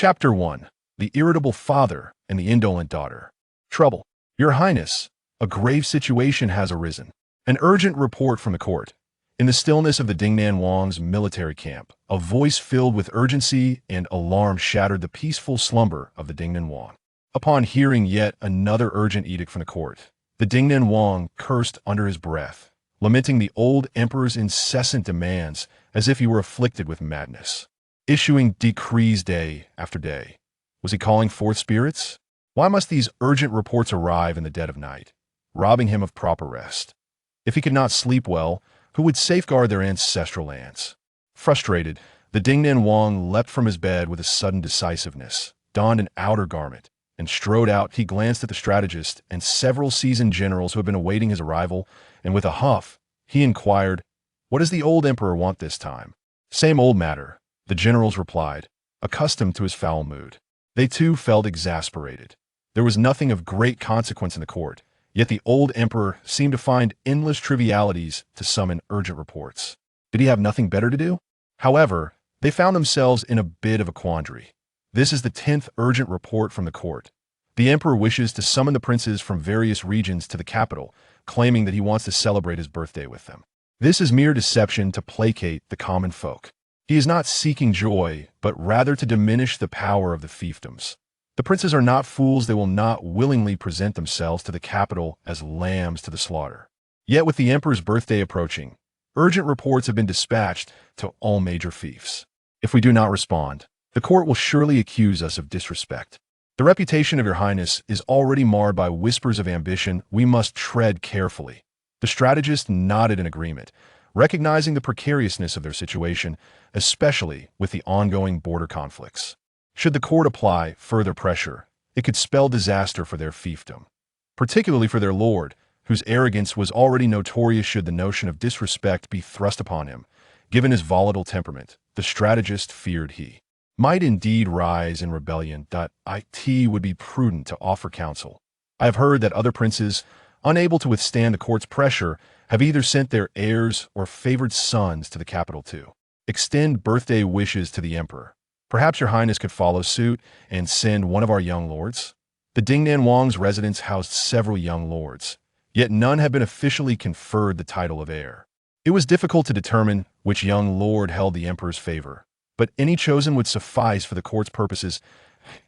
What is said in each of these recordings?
Chapter 1. The Irritable Father and the Indolent Daughter. Trouble. Your Highness, a grave situation has arisen. An urgent report from the court. In the stillness of the Dingnan Wang's military camp, a voice filled with urgency and alarm shattered the peaceful slumber of the Dingnan Wang. Upon hearing yet another urgent edict from the court, the Dingnan Wang cursed under his breath, lamenting the old emperor's incessant demands as if he were afflicted with madness. Issuing decrees day after day. Was he calling forth spirits? Why must these urgent reports arrive in the dead of night, robbing him of proper rest? If he could not sleep well, who would safeguard their ancestral lands? Frustrated, the Dingnan Wang leapt from his bed with a sudden decisiveness, donned an outer garment, and strode out. He glanced at the strategist and several seasoned generals who had been awaiting his arrival, and with a huff, he inquired, "What does the old emperor want this time?" "Same old matter," the generals replied, accustomed to his foul mood. They too felt exasperated. There was nothing of great consequence in the court, yet the old emperor seemed to find endless trivialities to summon urgent reports. Did he have nothing better to do? However, they found themselves in a bit of a quandary. This is the 10th urgent report from the court. The emperor wishes to summon the princes from various regions to the capital, claiming that he wants to celebrate his birthday with them. This is mere deception to placate the common folk. He is not seeking joy, but rather to diminish the power of the fiefdoms. The princes are not fools. They will not willingly present themselves to the capital as lambs to the slaughter. Yet with the emperor's birthday approaching, urgent reports have been dispatched to all major fiefs. If we do not respond, the court will surely accuse us of disrespect. The reputation of your highness is already marred by whispers of ambition. We must tread carefully. The strategist nodded in agreement, recognizing the precariousness of their situation, especially with the ongoing border conflicts. Should the court apply further pressure, it could spell disaster for their fiefdom, particularly for their lord, whose arrogance was already notorious should the notion of disrespect be thrust upon him. Given his volatile temperament, the strategist feared he might indeed rise in rebellion. It would be prudent to offer counsel. I have heard that other princes, unable to withstand the court's pressure, have either sent their heirs or favored sons to the capital to extend birthday wishes to the emperor. Perhaps your highness could follow suit and send one of our young lords? The Dingnan Wang's residence housed several young lords, yet none had been officially conferred the title of heir. It was difficult to determine which young lord held the emperor's favor, but any chosen would suffice for the court's purposes.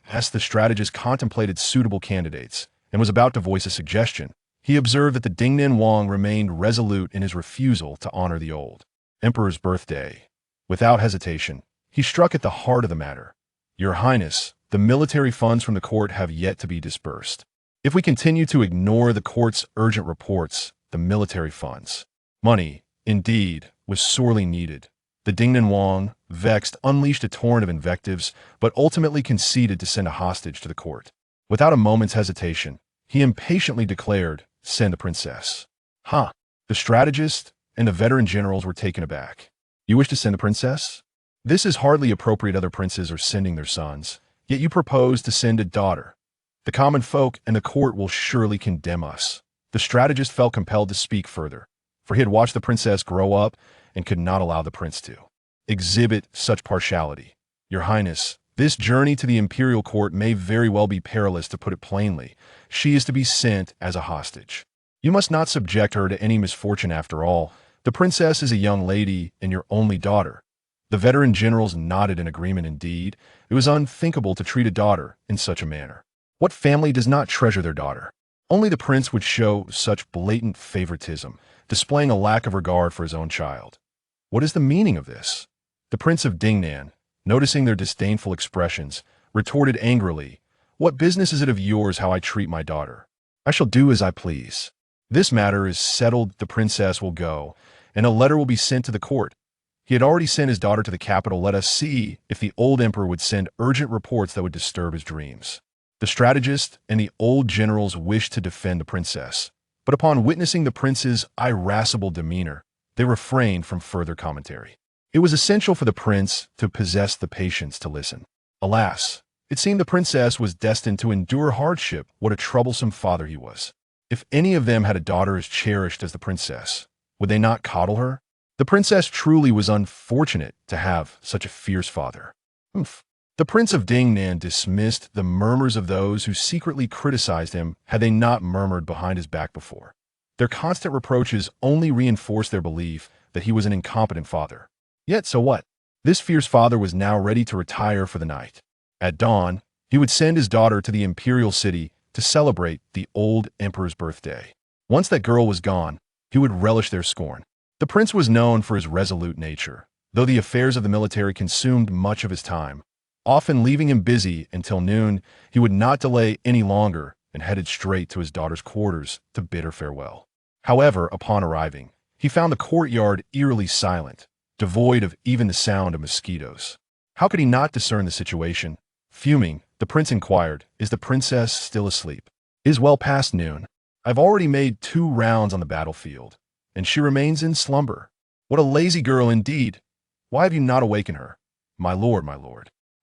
As the strategist contemplated suitable candidates and was about to voice a suggestion, he observed that the Dingnan Wang remained resolute in his refusal to honor the old emperor's birthday. Without hesitation, he struck at the heart of the matter. Your highness, the military funds from the court have yet to be dispersed. If we continue to ignore the court's urgent reports, the military funds, money, indeed, was sorely needed. The Dingnan Wang, vexed, unleashed a torrent of invectives, but ultimately conceded to send a hostage to the court. Without a moment's hesitation, he impatiently declared, "Send the princess." "Huh." The strategist and the veteran generals were taken aback. "You wish to send the princess? This is hardly appropriate. Other princes are sending their sons, yet you propose to send a daughter. The common folk and the court will surely condemn us." The strategist felt compelled to speak further, for he had watched the princess grow up and could not allow the prince to exhibit such partiality. "Your highness, this journey to the imperial court may very well be perilous. To put it plainly, she is to be sent as a hostage. You must not subject her to any misfortune after all. The princess is a young lady and your only daughter." The veteran generals nodded in agreement. Indeed, it was unthinkable to treat a daughter in such a manner. What family does not treasure their daughter? Only the prince would show such blatant favoritism, displaying a lack of regard for his own child. What is the meaning of this? The Prince of Dingnan, noticing their disdainful expressions, retorted angrily, "What business is it of yours how I treat my daughter? I shall do as I please. This matter is settled. The princess will go, and a letter will be sent to the court. He had already sent his daughter to the capital. Let us see if the old emperor would send urgent reports that would disturb his dreams." The strategist and the old generals wished to defend the princess, but upon witnessing the prince's irascible demeanor, they refrained from further commentary. It was essential for the prince to possess the patience to listen. Alas, it seemed the princess was destined to endure hardship. What a troublesome father he was. If any of them had a daughter as cherished as the princess, would they not coddle her? The princess truly was unfortunate to have such a fierce father. The Prince of Dingnan dismissed the murmurs of those who secretly criticized him had they not murmured behind his back before. Their constant reproaches only reinforced their belief that he was an incompetent father. Yet, so what? This fierce father was now ready to retire for the night. At dawn, he would send his daughter to the Imperial city to celebrate the old emperor's birthday. Once that girl was gone, he would relish their scorn. The prince was known for his resolute nature, though the affairs of the military consumed much of his time. Often leaving him busy until noon, he would not delay any longer and headed straight to his daughter's quarters to bid her farewell. However, upon arriving, he found the courtyard eerily silent, devoid of even the sound of mosquitoes. How could he not discern the situation? Fuming, the prince inquired, "Is the princess still asleep?" "It is well past noon. I've already made 2 rounds on the battlefield, and she remains in slumber." "What a lazy girl indeed! Why have you not awakened her?" My lord."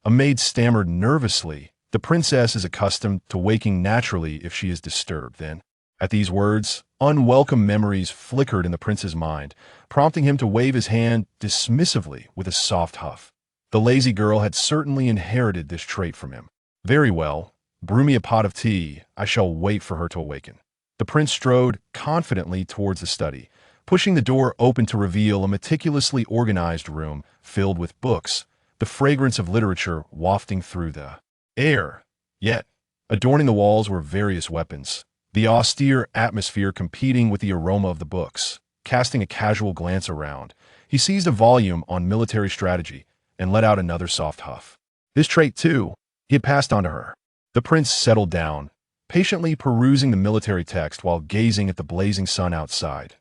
A maid stammered nervously. "The princess is accustomed to waking naturally if she is disturbed, then." At these words, unwelcome memories flickered in the prince's mind, prompting him to wave his hand dismissively with a soft huff. The lazy girl had certainly inherited this trait from him. "Very well. Brew me a pot of tea. I shall wait for her to awaken." The prince strode confidently towards the study, pushing the door open to reveal a meticulously organized room filled with books, the fragrance of literature wafting through the air. Yet, adorning the walls were various weapons, the austere atmosphere competing with the aroma of the books. Casting a casual glance around, he seized a volume on military strategy and let out another soft huff. This trait, too, he had passed on to her. The prince settled down, patiently perusing the military text while gazing at the blazing sun outside.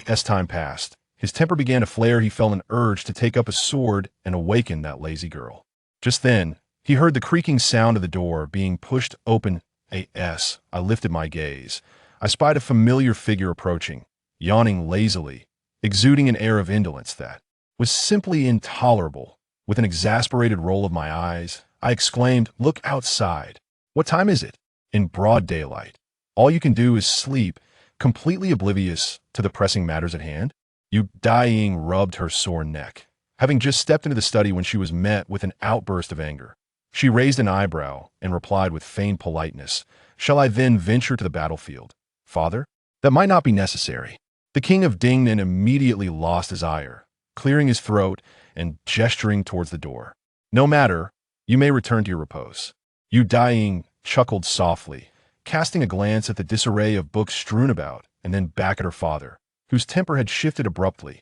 As time passed, his temper began to flare. He felt an urge to take up a sword and awaken that lazy girl. Just then, he heard the creaking sound of the door being pushed open. I lifted my gaze. I spied a familiar figure approaching, yawning lazily, exuding an air of indolence that was simply intolerable. With an exasperated roll of my eyes, I exclaimed, "Look outside. What time is it?" In broad daylight. All you can do is sleep, completely oblivious to the pressing matters at hand. Daiying rubbed her sore neck, having just stepped into the study when she was met with an outburst of anger. She raised an eyebrow and replied with feigned politeness, "Shall I then venture to the battlefield, father?" "That might not be necessary." The king of Dingnan immediately lost his ire, clearing his throat and gesturing towards the door. "No matter, you may return to your repose." Daiying chuckled softly, casting a glance at the disarray of books strewn about, and then back at her father, whose temper had shifted abruptly.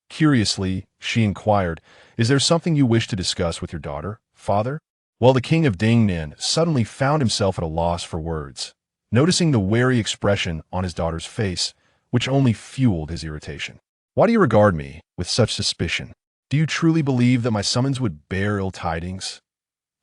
Curiously, she inquired, "Is there something you wish to discuss with your daughter, father?" While the king of Dingnan suddenly found himself at a loss for words, noticing the wary expression on his daughter's face, which only fueled his irritation. "Why do you regard me with such suspicion? Do you truly believe that my summons would bear ill tidings?"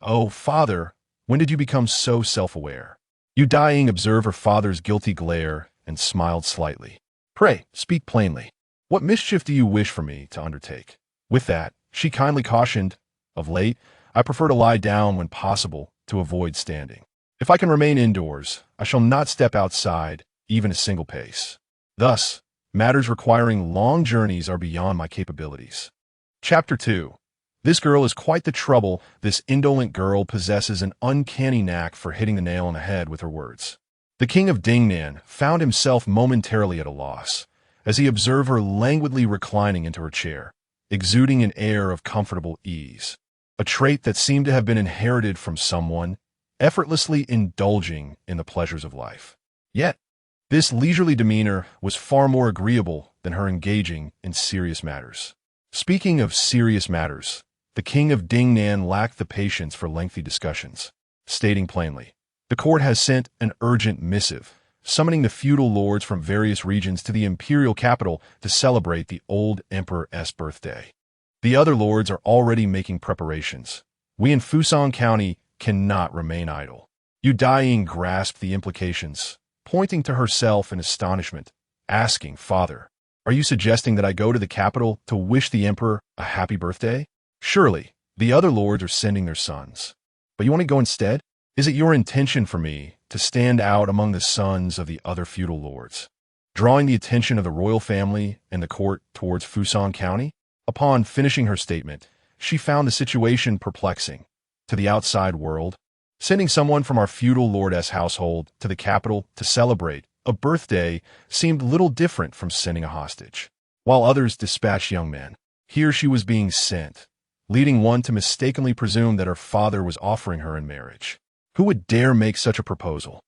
"Oh, father, when did you become so self-aware?" Daiying observed her father's guilty glare and smiled slightly. "Pray, speak plainly. What mischief do you wish for me to undertake?" With that, she kindly cautioned, "Of late, I prefer to lie down when possible to avoid standing. If I can remain indoors, I shall not step outside, even a single pace. Thus, matters requiring long journeys are beyond my capabilities." Chapter 2. This girl is quite the trouble. This indolent girl possesses an uncanny knack for hitting the nail on the head with her words. The king of Dingnan found himself momentarily at a loss, as he observed her languidly reclining into her chair, exuding an air of comfortable ease, a trait that seemed to have been inherited from someone, effortlessly indulging in the pleasures of life. Yet, this leisurely demeanor was far more agreeable than her engaging in serious matters. Speaking of serious matters, the king of Dingnan lacked the patience for lengthy discussions, stating plainly, "The court has sent an urgent missive, summoning the feudal lords from various regions to the imperial capital to celebrate the old emperor's birthday. The other lords are already making preparations. We in Fusang County cannot remain idle." Daiying grasped the implications, pointing to herself in astonishment, asking, "Father, are you suggesting that I go to the capital to wish the emperor a happy birthday? Surely, the other lords are sending their sons. But you want to go instead? Is it your intention for me to stand out among the sons of the other feudal lords, drawing the attention of the royal family and the court towards Fusang County?" Upon finishing her statement, she found the situation perplexing. to the outside world. Sending someone from our feudal lordess household to the capital to celebrate a birthday seemed little different from sending a hostage. While others dispatched young men, here she was being sent, leading one to mistakenly presume that her father was offering her in marriage. Who would dare make such a proposal?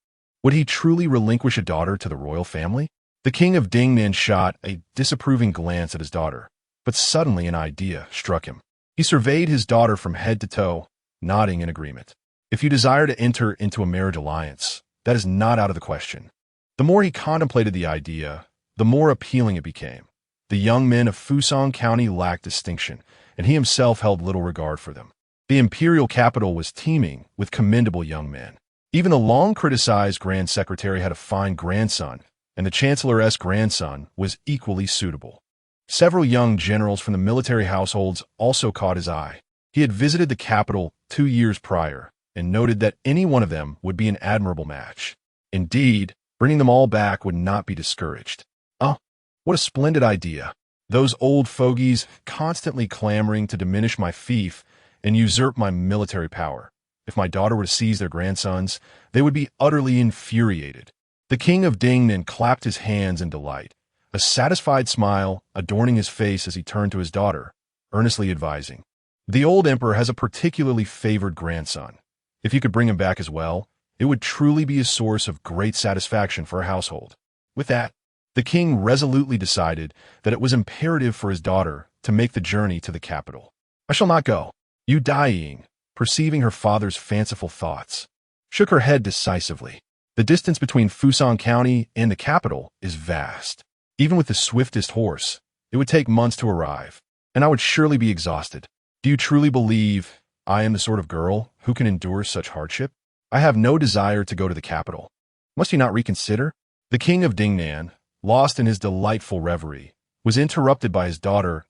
Would he truly relinquish a daughter to the royal family? The king of Dingnan shot a disapproving glance at his daughter, but suddenly an idea struck him. He surveyed his daughter from head to toe, nodding in agreement. If you desire to enter into a marriage alliance, that is not out of the question. The more he contemplated the idea, the more appealing it became. The young men of Fusang County lacked distinction, and he himself held little regard for them. The imperial capital was teeming with commendable young men. Even the long-criticized Grand Secretary had a fine grandson, and the Chancellor's grandson was equally suitable. Several young generals from the military households also caught his eye. He had visited the capital 2 years prior, and noted that any one of them would be an admirable match. Indeed, bringing them all back would not be discouraged. Oh, what a splendid idea. Those old fogies constantly clamoring to diminish my fief and usurp my military power. If my daughter were to seize their grandsons, they would be utterly infuriated. The king of Dingnan clapped his hands in delight, a satisfied smile adorning his face as he turned to his daughter, earnestly advising, "The old emperor has a particularly favored grandson. If you could bring him back as well, it would truly be a source of great satisfaction for a household." With that, the king resolutely decided that it was imperative for his daughter to make the journey to the capital. "I shall not go." Daiying, perceiving her father's fanciful thoughts, shook her head decisively. The distance between Fusang County and the capital is vast. Even with the swiftest horse, it would take months to arrive, and I would surely be exhausted. Do you truly believe I am the sort of girl who can endure such hardship? I have no desire to go to the capital. Must you not reconsider? The king of Dingnan, lost in his delightful reverie, was interrupted by his daughter's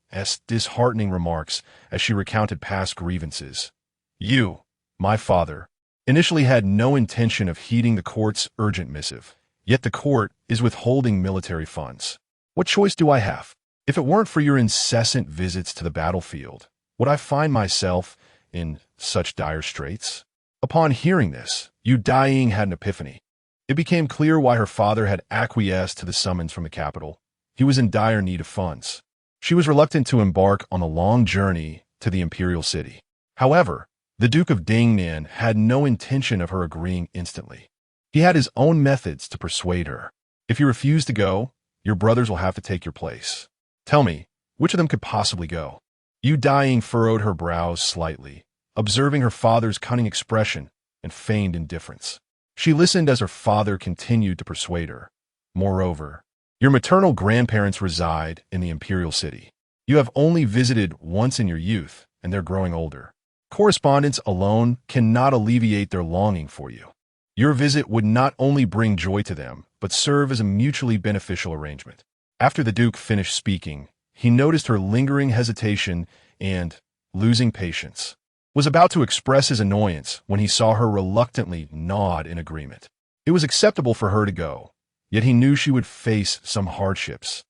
disheartening remarks as she recounted past grievances. You, my father, initially had no intention of heeding the court's urgent missive, yet the court is withholding military funds. What choice do I have? If it weren't for your incessant visits to the battlefield, would I find myself in such dire straits? Upon hearing this, Daiying had an epiphany. It became clear why her father had acquiesced to the summons from the capital. He was in dire need of funds. She was reluctant to embark on a long journey to the Imperial city. However, the Duke of Dingnan had no intention of her agreeing instantly. He had his own methods to persuade her. If you refuse to go, your brothers will have to take your place. Tell me, which of them could possibly go? Daiying furrowed her brows slightly, observing her father's cunning expression and feigned indifference. She listened as her father continued to persuade her. Moreover, your maternal grandparents reside in the Imperial city. You have only visited once in your youth, and they're growing older. Correspondence alone cannot alleviate their longing for you. Your visit would not only bring joy to them, but serve as a mutually beneficial arrangement. After the Duke finished speaking, he noticed her lingering hesitation and, losing patience, was about to express his annoyance when he saw her reluctantly nod in agreement. It was acceptable for her to go, yet he knew she would face some hardships,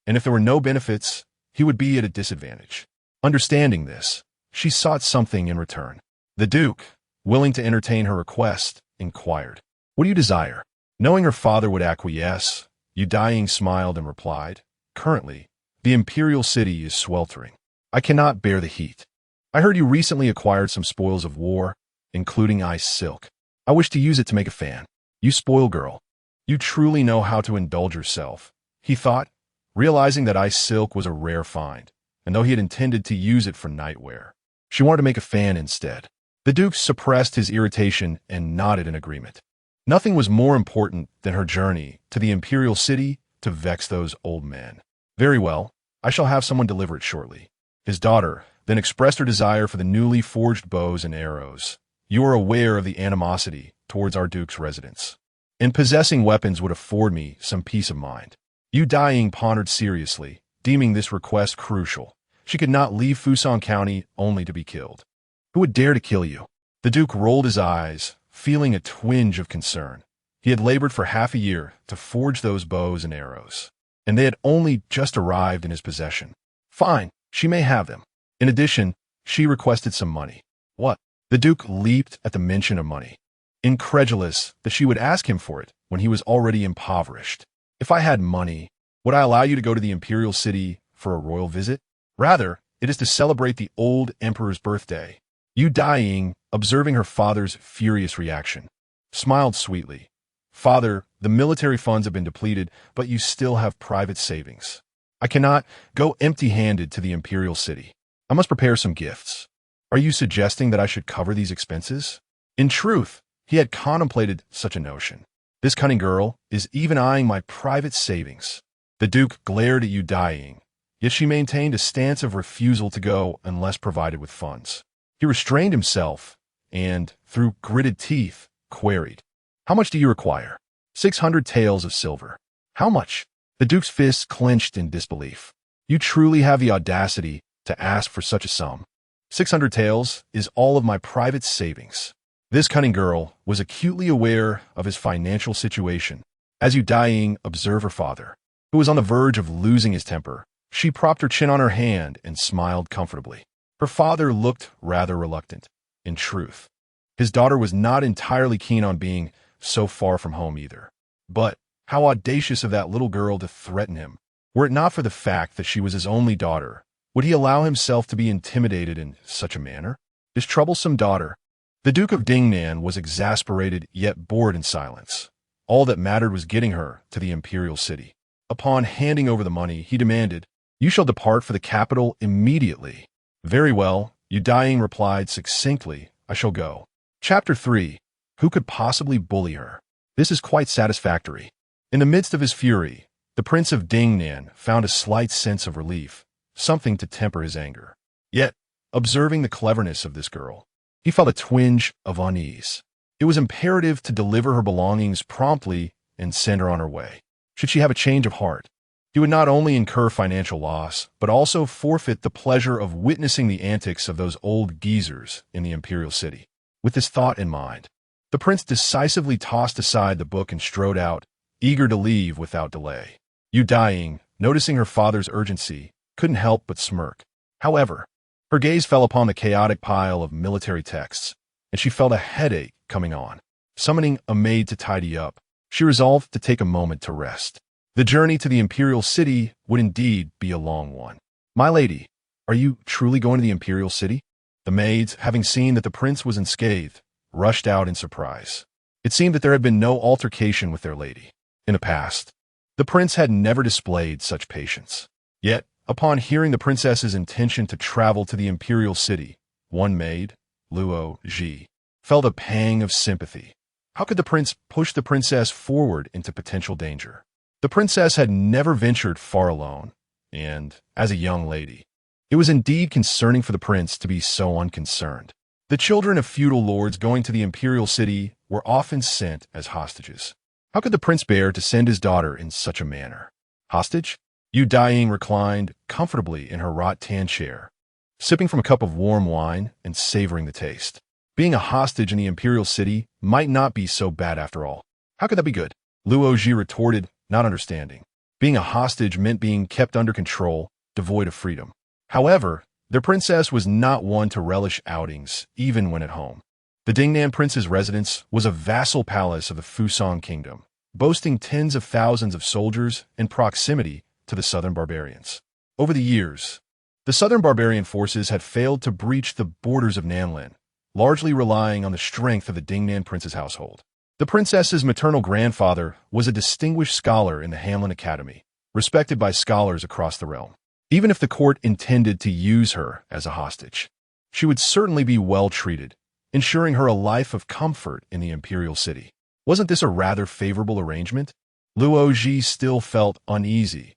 and if there were no benefits, he would be at a disadvantage. Understanding this, she sought something in return. The Duke, willing to entertain her request, inquired, "What do you desire?" Knowing her father would acquiesce, Daiying smiled and replied, "Currently, the Imperial city is sweltering. I cannot bear the heat. I heard you recently acquired some spoils of war, including ice silk. I wish to use it to make a fan. You spoil girl. You truly know how to indulge yourself," he thought, realizing that ice silk was a rare find, and though he had intended to use it for nightwear, she wanted to make a fan instead. The Duke suppressed his irritation and nodded in agreement. Nothing was more important than her journey to the Imperial city to vex those old men. "Very well, I shall have someone deliver it shortly." His daughter then expressed her desire for the newly forged bows and arrows. "You are aware of the animosity towards our Duke's residence, and possessing weapons would afford me some peace of mind." Daiying pondered seriously, deeming this request crucial. She could not leave Fusang County only to be killed. "Who would dare to kill you?" The Duke rolled his eyes, feeling a twinge of concern. He had labored for half a year to forge those bows and arrows, and they had only just arrived in his possession. Fine, she may have them. In addition, she requested some money. What? The Duke leaped at the mention of money, incredulous that she would ask him for it when he was already impoverished. If I had money, would I allow you to go to the Imperial City for a royal visit? Rather, it is to celebrate the old emperor's birthday. Daiying, observing her father's furious reaction, smiled sweetly. Father, the military funds have been depleted, but you still have private savings. I cannot go empty-handed to the Imperial City. I must prepare some gifts. Are you suggesting that I should cover these expenses? In truth, he had contemplated such a notion. This cunning girl is even eyeing my private savings. The Duke glared at Daiying, yet she maintained a stance of refusal to go unless provided with funds. He restrained himself and, through gritted teeth, queried, "How much do you require?" 600 taels of silver. How much? The Duke's fists clenched in disbelief. You truly have the audacity to ask for such a sum. 600 taels is all of my private savings. This cunning girl was acutely aware of his financial situation. As Daiying observed her father, who was on the verge of losing his temper, she propped her chin on her hand and smiled comfortably. Her father looked rather reluctant. In truth, his daughter was not entirely keen on being so far from home either. But how audacious of that little girl to threaten him. Were it not for the fact that she was his only daughter, would he allow himself to be intimidated in such a manner? His troublesome daughter. The Duke of Dingnan was exasperated yet bored in silence. All that mattered was getting her to the Imperial City. Upon handing over the money, he demanded, "You shall depart for the capital immediately." "Very well," Daiying replied succinctly, "I shall go." Chapter 3. Who could possibly bully her? This is quite satisfactory. In the midst of his fury, the Prince of Dingnan found a slight sense of relief, something to temper his anger. Yet, observing the cleverness of this girl, he felt a twinge of unease. It was imperative to deliver her belongings promptly and send her on her way. Should she have a change of heart, he would not only incur financial loss, but also forfeit the pleasure of witnessing the antics of those old geezers in the Imperial City. With this thought in mind, the prince decisively tossed aside the book and strode out, eager to leave without delay. Daiying, noticing her father's urgency, couldn't help but smirk. However, her gaze fell upon the chaotic pile of military texts, and she felt a headache coming on. Summoning a maid to tidy up, she resolved to take a moment to rest. The journey to the Imperial City would indeed be a long one. "My lady, are you truly going to the Imperial City?" The maids, having seen that the prince was unscathed, rushed out in surprise. It seemed that there had been no altercation with their lady. In the past, the prince had never displayed such patience. Yet, upon hearing the princess's intention to travel to the Imperial City, one maid, Luo Ji, felt a pang of sympathy. How could the prince push the princess forward into potential danger? The princess had never ventured far alone, and, as a young lady, it was indeed concerning for the prince to be so unconcerned. The children of feudal lords going to the Imperial City were often sent as hostages. How could the prince bear to send his daughter in such a manner? Hostage? Daiying reclined comfortably in her wrought-tan chair, sipping from a cup of warm wine and savoring the taste. Being a hostage in the Imperial City might not be so bad after all. How could that be good? Luo Ji retorted, not understanding. Being a hostage meant being kept under control, devoid of freedom. However, their princess was not one to relish outings, even when at home. The Dingnan prince's residence was a vassal palace of the Fusang kingdom, boasting tens of thousands of soldiers in proximity to the southern barbarians. Over the years, the southern barbarian forces had failed to breach the borders of Nanlin, largely relying on the strength of the Dingnan prince's household. The princess's maternal grandfather was a distinguished scholar in the Hamlin Academy, respected by scholars across the realm. Even if the court intended to use her as a hostage, she would certainly be well treated, ensuring her a life of comfort in the Imperial City. Wasn't this a rather favorable arrangement? Luo Ji still felt uneasy.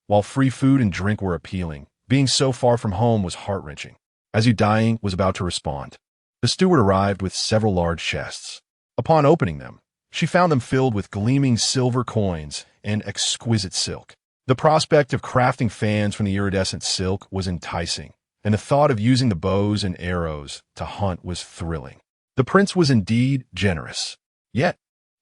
While free food and drink were appealing, being so far from home was heart-wrenching. As Daiying was about to respond, the steward arrived with several large chests. Upon opening them, she found them filled with gleaming silver coins and exquisite silk. The prospect of crafting fans from the iridescent silk was enticing, and the thought of using the bows and arrows to hunt was thrilling. The prince was indeed generous. Yet,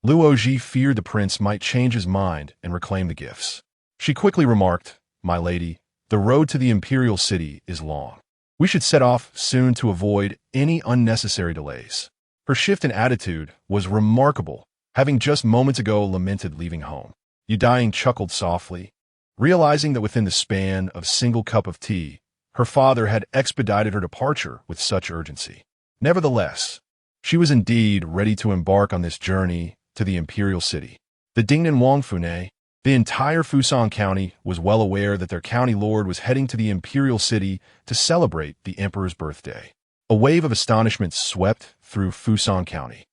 Luo Ji feared the prince might change his mind and reclaim the gifts. She quickly remarked, "My lady, the road to the Imperial City is long. We should set off soon to avoid any unnecessary delays. Her shift in attitude was remarkable, having just moments ago lamented leaving home. Daiying chuckled softly, realizing that within the span of a single cup of tea, her father had expedited her departure with such urgency. Nevertheless, she was indeed ready to embark on this journey to the Imperial city. The Dingnan Wangfune, the entire Fusang County was well aware that their county lord was heading to the Imperial city to celebrate the emperor's birthday. A wave of astonishment swept through Fusang County.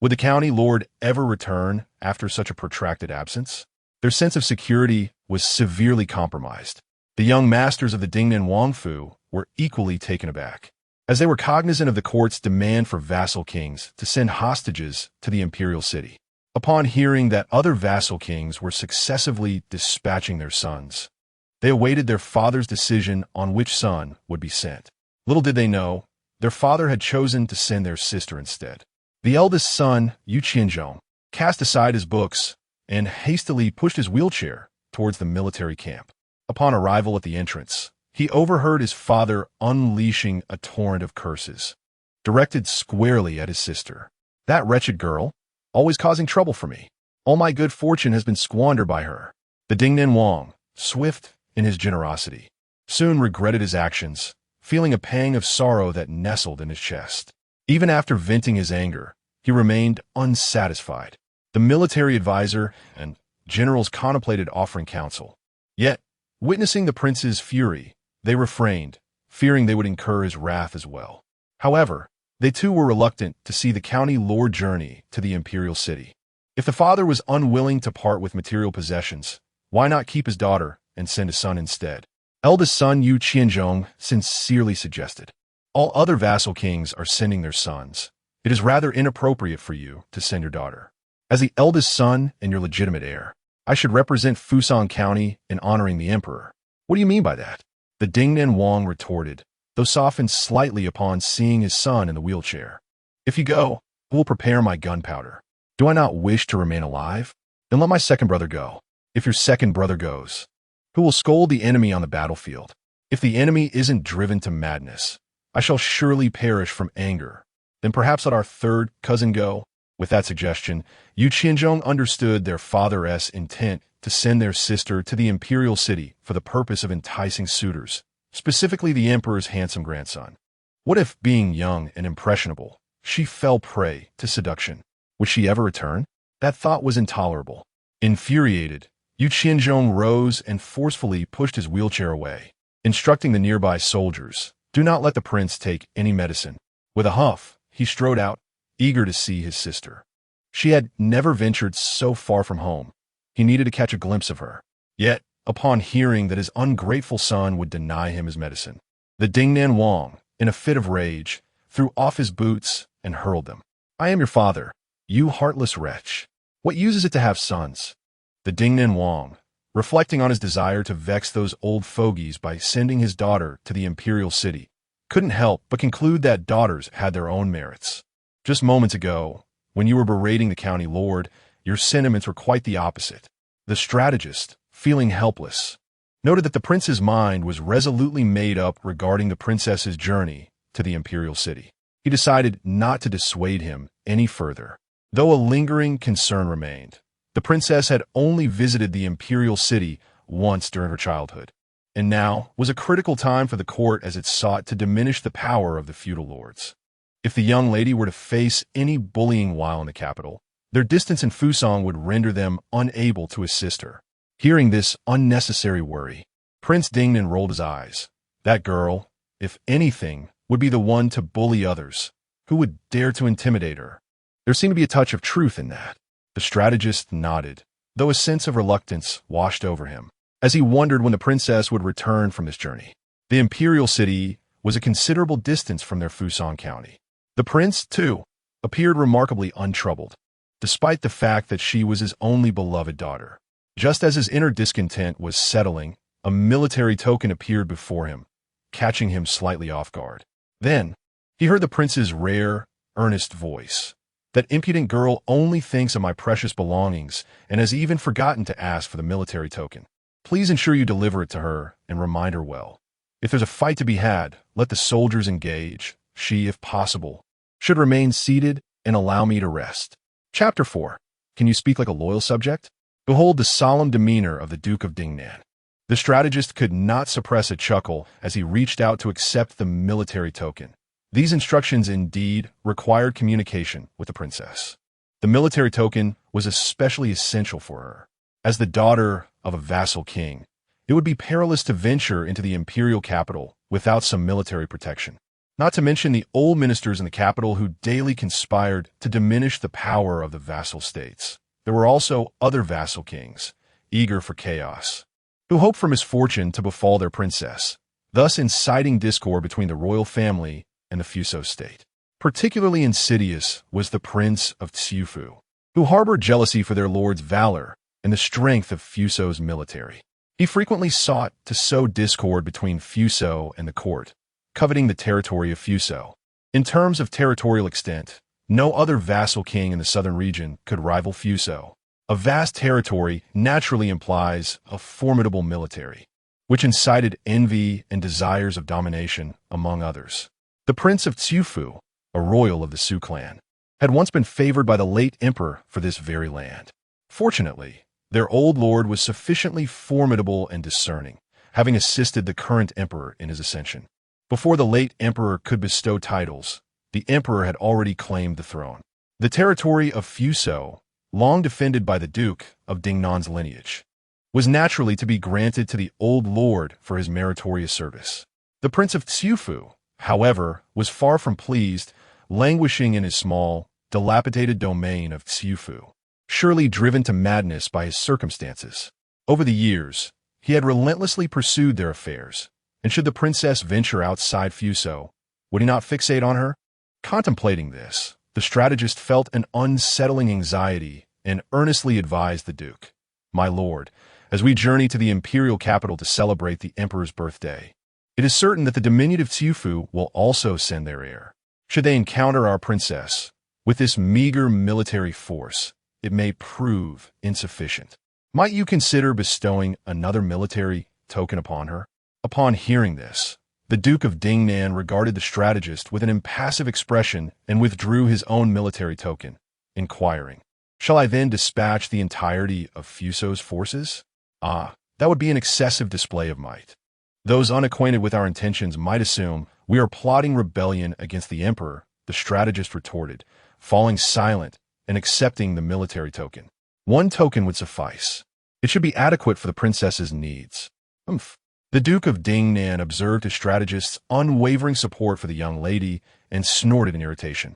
Would the county lord ever return after such a protracted absence? Their sense of security was severely compromised. The young masters of the Dingnan Wangfu were equally taken aback, as they were cognizant of the court's demand for vassal kings to send hostages to the Imperial city. Upon hearing that other vassal kings were successively dispatching their sons, they awaited their father's decision on which son would be sent. Little did they know, their father had chosen to send their sister instead. The eldest son, Yu Qianzhong, cast aside his books and hastily pushed his wheelchair towards the military camp. Upon arrival at the entrance, he overheard his father unleashing a torrent of curses, directed squarely at his sister. That wretched girl, always causing trouble for me. All my good fortune has been squandered by her. The Dingnan Wang, swift in his generosity, soon regretted his actions, feeling a pang of sorrow that nestled in his chest. Even after venting his anger, he remained unsatisfied. The military advisor and generals contemplated offering counsel. Yet, witnessing the prince's fury, they refrained, fearing they would incur his wrath as well. However, they too were reluctant to see the county lord journey to the Imperial city. If the father was unwilling to part with material possessions, why not keep his daughter and send a son instead? Eldest son Yu Qianzhong sincerely suggested. All other vassal kings are sending their sons. It is rather inappropriate for you to send your daughter. As the eldest son and your legitimate heir, I should represent Fusang County in honoring the emperor. What do you mean by that? The Dingnan Wang retorted, though softened slightly upon seeing his son in the wheelchair. If you go, who will prepare my gunpowder? Do I not wish to remain alive? Then let my second brother go. If your second brother goes, who will scold the enemy on the battlefield? If the enemy isn't driven to madness, I shall surely perish from anger. Then perhaps let our third cousin go. With that suggestion, Yu Qianzhong understood their father's intent to send their sister to the Imperial city for the purpose of enticing suitors, specifically the emperor's handsome grandson. What if, being young and impressionable, she fell prey to seduction? Would she ever return? That thought was intolerable. Infuriated, Yu Qianzhong rose and forcefully pushed his wheelchair away, instructing the nearby soldiers, "Do not let the prince take any medicine." With a huff, he strode out, eager to see his sister. She had never ventured so far from home. He needed to catch a glimpse of her. Yet, upon hearing that his ungrateful son would deny him his medicine, the Dingnan Wang, in a fit of rage, threw off his boots and hurled them. "I am your father, you heartless wretch. What use is it to have sons?" The Dingnan Wang, reflecting on his desire to vex those old fogies by sending his daughter to the Imperial city, couldn't help but conclude that daughters had their own merits. Just moments ago, when you were berating the county lord, your sentiments were quite the opposite. The strategist, feeling helpless, noted that the prince's mind was resolutely made up regarding the princess's journey to the Imperial city. He decided not to dissuade him any further. Though a lingering concern remained, the princess had only visited the Imperial city once during her childhood, and now was a critical time for the court as it sought to diminish the power of the feudal lords. If the young lady were to face any bullying while in the capital, their distance in Fusang would render them unable to assist her. Hearing this unnecessary worry, Prince Dingnan rolled his eyes. That girl, if anything, would be the one to bully others. Who would dare to intimidate her? There seemed to be a touch of truth in that. The strategist nodded, though a sense of reluctance washed over him, as he wondered when the princess would return from this journey. The Imperial city was a considerable distance from their Fusang County. The prince, too, appeared remarkably untroubled, despite the fact that she was his only beloved daughter. Just as his inner discontent was settling, a military token appeared before him, catching him slightly off guard. Then, he heard the prince's rare, earnest voice. "That impudent girl only thinks of my precious belongings and has even forgotten to ask for the military token. Please ensure you deliver it to her and remind her well." If there's a fight to be had, let the soldiers engage. She, if possible, should remain seated and allow me to rest. Chapter 4. Can you speak like a loyal subject? Behold the solemn demeanor of the Duke of Dingnan. The strategist could not suppress a chuckle as he reached out to accept the military token. These instructions indeed required communication with the princess. The military token was especially essential for her. As the daughter of a vassal king, it would be perilous to venture into the imperial capital without some military protection. Not to mention the old ministers in the capital who daily conspired to diminish the power of the vassal states. There were also other vassal kings, eager for chaos, who hoped for misfortune to befall their princess, thus inciting discord between the royal family and the Fuso state. Particularly insidious was the Prince of Tsiufu, who harbored jealousy for their lord's valor and the strength of Fuso's military. He frequently sought to sow discord between Fuso and the court, coveting the territory of Fuso. In terms of territorial extent, no other vassal king in the southern region could rival Fuso. A vast territory naturally implies a formidable military, which incited envy and desires of domination, among others. The Prince of Tsiufu, a royal of the Su clan, had once been favored by the late emperor for this very land. Fortunately, their old lord was sufficiently formidable and discerning, having assisted the current emperor in his ascension. Before the late emperor could bestow titles, the emperor had already claimed the throne. The territory of Fuso, long defended by the Duke of Dingnan's lineage, was naturally to be granted to the old lord for his meritorious service. The Prince of Tsiufu, however, was far from pleased, languishing in his small, dilapidated domain of Tsiufu, surely driven to madness by his circumstances. Over the years, he had relentlessly pursued their affairs, and should the princess venture outside Fuso, would he not fixate on her? Contemplating this, the strategist felt an unsettling anxiety and earnestly advised the Duke, "My lord, as we journey to the imperial capital to celebrate the emperor's birthday, it is certain that the diminutive Tsiufu will also send their heir. Should they encounter our princess, with this meager military force, it may prove insufficient. Might you consider bestowing another military token upon her?" Upon hearing this, the Duke of Dingnan regarded the strategist with an impassive expression and withdrew his own military token, inquiring, "Shall I then dispatch the entirety of Fuso's forces?" "Ah, that would be an excessive display of might. Those unacquainted with our intentions might assume we are plotting rebellion against the emperor," the strategist retorted, falling silent and accepting the military token. "One token would suffice. It should be adequate for the princess's needs." "Humph." The Duke of Dingnan observed his strategist's unwavering support for the young lady and snorted in irritation.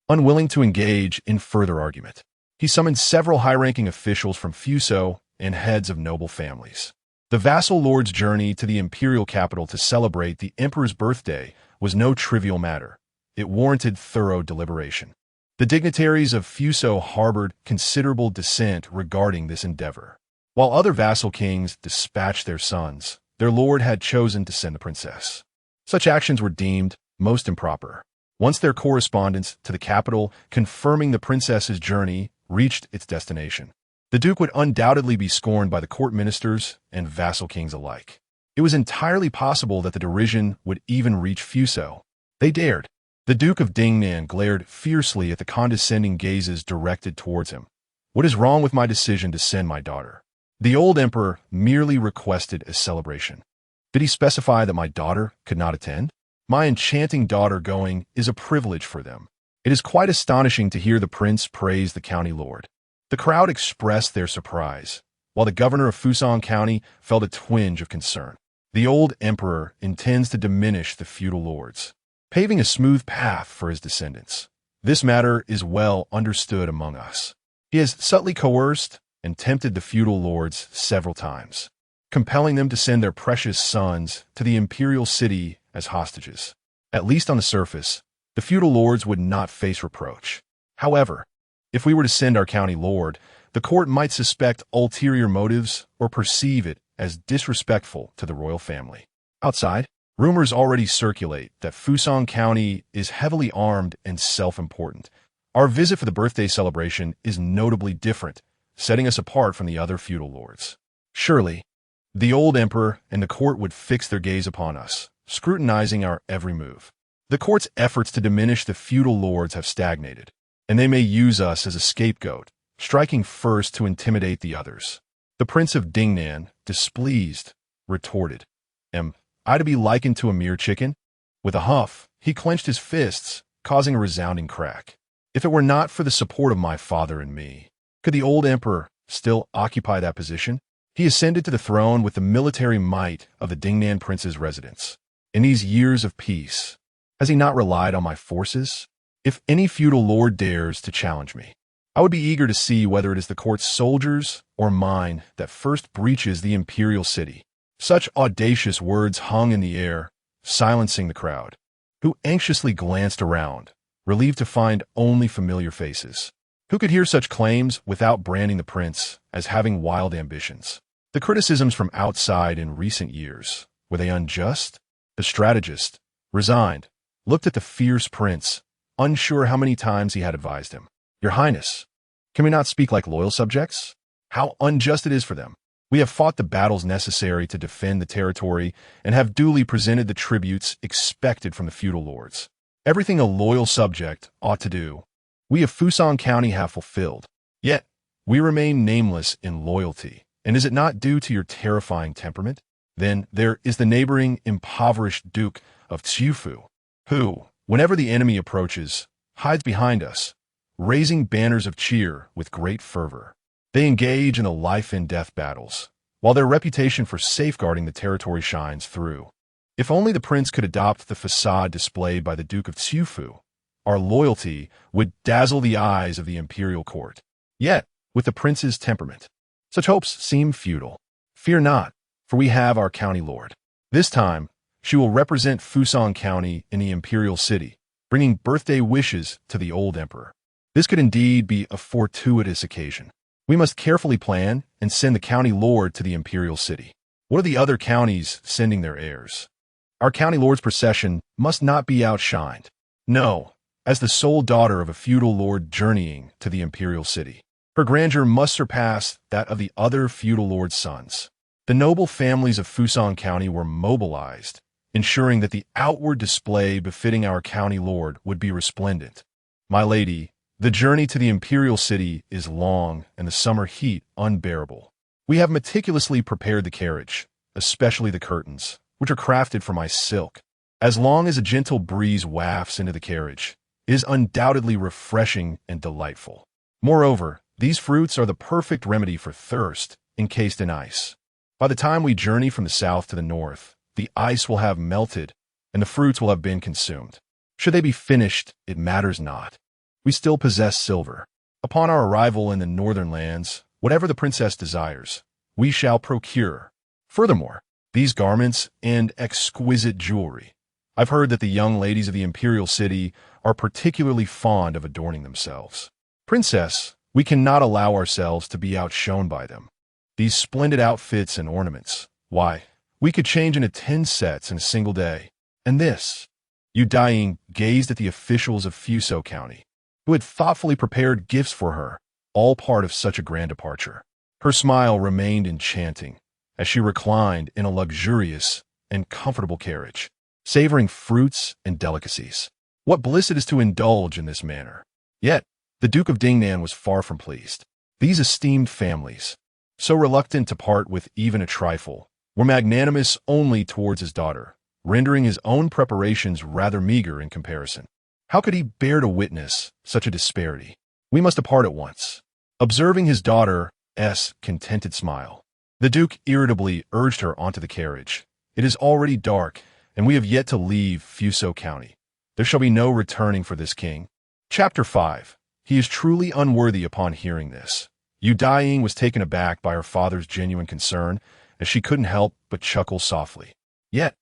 Unwilling to engage in further argument, he summoned several high-ranking officials from Fuso and heads of noble families. The vassal lord's journey to the imperial capital to celebrate the emperor's birthday was no trivial matter. It warranted thorough deliberation. The dignitaries of Fuso harbored considerable dissent regarding this endeavor. While other vassal kings dispatched their sons, their lord had chosen to send the princess. Such actions were deemed most improper. Once their correspondence to the capital confirming the princess's journey reached its destination, the Duke would undoubtedly be scorned by the court ministers and vassal kings alike. It was entirely possible that the derision would even reach Fuso. They dared. The Duke of Dingnan glared fiercely at the condescending gazes directed towards him. "What is wrong with my decision to send my daughter?" The old emperor merely requested a celebration. Did he specify that my daughter could not attend? My enchanting daughter going is a privilege for them. It is quite astonishing to hear the prince praise the county lord. The crowd expressed their surprise, while the governor of Fusan County felt a twinge of concern. The old emperor intends to diminish the feudal lords, paving a smooth path for his descendants. This matter is well understood among us. He has subtly coerced and tempted the feudal lords several times, compelling them to send their precious sons to the imperial city as hostages. At least on the surface, the feudal lords would not face reproach. However, if we were to send our county lord, the court might suspect ulterior motives or perceive it as disrespectful to the royal family. Outside, rumors already circulate that Fusan County is heavily armed and self-important. Our visit for the birthday celebration is notably different, setting us apart from the other feudal lords. Surely, the old emperor and the court would fix their gaze upon us, scrutinizing our every move. The court's efforts to diminish the feudal lords have stagnated, and they may use us as a scapegoat, striking first to intimidate the others. The Prince of Dingnan, displeased, retorted, "Am I to be likened to a mere chicken?" With a huff, he clenched his fists, causing a resounding crack. If it were not for the support of my father and me, could the old emperor still occupy that position? He ascended to the throne with the military might of the Dingnan prince's residence. In these years of peace, has he not relied on my forces? If any feudal lord dares to challenge me, I would be eager to see whether it is the court's soldiers or mine that first breaches the imperial city. Such audacious words hung in the air, silencing the crowd, who anxiously glanced around, relieved to find only familiar faces. Who could hear such claims without branding the prince as having wild ambitions? The criticisms from outside in recent years, were they unjust? The strategist, resigned, looked at the fierce prince, unsure how many times he had advised him. "Your Highness, can we not speak like loyal subjects? How unjust it is for them. We have fought the battles necessary to defend the territory and have duly presented the tributes expected from the feudal lords. Everything a loyal subject ought to do, we of Fusang County have fulfilled. Yet, we remain nameless in loyalty. And is it not due to your terrifying temperament? Then there is the neighboring, impoverished Duke of Tsiufu, who, whenever the enemy approaches, hides behind us, raising banners of cheer with great fervor. They engage in the life-and-death battles, while their reputation for safeguarding the territory shines through. If only the prince could adopt the facade displayed by the Duke of Tsiufu, our loyalty would dazzle the eyes of the imperial court. Yet, with the prince's temperament, such hopes seem futile. Fear not, for we have our county lord. This time, she will represent Fusang County in the imperial city, bringing birthday wishes to the old emperor. This could indeed be a fortuitous occasion. We must carefully plan and send the county lord to the imperial city. What are the other counties sending their heirs? Our county lord's procession must not be outshined. No, as the sole daughter of a feudal lord journeying to the imperial city, her grandeur must surpass that of the other feudal lord's sons. The noble families of Fusang County were mobilized, ensuring that the outward display befitting our county lord would be resplendent. My lady, the journey to the imperial city is long and the summer heat unbearable. We have meticulously prepared the carriage, especially the curtains, which are crafted from my silk. As long as a gentle breeze wafts into the carriage, it is undoubtedly refreshing and delightful. Moreover, these fruits are the perfect remedy for thirst, encased in ice. By the time we journey from the south to the north, the ice will have melted, and the fruits will have been consumed. Should they be finished, it matters not. We still possess silver. Upon our arrival in the northern lands, whatever the princess desires, we shall procure. Furthermore, these garments and exquisite jewelry. I've heard that the young ladies of the imperial city are particularly fond of adorning themselves. Princess, we cannot allow ourselves to be outshone by them. These splendid outfits and ornaments, why, we could change into 10 sets in a single day. And this, Daiying gazed at the officials of Fusang County, who had thoughtfully prepared gifts for her, all part of such a grand departure. Her smile remained enchanting as she reclined in a luxurious and comfortable carriage, savoring fruits and delicacies. What bliss it is to indulge in this manner. Yet, the Duke of Dingnan was far from pleased. These esteemed families, so reluctant to part with even a trifle, were magnanimous only towards his daughter, rendering his own preparations rather meager in comparison. How could he bear to witness such a disparity? We must depart at once. Observing his daughter's contented smile, the Duke irritably urged her onto the carriage. It is already dark, and we have yet to leave Fusang County. There shall be no returning for this king. Chapter 5. He is truly unworthy upon hearing this. Daiying was taken aback by her father's genuine concern, as she couldn't help but chuckle softly. Yet,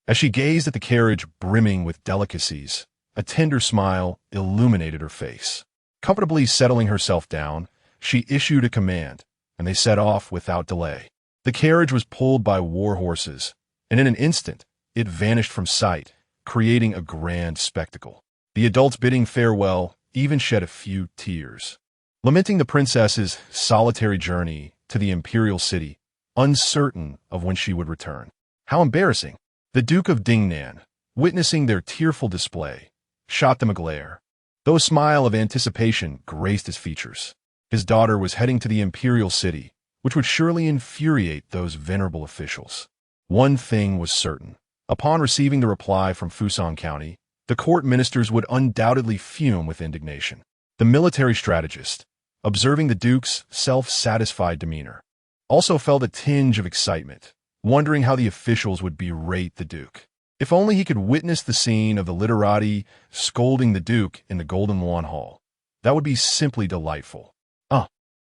as she gazed at the carriage brimming with delicacies, a tender smile illuminated her face. Comfortably settling herself down, she issued a command, and they set off without delay. The carriage was pulled by war horses, and in an instant, it vanished from sight, creating a grand spectacle. The adults bidding farewell even shed a few tears, lamenting the princess's solitary journey to the imperial city, uncertain of when she would return. How embarrassing! The Duke of Dingnan, witnessing their tearful display, shot them a glare. Though a smile of anticipation graced his features, his daughter was heading to the Imperial city, which would surely infuriate those venerable officials. One thing was certain. Upon receiving the reply from Fusang County, the court ministers would undoubtedly fume with indignation. The military strategist, observing the Duke's self-satisfied demeanor, also felt a tinge of excitement, wondering how the officials would berate the Duke. If only he could witness the scene of the literati scolding the Duke in the Golden Lawn Hall. That would be simply delightful.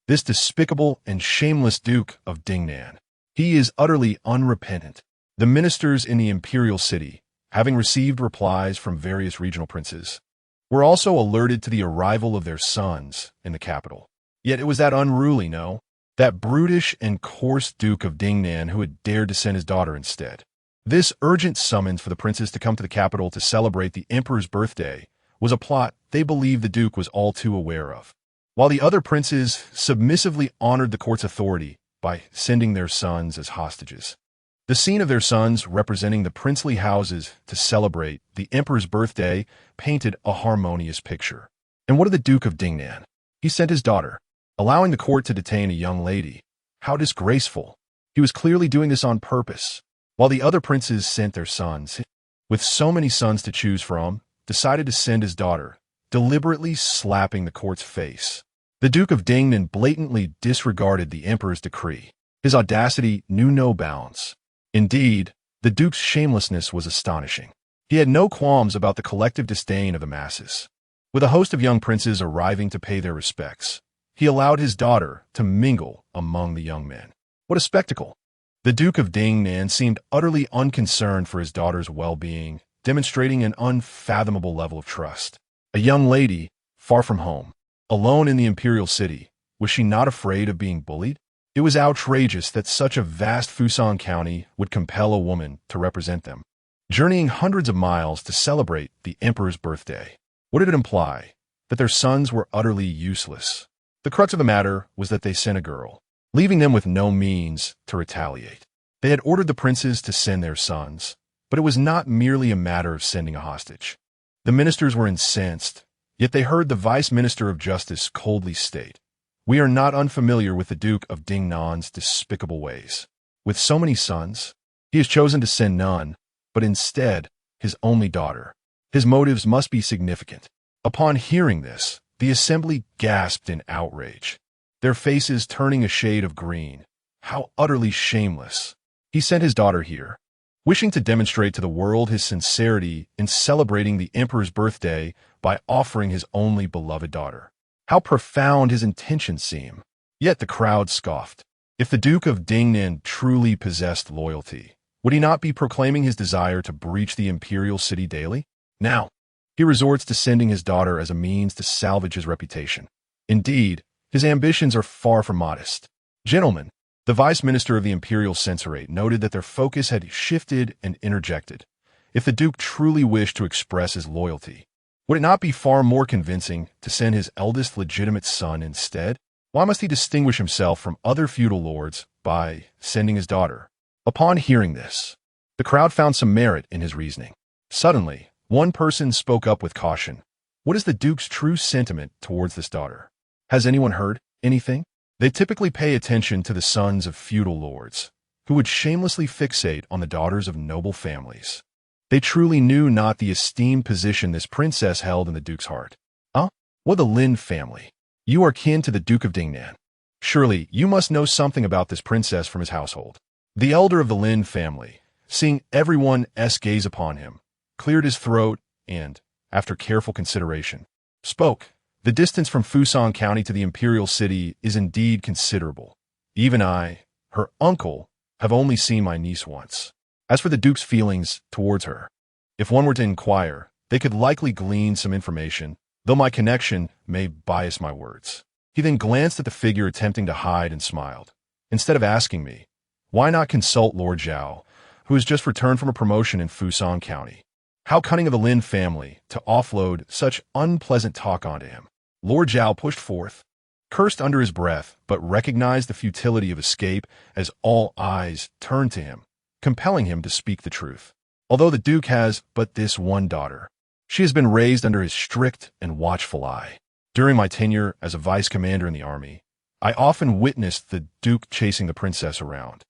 This despicable and shameless Duke of Dingnan. He is utterly unrepentant. The ministers in the Imperial city, having received replies from various regional princes, were also alerted to the arrival of their sons in the capital. Yet it was that unruly, that brutish and coarse Duke of Dingnan who had dared to send his daughter instead. This urgent summons for the princes to come to the capital to celebrate the emperor's birthday was a plot they believed the Duke was all too aware of. While the other princes submissively honored the court's authority by sending their sons as hostages. The scene of their sons representing the princely houses to celebrate the emperor's birthday painted a harmonious picture. And what of the Duke of Dingnan? He sent his daughter, allowing the court to detain a young lady. How disgraceful. He was clearly doing this on purpose. While the other princes sent their sons, with so many sons to choose from, decided to send his daughter, deliberately slapping the court's face. The Duke of Dingnan blatantly disregarded the emperor's decree. His audacity knew no bounds. Indeed, the Duke's shamelessness was astonishing. He had no qualms about the collective disdain of the masses. With a host of young princes arriving to pay their respects, he allowed his daughter to mingle among the young men. What a spectacle! The Duke of Dingnan seemed utterly unconcerned for his daughter's well-being, demonstrating an unfathomable level of trust. A young lady, far from home, alone in the Imperial city, was she not afraid of being bullied? It was outrageous that such a vast Fusang County would compel a woman to represent them, journeying hundreds of miles to celebrate the emperor's birthday. What did it imply? That their sons were utterly useless. The crux of the matter was that they sent a girl, leaving them with no means to retaliate. They had ordered the princes to send their sons, but it was not merely a matter of sending a hostage. The ministers were incensed, yet they heard the Vice Minister of Justice coldly state, "We are not unfamiliar with the Duke of Dingnan's despicable ways. With so many sons, he has chosen to send none, but instead his only daughter. His motives must be significant." Upon hearing this, the assembly gasped in outrage, their faces turning a shade of green. How utterly shameless. He sent his daughter here, wishing to demonstrate to the world his sincerity in celebrating the emperor's birthday by offering his only beloved daughter. How profound his intentions seem. Yet the crowd scoffed. If the Duke of Dingnan truly possessed loyalty, would he not be proclaiming his desire to breach the Imperial city daily? Now, he resorts to sending his daughter as a means to salvage his reputation. Indeed, his ambitions are far from modest. Gentlemen, the Vice Minister of the Imperial Censorate noted that their focus had shifted and interjected. If the Duke truly wished to express his loyalty, would it not be far more convincing to send his eldest legitimate son instead? Why must he distinguish himself from other feudal lords by sending his daughter? Upon hearing this, the crowd found some merit in his reasoning. Suddenly, one person spoke up with caution. What is the Duke's true sentiment towards this daughter? Has anyone heard anything? They typically pay attention to the sons of feudal lords, who would shamelessly fixate on the daughters of noble families. They truly knew not the esteemed position this princess held in the Duke's heart. What the Lynn family? You are kin to the Duke of Dingnan. Surely you must know something about this princess from his household. The elder of the Lynn family, seeing everyone's gaze upon him, cleared his throat and, after careful consideration, spoke. The distance from Fusang County to the Imperial city is indeed considerable. Even I, her uncle, have only seen my niece once. As for the Duke's feelings towards her, if one were to inquire, they could likely glean some information, though my connection may bias my words. He then glanced at the figure attempting to hide and smiled. Instead of asking me, why not consult Lord Zhao, who has just returned from a promotion in Fusang County? How cunning of the Lin family to offload such unpleasant talk onto him. Lord Zhao pushed forth, cursed under his breath, but recognized the futility of escape as all eyes turned to him, compelling him to speak the truth. Although the Duke has but this one daughter, she has been raised under his strict and watchful eye. During my tenure as a vice commander in the army, I often witnessed the Duke chasing the princess around,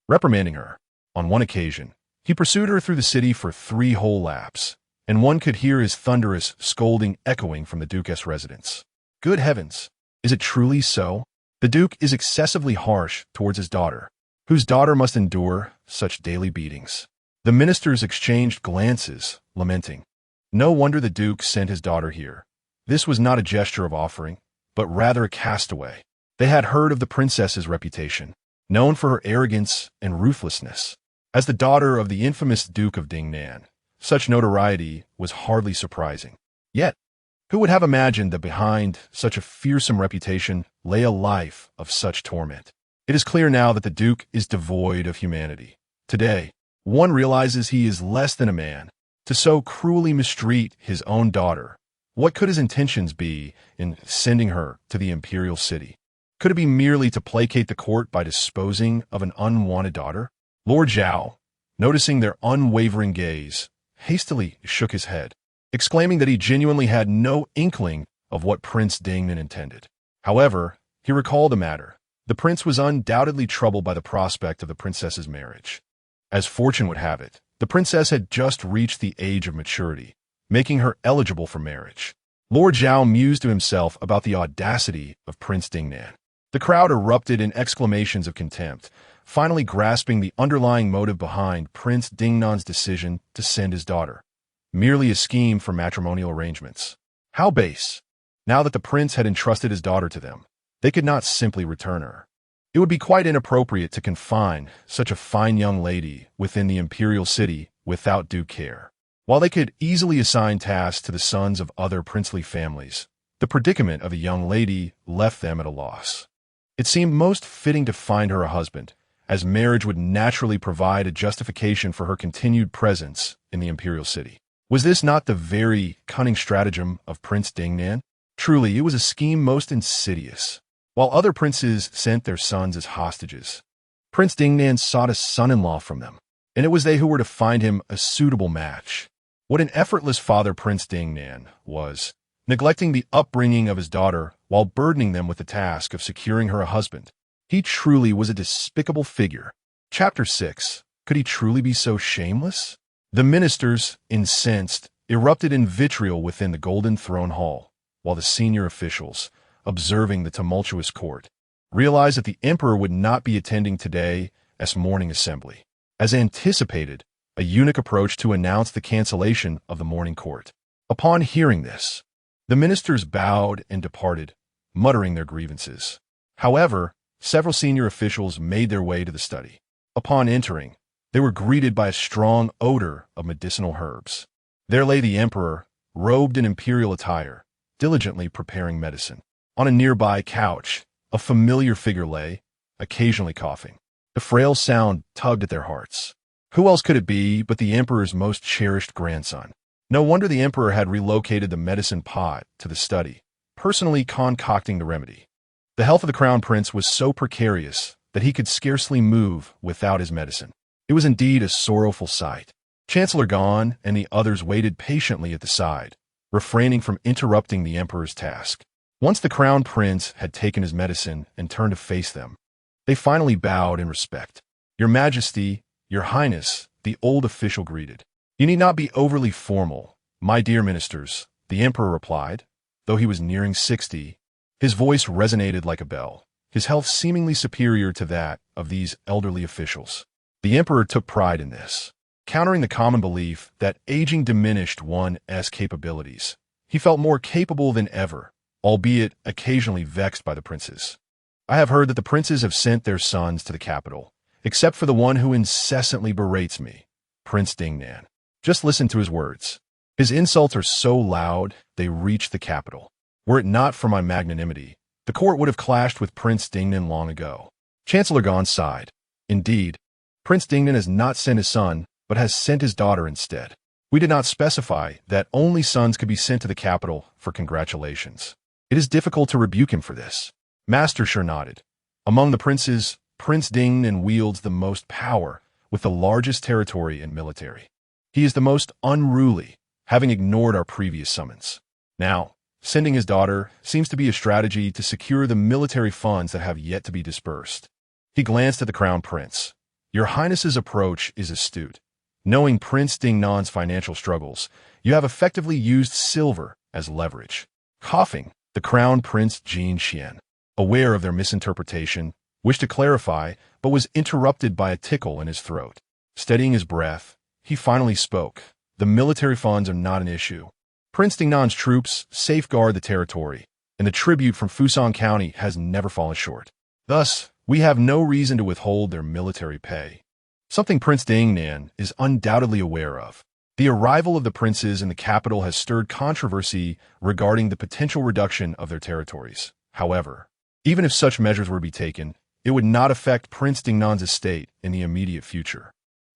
reprimanding her. On one occasion, he pursued her through the city for 3 whole laps, and one could hear his thunderous scolding echoing from the Duke's residence. Good heavens, is it truly so? The Duke is excessively harsh towards his daughter, whose daughter must endure such daily beatings. The ministers exchanged glances, lamenting. No wonder the Duke sent his daughter here. This was not a gesture of offering, but rather a castaway. They had heard of the princess's reputation, known for her arrogance and ruthlessness. As the daughter of the infamous Duke of Dingnan, such notoriety was hardly surprising. Yet, who would have imagined that behind such a fearsome reputation lay a life of such torment? It is clear now that the Duke is devoid of humanity. Today, one realizes he is less than a man to so cruelly mistreat his own daughter. What could his intentions be in sending her to the Imperial city? Could it be merely to placate the court by disposing of an unwanted daughter? Lord Zhao, noticing their unwavering gaze, hastily shook his head, exclaiming that he genuinely had no inkling of what Prince Dingnan intended. However, he recalled the matter. The prince was undoubtedly troubled by the prospect of the princess's marriage. As fortune would have it, the princess had just reached the age of maturity, making her eligible for marriage. Lord Zhao mused to himself about the audacity of Prince Dingnan. The crowd erupted in exclamations of contempt, finally grasping the underlying motive behind Prince Dingnan's decision to send his daughter. Merely a scheme for matrimonial arrangements. How base! Now that the prince had entrusted his daughter to them, they could not simply return her. It would be quite inappropriate to confine such a fine young lady within the Imperial city without due care. While they could easily assign tasks to the sons of other princely families, the predicament of a young lady left them at a loss. It seemed most fitting to find her a husband, as marriage would naturally provide a justification for her continued presence in the Imperial city. Was this not the very cunning stratagem of Prince Dingnan? Truly, it was a scheme most insidious. While other princes sent their sons as hostages, Prince Dingnan sought a son-in-law from them, and it was they who were to find him a suitable match. What an effortless father Prince Dingnan was, neglecting the upbringing of his daughter while burdening them with the task of securing her a husband. He truly was a despicable figure. Chapter 6. Could he truly be so shameless? The ministers, incensed, erupted in vitriol within the Golden Throne Hall, while the senior officials, observing the tumultuous court, realized that the emperor would not be attending today's morning assembly. As anticipated, a eunuch approached to announce the cancellation of the morning court. Upon hearing this, the ministers bowed and departed, muttering their grievances. However, several senior officials made their way to the study. Upon entering, they were greeted by a strong odor of medicinal herbs. There lay the emperor, robed in imperial attire, diligently preparing medicine. On a nearby couch, a familiar figure lay, occasionally coughing. The frail sound tugged at their hearts. Who else could it be but the emperor's most cherished grandson? No wonder the emperor had relocated the medicine pot to the study, personally concocting the remedy. The health of the crown prince was so precarious that he could scarcely move without his medicine. It was indeed a sorrowful sight. Chancellor Gon and the others waited patiently at the side, refraining from interrupting the emperor's task. Once the crown prince had taken his medicine and turned to face them, they finally bowed in respect. "Your Majesty, Your Highness," the old official greeted. "You need not be overly formal, my dear ministers," the emperor replied. Though he was nearing 60, his voice resonated like a bell, his health seemingly superior to that of these elderly officials. The emperor took pride in this, countering the common belief that aging diminished one's capabilities. He felt more capable than ever, albeit occasionally vexed by the princes. "I have heard that the princes have sent their sons to the capital, except for the one who incessantly berates me, Prince Dingnan. Just listen to his words. His insults are so loud they reach the capital. Were it not for my magnanimity, the court would have clashed with Prince Dingnan long ago." Chancellor Gon sighed. "Indeed, Prince Dingnan has not sent his son, but has sent his daughter instead. We did not specify that only sons could be sent to the capital for congratulations. It is difficult to rebuke him for this." Master Sure nodded. "Among the princes, Prince Dingnan wields the most power, with the largest territory and military. He is the most unruly, having ignored our previous summons. Now, sending his daughter seems to be a strategy to secure the military funds that have yet to be dispersed. He glanced at the crown prince. Your Highness's approach is astute. Knowing Prince Dingnan's financial struggles, you have effectively used silver as leverage. Coughing, the crown prince Jin Xian, aware of their misinterpretation, wished to clarify, but was interrupted by a tickle in his throat. Steadying his breath, he finally spoke. The military funds are not an issue. Prince Dingnan's troops safeguard the territory, and the tribute from Fusang County has never fallen short. Thus, we have no reason to withhold their military pay. Something Prince Dingnan is undoubtedly aware of. The arrival of the princes in the capital has stirred controversy regarding the potential reduction of their territories. However, even if such measures were to be taken, it would not affect Prince Dingnan's estate in the immediate future.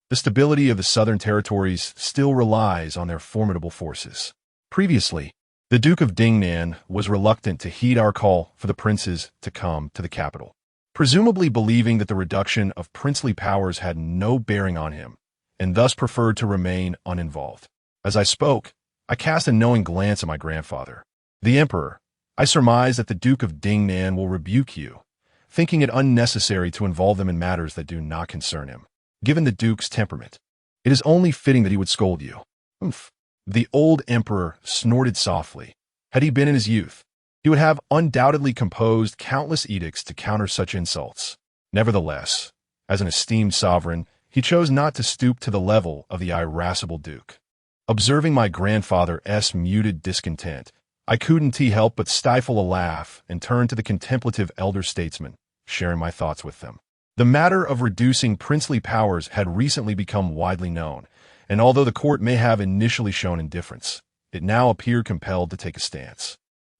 The stability of the southern territories still relies on their formidable forces. Previously, the Duke of Dingnan was reluctant to heed our call for the princes to come to the capital, presumably believing that the reduction of princely powers had no bearing on him, and thus preferred to remain uninvolved. As I spoke, I cast a knowing glance at my grandfather. The Emperor, I surmise that the Duke of Dingnan will rebuke you, thinking it unnecessary to involve them in matters that do not concern him. Given the Duke's temperament, it is only fitting that he would scold you. Oomph. The old Emperor snorted softly. Had he been in his youth, he would have undoubtedly composed countless edicts to counter such insults. Nevertheless, as an esteemed sovereign, he chose not to stoop to the level of the irascible Duke. Observing my grandfather's muted discontent, I couldn't help but stifle a laugh and turn to the contemplative elder statesman, sharing my thoughts with them. The matter of reducing princely powers had recently become widely known, and although the court may have initially shown indifference, it now appeared compelled to take a stance.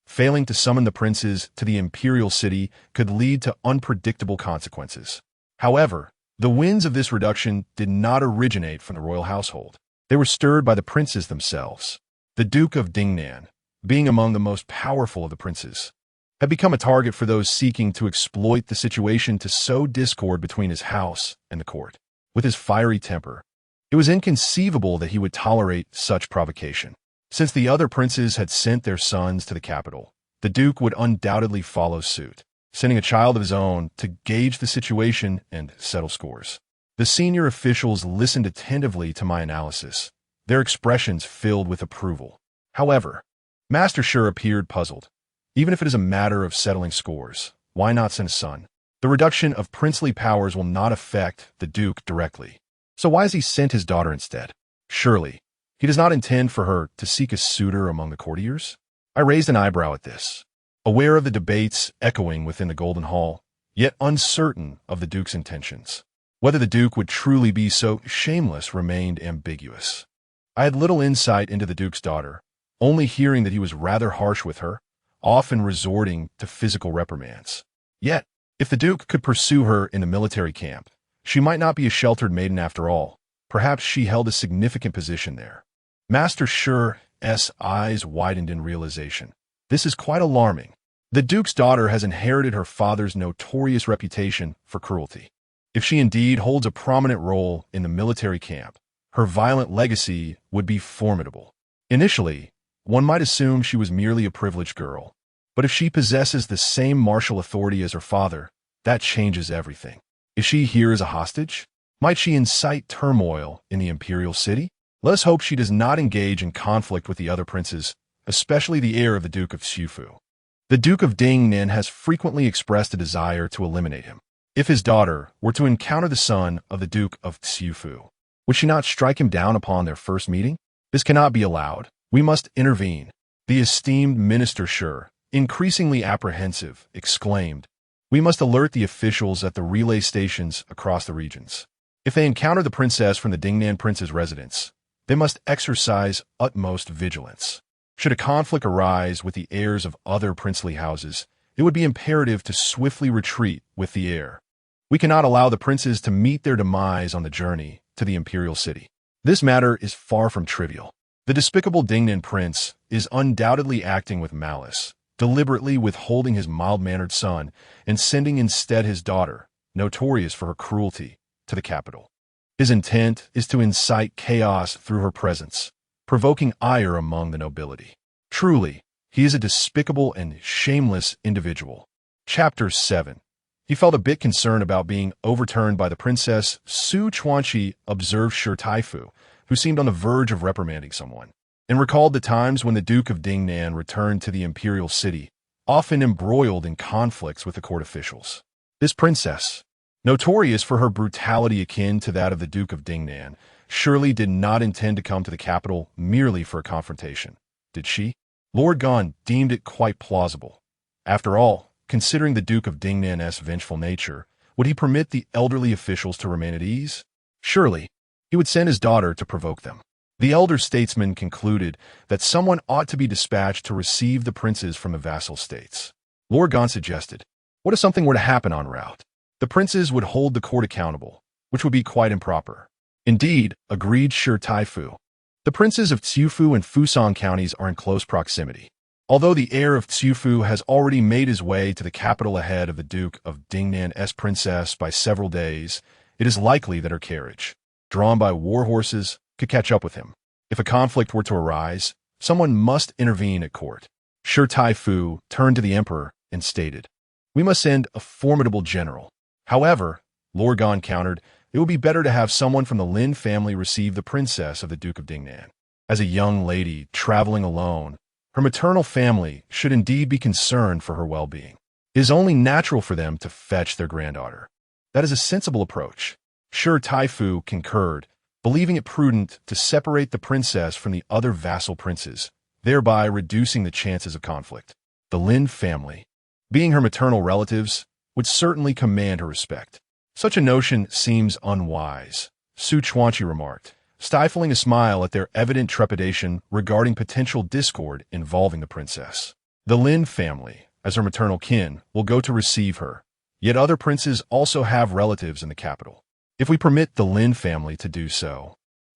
Failing to summon the princes to the Imperial city could lead to unpredictable consequences. However, the winds of this reduction did not originate from the royal household. They were stirred by the princes themselves. The Duke of Dingnan, being among the most powerful of the princes, had become a target for those seeking to exploit the situation to sow discord between his house and the court. With his fiery temper, it was inconceivable that he would tolerate such provocation. Since the other princes had sent their sons to the capital, the Duke would undoubtedly follow suit, sending a child of his own to gauge the situation and settle scores. The senior officials listened attentively to my analysis, their expressions filled with approval. However, Master Sure appeared puzzled. Even if it is a matter of settling scores, why not send a son? The reduction of princely powers will not affect the Duke directly. So why has he sent his daughter instead? Surely, he does not intend for her to seek a suitor among the courtiers? I raised an eyebrow at this, aware of the debates echoing within the Golden Hall, yet uncertain of the Duke's intentions. Whether the Duke would truly be so shameless remained ambiguous. I had little insight into the Duke's daughter, only hearing that he was rather harsh with her, often resorting to physical reprimands. Yet, if the Duke could pursue her in the military camp, she might not be a sheltered maiden after all. Perhaps she held a significant position there. Master Sure's eyes widened in realization. This is quite alarming. The Duke's daughter has inherited her father's notorious reputation for cruelty. If she indeed holds a prominent role in the military camp, her violent legacy would be formidable. Initially, one might assume she was merely a privileged girl. But if she possesses the same martial authority as her father, that changes everything. Is she here as a hostage? Might she incite turmoil in the Imperial city? Let us hope she does not engage in conflict with the other princes, especially the heir of the Duke of Xiufu. The Duke of Dingnan has frequently expressed a desire to eliminate him. If his daughter were to encounter the son of the Duke of Xiufu, would she not strike him down upon their first meeting? This cannot be allowed. We must intervene. The esteemed Minister Sure, increasingly apprehensive, exclaimed, "We must alert the officials at the relay stations across the regions. If they encounter the princess from the Dingnan prince's residence, they must exercise utmost vigilance. Should a conflict arise with the heirs of other princely houses, it would be imperative to swiftly retreat with the heir. We cannot allow the princes to meet their demise on the journey to the Imperial city. This matter is far from trivial. The despicable Dingnan prince is undoubtedly acting with malice, deliberately withholding his mild-mannered son and sending instead his daughter, notorious for her cruelty, to the capital. His intent is to incite chaos through her presence, provoking ire among the nobility. Truly, he is a despicable and shameless individual. Chapter 7. He felt a bit concerned about being overturned by the princess. Su Chuanqi observed Shi Taifu, who seemed on the verge of reprimanding someone, and recalled the times when the Duke of Dingnan returned to the Imperial city, often embroiled in conflicts with the court officials. This princess, notorious for her brutality akin to that of the Duke of Dingnan, surely did not intend to come to the capital merely for a confrontation, did she? Lord Gan deemed it quite plausible. After all, considering the Duke of Dingnan's vengeful nature, would he permit the elderly officials to remain at ease? Surely, he would send his daughter to provoke them. The elder statesman concluded that someone ought to be dispatched to receive the princes from the vassal states. Lord Gan suggested, what if something were to happen en route? The princes would hold the court accountable, which would be quite improper. Indeed, agreed Shi Taifu. The princes of Tsiufu and Fusang counties are in close proximity. Although the heir of Tsiufu has already made his way to the capital ahead of the Duke of Dingnan's princess by several days, it is likely that her carriage, drawn by war horses, could catch up with him. If a conflict were to arise, someone must intervene at court. Shi Taifu turned to the emperor and stated, we must send a formidable general. However, Lord Gan countered, it would be better to have someone from the Lynn family receive the princess of the Duke of Dingnan. As a young lady traveling alone, her maternal family should indeed be concerned for her well-being. It is only natural for them to fetch their granddaughter. That is a sensible approach. Shi Taifu concurred, believing it prudent to separate the princess from the other vassal princes, thereby reducing the chances of conflict. The Lin family, being her maternal relatives, would certainly command her respect. Such a notion seems unwise, Su Chuanqi remarked, stifling a smile at their evident trepidation regarding potential discord involving the princess. The Lin family, as her maternal kin, will go to receive her, yet other princes also have relatives in the capital. If we permit the Lin family to do so,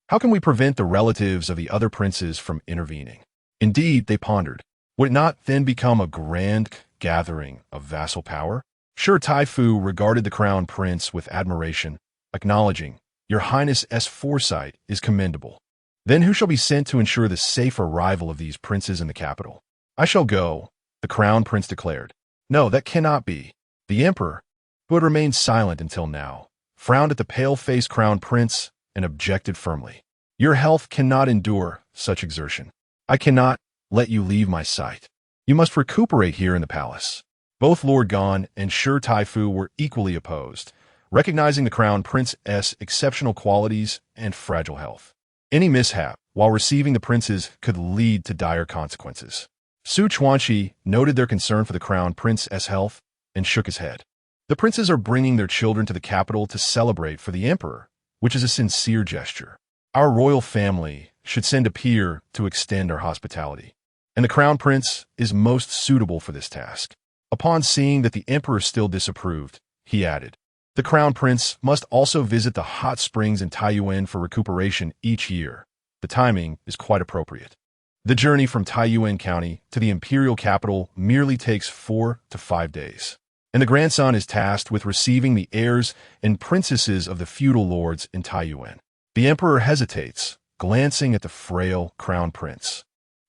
how can we prevent the relatives of the other princes from intervening? Indeed, they pondered, would it not then become a grand gathering of vassal power? Shi Taifu regarded the crown prince with admiration, acknowledging, Your Highness's foresight is commendable. Then who shall be sent to ensure the safe arrival of these princes in the capital? I shall go, the crown prince declared. No, that cannot be. The emperor, who had remained silent until now, frowned at the pale-faced crown prince and objected firmly. Your health cannot endure such exertion. I cannot let you leave my sight. You must recuperate here in the palace. Both Lord Gan and Shi Taifu were equally opposed, recognizing the crown prince's exceptional qualities and fragile health. Any mishap while receiving the princes could lead to dire consequences. Su Chuanqi noted their concern for the crown prince's health and shook his head. The princes are bringing their children to the capital to celebrate for the emperor, which is a sincere gesture. Our royal family should send a peer to extend our hospitality, and the crown prince is most suitable for this task. Upon seeing that the emperor still disapproved, he added, the crown prince must also visit the hot springs in Taiyuan for recuperation each year. The timing is quite appropriate. The journey from Taiyuan County to the imperial capital merely takes 4 to 5 days, and the grandson is tasked with receiving the heirs and princesses of the feudal lords in Taiyuan. The emperor hesitates, glancing at the frail crown prince,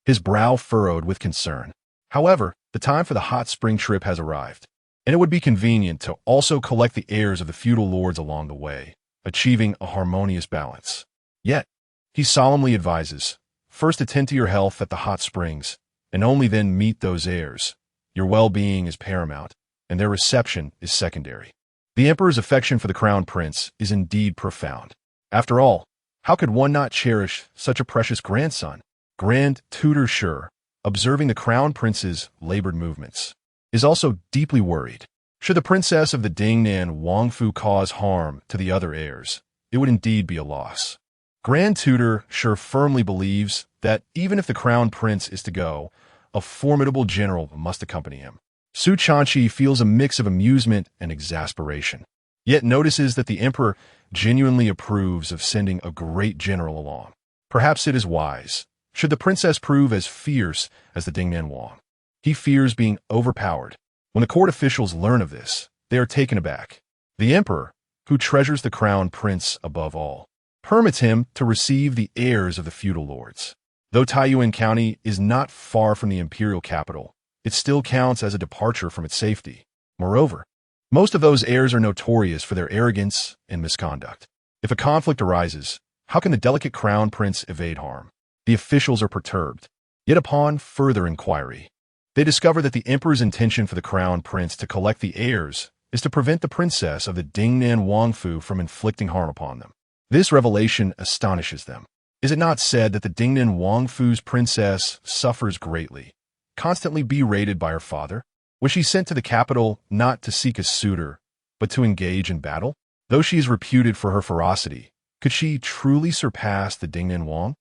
his brow furrowed with concern. However, the time for the hot spring trip has arrived, and it would be convenient to also collect the heirs of the feudal lords along the way, achieving a harmonious balance. Yet, he solemnly advises, first attend to your health at the hot springs, and only then meet those heirs. Your well-being is paramount, and their reception is secondary. The emperor's affection for the crown prince is indeed profound. After all, how could one not cherish such a precious grandson? Grand Tutor Shi, observing the crown prince's labored movements, is also deeply worried. Should the princess of the Dingnan Wangfu cause harm to the other heirs, it would indeed be a loss. Grand Tutor Shi firmly believes that even if the crown prince is to go, a formidable general must accompany him. Su Chuanqi feels a mix of amusement and exasperation, yet notices that the emperor genuinely approves of sending a great general along. Perhaps it is wise, should the princess prove as fierce as the Dingnan Wang. He fears being overpowered. When the court officials learn of this, they are taken aback. The emperor, who treasures the crown prince above all, permits him to receive the heirs of the feudal lords. Though Daiying County is not far from the imperial capital, it still counts as a departure from its safety. Moreover, most of those heirs are notorious for their arrogance and misconduct. If a conflict arises, how can the delicate crown prince evade harm? The officials are perturbed. Yet upon further inquiry, they discover that the emperor's intention for the crown prince to collect the heirs is to prevent the princess of the Dingnan Wangfu from inflicting harm upon them. This revelation astonishes them. Is it not said that the Dingnan Wangfu's princess suffers greatly, constantly berated by her father? Was she sent to the capital not to seek a suitor, but to engage in battle? Though she is reputed for her ferocity, could she truly surpass the Dingnan Wang?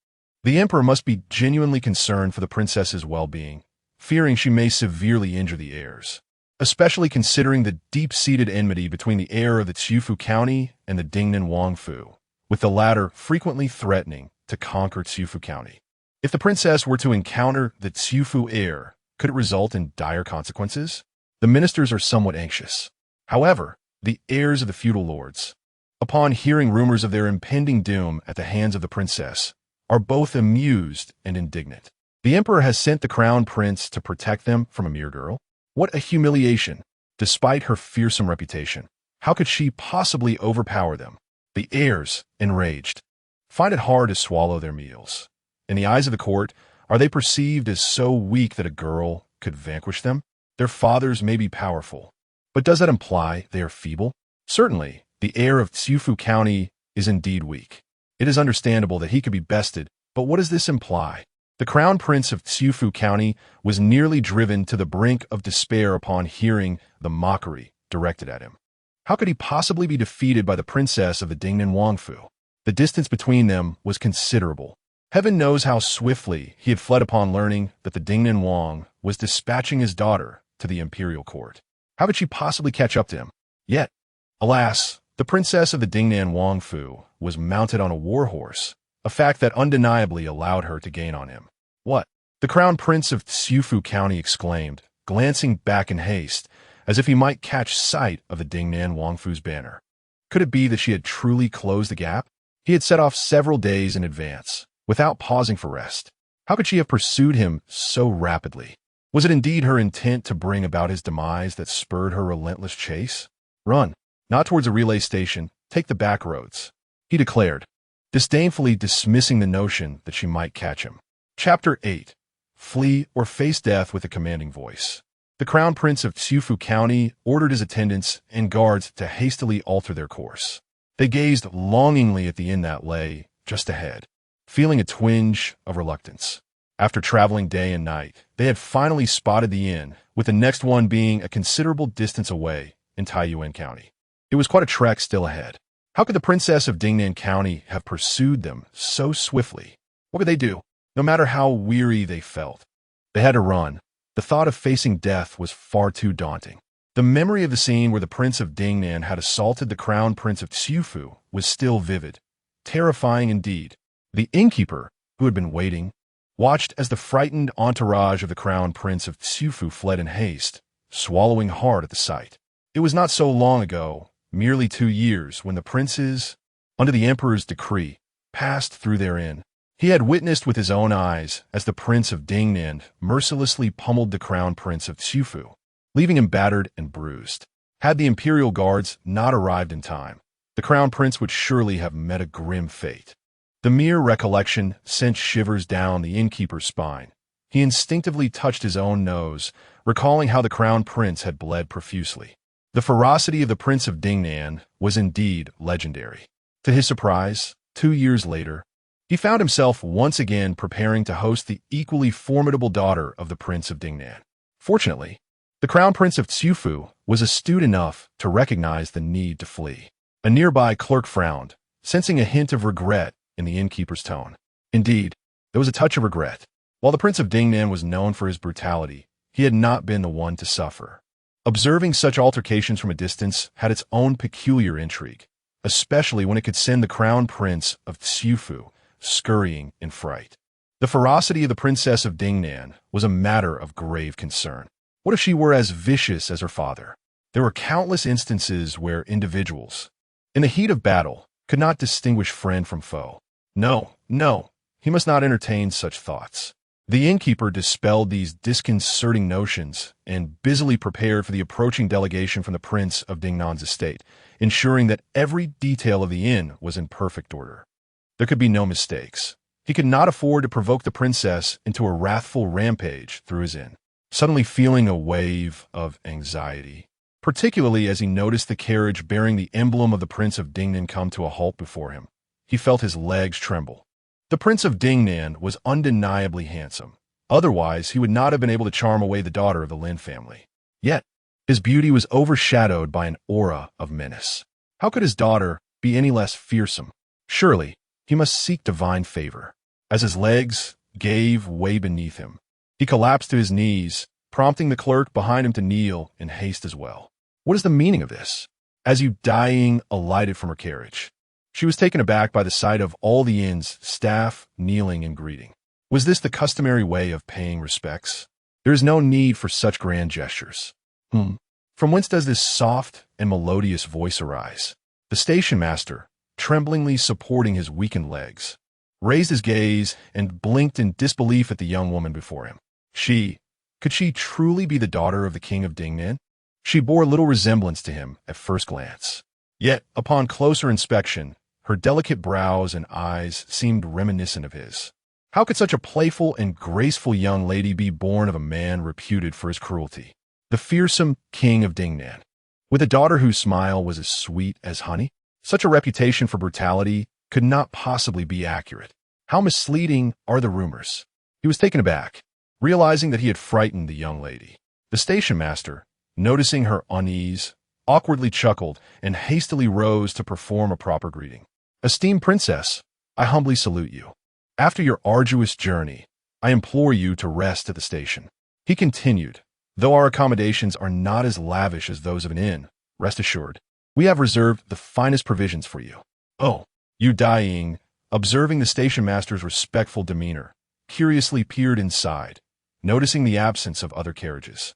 The emperor must be genuinely concerned for the princess's well-being, fearing she may severely injure the heirs, especially considering the deep-seated enmity between the heir of the Qiufu County and the Dingnan Wangfu, with the latter frequently threatening to conquer Qiufu County. If the princess were to encounter the Qiufu heir, could it result in dire consequences? The ministers are somewhat anxious. However, the heirs of the feudal lords, upon hearing rumors of their impending doom at the hands of the princess, are both amused and indignant. The emperor has sent the crown prince to protect them from a mere girl? What a humiliation! Despite her fearsome reputation, how could she possibly overpower them? The heirs, enraged, find it hard to swallow their meals. In the eyes of the court, are they perceived as so weak that a girl could vanquish them? Their fathers may be powerful, but does that imply they are feeble? Certainly, the heir of Qiufu County is indeed weak. It is understandable that he could be bested, but what does this imply? The crown prince of Qiufu County was nearly driven to the brink of despair upon hearing the mockery directed at him. How could he possibly be defeated by the princess of the Dingnan Wangfu? The distance between them was considerable. Heaven knows how swiftly he had fled upon learning that the Dingnan Wang was dispatching his daughter to the imperial court. How could she possibly catch up to him? Yet, alas, the princess of the Dingnan Wangfu was mounted on a war horse, a fact that undeniably allowed her to gain on him. What? The crown prince of Qiufu County exclaimed, glancing back in haste, as if he might catch sight of the Dingnan Wangfu's banner. Could it be that she had truly closed the gap? He had set off several days in advance, without pausing for rest. How could she have pursued him so rapidly? Was it indeed her intent to bring about his demise that spurred her relentless chase? Run, not towards a relay station, take the back roads, he declared, disdainfully dismissing the notion that she might catch him. Chapter 8. Flee or face death with a commanding voice. The crown prince of Qiufu County ordered his attendants and guards to hastily alter their course. They gazed longingly at the inn that lay just ahead, feeling a twinge of reluctance. After traveling day and night, they had finally spotted the inn, with the next one being a considerable distance away in Daiying County. It was quite a trek still ahead. How could the princess of Dingnan County have pursued them so swiftly? What could they do? No matter how weary they felt, they had to run. The thought of facing death was far too daunting. The memory of the scene where the Prince of Dingnan had assaulted the Crown Prince of Qiufu was still vivid, terrifying indeed. The innkeeper, who had been waiting, watched as the frightened entourage of the Crown Prince of Qiufu fled in haste, swallowing hard at the sight. It was not so long ago, merely 2 years, when the princes, under the emperor's decree, passed through their inn. He had witnessed with his own eyes as the Prince of Dingnan mercilessly pummeled the Crown Prince of Qiufu, leaving him battered and bruised. Had the Imperial guards not arrived in time, the Crown Prince would surely have met a grim fate. The mere recollection sent shivers down the innkeeper's spine. He instinctively touched his own nose, recalling how the Crown Prince had bled profusely. The ferocity of the Prince of Dingnan was indeed legendary. To his surprise, 2 years later, he found himself once again preparing to host the equally formidable daughter of the Prince of Dingnan. Fortunately, the Crown Prince of Qiufu was astute enough to recognize the need to flee. A nearby clerk frowned, sensing a hint of regret in the innkeeper's tone. Indeed, there was a touch of regret. While the Prince of Dingnan was known for his brutality, he had not been the one to suffer. Observing such altercations from a distance had its own peculiar intrigue, especially when it could send the Crown Prince of Qiufu scurrying in fright. The ferocity of the Princess of Dingnan was a matter of grave concern. What if she were as vicious as her father? There were countless instances where individuals, in the heat of battle, could not distinguish friend from foe. No, no, he must not entertain such thoughts. The innkeeper dispelled these disconcerting notions and busily prepared for the approaching delegation from the Prince of Dingnan's estate, ensuring that every detail of the inn was in perfect order. There could be no mistakes. He could not afford to provoke the princess into a wrathful rampage through his inn. Suddenly feeling a wave of anxiety, particularly as he noticed the carriage bearing the emblem of the Prince of Dingnan come to a halt before him, he felt his legs tremble. The Prince of Dingnan was undeniably handsome. Otherwise, he would not have been able to charm away the daughter of the Lynn family. Yet, his beauty was overshadowed by an aura of menace. How could his daughter be any less fearsome? Surely, he must seek divine favor. As his legs gave way beneath him, he collapsed to his knees, prompting the clerk behind him to kneel in haste as well. What is the meaning of this? As Daiying alighted from her carriage, she was taken aback by the sight of all the inn's staff kneeling in greeting. Was this the customary way of paying respects? There is no need for such grand gestures. From whence does this soft and melodious voice arise? The station master, tremblingly supporting his weakened legs, raised his gaze and blinked in disbelief at the young woman before him. Could she truly be the daughter of the King of Dingnan? She bore little resemblance to him at first glance. Yet, upon closer inspection, her delicate brows and eyes seemed reminiscent of his. How could such a playful and graceful young lady be born of a man reputed for his cruelty? The fearsome King of Dingnan, with a daughter whose smile was as sweet as honey? Such a reputation for brutality could not possibly be accurate. How misleading are the rumors? He was taken aback, realizing that he had frightened the young lady. The station master, noticing her unease, awkwardly chuckled and hastily rose to perform a proper greeting. Esteemed princess, I humbly salute you. After your arduous journey, I implore you to rest at the station. He continued, though our accommodations are not as lavish as those of an inn, rest assured, we have reserved the finest provisions for you. Oh, you Daiying, observing the station master's respectful demeanor, curiously peered inside, noticing the absence of other carriages.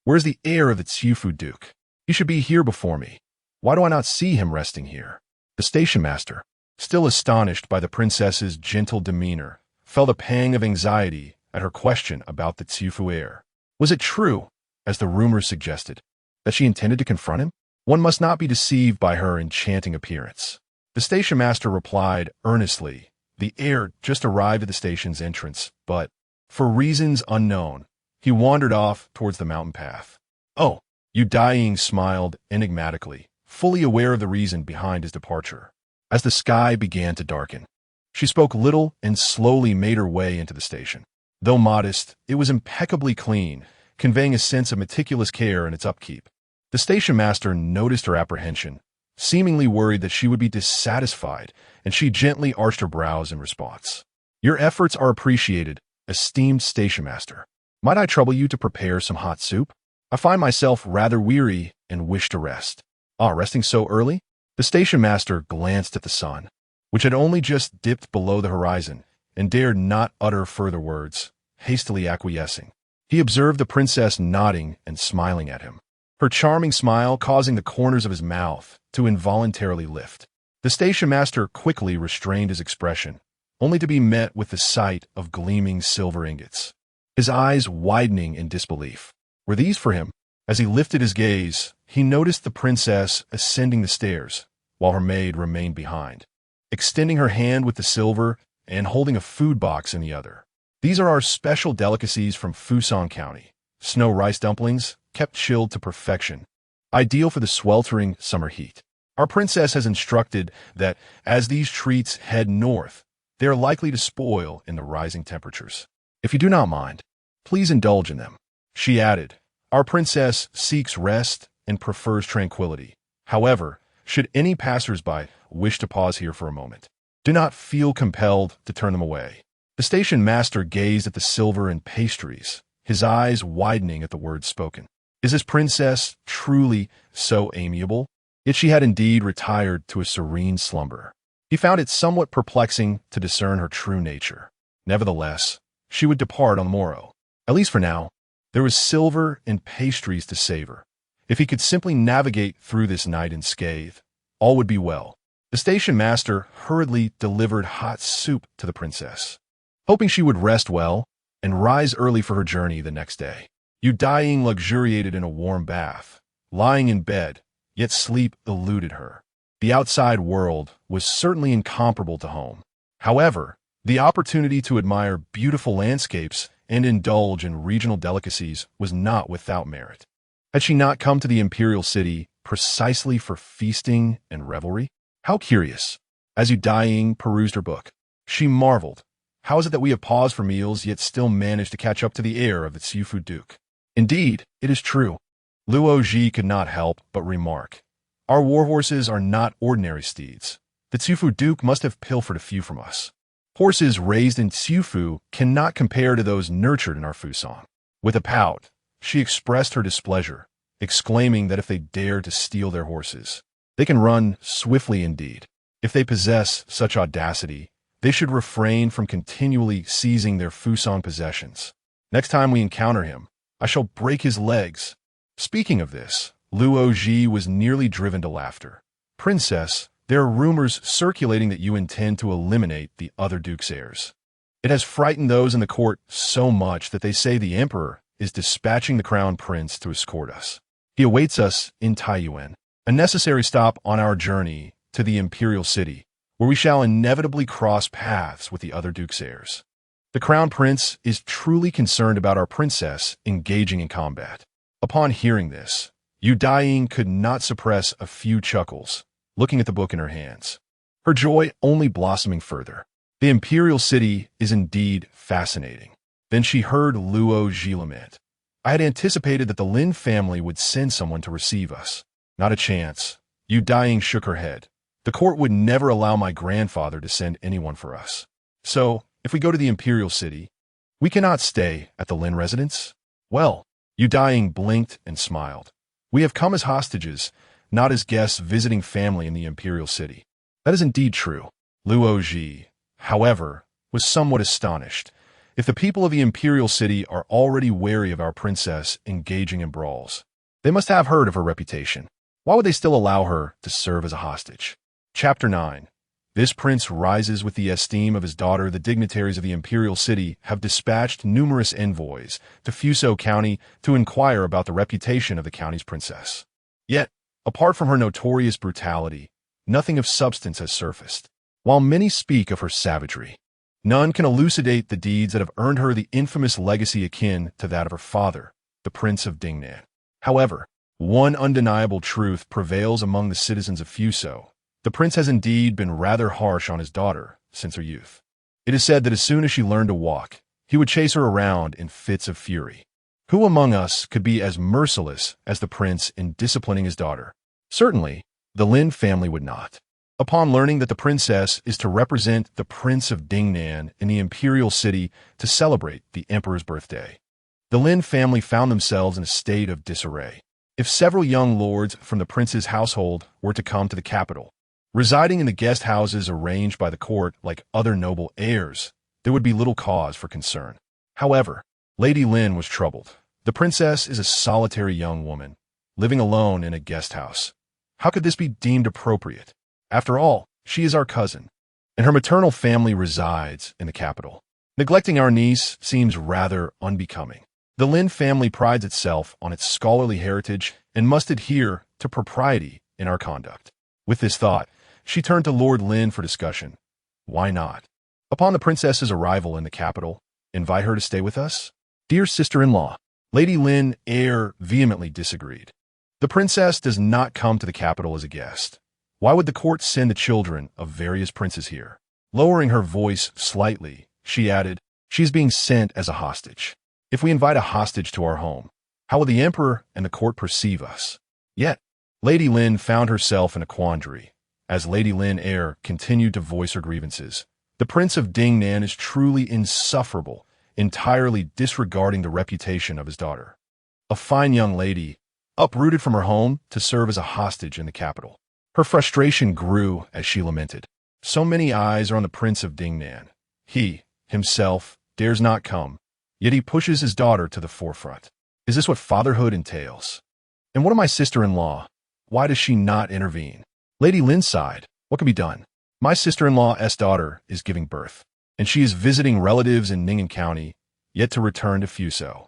Where's the heir of the Tsiufu Duke? He should be here before me. Why do I not see him resting here? The station master, still astonished by the princess's gentle demeanor, felt a pang of anxiety at her question about the Tsiufu heir. Was it true, as the rumors suggested, that she intended to confront him? One must not be deceived by her enchanting appearance. The station master replied earnestly, the heir just arrived at the station's entrance, but, for reasons unknown, he wandered off towards the mountain path. Oh, you Daiying smiled enigmatically, fully aware of the reason behind his departure. As the sky began to darken, she spoke little and slowly made her way into the station. Though modest, it was impeccably clean, conveying a sense of meticulous care in its upkeep. The station master noticed her apprehension, seemingly worried that she would be dissatisfied, and she gently arched her brows in response. Your efforts are appreciated, esteemed station master. Might I trouble you to prepare some hot soup? I find myself rather weary and wish to rest. Ah, resting so early? The station master glanced at the sun, which had only just dipped below the horizon, and dared not utter further words, hastily acquiescing. He observed the princess nodding and smiling at him, her charming smile causing the corners of his mouth to involuntarily lift. The station master quickly restrained his expression, only to be met with the sight of gleaming silver ingots. His eyes widening in disbelief. Were these for him? As he lifted his gaze, he noticed the princess ascending the stairs, while her maid remained behind, extending her hand with the silver and holding a food box in the other. These are our special delicacies from Fusan County. Snow rice dumplings, kept chilled to perfection, ideal for the sweltering summer heat. Our princess has instructed that as these treats head north, they are likely to spoil in the rising temperatures. If you do not mind, please indulge in them. She added, our princess seeks rest and prefers tranquility. However, should any passers-by wish to pause here for a moment, do not feel compelled to turn them away. The station master gazed at the silver and pastries, his eyes widening at the words spoken. Is this princess truly so amiable? Yet she had indeed retired to a serene slumber. He found it somewhat perplexing to discern her true nature. Nevertheless, she would depart on the morrow. At least for now, there was silver and pastries to savor. If he could simply navigate through this night unscathed, all would be well. The station master hurriedly delivered hot soup to the princess, hoping she would rest well and rise early for her journey the next day. Daiying luxuriated in a warm bath, lying in bed, yet sleep eluded her. The outside world was certainly incomparable to home. However, the opportunity to admire beautiful landscapes and indulge in regional delicacies was not without merit. Had she not come to the imperial city precisely for feasting and revelry? How curious. As Daiying perused her book, she marveled. How is it that we have paused for meals yet still manage to catch up to the heir of the Tsiufu Duke? Indeed, it is true. Luoji could not help but remark. Our warhorses are not ordinary steeds. The Tsiufu Duke must have pilfered a few from us. Horses raised in Tsiufu cannot compare to those nurtured in our Fusang. With a pout, she expressed her displeasure, exclaiming that if they dare to steal their horses, they can run swiftly indeed. If they possess such audacity, they should refrain from continually seizing their Fusang possessions. Next time we encounter him, I shall break his legs. Speaking of this, Luoji was nearly driven to laughter. Princess, there are rumors circulating that you intend to eliminate the other duke's heirs. It has frightened those in the court so much that they say the emperor is dispatching the crown prince to escort us. He awaits us in Taiyuan, a necessary stop on our journey to the imperial city, where we shall inevitably cross paths with the other duke's heirs. The crown prince is truly concerned about our princess engaging in combat. Upon hearing this, Daiying could not suppress a few chuckles, looking at the book in her hands, her joy only blossoming further. The imperial city is indeed fascinating. Then she heard Luoji lament. I had anticipated that the Lynn family would send someone to receive us. Not a chance. Daiying shook her head. The court would never allow my grandfather to send anyone for us. So, if we go to the imperial city, we cannot stay at the Lynn residence? Well, Daiying blinked and smiled. We have come as hostages, not as guests visiting family in the imperial city. That is indeed true. Luoji, however, was somewhat astonished. If the people of the imperial city are already wary of our princess engaging in brawls, they must have heard of her reputation. Why would they still allow her to serve as a hostage? Chapter 9. This prince rises with the esteem of his daughter. The dignitaries of the imperial city have dispatched numerous envoys to Fuso County to inquire about the reputation of the county's princess. Yet, apart from her notorious brutality, nothing of substance has surfaced. While many speak of her savagery, none can elucidate the deeds that have earned her the infamous legacy akin to that of her father, the Prince of Dingnan. However, one undeniable truth prevails among the citizens of Fuso. The prince has indeed been rather harsh on his daughter since her youth. It is said that as soon as she learned to walk, he would chase her around in fits of fury. Who among us could be as merciless as the prince in disciplining his daughter? Certainly, the Lin family would not. Upon learning that the princess is to represent the Prince of Dingnan in the imperial city to celebrate the emperor's birthday, the Lin family found themselves in a state of disarray. If several young lords from the prince's household were to come to the capital, residing in the guest houses arranged by the court like other noble heirs, there would be little cause for concern. However, Lady Lynn was troubled. The princess is a solitary young woman, living alone in a guest house. How could this be deemed appropriate? After all, she is our cousin, and her maternal family resides in the capital. Neglecting our niece seems rather unbecoming. The Lynn family prides itself on its scholarly heritage and must adhere to propriety in our conduct. With this thought, she turned to Lord Lynn for discussion. Why not? Upon the princess's arrival in the capital, invite her to stay with us? Dear sister-in-law, Lady Lynn heir vehemently disagreed. The princess does not come to the capital as a guest. Why would the court send the children of various princes here? Lowering her voice slightly, she added, she is being sent as a hostage. If we invite a hostage to our home, how will the emperor and the court perceive us? Yet, Lady Lynn found herself in a quandary. As Lady Lynn heir continued to voice her grievances, the Prince of Dingnan is truly insufferable, entirely disregarding the reputation of his daughter. A fine young lady, uprooted from her home to serve as a hostage in the capital. Her frustration grew as she lamented. So many eyes are on the Prince of Dingnan. He, himself, dares not come, yet he pushes his daughter to the forefront. Is this what fatherhood entails? And what of my sister-in-law? Why does she not intervene? Lady Lynn sighed. What can be done? My sister-in-law's daughter is giving birth, and she is visiting relatives in Dingnan County, yet to return to Fuso.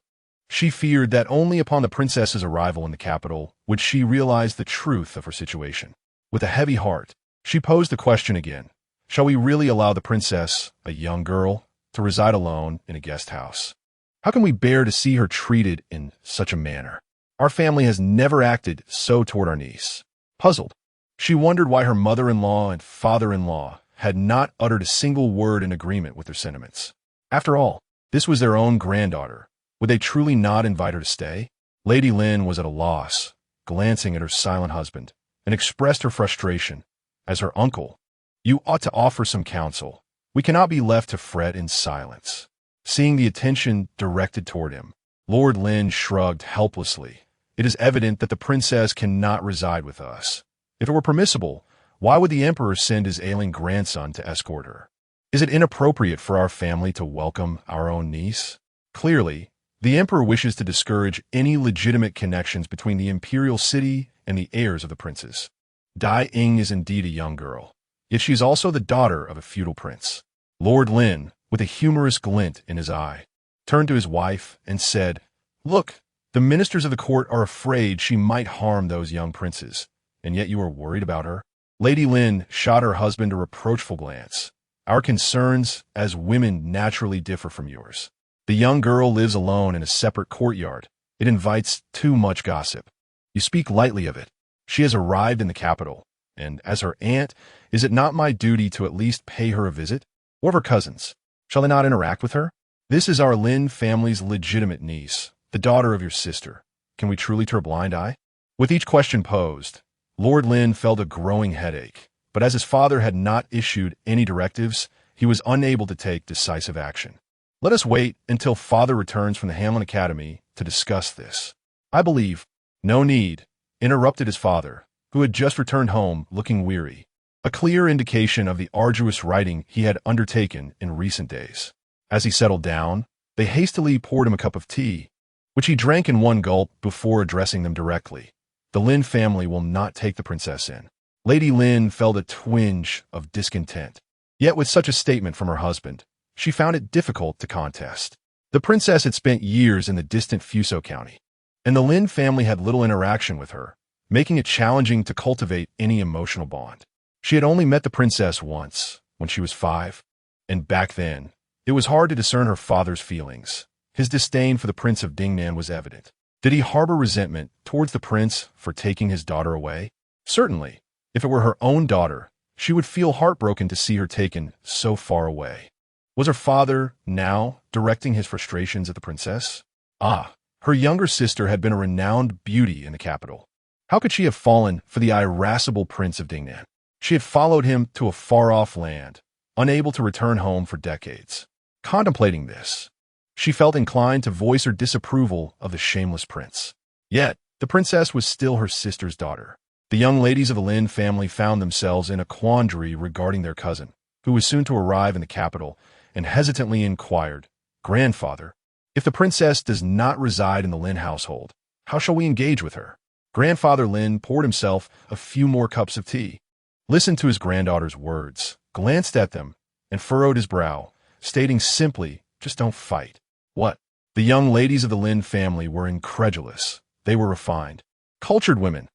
She feared that only upon the princess's arrival in the capital would she realize the truth of her situation. With a heavy heart, she posed the question again. Shall we really allow the princess, a young girl, to reside alone in a guest house? How can we bear to see her treated in such a manner? Our family has never acted so toward our niece. Puzzled, she wondered why her mother-in-law and father-in-law had not uttered a single word in agreement with their sentiments. After all, this was their own granddaughter. Would they truly not invite her to stay? Lady Lynn was at a loss, glancing at her silent husband, and expressed her frustration. As her uncle, you ought to offer some counsel. We cannot be left to fret in silence. Seeing the attention directed toward him, Lord Lynn shrugged helplessly. It is evident that the princess cannot reside with us. If it were permissible, why would the emperor send his ailing grandson to escort her? Is it inappropriate for our family to welcome our own niece? Clearly, the emperor wishes to discourage any legitimate connections between the imperial city and the heirs of the princes. Daiying is indeed a young girl, yet she is also the daughter of a feudal prince. Lord Lynn, with a humorous glint in his eye, turned to his wife and said, "Look, the ministers of the court are afraid she might harm those young princes, and yet you are worried about her?" Lady Lynn shot her husband a reproachful glance. "Our concerns as women naturally differ from yours. The young girl lives alone in a separate courtyard. It invites too much gossip. You speak lightly of it. She has arrived in the capital, and as her aunt, is it not my duty to at least pay her a visit? What of her cousins? Shall I not interact with her? This is our Lynn family's legitimate niece, the daughter of your sister. Can we truly turn a blind eye?" With each question posed, Lord Lynn felt a growing headache, but as his father had not issued any directives, he was unable to take decisive action. "Let us wait until father returns from the Hamlin Academy to discuss this." "I believe." "No need," interrupted his father, who had just returned home looking weary, a clear indication of the arduous writing he had undertaken in recent days. As he settled down, they hastily poured him a cup of tea, which he drank in one gulp before addressing them directly. "The Lynn family will not take the princess in." Lady Lynn felt a twinge of discontent. Yet with such a statement from her husband, she found it difficult to contest. The princess had spent years in the distant Fuso County, and the Lynn family had little interaction with her, making it challenging to cultivate any emotional bond. She had only met the princess once, when she was 5, and back then, it was hard to discern her father's feelings. His disdain for the Prince of Dingnan was evident. Did he harbor resentment towards the prince for taking his daughter away? Certainly, if it were her own daughter, she would feel heartbroken to see her taken so far away. Was her father now directing his frustrations at the princess? Her younger sister had been a renowned beauty in the capital. How could she have fallen for the irascible Prince of Dingnan? She had followed him to a far-off land, unable to return home for decades. Contemplating this, she felt inclined to voice her disapproval of the shameless prince. Yet, the princess was still her sister's daughter. The young ladies of the Lynn family found themselves in a quandary regarding their cousin, who was soon to arrive in the capital, and hesitantly inquired, "Grandfather, if the princess does not reside in the Lynn household, how shall we engage with her?" Grandfather Lynn poured himself a few more cups of tea, listened to his granddaughter's words, glanced at them, and furrowed his brow, stating simply, "Just don't fight." What? The young ladies of the Lynn family were incredulous. They were refined, cultured women.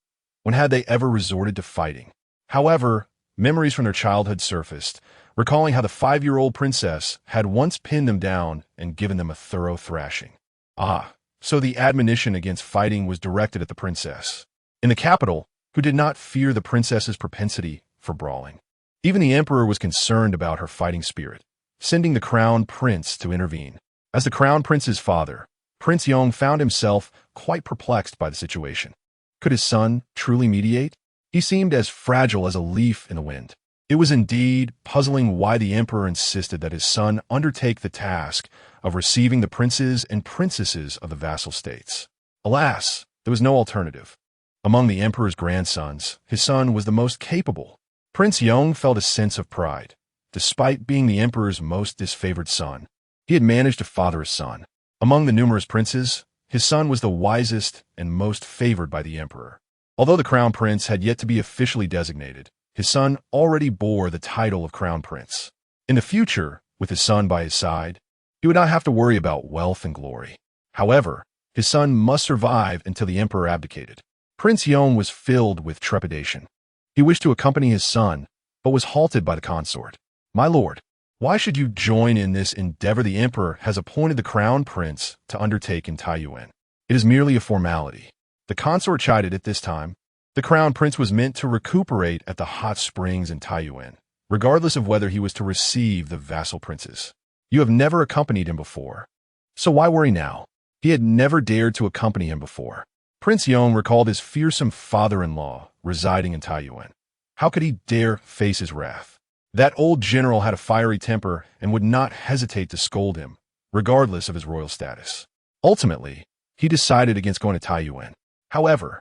When had they ever resorted to fighting? However, memories from their childhood surfaced, recalling how the 5-year-old princess had once pinned them down and given them a thorough thrashing. So the admonition against fighting was directed at the princess, in the capital, who did not fear the princess's propensity for brawling. Even the emperor was concerned about her fighting spirit, sending the crown prince to intervene. As the crown prince's father, Prince Yong found himself quite perplexed by the situation. Could his son truly mediate? He seemed as fragile as a leaf in the wind. It was indeed puzzling why the emperor insisted that his son undertake the task of receiving the princes and princesses of the vassal states. Alas, there was no alternative. Among the emperor's grandsons, his son was the most capable. Prince Yong felt a sense of pride. Despite being the emperor's most disfavored son, he had managed to father a son. Among the numerous princes, his son was the wisest and most favored by the emperor. Although the crown prince had yet to be officially designated, his son already bore the title of crown prince. In the future, with his son by his side, he would not have to worry about wealth and glory. However, his son must survive until the emperor abdicated. Prince Yong was filled with trepidation. He wished to accompany his son, but was halted by the consort. "My lord, why should you join in this endeavor? The emperor has appointed the crown prince to undertake in Taiyuan. It is merely a formality." The consort chided at this time. The crown prince was meant to recuperate at the hot springs in Taiyuan, regardless of whether he was to receive the vassal princes. "You have never accompanied him before, so why worry now?" He had never dared to accompany him before. Prince Yong recalled his fearsome father-in-law residing in Taiyuan. How could he dare face his wrath? That old general had a fiery temper and would not hesitate to scold him, regardless of his royal status. Ultimately, he decided against going to Taiyuan. However,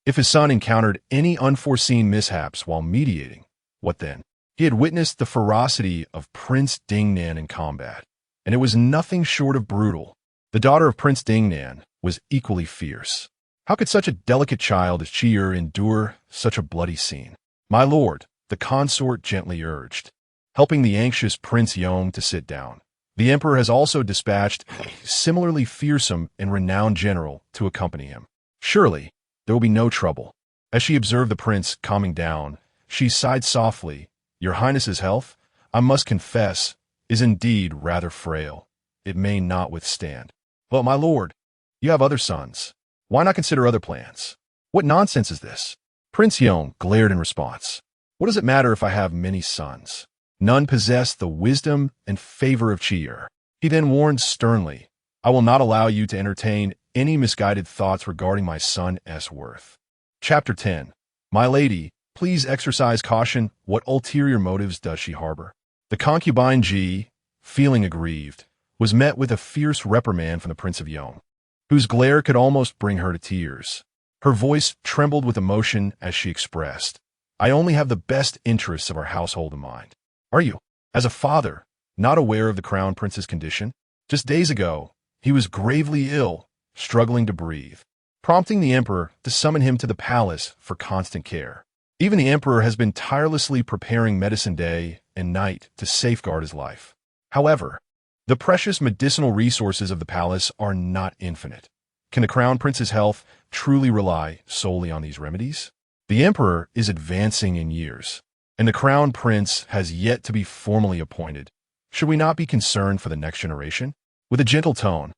if his son encountered any unforeseen mishaps while mediating, what then? He had witnessed the ferocity of Prince Dingnan in combat, and it was nothing short of brutal. The daughter of Prince Dingnan was equally fierce. How could such a delicate child as Heir endure such a bloody scene? "My lord," the consort gently urged, helping the anxious Prince Yong to sit down. "The emperor has also dispatched a similarly fearsome and renowned general to accompany him. Surely, there will be no trouble." As she observed the prince calming down, she sighed softly. "Your Highness's health, I must confess, is indeed rather frail. It may not withstand." "But my lord, you have other sons. Why not consider other plans?" "What nonsense is this?" Prince Yong glared in response. "What does it matter if I have many sons? None possess the wisdom and favor of Heir." He then warned sternly, "I will not allow you to entertain any misguided thoughts regarding my son's worth." Chapter 10. My lady, please exercise caution. What ulterior motives does she harbor? The concubine Ji, feeling aggrieved, was met with a fierce reprimand from the Prince of Yong, whose glare could almost bring her to tears. Her voice trembled with emotion as she expressed, "I only have the best interests of our household in mind. Are you, as a father, not aware of the crown prince's condition? Just days ago, he was gravely ill, struggling to breathe, prompting the emperor to summon him to the palace for constant care. Even the emperor has been tirelessly preparing medicine day and night to safeguard his life. However, the precious medicinal resources of the palace are not infinite. Can the crown prince's health truly rely solely on these remedies? The emperor is advancing in years, and the crown prince has yet to be formally appointed. Should we not be concerned for the next generation?" With a gentle tone,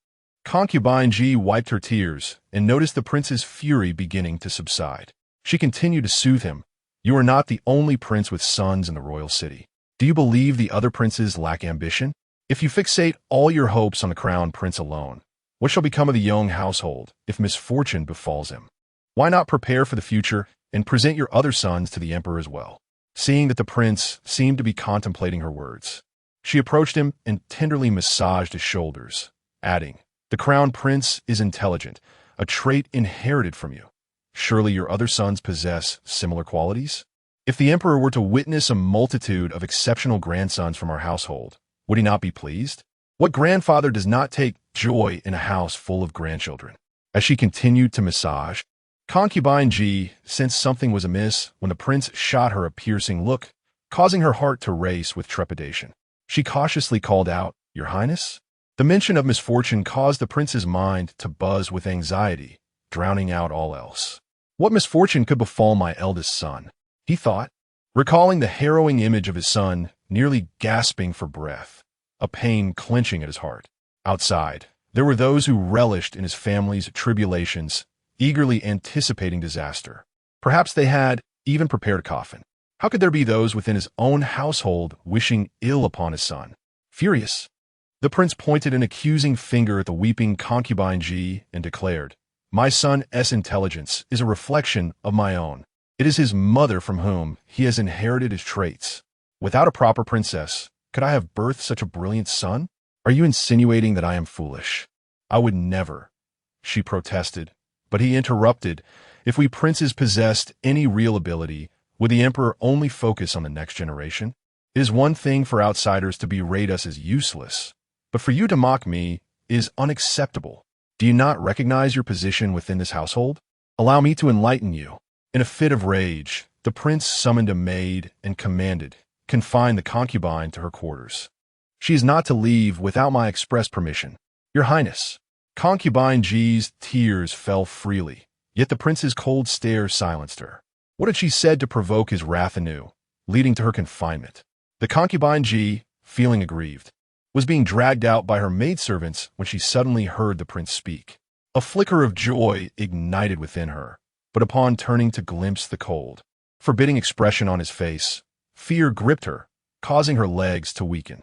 concubine Ji wiped her tears and noticed the prince's fury beginning to subside. She continued to soothe him. "You are not the only prince with sons in the royal city. Do you believe the other princes lack ambition? If you fixate all your hopes on the crown prince alone, what shall become of the Yong household if misfortune befalls him? Why not prepare for the future and present your other sons to the emperor as well?" Seeing that the prince seemed to be contemplating her words, she approached him and tenderly massaged his shoulders, adding, "The crown prince is intelligent, a trait inherited from you. Surely your other sons possess similar qualities? If the emperor were to witness a multitude of exceptional grandsons from our household, would he not be pleased? What grandfather does not take joy in a house full of grandchildren?" As she continued to massage, concubine Ji sensed something was amiss when the prince shot her a piercing look, causing her heart to race with trepidation. She cautiously called out, "Your Highness?" The mention of misfortune caused the prince's mind to buzz with anxiety, drowning out all else. What misfortune could befall my eldest son? He thought, recalling the harrowing image of his son nearly gasping for breath, a pain clenching at his heart. Outside, there were those who relished in his family's tribulations, eagerly anticipating disaster. Perhaps they had even prepared a coffin. How could there be those within his own household wishing ill upon his son? Furious, the prince pointed an accusing finger at the weeping concubine Ji and declared, "My son's intelligence is a reflection of my own. It is his mother from whom he has inherited his traits. Without a proper princess, could I have birthed such a brilliant son? Are you insinuating that I am foolish?" "I would never," she protested, but he interrupted. "If we princes possessed any real ability, would the emperor only focus on the next generation? It is one thing for outsiders to berate us as useless, but for you to mock me is unacceptable. Do you not recognize your position within this household? Allow me to enlighten you." In a fit of rage, the The prince summoned a maid and commanded, "Confine the concubine to her quarters. She is not to leave without my express permission, Your Highness." Concubine G's tears fell freely, yet the prince's cold stare silenced her. What had she said to provoke his wrath anew, leading to her confinement? The concubine G, feeling aggrieved, was being dragged out by her maidservants when she suddenly heard the prince speak. A flicker of joy ignited within her, but upon turning to glimpse the cold, forbidding expression on his face, fear gripped her, causing her legs to weaken.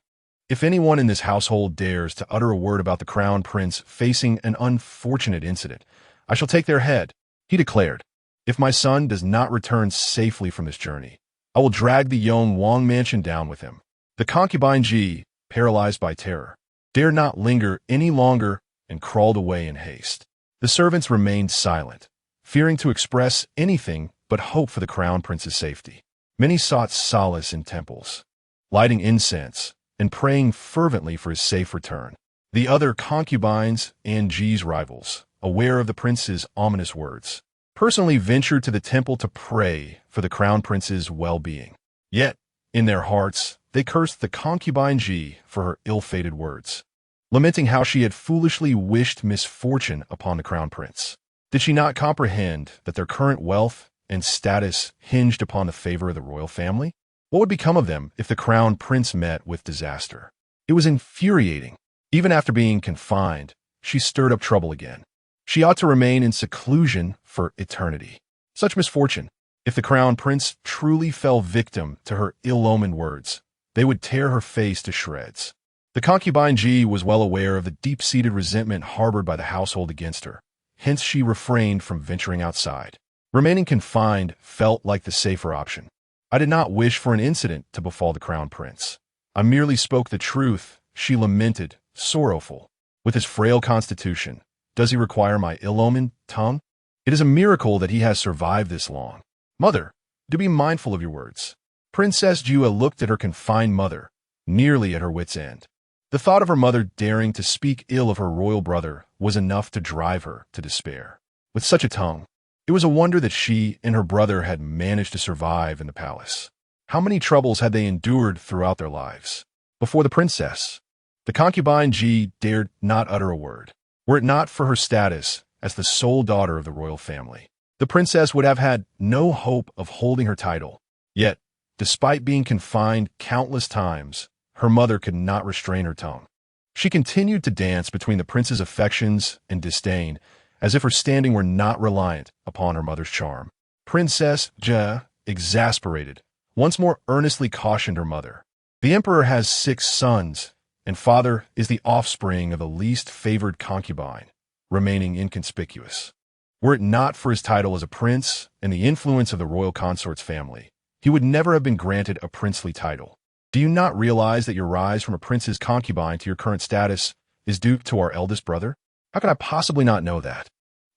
"If anyone in this household dares to utter a word about the crown prince facing an unfortunate incident, I shall take their head," he declared. "If my son does not return safely from this journey, I will drag the Yong Wang mansion down with him." The concubine G, paralyzed by terror, dared not linger any longer and crawled away in haste. The servants remained silent, fearing to express anything but hope for the crown prince's safety. Many sought solace in temples, lighting incense and praying fervently for his safe return. The other concubines and G's rivals, aware of the prince's ominous words, personally ventured to the temple to pray for the crown prince's well-being. Yet, in their hearts, they cursed the concubine G for her ill-fated words, lamenting how she had foolishly wished misfortune upon the crown prince. Did she not comprehend that their current wealth and status hinged upon the favor of the royal family? What would become of them if the crown prince met with disaster? It was infuriating. Even after being confined, she stirred up trouble again. She ought to remain in seclusion for eternity. Such misfortune! If the crown prince truly fell victim to her ill-omened words, they would tear her face to shreds. The concubine G was well aware of the deep-seated resentment harbored by the household against her. Hence she refrained from venturing outside. Remaining confined felt like the safer option. "I did not wish for an incident to befall the crown prince. I merely spoke the truth," she lamented, sorrowful. "With his frail constitution, does he require my ill-omened tongue? It is a miracle that he has survived this long. Mother, do be mindful of your words." Princess Jua looked at her confined mother, nearly at her wit's end. The thought of her mother daring to speak ill of her royal brother was enough to drive her to despair. With such a tongue, it was a wonder that she and her brother had managed to survive in the palace. How many troubles had they endured throughout their lives? Before the princess, the concubine G dared not utter a word. Were it not for her status as the sole daughter of the royal family, the princess would have had no hope of holding her title. Yet, despite being confined countless times, her mother could not restrain her tongue. She continued to dance between the prince's affections and disdain, as if her standing were not reliant upon her mother's charm. Princess Jia, exasperated, once more earnestly cautioned her mother. "The emperor has 6 sons, and father is the offspring of the least favored concubine, remaining inconspicuous. Were it not for his title as a prince and the influence of the royal consort's family, he would never have been granted a princely title. Do you not realize that your rise from a prince's concubine to your current status is due to our eldest brother? How could I possibly not know that?"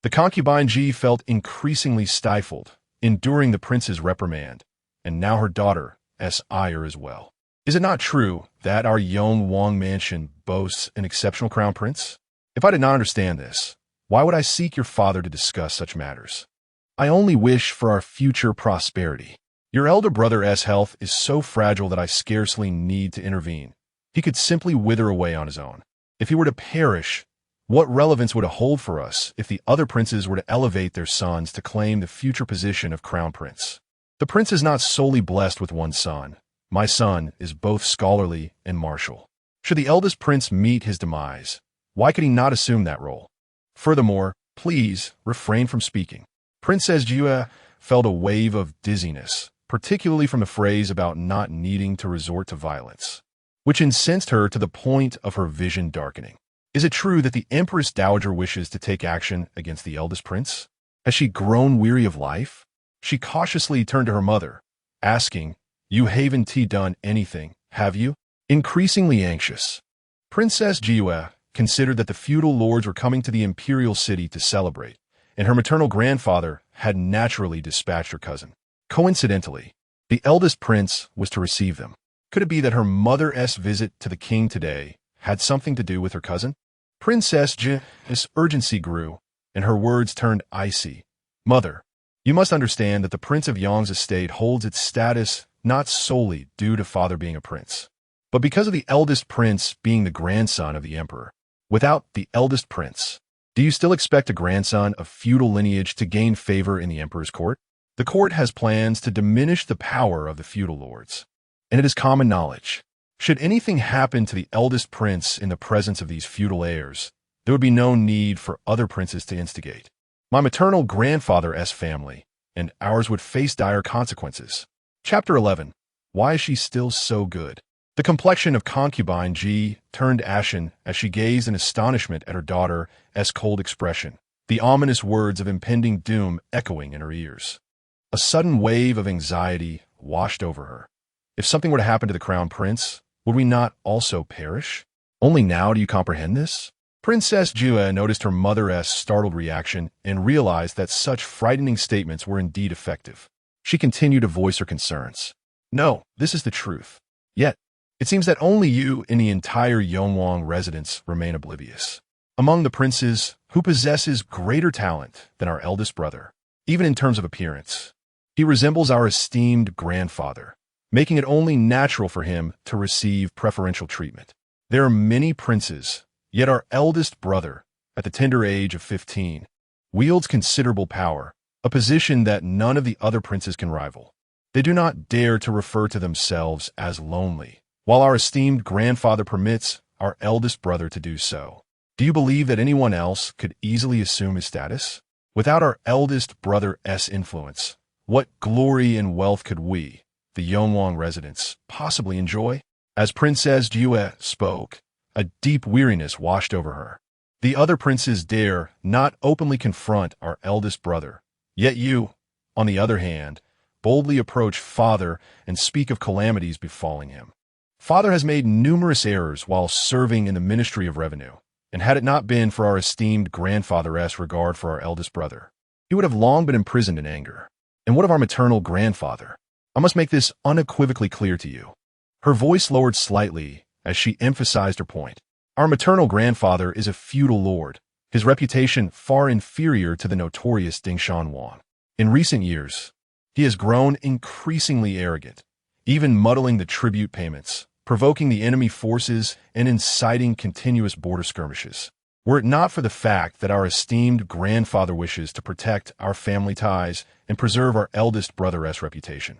The concubine G felt increasingly stifled, enduring the prince's reprimand, and now her daughter's ire as well. "Is it not true that our Yong Wang mansion boasts an exceptional crown prince? If I did not understand this, why would I seek your father to discuss such matters? I only wish for our future prosperity. Your elder brother's health is so fragile that I scarcely need to intervene. He could simply wither away on his own. If he were to perish, what relevance would it hold for us if the other princes were to elevate their sons to claim the future position of crown prince? The prince is not solely blessed with one son. My son is both scholarly and martial. Should the eldest prince meet his demise, why could he not assume that role? Furthermore, please refrain from speaking." Princess Jua felt a wave of dizziness, particularly from the phrase about not needing to resort to violence, which incensed her to the point of her vision darkening. Is it true that the Empress Dowager wishes to take action against the eldest prince? Has she grown weary of life? She cautiously turned to her mother, asking, "You haven't done anything, have you?" Increasingly anxious, Princess Jua considered that the feudal lords were coming to the Imperial city to celebrate, and her maternal grandfather had naturally dispatched her cousin. Coincidentally, the eldest prince was to receive them. Could it be that her mother's visit to the king today had something to do with her cousin? Princess Ji's urgency grew, and her words turned icy. "Mother, You must understand that the Prince of Yang's estate holds its status not solely due to father being a prince, but because of the eldest prince being the grandson of the emperor. Without the eldest prince, do you still expect a grandson of feudal lineage to gain favor in the emperor's court? The court has plans to diminish the power of the feudal lords, and it is common knowledge. Should anything happen to the eldest prince in the presence of these feudal heirs, there would be no need for other princes to instigate. My maternal grandfather's family and ours would face dire consequences. Chapter 11. Why is she still so good? The complexion of concubine G turned ashen as she gazed in astonishment at her daughter's cold expression, the ominous words of impending doom echoing in her ears. A sudden wave of anxiety washed over her. If something were to happen to the crown prince, would we not also perish? Only now do you comprehend this? Princess Jue noticed her mother's startled reaction and realized that such frightening statements were indeed effective. She continued to voice her concerns. No, this is the truth. Yet, it seems that only you in the entire Yonwang residence remain oblivious. Among the princes, who possesses greater talent than our eldest brother, even in terms of appearance, he resembles our esteemed grandfather, making it only natural for him to receive preferential treatment. There are many princes, yet our eldest brother, at the tender age of 15, wields considerable power, a position that none of the other princes can rival. They do not dare to refer to themselves as lonely, while our esteemed grandfather permits our eldest brother to do so. Do you believe that anyone else could easily assume his status? Without our eldest brother's influence, what glory and wealth could we, the Yonwang residents, possibly enjoy? As Princess Jue spoke, a deep weariness washed over her. The other princes dare not openly confront our eldest brother, yet you, on the other hand, boldly approach father and speak of calamities befalling him. Father has made numerous errors while serving in the Ministry of Revenue, and had it not been for our esteemed grandfather's regard for our eldest brother, he would have long been imprisoned in anger. And what of our maternal grandfather? I must make this unequivocally clear to you. Her voice lowered slightly as she emphasized her point. Our maternal grandfather is a feudal lord, his reputation far inferior to the notorious Dingshan Wan. In recent years, he has grown increasingly arrogant, even muddling the tribute payments, provoking the enemy forces and inciting continuous border skirmishes. Were it not for the fact that our esteemed grandfather wishes to protect our family ties and preserve our eldest brother's reputation,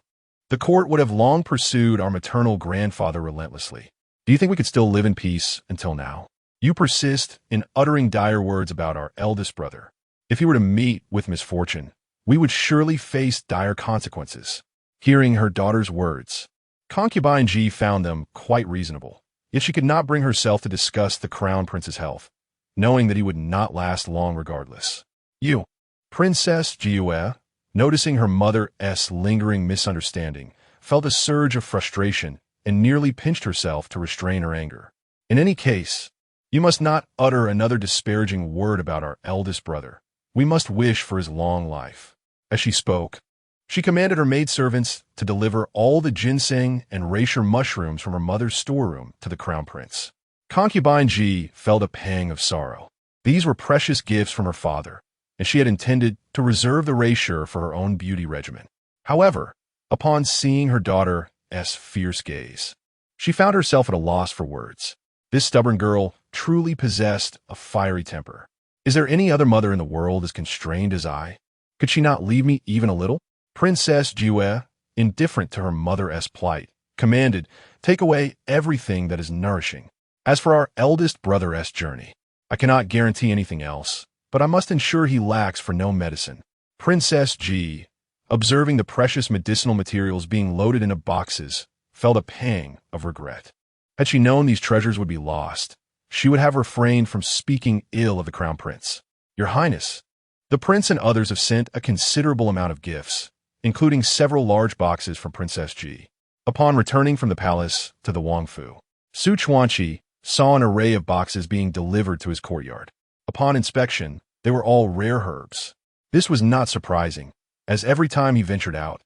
the court would have long pursued our maternal grandfather relentlessly. Do you think we could still live in peace until now? You persist in uttering dire words about our eldest brother. If he were to meet with misfortune, we would surely face dire consequences. Hearing her daughter's words, concubine G found them quite reasonable, yet she could not bring herself to discuss the crown prince's health, knowing that he would not last long regardless. You, Princess Jue, noticing her mother's lingering misunderstanding, felt a surge of frustration and nearly pinched herself to restrain her anger. In any case, you must not utter another disparaging word about our eldest brother. We must wish for his long life. As she spoke, she commanded her maidservants to deliver all the ginseng and reishi mushrooms from her mother's storeroom to the crown prince. Concubine G felt a pang of sorrow. These were precious gifts from her father, and she had intended to reserve the reishi for her own beauty regimen. However, upon seeing her daughter's fierce gaze, she found herself at a loss for words. This stubborn girl truly possessed a fiery temper. Is there any other mother in the world as constrained as I? Could she not leave me even a little? Princess Jue, indifferent to her mother's plight, commanded, "Take away everything that is nourishing. As for our eldest brother's journey, I cannot guarantee anything else, but I must ensure he lacks for no medicine." Princess G, observing the precious medicinal materials being loaded into boxes, felt a pang of regret. Had she known these treasures would be lost, she would have refrained from speaking ill of the crown prince. Your Highness, the prince and others have sent a considerable amount of gifts, including several large boxes from Princess G. Upon returning from the palace to the Wangfu, Su Chuanqi saw an array of boxes being delivered to his courtyard. Upon inspection, they were all rare herbs. This was not surprising, as every time he ventured out,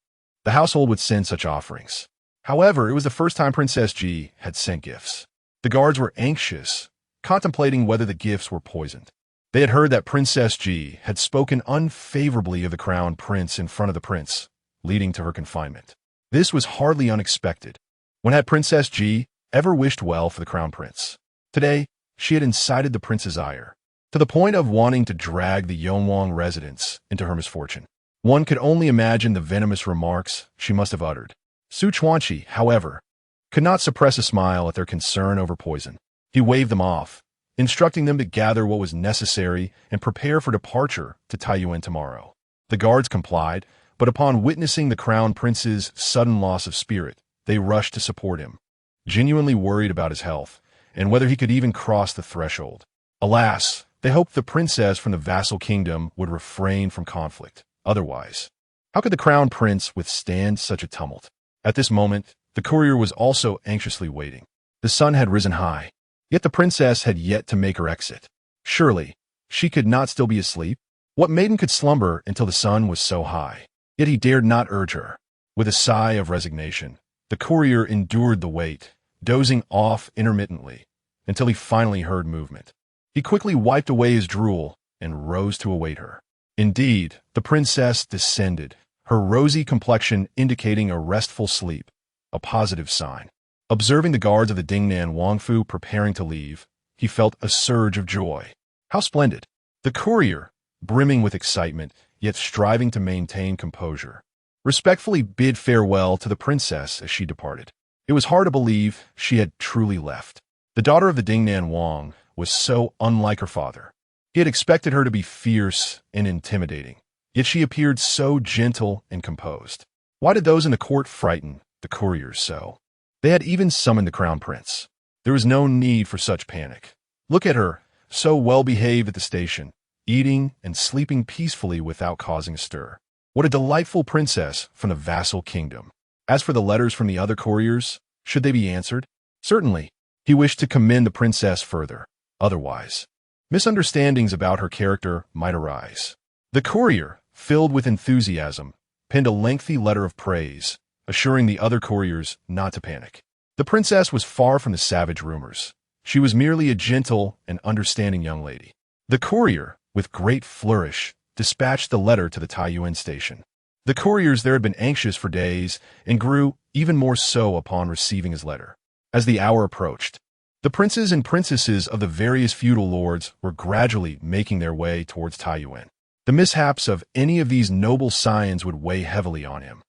the household would send such offerings. However, it was the first time Princess G had sent gifts. The guards were anxious, contemplating whether the gifts were poisoned. They had heard that Princess Ji had spoken unfavorably of the crown prince in front of the prince, leading to her confinement. This was hardly unexpected. When had Princess Ji ever wished well for the crown prince? Today, she had incited the prince's ire, to the point of wanting to drag the Yonwang residents into her misfortune. One could only imagine the venomous remarks she must have uttered. Su Chuanqi, however, could not suppress a smile at their concern over poison. He waved them off, instructing them to gather what was necessary and prepare for departure to Taiyuan tomorrow. The guards complied, but upon witnessing the crown prince's sudden loss of spirit, they rushed to support him, genuinely worried about his health and whether he could even cross the threshold. Alas, they hoped the princess from the vassal kingdom would refrain from conflict. Otherwise, how could the crown prince withstand such a tumult? At this moment, the courier was also anxiously waiting. The sun had risen high, yet the princess had yet to make her exit. Surely, she could not still be asleep? What maiden could slumber until the sun was so high? Yet he dared not urge her. With a sigh of resignation, the courier endured the wait, dozing off intermittently, until he finally heard movement. He quickly wiped away his drool and rose to await her. Indeed, the princess descended, her rosy complexion indicating a restful sleep, a positive sign. Observing the guards of the Dingnan Wangfu preparing to leave, he felt a surge of joy. How splendid! The courier, brimming with excitement, yet striving to maintain composure, respectfully bid farewell to the princess as she departed. It was hard to believe she had truly left. The daughter of the Dingnan Wang was so unlike her father. He had expected her to be fierce and intimidating, yet she appeared so gentle and composed. Why did those in the court frighten the couriers so? They had even summoned the crown prince. There was no need for such panic. Look at her, so well behaved at the station, eating and sleeping peacefully without causing a stir. What a delightful princess from the vassal kingdom. As for the letters from the other couriers, should they be answered? Certainly, he wished to commend the princess further. Otherwise, misunderstandings about her character might arise. The courier, filled with enthusiasm, penned a lengthy letter of praise, assuring the other couriers not to panic. The princess was far from the savage rumors. She was merely a gentle and understanding young lady. The courier, with great flourish, dispatched the letter to the Taiyuan station. The couriers there had been anxious for days and grew even more so upon receiving his letter. As the hour approached, the princes and princesses of the various feudal lords were gradually making their way towards Taiyuan. The mishaps of any of these noble scions would weigh heavily on him.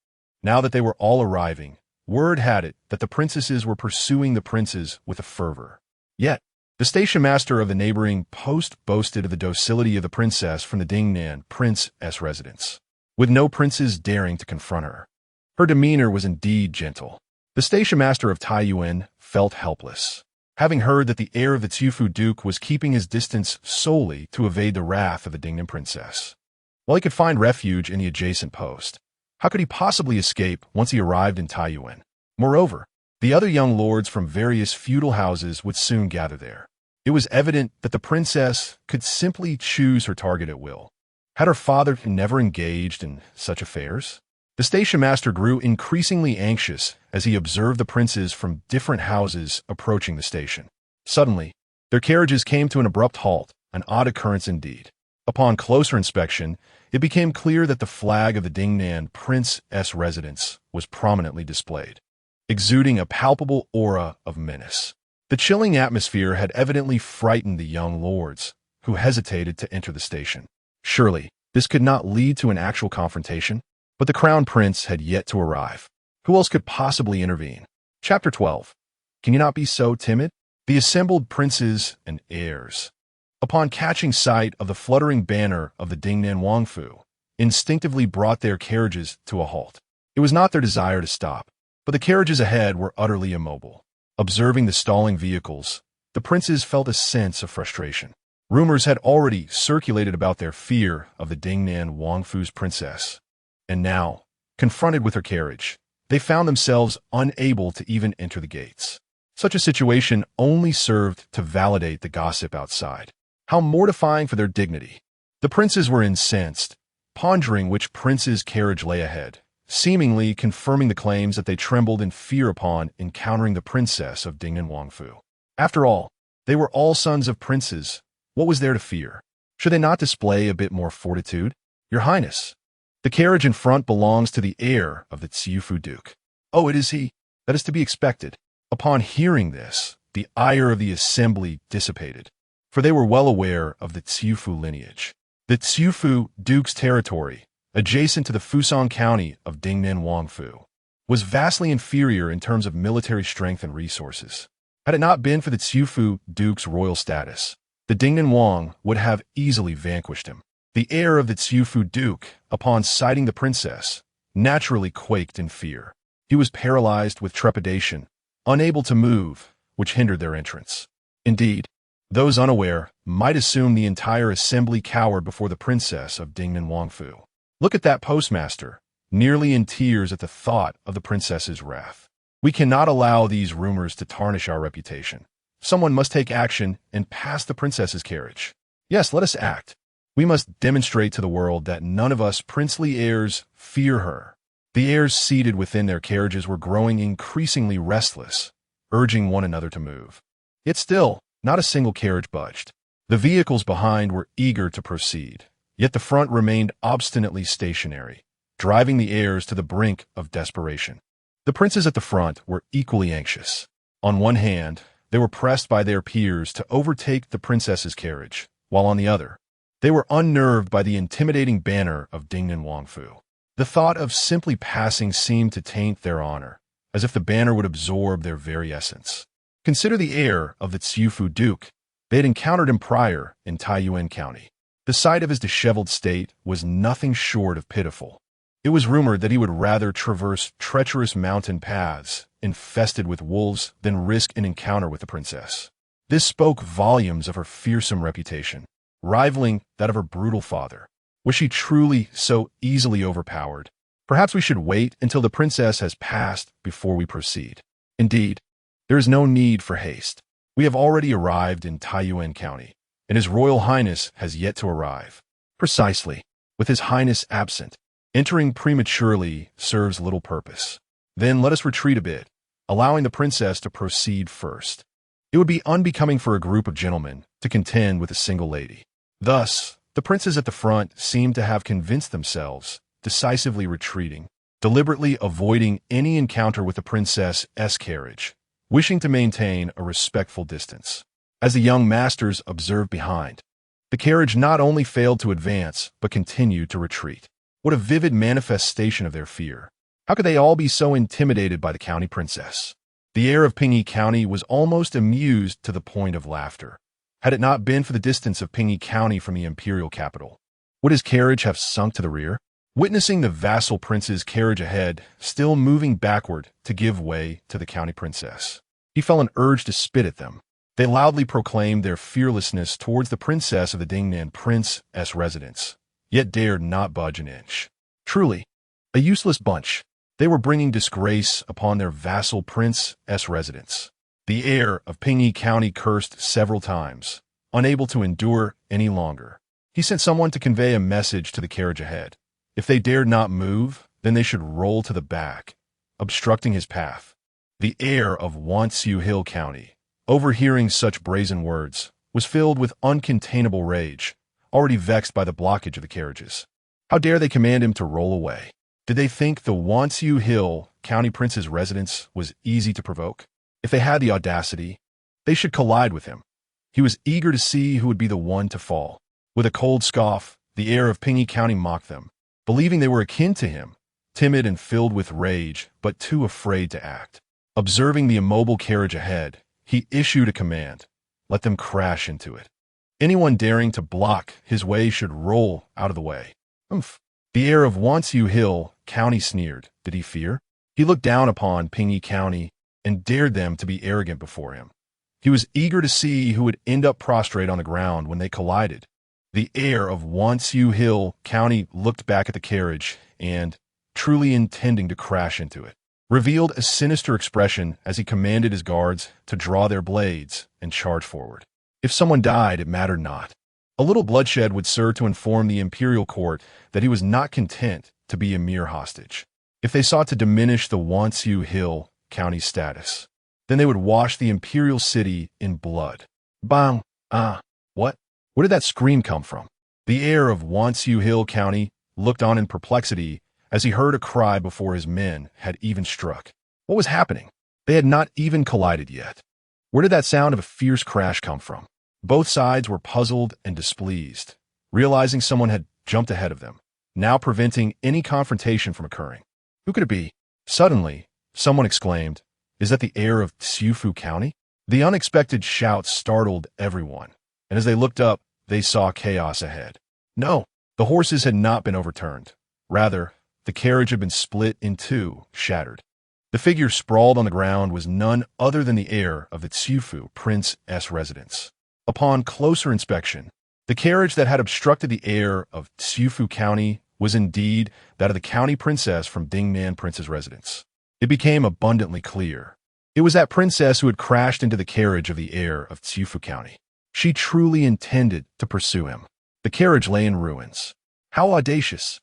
Now that they were all arriving, word had it that the princesses were pursuing the princes with a fervor. Yet, the station master of the neighboring post boasted of the docility of the princess from the Dingnan prince's residence, with no princes daring to confront her. Her demeanor was indeed gentle. The station master of Taiyuan felt helpless, having heard that the heir of the Tsufu Duke was keeping his distance solely to evade the wrath of the Dingnan princess. While he could find refuge in the adjacent post, how could he possibly escape once he arrived in Taiyuan? Moreover, the other young lords from various feudal houses would soon gather there. It was evident that the princess could simply choose her target at will. Had her father never engaged in such affairs? The station master grew increasingly anxious as he observed the princes from different houses approaching the station. Suddenly, their carriages came to an abrupt halt, an odd occurrence indeed. Upon closer inspection, it became clear that the flag of the Dingnan prince's residence was prominently displayed, exuding a palpable aura of menace. The chilling atmosphere had evidently frightened the young lords, who hesitated to enter the station. Surely, this could not lead to an actual confrontation, but the crown prince had yet to arrive. Who else could possibly intervene? Chapter 12. Can you not be so timid? The assembled princes and heirs, upon catching sight of the fluttering banner of the Dingnan Wangfu, instinctively brought their carriages to a halt. It was not their desire to stop, but the carriages ahead were utterly immobile. Observing the stalling vehicles, the princes felt a sense of frustration. Rumors had already circulated about their fear of the Dingnan Wangfu's princess, and now, confronted with her carriage, they found themselves unable to even enter the gates. Such a situation only served to validate the gossip outside. How mortifying for their dignity! The princes were incensed, pondering which prince's carriage lay ahead, seemingly confirming the claims that they trembled in fear upon encountering the princess of Dingnan Wangfu. After all, they were all sons of princes. What was there to fear? Should they not display a bit more fortitude? Your Highness, the carriage in front belongs to the heir of the Tsiufu Duke. Oh, it is he. That is to be expected. Upon hearing this, the ire of the assembly dissipated, for they were well aware of the Tsiufu lineage. The Tsiufu Duke's territory, adjacent to the Fusang County of Dingnan Wangfu, was vastly inferior in terms of military strength and resources. Had it not been for the Tsiufu Duke's royal status, the Dingnan Wang would have easily vanquished him. The heir of the Tsiufu Duke, upon sighting the princess, naturally quaked in fear. He was paralyzed with trepidation, unable to move, which hindered their entrance. Indeed, those unaware might assume the entire assembly cowered before the princess of Dingnan Wangfu. Look at that postmaster, nearly in tears at the thought of the princess's wrath. We cannot allow these rumors to tarnish our reputation. Someone must take action and pass the princess's carriage. Yes, let us act. We must demonstrate to the world that none of us princely heirs fear her. The heirs seated within their carriages were growing increasingly restless, urging one another to move. Yet still, not a single carriage budged. The vehicles behind were eager to proceed, yet the front remained obstinately stationary, driving the heirs to the brink of desperation. The princes at the front were equally anxious. On one hand, they were pressed by their peers to overtake the princess's carriage, while on the other, they were unnerved by the intimidating banner of Dingnan Wangfu. The thought of simply passing seemed to taint their honor, as if the banner would absorb their very essence. Consider the heir of the Tsiufu Duke. They had encountered him prior in Taiyuan County. The sight of his disheveled state was nothing short of pitiful. It was rumored that he would rather traverse treacherous mountain paths infested with wolves than risk an encounter with the princess. This spoke volumes of her fearsome reputation, rivaling that of her brutal father. Was she truly so easily overpowered? Perhaps we should wait until the princess has passed before we proceed. Indeed, there is no need for haste. We have already arrived in Taiyuan County, and His Royal Highness has yet to arrive. Precisely, with His Highness absent, entering prematurely serves little purpose. Then let us retreat a bit, allowing the princess to proceed first. It would be unbecoming for a group of gentlemen to contend with a single lady. Thus, the princes at the front seemed to have convinced themselves, decisively retreating, deliberately avoiding any encounter with the princess's carriage, wishing to maintain a respectful distance. As the young masters observed behind, the carriage not only failed to advance, but continued to retreat. What a vivid manifestation of their fear. How could they all be so intimidated by the county princess? The heir of Pingyi County was almost amused to the point of laughter. Had it not been for the distance of Pingyi County from the Imperial capital, would his carriage have sunk to the rear? Witnessing the vassal prince's carriage ahead, still moving backward to give way to the county princess, he felt an urge to spit at them. They loudly proclaimed their fearlessness towards the princess of the Dingnan prince's residence, yet dared not budge an inch. Truly, a useless bunch. They were bringing disgrace upon their vassal prince's residence. The heir of Pingyi County cursed several times, unable to endure any longer. He sent someone to convey a message to the carriage ahead. If they dared not move, then they should roll to the back, obstructing his path. The heir of Wansu Hill County, overhearing such brazen words, was filled with uncontainable rage, already vexed by the blockage of the carriages. How dare they command him to roll away? Did they think the Wansu Hill County prince's residence was easy to provoke? If they had the audacity, they should collide with him. He was eager to see who would be the one to fall. With a cold scoff, the heir of Pingyi County mocked them, believing they were akin to him, timid and filled with rage, but too afraid to act. Observing the immobile carriage ahead, he issued a command. Let them crash into it. Anyone daring to block his way should roll out of the way. Humph. The heir of Wansu Hill County sneered. Did he fear? He looked down upon Pingyi County and dared them to be arrogant before him. He was eager to see who would end up prostrate on the ground when they collided. The heir of Wansu Hill County looked back at the carriage and, truly intending to crash into it, revealed a sinister expression as he commanded his guards to draw their blades and charge forward. If someone died, it mattered not. A little bloodshed would serve to inform the Imperial court that he was not content to be a mere hostage. If they sought to diminish the Wansu Hill County's status, then they would wash the Imperial city in blood. Bang! Ah! What? Where did that scream come from? The heir of Wansu Hill County looked on in perplexity as he heard a cry before his men had even struck. What was happening? They had not even collided yet. Where did that sound of a fierce crash come from? Both sides were puzzled and displeased, realizing someone had jumped ahead of them, now preventing any confrontation from occurring. Who could it be? Suddenly, someone exclaimed, "Is that the heir of Tsiufu County?" The unexpected shout startled everyone, and as they looked up, they saw chaos ahead. No, the horses had not been overturned. Rather, the carriage had been split in two, shattered. The figure sprawled on the ground was none other than the heir of the Tsiufu Prince's residence. Upon closer inspection, the carriage that had obstructed the heir of Tsiufu County was indeed that of the county princess from Dingnan Prince's residence. It became abundantly clear. It was that princess who had crashed into the carriage of the heir of Tsiufu County. She truly intended to pursue him. The carriage lay in ruins. How audacious!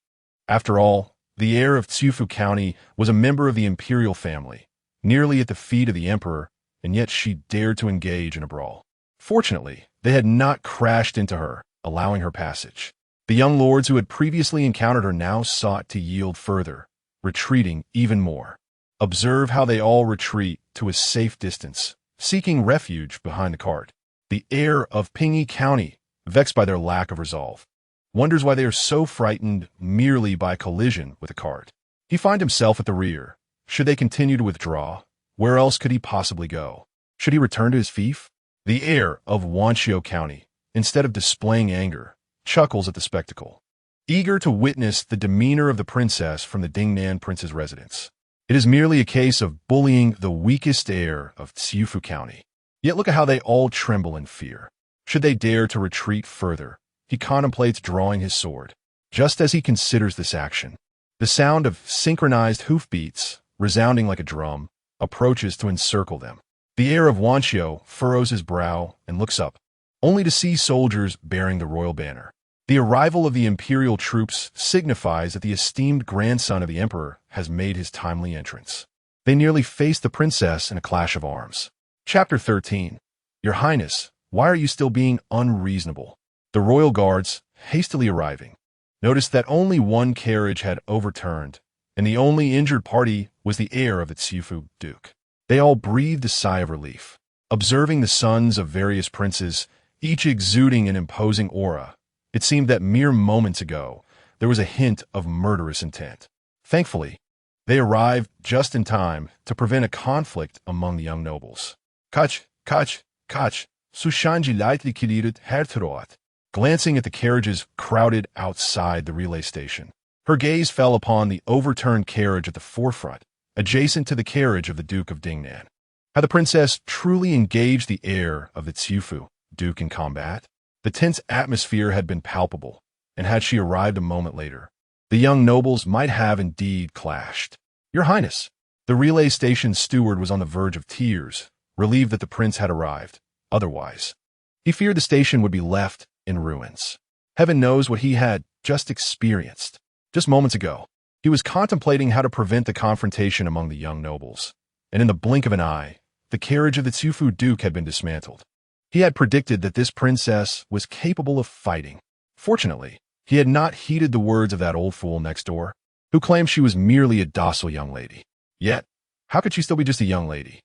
After all, the heir of Tsiufu County was a member of the Imperial family, nearly at the feet of the emperor, and yet she dared to engage in a brawl. Fortunately, they had not crashed into her, allowing her passage. The young lords who had previously encountered her now sought to yield further, retreating even more. Observe how they all retreat to a safe distance, seeking refuge behind the cart. The heir of Pingyi County, vexed by their lack of resolve, wonders why they are so frightened merely by collision with the cart. He finds himself at the rear. Should they continue to withdraw? Where else could he possibly go? Should he return to his fief? The heir of Wanshio County, instead of displaying anger, chuckles at the spectacle, eager to witness the demeanor of the princess from the Dingnan Prince's residence. It is merely a case of bullying the weakest heir of Tsiufu County. Yet look at how they all tremble in fear. Should they dare to retreat further, he contemplates drawing his sword. Just as he considers this action, the sound of synchronized hoofbeats, resounding like a drum, approaches to encircle them. The heir of Wanshio furrows his brow and looks up, only to see soldiers bearing the royal banner. The arrival of the Imperial troops signifies that the esteemed grandson of the emperor has made his timely entrance. They nearly face the princess in a clash of arms. Chapter 13. Your Highness, why are you still being unreasonable? The royal guards, hastily arriving, noticed that only one carriage had overturned, and the only injured party was the heir of the Tsiufu Duke. They all breathed a sigh of relief. Observing the sons of various princes, each exuding an imposing aura, it seemed that mere moments ago there was a hint of murderous intent. Thankfully, they arrived just in time to prevent a conflict among the young nobles. Kach, Sushanji lightly kilirit hertrot. Glancing at the carriages crowded outside the relay station, her gaze fell upon the overturned carriage at the forefront, adjacent to the carriage of the Duke of Dingnan. Had the princess truly engaged the heir of the Tsiufu Duke in combat? The tense atmosphere had been palpable, and had she arrived a moment later, the young nobles might have indeed clashed. Your Highness, the relay station steward was on the verge of tears, relieved that the prince had arrived. Otherwise, he feared the station would be left in ruins. Heaven knows what he had just experienced. Just moments ago, he was contemplating how to prevent the confrontation among the young nobles, and in the blink of an eye, the carriage of the Tsiufu Duke had been dismantled. He had predicted that this princess was capable of fighting. Fortunately, he had not heeded the words of that old fool next door, who claimed she was merely a docile young lady. Yet, how could she still be just a young lady?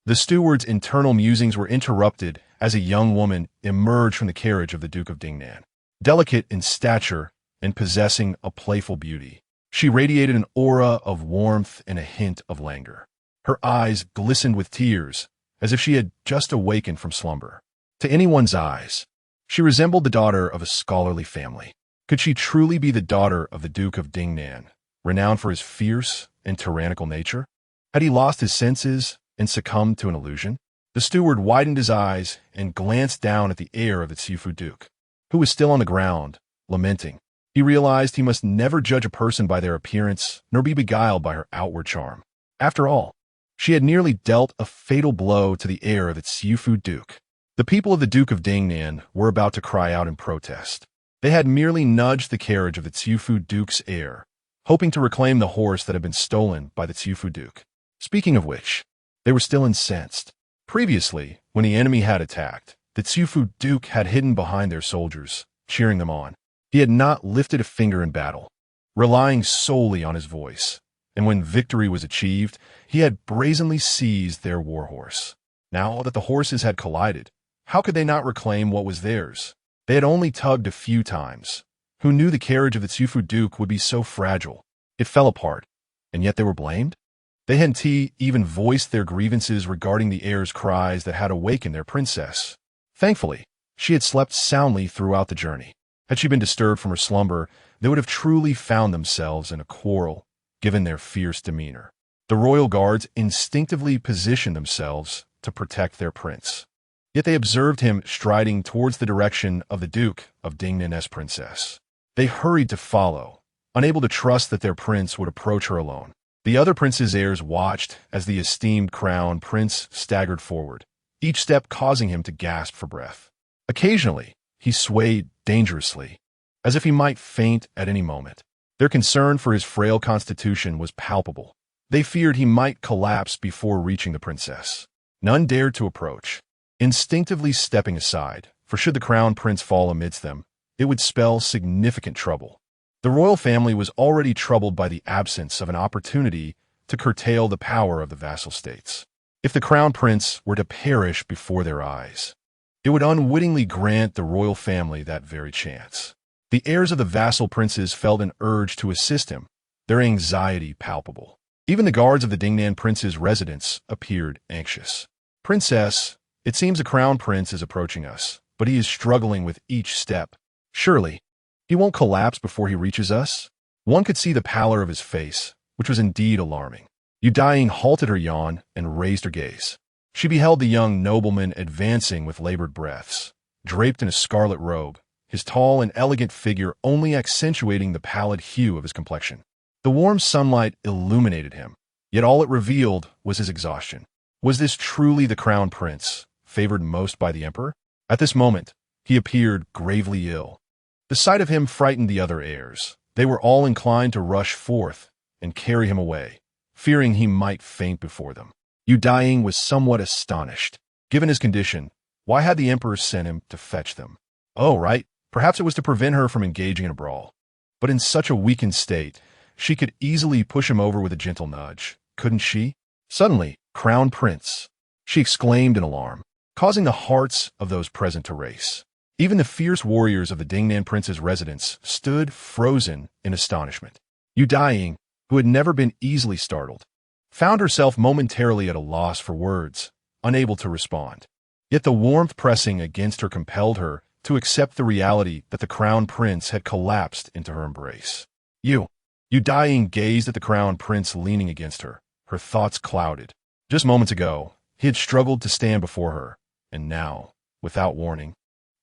The steward's internal musings were interrupted as a young woman emerged from the carriage of the Duke of Dingnan. Delicate in stature and possessing a playful beauty, she radiated an aura of warmth and a hint of languor. Her eyes glistened with tears, as if she had just awakened from slumber. To anyone's eyes, she resembled the daughter of a scholarly family. Could she truly be the daughter of the Duke of Dingnan, renowned for his fierce and tyrannical nature? Had he lost his senses and succumbed to an illusion? The steward widened his eyes and glanced down at the heir of the Tsiufu Duke, who was still on the ground, lamenting. He realized he must never judge a person by their appearance, nor be beguiled by her outward charm. After all, she had nearly dealt a fatal blow to the heir of the Tsiufu Duke. The people of the Duke of Dingnan were about to cry out in protest. They had merely nudged the carriage of the Tsiufu Duke's heir, hoping to reclaim the horse that had been stolen by the Tsiufu Duke. Speaking of which, they were still incensed. Previously, when the enemy had attacked, the Tsiufu Duke had hidden behind their soldiers, cheering them on. He had not lifted a finger in battle, relying solely on his voice, and when victory was achieved, he had brazenly seized their warhorse. Now that the horses had collided, how could they not reclaim what was theirs? They had only tugged a few times. Who knew the carriage of the Tsufu Duke would be so fragile? It fell apart, and yet they were blamed? They had even voiced their grievances regarding the heir's cries that had awakened their princess. Thankfully, she had slept soundly throughout the journey. Had she been disturbed from her slumber, they would have truly found themselves in a quarrel, given their fierce demeanor. The royal guards instinctively positioned themselves to protect their prince. Yet they observed him striding towards the direction of the Duke of Dingnan's princess. They hurried to follow, unable to trust that their prince would approach her alone. The other prince's heirs watched as the esteemed crown prince staggered forward, each step causing him to gasp for breath. Occasionally, he swayed dangerously, as if he might faint at any moment. Their concern for his frail constitution was palpable. They feared he might collapse before reaching the princess. None dared to approach, instinctively stepping aside, for should the crown prince fall amidst them, it would spell significant trouble. The royal family was already troubled by the absence of an opportunity to curtail the power of the vassal states. If the crown prince were to perish before their eyes, it would unwittingly grant the royal family that very chance. The heirs of the vassal princes felt an urge to assist him, their anxiety palpable. Even the guards of the Dingnan prince's residence appeared anxious. "Princess, it seems the crown prince is approaching us, but he is struggling with each step. Surely, he won't collapse before he reaches us?" One could see the pallor of his face, which was indeed alarming. Daiying halted her yawn and raised her gaze. She beheld the young nobleman advancing with labored breaths, draped in a scarlet robe, his tall and elegant figure only accentuating the pallid hue of his complexion. The warm sunlight illuminated him, yet all it revealed was his exhaustion. Was this truly the crown prince, favored most by the emperor? At this moment, he appeared gravely ill. The sight of him frightened the other heirs. They were all inclined to rush forth and carry him away, fearing he might faint before them. Daiying was somewhat astonished. Given his condition, why had the emperor sent him to fetch them? Oh, right, perhaps it was to prevent her from engaging in a brawl. But in such a weakened state, she could easily push him over with a gentle nudge, couldn't she? Suddenly, "Crown Prince!" she exclaimed in alarm, causing the hearts of those present to race. Even the fierce warriors of the Dingnan prince's residence stood frozen in astonishment. Daiying, who had never been easily startled, found herself momentarily at a loss for words, unable to respond. Yet the warmth pressing against her compelled her to accept the reality that the crown prince had collapsed into her embrace. Daiying gazed at the crown prince leaning against her, her thoughts clouded. Just moments ago, he had struggled to stand before her, and now, without warning,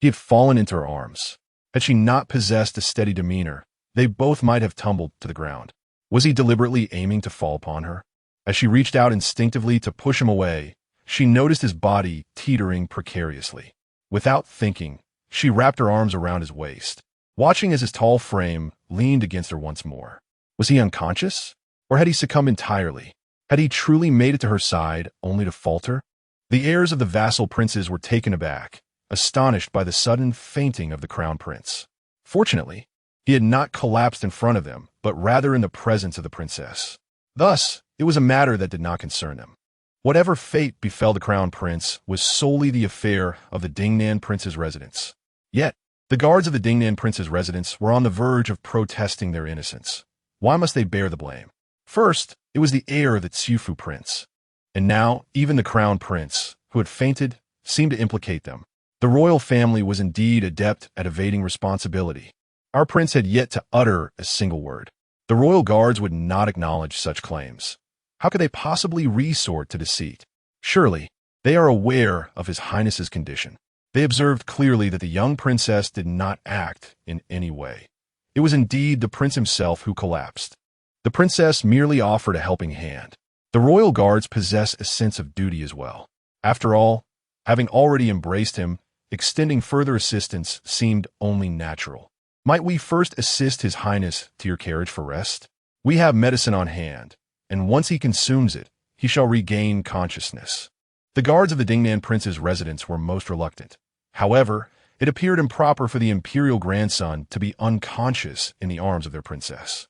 he had fallen into her arms. Had she not possessed a steady demeanor, they both might have tumbled to the ground. Was he deliberately aiming to fall upon her? As she reached out instinctively to push him away, she noticed his body teetering precariously. Without thinking, she wrapped her arms around his waist, watching as his tall frame leaned against her once more. Was he unconscious? Or had he succumbed entirely? Had he truly made it to her side only to falter? The heirs of the vassal princes were taken aback, astonished by the sudden fainting of the crown prince. Fortunately, he had not collapsed in front of them, but rather in the presence of the princess. Thus, it was a matter that did not concern them. Whatever fate befell the crown prince was solely the affair of the Dingnan prince's residence. Yet, the guards of the Dingnan prince's residence were on the verge of protesting their innocence. Why must they bear the blame? First, it was the heir of the Tsufu prince. And now, even the crown prince, who had fainted, seemed to implicate them. The royal family was indeed adept at evading responsibility. Our prince had yet to utter a single word. The royal guards would not acknowledge such claims. How could they possibly resort to deceit? Surely, they are aware of His Highness's condition. They observed clearly that the young princess did not act in any way. It was indeed the prince himself who collapsed. The princess merely offered a helping hand. The royal guards possess a sense of duty as well. After all, having already embraced him, extending further assistance seemed only natural. "Might we first assist His Highness to your carriage for rest? We have medicine on hand, and once he consumes it, he shall regain consciousness." The guards of the Dingnan prince's residence were most reluctant. However, It appeared improper for the imperial grandson to be unconscious in the arms of their princess.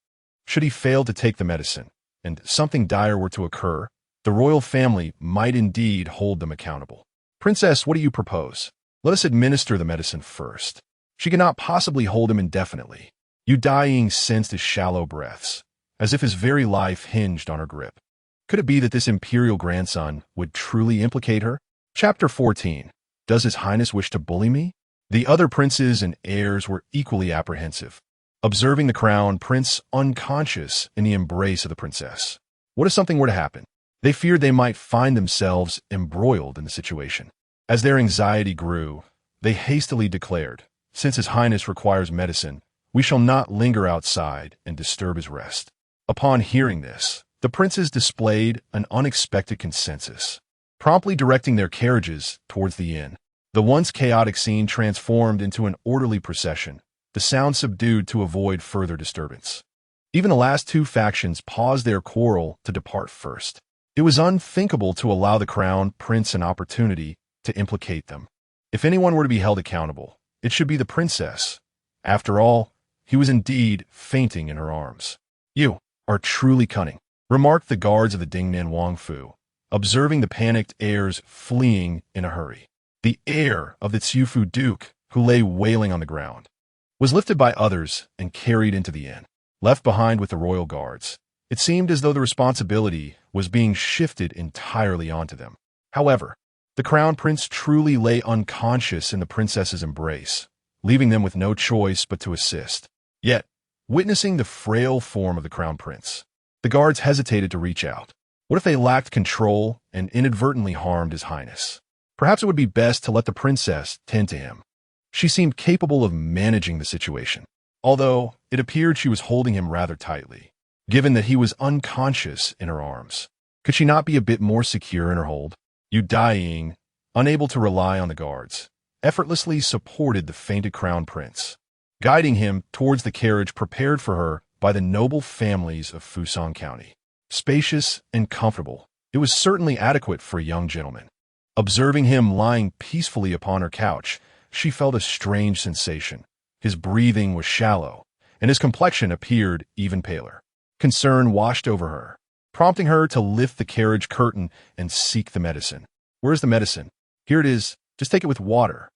Should he fail to take the medicine, and something dire were to occur, the royal family might indeed hold them accountable. Princess, what do you propose? Let us administer the medicine first. She cannot possibly hold him indefinitely. Daiying sensed his shallow breaths, as if his very life hinged on her grip. Could it be that this imperial grandson would truly implicate her? Chapter 14. Does His Highness wish to bully me? The other princes and heirs were equally apprehensive, observing the crown prince unconscious in the embrace of the princess. What if something were to happen? They feared they might find themselves embroiled in the situation. As their anxiety grew, they hastily declared, "Since His Highness requires medicine, we shall not linger outside and disturb his rest." Upon hearing this, the princes displayed an unexpected consensus, promptly directing their carriages towards the inn. The once chaotic scene transformed into an orderly procession, the sound subdued to avoid further disturbance. Even the last two factions paused their quarrel to depart first. It was unthinkable to allow the crown prince an opportunity to implicate them. If anyone were to be held accountable, it should be the princess. After all, he was indeed fainting in her arms. "You are truly cunning," remarked the guards of the Dingnan Wangfu, observing the panicked heirs fleeing in a hurry. The heir of the Tsiufu Duke, who lay wailing on the ground, was lifted by others and carried into the inn. Left behind with the royal guards, it seemed as though the responsibility was being shifted entirely onto them. However, the crown prince truly lay unconscious in the princess's embrace, leaving them with no choice but to assist. Yet, witnessing the frail form of the crown prince, the guards hesitated to reach out. What if they lacked control and inadvertently harmed His Highness? Perhaps it would be best to let the princess tend to him. She seemed capable of managing the situation, although it appeared she was holding him rather tightly, given that he was unconscious in her arms. Could she not be a bit more secure in her hold? Daiying, unable to rely on the guards, effortlessly supported the fainted crown prince, guiding him towards the carriage prepared for her by the noble families of Fusang County. Spacious and comfortable, it was certainly adequate for a young gentleman. Observing him lying peacefully upon her couch, she felt a strange sensation. His breathing was shallow, and his complexion appeared even paler. Concern washed over her, prompting her to lift the carriage curtain and seek the medicine. "Where's the medicine?" "Here it is. Just take it with water."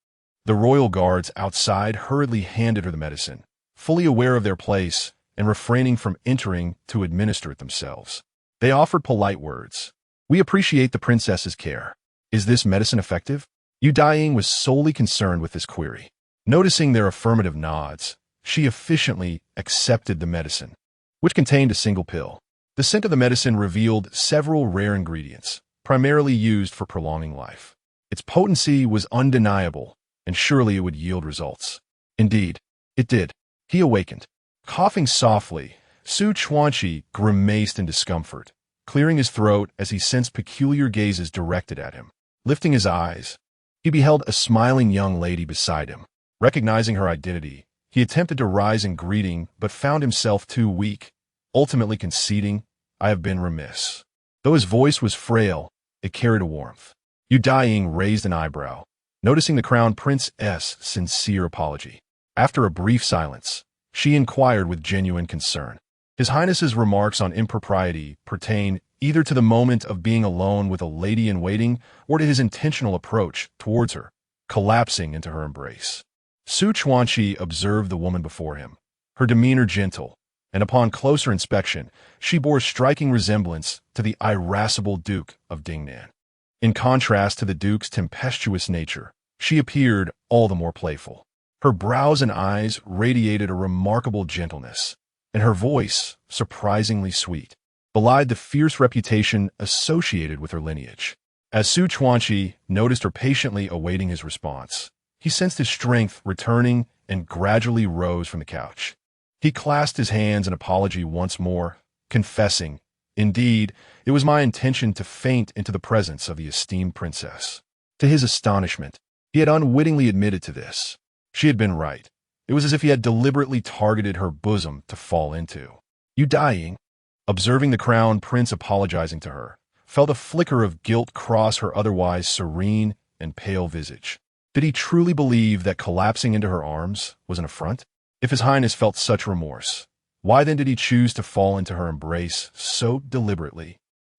The royal guards outside hurriedly handed her the medicine, fully aware of their place and refraining from entering to administer it themselves. They offered polite words. "We appreciate the princess's care. Is this medicine effective?" Daiying was solely concerned with this query. Noticing their affirmative nods, she efficiently accepted the medicine, which contained a single pill. The scent of the medicine revealed several rare ingredients, primarily used for prolonging life. Its potency was undeniable, and surely it would yield results. Indeed, it did. He awakened. Coughing softly, Su Chuanqi grimaced in discomfort, clearing his throat as he sensed peculiar gazes directed at him. Lifting his eyes, he beheld a smiling young lady beside him. Recognizing her identity, he attempted to rise in greeting but found himself too weak, ultimately conceding, "I have been remiss." Though his voice was frail, it carried a warmth. Daiying raised an eyebrow, noticing the crown prince's sincere apology. After a brief silence, she inquired with genuine concern. His Highness's remarks on impropriety pertain either to the moment of being alone with a lady-in-waiting or to his intentional approach towards her, collapsing into her embrace. Su Chuanqi observed the woman before him, her demeanor gentle, and upon closer inspection, she bore striking resemblance to the irascible Duke of Dingnan. In contrast to the Duke's tempestuous nature, she appeared all the more playful. Her brows and eyes radiated a remarkable gentleness, and her voice, surprisingly sweet, belied the fierce reputation associated with her lineage. As Su Chuanqi noticed her patiently awaiting his response, he sensed his strength returning and gradually rose from the couch. He clasped his hands in apology once more, confessing, "Indeed, it was my intention to faint into the presence of the esteemed princess." To his astonishment, he had unwittingly admitted to this. She had been right. It was as if he had deliberately targeted her bosom to fall into. Daiying, observing the crown prince apologizing to her, felt a flicker of guilt cross her otherwise serene and pale visage. Did he truly believe that collapsing into her arms was an affront? If His Highness felt such remorse, why then did he choose to fall into her embrace so deliberately?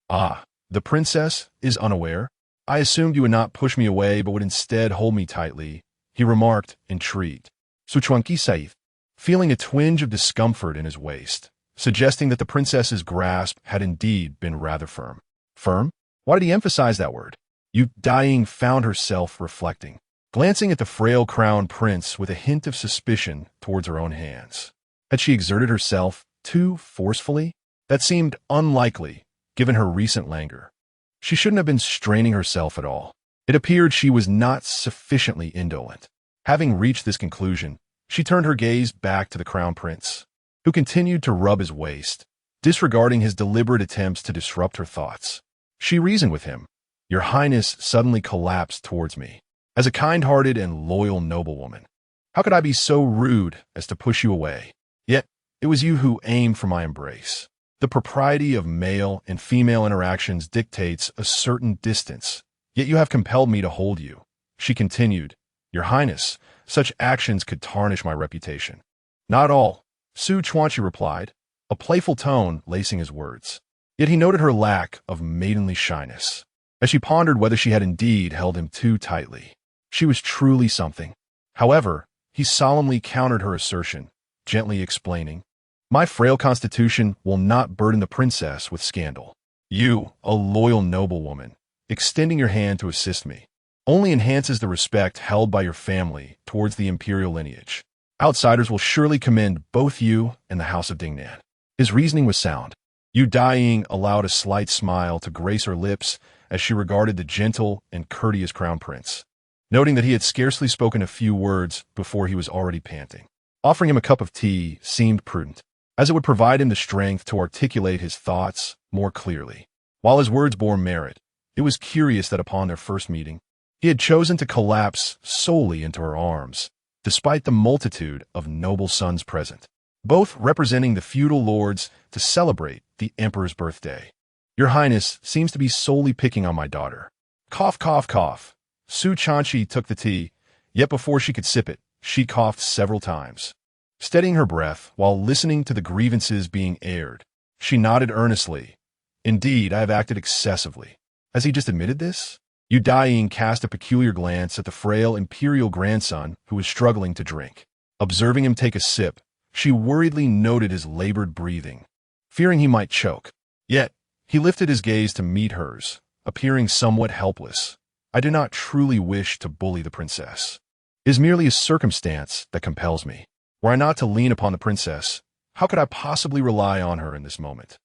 Ah, the princess is unaware. I assumed you would not push me away but would instead hold me tightly, he remarked, intrigued. Suchuanki Saith, feeling a twinge of discomfort in his waist, suggesting that the princess's grasp had indeed been rather firm. Firm? Why did he emphasize that word? Daiying found herself reflecting, glancing at the frail crown prince with a hint of suspicion towards her own hands. Had she exerted herself too forcefully? That seemed unlikely, given her recent languor. She shouldn't have been straining herself at all. It appeared she was not sufficiently indolent. Having reached this conclusion, she turned her gaze back to the crown prince, who continued to rub his waist, disregarding his deliberate attempts to disrupt her thoughts. She reasoned with him. Your Highness suddenly collapsed towards me. As a kind-hearted and loyal noblewoman, how could I be so rude as to push you away? Yet, it was you who aimed for my embrace. The propriety of male and female interactions dictates a certain distance, yet you have compelled me to hold you. She continued, Your Highness, such actions could tarnish my reputation. Not all, Su Chuanchi replied, a playful tone lacing his words. Yet he noted her lack of maidenly shyness, as she pondered whether she had indeed held him too tightly. She was truly something. However, he solemnly countered her assertion, gently explaining, My frail constitution will not burden the princess with scandal. You, a loyal noblewoman, extending your hand to assist me, only enhances the respect held by your family towards the imperial lineage. Outsiders will surely commend both you and the House of Dingnan. His reasoning was sound. Daiying allowed a slight smile to grace her lips as she regarded the gentle and courteous crown prince, noting that he had scarcely spoken a few words before he was already panting. Offering him a cup of tea seemed prudent, as it would provide him the strength to articulate his thoughts more clearly. While his words bore merit, it was curious that upon their first meeting, he had chosen to collapse solely into her arms, despite the multitude of noble sons present, both representing the feudal lords to celebrate the emperor's birthday. Your Highness seems to be solely picking on my daughter. Cough, cough, cough. Su Chanchi took the tea, yet before she could sip it, she coughed several times. Steadying her breath while listening to the grievances being aired, she nodded earnestly. Indeed, I have acted excessively. Has he just admitted this? Daiying cast a peculiar glance at the frail imperial grandson who was struggling to drink. Observing him take a sip, she worriedly noted his labored breathing, fearing he might choke. Yet, he lifted his gaze to meet hers, appearing somewhat helpless. I do not truly wish to bully the princess. It is merely a circumstance that compels me. Were I not to lean upon the princess, how could I possibly rely on her in this moment?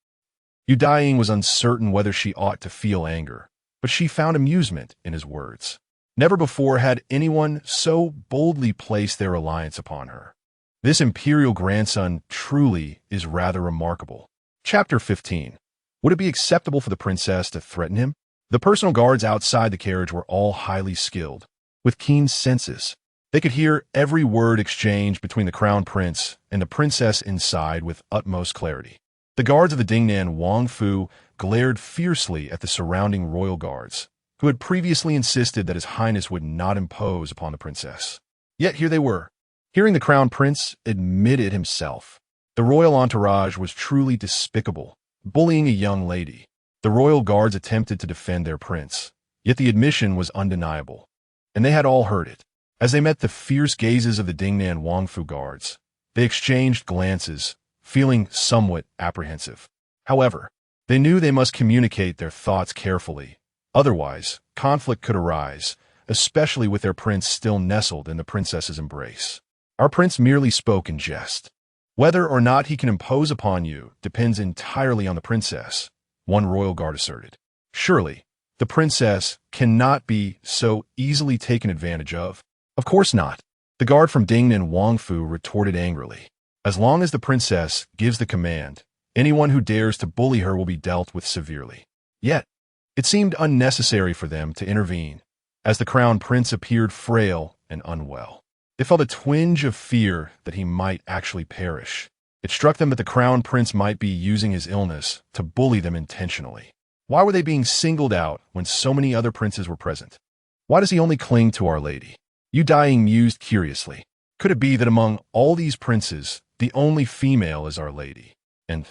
Daiying was uncertain whether she ought to feel anger, but she found amusement in his words. Never before had anyone so boldly placed their reliance upon her. This imperial grandson truly is rather remarkable. Chapter 15. Would it be acceptable for the princess to threaten him? The personal guards outside the carriage were all highly skilled, with keen senses. They could hear every word exchanged between the crown prince and the princess inside with utmost clarity. The guards of the Dingnan Wang Fu glared fiercely at the surrounding royal guards, who had previously insisted that His Highness would not impose upon the princess. Yet here they were, hearing the crown prince admit it himself. The royal entourage was truly despicable, bullying a young lady. The royal guards attempted to defend their prince, yet the admission was undeniable, and they had all heard it. As they met the fierce gazes of the Dingnan Wang Fu guards, they exchanged glances, feeling somewhat apprehensive. However, they knew they must communicate their thoughts carefully. Otherwise, conflict could arise, especially with their prince still nestled in the princess's embrace. Our prince merely spoke in jest. Whether or not he can impose upon you depends entirely on the princess, one royal guard asserted. Surely, the princess cannot be so easily taken advantage of. Of course not. The guard from Dingnan Wang Fu retorted angrily. As long as the princess gives the command, anyone who dares to bully her will be dealt with severely. Yet, it seemed unnecessary for them to intervene, as the crown prince appeared frail and unwell. They felt a twinge of fear that he might actually perish. It struck them that the crown prince might be using his illness to bully them intentionally. Why were they being singled out when so many other princes were present? Why does he only cling to Our Lady? Daiying mused curiously. Could it be that among all these princes, the only female is Our Lady, and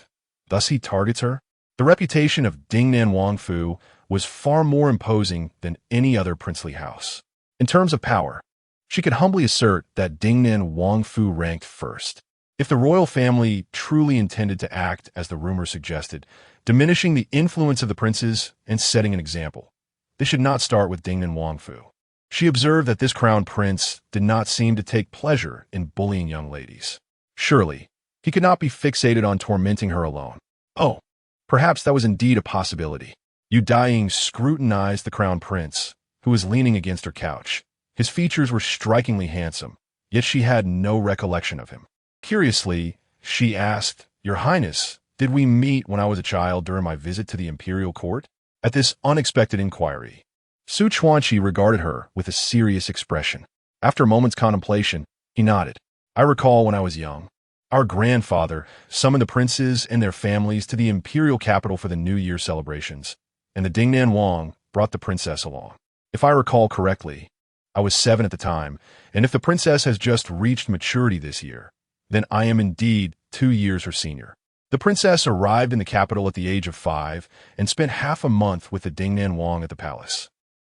thus he targets her? The reputation of Dingnan Wangfu was far more imposing than any other princely house. In terms of power, she could humbly assert that Dingnan Wangfu ranked first. If the royal family truly intended to act as the rumor suggested, diminishing the influence of the princes and setting an example, they should not start with Dingnan Wangfu. She observed that this crown prince did not seem to take pleasure in bullying young ladies. Surely, he could not be fixated on tormenting her alone. Oh, perhaps that was indeed a possibility. Daiying scrutinized the crown prince, who was leaning against her couch. His features were strikingly handsome, yet she had no recollection of him. Curiously, she asked, "Your Highness, did we meet when I was a child during my visit to the Imperial court?" At this unexpected inquiry, Su Chuanqi regarded her with a serious expression. After a moment's contemplation, he nodded. "I recall when I was young. Our grandfather summoned the princes and their families to the imperial capital for the New Year celebrations, and the Dingnan Wang brought the princess along. If I recall correctly, I was 7 at the time, and if the princess has just reached maturity this year, then I am indeed 2 years her senior. The princess arrived in the capital at the age of 5 and spent half a month with the Dingnan Wang at the palace,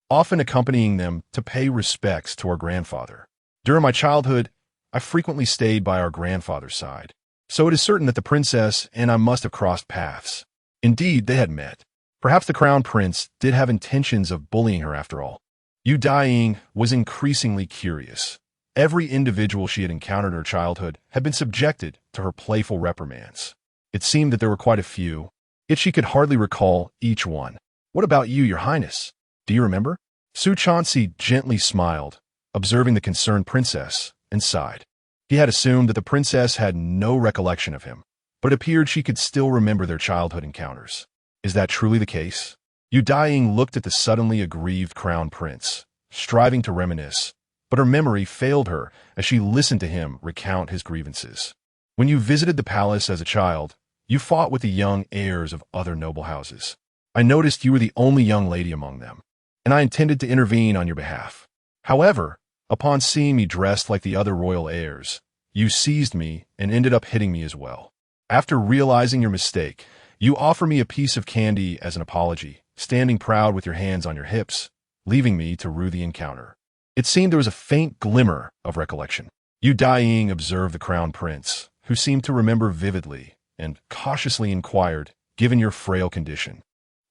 often accompanying them to pay respects to our grandfather. During my childhood, I frequently stayed by our grandfather's side, so it is certain that the princess and I must have crossed paths. Indeed, they had met. Perhaps the crown prince did have intentions of bullying her after all." Daiying was increasingly curious. Every individual she had encountered in her childhood had been subjected to her playful reprimands. It seemed that there were quite a few, yet she could hardly recall each one. "What about you, Your Highness? Do you remember?" Su Chuanqi gently smiled, observing the concerned princess, and sighed. He had assumed that the princess had no recollection of him, but it appeared she could still remember their childhood encounters. Is that truly the case? Daiying looked at the suddenly aggrieved crown prince, striving to reminisce, but her memory failed her as she listened to him recount his grievances. "When you visited the palace as a child, you fought with the young heirs of other noble houses. I noticed you were the only young lady among them, and I intended to intervene on your behalf. However, upon seeing me dressed like the other royal heirs, you seized me and ended up hitting me as well. After realizing your mistake, you offer me a piece of candy as an apology, standing proud with your hands on your hips, leaving me to rue the encounter." It seemed there was a faint glimmer of recollection. Daiying observed the crown prince, who seemed to remember vividly, and cautiously inquired, "Given your frail condition,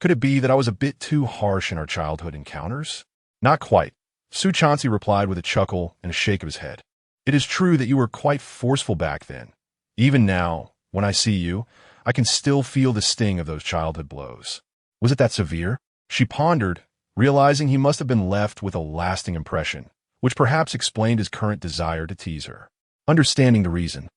could it be that I was a bit too harsh in our childhood encounters?" "Not quite," Su Chuanqi replied with a chuckle and a shake of his head. "It is true that you were quite forceful back then. Even now, when I see you, I can still feel the sting of those childhood blows. Was it that severe?" She pondered, realizing he must have been left with a lasting impression, which perhaps explained his current desire to tease her. Understanding the reason,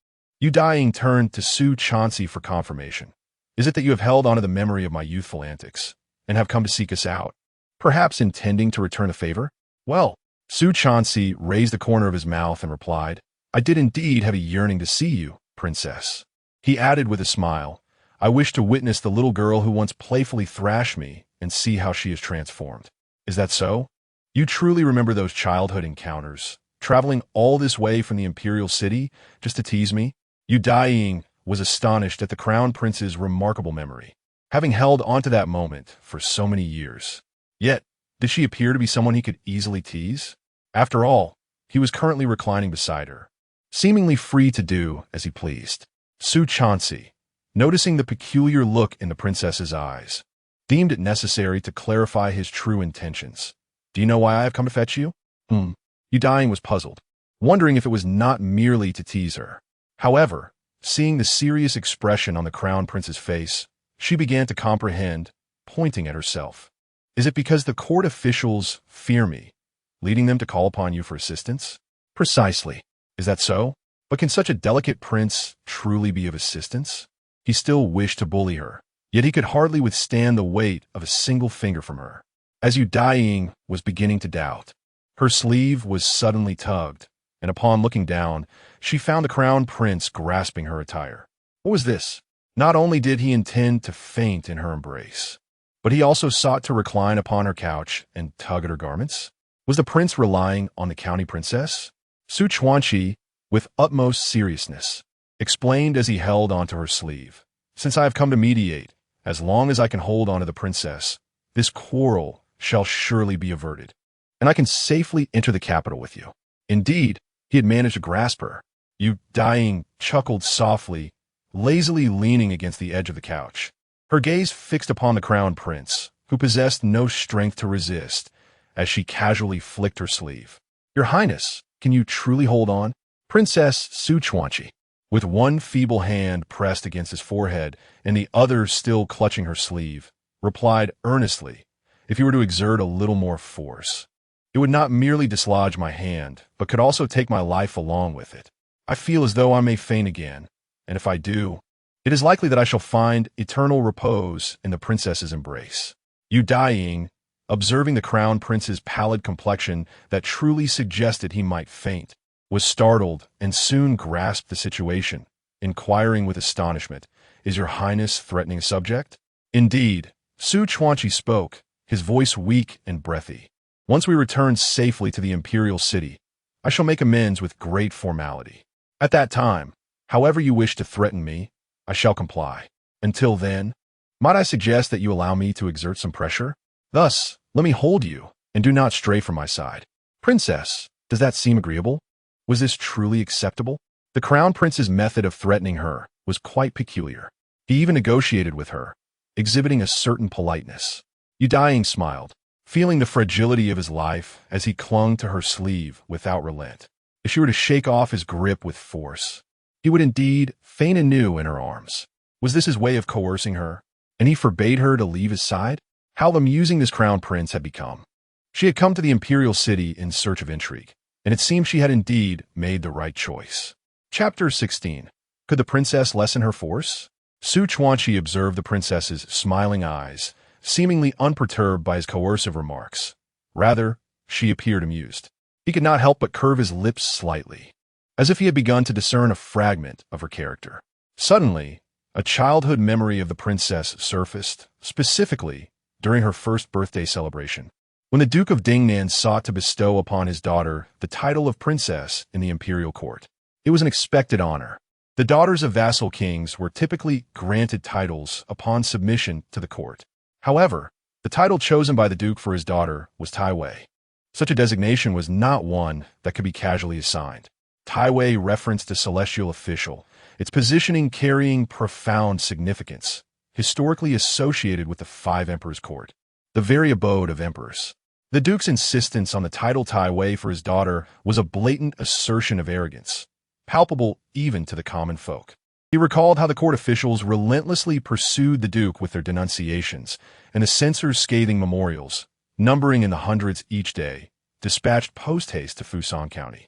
Daiying turned to Su Chuanqi for confirmation. "Is it that you have held onto the memory of my youthful antics, and have come to seek us out, perhaps intending to return a favor?" "Well," Su Chuanqi raised the corner of his mouth and replied, "I did indeed have a yearning to see you, princess." He added with a smile, "I wish to witness the little girl who once playfully thrashed me and see how she is transformed. Is that so? You truly remember those childhood encounters, traveling all this way from the imperial city just to tease me?" Daiying was astonished at the crown prince's remarkable memory, having held onto that moment for so many years. Yet, did she appear to be someone he could easily tease? After all, he was currently reclining beside her, seemingly free to do as he pleased. Su Chuanqi, noticing the peculiar look in the princess's eyes, deemed it necessary to clarify his true intentions. "Do you know why I have come to fetch you?" Daiying was puzzled, wondering if it was not merely to tease her. However, seeing the serious expression on the crown prince's face, she began to comprehend, pointing at herself. "Is it because the court officials fear me, leading them to call upon you for assistance?" "Precisely. Is that so? But can such a delicate prince truly be of assistance?" He still wished to bully her, yet he could hardly withstand the weight of a single finger from her. As Daiying was beginning to doubt, her sleeve was suddenly tugged, and upon looking down, she found the crown prince grasping her attire. What was this? Not only did he intend to faint in her embrace, but he also sought to recline upon her couch and tug at her garments. Was the prince relying on the county princess? Su Chuanqi, with utmost seriousness, explained as he held onto her sleeve. Since I have come to mediate, as long as I can hold onto the princess, this quarrel shall surely be averted, and I can safely enter the capital with you. Indeed, he had managed to grasp her. Daiying chuckled softly, lazily leaning against the edge of the couch. Her gaze fixed upon the crown prince, who possessed no strength to resist, as she casually flicked her sleeve. Your Highness, can you truly hold on? Princess Su Chuanqi, with one feeble hand pressed against his forehead and the other still clutching her sleeve, replied earnestly, if you were to exert a little more force, it would not merely dislodge my hand, but could also take my life along with it. I feel as though I may faint again, and if I do, it is likely that I shall find eternal repose in the princess's embrace. Daiying, observing the crown prince's pallid complexion that truly suggested he might faint, was startled and soon grasped the situation, inquiring with astonishment, is your highness threatening a subject? Indeed, Su Chuanqi spoke, his voice weak and breathy. Once we return safely to the Imperial city, I shall make amends with great formality. At that time, however you wish to threaten me, I shall comply. Until then, might I suggest that you allow me to exert some pressure? Thus, let me hold you, and do not stray from my side. Princess, does that seem agreeable? Was this truly acceptable? The crown prince's method of threatening her was quite peculiar. He even negotiated with her, exhibiting a certain politeness. Daiying smiled, feeling the fragility of his life as he clung to her sleeve without relent. If she were to shake off his grip with force, he would indeed faint anew in her arms. Was this his way of coercing her, and he forbade her to leave his side? How amusing this crown prince had become. She had come to the Imperial city in search of intrigue, and it seemed she had indeed made the right choice. Chapter 16. Could the princess lessen her force? Su Chuanqi observed the princess's smiling eyes, seemingly unperturbed by his coercive remarks. Rather, she appeared amused. He could not help but curve his lips slightly, as if he had begun to discern a fragment of her character. Suddenly, a childhood memory of the princess surfaced, specifically during her first birthday celebration, when the Duke of Dingnan sought to bestow upon his daughter the title of princess in the imperial court. It was an expected honor. The daughters of vassal kings were typically granted titles upon submission to the court. However, the title chosen by the duke for his daughter was Taiwei. Such a designation was not one that could be casually assigned. Taiwei referenced a celestial official, its positioning carrying profound significance, historically associated with the Five Emperors' Court, the very abode of emperors. The duke's insistence on the title Taiwei for his daughter was a blatant assertion of arrogance, palpable even to the common folk. He recalled how the court officials relentlessly pursued the duke with their denunciations, and the censors' scathing memorials, numbering in the hundreds each day, dispatched post-haste to Fusang County.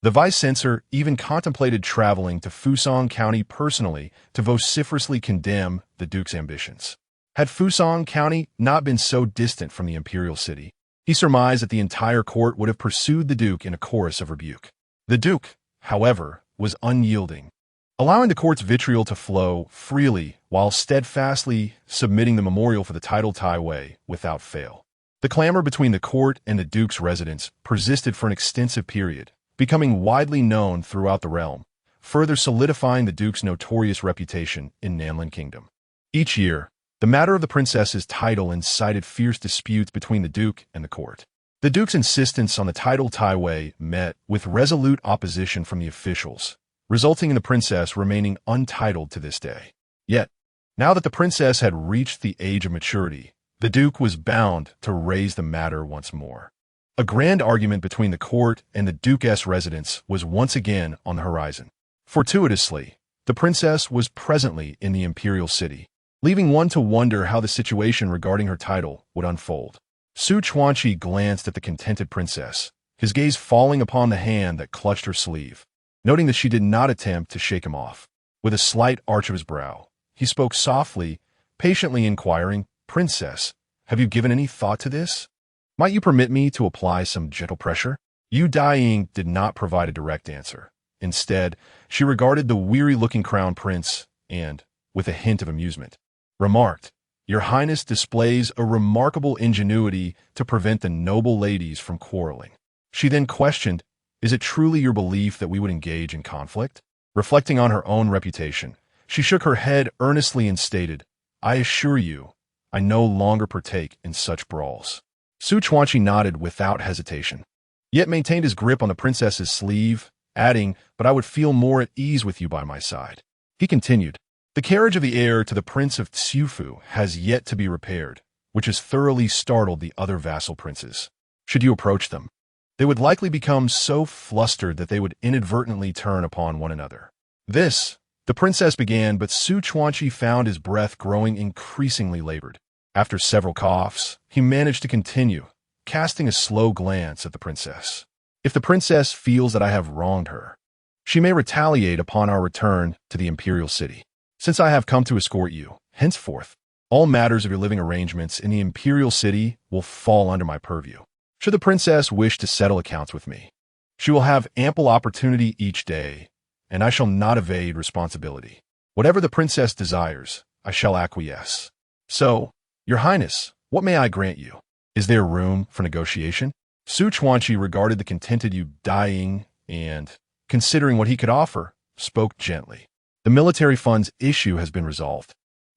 The vice-censor even contemplated traveling to Fusang County personally to vociferously condemn the duke's ambitions. Had Fusang County not been so distant from the imperial city, he surmised that the entire court would have pursued the duke in a chorus of rebuke. The duke, however, was unyielding, allowing the court's vitriol to flow freely while steadfastly submitting the memorial for the title Taiwei without fail. The clamor between the court and the duke's residence persisted for an extensive period, becoming widely known throughout the realm, further solidifying the duke's notorious reputation in Nanlin Kingdom. Each year, the matter of the princess's title incited fierce disputes between the duke and the court. The duke's insistence on the title Taiwei met with resolute opposition from the officials, resulting in the princess remaining untitled to this day. Yet, now that the princess had reached the age of maturity, the duke was bound to raise the matter once more. A grand argument between the court and the duke's residence was once again on the horizon. Fortuitously, the princess was presently in the imperial city, leaving one to wonder how the situation regarding her title would unfold. Su Chuanqi glanced at the contented princess, his gaze falling upon the hand that clutched her sleeve. Noting that she did not attempt to shake him off, with a slight arch of his brow, he spoke softly, patiently inquiring, Princess, have you given any thought to this? Might you permit me to apply some gentle pressure? Daiying did not provide a direct answer. Instead, she regarded the weary-looking crown prince and, with a hint of amusement, remarked, Your Highness displays a remarkable ingenuity to prevent the noble ladies from quarreling. She then questioned, is it truly your belief that we would engage in conflict? Reflecting on her own reputation, she shook her head earnestly and stated, I assure you, I no longer partake in such brawls. Su Chuanqi nodded without hesitation, yet maintained his grip on the princess's sleeve, adding, but I would feel more at ease with you by my side. He continued, the carriage of the heir to the Prince of Tsiufu has yet to be repaired, which has thoroughly startled the other vassal princes. Should you approach them, they would likely become so flustered that they would inadvertently turn upon one another. This, the princess began, but Su Chuanqi found his breath growing increasingly labored. After several coughs, he managed to continue, casting a slow glance at the princess. If the princess feels that I have wronged her, she may retaliate upon our return to the Imperial city. Since I have come to escort you, henceforth, all matters of your living arrangements in the Imperial city will fall under my purview. Should the princess wish to settle accounts with me, she will have ample opportunity each day, and I shall not evade responsibility. Whatever the princess desires, I shall acquiesce. So, Your Highness, what may I grant you? Is there room for negotiation? Su Chuanqi regarded the contented Daiying and, considering what he could offer, spoke gently. The military funds issue has been resolved.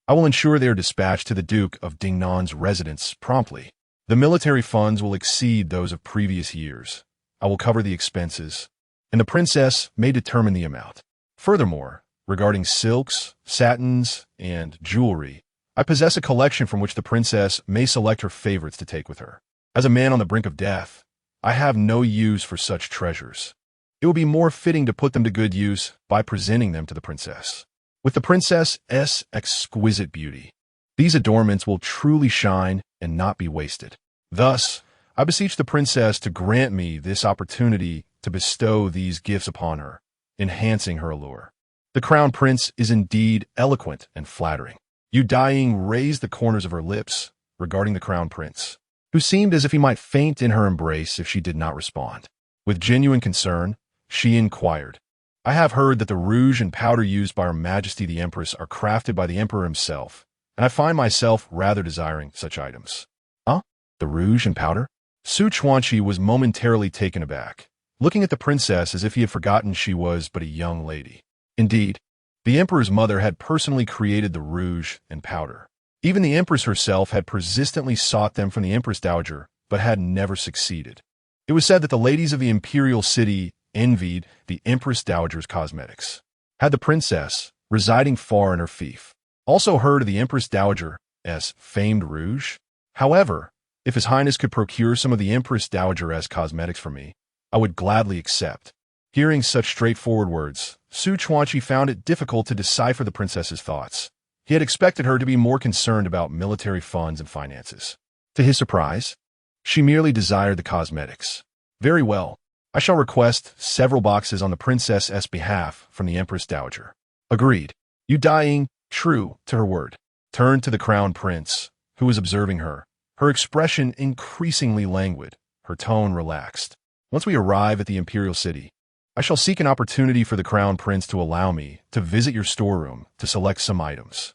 I will ensure they are dispatched to the Duke of Dingnan's residence promptly. The military funds will exceed those of previous years. I will cover the expenses, and the princess may determine the amount. Furthermore, regarding silks, satins, and jewelry, I possess a collection from which the princess may select her favorites to take with her. As a man on the brink of death, I have no use for such treasures. It would be more fitting to put them to good use by presenting them to the princess. With the princess's exquisite beauty, these adornments will truly shine and not be wasted. Thus, I beseech the princess to grant me this opportunity to bestow these gifts upon her, enhancing her allure. The crown prince is indeed eloquent and flattering. Daiying raised the corners of her lips regarding the crown prince, who seemed as if he might faint in her embrace if she did not respond. With genuine concern, she inquired, I have heard that the rouge and powder used by Her Majesty the Empress are crafted by the Emperor himself, and I find myself rather desiring such items. Huh? The rouge and powder? Su Chuanqi was momentarily taken aback, looking at the princess as if he had forgotten she was but a young lady. Indeed, the Emperor's mother had personally created the rouge and powder. Even the Empress herself had persistently sought them from the Empress Dowager, but had never succeeded. It was said that the ladies of the Imperial city envied the Empress Dowager's cosmetics. Had the princess, residing far in her fief, also heard of the Empress Dowager's famed rouge? However, if His Highness could procure some of the Empress Dowager's cosmetics for me, I would gladly accept. Hearing such straightforward words, Su Chuanqi found it difficult to decipher the princess's thoughts. He had expected her to be more concerned about military funds and finances. To his surprise, she merely desired the cosmetics. Very well. I shall request several boxes on the princess's behalf from the Empress Dowager. Agreed. Daiying, true to her word, turned to the crown prince, who was observing her, her expression increasingly languid, her tone relaxed. Once we arrive at the Imperial city, I shall seek an opportunity for the crown prince to allow me to visit your storeroom to select some items.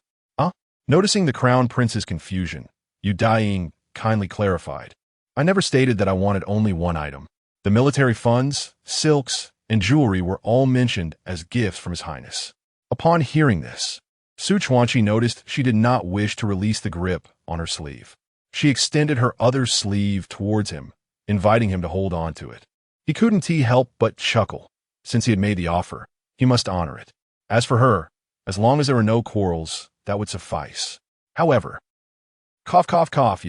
Noticing the crown prince's confusion, Daiying kindly clarified, I never stated that I wanted only one item. The military funds, silks, and jewelry were all mentioned as gifts from His Highness. Upon hearing this, Su Chuanqi noticed she did not wish to release the grip on her sleeve. She extended her other sleeve towards him, inviting him to hold on to it. He couldn't help but chuckle. Since he had made the offer, he must honor it. As for her, as long as there were no quarrels, that would suffice. However, cough, cough, cough,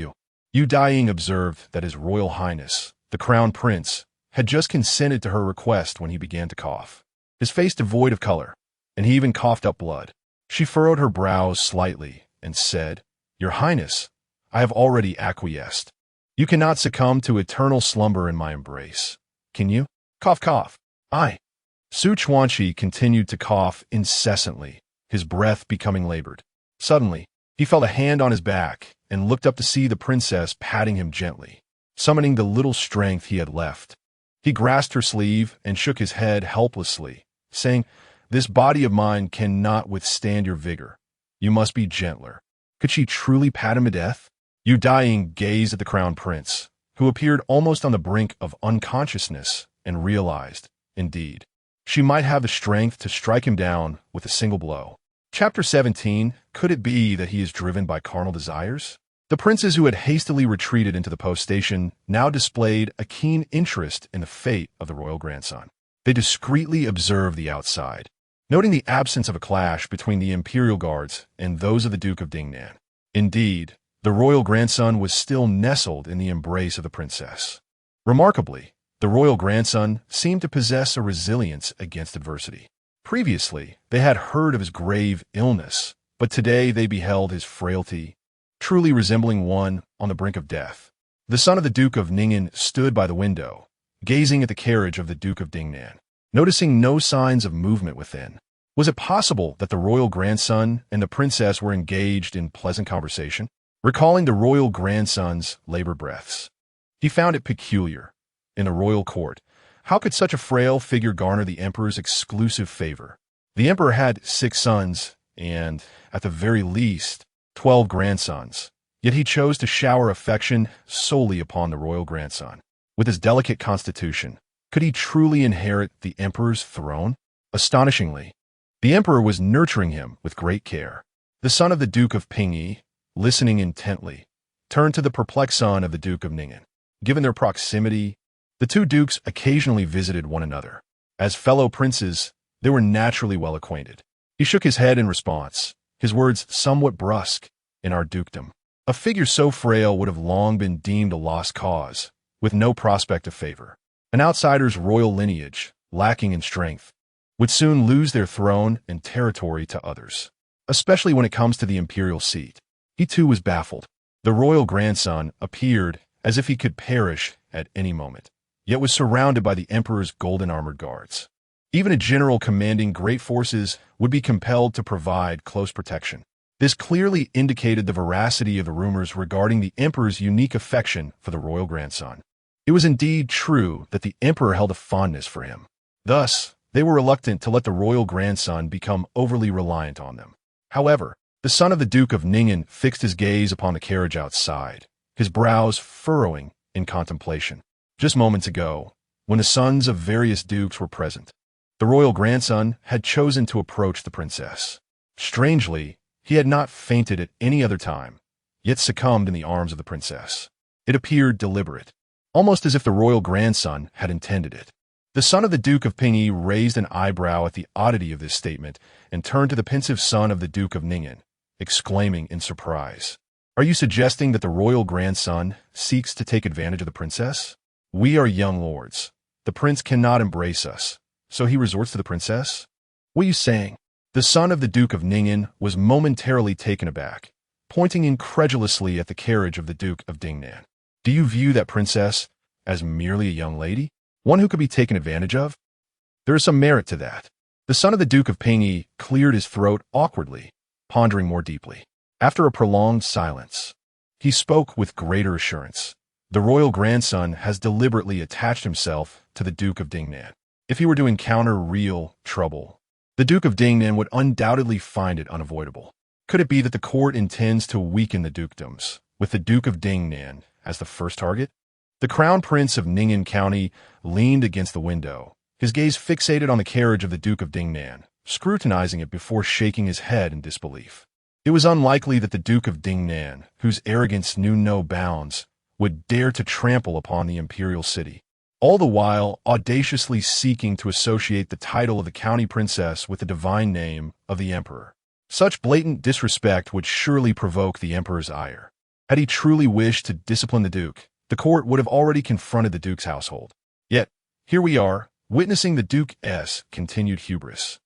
Daiying observed that His Royal Highness, the Crown Prince, had just consented to her request when he began to cough. His face devoid of color, and he even coughed up blood. She furrowed her brows slightly and said, Your Highness, I have already acquiesced. You cannot succumb to eternal slumber in my embrace. Can you? Cough, cough. I. Su Chuanqi continued to cough incessantly, his breath becoming labored. Suddenly, he felt a hand on his back and looked up to see the princess patting him gently, summoning the little strength he had left. He grasped her sleeve and shook his head helplessly, saying, This body of mine cannot withstand your vigor. You must be gentler. Could she truly pat him to death? Daiying gazed at the crown prince, who appeared almost on the brink of unconsciousness, and realized, indeed, she might have the strength to strike him down with a single blow. Chapter 17. Could it be that he is driven by carnal desires? The princes who had hastily retreated into the post station now displayed a keen interest in the fate of the royal grandson. They discreetly observed the outside, noting the absence of a clash between the Imperial guards and those of the Duke of Dingnan. Indeed, the royal grandson was still nestled in the embrace of the princess. Remarkably, the royal grandson seemed to possess a resilience against adversity. Previously, they had heard of his grave illness, but today they beheld his frailty, truly resembling one on the brink of death. The son of the Duke of Dingnan stood by the window, gazing at the carriage of the Duke of Dingnan, noticing no signs of movement within. Was it possible that the royal grandson and the princess were engaged in pleasant conversation? Recalling the royal grandson's labored breaths, he found it peculiar. In the royal court, how could such a frail figure garner the emperor's exclusive favor? The emperor had 6 sons and, at the very least, 12 grandsons, yet he chose to shower affection solely upon the royal grandson. With his delicate constitution, could he truly inherit the emperor's throne? Astonishingly, the emperor was nurturing him with great care. The son of the Duke of Pingyi, listening intently, turned to the perplexed son of the Duke of Dingnan. Given their proximity, the two dukes occasionally visited one another. As fellow princes, they were naturally well acquainted. He shook his head in response, his words somewhat brusque. In our dukedom, a figure so frail would have long been deemed a lost cause, with no prospect of favor. An outsider's royal lineage, lacking in strength, would soon lose their throne and territory to others, especially when it comes to the imperial seat. He too was baffled. The royal grandson appeared as if he could perish at any moment, yet was surrounded by the emperor's golden armored guards. Even a general commanding great forces would be compelled to provide close protection. This clearly indicated the veracity of the rumors regarding the emperor's unique affection for the royal grandson. It was indeed true that the emperor held a fondness for him. Thus, they were reluctant to let the royal grandson become overly reliant on them. However, the son of the Duke of Dingnan fixed his gaze upon the carriage outside, his brows furrowing in contemplation. Just moments ago, when the sons of various dukes were present, the royal grandson had chosen to approach the princess. Strangely, he had not fainted at any other time, yet succumbed in the arms of the princess. It appeared deliberate, almost as if the royal grandson had intended it. The son of the Duke of Pingyi raised an eyebrow at the oddity of this statement and turned to the pensive son of the Duke of Dingnan, exclaiming in surprise, "Are you suggesting that the royal grandson seeks to take advantage of the princess? We are young lords. The prince cannot embrace us, so he resorts to the princess? What are you saying?" The son of the Duke of Dingnan was momentarily taken aback, pointing incredulously at the carriage of the Duke of Dingnan. "Do you view that princess as merely a young lady, one who could be taken advantage of? There is some merit to that." The son of the Duke of Pingyi cleared his throat awkwardly, pondering more deeply. After a prolonged silence, he spoke with greater assurance. "The royal grandson has deliberately attached himself to the Duke of Dingnan. If he were to encounter real trouble, the Duke of Dingnan would undoubtedly find it unavoidable. Could it be that the court intends to weaken the dukedoms, with the Duke of Dingnan as the first target?" The crown prince of Dingnan County leaned against the window, his gaze fixated on the carriage of the Duke of Dingnan, scrutinizing it before shaking his head in disbelief. It was unlikely that the Duke of Dingnan, whose arrogance knew no bounds, would dare to trample upon the imperial city, all the while audaciously seeking to associate the title of the county princess with the divine name of the emperor. Such blatant disrespect would surely provoke the emperor's ire. Had he truly wished to discipline the duke, the court would have already confronted the duke's household. Yet, here we are, witnessing the duke's continued hubris.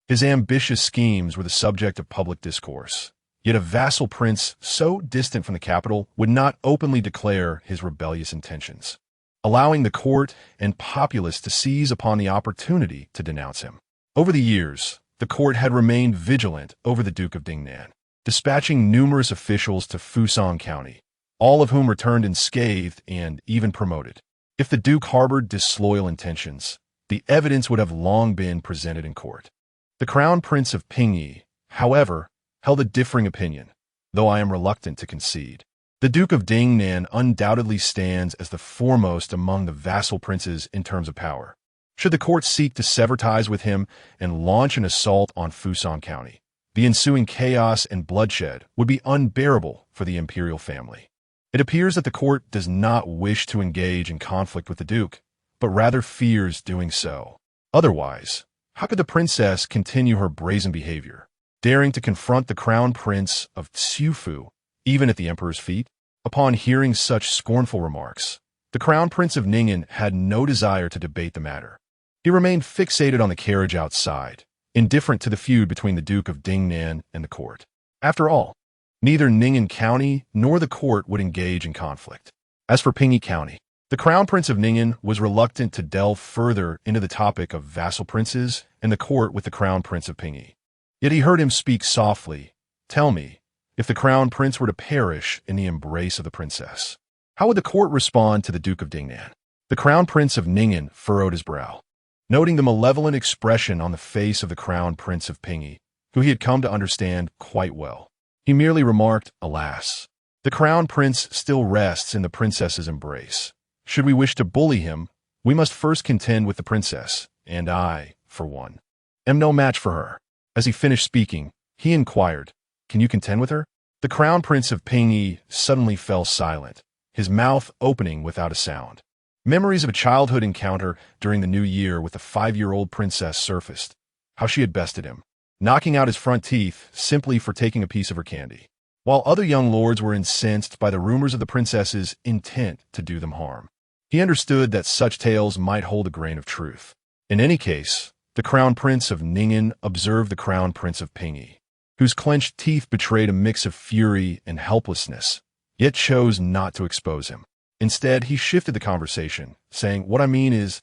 His ambitious schemes were the subject of public discourse. Yet a vassal prince so distant from the capital would not openly declare his rebellious intentions, allowing the court and populace to seize upon the opportunity to denounce him. Over the years, the court had remained vigilant over the Duke of Dingnan, dispatching numerous officials to Fusang County, all of whom returned unscathed and even promoted. If the Duke harbored disloyal intentions, the evidence would have long been presented in court. The Crown Prince of Pingyi, however, held a differing opinion. though I am reluctant to concede. The Duke of Dingnan undoubtedly stands as the foremost among the vassal princes in terms of power. Should the court seek to sever ties with him and launch an assault on Fusan County, the ensuing chaos and bloodshed would be unbearable for the imperial family. It appears that the court does not wish to engage in conflict with the duke, but rather fears doing so. Otherwise, how could the princess continue her brazen behavior, daring to confront the crown prince of Xiufu, even at the emperor's feet? Upon hearing such scornful remarks, the crown prince of Ningnan had no desire to debate the matter. He remained fixated on the carriage outside, indifferent to the feud between the Duke of Dingnan and the court. After all, neither Ningnan County nor the court would engage in conflict. As for Pingyi County, the crown prince of Ningnan was reluctant to delve further into the topic of vassal princes and the court with the crown prince of Pingyi. Yet he heard him speak softly. "Tell me, if the crown prince were to perish in the embrace of the princess, how would the court respond to the Duke of Dingnan?" The crown prince of Ningnan furrowed his brow, noting the malevolent expression on the face of the crown prince of Pingyi, who he had come to understand quite well. He merely remarked, "Alas, the crown prince still rests in the princess's embrace. Should we wish to bully him, we must first contend with the princess, and I, for one, am no match for her." As he finished speaking, he inquired, "Can you contend with her?" The crown prince of Pingyi suddenly fell silent, his mouth opening without a sound. Memories of a childhood encounter during the new year with the 5-year-old princess surfaced. How she had bested him, knocking out his front teeth simply for taking a piece of her candy, while other young lords were incensed by the rumors of the princess's intent to do them harm. He understood that such tales might hold a grain of truth. In any case, the crown prince of Ningnan observed the crown prince of Pingyi, whose clenched teeth betrayed a mix of fury and helplessness, yet chose not to expose him. Instead, he shifted the conversation, saying, "What I mean is,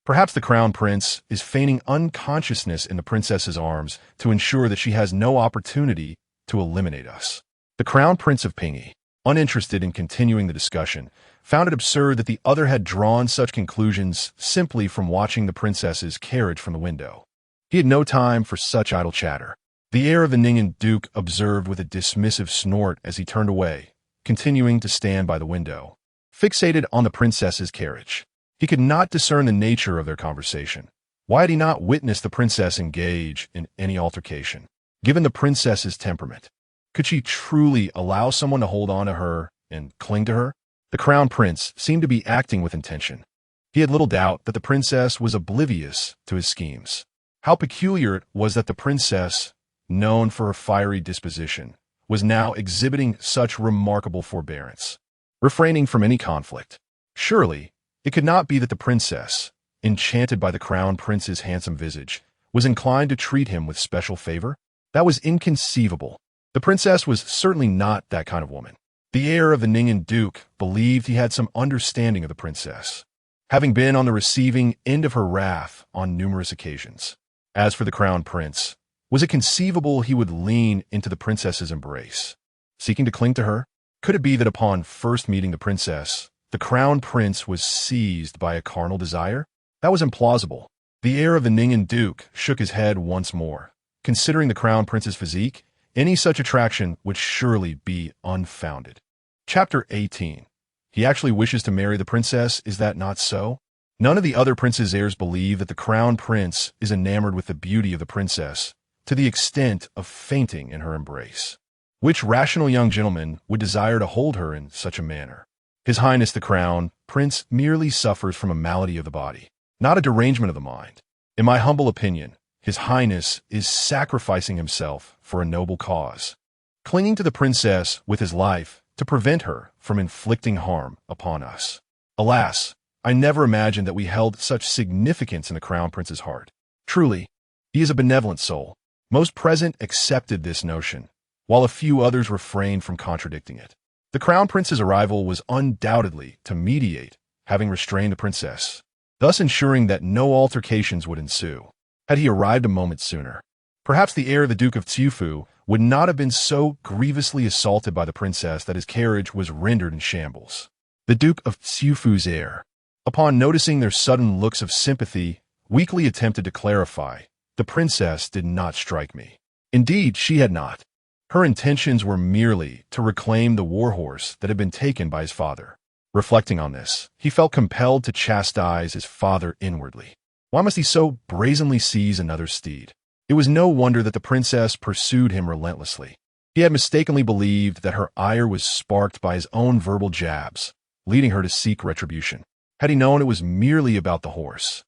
perhaps the crown prince is feigning unconsciousness in the princess's arms to ensure that she has no opportunity to eliminate us." The crown prince of Pingyi, uninterested in continuing the discussion, found it absurd that the other had drawn such conclusions simply from watching the princess's carriage from the window. He had no time for such idle chatter. The heir of the Ningnan duke observed with a dismissive snort as he turned away, continuing to stand by the window, fixated on the princess's carriage. He could not discern the nature of their conversation. Why had he not witnessed the princess engage in any altercation? Given the princess's temperament, could she truly allow someone to hold on to her and cling to her? The crown prince seemed to be acting with intention. He had little doubt that the princess was oblivious to his schemes. How peculiar it was that the princess, known for her fiery disposition, was now exhibiting such remarkable forbearance, refraining from any conflict. Surely, it could not be that the princess, enchanted by the crown prince's handsome visage, was inclined to treat him with special favor? That was inconceivable. The princess was certainly not that kind of woman. The heir of the Ningnan duke believed he had some understanding of the princess, having been on the receiving end of her wrath on numerous occasions. As for the crown prince, was it conceivable he would lean into the princess's embrace, seeking to cling to her? Could it be that upon first meeting the princess, the crown prince was seized by a carnal desire? That was implausible. The heir of the Ningnan duke shook his head once more. Considering the crown prince's physique, any such attraction would surely be unfounded. Chapter 18. He actually wishes to marry the princess, is that not so? None of the other prince's heirs believe that the crown prince is enamored with the beauty of the princess to the extent of fainting in her embrace. Which rational young gentleman would desire to hold her in such a manner? His Highness the Crown Prince merely suffers from a malady of the body, not a derangement of the mind. In my humble opinion, His Highness is sacrificing himself for a noble cause, clinging to the princess with his life to prevent her from inflicting harm upon us. Alas, I never imagined that we held such significance in the crown prince's heart. Truly, he is a benevolent soul. Most present accepted this notion, while a few others refrained from contradicting it. The crown prince's arrival was undoubtedly to mediate, having restrained the princess, thus ensuring that no altercations would ensue. Had he arrived a moment sooner, perhaps the heir, the Duke of Xiufu, would not have been so grievously assaulted by the princess that his carriage was rendered in shambles. The Duke of Xiufu's heir, upon noticing their sudden looks of sympathy, weakly attempted to clarify, "The princess did not strike me." Indeed, she had not. Her intentions were merely to reclaim the warhorse that had been taken by his father. Reflecting on this, he felt compelled to chastise his father inwardly. Why must he so brazenly seize another steed? It was no wonder that the princess pursued him relentlessly. He had mistakenly believed that her ire was sparked by his own verbal jabs, leading her to seek retribution. Had he known it was merely about the horse,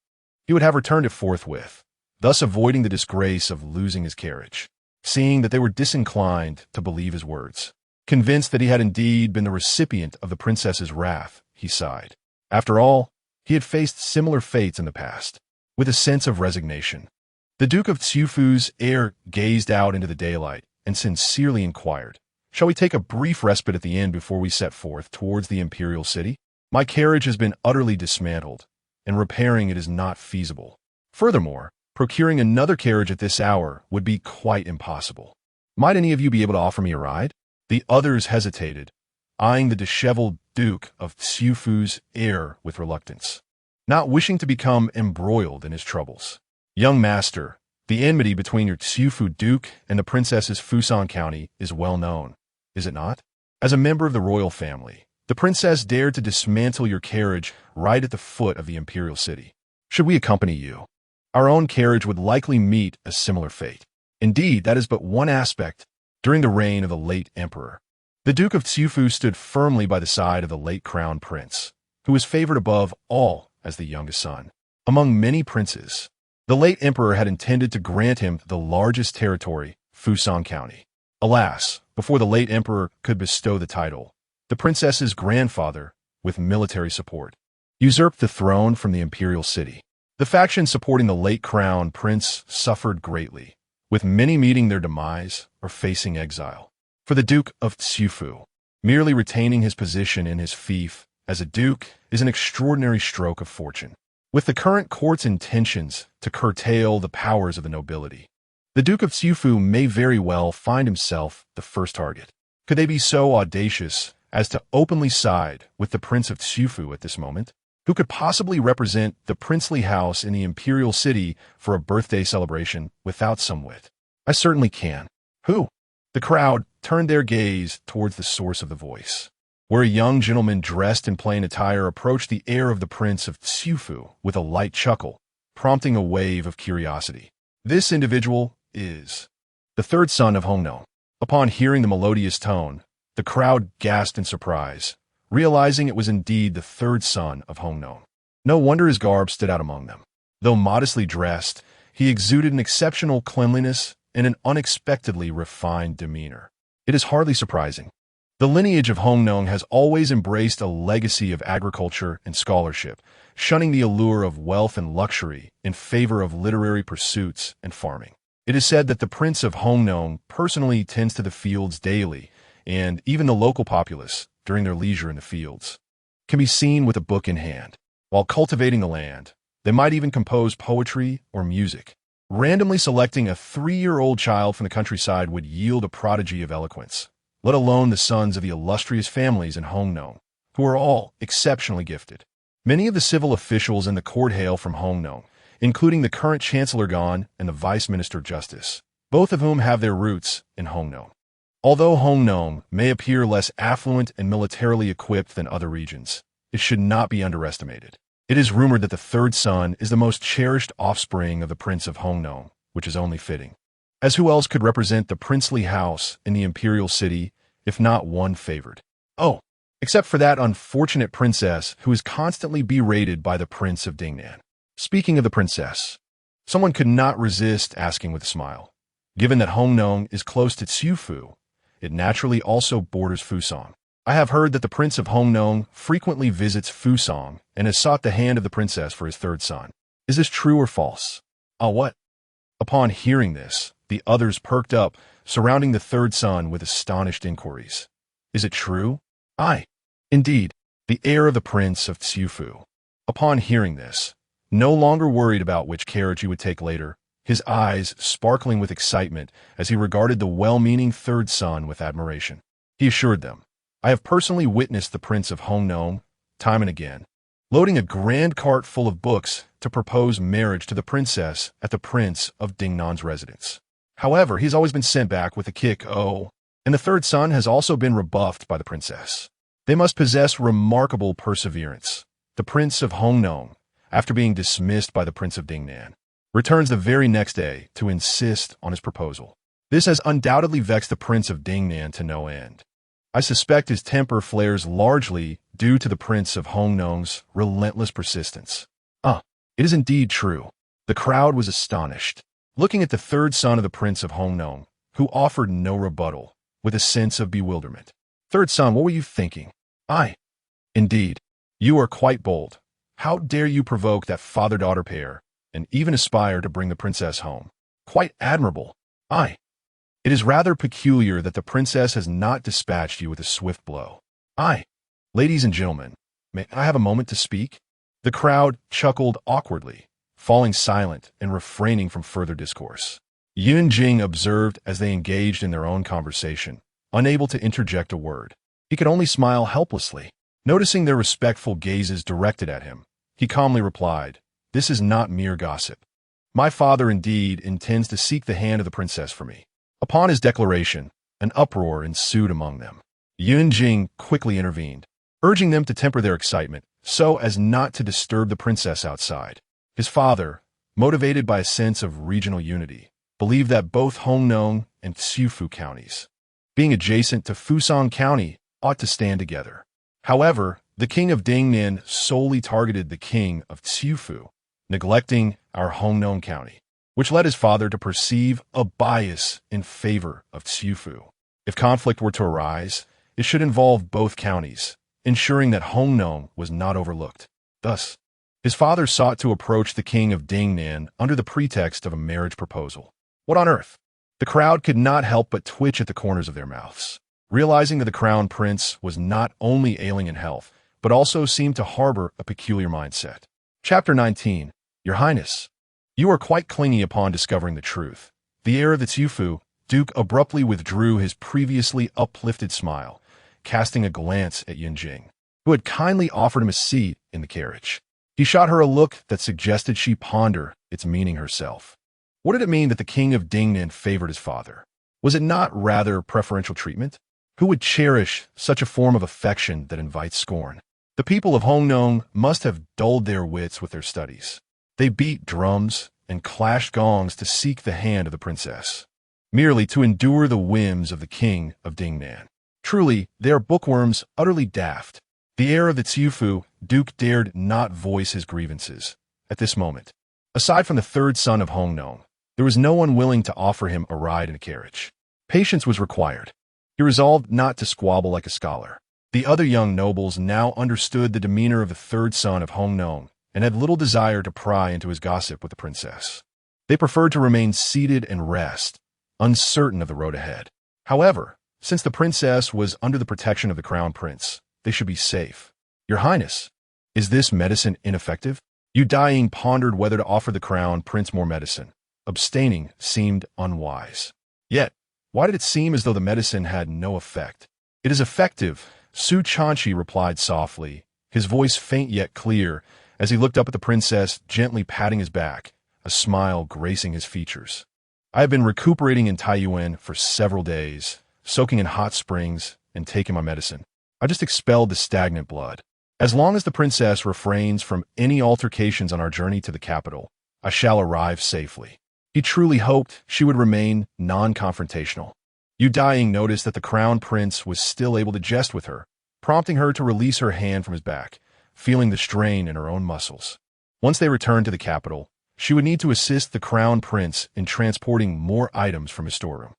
he would have returned it forthwith, thus avoiding the disgrace of losing his carriage. Seeing that they were disinclined to believe his words, convinced that he had indeed been the recipient of the princess's wrath, he sighed. After all, he had faced similar fates in the past. With a sense of resignation, the Duke of Xiufu's heir gazed out into the daylight and sincerely inquired, "Shall we take a brief respite at the inn before we set forth towards the Imperial city? My carriage has been utterly dismantled, and repairing it is not feasible. Furthermore, procuring another carriage at this hour would be quite impossible. Might any of you be able to offer me a ride?" The others hesitated, eyeing the disheveled Duke of Xiufu's heir with reluctance, not wishing to become embroiled in his troubles. "Young master, the enmity between your Xiufu Duke and the princess's Fusan County is well known, is it not? As a member of the royal family, the princess dared to dismantle your carriage right at the foot of the Imperial city. Should we accompany you? Our own carriage would likely meet a similar fate. Indeed, that is but one aspect. During the reign of the late emperor, the Duke of Xiufu stood firmly by the side of the late crown prince, who was favored above all as the youngest son. Among many princes, the late emperor had intended to grant him the largest territory, Fusan County. Alas, before the late emperor could bestow the title, the princess's grandfather, with military support, usurped the throne from the Imperial city. The faction supporting the late crown prince suffered greatly, with many meeting their demise or facing exile. For the Duke of Xiufu, merely retaining his position in his fief as a duke is an extraordinary stroke of fortune. With the current court's intentions to curtail the powers of the nobility, the Duke of Xiufu may very well find himself the first target. Could they be so audacious as to openly side with the Prince of Xiufu at this moment? Who could possibly represent the princely house in the Imperial city for a birthday celebration without some wit? I certainly can. Who? The crowd turned their gaze towards the source of the voice, where a young gentleman dressed in plain attire approached the heir of the Prince of Xiufu with a light chuckle, prompting a wave of curiosity. This individual is the third son of Hongnong. Upon hearing the melodious tone, the crowd gasped in surprise, realizing it was indeed the third son of Hongnong. No wonder his garb stood out among them. Though modestly dressed, he exuded an exceptional cleanliness and an unexpectedly refined demeanor. It is hardly surprising. The lineage of Hongnong has always embraced a legacy of agriculture and scholarship, shunning the allure of wealth and luxury in favor of literary pursuits and farming. It is said that the Prince of Hongnong personally tends to the fields daily, and even the local populace, during their leisure in the fields, can be seen with a book in hand. While cultivating the land, they might even compose poetry or music. Randomly selecting a 3-year-old child from the countryside would yield a prodigy of eloquence, let alone the sons of the illustrious families in Hongnong, who are all exceptionally gifted. Many of the civil officials in the court hail from Hongnong, including the current Chancellor Gon and the Vice Minister of Justice, both of whom have their roots in Hongnong. Although Hongnong may appear less affluent and militarily equipped than other regions, it should not be underestimated. It is rumored that the third son is the most cherished offspring of the Prince of Hongnong, which is only fitting, as who else could represent the princely house in the Imperial city, if not one favored? Oh, except for that unfortunate princess who is constantly berated by the Prince of Dingnan. Speaking of the princess, someone could not resist asking with a smile. Given that Hongnong is close to Xiufu, it naturally also borders Fusang. I have heard that the Prince of Hongnong frequently visits Fusang and has sought the hand of the princess for his third son. Is this true or false? What? Upon hearing this, the others perked up, surrounding the third son with astonished inquiries. Is it true? Aye. Indeed, the heir of the Prince of Xiufu. Upon hearing this, no longer worried about which carriage he would take later, his eyes sparkling with excitement as he regarded the well-meaning third son with admiration, he assured them, I have personally witnessed the Prince of Hongnong, time and again, loading a grand cart full of books to propose marriage to the princess at the Prince of Dingnan's residence. However, he's always been sent back with a kick, and the third son has also been rebuffed by the princess. They must possess remarkable perseverance. The Prince of Hongnong, after being dismissed by the Prince of Dingnan, returns the very next day to insist on his proposal. This has undoubtedly vexed the Prince of Dingnan to no end. I suspect his temper flares largely due to the Prince of Hongnong's relentless persistence. It is indeed true. The crowd was astonished, looking at the third son of the Prince of Hongnong, who offered no rebuttal, with a sense of bewilderment. Third son, what were you thinking? Indeed, you are quite bold. How dare you provoke that father-daughter pair, and even aspire to bring the princess home? Quite admirable. It is rather peculiar that the princess has not dispatched you with a swift blow. Ladies and gentlemen, may I have a moment to speak? The crowd chuckled awkwardly, falling silent and refraining from further discourse. Yunjing observed as they engaged in their own conversation, unable to interject a word. He could only smile helplessly. Noticing their respectful gazes directed at him, he calmly replied, "This is not mere gossip. My father indeed intends to seek the hand of the princess for me." Upon his declaration, an uproar ensued among them. Yunjing quickly intervened, urging them to temper their excitement so as not to disturb the princess outside. His father, motivated by a sense of regional unity, believed that both Hongnong and Xiufu counties, being adjacent to Fusang County, ought to stand together. However, the king of Dingnan solely targeted the king of Xiufu, neglecting our Hongnong County, which led his father to perceive a bias in favor of Xiufu. If conflict were to arise, it should involve both counties, ensuring that Hongnong was not overlooked. Thus, his father sought to approach the king of Dingnan under the pretext of a marriage proposal. What on earth? The crowd could not help but twitch at the corners of their mouths, realizing that the crown prince was not only ailing in health, but also seemed to harbor a peculiar mindset. Chapter 19. Your Highness, you are quite clingy upon discovering the truth. The heir of the Xiufu, Duke abruptly withdrew his previously uplifted smile, casting a glance at Yunjing, who had kindly offered him a seat in the carriage. He shot her a look that suggested she ponder its meaning herself. What did it mean that the king of Dingnan favored his father? Was it not rather preferential treatment? Who would cherish such a form of affection that invites scorn? The people of Hongnong must have dulled their wits with their studies. They beat drums and clashed gongs to seek the hand of the princess, merely to endure the whims of the king of Dingnan. Truly, they are bookworms utterly daft. The heir of the Xiufu, Duke dared not voice his grievances at this moment. Aside from the third son of Hongnong, there was no one willing to offer him a ride in a carriage. Patience was required. He resolved not to squabble like a scholar. The other young nobles now understood the demeanor of the third son of Hongnong and had little desire to pry into his gossip with the princess. They preferred to remain seated and rest, uncertain of the road ahead. However, since the princess was under the protection of the crown prince, they should be safe. Your Highness, is this medicine ineffective? Daiying pondered whether to offer the crown prince more medicine. Abstaining seemed unwise. Yet, why did it seem as though the medicine had no effect? It is effective, Su Chanchi replied softly, his voice faint yet clear, as he looked up at the princess, gently patting his back, a smile gracing his features. I have been recuperating in Taiyuan for several days, soaking in hot springs and taking my medicine. I just expelled the stagnant blood. As long as the princess refrains from any altercations on our journey to the capital, I shall arrive safely. He truly hoped she would remain non-confrontational. Daiying noticed that the crown prince was still able to jest with her, prompting her to release her hand from his back, feeling the strain in her own muscles. Once they returned to the capital, she would need to assist the crown prince in transporting more items from his storeroom.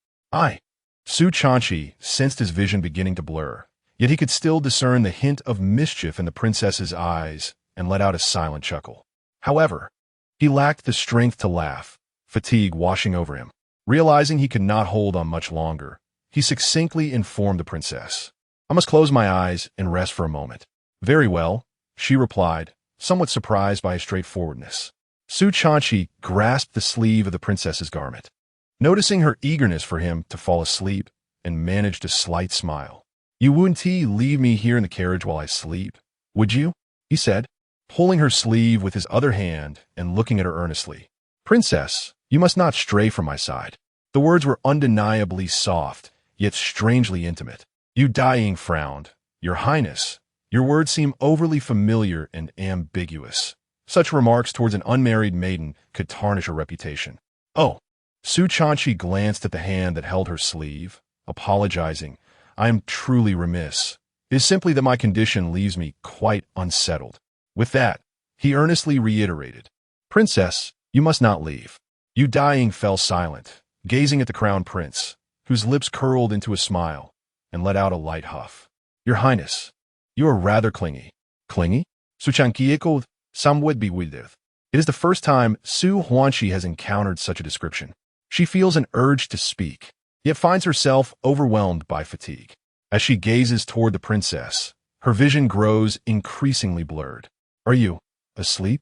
Su Chanchi sensed his vision beginning to blur, yet he could still discern the hint of mischief in the princess's eyes and let out a silent chuckle. However, he lacked the strength to laugh, fatigue washing over him. Realizing he could not hold on much longer, he succinctly informed the princess. I must close my eyes and rest for a moment. Very well, she replied, somewhat surprised by his straightforwardness. Su Chanchi grasped the sleeve of the princess's garment, noticing her eagerness for him to fall asleep, and managed a slight smile. You wouldn't leave me here in the carriage while I sleep, would you? He said, pulling her sleeve with his other hand and looking at her earnestly. Princess, you must not stray from my side. The words were undeniably soft, yet strangely intimate. Daiying frowned. Your Highness, your words seem overly familiar and ambiguous. Such remarks towards an unmarried maiden could tarnish her reputation. Oh. Su Chanchi glanced at the hand that held her sleeve, apologizing. I am truly remiss. It is simply that my condition leaves me quite unsettled. With that, he earnestly reiterated, Princess, you must not leave. Daiying fell silent, gazing at the crown prince, whose lips curled into a smile, and let out a light huff. Your Highness, you are rather clingy. Clingy? Su Chanqi echoed, somewhat bewildered. It is the first time Su Huanqi has encountered such a description. She feels an urge to speak, yet finds herself overwhelmed by fatigue. As she gazes toward the princess, her vision grows increasingly blurred. Are you asleep?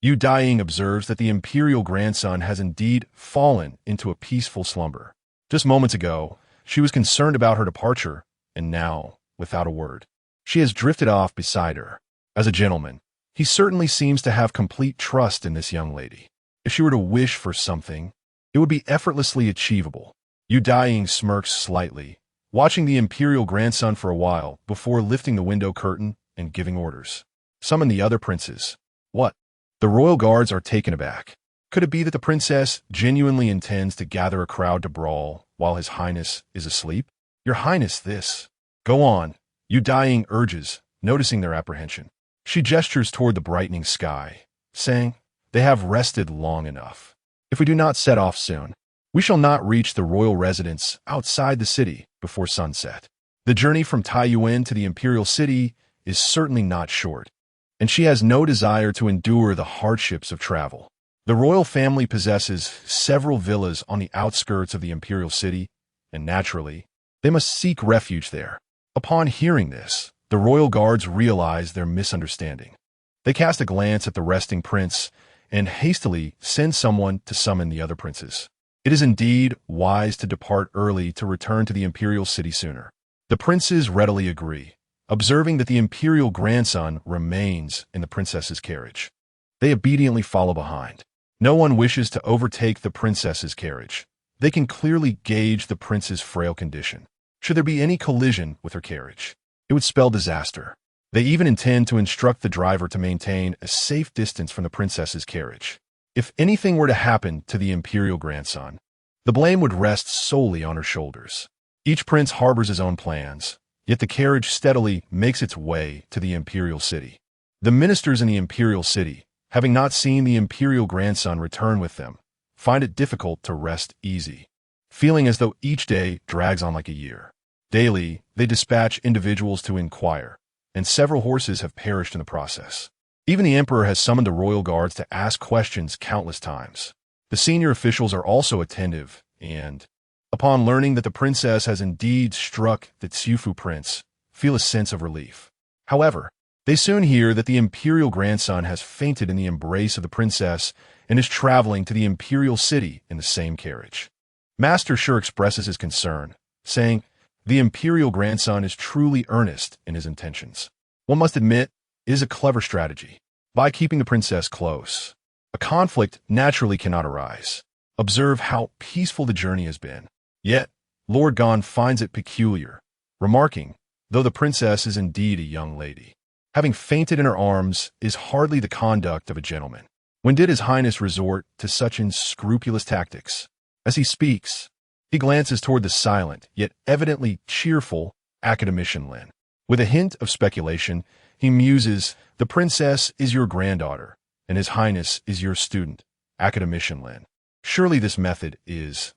Daiying observes that the imperial grandson has indeed fallen into a peaceful slumber. Just moments ago, she was concerned about her departure, and now, without a word, she has drifted off beside her. As a gentleman, he certainly seems to have complete trust in this young lady. If she were to wish for something, it would be effortlessly achievable. Daiying smirks slightly, watching the imperial grandson for a while before lifting the window curtain and giving orders. Summon the other princes. What? The royal guards are taken aback. Could it be that the princess genuinely intends to gather a crowd to brawl while his highness is asleep? Your Highness, this. Go on, Daiying urges, noticing their apprehension. She gestures toward the brightening sky, saying, They have rested long enough. If we do not set off soon, we shall not reach the royal residence outside the city before sunset. The journey from Taiyuan to the imperial city is certainly not short, and she has no desire to endure the hardships of travel. The royal family possesses several villas on the outskirts of the imperial city, and naturally, they must seek refuge there. Upon hearing this, the royal guards realize their misunderstanding. They cast a glance at the resting prince and hastily send someone to summon the other princes. It is indeed wise to depart early to return to the imperial city sooner. The princes readily agree, observing that the imperial grandson remains in the princess's carriage. They obediently follow behind. No one wishes to overtake the princess's carriage. They can clearly gauge the prince's frail condition. Should there be any collision with her carriage, it would spell disaster. They even intend to instruct the driver to maintain a safe distance from the princess's carriage. If anything were to happen to the imperial grandson, the blame would rest solely on her shoulders. Each prince harbors his own plans, yet the carriage steadily makes its way to the imperial city. The ministers in the imperial city, having not seen the imperial grandson return with them, find it difficult to rest easy, feeling as though each day drags on like a year. Daily, they dispatch individuals to inquire, and several horses have perished in the process. Even the emperor has summoned the royal guards to ask questions countless times. The senior officials are also attentive, and, upon learning that the princess has indeed struck the Tsiufu prince, feel a sense of relief. However, they soon hear that the imperial grandson has fainted in the embrace of the princess and is traveling to the imperial city in the same carriage. Master Sure expresses his concern, saying, the imperial grandson is truly earnest in his intentions. One must admit, it is a clever strategy. By keeping the princess close, a conflict naturally cannot arise. Observe how peaceful the journey has been. Yet, Lord Gon finds it peculiar, remarking, though the princess is indeed a young lady, having fainted in her arms is hardly the conduct of a gentleman. When did His Highness resort to such unscrupulous tactics? As he speaks, he glances toward the silent, yet evidently cheerful, academician Lynn. With a hint of speculation, he muses, the princess is your granddaughter, and His Highness is your student, academician Lynn. Surely this method is,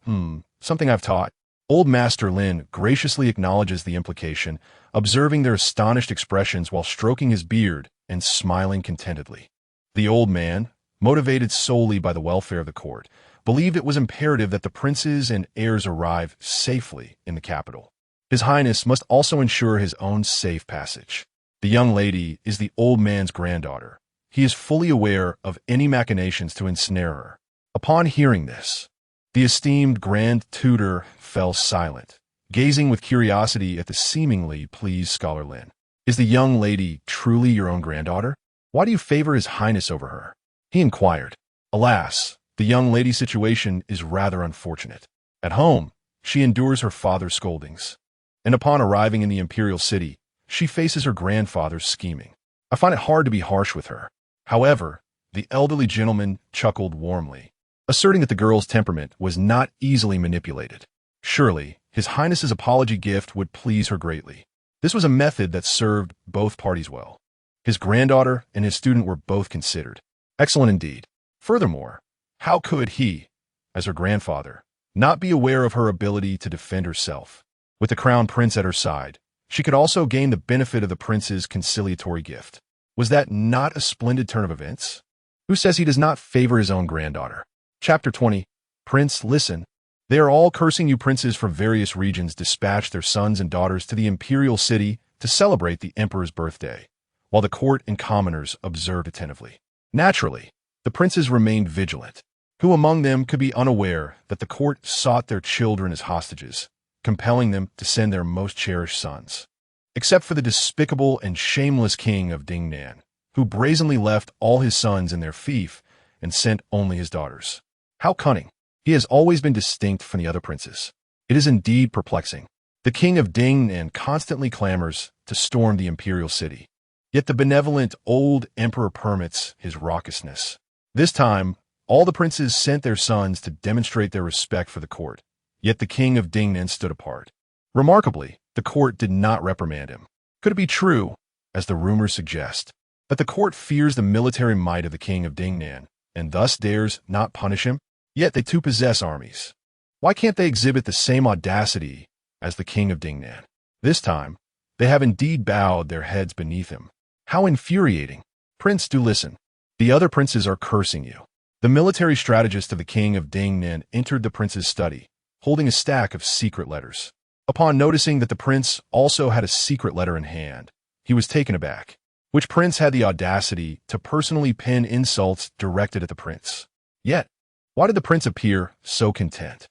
something I've taught. Old Master Lynn graciously acknowledges the implication, observing their astonished expressions while stroking his beard and smiling contentedly. The old man, motivated solely by the welfare of the court, believed it was imperative that the princes and heirs arrive safely in the capital. His Highness must also ensure his own safe passage. The young lady is the old man's granddaughter. He is fully aware of any machinations to ensnare her. Upon hearing this, the esteemed grand tutor fell silent, gazing with curiosity at the seemingly pleased Scholar Lynn. Is the young lady truly your own granddaughter? Why do you favor His Highness over her? He inquired. Alas, the young lady's situation is rather unfortunate. At home, she endures her father's scoldings. And upon arriving in the imperial city, she faces her grandfather's scheming. I find it hard to be harsh with her. However, the elderly gentleman chuckled warmly, asserting that the girl's temperament was not easily manipulated. Surely, His Highness's apology gift would please her greatly. This was a method that served both parties well. His granddaughter and his student were both considered. Excellent indeed. Furthermore, how could he, as her grandfather, not be aware of her ability to defend herself? With the crown prince at her side, she could also gain the benefit of the prince's conciliatory gift. Was that not a splendid turn of events? Who says he does not favor his own granddaughter? Chapter 20. Prince, listen. They are all cursing you. Princes from various regions dispatched their sons and daughters to the imperial city to celebrate the emperor's birthday, while the court and commoners observed attentively. Naturally, the princes remained vigilant. Who among them could be unaware that the court sought their children as hostages, compelling them to send their most cherished sons? Except for the despicable and shameless king of Dingnan, who brazenly left all his sons in their fief and sent only his daughters. How cunning! He has always been distinct from the other princes. It is indeed perplexing. The king of Daiying constantly clamors to storm the imperial city. Yet the benevolent old emperor permits his raucousness. This time, all the princes sent their sons to demonstrate their respect for the court. Yet the king of Dingnan stood apart. Remarkably, the court did not reprimand him. Could it be true, as the rumors suggest, that the court fears the military might of the king of Dingnan, and thus dares not punish him? Yet they too possess armies. Why can't they exhibit the same audacity as the king of Dingnan? This time, they have indeed bowed their heads beneath him. How infuriating! Prince, do listen. The other princes are cursing you. The military strategist of the king of Dingnan entered the prince's study, holding a stack of secret letters. Upon noticing that the prince also had a secret letter in hand, he was taken aback. Which prince had the audacity to personally pen insults directed at the prince? Yet, why did the prince appear so content?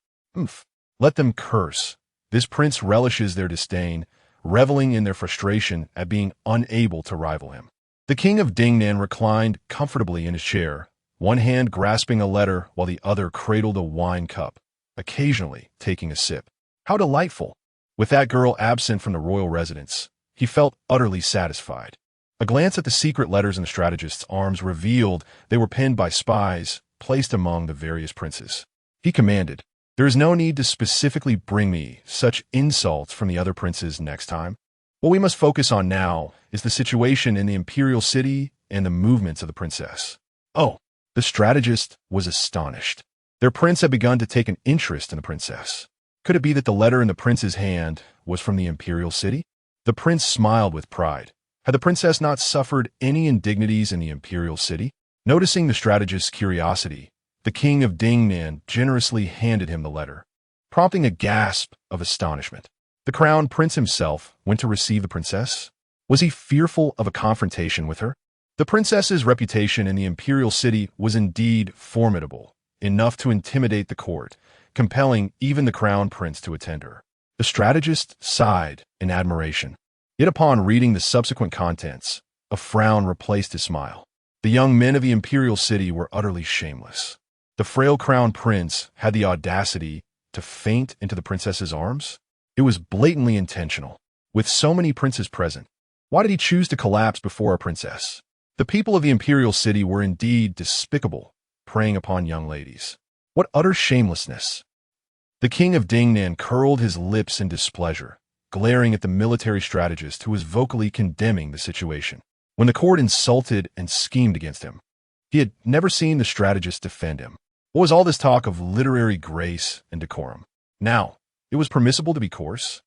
Let them curse. This prince relishes their disdain, reveling in their frustration at being unable to rival him. The king of Dingnan reclined comfortably in his chair, one hand grasping a letter while the other cradled a wine cup, occasionally taking a sip. How delightful! With that girl absent from the royal residence, he felt utterly satisfied. A glance at the secret letters in the strategist's arms revealed they were penned by spies placed among the various princes. He commanded, "There is no need to specifically bring me such insults from the other princes next time. What we must focus on now is the situation in the imperial city and the movements of the princess." Oh, the strategist was astonished. Their prince had begun to take an interest in the princess. Could it be that the letter in the prince's hand was from the imperial city? The prince smiled with pride. Had the princess not suffered any indignities in the imperial city? Noticing the strategist's curiosity, the king of Dingnan generously handed him the letter, prompting a gasp of astonishment. The crown prince himself went to receive the princess. Was he fearful of a confrontation with her? The princess's reputation in the imperial city was indeed formidable, enough to intimidate the court, compelling even the crown prince to attend her. The strategist sighed in admiration. Yet upon reading the subsequent contents, a frown replaced his smile. The young men of the imperial city were utterly shameless. The frail crown prince had the audacity to faint into the princess's arms. It was blatantly intentional. With so many princes present, why did he choose to collapse before a princess? The people of the imperial city were indeed despicable, preying upon young ladies. What utter shamelessness! The king of Dingnan curled his lips in displeasure, glaring at the military strategist who was vocally condemning the situation. When the court insulted and schemed against him, he had never seen the strategist defend him. What was all this talk of literary grace and decorum? Now, it was permissible to be coarse?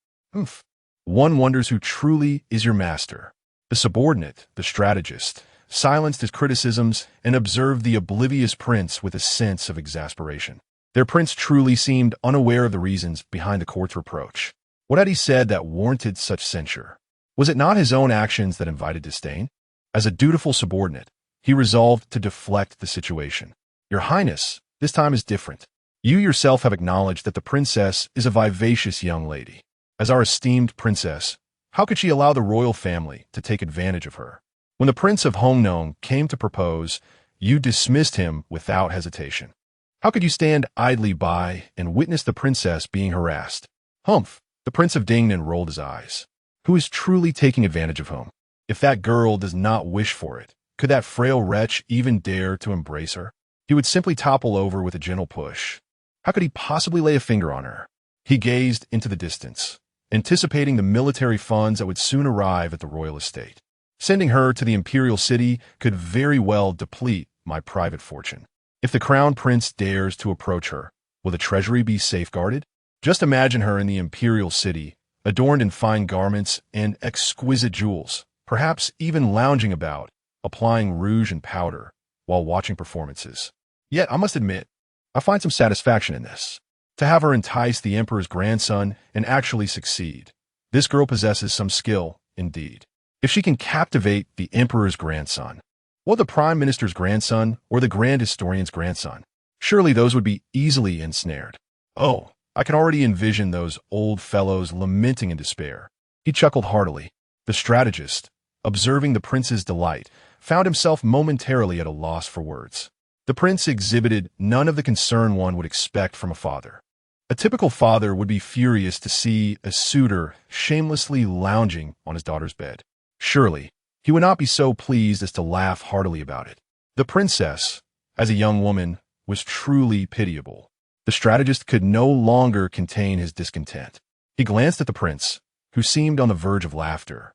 One wonders who truly is your master. The subordinate, the strategist, silenced his criticisms and observed the oblivious prince with a sense of exasperation. Their prince truly seemed unaware of the reasons behind the court's reproach. What had he said that warranted such censure? Was it not his own actions that invited disdain? As a dutiful subordinate, he resolved to deflect the situation. Your Highness, this time is different. You yourself have acknowledged that the princess is a vivacious young lady. As our esteemed princess, how could she allow the royal family to take advantage of her? When the prince of Hongnong came to propose, you dismissed him without hesitation. How could you stand idly by and witness the princess being harassed? Humph! The Prince of Dingnan rolled his eyes. Who is truly taking advantage of whom? If that girl does not wish for it, could that frail wretch even dare to embrace her? He would simply topple over with a gentle push. How could he possibly lay a finger on her? He gazed into the distance, anticipating the military funds that would soon arrive at the royal estate. Sending her to the Imperial city could very well deplete my private fortune. If the crown prince dares to approach her, will the treasury be safeguarded? Just imagine her in the Imperial city, adorned in fine garments and exquisite jewels, perhaps even lounging about, applying rouge and powder, while watching performances. Yet, I must admit, I find some satisfaction in this. To have her entice the emperor's grandson and actually succeed. This girl possesses some skill, indeed. If she can captivate the emperor's grandson, or the prime minister's grandson, or the grand historian's grandson, surely those would be easily ensnared. Oh, I can already envision those old fellows lamenting in despair. He chuckled heartily. The strategist, observing the prince's delight, found himself momentarily at a loss for words. The prince exhibited none of the concern one would expect from a father. A typical father would be furious to see a suitor shamelessly lounging on his daughter's bed. Surely, he would not be so pleased as to laugh heartily about it. The princess, as a young woman, was truly pitiable. The strategist could no longer contain his discontent. He glanced at the prince, who seemed on the verge of laughter,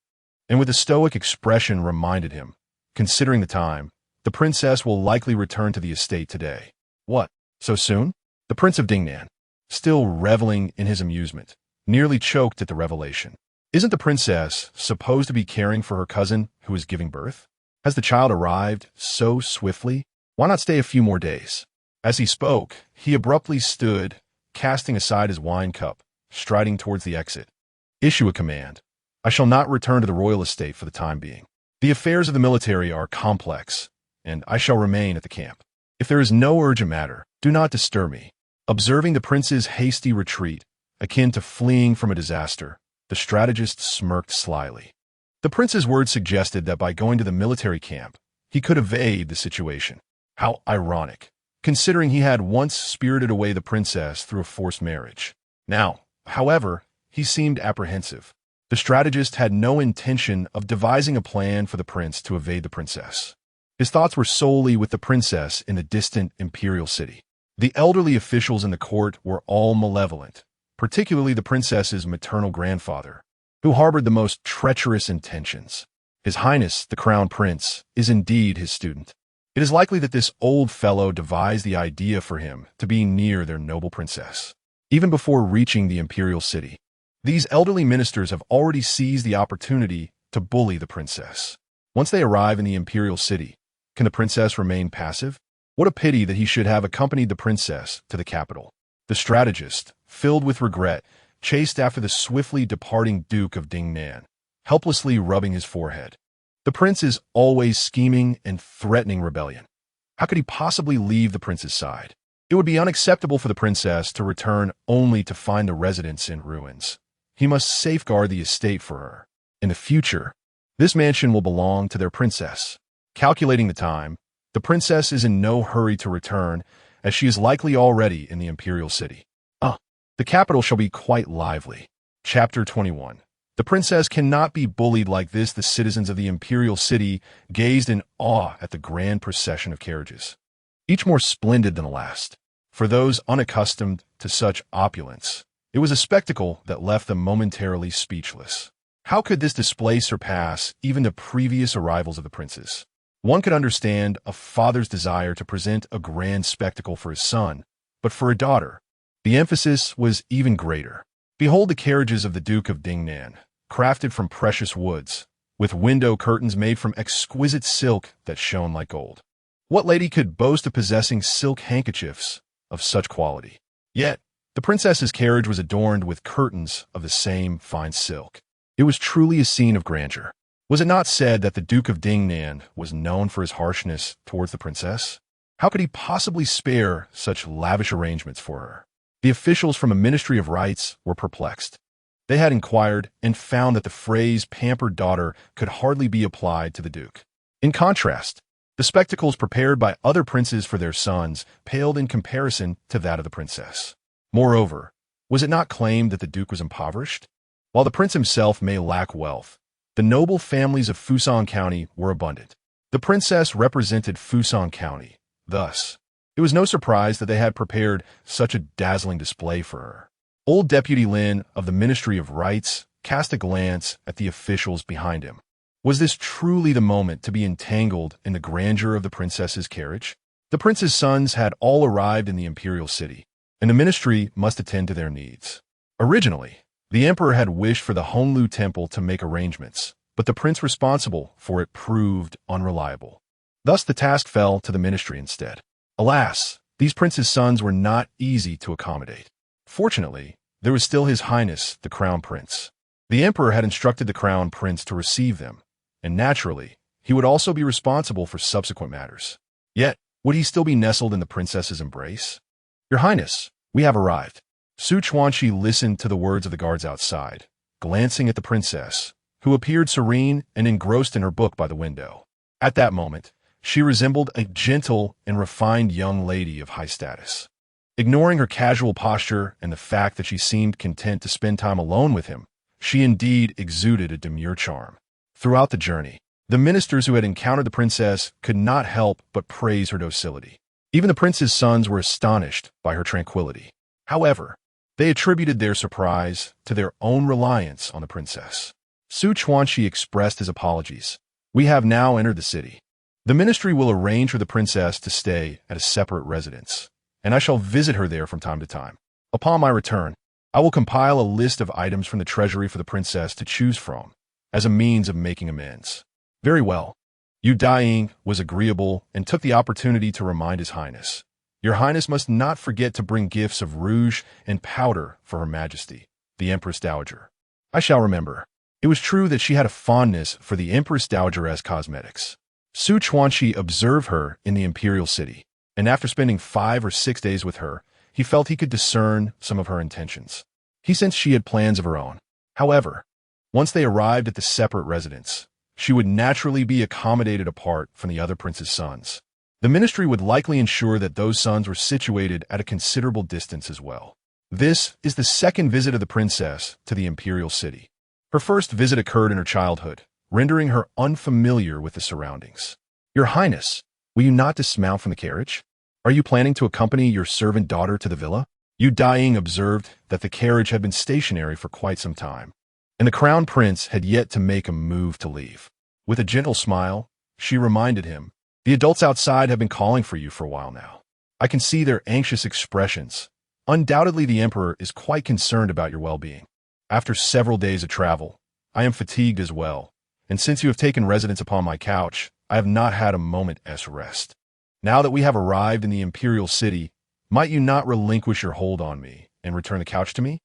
and with a stoic expression reminded him, considering the time, the princess will likely return to the estate today. What, so soon? The Prince of Dingnan, still reveling in his amusement, nearly choked at the revelation. Isn't the princess supposed to be caring for her cousin who is giving birth? Has the child arrived so swiftly? Why not stay a few more days? As he spoke, he abruptly stood, casting aside his wine cup, striding towards the exit. Issue a command. I shall not return to the royal estate for the time being. The affairs of the military are complex, and I shall remain at the camp. If there is no urgent matter, do not disturb me. Observing the prince's hasty retreat, akin to fleeing from a disaster, the strategist smirked slyly. The prince's words suggested that by going to the military camp, he could evade the situation. How ironic, considering he had once spirited away the princess through a forced marriage. Now, however, he seemed apprehensive. The strategist had no intention of devising a plan for the prince to evade the princess. His thoughts were solely with the princess in the distant imperial city. The elderly officials in the court were all malevolent, particularly the princess's maternal grandfather, who harbored the most treacherous intentions. His Highness, the Crown Prince, is indeed his student. It is likely that this old fellow devised the idea for him to be near their noble princess. Even before reaching the imperial city, these elderly ministers have already seized the opportunity to bully the princess. Once they arrive in the imperial city, can the princess remain passive? What a pity that he should have accompanied the princess to the capital. The strategist, filled with regret, chased after the swiftly departing Duke of Dingnan, helplessly rubbing his forehead. The prince is always scheming and threatening rebellion. How could he possibly leave the prince's side? It would be unacceptable for the princess to return only to find the residence in ruins. He must safeguard the estate for her. In the future, this mansion will belong to their princess. Calculating the time, the princess is in no hurry to return, as she is likely already in the imperial city. The capital shall be quite lively. Chapter 21. The princess cannot be bullied like this. The citizens of the imperial city gazed in awe at the grand procession of carriages, each more splendid than the last. For those unaccustomed to such opulence, it was a spectacle that left them momentarily speechless. How could this display surpass even the previous arrivals of the princes? One could understand a father's desire to present a grand spectacle for his son, but for a daughter, the emphasis was even greater. Behold the carriages of the Duke of Dingnan, crafted from precious woods, with window curtains made from exquisite silk that shone like gold. What lady could boast of possessing silk handkerchiefs of such quality? Yet, the princess's carriage was adorned with curtains of the same fine silk. It was truly a scene of grandeur. Was it not said that the Duke of Dingnan was known for his harshness towards the princess? How could he possibly spare such lavish arrangements for her? The officials from a Ministry of Rights were perplexed. They had inquired and found that the phrase pampered daughter could hardly be applied to the Duke. In contrast, The spectacles prepared by other princes for their sons paled in comparison to that of the princess. Moreover, was it not claimed that the duke was impoverished? While the prince himself may lack wealth, the noble families of Fusan County were abundant. The princess represented Fusan County. Thus, it was no surprise that they had prepared such a dazzling display for her. Old Deputy Lynn of the Ministry of Rights cast a glance at the officials behind him. Was this truly the moment to be entangled in the grandeur of the princess's carriage? The prince's sons had all arrived in the Imperial city, and the ministry must attend to their needs. Originally, the emperor had wished for the Honlu temple to make arrangements, but the prince responsible for it proved unreliable. Thus the task fell to the ministry instead. Alas, these prince's sons were not easy to accommodate. Fortunately, there was still His Highness, the Crown Prince. The emperor had instructed the Crown Prince to receive them, and naturally, he would also be responsible for subsequent matters. Yet, would he still be nestled in the princess's embrace? Your Highness, we have arrived. Su Chuanqi listened to the words of the guards outside, glancing at the princess, who appeared serene and engrossed in her book by the window. At that moment, she resembled a gentle and refined young lady of high status. Ignoring her casual posture and the fact that she seemed content to spend time alone with him, she indeed exuded a demure charm. Throughout the journey, the ministers who had encountered the princess could not help but praise her docility. Even the prince's sons were astonished by her tranquility. However, they attributed their surprise to their own reliance on the princess. Su Chuanqi expressed his apologies. We have now entered the city. The ministry will arrange for the princess to stay at a separate residence, and I shall visit her there from time to time. Upon my return, I will compile a list of items from the treasury for the princess to choose from, as a means of making amends. Very well. Daiying was agreeable and took the opportunity to remind His Highness. Your Highness must not forget to bring gifts of rouge and powder for Her Majesty, the Empress Dowager. I shall remember. It was true that she had a fondness for the Empress Dowager as cosmetics. Su Chuanqi observed her in the Imperial city, and after spending 5 or 6 days with her, he felt he could discern some of her intentions. He sensed she had plans of her own. However, once they arrived at the separate residence, she would naturally be accommodated apart from the other prince's sons. The ministry would likely ensure that those sons were situated at a considerable distance as well. This is the second visit of the princess to the Imperial city. Her first visit occurred in her childhood, rendering her unfamiliar with the surroundings. Your Highness, will you not dismount from the carriage? Are you planning to accompany your servant daughter to the villa? Daiying observed that the carriage had been stationary for quite some time, and the crown prince had yet to make a move to leave. With a gentle smile, she reminded him, the adults outside have been calling for you for a while now. I can see their anxious expressions. Undoubtedly, the emperor is quite concerned about your well-being. After several days of travel, I am fatigued as well, and since you have taken residence upon my couch, I have not had a moment's rest. Now that we have arrived in the Imperial city, might you not relinquish your hold on me and return the couch to me?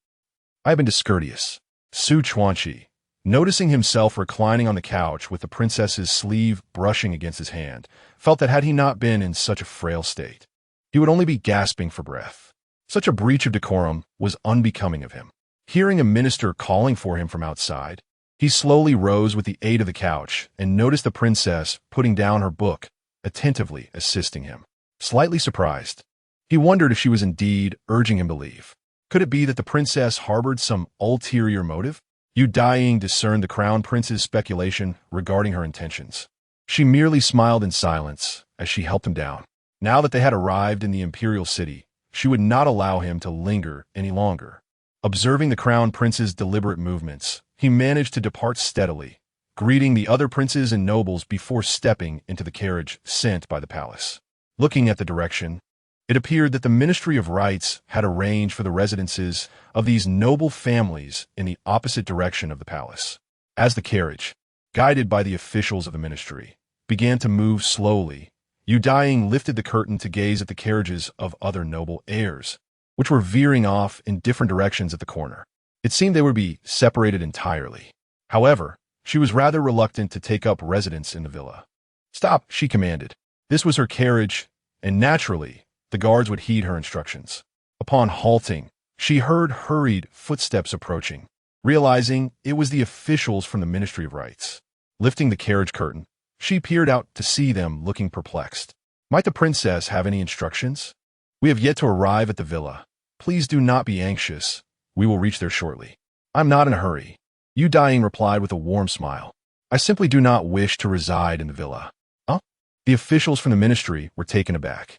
I have been discourteous. Su Chuanqi, noticing himself reclining on the couch with the princess's sleeve brushing against his hand, felt that had he not been in such a frail state, he would only be gasping for breath. Such a breach of decorum was unbecoming of him. Hearing a minister calling for him from outside, he slowly rose with the aid of the couch and noticed the princess putting down her book, attentively assisting him. Slightly surprised, he wondered if she was indeed urging him to leave. Could it be that the princess harbored some ulterior motive? Daiying discerned the crown prince's speculation regarding her intentions. She merely smiled in silence as she helped him down. Now that they had arrived in the Imperial city, she would not allow him to linger any longer. Observing the crown prince's deliberate movements, he managed to depart steadily, greeting the other princes and nobles before stepping into the carriage sent by the palace. Looking at the direction, it appeared that the Ministry of Rights had arranged for the residences of these noble families in the opposite direction of the palace. As the carriage, guided by the officials of the ministry, began to move slowly, Daiying lifted the curtain to gaze at the carriages of other noble heirs, which were veering off in different directions at the corner. It seemed they would be separated entirely. However, she was rather reluctant to take up residence in the villa. Stop, she commanded. This was her carriage, and naturally, the guards would heed her instructions. Upon halting, she heard hurried footsteps approaching. Realizing it was the officials from the Ministry of Rights. Lifting the carriage curtain, She peered out to see them, looking perplexed. Might the princess have any instructions? We have yet to arrive at the villa. Please do not be anxious. We will reach there shortly. I'm not in a hurry. Daiying replied with a warm smile. I simply do not wish to reside in the villa. Huh? The officials from the ministry were taken aback.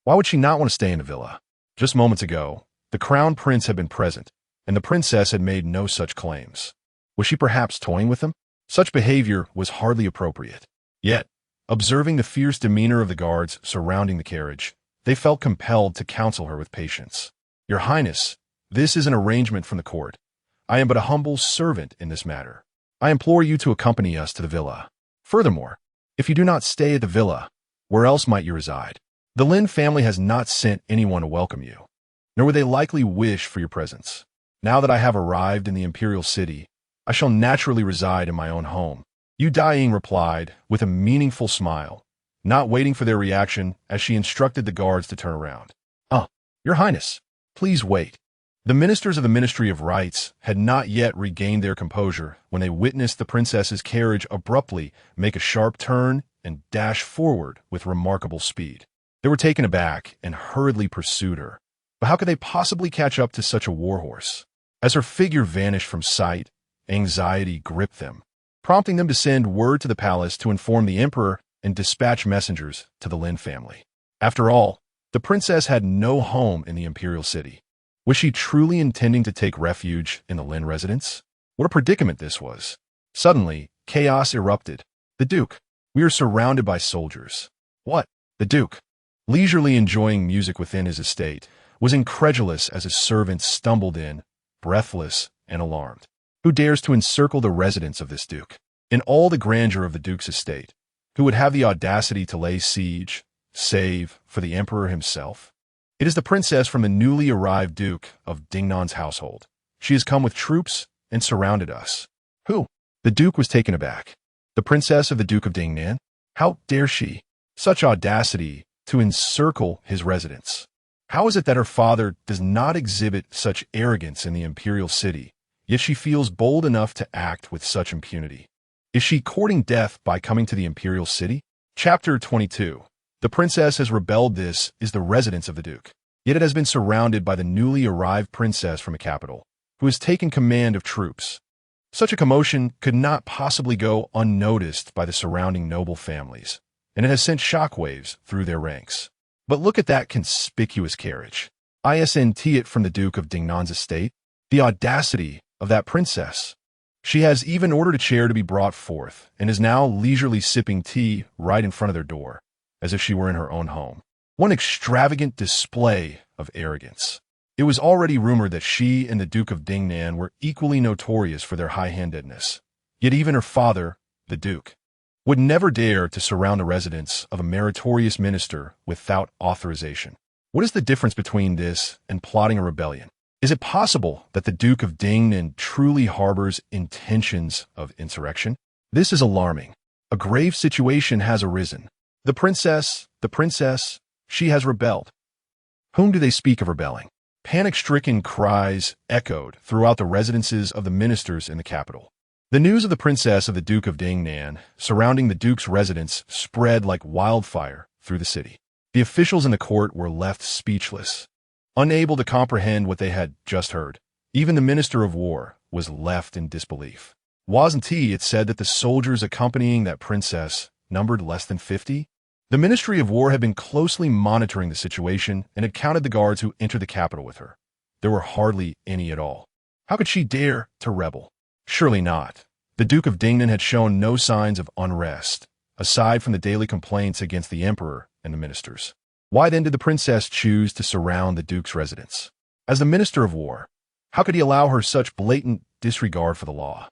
Why would she not want to stay in the villa? Just moments ago, the crown prince had been present, and the princess had made no such claims. Was she perhaps toying with them? Such behavior was hardly appropriate. Yet, observing the fierce demeanor of the guards surrounding the carriage, they felt compelled to counsel her with patience. Your Highness, this is an arrangement from the court. I am but a humble servant in this matter. I implore you to accompany us to the villa. Furthermore, if you do not stay at the villa, where else might you reside? The Lynn family has not sent anyone to welcome you, nor would they likely wish for your presence. Now that I have arrived in the Imperial city, I shall naturally reside in my own home. Daiying replied with a meaningful smile, not waiting for their reaction as she instructed the guards to turn around. Your Highness, please wait. The ministers of the Ministry of Rights had not yet regained their composure when they witnessed the princess's carriage abruptly make a sharp turn and dash forward with remarkable speed. They were taken aback and hurriedly pursued her. But how could they possibly catch up to such a warhorse? As her figure vanished from sight, anxiety gripped them, prompting them to send word to the palace to inform the emperor and dispatch messengers to the Lynn family. After all, the princess had no home in the Imperial city. Was she truly intending to take refuge in the Lynn residence? What a predicament this was. Suddenly, chaos erupted. The Duke. We are surrounded by soldiers. What? The Duke, leisurely enjoying music within his estate, was incredulous as his servants stumbled in, breathless and alarmed. Who dares to encircle the residence of this Duke? In all the grandeur of the Duke's estate, who would have the audacity to lay siege, save, for the Emperor himself? It is the princess from the newly arrived Duke of Dingnan's household. She has come with troops and surrounded us. Who? The Duke was taken aback. The princess of the Duke of Dingnan? How dare she? Such audacity to encircle his residence. How is it that her father does not exhibit such arrogance in the Imperial city, yet she feels bold enough to act with such impunity? Is she courting death by coming to the Imperial city? Chapter 22. The princess has rebelled. This is the residence of the Duke. Yet it has been surrounded by the newly arrived princess from the capital, who has taken command of troops. Such a commotion could not possibly go unnoticed by the surrounding noble families, and it has sent shockwaves through their ranks. But look at that conspicuous carriage. Isn't it from the Duke of Dingnan's estate? The audacity of that princess. She has even ordered a chair to be brought forth, and is now leisurely sipping tea right in front of their door, as if she were in her own home. One extravagant display of arrogance. It was already rumored that she and the Duke of Dingnan were equally notorious for their high-handedness. Yet even her father, the Duke, would never dare to surround the residence of a meritorious minister without authorization. What is the difference between this and plotting a rebellion? Is it possible that the Duke of Dingnan truly harbors intentions of insurrection? This is alarming. A grave situation has arisen. The princess, she has rebelled. Whom do they speak of rebelling? Panic-stricken cries echoed throughout the residences of the ministers in the capital. The news of the princess of the Duke of Dingnan surrounding the Duke's residence spread like wildfire through the city. The officials in the court were left speechless, unable to comprehend what they had just heard. Even the Minister of War was left in disbelief. Wasn't it said that the soldiers accompanying that princess numbered less than 50? The Ministry of War had been closely monitoring the situation and had counted the guards who entered the capital with her. There were hardly any at all. How could she dare to rebel? Surely not. The Duke of Dingnan had shown no signs of unrest, aside from the daily complaints against the Emperor and the ministers. Why then did the princess choose to surround the Duke's residence? As the Minister of War, how could he allow her such blatant disregard for the law?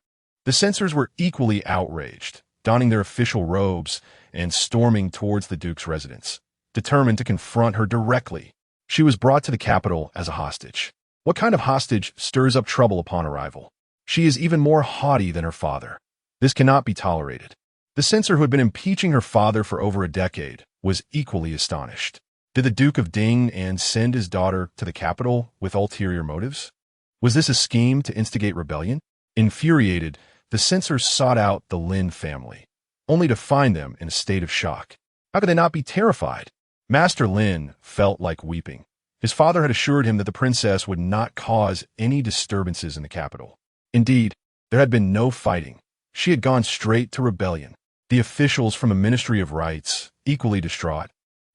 The censors were equally outraged, donning their official robes and storming towards the Duke's residence, determined to confront her directly. She was brought to the capital as a hostage. What kind of hostage stirs up trouble upon arrival? She is even more haughty than her father. This cannot be tolerated. The censor who had been impeaching her father for over a decade was equally astonished. Did the Duke of Dingnan send his daughter to the capital with ulterior motives? Was this a scheme to instigate rebellion? Infuriated, the censor sought out the Lynn family. only to find them in a state of shock. How could they not be terrified? Master Lynn felt like weeping. His father had assured him that the princess would not cause any disturbances in the capital. Indeed, there had been no fighting. She had gone straight to rebellion. The officials from the Ministry of Rights, equally distraught,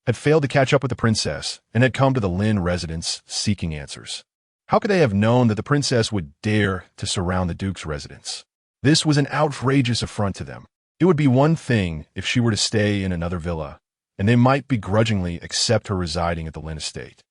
had failed to catch up with the princess and had come to the Lynn residence seeking answers. How could they have known that the princess would dare to surround the duke's residence? This was an outrageous affront to them. It would be one thing if she were to stay in another villa, and they might begrudgingly accept her residing at the Lynn estate.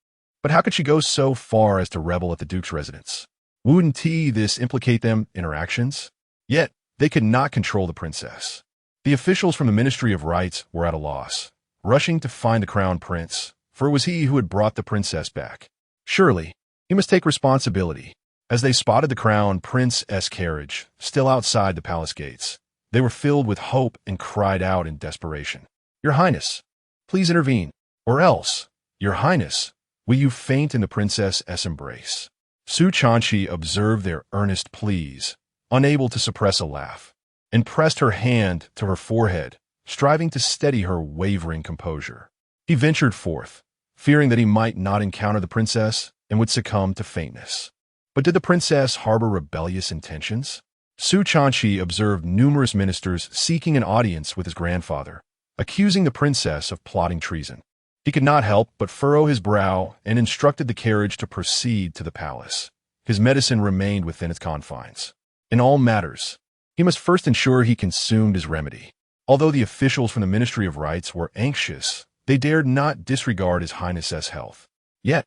But how could she go so far as to rebel at the duke's residence? Wouldn't this implicate them in her actions? Yet, they could not control the princess. The officials from the Ministry of Rights were at a loss, rushing to find the crown prince, for it was he who had brought the princess back. Surely, he must take responsibility. As they spotted the crown prince's carriage, still outside the palace gates, they were filled with hope and cried out in desperation, "Your Highness, please intervene, or else, Your Highness, will you faint in the princess's embrace?" Su Chanchi observed their earnest pleas, unable to suppress a laugh, and pressed her hand to her forehead, striving to steady her wavering composure. He ventured forth, fearing that he might not encounter the princess and would succumb to faintness. But did the princess harbor rebellious intentions? Su Chanchi observed numerous ministers seeking an audience with his grandfather, accusing the princess of plotting treason. He could not help but furrow his brow and instructed the carriage to proceed to the palace. His medicine remained within its confines. In all matters, he must first ensure he consumed his remedy. Although the officials from the Ministry of Rights were anxious, they dared not disregard His Highness's health. Yet,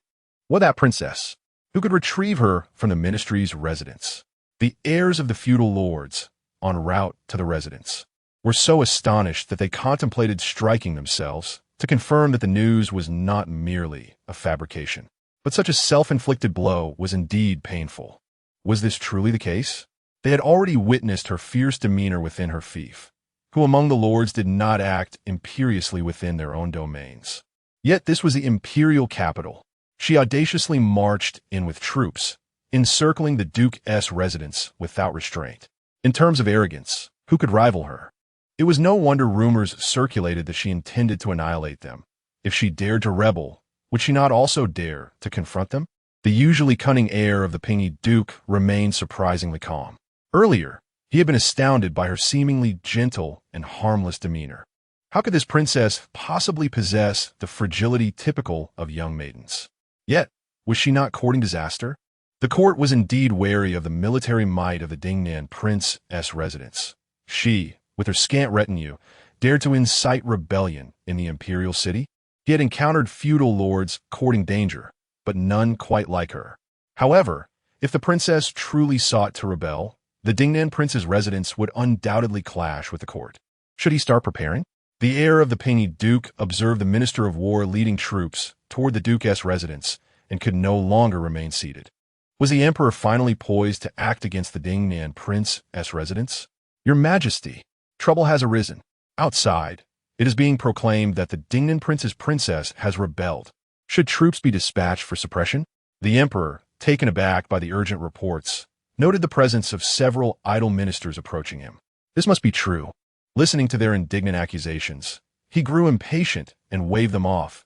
what that princess? Who could retrieve her from the ministry's residence? The heirs of the feudal lords, en route to the residence, were so astonished that they contemplated striking themselves to confirm that the news was not merely a fabrication. But such a self-inflicted blow was indeed painful. Was this truly the case? They had already witnessed her fierce demeanor within her fief, who among the lords did not act imperiously within their own domains. Yet this was the imperial capital. She audaciously marched in with troops, encircling the duke's residence without restraint. In terms of arrogance, who could rival her? It was no wonder rumors circulated that she intended to annihilate them. If she dared to rebel, would she not also dare to confront them? The usually cunning heir of the Pingy Duke remained surprisingly calm. Earlier, he had been astounded by her seemingly gentle and harmless demeanor. How could this princess possibly possess the fragility typical of young maidens? Yet, was she not courting disaster? The court was indeed wary of the military might of the Dingnan prince's residence. She, with her scant retinue, dared to incite rebellion in the imperial city. He had encountered feudal lords courting danger, but none quite like her. However, if the princess truly sought to rebel, the Dingnan prince's residence would undoubtedly clash with the court. Should he start preparing? The heir of the Pingy Duke observed the Minister of War leading troops toward the Duke's residence and could no longer remain seated. Was the Emperor finally poised to act against the Dingnan prince's residence? "Your Majesty, trouble has arisen. Outside, it is being proclaimed that the Dingnan prince's princess has rebelled. Should troops be dispatched for suppression?" The Emperor, taken aback by the urgent reports, noted the presence of several idle ministers approaching him. This must be true. Listening to their indignant accusations, he grew impatient and waved them off,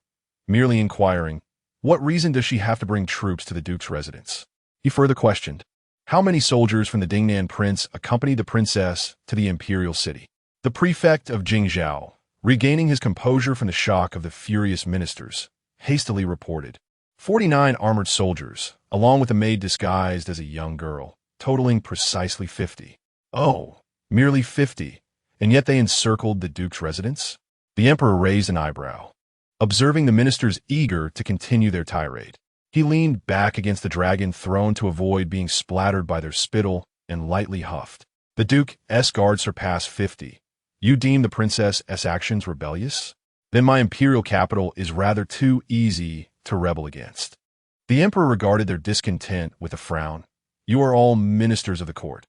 merely inquiring, "What reason does she have to bring troops to the Duke's residence?" He further questioned, "How many soldiers from the Dingnan prince accompanied the princess to the imperial city?" The prefect of Jingzhou, regaining his composure from the shock of the furious ministers, hastily reported, 49 armored soldiers, along with a maid disguised as a young girl, totaling precisely 50. Oh, merely 50, and yet they encircled the Duke's residence? The Emperor raised an eyebrow, observing the ministers eager to continue their tirade. He leaned back against the dragon throne to avoid being splattered by their spittle and lightly huffed. "The Duke's guard surpassed 50. You deem the princess's actions rebellious? Then my imperial capital is rather too easy to rebel against." The Emperor regarded their discontent with a frown. "You are all ministers of the court.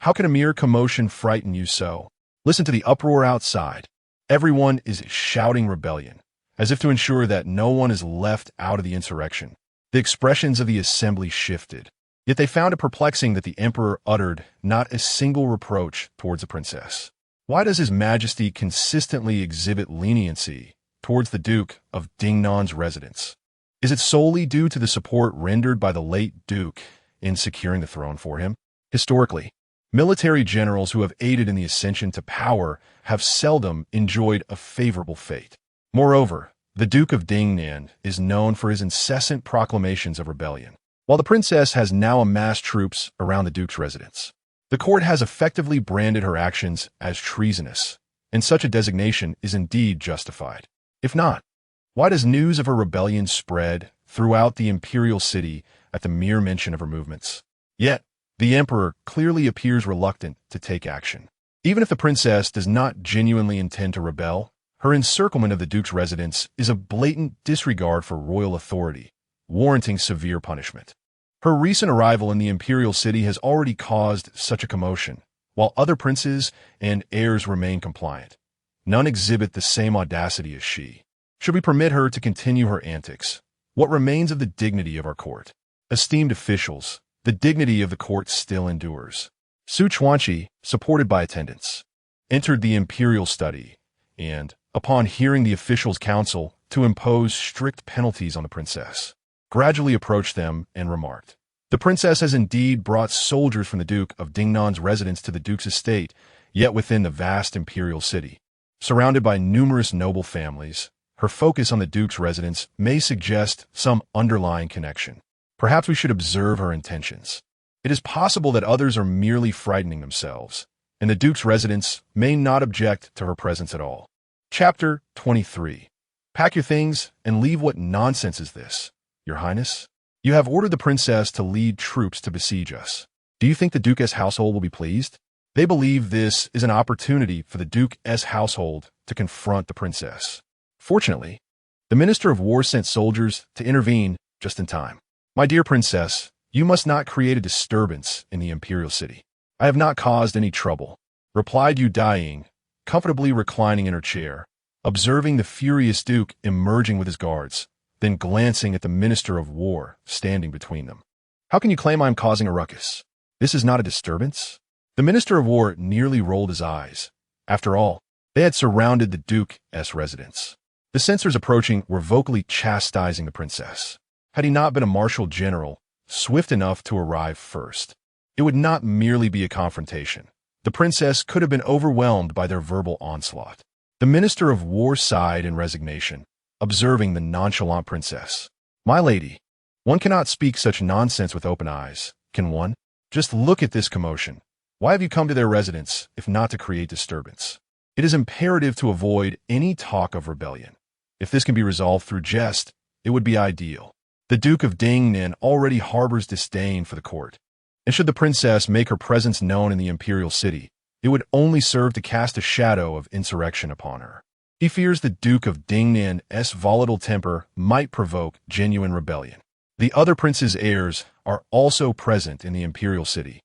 How can a mere commotion frighten you so? Listen to the uproar outside. Everyone is shouting rebellion, as if to ensure that no one is left out of the insurrection." The expressions of the assembly shifted, yet they found it perplexing that the Emperor uttered not a single reproach towards the princess. Why does His Majesty consistently exhibit leniency towards the Duke of Dingnan's residence? Is it solely due to the support rendered by the late Duke in securing the throne for him? Historically, military generals who have aided in the ascension to power have seldom enjoyed a favorable fate. Moreover, the Duke of Dingnan is known for his incessant proclamations of rebellion, while the princess has now amassed troops around the Duke's residence. The court has effectively branded her actions as treasonous, and such a designation is indeed justified. If not, why does news of her rebellion spread throughout the imperial city at the mere mention of her movements? Yet, the emperor clearly appears reluctant to take action. Even if the princess does not genuinely intend to rebel, her encirclement of the Duke's residence is a blatant disregard for royal authority, warranting severe punishment. Her recent arrival in the imperial city has already caused such a commotion, while other princes and heirs remain compliant. None exhibit the same audacity as she. Should we permit her to continue her antics? What remains of the dignity of our court? Esteemed officials, the dignity of the court still endures. Su Chuanqi, supported by attendants, entered the imperial study and, upon hearing the officials' counsel to impose strict penalties on the princess, gradually approached them and remarked, "The princess has indeed brought soldiers from the Duke of Dingnan's residence to the Duke's estate, yet within the vast imperial city. Surrounded by numerous noble families, her focus on the Duke's residence may suggest some underlying connection. Perhaps we should observe her intentions. It is possible that others are merely frightening themselves, and the Duke's residence may not object to her presence at all." Chapter 23. Pack your things and leave. What nonsense is this, Your Highness? You have ordered the princess to lead troops to besiege us. Do you think the Duke's household will be pleased? They believe this is an opportunity for the Duke's household to confront the princess. Fortunately, the Minister of War sent soldiers to intervene just in time. "My dear princess, you must not create a disturbance in the imperial city." "I have not caused any trouble," replied Daiying, comfortably reclining in her chair, observing the furious Duke emerging with his guards, then glancing at the Minister of War standing between them. "How can you claim I am causing a ruckus? This is not a disturbance." The Minister of War nearly rolled his eyes. After all, they had surrounded the Duke's residence. The censors approaching were vocally chastising the princess. Had he not been a martial general, swift enough to arrive first, it would not merely be a confrontation. The princess could have been overwhelmed by their verbal onslaught. The Minister of War sighed in resignation, observing the nonchalant princess. "My lady, one cannot speak such nonsense with open eyes, can one? Just look at this commotion. Why have you come to their residence, if not to create disturbance? It is imperative to avoid any talk of rebellion. If this can be resolved through jest, it would be ideal. The Duke of Dingnan already harbors disdain for the court, and should the princess make her presence known in the imperial city, it would only serve to cast a shadow of insurrection upon her. He fears the Duke of Dingnan's volatile temper might provoke genuine rebellion. The other prince's heirs are also present in the imperial city,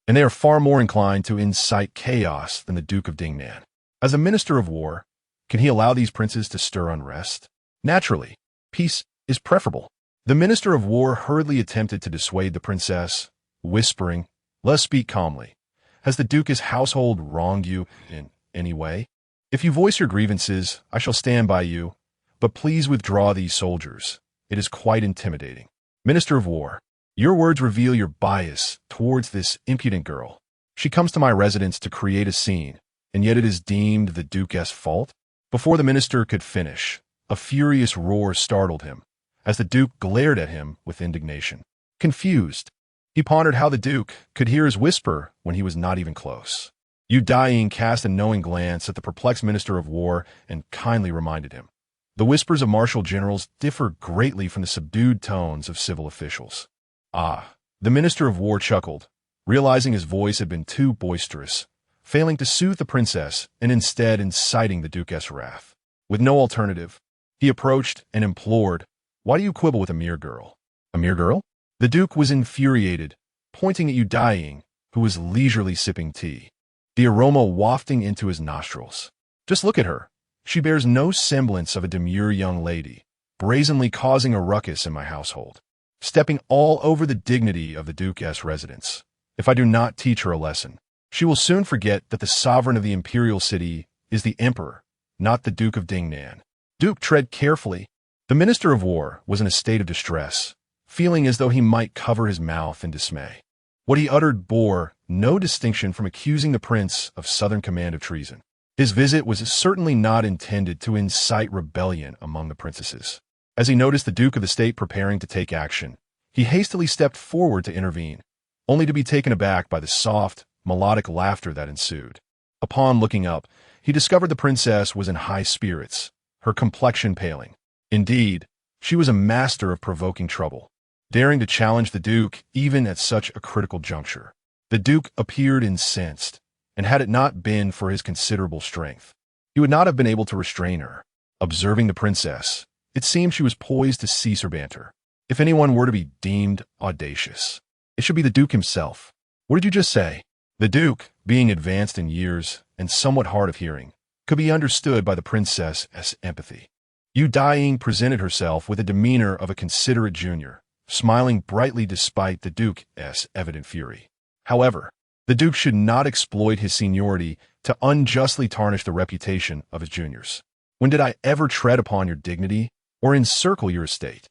and they are far more inclined to incite chaos than the Duke of Dingnan. As a Minister of War, can he allow these princes to stir unrest? Naturally, peace is preferable." The Minister of War hurriedly attempted to dissuade the princess, whispering, "Let us speak calmly. Has the Duke's household wronged you in any way? If you voice your grievances, I shall stand by you, but please withdraw these soldiers. It is quite intimidating. Minister of War, your words reveal your bias towards this impudent girl. She comes to my residence to create a scene, and yet it is deemed the Duke's fault?" Before the minister could finish, a furious roar startled him, as the Duke glared at him with indignation. Confused, he pondered how the Duke could hear his whisper when he was not even close. Daiying cast a knowing glance at the perplexed Minister of War and kindly reminded him, "The whispers of martial generals differ greatly from the subdued tones of civil officials." "Ah," the Minister of War chuckled, realizing his voice had been too boisterous, failing to soothe the princess and instead inciting the Duke's wrath. With no alternative, he approached and implored, "Why do you quibble with a mere girl?" "A mere girl?" The Duke was infuriated, pointing at Daiying, who was leisurely sipping tea, the aroma wafting into his nostrils. "Just look at her. She bears no semblance of a demure young lady, brazenly causing a ruckus in my household, stepping all over the dignity of the Duke's residence. If I do not teach her a lesson, She will soon forget that the sovereign of the imperial city is the emperor, not the Duke of Dingnan. Duke, tread carefully. The Minister of War was in a state of distress, feeling as though he might cover his mouth in dismay. What he uttered bore no distinction from accusing the Prince of Southern Command of treason. His visit was certainly not intended to incite rebellion among the princesses. As he noticed the Duke of the State preparing to take action, he hastily stepped forward to intervene, only to be taken aback by the soft, melodic laughter that ensued. Upon looking up, he discovered the princess was in high spirits, her complexion paling. Indeed, she was a master of provoking trouble, daring to challenge the Duke even at such a critical juncture. The Duke appeared incensed, and had it not been for his considerable strength, he would not have been able to restrain her. Observing the princess, it seemed she was poised to cease her banter. If anyone were to be deemed audacious, it should be the Duke himself. What did you just say? The Duke, being advanced in years and somewhat hard of hearing, could be understood by the princess as empathy. Daiying presented herself with the demeanor of a considerate junior, smiling brightly despite the Duke's evident fury. However, the Duke should not exploit his seniority to unjustly tarnish the reputation of his juniors. When did I ever tread upon your dignity or encircle your estate?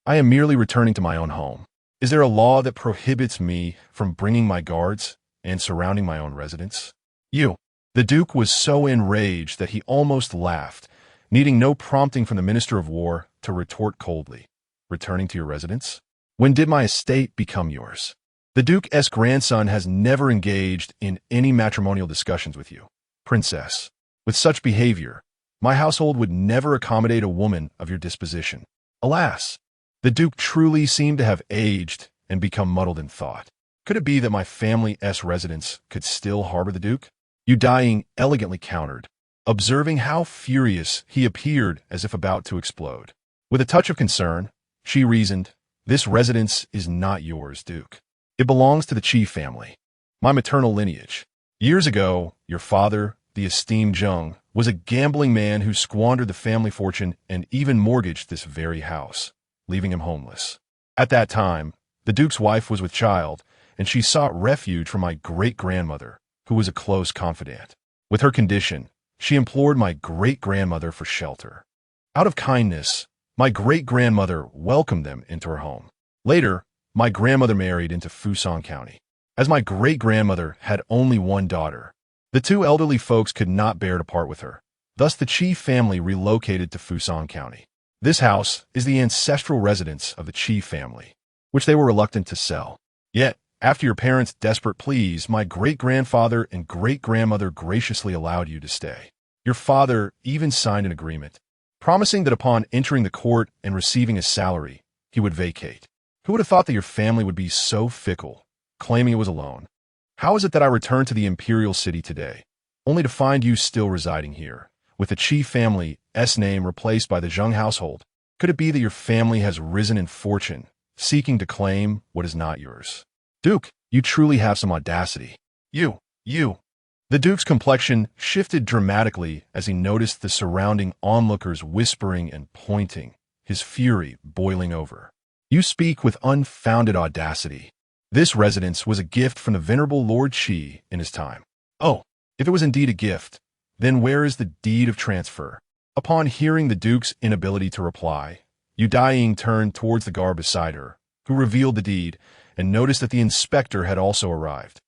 I am merely returning to my own home. Is there a law that prohibits me from bringing my guards and surrounding my own residence? The Duke was so enraged that he almost laughed, needing no prompting from the Minister of War to retort coldly. Returning to your residence? When did my estate become yours? The Duke's grandson has never engaged in any matrimonial discussions with you, Princess. With such behavior, my household would never accommodate a woman of your disposition. Alas, the Duke truly seemed to have aged and become muddled in thought. Could it be that my family's residence could still harbor the Duke? Daiying elegantly countered, observing how furious he appeared as if about to explode. With a touch of concern, she reasoned, this residence is not yours, Duke. It belongs to the chief family, my maternal lineage. Years ago, your father, the esteemed Zheng, was a gambling man who squandered the family fortune and even mortgaged this very house, leaving him homeless. At that time, the Duke's wife was with child, and she sought refuge from my great-grandmother, who was a close confidant. With her condition, she implored my great-grandmother for shelter. Out of kindness, my great-grandmother welcomed them into her home. Later, my grandmother married into Fusang County. As my great-grandmother had only one daughter, the two elderly folks could not bear to part with her. Thus, the chief family relocated to Fusang County. This house is the ancestral residence of the chief family, which they were reluctant to sell. Yet, after your parents' desperate pleas, my great-grandfather and great-grandmother graciously allowed you to stay. Your father even signed an agreement, promising that upon entering the court and receiving a salary, he would vacate. Who would have thought that your family would be so fickle, claiming it was alone? How is it that I return to the Imperial city today, only to find you still residing here, with the chief family's name replaced by the Zheng household? Could it be that your family has risen in fortune, seeking to claim what is not yours? Duke, you truly have some audacity. You. The Duke's complexion shifted dramatically as he noticed the surrounding onlookers whispering and pointing, his fury boiling over. You speak with unfounded audacity. This residence was a gift from the venerable Lord Qi in his time. Oh, if it was indeed a gift, then where is the deed of transfer? Upon hearing the Duke's inability to reply, Daiying turned towards the guard beside her, who revealed the deed, and noticed that the inspector had also arrived,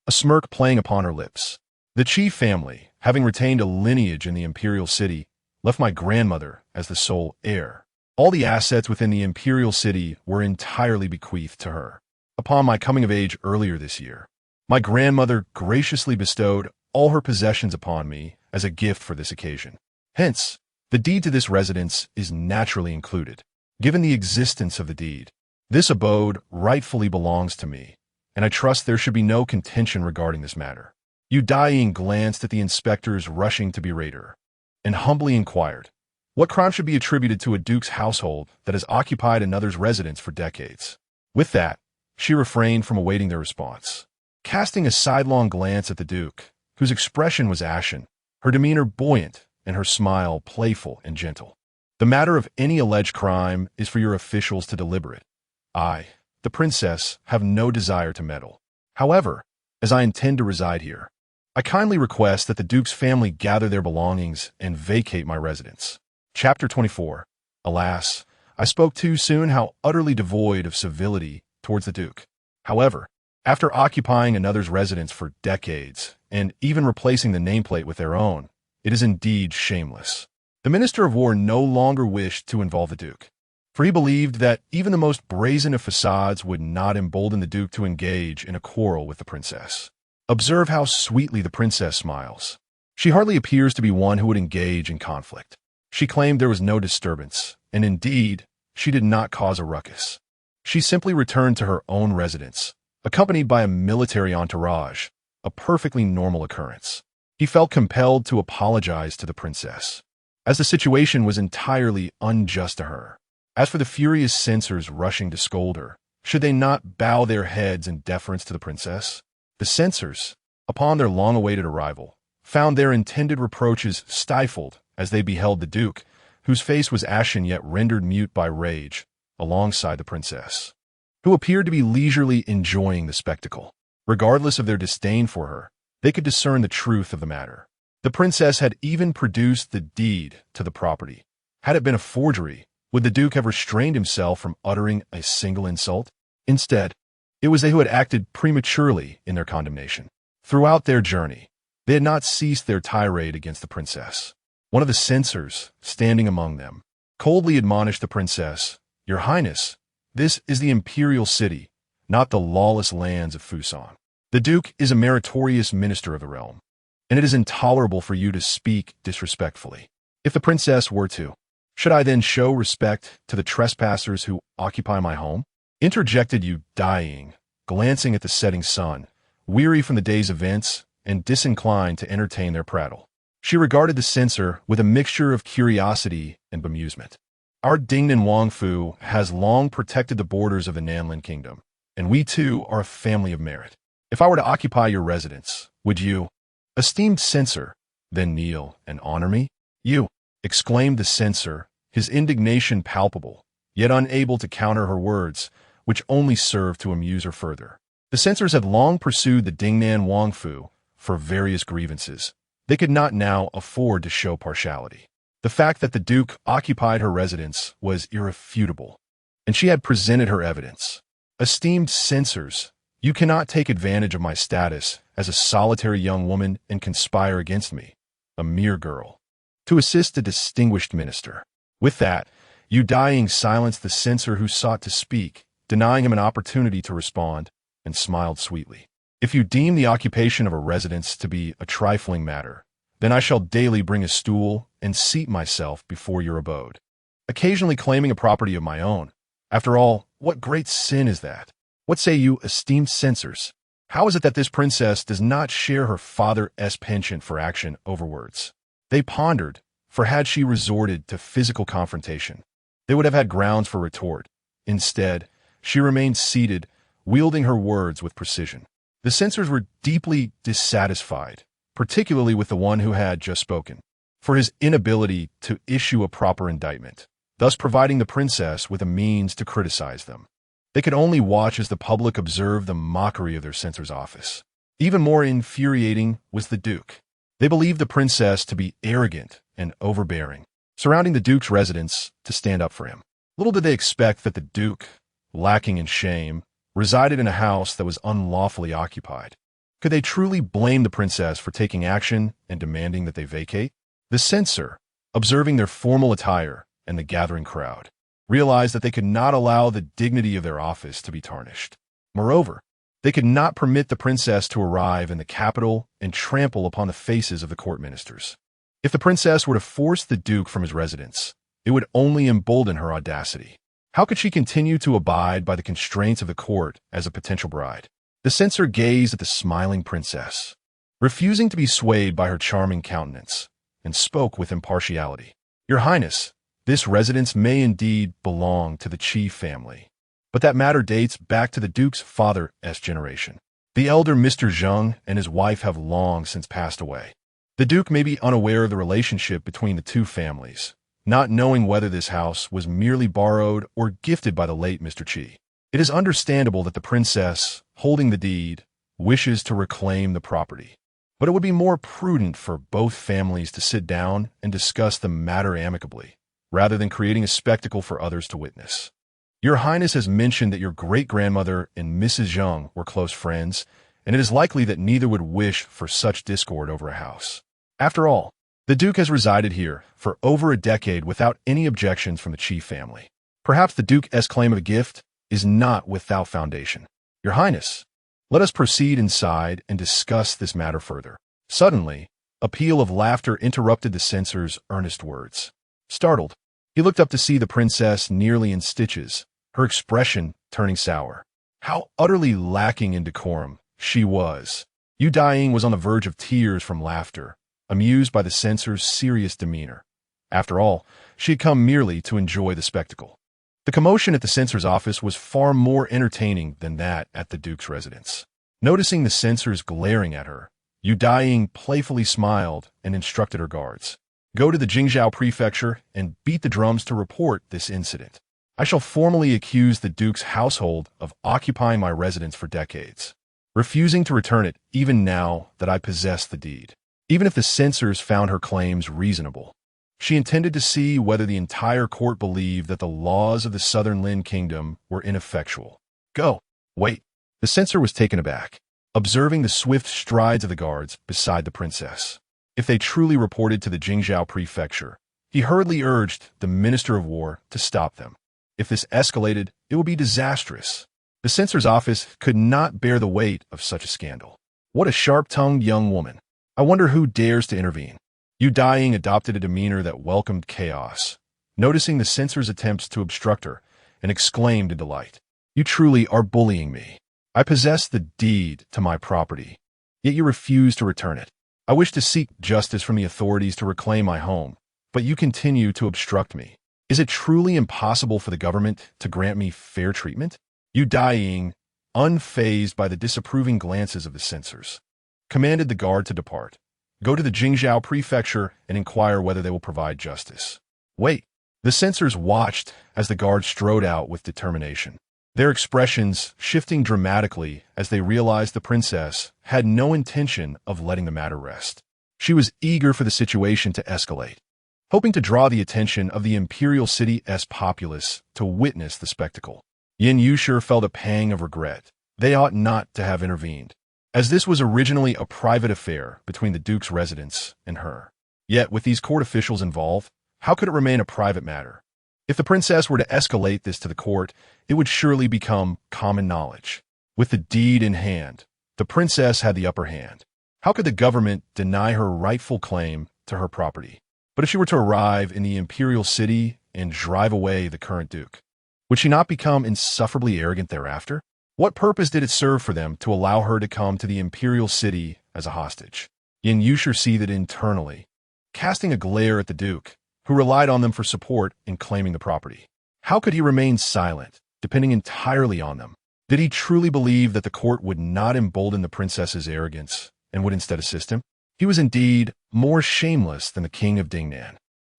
a smirk playing upon her lips. The chief family, having retained a lineage in the Imperial city, left my grandmother as the sole heir. All the assets within the Imperial city were entirely bequeathed to her. Upon my coming of age earlier this year, my grandmother graciously bestowed all her possessions upon me as a gift for this occasion. Hence, the deed to this residence is naturally included. Given the existence of the deed, this abode rightfully belongs to me, and I trust there should be no contention regarding this matter. Daiying glanced at the inspectors rushing to berate her, and humbly inquired, what crime should be attributed to a duke's household that has occupied another's residence for decades? With that, she refrained from awaiting their response. Casting a sidelong glance at the Duke, whose expression was ashen, her demeanor buoyant, and her smile playful and gentle. The matter of any alleged crime is for your officials to deliberate. I, the princess, have no desire to meddle. However, as I intend to reside here. I kindly request that the Duke's family gather their belongings and vacate my residence. Chapter 24. Alas, I spoke too soon how utterly devoid of civility towards the Duke. However, after occupying another's residence for decades, and even replacing the nameplate with their own, it is indeed shameless. The Minister of War no longer wished to involve the Duke, for he believed that even the most brazen of facades would not embolden the Duke to engage in a quarrel with the princess. Observe how sweetly the princess smiles. She hardly appears to be one who would engage in conflict. She claimed there was no disturbance, and indeed, she did not cause a ruckus. She simply returned to her own residence, accompanied by a military entourage, a perfectly normal occurrence. He felt compelled to apologize to the princess, as the situation was entirely unjust to her. As for the furious censors rushing to scold her, should they not bow their heads in deference to the princess? The censors, upon their long-awaited arrival, found their intended reproaches stifled as they beheld the Duke, whose face was ashen yet rendered mute by rage, alongside the princess, who appeared to be leisurely enjoying the spectacle. Regardless of their disdain for her, they could discern the truth of the matter. The princess had even produced the deed to the property. Had it been a forgery, would the Duke have restrained himself from uttering a single insult? Instead, it was they who had acted prematurely in their condemnation. Throughout their journey, they had not ceased their tirade against the princess. One of the censors, standing among them, coldly admonished the princess, "Your Highness, this is the Imperial city, not the lawless lands of Fusan. The Duke is a meritorious minister of the realm, and it is intolerable for you to speak disrespectfully. If the princess were to, should I then show respect to the trespassers who occupy my home?" Interjected Daiying, glancing at the setting sun, weary from the day's events and disinclined to entertain their prattle. She regarded the censor with a mixture of curiosity and bemusement. "Our Dingnan Wangfu has long protected the borders of the Nanlin kingdom, and we too are a family of merit. If I were to occupy your residence, would you, esteemed censor, then kneel and honor me?" "You," exclaimed the censor, his indignation palpable, yet unable to counter her words, which only served to amuse her further. The censors had long pursued the Dingnan Wangfu for various grievances. They could not now afford to show partiality. The fact that the Duke occupied her residence was irrefutable, and she had presented her evidence. "Esteemed censors, you cannot take advantage of my status as a solitary young woman and conspire against me, a mere girl, to assist a distinguished minister." With that, Daiying silenced the censor who sought to speak, denying him an opportunity to respond, and smiled sweetly. "If you deem the occupation of a residence to be a trifling matter, then I shall daily bring a stool and seat myself before your abode, occasionally claiming a property of my own. After all, what great sin is that? What say you, esteemed censors? How is it that this princess does not share her father's penchant for action over words?" They pondered, for had she resorted to physical confrontation, they would have had grounds for retort. Instead, she remained seated, wielding her words with precision. The censors were deeply dissatisfied, particularly with the one who had just spoken, for his inability to issue a proper indictment, thus providing the princess with a means to criticize them. They could only watch as the public observed the mockery of their censor's office. Even more infuriating was the Duke. They believed the princess to be arrogant and overbearing, surrounding the Duke's residence to stand up for him. Little did they expect that the Duke, lacking in shame, resided in a house that was unlawfully occupied. Could they truly blame the princess for taking action and demanding that they vacate? The censor, observing their formal attire and the gathering crowd, realized that they could not allow the dignity of their office to be tarnished. Moreover, they could not permit the princess to arrive in the capital and trample upon the faces of the court ministers. If the princess were to force the Duke from his residence, it would only embolden her audacity. How could she continue to abide by the constraints of the court as a potential bride? The censor gazed at the smiling princess, refusing to be swayed by her charming countenance, and spoke with impartiality. "Your Highness, this residence may indeed belong to the chief family, but that matter dates back to the Duke's father's generation. The elder Mr. Zheng and his wife have long since passed away. The Duke may be unaware of the relationship between the two families, not knowing whether this house was merely borrowed or gifted by the late Mr. Qi. It is understandable that the princess, holding the deed, wishes to reclaim the property. But it would be more prudent for both families to sit down and discuss the matter amicably, rather than creating a spectacle for others to witness. Your Highness has mentioned that your great-grandmother and Mrs. Zheng were close friends, and it is likely that neither would wish for such discord over a house. After all, the Duke has resided here for over a decade without any objections from the chief family. Perhaps the Duke's claim of a gift is not without foundation. Your Highness, let us proceed inside and discuss this matter further. Suddenly, a peal of laughter interrupted the censor's earnest words. Startled, he looked up to see the princess nearly in stitches, her expression turning sour. How utterly lacking in decorum she was. Daiying was on the verge of tears from laughter, amused by the censor's serious demeanor. After all, she had come merely to enjoy the spectacle. The commotion at the censor's office was far more entertaining than that at the Duke's residence. Noticing the censors glaring at her, Daiying playfully smiled and instructed her guards. Go to the Jingzhou prefecture and beat the drums to report this incident. I shall formally accuse the Duke's household of occupying my residence for decades, refusing to return it even now that I possess the deed. Even if the censors found her claims reasonable, she intended to see whether the entire court believed that the laws of the southern Lynn kingdom were ineffectual. Go. Wait. The censor was taken aback, observing the swift strides of the guards beside the princess. If they truly reported to the Jingzhou prefecture, he hurriedly urged the Minister of War to stop them. If this escalated, it would be disastrous. The censor's office could not bear the weight of such a scandal. What a sharp-tongued young woman. I wonder who dares to intervene. Daiying adopted a demeanor that welcomed chaos, noticing the censor's attempts to obstruct her, and exclaimed in delight, You truly are bullying me. I possess the deed to my property, yet you refuse to return it. I wish to seek justice from the authorities to reclaim my home, but you continue to obstruct me. Is it truly impossible for the government to grant me fair treatment? Daiying, unfazed by the disapproving glances of the censors, commanded the guard to depart. Go to the Jingzhou prefecture and inquire whether they will provide justice. Wait. The censors watched as the guard strode out with determination, their expressions shifting dramatically as they realized the princess had no intention of letting the matter rest. She was eager for the situation to escalate, hoping to draw the attention of the Imperial city's populace to witness the spectacle. Yin Yusher felt a pang of regret. They ought not to have intervened, as this was originally a private affair between the Duke's residence and her. Yet, with these court officials involved, how could it remain a private matter? If the princess were to escalate this to the court, it would surely become common knowledge. With the deed in hand, the princess had the upper hand. How could the government deny her rightful claim to her property? But if she were to arrive in the Imperial city and drive away the current Duke, would she not become insufferably arrogant thereafter? What purpose did it serve for them to allow her to come to the Imperial city as a hostage? Yin Yusher seethed internally, casting a glare at the Duke, who relied on them for support in claiming the property. How could he remain silent, depending entirely on them? Did he truly believe that the court would not embolden the princess's arrogance and would instead assist him? He was indeed more shameless than the king of Dingnan.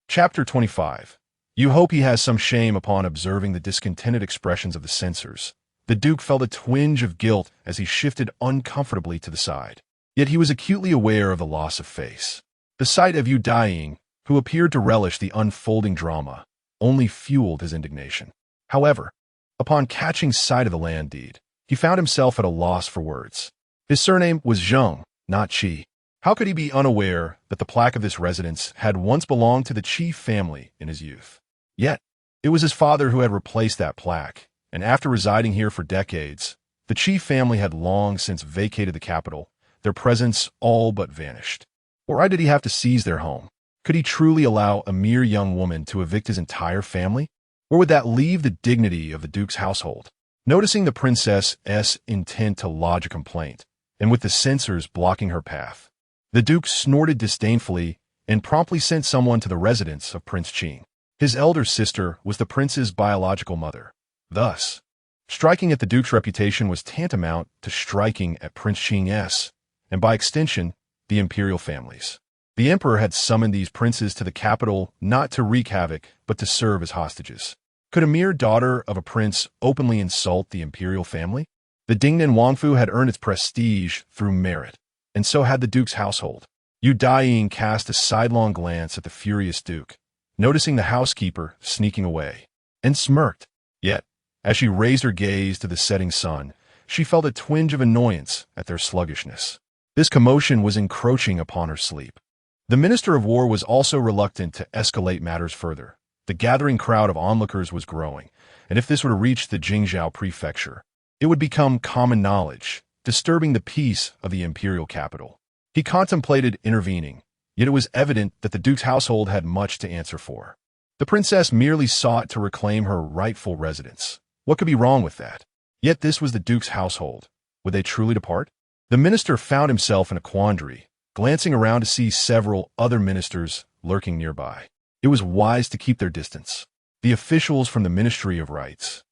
Chapter 25. You hope he has some shame upon observing the discontented expressions of the censors. The Duke felt a twinge of guilt as he shifted uncomfortably to the side. Yet he was acutely aware of the loss of face. The sight of Daiying, who appeared to relish the unfolding drama, only fueled his indignation. However, upon catching sight of the land deed, he found himself at a loss for words. His surname was Zheng, not Qi. How could he be unaware that the plaque of this residence had once belonged to the chief family in his youth? Yet, it was his father who had replaced that plaque, and after residing here for decades, the chief family had long since vacated the capital, their presence all but vanished. Why did he have to seize their home? Could he truly allow a mere young woman to evict his entire family? Or would that leave the dignity of the Duke's household? Noticing the princess's intent to lodge a complaint, and with the censors blocking her path, the Duke snorted disdainfully and promptly sent someone to the residence of Prince Qing. His elder sister was the prince's biological mother. Thus, striking at the Duke's reputation was tantamount to striking at Prince Qing's, and by extension, the imperial families. The emperor had summoned these princes to the capital not to wreak havoc, but to serve as hostages. Could a mere daughter of a prince openly insult the imperial family? The Dingnan Wangfu had earned its prestige through merit, and so had the duke's household. Daiying cast a sidelong glance at the furious duke, noticing the housekeeper sneaking away, and smirked. Yet, as she raised her gaze to the setting sun, she felt a twinge of annoyance at their sluggishness. This commotion was encroaching upon her sleep. The Minister of War was also reluctant to escalate matters further. The gathering crowd of onlookers was growing, and if this were to reach the Jingzhou prefecture, it would become common knowledge, disturbing the peace of the imperial capital. He contemplated intervening, yet it was evident that the duke's household had much to answer for. The princess merely sought to reclaim her rightful residence. What could be wrong with that? Yet this was the duke's household. Would they truly depart? The minister found himself in a quandary, glancing around to see several other ministers lurking nearby. It was wise to keep their distance. The officials from the Ministry of Rights,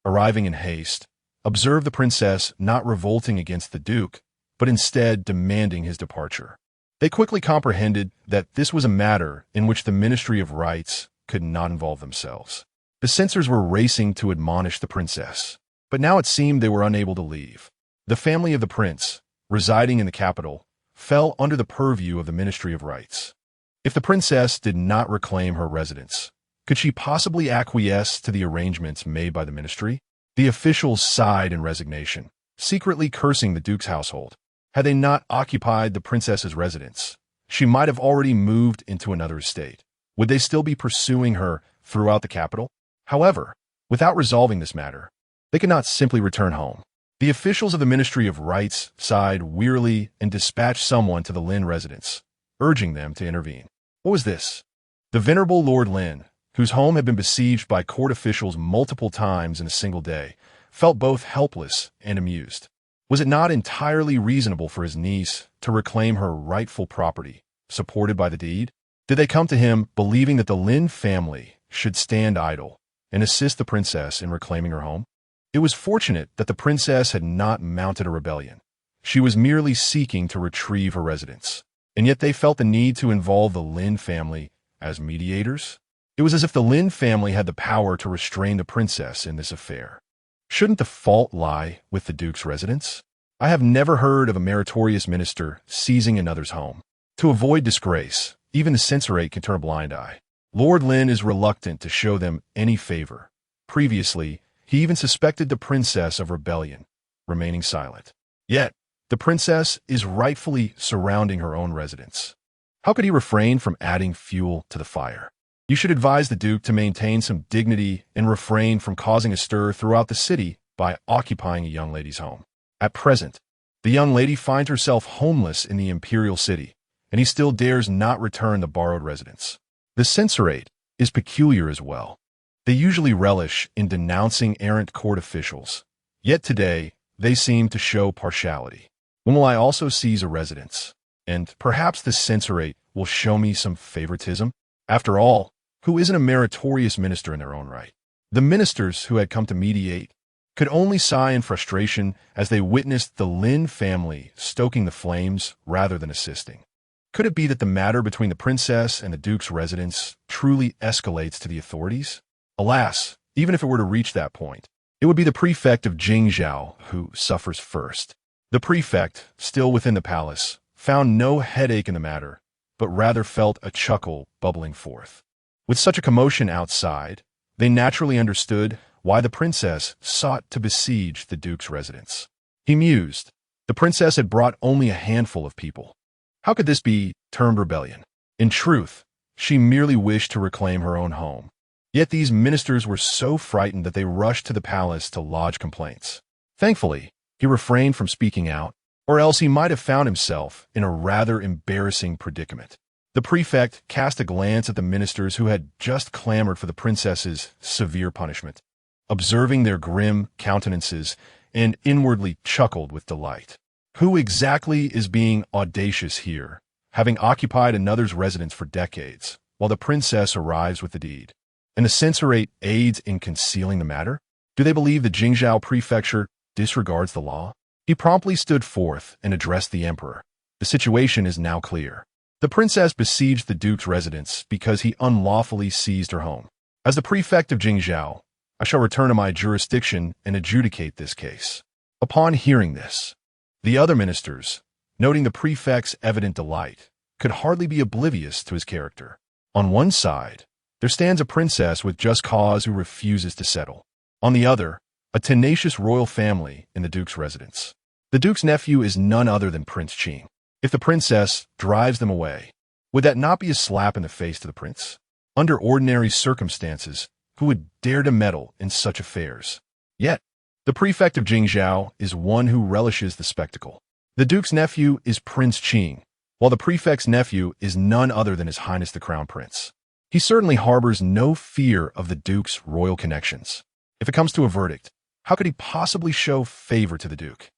arriving in haste, observed the princess not revolting against the duke, but instead demanding his departure. They quickly comprehended that this was a matter in which the Ministry of Rights could not involve themselves. The censors were racing to admonish the princess, but now it seemed they were unable to leave. The family of the prince, residing in the capital, fell under the purview of the Ministry of Rights. If the princess did not reclaim her residence, could she possibly acquiesce to the arrangements made by the ministry? The officials sighed in resignation, secretly cursing the duke's household. Had they not occupied the princess's residence, she might have already moved into another estate. Would they still be pursuing her throughout the capital? However, without resolving this matter, they could not simply return home. The officials of the Ministry of Rights sighed wearily and dispatched someone to the Lynn residence, urging them to intervene. What was this? The venerable Lord Lynn, whose home had been besieged by court officials multiple times in a single day, felt both helpless and amused. Was it not entirely reasonable for his niece to reclaim her rightful property, supported by the deed? Did they come to him believing that the Lynn family should stand idle and assist the princess in reclaiming her home? It was fortunate that the princess had not mounted a rebellion. She was merely seeking to retrieve her residence, and yet they felt the need to involve the Lynn family as mediators. It was as if the Lynn family had the power to restrain the princess in this affair. Shouldn't the fault lie with the duke's residence? I have never heard of a meritorious minister seizing another's home. To avoid disgrace, even the censorate can turn a blind eye. Lord Lynn is reluctant to show them any favor. Previously, he even suspected the princess of rebellion, remaining silent. Yet, the princess is rightfully surrounding her own residence. How could he refrain from adding fuel to the fire? You should advise the duke to maintain some dignity and refrain from causing a stir throughout the city by occupying a young lady's home. At present, the young lady finds herself homeless in the Imperial city, and he still dares not return the borrowed residence. The censorate is peculiar as well. They usually relish in denouncing errant court officials, yet today they seem to show partiality. When will I also seize a residence? And perhaps the censorate will show me some favoritism? After all, who isn't a meritorious minister in their own right? The ministers who had come to mediate could only sigh in frustration as they witnessed the Lynn family stoking the flames rather than assisting. Could it be that the matter between the princess and the duke's residence truly escalates to the authorities? Alas, even if it were to reach that point, it would be the prefect of Jingzhou who suffers first. The prefect, still within the palace, found no headache in the matter, but rather felt a chuckle bubbling forth. With such a commotion outside, they naturally understood why the princess sought to besiege the duke's residence. He mused. The princess had brought only a handful of people. How could this be termed rebellion? In truth, she merely wished to reclaim her own home. Yet these ministers were so frightened that they rushed to the palace to lodge complaints. Thankfully, he refrained from speaking out, or else he might have found himself in a rather embarrassing predicament. The prefect cast a glance at the ministers who had just clamored for the princess's severe punishment, observing their grim countenances, and inwardly chuckled with delight. Who exactly is being audacious here, having occupied another's residence for decades, while the princess arrives with the deed? And the censorate aids in concealing the matter? Do they believe the Jingzhou prefecture disregards the law? He promptly stood forth and addressed the emperor. The situation is now clear. The princess besieged the duke's residence because he unlawfully seized her home. As the prefect of Jingzhou, I shall return to my jurisdiction and adjudicate this case. Upon hearing this, the other ministers, noting the prefect's evident delight, could hardly be oblivious to his character. On one side, there stands a princess with just cause who refuses to settle. On the other, a tenacious royal family in the duke's residence. The duke's nephew is none other than Prince Ching. If the princess drives them away, would that not be a slap in the face to the prince? Under ordinary circumstances, who would dare to meddle in such affairs? Yet, the prefect of Jingzhou is one who relishes the spectacle. The duke's nephew is Prince Ching, while the prefect's nephew is none other than His Highness the Crown Prince. He certainly harbors no fear of the duke's royal connections. If it comes to a verdict, how could he possibly show favor to the duke?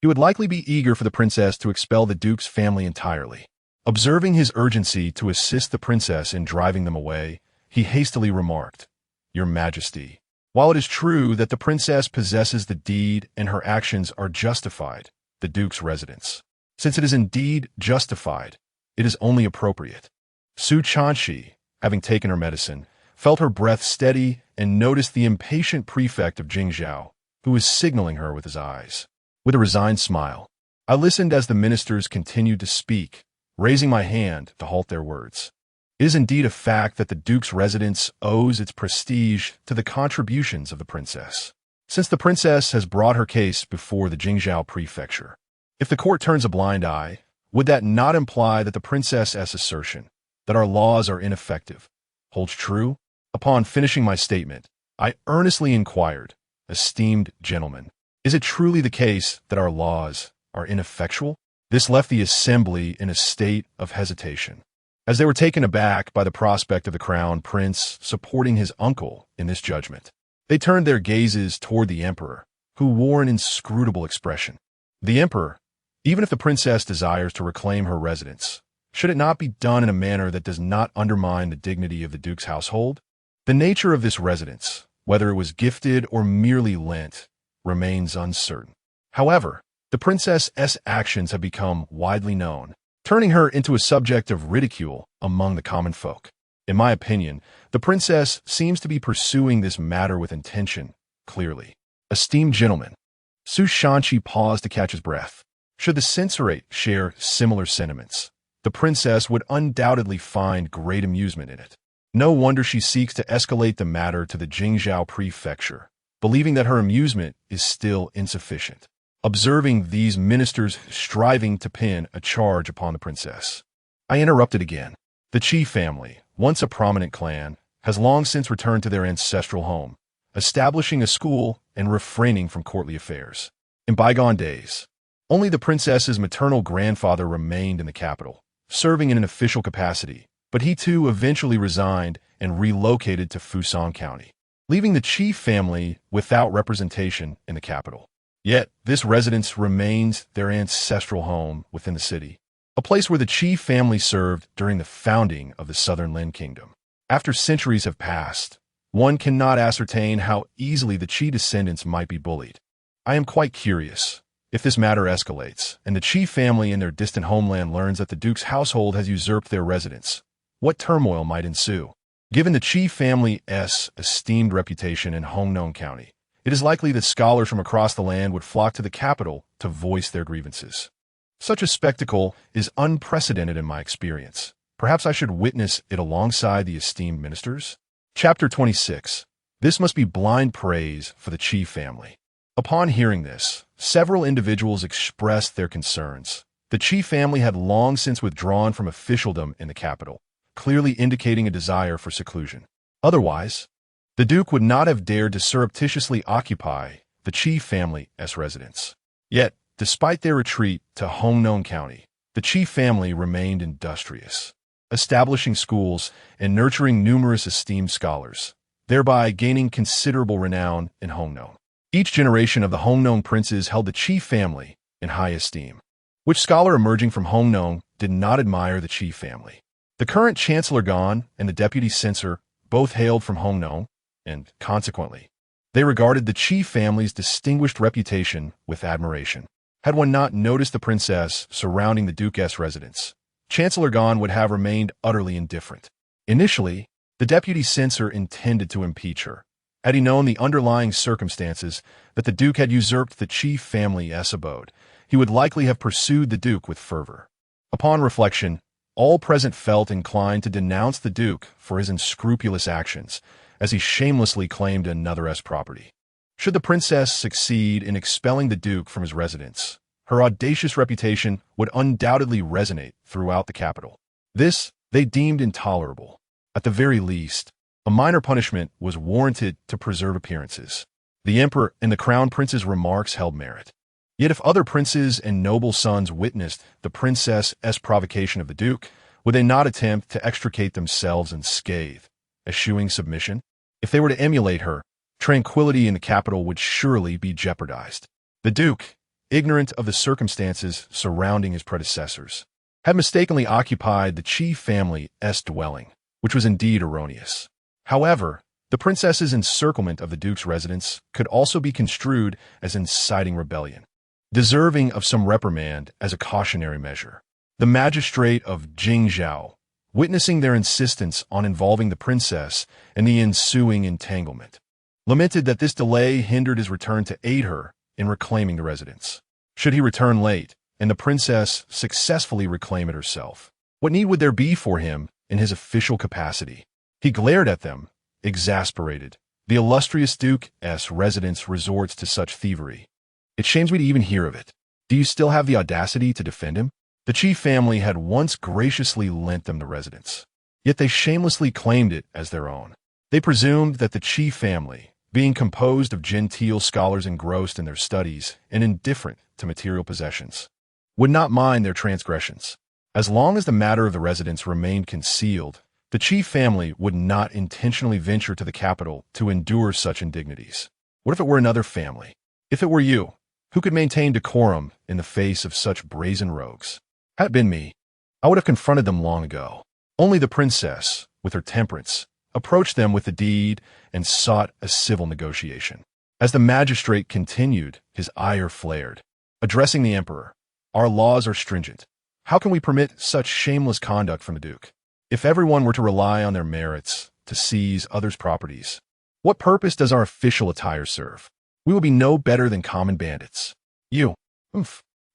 He would likely be eager for the princess to expel the duke's family entirely. Observing his urgency to assist the princess in driving them away, he hastily remarked, "Your Majesty, while it is true that the princess possesses the deed and her actions are justified, the duke's residence, since it is indeed justified, it is only appropriate." Su Chanshi, having taken her medicine, felt her breath steady and noticed the impatient prefect of Jingzhou, who was signaling her with his eyes. With a resigned smile, I listened as the ministers continued to speak, raising my hand to halt their words. It is indeed a fact that the duke's residence owes its prestige to the contributions of the princess, since the princess has brought her case before the Jingzhou prefecture. If the court turns a blind eye, would that not imply that the princess's assertion that our laws are ineffective holds true? Upon finishing my statement, I earnestly inquired, "Esteemed gentlemen, is it truly the case that our laws are ineffectual?" This left the assembly in a state of hesitation, as they were taken aback by the prospect of the crown prince supporting his uncle in this judgment. They turned their gazes toward the emperor, who wore an inscrutable expression. The emperor, even if the princess desires to reclaim her residence, should it not be done in a manner that does not undermine the dignity of the duke's household? The nature of this residence, whether it was gifted or merely lent, remains uncertain. However, the princess's actions have become widely known, turning her into a subject of ridicule among the common folk. In my opinion, the princess seems to be pursuing this matter with intention, clearly. Esteemed gentlemen, Su Shanqi paused to catch his breath. Should the censorate share similar sentiments, the princess would undoubtedly find great amusement in it. No wonder she seeks to escalate the matter to the Jingzhou prefecture, believing that her amusement is still insufficient. Observing these ministers striving to pin a charge upon the princess, I interrupted again. The Qi family, once a prominent clan, has long since returned to their ancestral home, establishing a school and refraining from courtly affairs. In bygone days, only the princess's maternal grandfather remained in the capital, serving in an official capacity, but he too eventually resigned and relocated to Fusang County, leaving the Qi family without representation in the capital. Yet, this residence remains their ancestral home within the city, a place where the Qi family served during the founding of the southern Lynn kingdom. After centuries have passed, one cannot ascertain how easily the Qi descendants might be bullied. I am quite curious, if this matter escalates, and the Qi family in their distant homeland learns that the duke's household has usurped their residence, what turmoil might ensue? Given the Qi family's esteemed reputation in Hongnong County, it is likely that scholars from across the land would flock to the capital to voice their grievances. Such a spectacle is unprecedented in my experience. Perhaps I should witness it alongside the esteemed ministers? Chapter 26. This must be blind praise for the Qi family. Upon hearing this, several individuals expressed their concerns. The Qi family had long since withdrawn from officialdom in the capital, clearly indicating a desire for seclusion. Otherwise, the duke would not have dared to surreptitiously occupy the Qi family's residence. Yet, despite their retreat to Hongnong County, the Qi family remained industrious, establishing schools and nurturing numerous esteemed scholars, thereby gaining considerable renown in Hongnong. Each generation of the Hongnong princes held the Qi family in high esteem. Which scholar emerging from Hongnong did not admire the Qi family? The current Chancellor Gan and the deputy censor both hailed from Hongnong, and, consequently, they regarded the Qi family's distinguished reputation with admiration. Had one not noticed the princess surrounding the duke's residence, Chancellor Gan would have remained utterly indifferent. Initially, the deputy censor intended to impeach her, Had he known the underlying circumstances that the Duke had usurped the chief family's abode, he would likely have pursued the Duke with fervor. Upon reflection, all present felt inclined to denounce the Duke for his unscrupulous actions, as he shamelessly claimed another's property. Should the princess succeed in expelling the Duke from his residence, her audacious reputation would undoubtedly resonate throughout the capital. This they deemed intolerable. At the very least, a minor punishment was warranted to preserve appearances. The emperor and the crown prince's remarks held merit. Yet if other princes and noble sons witnessed the princess's provocation of the Duke, would they not attempt to extricate themselves unscathed, eschewing submission? If they were to emulate her, tranquility in the capital would surely be jeopardized. The Duke, ignorant of the circumstances surrounding his predecessors, had mistakenly occupied the chief family's dwelling, which was indeed erroneous. However, the princess's encirclement of the Duke's residence could also be construed as inciting rebellion, deserving of some reprimand as a cautionary measure. The magistrate of Jingzhou, witnessing their insistence on involving the princess in the ensuing entanglement, lamented that this delay hindered his return to aid her in reclaiming the residence. Should he return late, and the princess successfully reclaim it herself, what need would there be for him in his official capacity? He glared at them, exasperated. The illustrious Duke's residence resorts to such thievery. It shames me to even hear of it. Do you still have the audacity to defend him? The chief family had once graciously lent them the residence, yet they shamelessly claimed it as their own. They presumed that the chief family, being composed of genteel scholars engrossed in their studies and indifferent to material possessions, would not mind their transgressions. As long as the matter of the residence remained concealed, the chief family would not intentionally venture to the capital to endure such indignities. What if it were another family? If it were you, who could maintain decorum in the face of such brazen rogues? Had it been me, I would have confronted them long ago. Only the princess, with her temperance, approached them with the deed and sought a civil negotiation. As the magistrate continued, his ire flared, addressing the emperor, "Our laws are stringent. How can we permit such shameless conduct from the Duke? If everyone were to rely on their merits to seize others' properties, what purpose does our official attire serve? We will be no better than common bandits." You,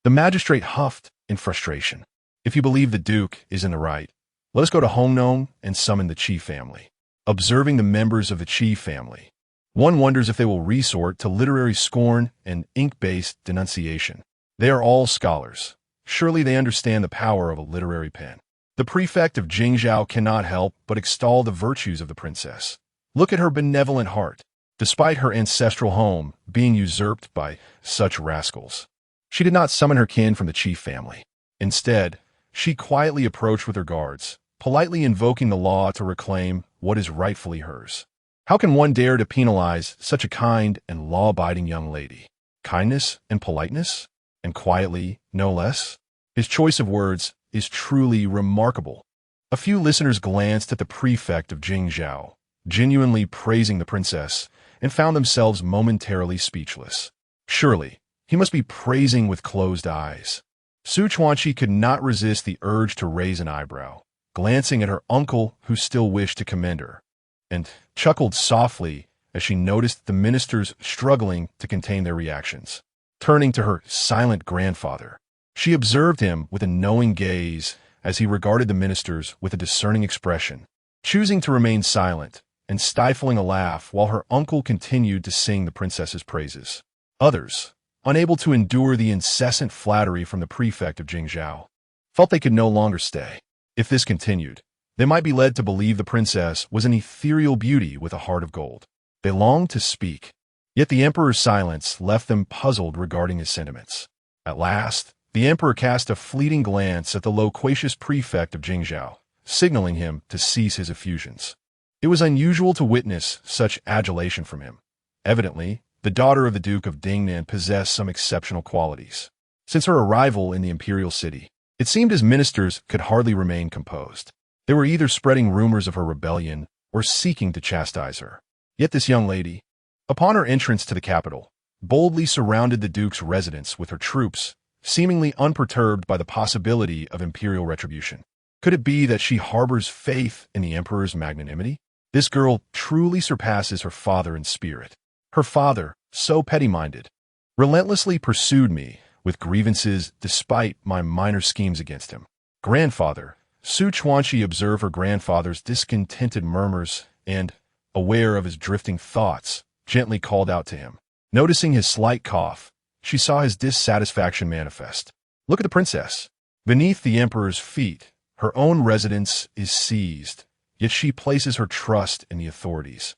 The magistrate huffed in frustration. "If you believe the Duke is in the right, let us go to Hongnon and summon the chief family." Observing the members of the chief family, one wonders if they will resort to literary scorn and ink-based denunciation. They are all scholars. Surely they understand the power of a literary pen. The prefect of Jingzhou cannot help but extol the virtues of the princess. Look at her benevolent heart. Despite her ancestral home being usurped by such rascals, she did not summon her kin from the chief family. Instead, she quietly approached with her guards, politely invoking the law to reclaim what is rightfully hers. How can one dare to penalize such a kind and law-abiding young lady? Kindness and politeness? And quietly, no less? His choice of words is truly remarkable. A few listeners glanced at the prefect of Jingzhou, genuinely praising the princess, and found themselves momentarily speechless. Surely, he must be praising with closed eyes. Su Chuanqi could not resist the urge to raise an eyebrow, glancing at her uncle who still wished to commend her, and chuckled softly as she noticed the ministers struggling to contain their reactions. Turning to her silent grandfather, she observed him with a knowing gaze as he regarded the ministers with a discerning expression, choosing to remain silent and stifling a laugh while her uncle continued to sing the princess's praises. Others, unable to endure the incessant flattery from the prefect of Jingzhou, felt they could no longer stay. If this continued, they might be led to believe the princess was an ethereal beauty with a heart of gold. They longed to speak, yet the emperor's silence left them puzzled regarding his sentiments. At last, the emperor cast a fleeting glance at the loquacious prefect of Jingzhou, signaling him to cease his effusions. It was unusual to witness such adulation from him. Evidently, the daughter of the Duke of Dingnan possessed some exceptional qualities. Since her arrival in the Imperial city, it seemed his ministers could hardly remain composed. They were either spreading rumors of her rebellion or seeking to chastise her. Yet this young lady, upon her entrance to the capital, boldly surrounded the Duke's residence with her troops, seemingly unperturbed by the possibility of imperial retribution. Could it be that she harbors faith in the emperor's magnanimity? This girl truly surpasses her father in spirit. Her father, so petty-minded, relentlessly pursued me with grievances despite my minor schemes against him. Grandfather, Su Chuanqi observed her grandfather's discontented murmurs and, aware of his drifting thoughts, gently called out to him. Noticing his slight cough, she saw his dissatisfaction manifest. Look at the princess. Beneath the emperor's feet, her own residence is seized, yet she places her trust in the authorities,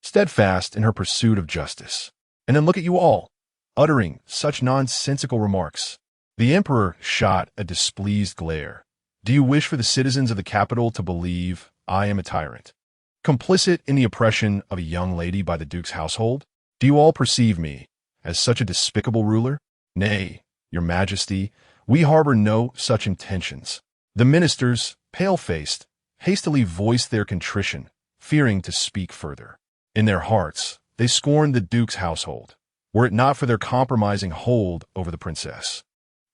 steadfast in her pursuit of justice. And then look at you all, uttering such nonsensical remarks. The emperor shot a displeased glare. Do you wish for the citizens of the capital to believe I am a tyrant, complicit in the oppression of a young lady by the duke's household? Do you all perceive me as such a despicable ruler? Nay, your majesty, we harbor no such intentions. The ministers, pale-faced, hastily voiced their contrition, fearing to speak further. In their hearts, they scorned the duke's household. Were it not for their compromising hold over the princess,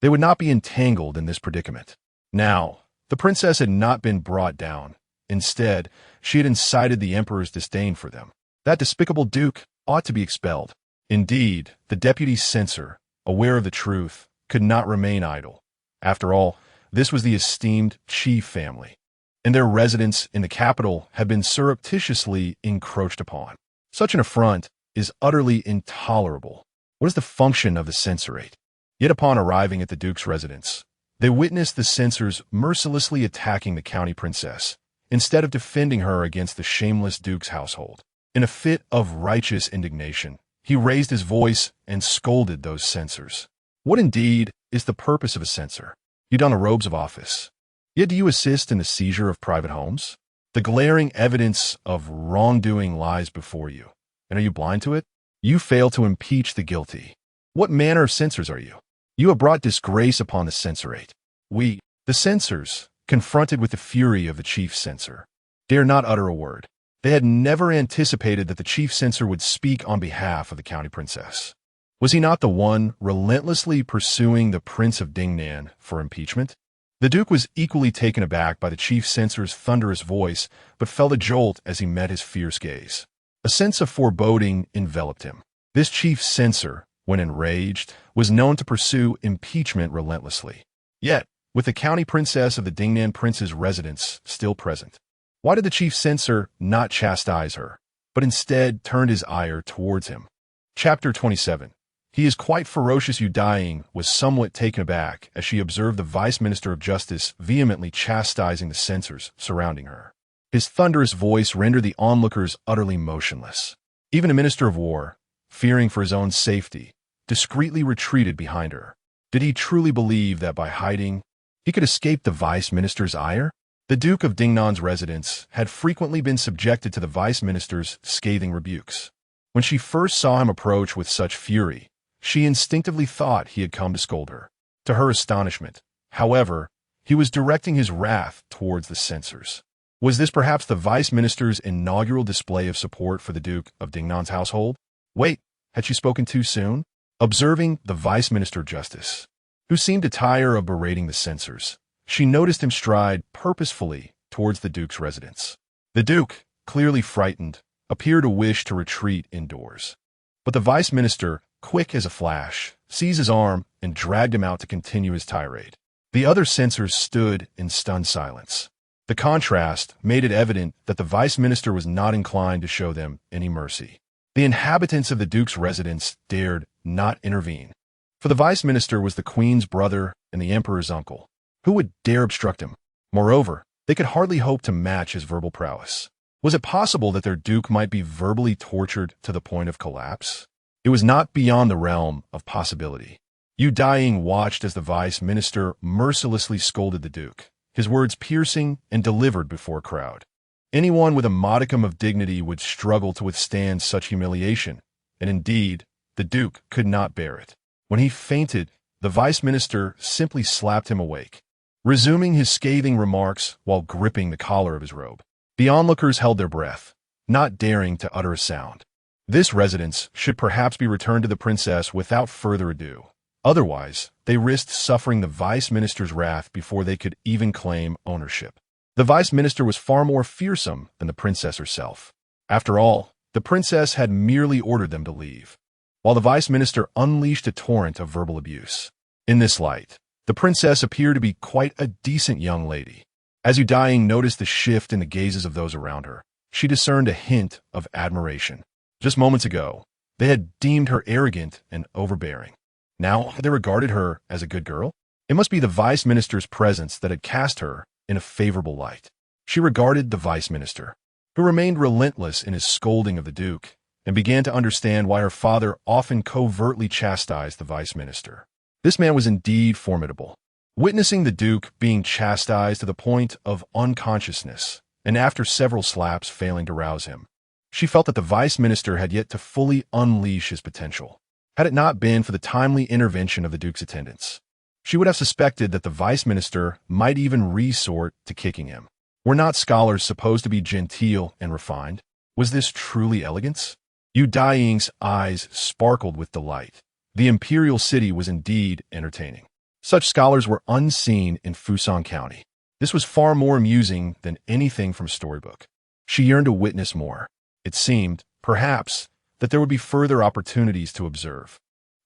they would not be entangled in this predicament. Now, the princess had not been brought down. Instead, she had incited the emperor's disdain for them. That despicable duke ought to be expelled. Indeed, the deputy censor, aware of the truth, could not remain idle. After all, this was the esteemed chief family, and their residence in the capital had been surreptitiously encroached upon. Such an affront is utterly intolerable. What is the function of the censorate? Yet upon arriving at the duke's residence, they witnessed the censors mercilessly attacking the county princess, instead of defending her against the shameless duke's household. In a fit of righteous indignation, he raised his voice and scolded those censors. What indeed is the purpose of a censor? You don the robes of office. Yet do you assist in the seizure of private homes? The glaring evidence of wrongdoing lies before you. And are you blind to it? You fail to impeach the guilty. What manner of censors are you? You have brought disgrace upon the censorate. We, the censors, confronted with the fury of the chief censor, dare not utter a word. They had never anticipated that the chief censor would speak on behalf of the county princess. Was he not the one relentlessly pursuing the Prince of Dingnan for impeachment? The duke was equally taken aback by the chief censor's thunderous voice, but felt a jolt as he met his fierce gaze. A sense of foreboding enveloped him. This chief censor, when enraged, was known to pursue impeachment relentlessly. Yet, with the county princess of the Dingnan prince's residence still present, why did the chief censor not chastise her, but instead turned his ire towards him? Chapter 27. He is quite ferocious. Daiying was somewhat taken aback as she observed the vice minister of justice vehemently chastising the censors surrounding her. His thunderous voice rendered the onlookers utterly motionless. Even a minister of war, fearing for his own safety, discreetly retreated behind her. Did he truly believe that by hiding, he could escape the vice minister's ire? The Duke of Dingnan's residence had frequently been subjected to the vice minister's scathing rebukes. When she first saw him approach with such fury, she instinctively thought he had come to scold her. To her astonishment, however, he was directing his wrath towards the censors. Was this perhaps the vice minister's inaugural display of support for the Duke of Dingnan's household? Wait, had she spoken too soon? Observing the vice minister of justice, who seemed to tire of berating the censors, she noticed him stride purposefully towards the duke's residence. The duke, clearly frightened, appeared to wish to retreat indoors. But the vice minister, quick as a flash, seized his arm and dragged him out to continue his tirade. The other censors stood in stunned silence. The contrast made it evident that the vice minister was not inclined to show them any mercy. The inhabitants of the duke's residence dared not intervene, for the vice minister was the queen's brother and the emperor's uncle. Who would dare obstruct him? Moreover, they could hardly hope to match his verbal prowess. Was it possible that their duke might be verbally tortured to the point of collapse? It was not beyond the realm of possibility. Daiying watched as the vice minister mercilessly scolded the duke, his words piercing and delivered before a crowd. Anyone with a modicum of dignity would struggle to withstand such humiliation, and indeed, the duke could not bear it. When he fainted, the vice minister simply slapped him awake, resuming his scathing remarks while gripping the collar of his robe. The onlookers held their breath, not daring to utter a sound. This residence should perhaps be returned to the princess without further ado. Otherwise, they risked suffering the vice minister's wrath before they could even claim ownership. The vice minister was far more fearsome than the princess herself. After all, the princess had merely ordered them to leave, while the vice minister unleashed a torrent of verbal abuse. In this light, the princess appeared to be quite a decent young lady. As Daiying noticed the shift in the gazes of those around her, she discerned a hint of admiration. Just moments ago, they had deemed her arrogant and overbearing. Now they regarded her as a good girl. It must be the vice minister's presence that had cast her in a favorable light. She regarded the vice minister, who remained relentless in his scolding of the duke, and began to understand why her father often covertly chastised the vice minister. This man was indeed formidable. Witnessing the duke being chastised to the point of unconsciousness, and after several slaps failing to rouse him, she felt that the vice minister had yet to fully unleash his potential. Had it not been for the timely intervention of the duke's attendants, she would have suspected that the vice minister might even resort to kicking him. Were not scholars supposed to be genteel and refined? Was this truly elegance? Daiying's eyes sparkled with delight. The Imperial city was indeed entertaining. Such scholars were unseen in Fusang County. This was far more amusing than anything from a storybook. She yearned to witness more. It seemed, perhaps, that there would be further opportunities to observe.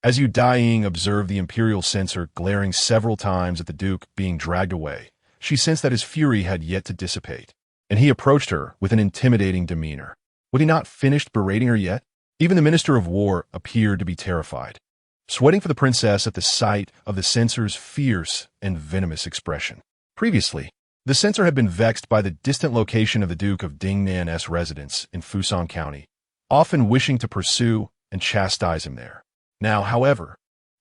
As Daiying observed the Imperial censor glaring several times at the duke being dragged away, she sensed that his fury had yet to dissipate, and he approached her with an intimidating demeanor. Would he not finish berating her yet? Even the Minister of War appeared to be terrified, sweating for the princess at the sight of the censor's fierce and venomous expression. Previously, the censor had been vexed by the distant location of the Duke of Dingnan's residence in Fusang County, often wishing to pursue and chastise him there. Now, however,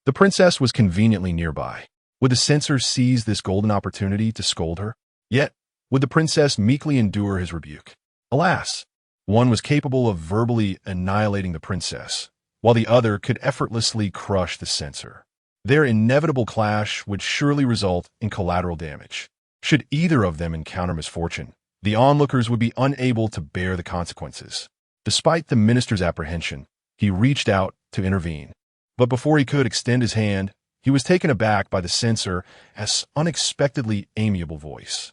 the princess was conveniently nearby. Would the censor seize this golden opportunity to scold her? Yet, would the princess meekly endure his rebuke? Alas, one was capable of verbally annihilating the princess, while the other could effortlessly crush the censor. Their inevitable clash would surely result in collateral damage. Should either of them encounter misfortune, the onlookers would be unable to bear the consequences. Despite the minister's apprehension, he reached out to intervene. But before he could extend his hand, he was taken aback by the censor's unexpectedly amiable voice.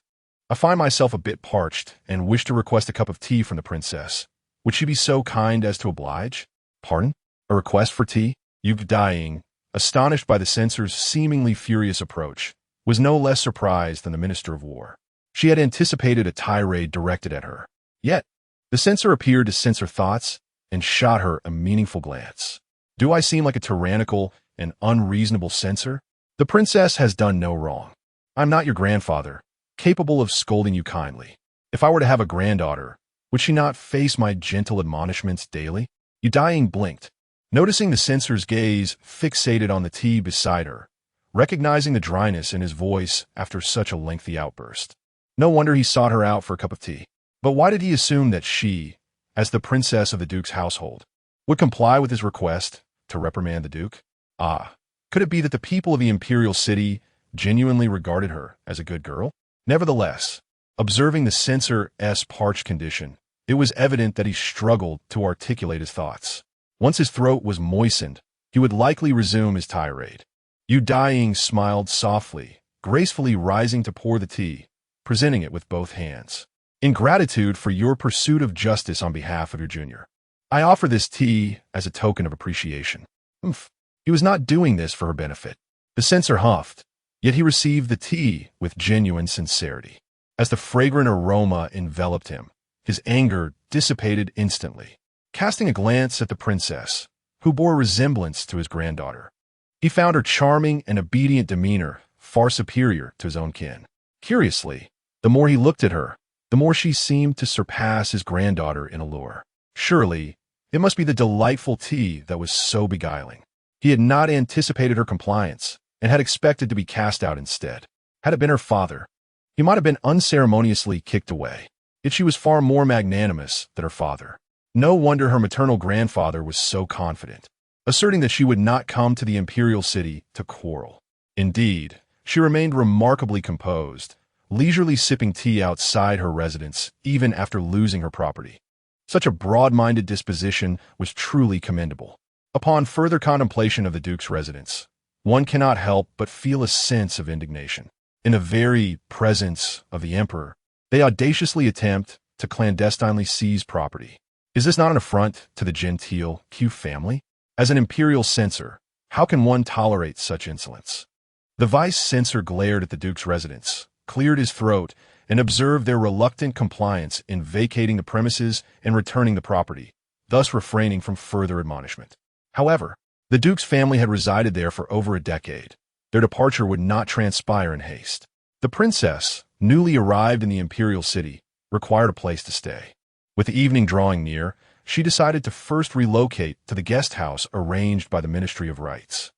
I find myself a bit parched and wish to request a cup of tea from the princess. Would she be so kind as to oblige? Pardon? A request for tea? Daiying, astonished by the censor's seemingly furious approach, was no less surprised than the Minister of War. She had anticipated a tirade directed at her. Yet, the censor appeared to sense her thoughts and shot her a meaningful glance. Do I seem like a tyrannical and unreasonable censor? The princess has done no wrong. I'm not your grandfather, capable of scolding you kindly. If I were to have a granddaughter, would she not face my gentle admonishments daily? Daiying blinked, noticing the censor's gaze fixated on the tea beside her, recognizing the dryness in his voice after such a lengthy outburst. No wonder he sought her out for a cup of tea. But why did he assume that she, as the princess of the duke's household, would comply with his request to reprimand the duke? Could it be that the people of the Imperial city genuinely regarded her as a good girl? Nevertheless, observing the censor's parched condition, it was evident that he struggled to articulate his thoughts. Once his throat was moistened, he would likely resume his tirade. Daiying smiled softly, gracefully rising to pour the tea, presenting it with both hands. In gratitude for your pursuit of justice on behalf of your junior, I offer this tea as a token of appreciation. He was not doing this for her benefit. The censor huffed, yet he received the tea with genuine sincerity. As the fragrant aroma enveloped him, his anger dissipated instantly. Casting a glance at the princess, who bore a resemblance to his granddaughter, he found her charming and obedient demeanor far superior to his own kin. Curiously, the more he looked at her, the more she seemed to surpass his granddaughter in allure. Surely, it must be the delightful tea that was so beguiling. He had not anticipated her compliance and had expected to be cast out instead. Had it been her father, he might have been unceremoniously kicked away. Yet she was far more magnanimous than her father. No wonder her maternal grandfather was so confident, asserting that she would not come to the Imperial city to quarrel. Indeed, she remained remarkably composed, leisurely sipping tea outside her residence even after losing her property. Such a broad-minded disposition was truly commendable. Upon further contemplation of the Duke's residence, one cannot help but feel a sense of indignation. In the very presence of the Emperor, They audaciously attempt to clandestinely seize property. Is this not an affront to the genteel Q family? As an imperial censor, how can one tolerate such insolence? The vice-censor glared at the Duke's residence, cleared his throat, and observed their reluctant compliance in vacating the premises and returning the property, thus refraining from further admonishment. However, the Duke's family had resided there for over a decade. Their departure would not transpire in haste. The princess, newly arrived in the Imperial city, required a place to stay. With the evening drawing near, she decided to first relocate to the guest house arranged by the Ministry of Rights.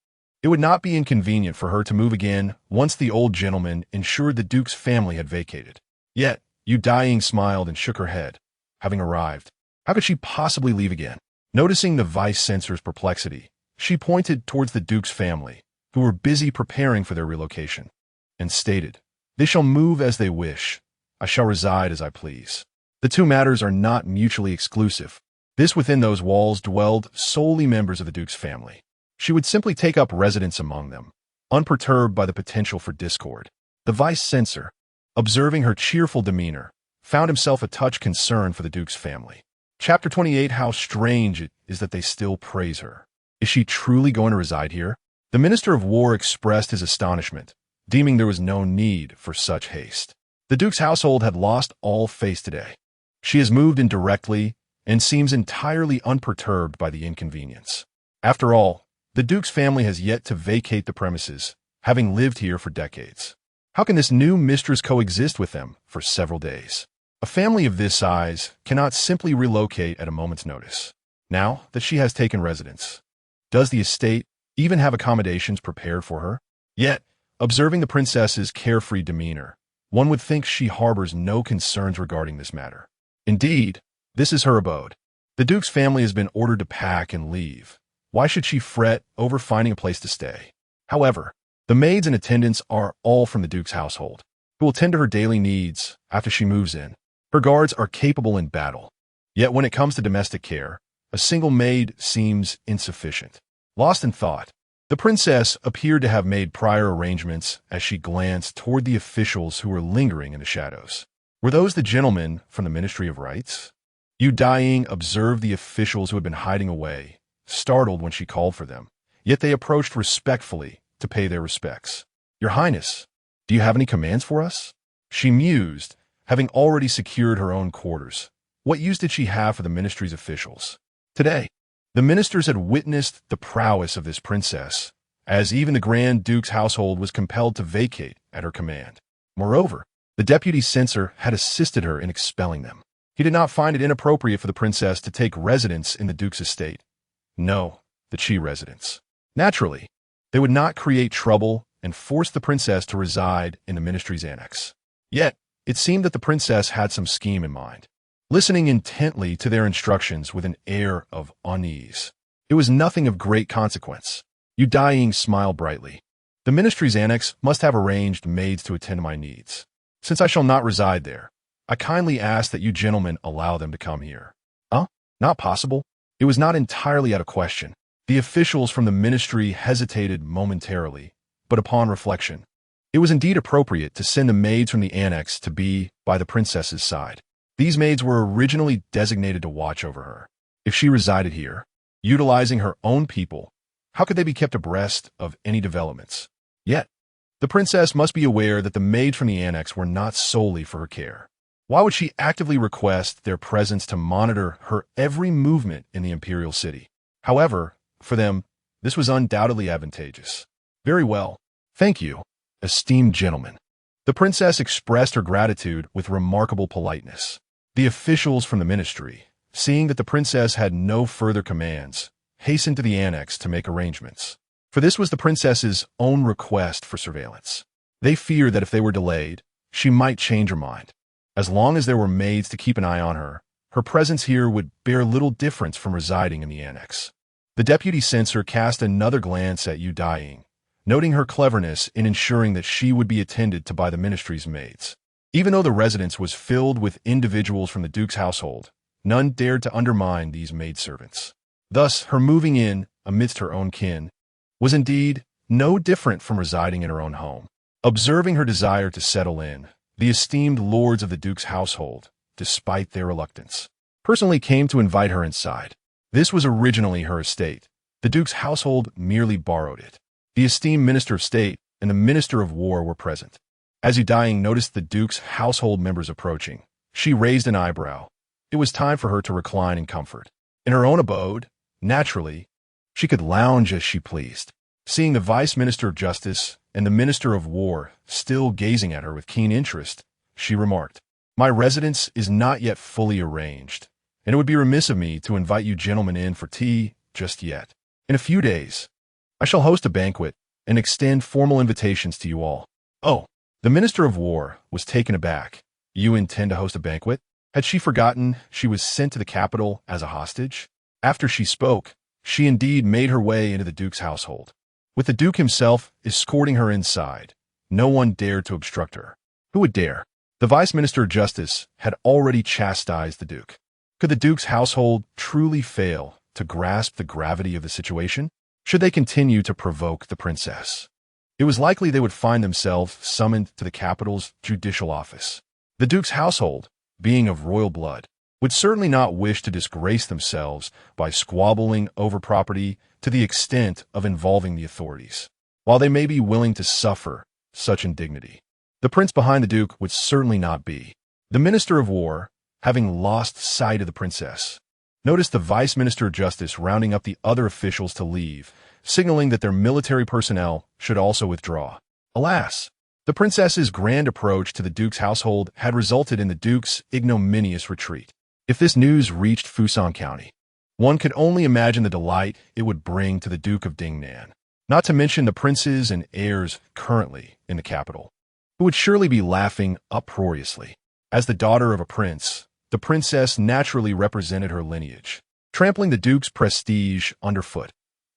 It would not be inconvenient for her to move again once the old gentleman ensured the Duke's family had vacated. Yet, Daiying smiled and shook her head. Having arrived, how could she possibly leave again? Noticing the vice-censor's perplexity, she pointed towards the Duke's family, who were busy preparing for their relocation, and stated, "They shall move as they wish. I shall reside as I please." The two matters are not mutually exclusive. Within those walls dwelled solely members of the Duke's family. She would simply take up residence among them, unperturbed by the potential for discord. The vice-censor, observing her cheerful demeanor, found himself a touch concerned for the Duke's family. Chapter 28. How strange it is that they still praise her. Is she truly going to reside here? The Minister of War expressed his astonishment, deeming there was no need for such haste. The Duke's household had lost all face today. She has moved in directly and seems entirely unperturbed by the inconvenience. After all, the Duke's family has yet to vacate the premises, having lived here for decades. How can this new mistress coexist with them for several days? A family of this size cannot simply relocate at a moment's notice. Now that she has taken residence, does the estate even have accommodations prepared for her? Yet, observing the princess's carefree demeanor, one would think she harbors no concerns regarding this matter. Indeed, this is her abode. The Duke's family has been ordered to pack and leave. Why should she fret over finding a place to stay? However, the maids and attendants are all from the Duke's household, who will tend to her daily needs after she moves in. Her guards are capable in battle. Yet when it comes to domestic care, a single maid seems insufficient. Lost in thought, the princess appeared to have made prior arrangements as she glanced toward the officials who were lingering in the shadows. Were those the gentlemen from the Ministry of Rights? Daiying observed the officials who had been hiding away, startled when she called for them, yet they approached respectfully to pay their respects. "Your Highness, do you have any commands for us?" She mused, having already secured her own quarters. What use did she have for the ministry's officials? Today, the ministers had witnessed the prowess of this princess, as even the Grand Duke's household was compelled to vacate at her command. Moreover, the deputy censor had assisted her in expelling them. He did not find it inappropriate for the princess to take residence in the Duke's estate. No, the Chi residence. Naturally, they would not create trouble and force the princess to reside in the ministry's annex. Yet, it seemed that the princess had some scheme in mind. Listening intently to their instructions with an air of unease, it was nothing of great consequence. Daiying smiled brightly. "The ministry's annex must have arranged maids to attend to my needs. Since I shall not reside there, I kindly ask that you gentlemen allow them to come here." Not possible? It was not entirely out of question. The officials from the ministry hesitated momentarily, but upon reflection, it was indeed appropriate to send the maids from the annex to be by the princess's side. These maids were originally designated to watch over her. If she resided here, utilizing her own people, how could they be kept abreast of any developments? Yet, the princess must be aware that the maids from the annex were not solely for her care. Why would she actively request their presence to monitor her every movement in the Imperial city? However, for them, this was undoubtedly advantageous. "Very well. Thank you, esteemed gentlemen." The princess expressed her gratitude with remarkable politeness. The officials from the ministry, seeing that the princess had no further commands, hastened to the annex to make arrangements. For this was the princess's own request for surveillance. They feared that if they were delayed, she might change her mind. As long as there were maids to keep an eye on her, her presence here would bear little difference from residing in the annex. The deputy censor cast another glance at Daiying, noting her cleverness in ensuring that she would be attended to by the ministry's maids. Even though the residence was filled with individuals from the Duke's household, none dared to undermine these maidservants. Thus, her moving in amidst her own kin was indeed no different from residing in her own home. Observing her desire to settle in, the esteemed lords of the Duke's household, despite their reluctance, personally came to invite her inside. This was originally her estate. The Duke's household merely borrowed it. The esteemed Minister of State and the Minister of War were present. As Daiying noticed the Duke's household members approaching, she raised an eyebrow. It was time for her to recline in comfort. In her own abode, naturally, she could lounge as she pleased. Seeing the Vice Minister of Justice and the Minister of War still gazing at her with keen interest, she remarked, "My residence is not yet fully arranged, and it would be remiss of me to invite you gentlemen in for tea just yet. In a few days, I shall host a banquet and extend formal invitations to you all." Oh, the Minister of War was taken aback. You intend to host a banquet? Had she forgotten she was sent to the capital as a hostage? After she spoke, she indeed made her way into the Duke's household. With the Duke himself escorting her inside, no one dared to obstruct her. Who would dare? The Vice Minister of Justice had already chastised the Duke. Could the Duke's household truly fail to grasp the gravity of the situation? Should they continue to provoke the princess? It was likely they would find themselves summoned to the capital's judicial office. The Duke's household, being of royal blood, would certainly not wish to disgrace themselves by squabbling over property to the extent of involving the authorities. While they may be willing to suffer such indignity, the prince behind the Duke would certainly not be. The Minister of War, having lost sight of the princess, noticed the Vice Minister of Justice rounding up the other officials to leave, signaling that their military personnel should also withdraw. Alas, the princess's grand approach to the Duke's household had resulted in the Duke's ignominious retreat. If this news reached Fusan County, one could only imagine the delight it would bring to the Duke of Dingnan, not to mention the princes and heirs currently in the capital, who would surely be laughing uproariously. As the daughter of a prince, the princess naturally represented her lineage, trampling the Duke's prestige underfoot.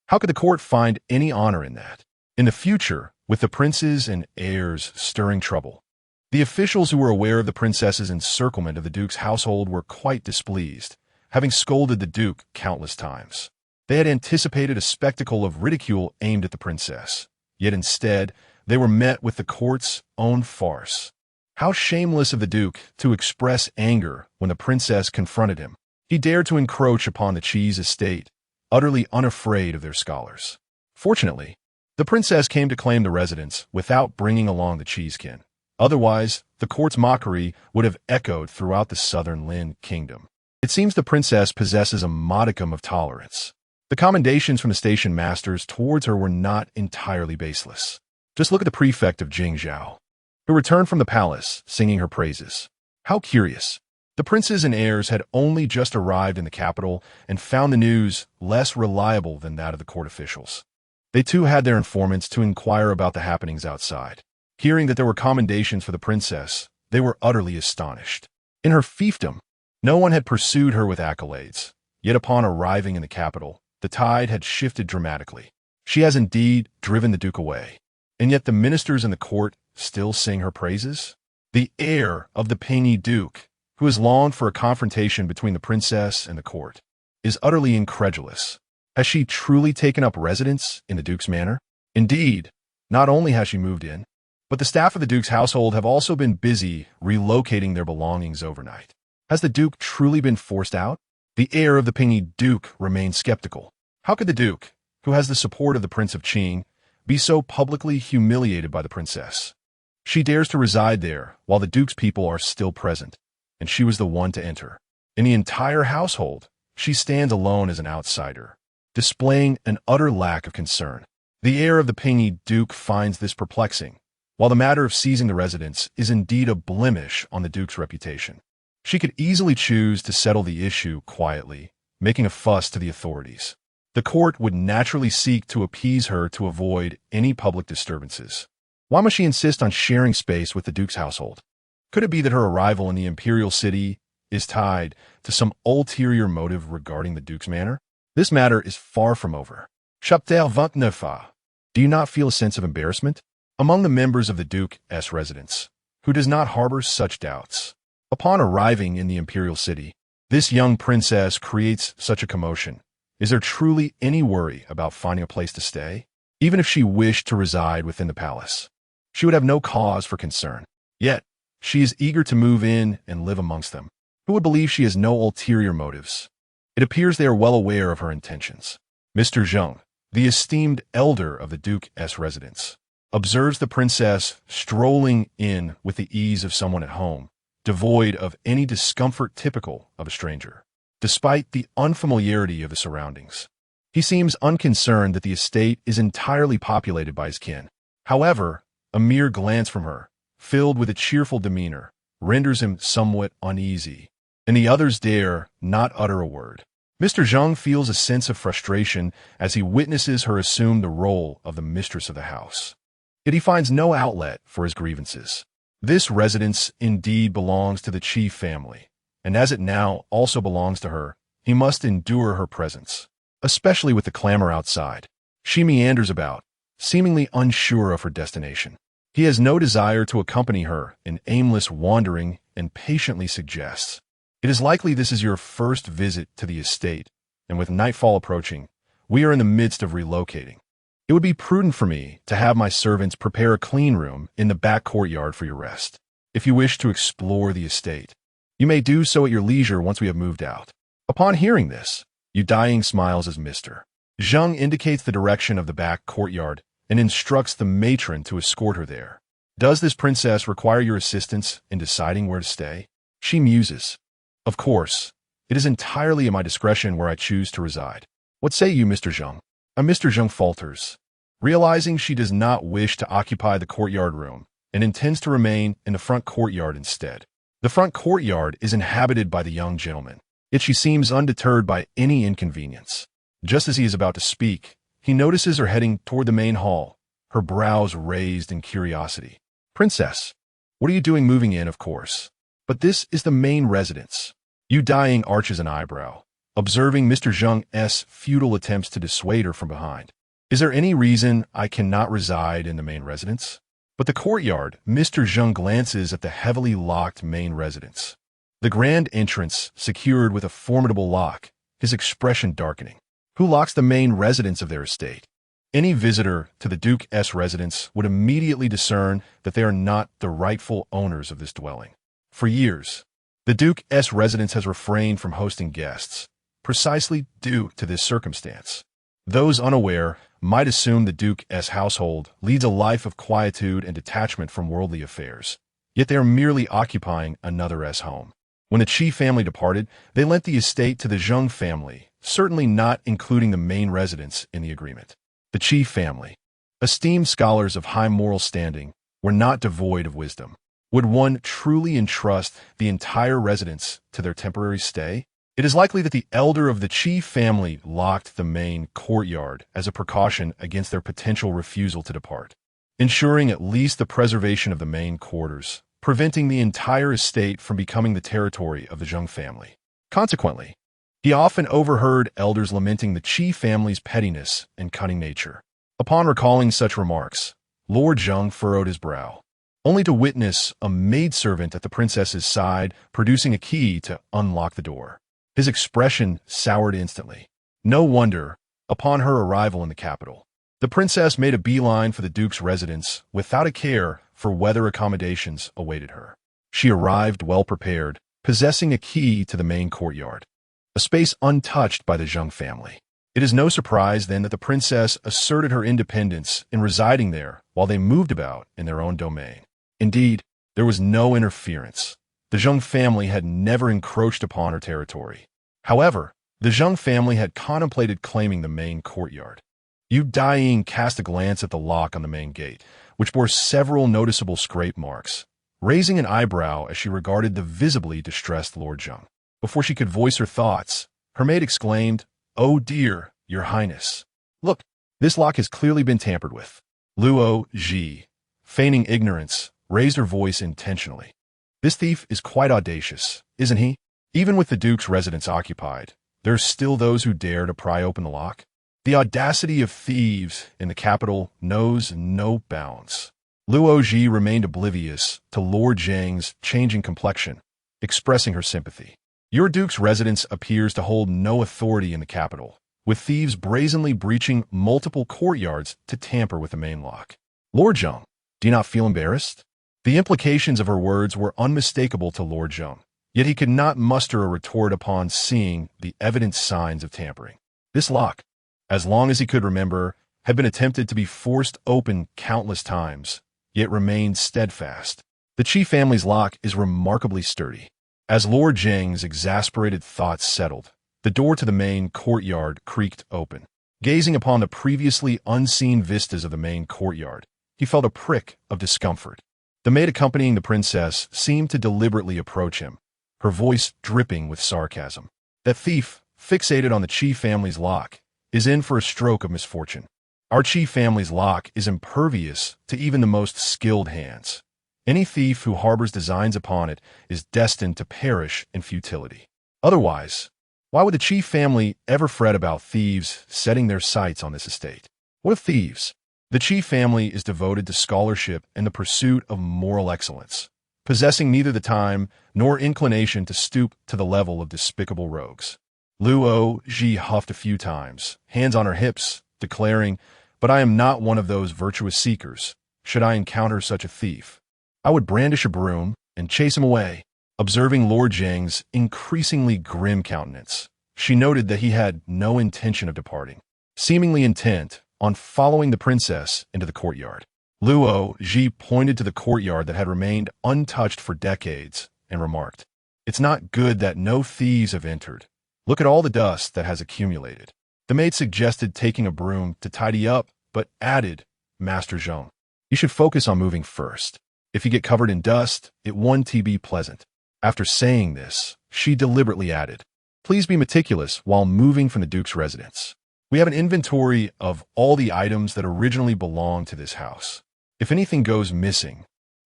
How could the court find any honor in that? In the future, with the princes and heirs stirring trouble, the officials who were aware of the princess's encirclement of the Duke's household were quite displeased, having scolded the Duke countless times. They had anticipated a spectacle of ridicule aimed at the princess, yet instead, they were met with the court's own farce. How shameless of the Duke to express anger when the princess confronted him. He dared to encroach upon the Cheese estate, utterly unafraid of their scholars. Fortunately, the princess came to claim the residence without bringing along the Cheesekin. Otherwise, the court's mockery would have echoed throughout the southern Lynn kingdom. It seems the princess possesses a modicum of tolerance. The commendations from the station masters towards her were not entirely baseless. Just look at the prefect of Jingzhou, who returned from the palace singing her praises. How curious. The princes and heirs had only just arrived in the capital and found the news less reliable than that of the court officials. They too had their informants to inquire about the happenings outside. Hearing that there were commendations for the princess, they were utterly astonished. In her fiefdom, no one had pursued her with accolades. Yet upon arriving in the capital, the tide had shifted dramatically. She has indeed driven the Duke away. And yet the ministers in the court still sing her praises? The heir of the Pingyi Duke, who has longed for a confrontation between the princess and the court, is utterly incredulous. Has she truly taken up residence in the Duke's manor? Indeed, not only has she moved in, but the staff of the Duke's household have also been busy relocating their belongings overnight. Has the Duke truly been forced out? The heir of the Pingyi Duke remains skeptical. How could the Duke, who has the support of the Prince of Qing, be so publicly humiliated by the princess? She dares to reside there while the Duke's people are still present, and she was the one to enter. In the entire household, she stands alone as an outsider, displaying an utter lack of concern. The heir of the Pingyi Duke finds this perplexing, while the matter of seizing the residence is indeed a blemish on the Duke's reputation. She could easily choose to settle the issue quietly, making a fuss to the authorities. The court would naturally seek to appease her to avoid any public disturbances. Why must she insist on sharing space with the Duke's household? Could it be that her arrival in the Imperial city is tied to some ulterior motive regarding the Duke's manor? This matter is far from over. Chapitre 29. Do you not feel a sense of embarrassment among the members of the Duke's residence? Who does not harbor such doubts? Upon arriving in the Imperial city, this young princess creates such a commotion. Is there truly any worry about finding a place to stay? Even if she wished to reside within the palace, she would have no cause for concern. Yet, She is eager to move in and live amongst them. Who would believe she has no ulterior motives? It appears they are well aware of her intentions. Mr. Zheng, the esteemed elder of the Duke's residence, observes the princess strolling in with the ease of someone at home, devoid of any discomfort typical of a stranger. Despite the unfamiliarity of the surroundings, he seems unconcerned that the estate is entirely populated by his kin. However, a mere glance from her, filled with a cheerful demeanor, renders him somewhat uneasy, and the others dare not utter a word. Mr. Zheng feels a sense of frustration as he witnesses her assume the role of the mistress of the house. Yet he finds no outlet for his grievances. This residence indeed belongs to the chief family, and as it now also belongs to her, he must endure her presence, especially with the clamor outside. She meanders about, seemingly unsure of her destination. He has no desire to accompany her in aimless wandering and patiently suggests, "It is likely this is your first visit to the estate, and with nightfall approaching, we are in the midst of relocating. It would be prudent for me to have my servants prepare a clean room in the back courtyard for your rest. If you wish to explore the estate, you may do so at your leisure once we have moved out." Upon hearing this, Daiying smiles as Mr. Zheng indicates the direction of the back courtyard and instructs the matron to escort her there. "Does this princess require your assistance in deciding where to stay?" She muses. "Of course, it is entirely at my discretion where I choose to reside. What say you, Mr. Zheng?" Mr. Zheng falters, realizing she does not wish to occupy the courtyard room and intends to remain in the front courtyard instead. The front courtyard is inhabited by the young gentleman, yet she seems undeterred by any inconvenience. Just as he is about to speak, he notices her heading toward the main hall, her brows raised in curiosity. "Princess, what are you doing moving in, of course? But this is the main residence." Daiying arches an eyebrow, observing Mr. Zheng's futile attempts to dissuade her from behind. "Is there any reason I cannot reside in the main residence?" But the courtyard, Mr. Zheng glances at the heavily locked main residence. The grand entrance secured with a formidable lock, his expression darkening. Who locks the main residence of their estate? Any visitor to the Duke's residence would immediately discern that they are not the rightful owners of this dwelling. For years, the Duke's residence has refrained from hosting guests, precisely due to this circumstance. Those unaware might assume the Duke's household leads a life of quietude and detachment from worldly affairs, yet they are merely occupying another's home. When the chief family departed, they lent the estate to the Zheng family, certainly not including the main residence in the agreement. The chief family, esteemed scholars of high moral standing, were not devoid of wisdom. Would one truly entrust the entire residence to their temporary stay? It is likely that the elder of the chief family locked the main courtyard as a precaution against their potential refusal to depart, ensuring at least the preservation of the main quarters, preventing the entire estate from becoming the territory of the Zheng family. Consequently, he often overheard elders lamenting the chief family's pettiness and cunning nature. Upon recalling such remarks, Lord Zheng furrowed his brow, only to witness a maidservant at the princess's side producing a key to unlock the door. His expression soured instantly. No wonder, upon her arrival in the capital, the princess made a beeline for the duke's residence without a care for whether accommodations awaited her. She arrived well prepared, possessing a key to the main courtyard, a space untouched by the Zheng family. It is no surprise, then, that the princess asserted her independence in residing there while they moved about in their own domain. Indeed, there was no interference. The Zheng family had never encroached upon her territory. However, the Zheng family had contemplated claiming the main courtyard. Daiying cast a glance at the lock on the main gate, which bore several noticeable scrape marks, raising an eyebrow as she regarded the visibly distressed Lord Zheng. Before she could voice her thoughts, her maid exclaimed, "Oh dear, your highness. Look, this lock has clearly been tampered with." Luo Ji, feigning ignorance, raised her voice intentionally. "This thief is quite audacious, isn't he? Even with the duke's residence occupied, there are still those who dare to pry open the lock. The audacity of thieves in the capital knows no bounds." Luo Ji remained oblivious to Lord Zheng's changing complexion, expressing her sympathy. "Your duke's residence appears to hold no authority in the capital, with thieves brazenly breaching multiple courtyards to tamper with the main lock. Lord Zheng, do you not feel embarrassed? The implications of her words were unmistakable to Lord Zheng, yet he could not muster a retort upon seeing the evident signs of tampering. This lock, as long as he could remember, had been attempted to be forced open countless times, yet remained steadfast. The Qi family's lock is remarkably sturdy. As Lord Zheng's exasperated thoughts settled, the door to the main courtyard creaked open. Gazing upon the previously unseen vistas of the main courtyard, he felt a prick of discomfort. The maid accompanying the princess seemed to deliberately approach him, her voice dripping with sarcasm. That thief, fixated on the Qi family's lock, is in for a stroke of misfortune. Our Qi family's lock is impervious to even the most skilled hands. Any thief who harbors designs upon it is destined to perish in futility. Otherwise, why would the Qi family ever fret about thieves setting their sights on this estate? What of thieves? The Qi family is devoted to scholarship and the pursuit of moral excellence, possessing neither the time nor inclination to stoop to the level of despicable rogues. Luo Ji huffed a few times, hands on her hips, declaring, "But I am not one of those virtuous seekers. Should I encounter such a thief, I would brandish a broom and chase him away." Observing Lord Zheng's increasingly grim countenance, she noted that he had no intention of departing, seemingly intent on following the princess into the courtyard. Luo Ji pointed to the courtyard that had remained untouched for decades and remarked, "It's not good that no thieves have entered. Look at all the dust that has accumulated." The maid suggested taking a broom to tidy up, but added, "Master Zheng, you should focus on moving first. If you get covered in dust, it won't be pleasant." After saying this, she deliberately added, "Please be meticulous while moving from the Duke's residence. We have an inventory of all the items that originally belonged to this house. If anything goes missing,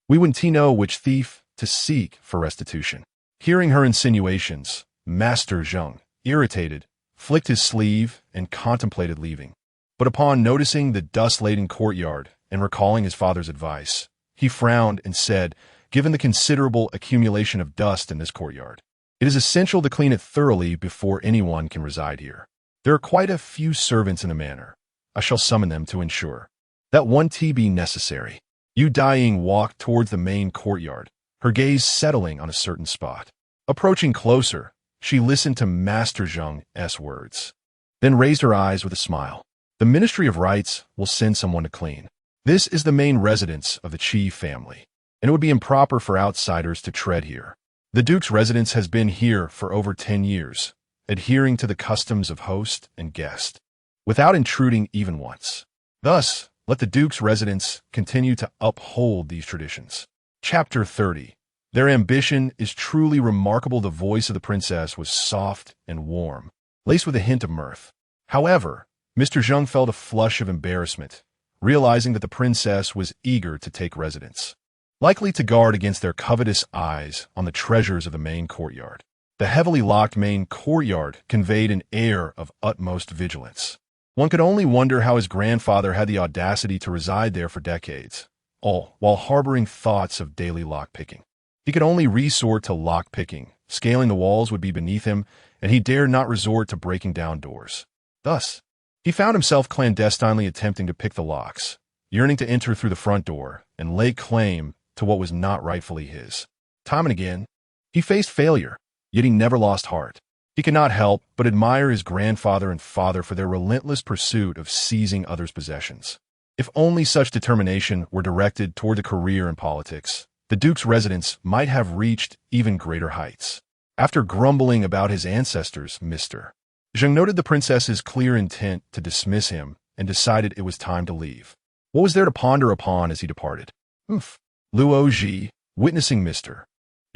we wouldn't know which thief to seek for restitution." Hearing her insinuations, Master Zheng, irritated, flicked his sleeve and contemplated leaving. But upon noticing the dust-laden courtyard and recalling his father's advice, he frowned and said, "Given the considerable accumulation of dust in this courtyard, it is essential to clean it thoroughly before anyone can reside here. There are quite a few servants in the manor. I shall summon them to ensure that won't be necessary." Daiying walked towards the main courtyard, her gaze settling on a certain spot. Approaching closer, she listened to Master Zheng's words, then raised her eyes with a smile. "The Ministry of Rites will send someone to clean. This is the main residence of the Qi family, and it would be improper for outsiders to tread here. The Duke's residence has been here for over 10 years, adhering to the customs of host and guest, without intruding even once. Thus, let the Duke's residence continue to uphold these traditions." Chapter 30. Their ambition is truly remarkable. The voice of the princess was soft and warm, laced with a hint of mirth. However, Mr. Zheng felt a flush of embarrassment, realizing that the princess was eager to take residence, likely to guard against their covetous eyes on the treasures of the main courtyard. The heavily locked main courtyard conveyed an air of utmost vigilance. One could only wonder how his grandfather had the audacity to reside there for decades, all while harboring thoughts of daily lockpicking. He could only resort to lockpicking. Scaling the walls would be beneath him, and he dared not resort to breaking down doors. Thus, he found himself clandestinely attempting to pick the locks, yearning to enter through the front door and lay claim to what was not rightfully his. Time and again, he faced failure, yet he never lost heart. He could not help but admire his grandfather and father for their relentless pursuit of seizing others' possessions. If only such determination were directed toward a career in politics, the Duke's residence might have reached even greater heights. After grumbling about his ancestors, Mr. Zheng noted the princess's clear intent to dismiss him and decided it was time to leave. What was there to ponder upon as he departed? Luo Ji, witnessing Mr.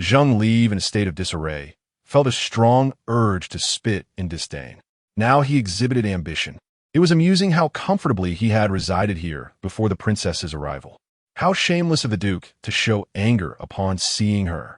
Zheng leave in a state of disarray, felt a strong urge to spit in disdain. Now he exhibited ambition. It was amusing how comfortably he had resided here before the princess's arrival. How shameless of the Duke to show anger upon seeing her.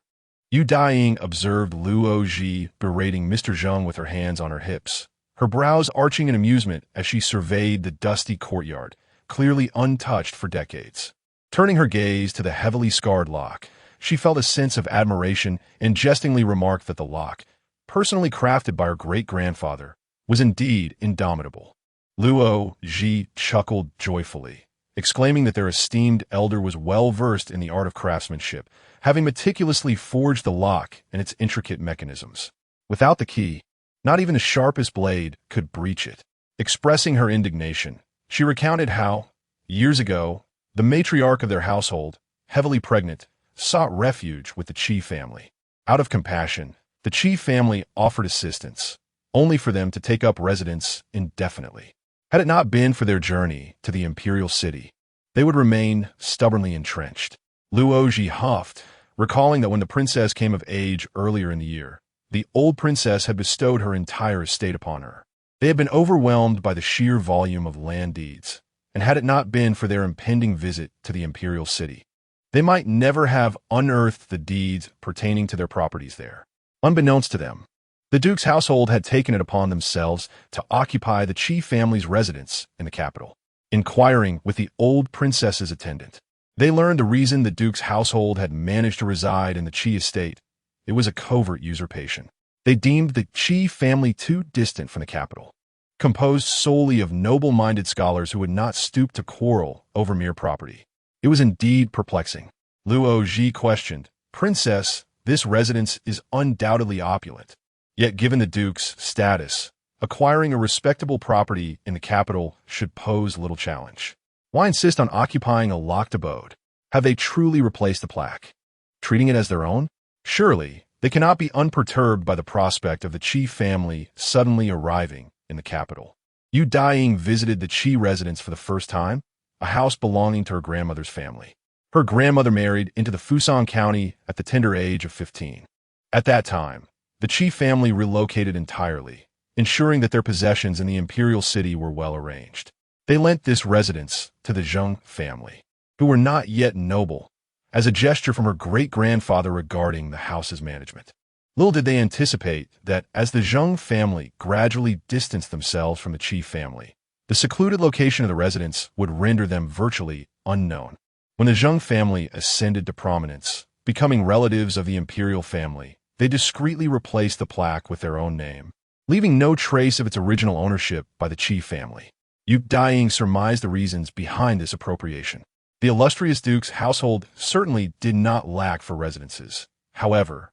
Daiying observed Luo Ji berating Mr. Zheng with her hands on her hips, her brows arching in amusement as she surveyed the dusty courtyard, clearly untouched for decades. Turning her gaze to the heavily scarred lock, she felt a sense of admiration and jestingly remarked that the lock, personally crafted by her great-grandfather, was indeed indomitable. Luo Ji chuckled joyfully, exclaiming that their esteemed elder was well-versed in the art of craftsmanship, having meticulously forged the lock and its intricate mechanisms. Without the key, not even the sharpest blade could breach it. Expressing her indignation, she recounted how, years ago, the matriarch of their household, heavily pregnant, sought refuge with the Qi family. Out of compassion, the Qi family offered assistance, only for them to take up residence indefinitely. Had it not been for their journey to the Imperial city, they would remain stubbornly entrenched. Luoji huffed, recalling that when the princess came of age earlier in the year, the old princess had bestowed her entire estate upon her. They had been overwhelmed by the sheer volume of land deeds, and had it not been for their impending visit to the Imperial city, they might never have unearthed the deeds pertaining to their properties there. Unbeknownst to them, the Duke's household had taken it upon themselves to occupy the Qi family's residence in the capital. Inquiring with the old princess's attendant, they learned the reason the Duke's household had managed to reside in the Qi estate. It was a covert usurpation. They deemed the Qi family too distant from the capital, composed solely of noble-minded scholars who would not stoop to quarrel over mere property. It was indeed perplexing. Luo Ji questioned, "Princess, this residence is undoubtedly opulent. Yet given the Duke's status, acquiring a respectable property in the capital should pose little challenge. Why insist on occupying a locked abode? Have they truly replaced the plaque, treating it as their own? Surely, they cannot be unperturbed by the prospect of the Qi family suddenly arriving in the capital." Yu Daiying visited the Qi residence for the first time, a house belonging to her grandmother's family. Her grandmother married into the Fusang County at the tender age of 15. At that time, the Qi family relocated entirely, ensuring that their possessions in the Imperial city were well arranged. They lent this residence to the Zheng family, who were not yet noble, as a gesture from her great-grandfather regarding the house's management. Little did they anticipate that as the Zheng family gradually distanced themselves from the Qi family, the secluded location of the residence would render them virtually unknown. When the Zheng family ascended to prominence, becoming relatives of the Imperial family, they discreetly replaced the plaque with their own name, leaving no trace of its original ownership by the Qi family. Yu Daiying surmised the reasons behind this appropriation. The illustrious Duke's household certainly did not lack for residences. However,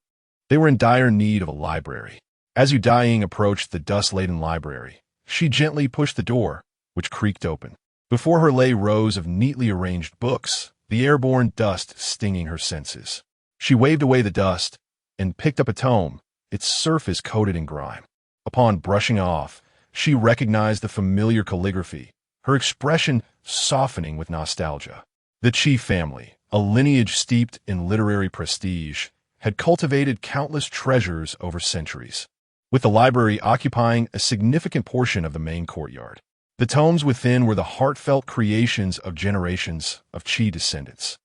they were in dire need of a library. As Yu Daiying approached the dust-laden library, she gently pushed the door, which creaked open. Before her lay rows of neatly arranged books, the airborne dust stinging her senses. She waved away the dust and picked up a tome, its surface coated in grime. Upon brushing off, she recognized the familiar calligraphy, her expression softening with nostalgia. The Qi family, a lineage steeped in literary prestige, had cultivated countless treasures over centuries, with the library occupying a significant portion of the main courtyard. The tomes within were the heartfelt creations of generations of Qi descendants,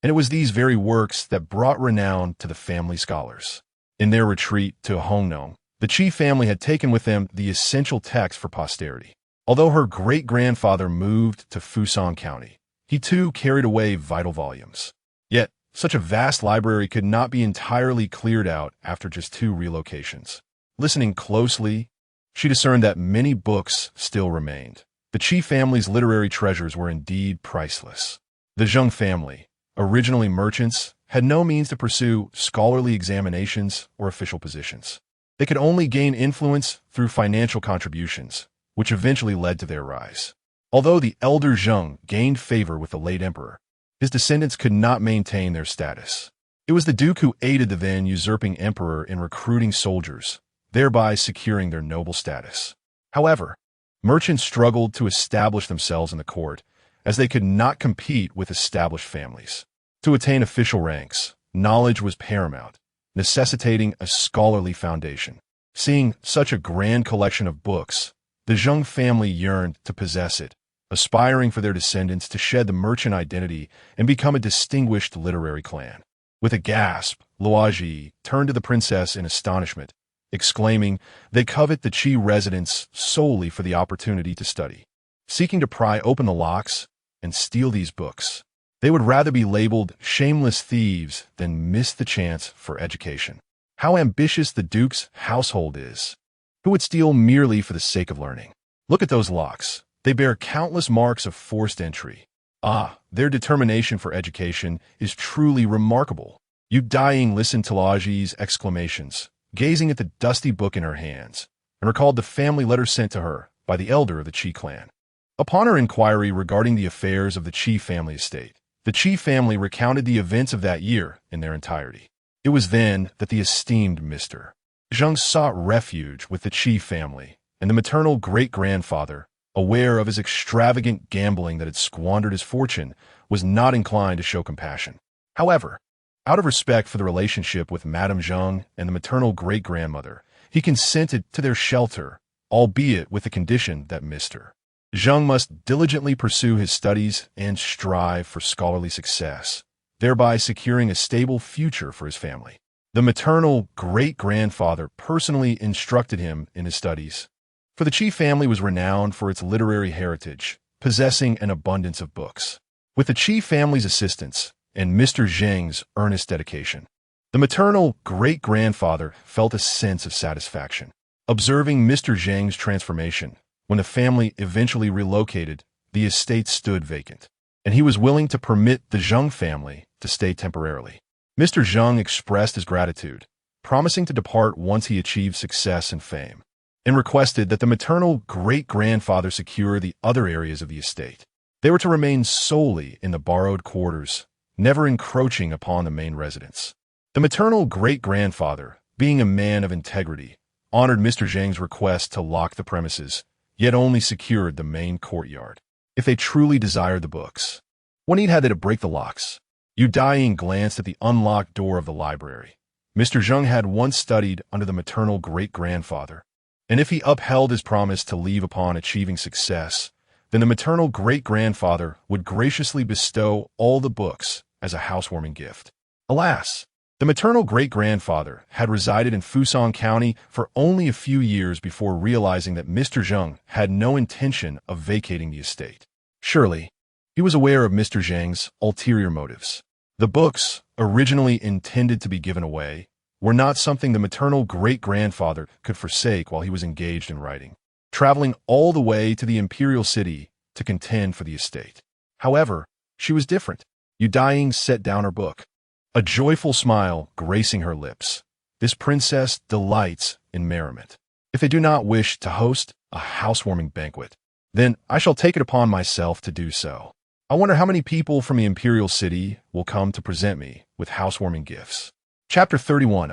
and it was these very works that brought renown to the family scholars. In their retreat to Hongnong, the Qi family had taken with them the essential text for posterity. Although her great-grandfather moved to Fusang County, he too carried away vital volumes. Yet, such a vast library could not be entirely cleared out after just 2 relocations. Listening closely, she discerned that many books still remained. The Qi family's literary treasures were indeed priceless. The Zheng family, originally merchants, had no means to pursue scholarly examinations or official positions. They could only gain influence through financial contributions, which eventually led to their rise. Although the elder Zheng gained favor with the late emperor, his descendants could not maintain their status. It was the Duke who aided the then usurping emperor in recruiting soldiers, thereby securing their noble status. However, merchants struggled to establish themselves in the court, as they could not compete with established families. To attain official ranks, knowledge was paramount, necessitating a scholarly foundation. Seeing such a grand collection of books, the Zheng family yearned to possess it, aspiring for their descendants to shed the merchant identity and become a distinguished literary clan. With a gasp, Luoji turned to the princess in astonishment, exclaiming, "They covet the Qi residence solely for the opportunity to study, seeking to pry open the locks and steal these books. They would rather be labeled shameless thieves than miss the chance for education. How ambitious the Duke's household is! Who would steal merely for the sake of learning? Look at those locks. They bear countless marks of forced entry. Their determination for education is truly remarkable. Daiying listened to Laji's exclamations, gazing at the dusty book in her hands, and recalled the family letter sent to her by the elder of the Qi clan. Upon her inquiry regarding the affairs of the Qi family estate, the Qi family recounted the events of that year in their entirety. It was then that the esteemed Mr. Zheng sought refuge with the Qi family, and the maternal great-grandfather, aware of his extravagant gambling that had squandered his fortune, was not inclined to show compassion. However, out of respect for the relationship with Madame Zheng and the maternal great-grandmother, he consented to their shelter, albeit with the condition that Mr. Zheng must diligently pursue his studies and strive for scholarly success, thereby securing a stable future for his family. The maternal great-grandfather personally instructed him in his studies, for the Qi family was renowned for its literary heritage, possessing an abundance of books. With the Qi family's assistance and Mr. Zheng's earnest dedication, the maternal great-grandfather felt a sense of satisfaction. Observing Mr. Zheng's transformation, when the family eventually relocated, the estate stood vacant, and he was willing to permit the Zheng family to stay temporarily. Mr. Zheng expressed his gratitude, promising to depart once he achieved success and fame, and requested that the maternal great-grandfather secure the other areas of the estate. They were to remain solely in the borrowed quarters, never encroaching upon the main residence. The maternal great-grandfather, being a man of integrity, honored Mr. Zheng's request to lock the premises, yet only secured the main courtyard, if they truly desired the books. What need had they to break the locks? Daiying glanced at the unlocked door of the library. Mr. Zheng had once studied under the maternal great-grandfather, and if he upheld his promise to leave upon achieving success, then the maternal great-grandfather would graciously bestow all the books as a housewarming gift. Alas, the maternal great-grandfather had resided in Fusang County for only a few years before realizing that Mr. Zheng had no intention of vacating the estate. Surely, he was aware of Mr. Zheng's ulterior motives. The books, originally intended to be given away, were not something the maternal great-grandfather could forsake while he was engaged in writing, traveling all the way to the Imperial city to contend for the estate. However, she was different. Daiying set down her book, a joyful smile gracing her lips. This princess delights in merriment. If they do not wish to host a housewarming banquet, then I shall take it upon myself to do so. I wonder how many people from the Imperial city will come to present me with housewarming gifts. Chapter 31.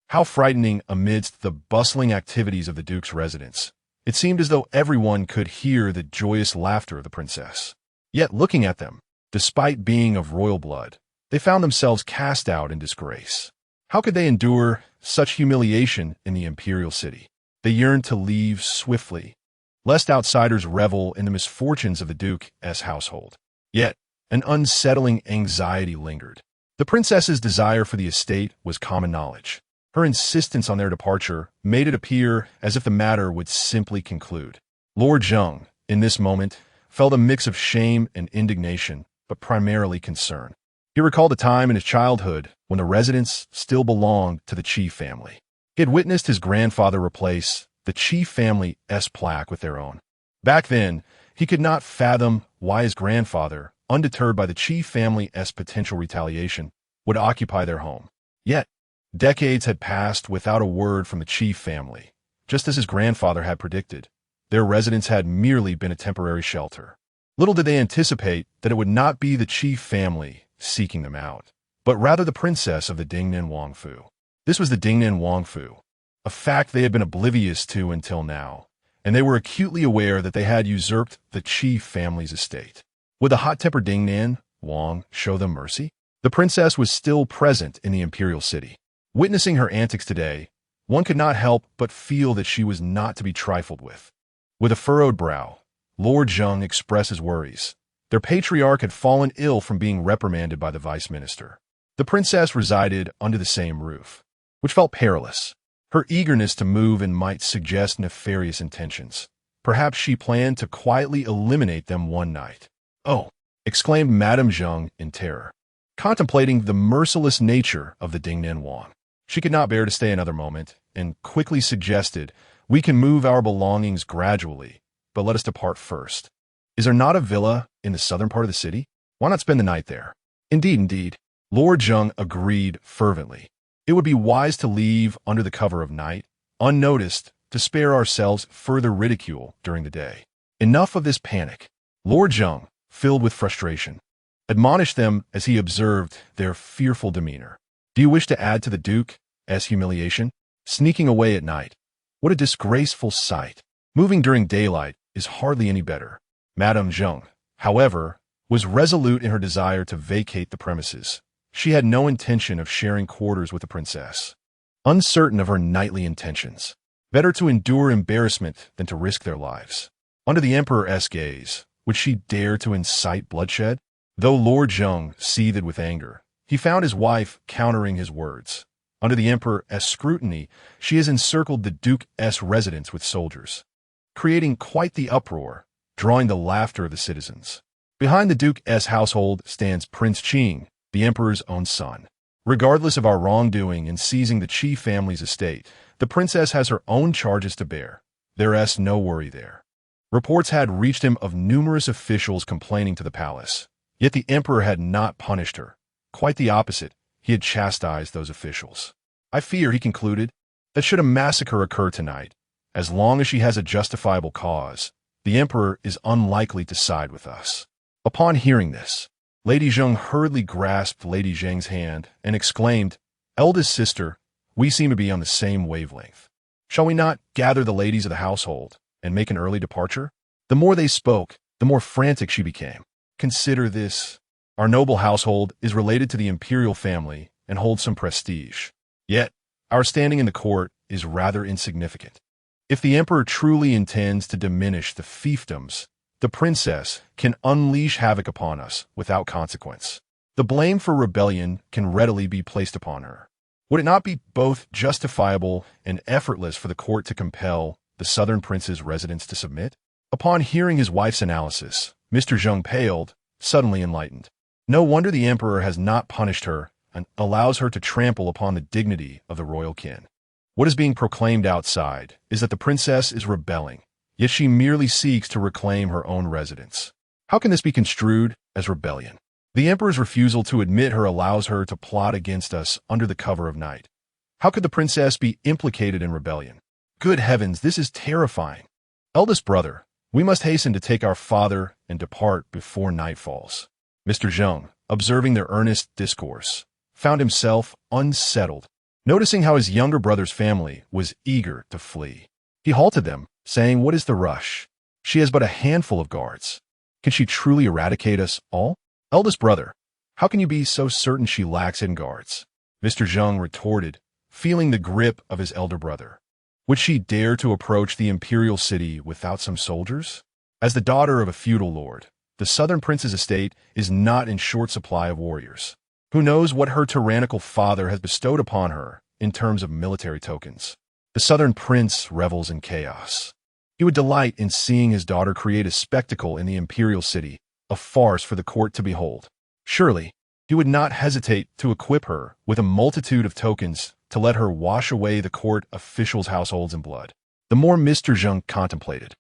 How frightening amidst the bustling activities of the Duke's residence. It seemed as though everyone could hear the joyous laughter of the princess. Yet looking at them, despite being of royal blood, they found themselves cast out in disgrace. How could they endure such humiliation in the Imperial city? They yearned to leave swiftly, lest outsiders revel in the misfortunes of the Duke's household. Yet, an unsettling anxiety lingered. The princess's desire for the estate was common knowledge. Her insistence on their departure made it appear as if the matter would simply conclude. Lord Zheng, in this moment, felt a mix of shame and indignation, but primarily concern. He recalled a time in his childhood when the residence still belonged to the Qi family. He had witnessed his grandfather replace the Qi family's plaque with their own. Back then, he could not fathom why his grandfather, undeterred by the Qi family's potential retaliation, would occupy their home. Yet, decades had passed without a word from the Qi family. Just as his grandfather had predicted, their residence had merely been a temporary shelter. Little did they anticipate that it would not be the Qi family seeking them out, but rather the princess of the Dingnan Wangfu. This was the Dingnan Wangfu, a fact they had been oblivious to until now, and they were acutely aware that they had usurped the Qi family's estate. Would the hot-tempered Dingnan Wang show them mercy? The princess was still present in the Imperial city. Witnessing her antics today, one could not help but feel that she was not to be trifled with. With a furrowed brow, Lord Zheng expressed his worries. Their patriarch had fallen ill from being reprimanded by the vice minister. The princess resided under the same roof, which felt perilous. Her eagerness to move in might suggest nefarious intentions. Perhaps she planned to quietly eliminate them one night. "Oh!" exclaimed Madame Zheng in terror, contemplating the merciless nature of the Dingnan Wang. She could not bear to stay another moment, and quickly suggested, "We can move our belongings gradually, but let us depart first." Is there not a villa in the southern part of the city? Why not spend the night there? Indeed. Lord Zheng agreed fervently. It would be wise to leave under the cover of night, unnoticed, to spare ourselves further ridicule during the day. Enough of this panic. Lord Zheng, filled with frustration, admonished them as he observed their fearful demeanor. Do you wish to add to the Duke's humiliation? Sneaking away at night. What a disgraceful sight. Moving during daylight is hardly any better. Madame Zheng, however, was resolute in her desire to vacate the premises. She had no intention of sharing quarters with the princess. Uncertain of her nightly intentions, better to endure embarrassment than to risk their lives. Under the Emperor's gaze, would she dare to incite bloodshed? Though Lord Zheng seethed with anger, he found his wife countering his words. Under the Emperor's scrutiny, she has encircled the Duke's residence with soldiers, creating quite the uproar, drawing the laughter of the citizens. Behind the Duke's household stands Prince Qing, the Emperor's own son. Regardless of our wrongdoing in seizing the Qi family's estate, the princess has her own charges to bear. There's no worry there. Reports had reached him of numerous officials complaining to the palace. Yet the Emperor had not punished her. Quite the opposite, he had chastised those officials. I fear, he concluded, that should a massacre occur tonight, as long as she has a justifiable cause, the Emperor is unlikely to side with us. Upon hearing this, Lady Zheng hurriedly grasped Lady Zheng's hand and exclaimed, Eldest sister, we seem to be on the same wavelength. Shall we not gather the ladies of the household and make an early departure? The more they spoke, the more frantic she became. Consider this. Our noble household is related to the Imperial family and holds some prestige. Yet, our standing in the court is rather insignificant. If the Emperor truly intends to diminish the fiefdoms, the princess can unleash havoc upon us without consequence. The blame for rebellion can readily be placed upon her. Would it not be both justifiable and effortless for the court to compel the southern prince's residents to submit? Upon hearing his wife's analysis, Mr. Zheng paled, suddenly enlightened. No wonder the Emperor has not punished her and allows her to trample upon the dignity of the royal kin. What is being proclaimed outside is that the princess is rebelling, yet she merely seeks to reclaim her own residence. How can this be construed as rebellion? The Emperor's refusal to admit her allows her to plot against us under the cover of night. How could the princess be implicated in rebellion? Good heavens, this is terrifying. Eldest brother, we must hasten to take our father and depart before night falls. Mr. Zheng, observing their earnest discourse, found himself unsettled, noticing how his younger brother's family was eager to flee. He halted them, saying, What is the rush? She has but a handful of guards. Can she truly eradicate us all? Eldest brother, how can you be so certain she lacks in guards? Mr. Zheng retorted, feeling the grip of his elder brother. Would she dare to approach the imperial city without some soldiers? As the daughter of a feudal lord, the southern prince's estate is not in short supply of warriors. Who knows what her tyrannical father has bestowed upon her in terms of military tokens? The southern prince revels in chaos. He would delight in seeing his daughter create a spectacle in the imperial city, a farce for the court to behold. Surely, he would not hesitate to equip her with a multitude of tokens to let her wash away the court officials' households in blood. The more Mr. Zheng contemplated,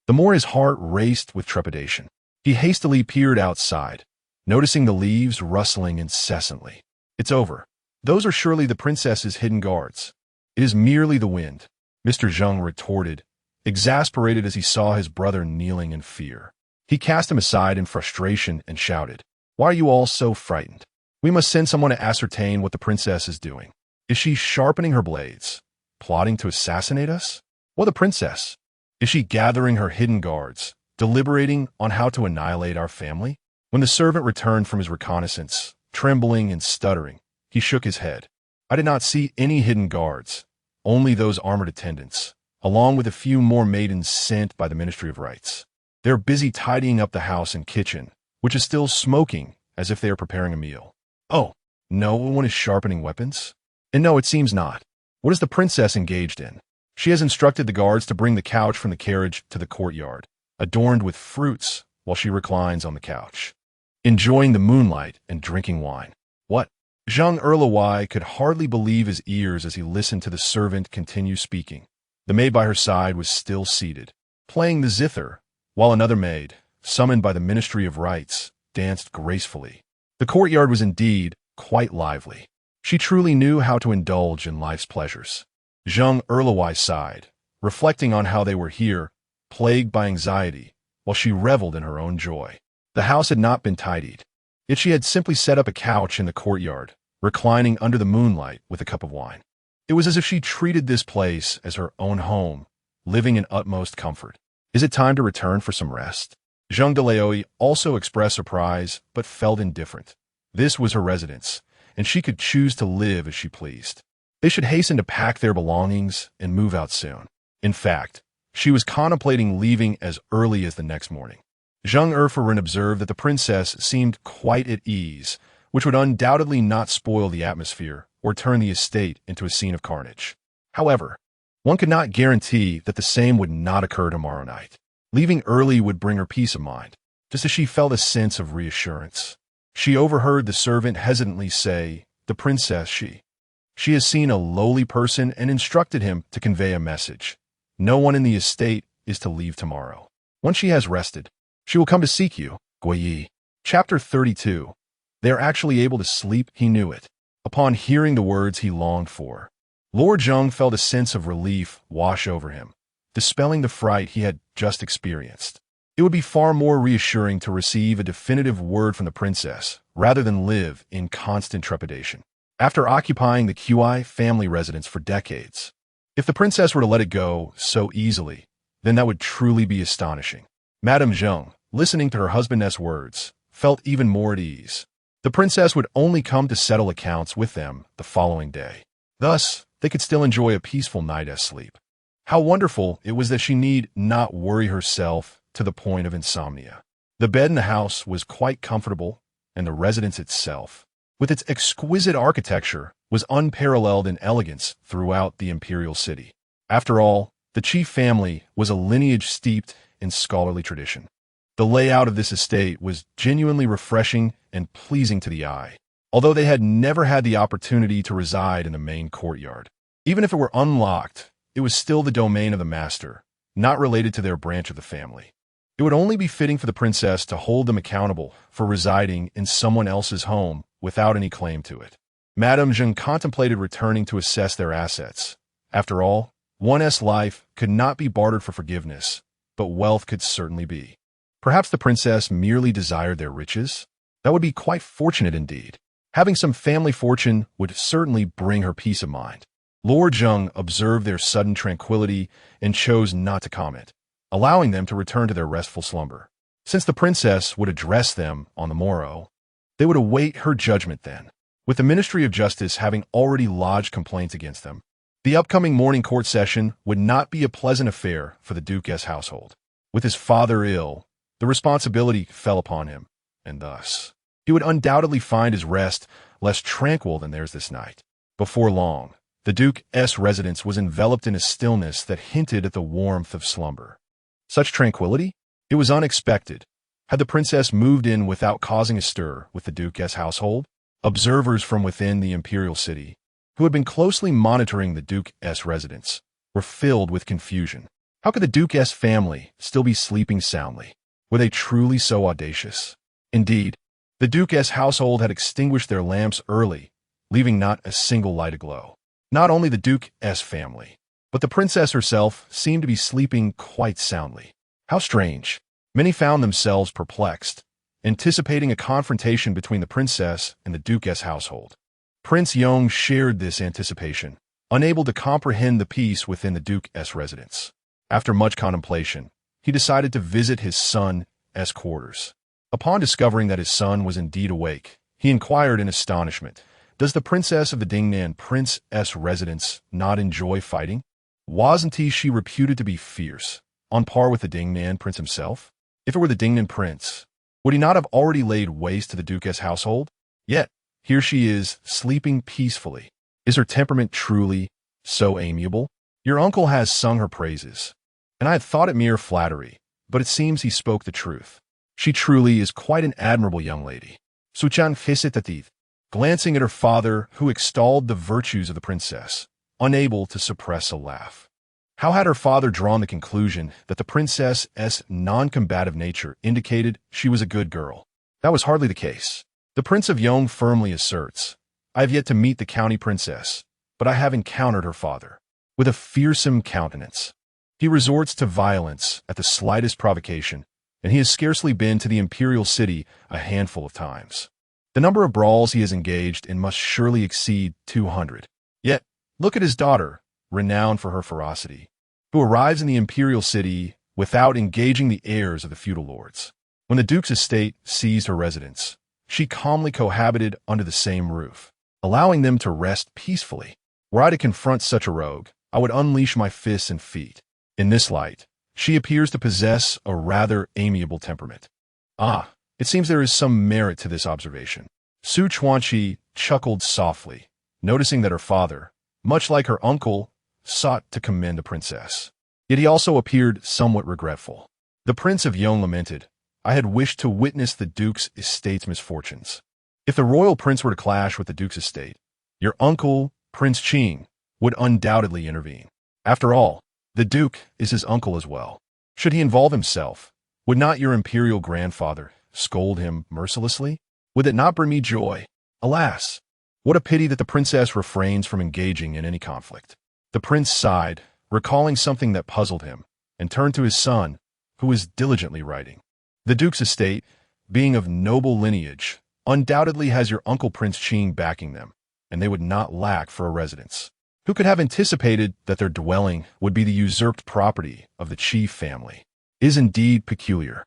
the more his heart raced with trepidation. He hastily peered outside, noticing the leaves rustling incessantly. It's over. Those are surely the princess's hidden guards. It is merely the wind, Mr. Zheng retorted, exasperated as he saw his brother kneeling in fear. He cast him aside in frustration and shouted, Why are you all so frightened? We must send someone to ascertain what the princess is doing. Is she sharpening her blades, plotting to assassinate us? Well, the princess. Is she gathering her hidden guards, deliberating on how to annihilate our family? When the servant returned from his reconnaissance, trembling and stuttering, he shook his head. I did not see any hidden guards, only those armored attendants, along with a few more maidens sent by the Ministry of Rights. They're busy tidying up the house and kitchen, which is still smoking as if they are preparing a meal. Oh, no one is sharpening weapons? And no, it seems not. What is the princess engaged in? She has instructed the guards to bring the couch from the carriage to the courtyard, adorned with fruits, while she reclines on the couch, enjoying the moonlight and drinking wine. What? Zhang Erlewai could hardly believe his ears as he listened to the servant continue speaking. The maid by her side was still seated, playing the zither, while another maid, summoned by the Ministry of Rites, danced gracefully. The courtyard was indeed quite lively. She truly knew how to indulge in life's pleasures. Zheng Erlewei sighed, reflecting on how they were here, plagued by anxiety, while she reveled in her own joy. The house had not been tidied, yet she had simply set up a couch in the courtyard, reclining under the moonlight with a cup of wine. It was as if she treated this place as her own home, living in utmost comfort. Is it time to return for some rest? Zheng Delaoyi also expressed surprise, but felt indifferent. This was her residence, and she could choose to live as she pleased. They should hasten to pack their belongings and move out soon. In fact, she was contemplating leaving as early as the next morning. Zheng Erfarin observed that the princess seemed quite at ease, which would undoubtedly not spoil the atmosphere or turn the estate into a scene of carnage. However, one could not guarantee that the same would not occur tomorrow night. Leaving early would bring her peace of mind, just as she felt a sense of reassurance. She overheard the servant hesitantly say, "The princess, she has seen a lowly person and instructed him to convey a message. No one in the estate is to leave tomorrow. Once she has rested, she will come to seek you." Guiyi. Chapter 32. They are actually able to sleep, he knew it. Upon hearing the words he longed for, Lord Zheng felt a sense of relief wash over him, dispelling the fright he had just experienced. It would be far more reassuring to receive a definitive word from the princess rather than live in constant trepidation. After occupying the Qi family residence for decades, if the princess were to let it go so easily, then that would truly be astonishing. Madame Zheng, listening to her husband's words, felt even more at ease. The princess would only come to settle accounts with them the following day. Thus, they could still enjoy a peaceful night's sleep. How wonderful it was that she need not worry herself to the point of insomnia. The bed in the house was quite comfortable, and the residence itself, with its exquisite architecture, was unparalleled in elegance throughout the Imperial city. After all, the chief family was a lineage steeped in scholarly tradition. The layout of this estate was genuinely refreshing and pleasing to the eye, although they had never had the opportunity to reside in the main courtyard. Even if it were unlocked, it was still the domain of the master, not related to their branch of the family. It would only be fitting for the princess to hold them accountable for residing in someone else's home without any claim to it. Madame Zheng contemplated returning to assess their assets. After all, one's life could not be bartered for forgiveness, but wealth could certainly be. Perhaps the princess merely desired their riches? That would be quite fortunate indeed. Having some family fortune would certainly bring her peace of mind. Lord Zheng observed their sudden tranquility and chose not to comment, allowing them to return to their restful slumber. Since the princess would address them on the morrow, they would await her judgment then. With the Ministry of Justice having already lodged complaints against them, the upcoming morning court session would not be a pleasant affair for the Duke's household. With his father ill, the responsibility fell upon him, and thus, he would undoubtedly find his rest less tranquil than theirs this night. Before long, the Duke's residence was enveloped in a stillness that hinted at the warmth of slumber. Such tranquility? It was unexpected. Had the princess moved in without causing a stir with the Duke's household? Observers from within the Imperial city, who had been closely monitoring the Duke's residence, were filled with confusion. How could the Duke's family still be sleeping soundly? Were they truly so audacious? Indeed, the Duke's household had extinguished their lamps early, leaving not a single light aglow. Not only the Duke's family, but the princess herself seemed to be sleeping quite soundly. How strange. Many found themselves perplexed, anticipating a confrontation between the princess and the Duke's household. Prince Yong shared this anticipation, unable to comprehend the peace within the Duke's residence. After much contemplation, he decided to visit his son's quarters. Upon discovering that his son was indeed awake, he inquired in astonishment, "Does the princess of the Dingnan prince's residence not enjoy fighting? Wasn't she reputed to be fierce, on par with the Dingnan prince himself? If it were the Dingnan prince, would he not have already laid waste to the Duke's household? Yet, here she is, sleeping peacefully. Is her temperament truly so amiable? Your uncle has sung her praises, and I had thought it mere flattery, but it seems he spoke the truth. She truly is quite an admirable young lady." Suchan hesitated, glancing at her father, who extolled the virtues of the princess, unable to suppress a laugh. How had her father drawn the conclusion that the princess's non-combative nature indicated she was a good girl? That was hardly the case. The Prince of Yong firmly asserts, "I have yet to meet the county princess, but I have encountered her father." With a fearsome countenance, he resorts to violence at the slightest provocation, and he has scarcely been to the Imperial city a handful of times. The number of brawls he has engaged in must surely exceed 200. Yet, look at his daughter, renowned for her ferocity, who arrives in the Imperial city without engaging the heirs of the feudal lords. When the Duke's estate seized her residence, she calmly cohabited under the same roof, allowing them to rest peacefully. Were I to confront such a rogue, I would unleash my fists and feet. In this light, she appears to possess a rather amiable temperament. Ah, it seems there is some merit to this observation. Su Chuanqi chuckled softly, noticing that her father, much like her uncle, sought to commend the princess. Yet he also appeared somewhat regretful. The Prince of Yong lamented, "I had wished to witness the Duke's estate's misfortunes. If the royal prince were to clash with the Duke's estate, your uncle, Prince Qing, would undoubtedly intervene. After all, the Duke is his uncle as well. Should he involve himself, would not your imperial grandfather scold him mercilessly? Would it not bring me joy? Alas, what a pity that the princess refrains from engaging in any conflict." The prince sighed, recalling something that puzzled him, and turned to his son, who was diligently writing. "The Duke's estate, being of noble lineage, undoubtedly has your uncle Prince Qing backing them, and they would not lack for a residence. Who could have anticipated that their dwelling would be the usurped property of the chief family? It is indeed peculiar.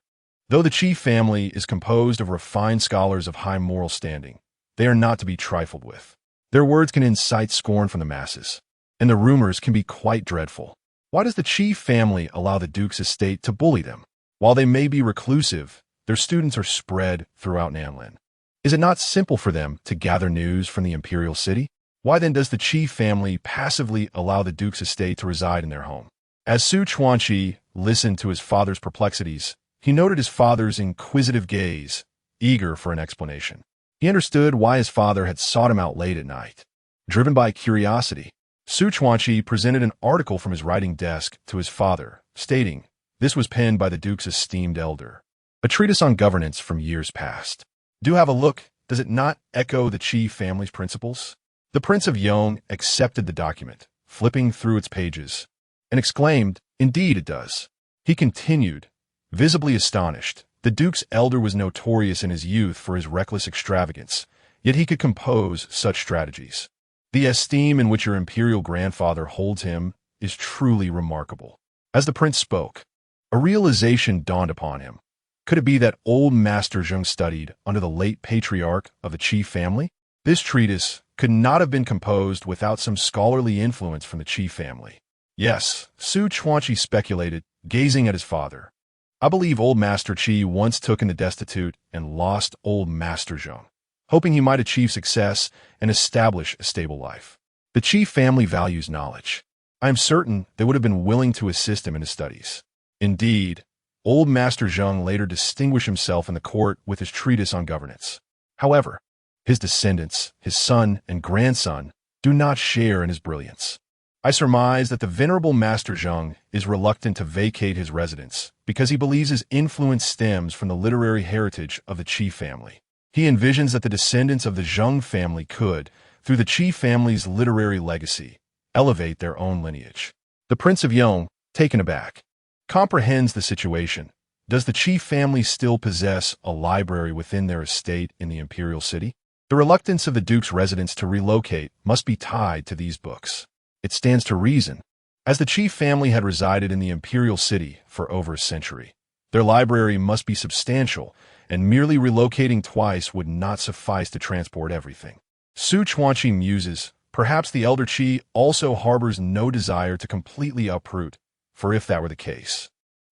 Though the chief family is composed of refined scholars of high moral standing, they are not to be trifled with. Their words can incite scorn from the masses, and the rumors can be quite dreadful. Why does the chief family allow the Duke's estate to bully them? While they may be reclusive, their students are spread throughout Nanlin. Is it not simple for them to gather news from the Imperial city? Why then does the chief family passively allow the Duke's estate to reside in their home?" As Su Chuanqi listened to his father's perplexities, he noted his father's inquisitive gaze, eager for an explanation. He understood why his father had sought him out late at night. Driven by curiosity, Su Chuanqi presented an article from his writing desk to his father, stating, this was penned by the Duke's esteemed elder, a treatise on governance from years past. "Do have a look. Does it not echo the chief family's principles?" The Prince of Yong accepted the document, flipping through its pages, and exclaimed, "Indeed it does." He continued, visibly astonished. The Duke's elder was notorious in his youth for his reckless extravagance, yet he could compose such strategies. "The esteem in which your imperial grandfather holds him is truly remarkable." As the prince spoke, a realization dawned upon him. Could it be that old Master Zheng studied under the late patriarch of the chief family? This treatise could not have been composed without some scholarly influence from the chief family. Yes, Su Chuanqi speculated, gazing at his father. "I believe old Master Qi once took in the destitute and lost old Master Zheng, hoping he might achieve success and establish a stable life. The chief family values knowledge. I am certain they would have been willing to assist him in his studies. Indeed, old Master Zheng later distinguished himself in the court with his treatise on governance. However, his descendants, his son and grandson, do not share in his brilliance. I surmise that the venerable Master Zheng is reluctant to vacate his residence because he believes his influence stems from the literary heritage of the chief family. He envisions that the descendants of the Zheng family could, through the chief family's literary legacy, elevate their own lineage." The Prince of Yong, taken aback, comprehends the situation. Does the chief family still possess a library within their estate in the Imperial city? The reluctance of the Duke's residents to relocate must be tied to these books. It stands to reason, as the chief family had resided in the Imperial city for over a century. Their library must be substantial, and merely relocating twice would not suffice to transport everything. Su Chuanqi muses, perhaps the elder Qi also harbors no desire to completely uproot, for if that were the case,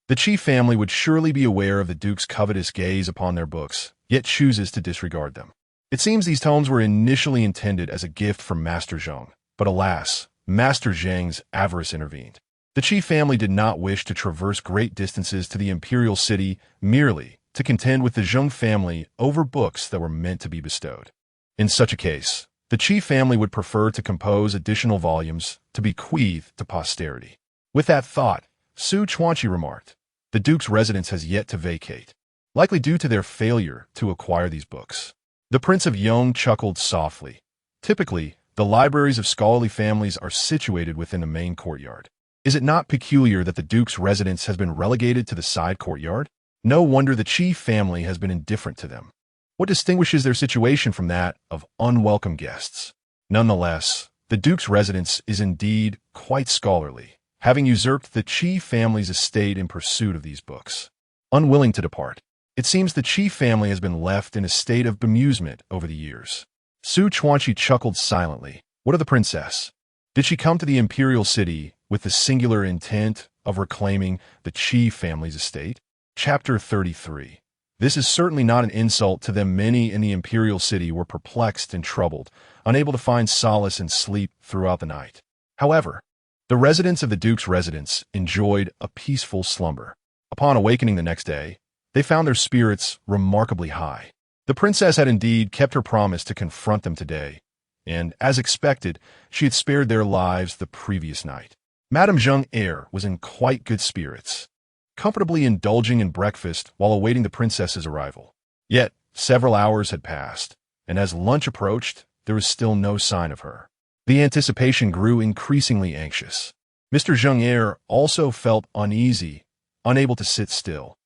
the chief family would surely be aware of the Duke's covetous gaze upon their books, yet chooses to disregard them. It seems these tomes were initially intended as a gift from Master Zheng, but alas, Master Zheng's avarice intervened. The chief family did not wish to traverse great distances to the Imperial city merely to contend with the Zheng family over books that were meant to be bestowed. In such a case, the chief family would prefer to compose additional volumes to bequeath to posterity. With that thought, Su Chuanqi remarked, "The Duke's residence has yet to vacate, likely due to their failure to acquire these books." The Prince of Yong chuckled softly. Typically, the libraries of scholarly families are situated within the main courtyard. Is it not peculiar that the Duke's residence has been relegated to the side courtyard? No wonder the Qi family has been indifferent to them. What distinguishes their situation from that of unwelcome guests? Nonetheless, the Duke's residence is indeed quite scholarly, having usurped the Qi family's estate in pursuit of these books. Unwilling to depart, it seems the Qi family has been left in a state of bemusement over the years. Su Chuanqi chuckled silently. What of the princess? Did she come to the Imperial city with the singular intent of reclaiming the Qi family's estate? Chapter 33. This is certainly not an insult to them. Many in the Imperial city were perplexed and troubled, unable to find solace in sleep throughout the night. However, the residents of the Duke's residence enjoyed a peaceful slumber. Upon awakening the next day, they found their spirits remarkably high. The princess had indeed kept her promise to confront them today, and, as expected, she had spared their lives the previous night. Madame Zheng Heir was in quite good spirits, comfortably indulging in breakfast while awaiting the princess's arrival. Yet, several hours had passed, and as lunch approached, there was still no sign of her. The anticipation grew increasingly anxious. Mr. Zheng Heir also felt uneasy, unable to sit still.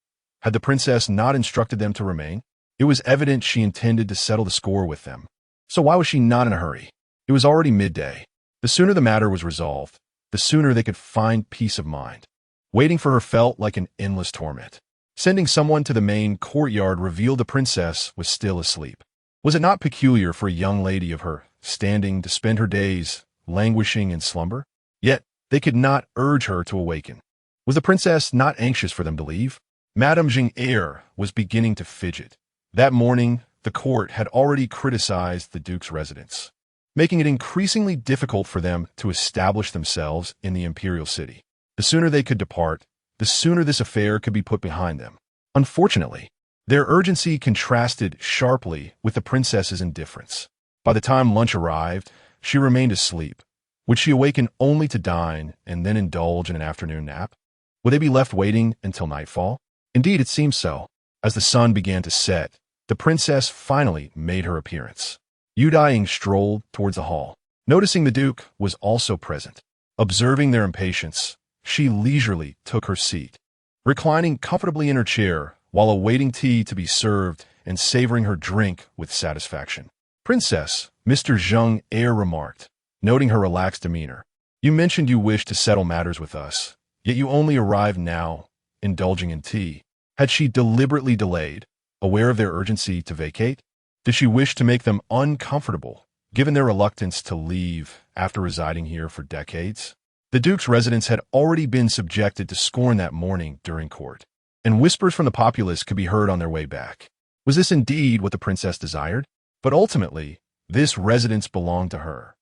Had the princess not instructed them to remain? It was evident she intended to settle the score with them. So why was she not in a hurry? It was already midday. The sooner the matter was resolved, the sooner they could find peace of mind. Waiting for her felt like an endless torment. Sending someone to the main courtyard revealed the princess was still asleep. Was it not peculiar for a young lady of her standing to spend her days languishing in slumber? Yet they could not urge her to awaken. Was the princess not anxious for them to leave? Madame Zheng Heir was beginning to fidget. That morning, the court had already criticized the Duke's residence, making it increasingly difficult for them to establish themselves in the Imperial city. The sooner they could depart, the sooner this affair could be put behind them. Unfortunately, their urgency contrasted sharply with the princess's indifference. By the time lunch arrived, she remained asleep. Would she awaken only to dine and then indulge in an afternoon nap? Would they be left waiting until nightfall? Indeed, it seemed so. As the sun began to set, the princess finally made her appearance. Daiying strolled towards the hall. Noticing the Duke was also present. Observing their impatience, she leisurely took her seat, reclining comfortably in her chair while awaiting tea to be served and savoring her drink with satisfaction. "Princess," Mr. Zheng Heir remarked, noting her relaxed demeanor, "you mentioned you wished to settle matters with us, yet you only arrived now, indulging in tea." Had she deliberately delayed, aware of their urgency to vacate? Did she wish to make them uncomfortable, given their reluctance to leave after residing here for decades? The Duke's residence had already been subjected to scorn that morning during court, and whispers from the populace could be heard on their way back. Was this indeed what the princess desired? But ultimately, this residence belonged to her.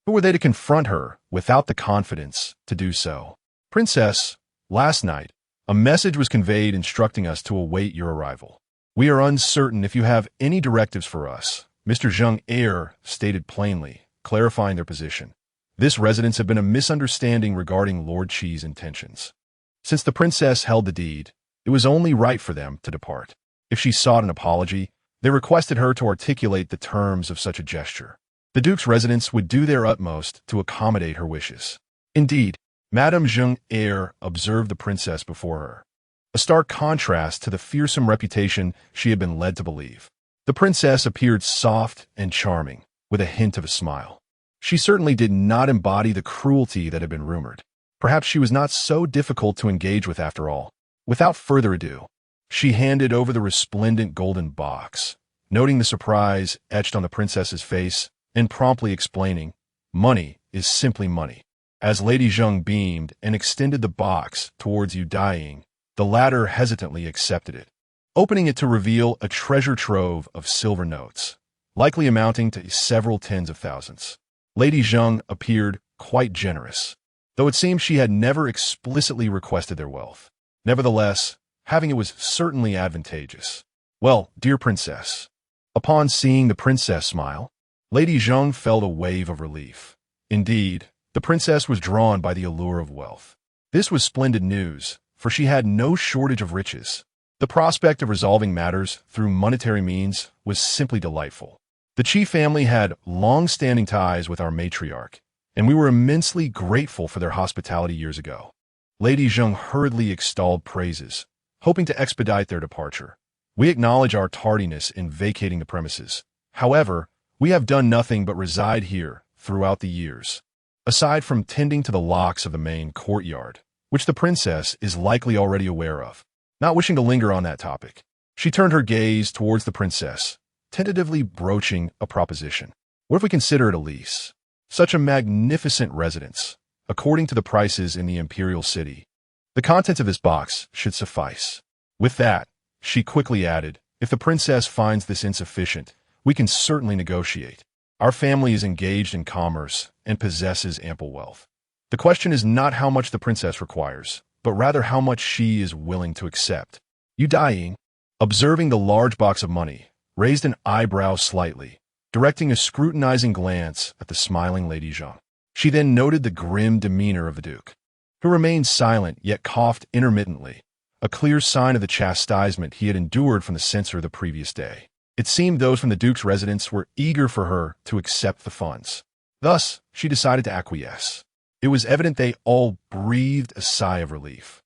Who were they to confront her without the confidence to do so? "Princess, last night, a message was conveyed instructing us to await your arrival. We are uncertain if you have any directives for us," Mr. Zheng Heir stated plainly, clarifying their position. This residence had been a misunderstanding regarding Lord Qi's intentions. Since the princess held the deed, it was only right for them to depart. If she sought an apology, they requested her to articulate the terms of such a gesture. The Duke's residence would do their utmost to accommodate her wishes. Indeed, Madame Zheng Heir observed the princess before her, a stark contrast to the fearsome reputation she had been led to believe. The princess appeared soft and charming, with a hint of a smile. She certainly did not embody the cruelty that had been rumored. Perhaps she was not so difficult to engage with after all. Without further ado, she handed over the resplendent golden box, noting the surprise etched on the princess's face and promptly explaining, "Money is simply money." As Lady Zheng beamed and extended the box towards Daiying, the latter hesitantly accepted it, opening it to reveal a treasure trove of silver notes, likely amounting to several tens of thousands. Lady Zheng appeared quite generous, though it seemed she had never explicitly requested their wealth. Nevertheless, having it was certainly advantageous. "Well, dear princess." Upon seeing the princess smile, Lady Zheng felt a wave of relief. Indeed, the princess was drawn by the allure of wealth. This was splendid news, for she had no shortage of riches. The prospect of resolving matters through monetary means was simply delightful. The Qi family had long-standing ties with our matriarch, and we were immensely grateful for their hospitality years ago. Lady Zheng hurriedly extolled praises, hoping to expedite their departure. We acknowledge our tardiness in vacating the premises. However, we have done nothing but reside here throughout the years. Aside from tending to the locks of the main courtyard, which the princess is likely already aware of. Not wishing to linger on that topic, she turned her gaze towards the princess, tentatively broaching a proposition. What if we consider it a lease? Such a magnificent residence, according to the prices in the Imperial city. The contents of this box should suffice. With that, she quickly added, if the princess finds this insufficient, we can certainly negotiate. Our family is engaged in commerce and possesses ample wealth. The question is not how much the princess requires, but rather how much she is willing to accept. Daiying, observing the large box of money, raised an eyebrow slightly, directing a scrutinizing glance at the smiling Lady Zheng. She then noted the grim demeanor of the Duke, who remained silent yet coughed intermittently, a clear sign of the chastisement he had endured from the censor the previous day. It seemed those from the Duke's residence were eager for her to accept the funds. Thus, she decided to acquiesce. It was evident they all breathed a sigh of relief.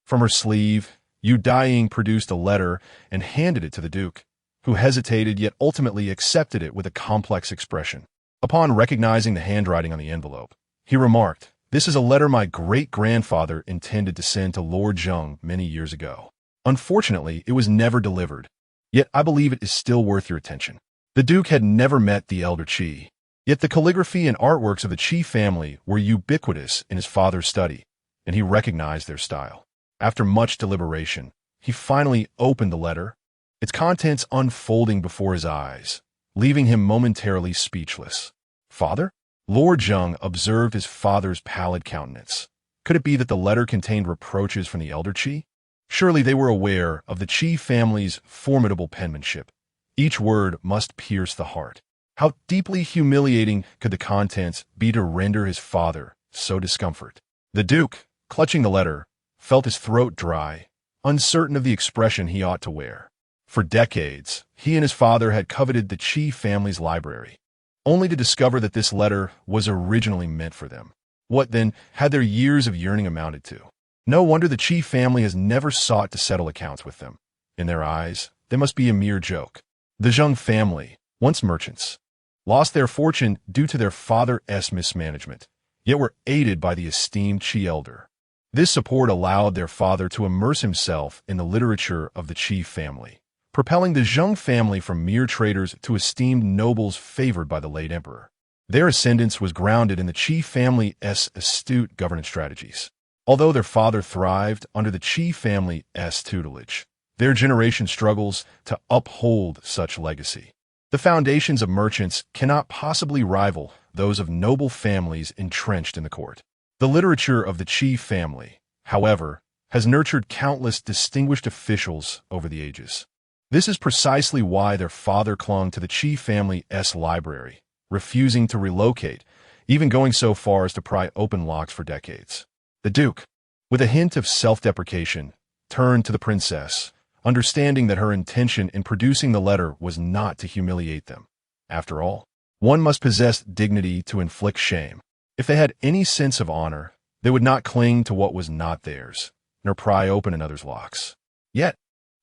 From her sleeve, Daiying produced a letter and handed it to the Duke, who hesitated yet ultimately accepted it with a complex expression. Upon recognizing the handwriting on the envelope, he remarked, "This is a letter my great-grandfather intended to send to Lord Zheng many years ago. Unfortunately, it was never delivered. Yet I believe it is still worth your attention." The Duke had never met the elder Qi, yet the calligraphy and artworks of the Qi family were ubiquitous in his father's study, and he recognized their style. After much deliberation, he finally opened the letter, its contents unfolding before his eyes, leaving him momentarily speechless. "Father?" Lord Zheng observed his father's pallid countenance. Could it be that the letter contained reproaches from the elder Qi? Surely they were aware of the Qi family's formidable penmanship. Each word must pierce the heart. How deeply humiliating could the contents be to render his father so discomfort? The Duke, clutching the letter, felt his throat dry, uncertain of the expression he ought to wear. For decades, he and his father had coveted the Qi family's library, only to discover that this letter was originally meant for them. What, then, had their years of yearning amounted to? No wonder the Qi family has never sought to settle accounts with them. In their eyes, they must be a mere joke. The Zheng family, once merchants, lost their fortune due to their father's mismanagement, yet were aided by the esteemed Qi elder. This support allowed their father to immerse himself in the literature of the Qi family, propelling the Zheng family from mere traders to esteemed nobles favored by the late emperor. Their ascendance was grounded in the Qi family's astute governance strategies. Although their father thrived under the Qi family's tutelage, their generation struggles to uphold such legacy. The foundations of merchants cannot possibly rival those of noble families entrenched in the court. The literature of the Qi family, however, has nurtured countless distinguished officials over the ages. This is precisely why their father clung to the Qi family's library, refusing to relocate, even going so far as to pry open locks for decades. The Duke, with a hint of self-deprecation, turned to the princess, understanding that her intention in producing the letter was not to humiliate them. After all, one must possess dignity to inflict shame. If they had any sense of honor, they would not cling to what was not theirs, nor pry open another's locks. Yet,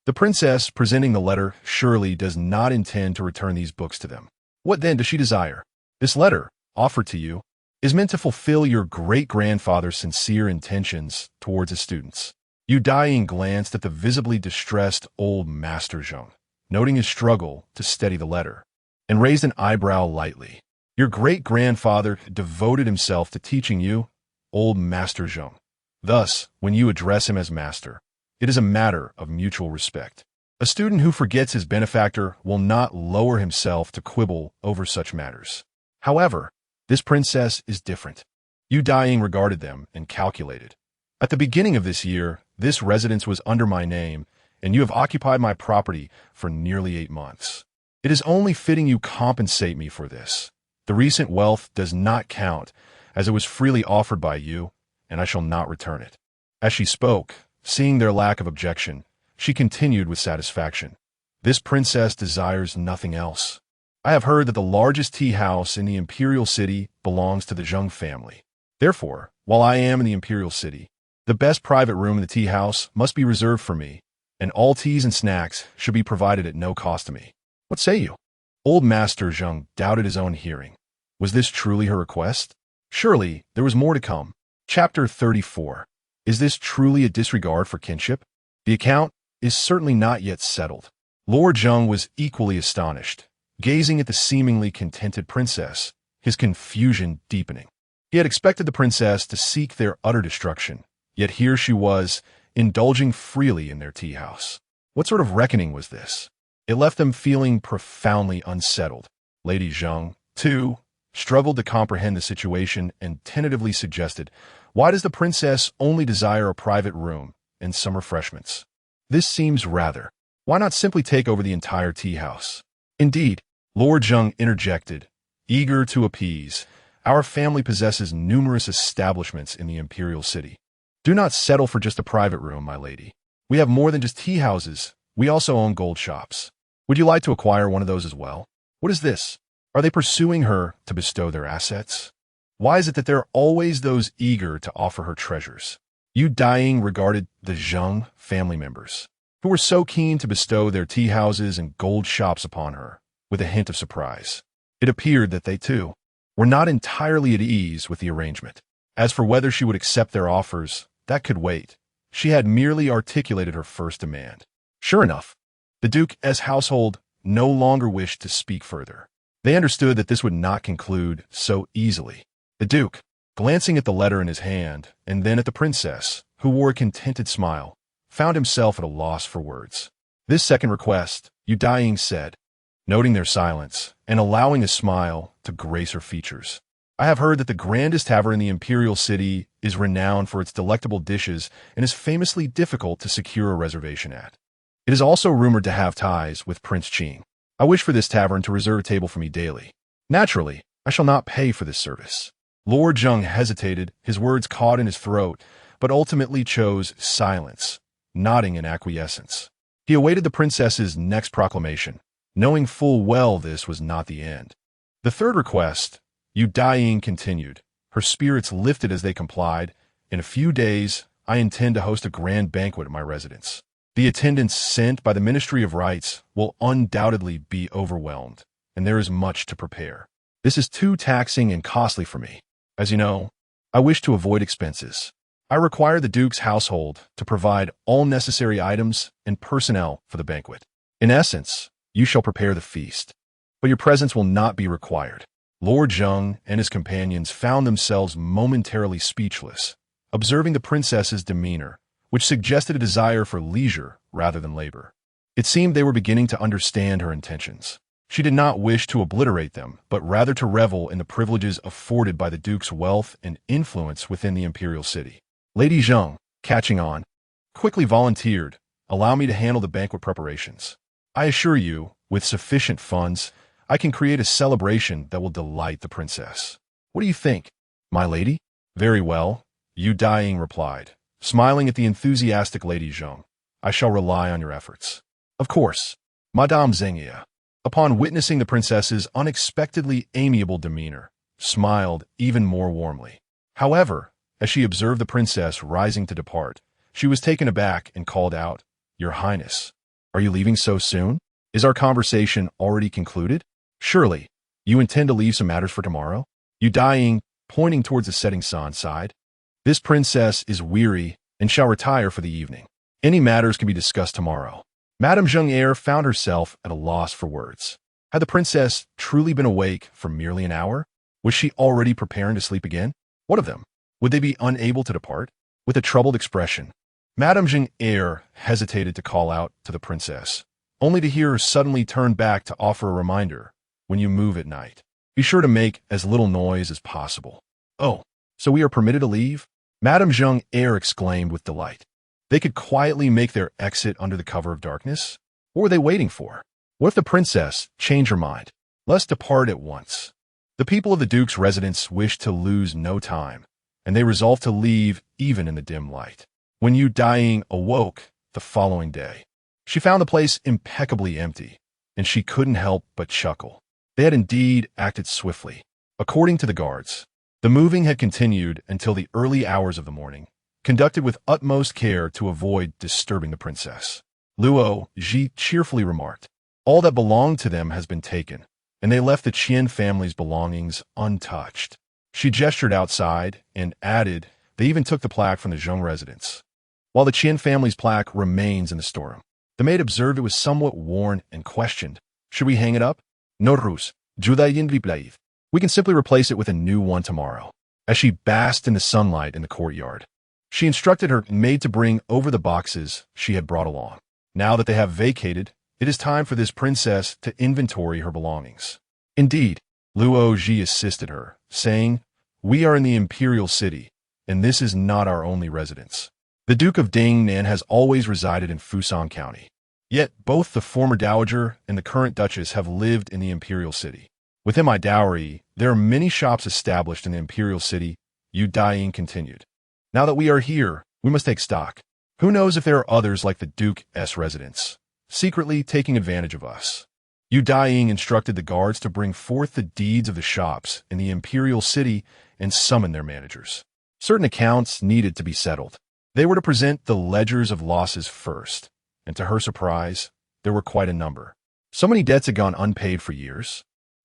the princess presenting the letter surely does not intend to return these books to them. What then does she desire? This letter, offered to you, is meant to fulfill your great-grandfather's sincere intentions towards his students. Daiying glanced at the visibly distressed old Master Zheng, noting his struggle to steady the letter, and raised an eyebrow lightly. Your great-grandfather devoted himself to teaching you, old Master Zheng. Thus, when you address him as master, it is a matter of mutual respect. A student who forgets his benefactor will not lower himself to quibble over such matters. However, this princess is different. Daiying regarded them and calculated. At the beginning of this year, this residence was under my name, and you have occupied my property for nearly 8 months. It is only fitting you compensate me for this. The recent wealth does not count, as it was freely offered by you, and I shall not return it. As she spoke, seeing their lack of objection, she continued with satisfaction. This princess desires nothing else. I have heard that the largest tea house in the Imperial city belongs to the Zheng family. Therefore, while I am in the Imperial city, the best private room in the tea house must be reserved for me, and all teas and snacks should be provided at no cost to me. What say you? Old Master Zheng doubted his own hearing. Was this truly her request? Surely, there was more to come. Chapter 34. Is this truly a disregard for kinship? The account is certainly not yet settled. Lord Zheng was equally astonished, gazing at the seemingly contented princess, his confusion deepening. He had expected the princess to seek their utter destruction, yet here she was, indulging freely in their tea house. What sort of reckoning was this? It left them feeling profoundly unsettled. Lady Zheng, too, struggled to comprehend the situation and tentatively suggested, "Why does the princess only desire a private room and some refreshments? This seems rather. Why not simply take over the entire tea house?" Indeed, Lord Zheng interjected, eager to appease, "Our family possesses numerous establishments in the Imperial city. Do not settle for just a private room, my lady. We have more than just tea houses. We also own gold shops. Would you like to acquire one of those as well? What is this? Are they pursuing her to bestow their assets? Why is it that there are always those eager to offer her treasures?" Daiying regarded the Zheng family members, who were so keen to bestow their tea houses and gold shops upon her, with a hint of surprise. It appeared that they, too, were not entirely at ease with the arrangement. As for whether she would accept their offers, that could wait. She had merely articulated her first demand. Sure enough, the Duke's household no longer wished to speak further. They understood that this would not conclude so easily. The Duke, glancing at the letter in his hand, and then at the princess, who wore a contented smile, found himself at a loss for words. "This second request," Daiying said, noting their silence and allowing a smile to grace her features. "I have heard that the grandest tavern in the Imperial city is renowned for its delectable dishes and is famously difficult to secure a reservation at. It is also rumored to have ties with Prince Qing. I wish for this tavern to reserve a table for me daily. Naturally, I shall not pay for this service." Lord Zheng hesitated, his words caught in his throat, but ultimately chose silence, nodding in acquiescence. He awaited the princess's next proclamation, knowing full well this was not the end. "The third request," Daiying continued, her spirits lifted as they complied. "In a few days, I intend to host a grand banquet at my residence. The attendants sent by the Ministry of Rites will undoubtedly be overwhelmed, and there is much to prepare. This is too taxing and costly for me. As you know, I wish to avoid expenses. I require the Duke's household to provide all necessary items and personnel for the banquet. In essence, you shall prepare the feast, but your presence will not be required." Lord Zheng and his companions found themselves momentarily speechless, observing the princess's demeanor, which suggested a desire for leisure rather than labor. It seemed they were beginning to understand her intentions. She did not wish to obliterate them, but rather to revel in the privileges afforded by the Duke's wealth and influence within the Imperial city. Lady Zheng, catching on, quickly volunteered, "Allow me to handle the banquet preparations. I assure you, with sufficient funds, I can create a celebration that will delight the princess. What do you think, my lady?" "Very well," Daiying replied, smiling at the enthusiastic Lady Zheng. "I shall rely on your efforts." "Of course, Madame Zheng," upon witnessing the princess's unexpectedly amiable demeanor, smiled even more warmly. However, as she observed the princess rising to depart, she was taken aback and called out, "Your Highness, are you leaving so soon? Is our conversation already concluded? Surely, you intend to leave some matters for tomorrow?" Daiying, pointing towards the setting sun, sighed. "This princess is weary and shall retire for the evening. Any matters can be discussed tomorrow." Madame Zheng found herself at a loss for words. Had the princess truly been awake for merely an hour? Was she already preparing to sleep again? What of them? Would they be unable to depart? With a troubled expression, Madame Zheng hesitated to call out to the princess, only to hear her suddenly turn back to offer a reminder, "When you move at night, be sure to make as little noise as possible." "Oh, so we are permitted to leave?" Madame Zheng exclaimed with delight. They could quietly make their exit under the cover of darkness? What were they waiting for? What if the princess changed her mind? Let's depart at once. The people of the Duke's residence wished to lose no time, and they resolved to leave even in the dim light. when Daiying awoke the following day. She found the place impeccably empty, and she couldn't help but chuckle. They had indeed acted swiftly. According to the guards, the moving had continued until the early hours of the morning, conducted with utmost care to avoid disturbing the princess. Luo Ji cheerfully remarked, "All that belonged to them has been taken, and they left the Qian family's belongings untouched." She gestured outside and added, "They even took the plaque from the Zheng residence." While the Qian family's plaque remains in the storeroom, the maid observed it was somewhat worn and questioned, "Should we hang it up?" "Notorious, Daiying. We can simply replace it with a new one tomorrow." As she basked in the sunlight in the courtyard, she instructed her maid to bring over the boxes she had brought along. Now that they have vacated, it is time for this princess to inventory her belongings. Indeed, Luo Ji assisted her, saying, "We are in the Imperial city, and this is not our only residence. The Duke of Dingnan has always resided in Fusang County. Yet both the former dowager and the current duchess have lived in the Imperial city. Within my dowry, there are many shops established in the Imperial city," Daiying continued. "Now that we are here, we must take stock. Who knows if there are others like the Duke's residence, secretly taking advantage of us." Daiying instructed the guards to bring forth the deeds of the shops in the Imperial city and summon their managers. Certain accounts needed to be settled. They were to present the ledgers of losses first, and to her surprise, there were quite a number. So many debts had gone unpaid for years.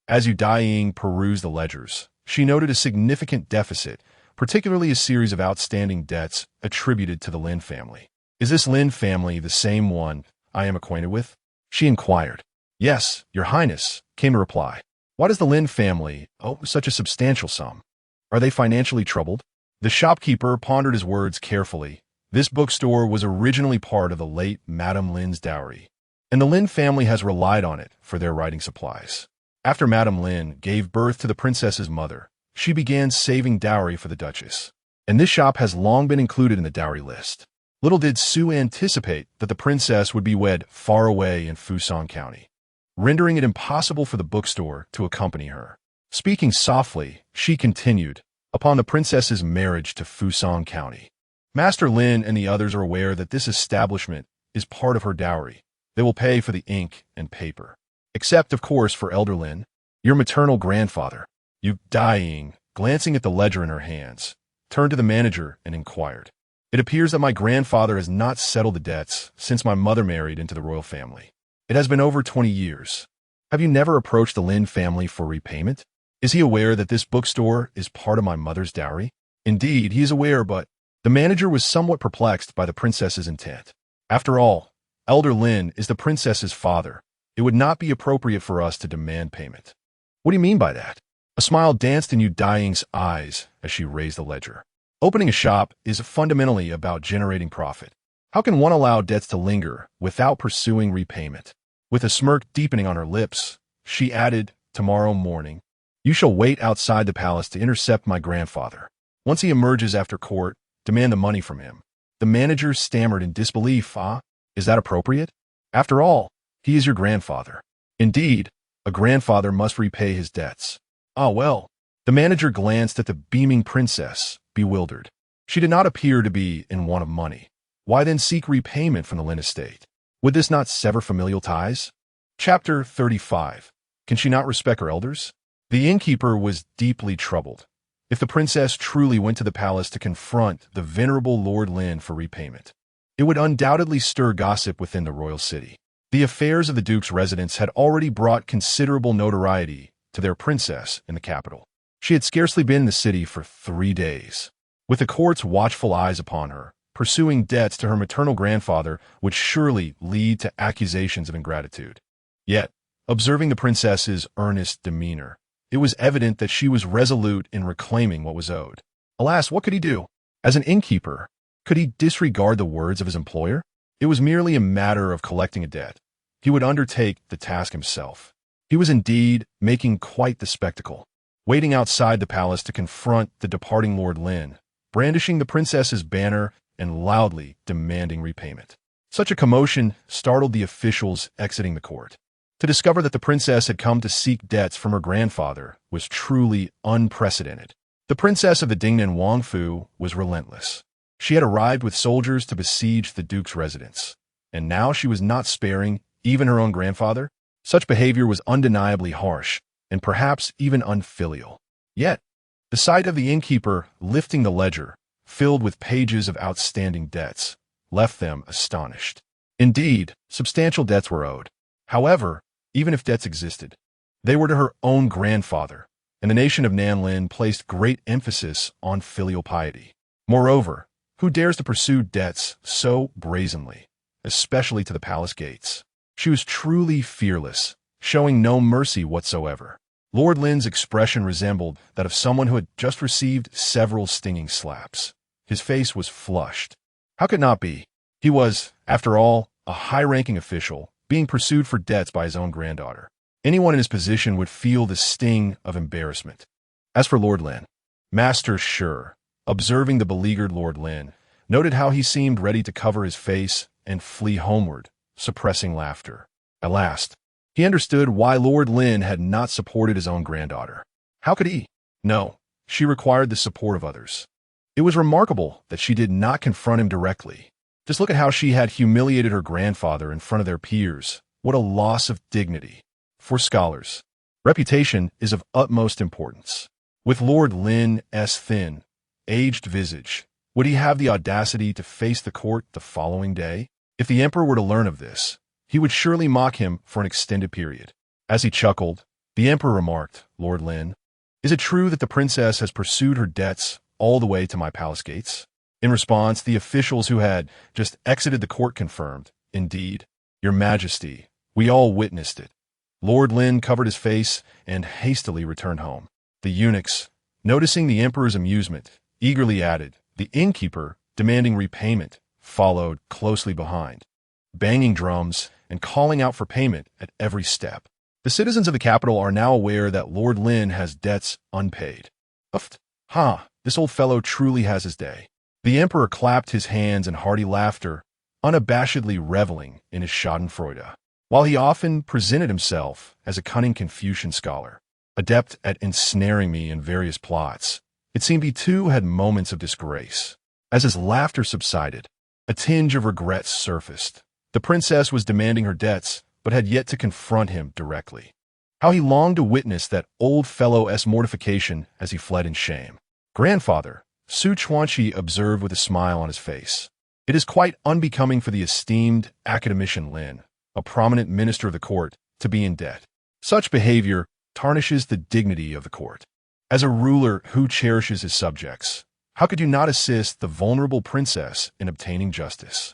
As Daiying perused the ledgers, she noted a significant deficit, particularly a series of outstanding debts attributed to the Lynn family. "Is this Lynn family the same one I am acquainted with?" she inquired. "Yes, Your Highness," came the reply. "Why does the Lynn family owe such a substantial sum? Are they financially troubled?" The shopkeeper pondered his words carefully. This bookstore was originally part of the late Madame Lynn's dowry, and the Lynn family has relied on it for their writing supplies. After Madame Lynn gave birth to the princess's mother, she began saving dowry for the duchess, and this shop has long been included in the dowry list. Little did Sue anticipate that the princess would be wed far away in Fusang County, rendering it impossible for the bookstore to accompany her. Speaking softly, she continued, "Upon the princess's marriage to Fusang County, Master Lin and the others are aware that this establishment is part of her dowry. They will pay for the ink and paper. Except, of course, for Elder Lin, your maternal grandfather." Daiying, glancing at the ledger in her hands, turned to the manager and inquired, "It appears that my grandfather has not settled the debts since my mother married into the royal family. It has been over 20 years. Have you never approached the Lin family for repayment? Is he aware that this bookstore is part of my mother's dowry?" "Indeed, he is aware, but—" The manager was somewhat perplexed by the princess's intent. "After all, Elder Lin is the princess's father. It would not be appropriate for us to demand payment." "What do you mean by that?" A smile danced in Daiying's eyes as she raised the ledger. "Opening a shop is fundamentally about generating profit. How can one allow debts to linger without pursuing repayment?" With a smirk deepening on her lips, she added, "Tomorrow morning, you shall wait outside the palace to intercept my grandfather. Once he emerges after court, demand the money from him." The manager stammered in disbelief. "Ah, is that appropriate? After all, he is your grandfather." "Indeed, a grandfather must repay his debts." "Ah, well." The manager glanced at the beaming princess, bewildered. She did not appear to be in want of money. Why then seek repayment from the Lynn estate? Would this not sever familial ties? Chapter 35. Can she not respect her elders? The innkeeper was deeply troubled. If the princess truly went to the palace to confront the venerable Lord Lin for repayment, it would undoubtedly stir gossip within the royal city. The affairs of the duke's residence had already brought considerable notoriety to their princess in the capital. She had scarcely been in the city for 3 days. With the court's watchful eyes upon her, pursuing debts to her maternal grandfather would surely lead to accusations of ingratitude. Yet, observing the princess's earnest demeanor, it was evident that she was resolute in reclaiming what was owed. Alas, what could he do? As an innkeeper, could he disregard the words of his employer? It was merely a matter of collecting a debt. He would undertake the task himself. He was indeed making quite the spectacle, waiting outside the palace to confront the departing Lord Lin, brandishing the princess's banner and loudly demanding repayment. Such a commotion startled the officials exiting the court. To discover that the princess had come to seek debts from her grandfather was truly unprecedented. The princess of the Dingnan Wangfu was relentless. She had arrived with soldiers to besiege the duke's residence, and now she was not sparing even her own grandfather. Such behavior was undeniably harsh, and perhaps even unfilial. Yet, the sight of the innkeeper lifting the ledger, filled with pages of outstanding debts, left them astonished. Indeed, substantial debts were owed. However, even if debts existed, they were to her own grandfather, and the nation of Lynn placed great emphasis on filial piety. Moreover, who dares to pursue debts so brazenly, especially to the palace gates? She was truly fearless, showing no mercy whatsoever. Lord Lynn's expression resembled that of someone who had just received several stinging slaps. His face was flushed. How could it not be? He was, after all, a high-ranking official, being pursued for debts by his own granddaughter. Anyone in his position would feel the sting of embarrassment. As for Lord Lynn, Master Sure, observing the beleaguered Lord Lynn, noted how he seemed ready to cover his face and flee homeward, suppressing laughter. At last, he understood why Lord Lynn had not supported his own granddaughter. How could he? No, she required the support of others. It was remarkable that she did not confront him directly. Just look at how she had humiliated her grandfather in front of their peers. What a loss of dignity. For scholars, reputation is of utmost importance. With Lord Lynn's thin, aged visage, would he have the audacity to face the court the following day? If the emperor were to learn of this, he would surely mock him for an extended period. As he chuckled, the emperor remarked, "Lord Lynn, is it true that the princess has pursued her debts all the way to my palace gates?" In response, the officials who had just exited the court confirmed, "Indeed, your majesty, we all witnessed it." Lord Lynn covered his face and hastily returned home. The eunuchs, noticing the emperor's amusement, eagerly added. The innkeeper, demanding repayment, followed closely behind, banging drums and calling out for payment at every step. The citizens of the capital are now aware that Lord Lynn has debts unpaid. This old fellow truly has his day. The emperor clapped his hands in hearty laughter, unabashedly reveling in his schadenfreude. While he often presented himself as a cunning Confucian scholar, adept at ensnaring me in various plots, it seemed he too had moments of disgrace. As his laughter subsided, a tinge of regret surfaced. The princess was demanding her debts, but had yet to confront him directly. How he longed to witness that old fellow's mortification as he fled in shame. "Grandfather," Su Chuanqi observed with a smile on his face, "it is quite unbecoming for the esteemed academician Lin, a prominent minister of the court, to be in debt. Such behavior tarnishes the dignity of the court. As a ruler who cherishes his subjects, how could you not assist the vulnerable princess in obtaining justice?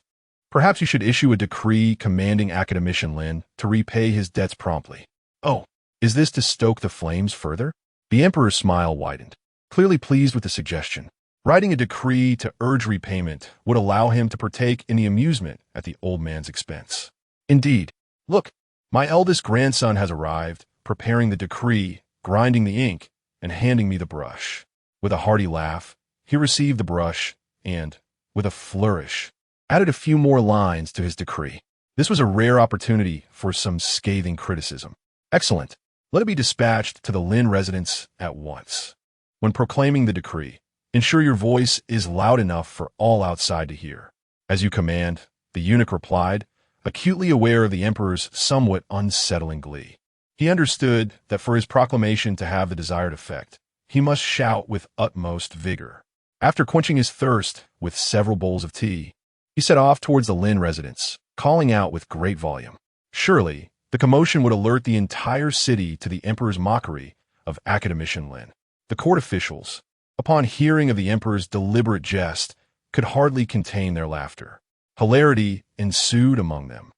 Perhaps you should issue a decree commanding academician Lin to repay his debts promptly." "Oh, is this to stoke the flames further?" The emperor's smile widened, clearly pleased with the suggestion. Writing a decree to urge repayment would allow him to partake in the amusement at the old man's expense. "Indeed, look, my eldest grandson has arrived, preparing the decree, grinding the ink, and handing me the brush." With a hearty laugh, he received the brush and, with a flourish, added a few more lines to his decree. This was a rare opportunity for some scathing criticism. "Excellent. Let it be dispatched to the Lynn residence at once. When proclaiming the decree, ensure your voice is loud enough for all outside to hear." "As you command," the eunuch replied, acutely aware of the emperor's somewhat unsettling glee. He understood that for his proclamation to have the desired effect, he must shout with utmost vigor. After quenching his thirst with several bowls of tea, he set off towards the Lynn residence, calling out with great volume. Surely, the commotion would alert the entire city to the emperor's mockery of academician Lynn. The court officials, upon hearing of the emperor's deliberate jest, could hardly contain their laughter. Hilarity ensued among them,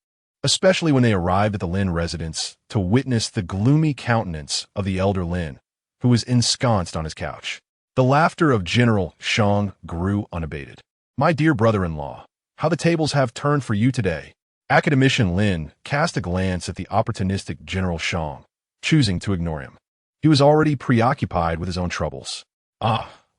especially when they arrived at the Lynn residence to witness the gloomy countenance of the elder Lynn, who was ensconced on his couch. The laughter of General Shang grew unabated. "My dear brother-in-law, how the tables have turned for you today." Academician Lynn cast a glance at the opportunistic General Shang, choosing to ignore him. He was already preoccupied with his own troubles.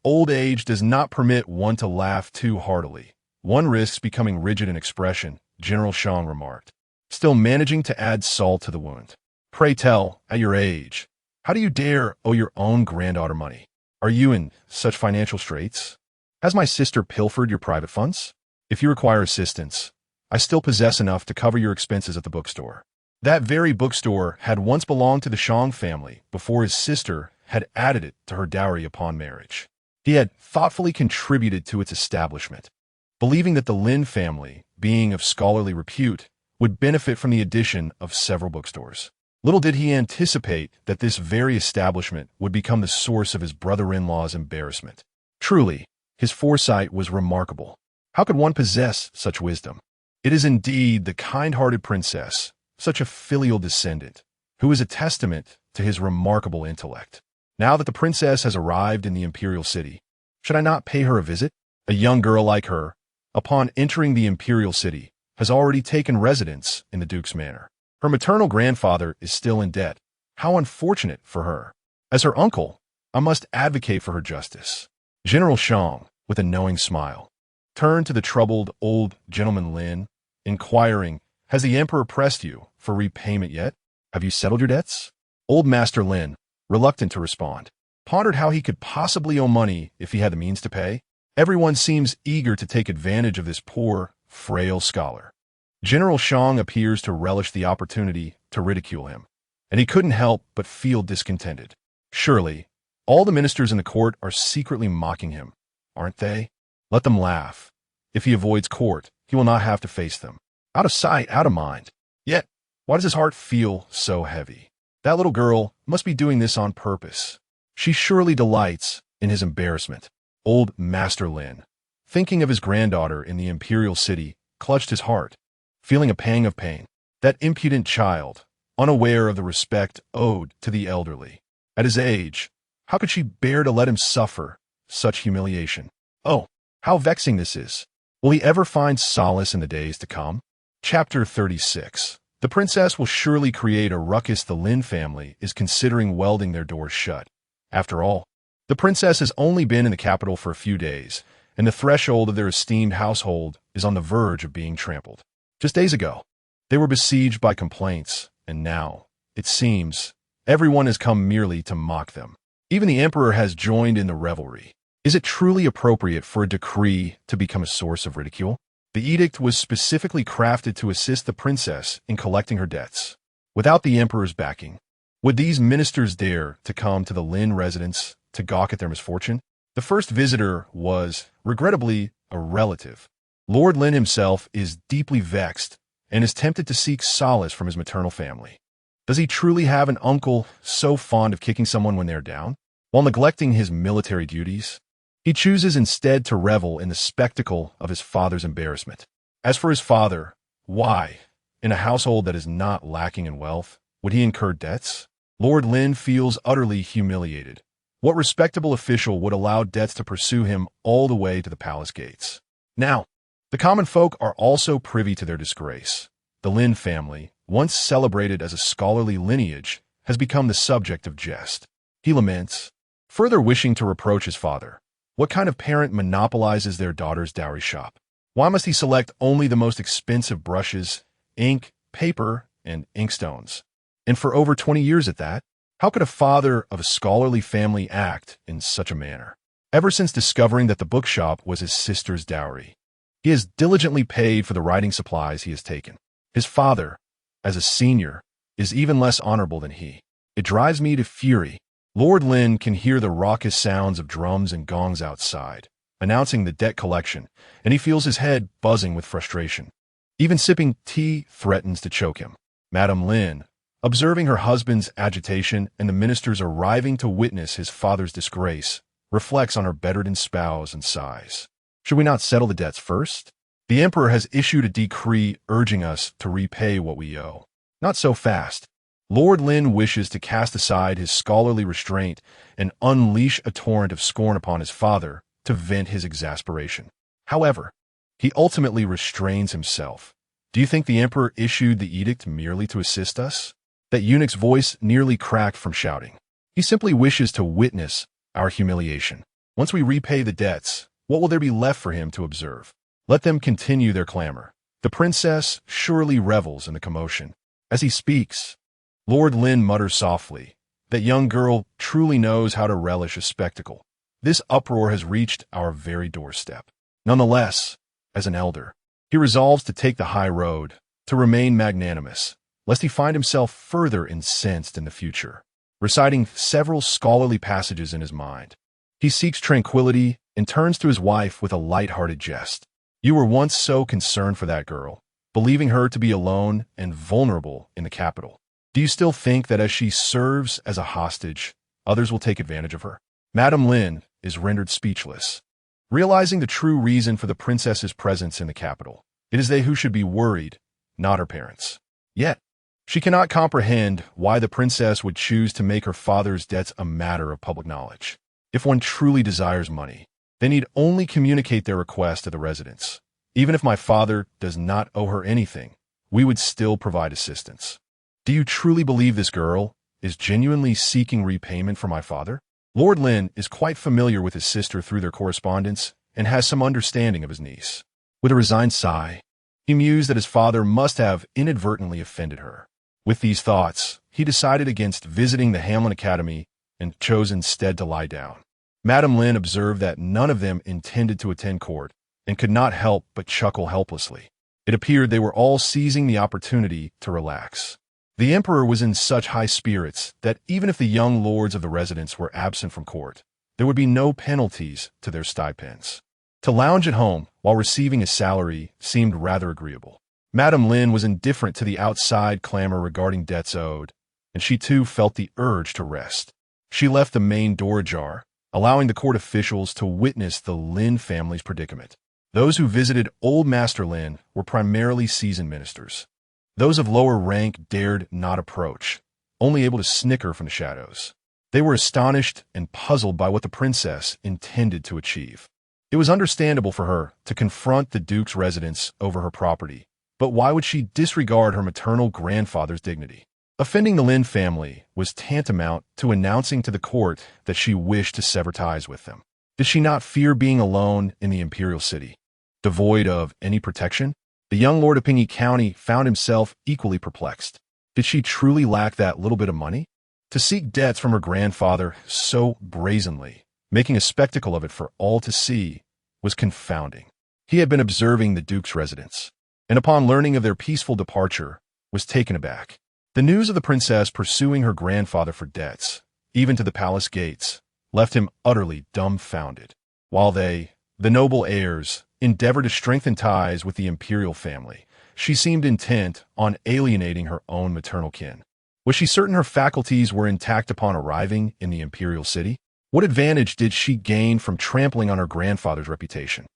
Old age does not permit one to laugh too heartily. One risks becoming rigid in expression, General Shang remarked, still managing to add salt to the wound. "Pray tell, at your age, how do you dare owe your own granddaughter money? Are you in such financial straits?" Has my sister pilfered your private funds? If you require assistance, I still possess enough to cover your expenses at the bookstore. That very bookstore had once belonged to the Shang family before his sister had added it to her dowry upon marriage. He had thoughtfully contributed to its establishment, believing that the Lynn family, being of scholarly repute, would benefit from the addition of several bookstores. Little did he anticipate that this very establishment would become the source of his brother-in-law's embarrassment. Truly, his foresight was remarkable. How could one possess such wisdom? It is indeed the kind-hearted princess, such a filial descendant, who is a testament to his remarkable intellect. Now that the princess has arrived in the Imperial city, should I not pay her a visit? A young girl like her, upon entering the Imperial city, has already taken residence in the Duke's manor. Her maternal grandfather is still in debt. How unfortunate for her. As her uncle, I must advocate for her justice. General Shang, with a knowing smile, turned to the troubled old gentleman Lynn, inquiring, "Has the Emperor pressed you for repayment yet? Have you settled your debts?" Old Master Lynn, reluctant to respond, pondered how he could possibly owe money if he had the means to pay. Everyone seems eager to take advantage of this poor, frail scholar. General Shang appears to relish the opportunity to ridicule him, and he couldn't help but feel discontented. Surely, all the ministers in the court are secretly mocking him, aren't they? Let them laugh. If he avoids court, he will not have to face them. Out of sight, out of mind. Yet, why does his heart feel so heavy? That little girl must be doing this on purpose. She surely delights in his embarrassment. Old Master Lynn, thinking of his granddaughter in the Imperial city, clutched his heart, feeling a pang of pain. That impudent child, unaware of the respect owed to the elderly. At his age, how could she bear to let him suffer such humiliation? Oh, how vexing this is. Will he ever find solace in the days to come? Chapter 36. The princess will surely create a ruckus. The Lynn family is considering welding their doors shut. After all, the princess has only been in the capital for a few days, and the threshold of their esteemed household is on the verge of being trampled. Just days ago, they were besieged by complaints, and now, it seems, everyone has come merely to mock them. Even the emperor has joined in the revelry. Is it truly appropriate for a decree to become a source of ridicule? The edict was specifically crafted to assist the princess in collecting her debts. Without the emperor's backing, would these ministers dare to come to the Lynn residence to gawk at their misfortune? The first visitor was, regrettably, a relative. Lord Lynn himself is deeply vexed and is tempted to seek solace from his maternal family. Does he truly have an uncle so fond of kicking someone when they're down, while neglecting his military duties? He chooses instead to revel in the spectacle of his father's embarrassment. As for his father, why, in a household that is not lacking in wealth, would he incur debts? Lord Lynn feels utterly humiliated. What respectable official would allow debts to pursue him all the way to the palace gates? Now, the common folk are also privy to their disgrace. The Lynn family, once celebrated as a scholarly lineage, has become the subject of jest. He laments, further wishing to reproach his father. What kind of parent monopolizes their daughter's dowry shop? Why must he select only the most expensive brushes, ink, paper, and inkstones? And for over 20 years at that? How could a father of a scholarly family act in such a manner? Ever since discovering that the bookshop was his sister's dowry, he has diligently paid for the writing supplies he has taken. His father, as a senior, is even less honorable than he. It drives me to fury. Lord Lynn can hear the raucous sounds of drums and gongs outside, announcing the debt collection, and he feels his head buzzing with frustration. Even sipping tea threatens to choke him. Madame Lynn, observing her husband's agitation and the ministers arriving to witness his father's disgrace, reflects on her bedridden spouse and sighs. Should we not settle the debts first? The emperor has issued a decree urging us to repay what we owe. Not so fast. Lord Lynn wishes to cast aside his scholarly restraint and unleash a torrent of scorn upon his father to vent his exasperation. However, he ultimately restrains himself. Do you think the emperor issued the edict merely to assist us? That eunuch's voice nearly cracked from shouting. He simply wishes to witness our humiliation. Once we repay the debts, what will there be left for him to observe? Let them continue their clamor. The princess surely revels in the commotion. As he speaks, Lord Lynn mutters softly, that young girl truly knows how to relish a spectacle. This uproar has reached our very doorstep. Nonetheless, as an elder, he resolves to take the high road, to remain magnanimous, lest he find himself further incensed in the future. Reciting several scholarly passages in his mind, he seeks tranquility and turns to his wife with a light-hearted jest. You were once so concerned for that girl, believing her to be alone and vulnerable in the capital. Do you still think that as she serves as a hostage, others will take advantage of her? Madame Lynn is rendered speechless. Realizing the true reason for the princess's presence in the capital, it is they who should be worried, not her parents. Yet, she cannot comprehend why the princess would choose to make her father's debts a matter of public knowledge. If one truly desires money, they need only communicate their request to the residents. Even if my father does not owe her anything, we would still provide assistance. Do you truly believe this girl is genuinely seeking repayment from my father? Lord Lynn is quite familiar with his sister through their correspondence and has some understanding of his niece. With a resigned sigh, he mused that his father must have inadvertently offended her. With these thoughts, he decided against visiting the Hamlin Academy and chose instead to lie down. Madame Lynn observed that none of them intended to attend court and could not help but chuckle helplessly. It appeared they were all seizing the opportunity to relax. The emperor was in such high spirits that even if the young lords of the residence were absent from court, there would be no penalties to their stipends. To lounge at home while receiving a salary seemed rather agreeable. Madame Lynn was indifferent to the outside clamor regarding debts owed, and she too felt the urge to rest. She left the main door ajar, allowing the court officials to witness the Lynn family's predicament. Those who visited old Master Lynn were primarily seasoned ministers. Those of lower rank dared not approach, only able to snicker from the shadows. They were astonished and puzzled by what the princess intended to achieve. It was understandable for her to confront the duke's residence over her property, but why would she disregard her maternal grandfather's dignity? Offending the Lynn family was tantamount to announcing to the court that she wished to sever ties with them. Did she not fear being alone in the Imperial city, devoid of any protection? The young lord of Pingy County found himself equally perplexed. Did she truly lack that little bit of money? To seek debts from her grandfather so brazenly, making a spectacle of it for all to see, was confounding. He had been observing the duke's residence, and upon learning of their peaceful departure, was taken aback. The news of the princess pursuing her grandfather for debts, even to the palace gates, left him utterly dumbfounded, while they, the noble heirs, endeavored to strengthen ties with the imperial family. She seemed intent on alienating her own maternal kin. Was she certain her faculties were intact upon arriving in the imperial city? What advantage did she gain from trampling on her grandfather's reputation?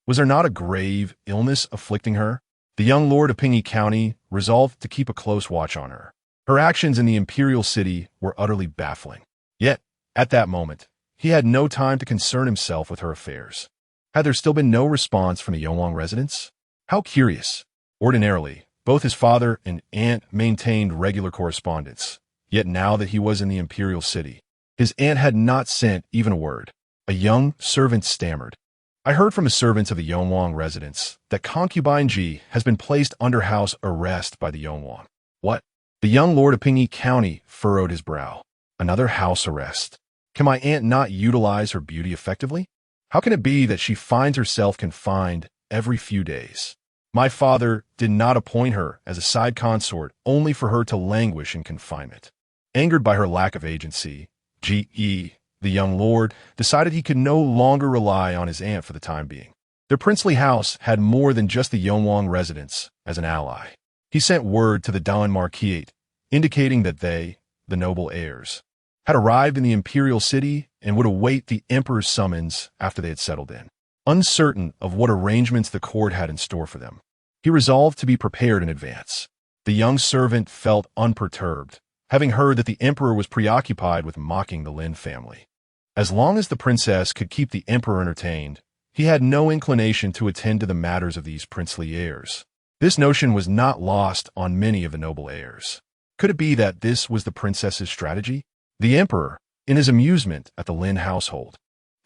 Was there not a grave illness afflicting her? The young lord of Pingy County resolved to keep a close watch on her. Her actions in the imperial city were utterly baffling. Yet, at that moment, he had no time to concern himself with her affairs. Had there still been no response from the Yonwang residents? How curious. Ordinarily, both his father and aunt maintained regular correspondence. Yet now that he was in the imperial city, his aunt had not sent even a word. A young servant stammered. I heard from the servants of the Yonwang residence that concubine Ji has been placed under house arrest by the Yonwang. What? The young lord of Pingy County furrowed his brow. Another house arrest. Can my aunt not utilize her beauty effectively? How can it be that she finds herself confined every few days? My father did not appoint her as a side consort only for her to languish in confinement. Angered by her lack of agency, G.E., the young lord, decided he could no longer rely on his aunt for the time being. Their princely house had more than just the Yonwang residence as an ally. He sent word to the Daiying Marquise, indicating that they, the noble heirs, had arrived in the imperial city and would await the emperor's summons after they had settled in. Uncertain of what arrangements the court had in store for them, he resolved to be prepared in advance. The young servant felt unperturbed, having heard that the emperor was preoccupied with mocking the Lynn family. As long as the princess could keep the emperor entertained, he had no inclination to attend to the matters of these princely heirs. This notion was not lost on many of the noble heirs. Could it be that this was the princess's strategy? The emperor, in his amusement at the Lynn household,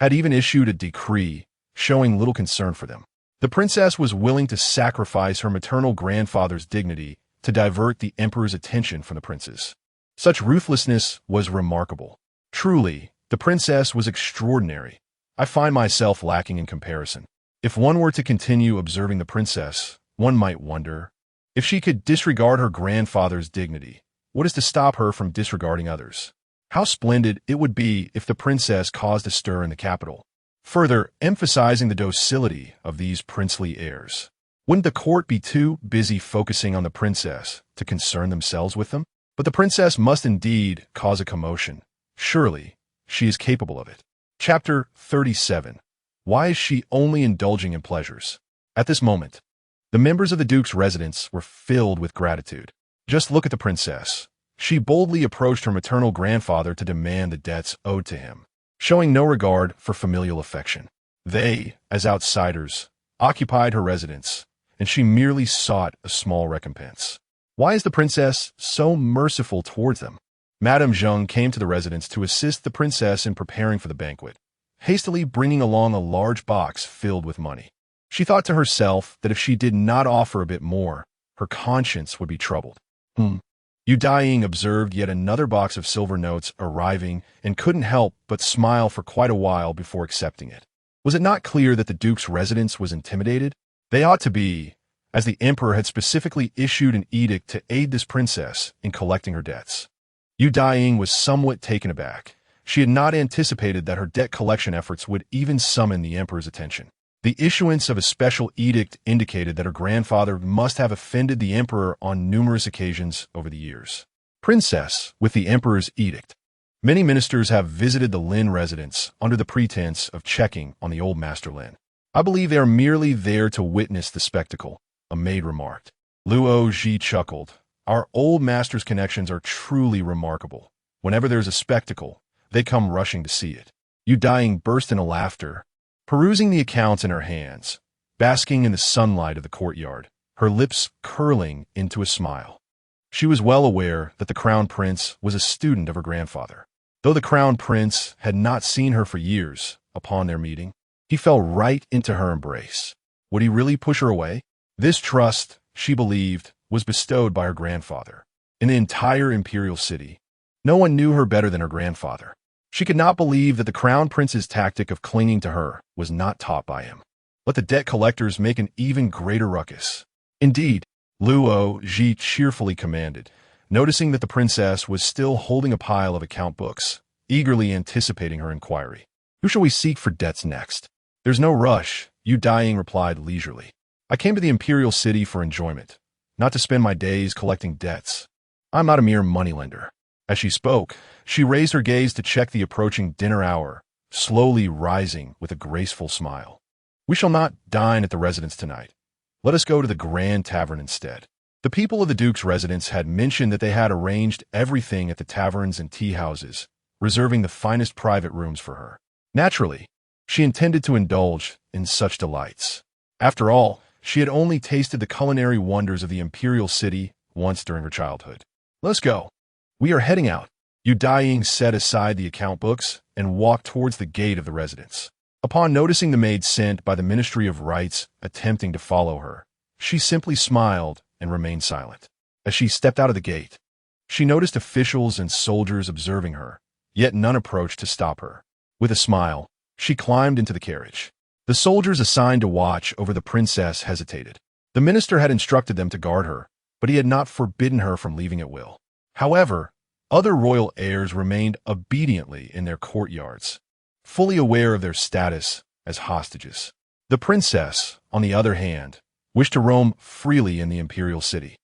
had even issued a decree showing little concern for them. The princess was willing to sacrifice her maternal grandfather's dignity to divert the emperor's attention from the princes. Such ruthlessness was remarkable. Truly, the princess was extraordinary, I find myself lacking in comparison. If one were to continue observing the princess, one might wonder if she could disregard her grandfather's dignity. What is to stop her from disregarding others? How splendid it would be if the princess caused a stir in the capital, further emphasizing the docility of these princely heirs. Wouldn't the court be too busy focusing on the princess to concern themselves with them? But the princess must indeed cause a commotion. Surely, she is capable of it. Chapter 37. Why is she only indulging in pleasures? At this moment, the members of the Duke's residence were filled with gratitude. Just look at the princess. She boldly approached her maternal grandfather to demand the debts owed to him, showing no regard for familial affection. They, as outsiders, occupied her residence, and she merely sought a small recompense. Why is the princess so merciful towards them? Madame Zheng came to the residence to assist the princess in preparing for the banquet, hastily bringing along a large box filled with money. She thought to herself that if she did not offer a bit more, her conscience would be troubled. Daiying observed yet another box of silver notes arriving and couldn't help but smile for quite a while before accepting it. Was it not clear that the Duke's residence was intimidated? They ought to be, as the Emperor had specifically issued an edict to aid this princess in collecting her debts. Daiying was somewhat taken aback. She had not anticipated that her debt collection efforts would even summon the Emperor's attention. The issuance of a special edict indicated that her grandfather must have offended the Emperor on numerous occasions over the years. Princess, with the Emperor's edict. Many ministers have visited the Lynn residence under the pretense of checking on the old Master Lynn. I believe they are merely there to witness the spectacle, a maid remarked. Luo Ji chuckled. Our old master's connections are truly remarkable. Whenever there's a spectacle, they come rushing to see it. Daiying burst into laughter, perusing the accounts in her hands, basking in the sunlight of the courtyard, her lips curling into a smile. She was well aware that the crown prince was a student of her grandfather. Though the crown prince had not seen her for years, upon their meeting, he fell right into her embrace. Would he really push her away? This trust, she believed, was bestowed by her grandfather. In the entire imperial city, no one knew her better than her grandfather. She could not believe that the crown prince's tactic of clinging to her was not taught by him. Let the debt collectors make an even greater ruckus. Indeed, Luo Ji cheerfully commanded, noticing that the princess was still holding a pile of account books, eagerly anticipating her inquiry. Who shall we seek for debts next? There's no rush, Daiying replied leisurely. I came to the imperial city for enjoyment, not to spend my days collecting debts. I'm not a mere moneylender. As she spoke, she raised her gaze to check the approaching dinner hour, slowly rising with a graceful smile. We shall not dine at the residence tonight. Let us go to the Grand Tavern instead. The people of the Duke's residence had mentioned that they had arranged everything at the taverns and tea houses, reserving the finest private rooms for her. Naturally, she intended to indulge in such delights. After all, she had only tasted the culinary wonders of the imperial city once during her childhood. Let's go. We are heading out. Daiying set aside the account books and walked towards the gate of the residence. Upon noticing the maid sent by the Ministry of Rights attempting to follow her, she simply smiled and remained silent. As she stepped out of the gate, she noticed officials and soldiers observing her, yet none approached to stop her. With a smile, she climbed into the carriage. The soldiers assigned to watch over the princess hesitated. The minister had instructed them to guard her, but he had not forbidden her from leaving at will. However, other royal heirs remained obediently in their courtyards, fully aware of their status as hostages. The princess, on the other hand, wished to roam freely in the imperial city.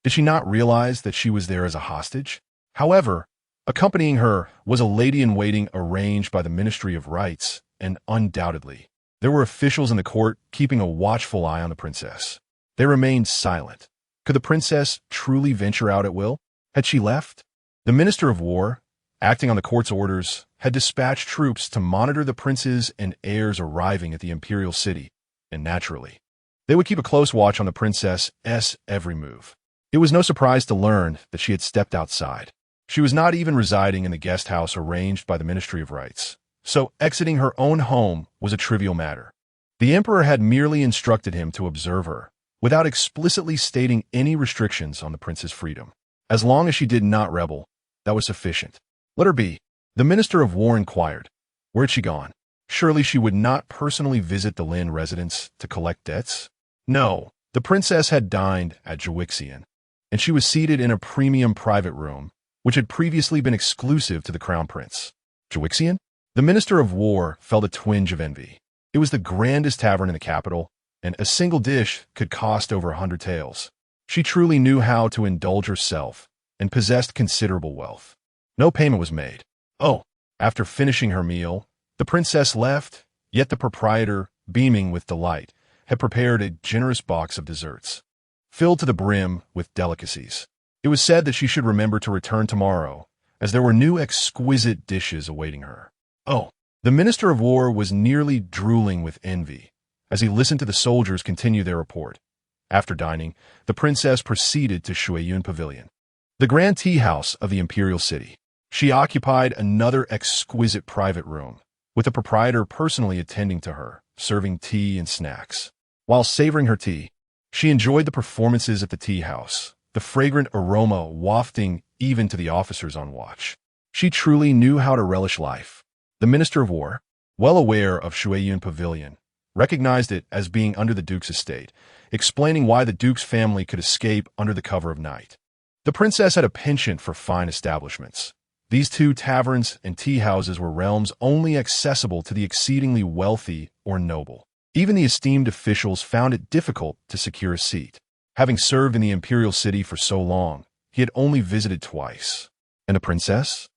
Did she not realize that she was there as a hostage? However, accompanying her was a lady-in-waiting arranged by the Ministry of Rights, and undoubtedly, there were officials in the court keeping a watchful eye on the princess. They remained silent. Could the princess truly venture out at will? Had she left? The Minister of War, acting on the court's orders, had dispatched troops to monitor the princes and heirs arriving at the imperial city, and naturally, they would keep a close watch on the princess's every move. It was no surprise to learn that she had stepped outside. She was not even residing in the guest house arranged by the Ministry of Rights, so exiting her own home was a trivial matter. The Emperor had merely instructed him to observe her, without explicitly stating any restrictions on the prince's freedom. As long as she did not rebel, that was sufficient. Let her be. The Minister of War inquired. Where had she gone? Surely she would not personally visit the Lynn residence to collect debts? No, the princess had dined at Juixian, and she was seated in a premium private room, which had previously been exclusive to the crown prince. Juixian? The Minister of War felt a twinge of envy. It was the grandest tavern in the capital, and a single dish could cost over 100 taels. She truly knew how to indulge herself and possessed considerable wealth. No payment was made. Oh, after finishing her meal, the princess left, yet the proprietor, beaming with delight, had prepared a generous box of desserts, filled to the brim with delicacies. It was said that she should remember to return tomorrow, as there were new exquisite dishes awaiting her. Oh, the Minister of War was nearly drooling with envy as he listened to the soldiers continue their report. After dining, the princess proceeded to Shuiyun Pavilion, the grand tea house of the Imperial city. She occupied another exquisite private room, with the proprietor personally attending to her, serving tea and snacks. While savoring her tea, she enjoyed the performances at the tea house, the fragrant aroma wafting even to the officers on watch. She truly knew how to relish life. The Minister of War, well aware of Shuiyun Pavilion, recognized it as being under the Duke's estate, explaining why the Duke's family could escape under the cover of night. The princess had a penchant for fine establishments. These two taverns and tea houses were realms only accessible to the exceedingly wealthy or noble. Even the esteemed officials found it difficult to secure a seat. Having served in the Imperial city for so long, he had only visited twice. And the princess?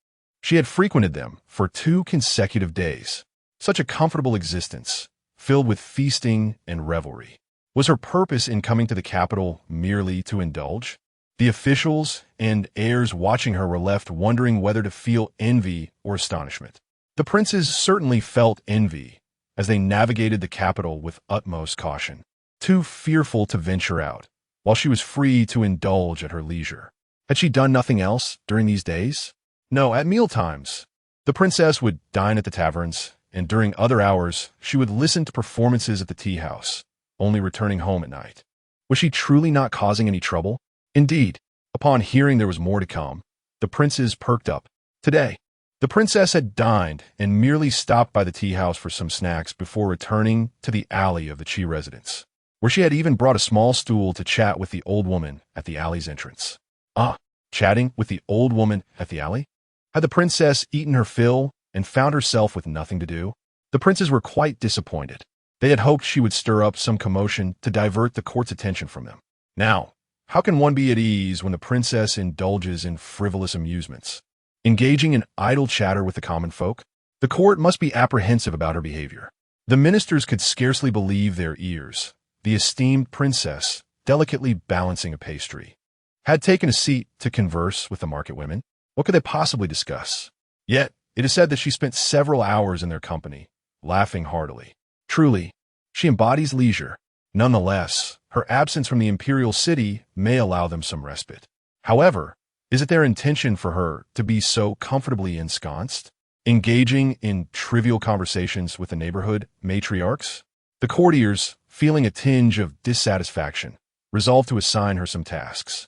She had frequented them for 2 consecutive days. Such a comfortable existence, filled with feasting and revelry. Was her purpose in coming to the capital merely to indulge? The officials and heirs watching her were left wondering whether to feel envy or astonishment. The princes certainly felt envy as they navigated the capital with utmost caution, too fearful to venture out, while she was free to indulge at her leisure. Had she done nothing else during these days? No, at mealtimes, the princess would dine at the taverns, and during other hours, she would listen to performances at the tea house, only returning home at night. Was she truly not causing any trouble? Indeed, upon hearing there was more to come, the princes perked up. Today, the princess had dined and merely stopped by the tea house for some snacks before returning to the alley of the Chi residence, where she had even brought a small stool to chat with the old woman at the alley's entrance. Chatting with the old woman at the alley? Had the princess eaten her fill and found herself with nothing to do? The princes were quite disappointed. They had hoped she would stir up some commotion to divert the court's attention from them. Now, how can one be at ease when the princess indulges in frivolous amusements, engaging in idle chatter with the common folk? The court must be apprehensive about her behavior. The ministers could scarcely believe their ears. The esteemed princess, delicately balancing a pastry, had taken a seat to converse with the market women. What could they possibly discuss? Yet, it is said that she spent several hours in their company, laughing heartily. Truly, she embodies leisure. Nonetheless, her absence from the Imperial city may allow them some respite. However, is it their intention for her to be so comfortably ensconced, engaging in trivial conversations with the neighborhood matriarchs? The courtiers, feeling a tinge of dissatisfaction, resolved to assign her some tasks.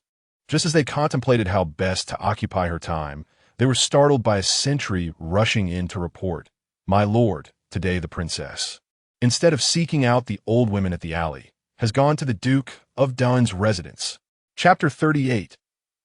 Just as they contemplated how best to occupy her time, they were startled by a sentry rushing in to report, "My lord, today the princess, instead of seeking out the old women at the alley, has gone to the Duke of Daiying's residence." Chapter 38.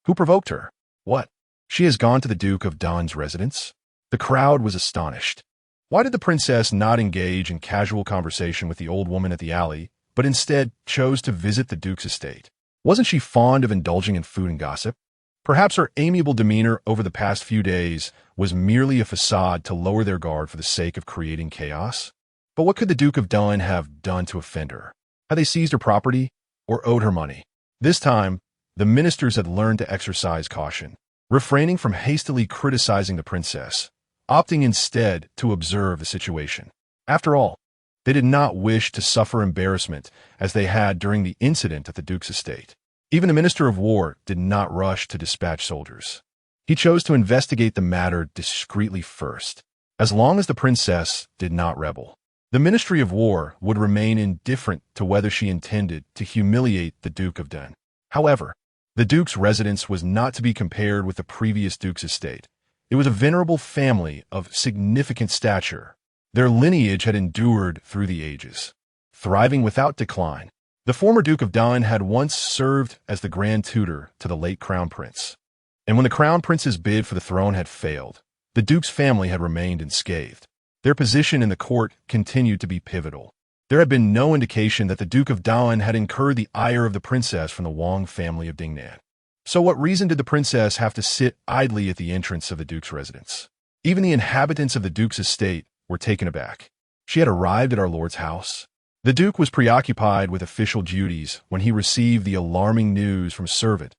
Who provoked her? What? She has gone to the Duke of Daiying's residence? The crowd was astonished. Why did the princess not engage in casual conversation with the old woman at the alley, but instead chose to visit the Duke's estate? Wasn't she fond of indulging in food and gossip? Perhaps her amiable demeanor over the past few days was merely a facade to lower their guard for the sake of creating chaos? But what could the Duke of Daiying have done to offend her? Had they seized her property or owed her money? This time, the ministers had learned to exercise caution, refraining from hastily criticizing the princess, opting instead to observe the situation. After all, they did not wish to suffer embarrassment as they had during the incident at the Duke's estate. Even the Minister of War did not rush to dispatch soldiers. He chose to investigate the matter discreetly first. As long as the princess did not rebel, the Ministry of War would remain indifferent to whether she intended to humiliate the Duke of Daiying. However, the Duke's residence was not to be compared with the previous Duke's estate. It was a venerable family of significant stature, Their lineage had endured through the ages, thriving without decline. The former Duke of Daiying had once served as the grand tutor to the late Crown Prince. And when the Crown Prince's bid for the throne had failed, the Duke's family had remained unscathed. Their position in the court continued to be pivotal. There had been no indication that the Duke of Daiying had incurred the ire of the princess from the Wang family of Dingnan. So what reason did the princess have to sit idly at the entrance of the Duke's residence? Even the inhabitants of the Duke's estate were taken aback. She had arrived at our Lord's house. The Duke was preoccupied with official duties when he received the alarming news from a servant,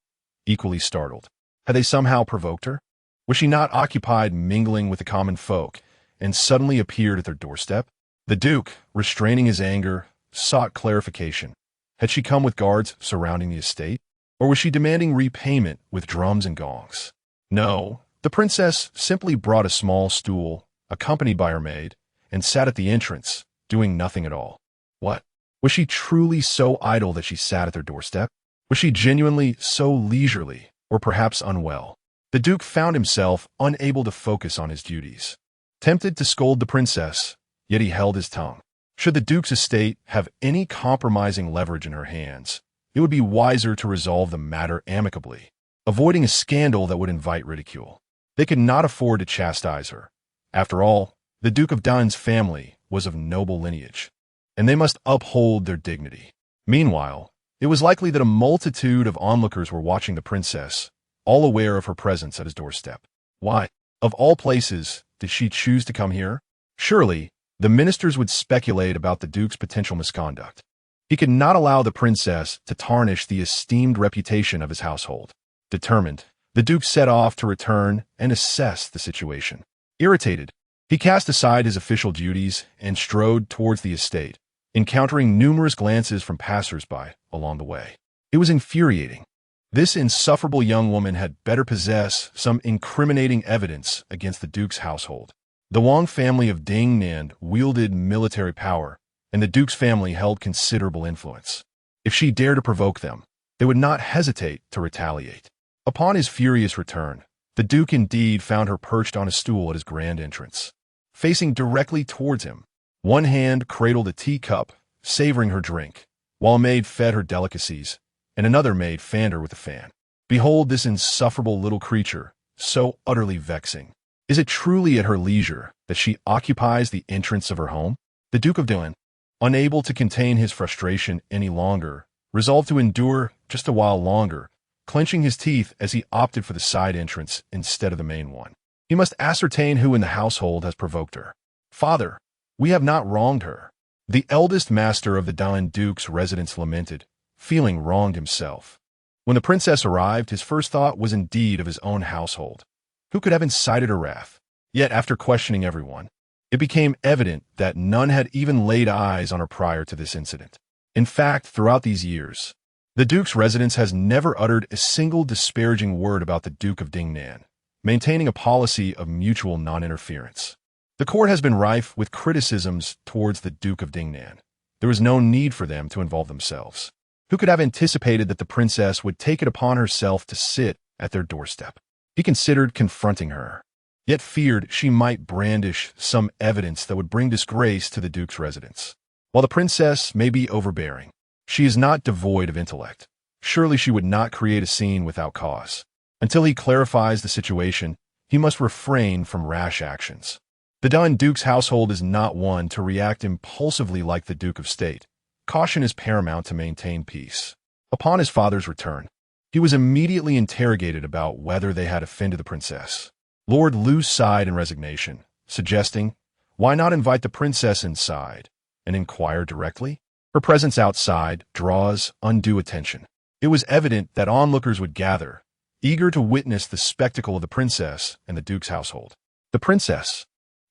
equally startled. Had they somehow provoked her? Was she not occupied mingling with the common folk and suddenly appeared at their doorstep? The Duke, restraining his anger, sought clarification. Had she come with guards surrounding the estate? Or was she demanding repayment with drums and gongs? No, the princess simply brought a small stool, accompanied by her maid, and sat at the entrance, doing nothing at all. What? Was she truly so idle that she sat at their doorstep? Was she genuinely so leisurely, or perhaps unwell? The Duke found himself unable to focus on his duties. Tempted to scold the princess, yet he held his tongue. Should the Duke's estate have any compromising leverage in her hands, it would be wiser to resolve the matter amicably, avoiding a scandal that would invite ridicule. They could not afford to chastise her. After all, the Duke of Daiying's family was of noble lineage, and they must uphold their dignity. Meanwhile, it was likely that a multitude of onlookers were watching the princess, all aware of her presence at his doorstep. Why, of all places, did she choose to come here? Surely, the ministers would speculate about the Duke's potential misconduct. He could not allow the princess to tarnish the esteemed reputation of his household. Determined, the Duke set off to return and assess the situation. Irritated, he cast aside his official duties and strode towards the estate, encountering numerous glances from passers-by along the way. It was infuriating. This insufferable young woman had better possess some incriminating evidence against the Duke's household. The Wang family of Dingnan wielded military power, and the Duke's family held considerable influence. If she dared to provoke them, they would not hesitate to retaliate. Upon his furious return, the Duke indeed found her perched on a stool at his grand entrance. Facing directly towards him, one hand cradled a teacup, savoring her drink, while a maid fed her delicacies, and another maid fanned her with a fan. Behold this insufferable little creature, so utterly vexing. Is it truly at her leisure that she occupies the entrance of her home? The Duke of Daiying, unable to contain his frustration any longer, resolved to endure just a while longer, clenching his teeth as he opted for the side entrance instead of the main one. He must ascertain who in the household has provoked her. Father, we have not wronged her. The eldest master of the Daiying Duke's residence lamented, feeling wronged himself. When the princess arrived, his first thought was indeed of his own household. Who could have incited her wrath? Yet after questioning everyone, it became evident that none had even laid eyes on her prior to this incident. In fact, throughout these years, the Duke's residence has never uttered a single disparaging word about the Duke of Dingnan, maintaining a policy of mutual non-interference. The court has been rife with criticisms towards the Duke of Dingnan. There was no need for them to involve themselves. Who could have anticipated that the princess would take it upon herself to sit at their doorstep? He considered confronting her, yet feared she might brandish some evidence that would bring disgrace to the Duke's residence. While the princess may be overbearing, she is not devoid of intellect. Surely she would not create a scene without cause. Until he clarifies the situation, he must refrain from rash actions. The Daiying Duke's household is not one to react impulsively like the Duke of State. Caution is paramount to maintain peace. Upon his father's return, he was immediately interrogated about whether they had offended the princess. Lord Lu sighed in resignation, suggesting, why not invite the princess inside and inquire directly? Her presence outside draws undue attention. It was evident that onlookers would gather, eager to witness the spectacle of the princess and the Duke's household. The princess,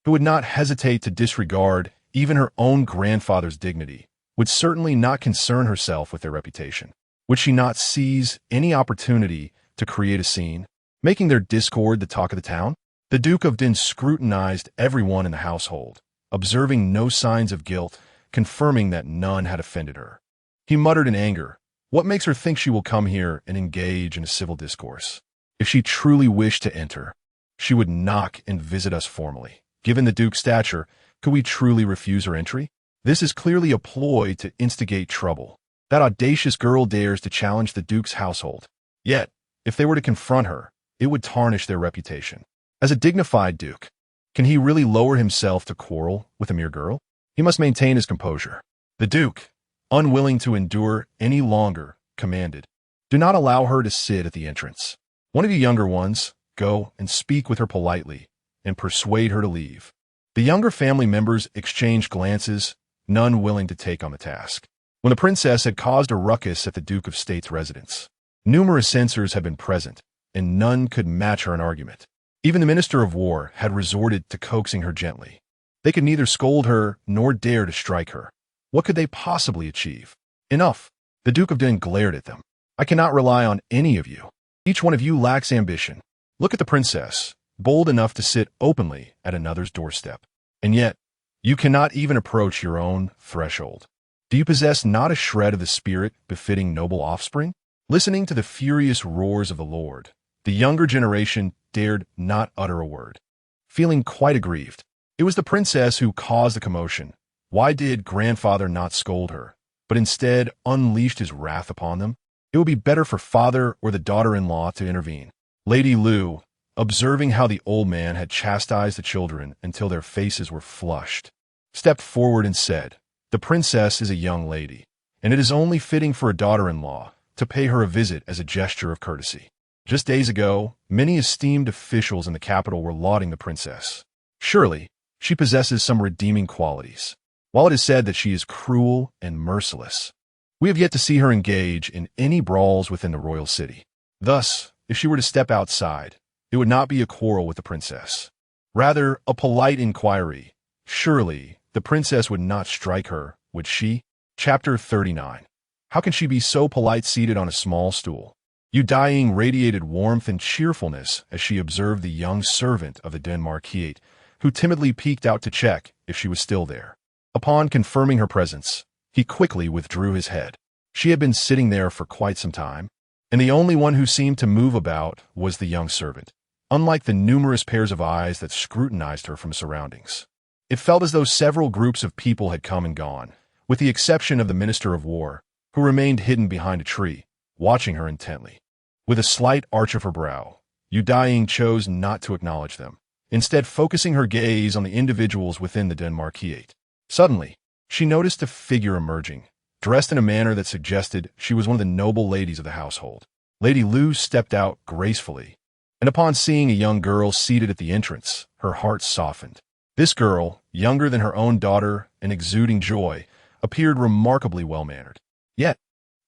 who would not hesitate to disregard even her own grandfather's dignity, would certainly not concern herself with their reputation. Would she not seize any opportunity to create a scene, making their discord the talk of the town? The Duke of Din scrutinized everyone in the household, observing no signs of guilt, confirming that none had offended her. He muttered in anger, what makes her think she will come here and engage in a civil discourse? If she truly wished to enter, she would knock and visit us formally. Given the Duke's stature, Could we truly refuse her entry? This is clearly a ploy to instigate trouble. That audacious girl dares to challenge the Duke's household. Yet, if they were to confront her, it would tarnish their reputation. As a dignified Duke, can he really lower himself to quarrel with a mere girl? He must maintain his composure. The Duke, unwilling to endure any longer, commanded, "Do not allow her to sit at the entrance. One of you younger ones, go and speak with her politely and persuade her to leave." The younger family members exchanged glances, none willing to take on the task. When the princess had caused a ruckus at the Duke of State's residence, numerous censors had been present, and none could match her in argument. Even the Minister of War had resorted to coaxing her gently. They could neither scold her nor dare to strike her. What could they possibly achieve? Enough. The Duke of Daiying glared at them. "I cannot rely on any of you. Each one of you lacks ambition. Look at the princess, bold enough to sit openly at another's doorstep. And yet, you cannot even approach your own threshold. Do you possess not a shred of the spirit befitting noble offspring?" Listening to the furious roars of the Lord, the younger generation dared not utter a word. Feeling quite aggrieved, it was the princess who caused the commotion. Why did grandfather not scold her, but instead unleashed his wrath upon them? It would be better for father or the daughter-in-law to intervene. Lady Lu, observing how the old man had chastised the children until their faces were flushed, stepped forward and said, "The princess is a young lady, and it is only fitting for a daughter-in-law to pay her a visit as a gesture of courtesy." Just days ago, many esteemed officials in the capital were lauding the princess. Surely, she possesses some redeeming qualities. While it is said that she is cruel and merciless, we have yet to see her engage in any brawls within the royal city. Thus, if she were to step outside, it would not be a quarrel with the princess. Rather, a polite inquiry. Surely, the princess would not strike her, would she? Chapter 39. How can she be so polite seated on a small stool? Daiying radiated warmth and cheerfulness as she observed the young servant of the Den Marquis, who timidly peeked out to check if she was still there. Upon confirming her presence, he quickly withdrew his head. She had been sitting there for quite some time, and the only one who seemed to move about was the young servant, unlike the numerous pairs of eyes that scrutinized her from surroundings. It felt as though several groups of people had come and gone, with the exception of the Minister of War, who remained hidden behind a tree, watching her intently. With a slight arch of her brow, Daiying chose not to acknowledge them, instead focusing her gaze on the individuals within the Den Marquis. Suddenly, she noticed a figure emerging, dressed in a manner that suggested she was one of the noble ladies of the household. Lady Lu stepped out gracefully, and upon seeing a young girl seated at the entrance, her heart softened. This girl, younger than her own daughter and exuding joy, appeared remarkably well-mannered. Yet,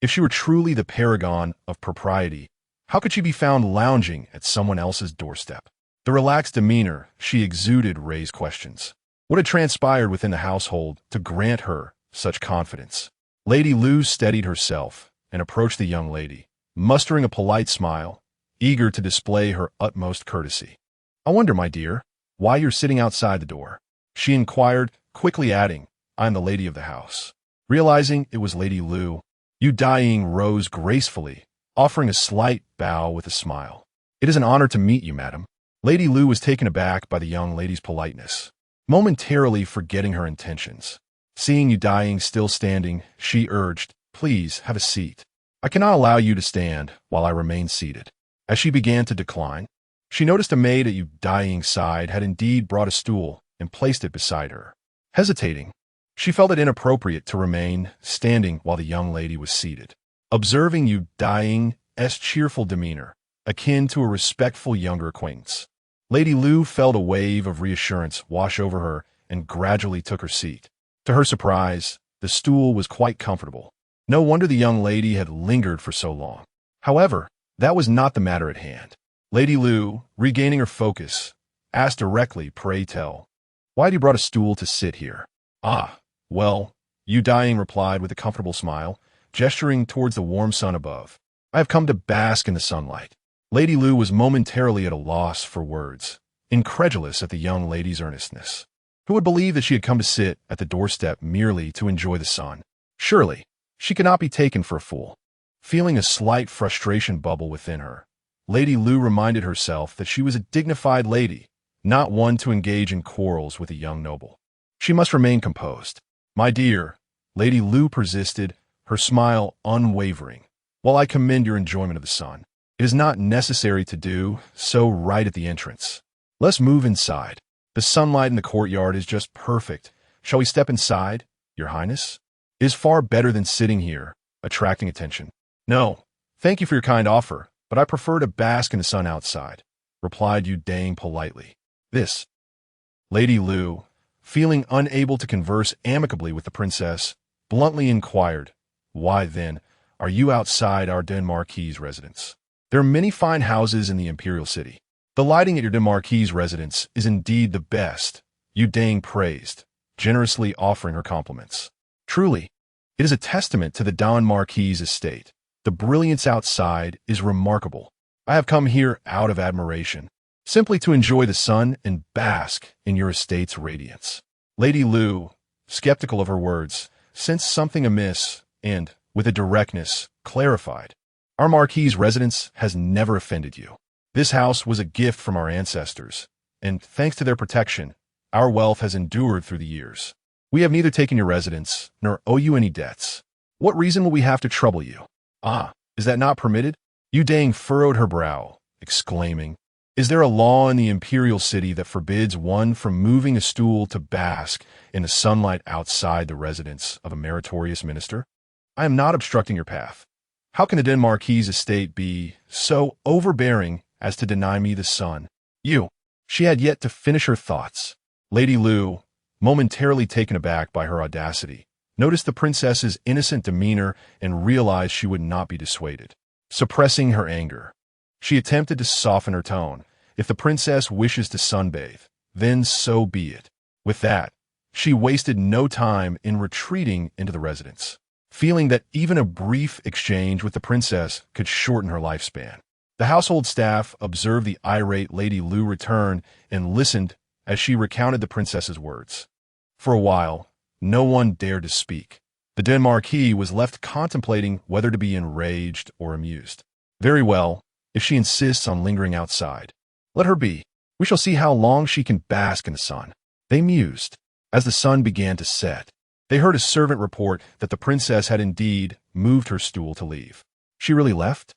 if she were truly the paragon of propriety, how could she be found lounging at someone else's doorstep? The relaxed demeanor she exuded raised questions. What had transpired within the household to grant her such confidence? Lady Lu steadied herself and approached the young lady, mustering a polite smile, eager to display her utmost courtesy. "I wonder, my dear, why you're sitting outside the door," she inquired, quickly adding, "I am the lady of the house." Realizing it was Lady Lu, Daiying rose gracefully, offering a slight bow with a smile. "It is an honor to meet you, madam." Lady Lu was taken aback by the young lady's politeness, momentarily forgetting her intentions. Seeing Daiying still standing, she urged, "Please have a seat. I cannot allow you to stand while I remain seated." As she began to decline, she noticed a maid at Daiying's side had indeed brought a stool and placed it beside her. Hesitating, she felt it inappropriate to remain standing while the young lady was seated. Observing Daiying's cheerful demeanor, akin to a respectful younger acquaintance, Lady Lu felt a wave of reassurance wash over her and gradually took her seat. To her surprise, the stool was quite comfortable. No wonder the young lady had lingered for so long. However, that was not the matter at hand. Lady Lu, regaining her focus, asked directly, "Pray tell, why had you brought a stool to sit here?" "Ah, well," Daiying replied with a comfortable smile, gesturing towards the warm sun above. "I have come to bask in the sunlight." Lady Lu was momentarily at a loss for words, incredulous at the young lady's earnestness. Who would believe that she had come to sit at the doorstep merely to enjoy the sun? Surely, she could not be taken for a fool. Feeling a slight frustration bubble within her, Lady Lu reminded herself that she was a dignified lady, not one to engage in quarrels with a young noble. She must remain composed. My dear, Lady Lu persisted, her smile unwavering. While I commend your enjoyment of the sun, it is not necessary to do so right at the entrance. Let's move inside. The sunlight in the courtyard is just perfect. Shall we step inside, Your Highness? It is far better than sitting here, attracting attention. No, thank you for your kind offer, but I prefer to bask in the sun outside, replied Yu Daiying politely. This. Lady Lu, feeling unable to converse amicably with the princess, bluntly inquired, Why, then, are you outside our den Marquis' residence? There are many fine houses in the Imperial city. The lighting at your den Marquis' residence is indeed the best, Yu Daiying praised, generously offering her compliments. Truly, it is a testament to the den Marquis' estate. The brilliance outside is remarkable. I have come here out of admiration, simply to enjoy the sun and bask in your estate's radiance. Lady Lu, skeptical of her words, sensed something amiss and, with a directness, clarified. Our Marquis' residence has never offended you. This house was a gift from our ancestors, and thanks to their protection, our wealth has endured through the years. We have neither taken your residence, nor owe you any debts. What reason will we have to trouble you? Ah, is that not permitted? Yu Daiying furrowed her brow, exclaiming, Is there a law in the Imperial city that forbids one from moving a stool to bask in the sunlight outside the residence of a meritorious minister? I am not obstructing your path. How can the den Marquis' estate be so overbearing as to deny me the sun? You. She had yet to finish her thoughts. Lady Lu, momentarily taken aback by her audacity, noticed the princess's innocent demeanor and realized she would not be dissuaded. Suppressing her anger, she attempted to soften her tone. If the princess wishes to sunbathe, then so be it. With that, she wasted no time in retreating into the residence, feeling that even a brief exchange with the princess could shorten her lifespan. The household staff observed the irate Lady Lu return and listened as she recounted the princess's words. For a while, no one dared to speak. The den Marquis was left contemplating whether to be enraged or amused. Very well, if she insists on lingering outside, let her be. We shall see how long she can bask in the sun. They mused. As the sun began to set, they heard a servant report that the princess had indeed moved her stool to leave. She really left?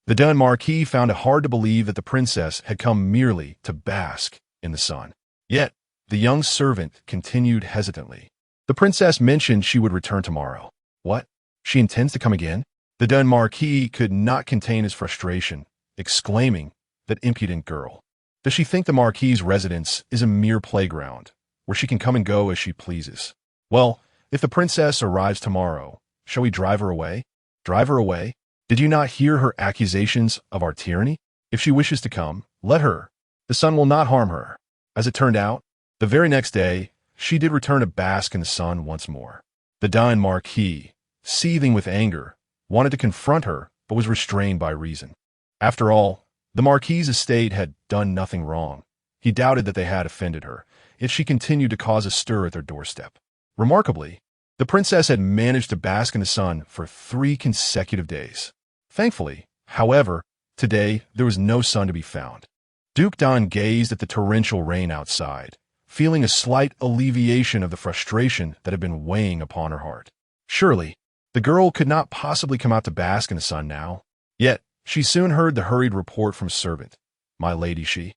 The den Marquis found it hard to believe that the princess had come merely to bask in the sun. Yet, the young servant continued hesitantly. The princess mentioned she would return tomorrow. What? She intends to come again? The den Marquis could not contain his frustration, exclaiming, That impudent girl. Does she think the Marquis' residence is a mere playground, where she can come and go as she pleases? Well, if the princess arrives tomorrow, shall we drive her away? Drive her away? Did you not hear her accusations of our tyranny? If she wishes to come, let her. The sun will not harm her. As it turned out, the very next day, she did return to bask in the sun once more. The den Marquis, seething with anger, wanted to confront her, but was restrained by reason. After all, the Marquis' estate had done nothing wrong. He doubted that they had offended her, yet she continued to cause a stir at their doorstep. Remarkably, the princess had managed to bask in the sun for 3 consecutive days. Thankfully, however, today there was no sun to be found. Duke Dan gazed at the torrential rain outside, feeling a slight alleviation of the frustration that had been weighing upon her heart. Surely, the girl could not possibly come out to bask in the sun now. Yet, she soon heard the hurried report from a servant. My lady, she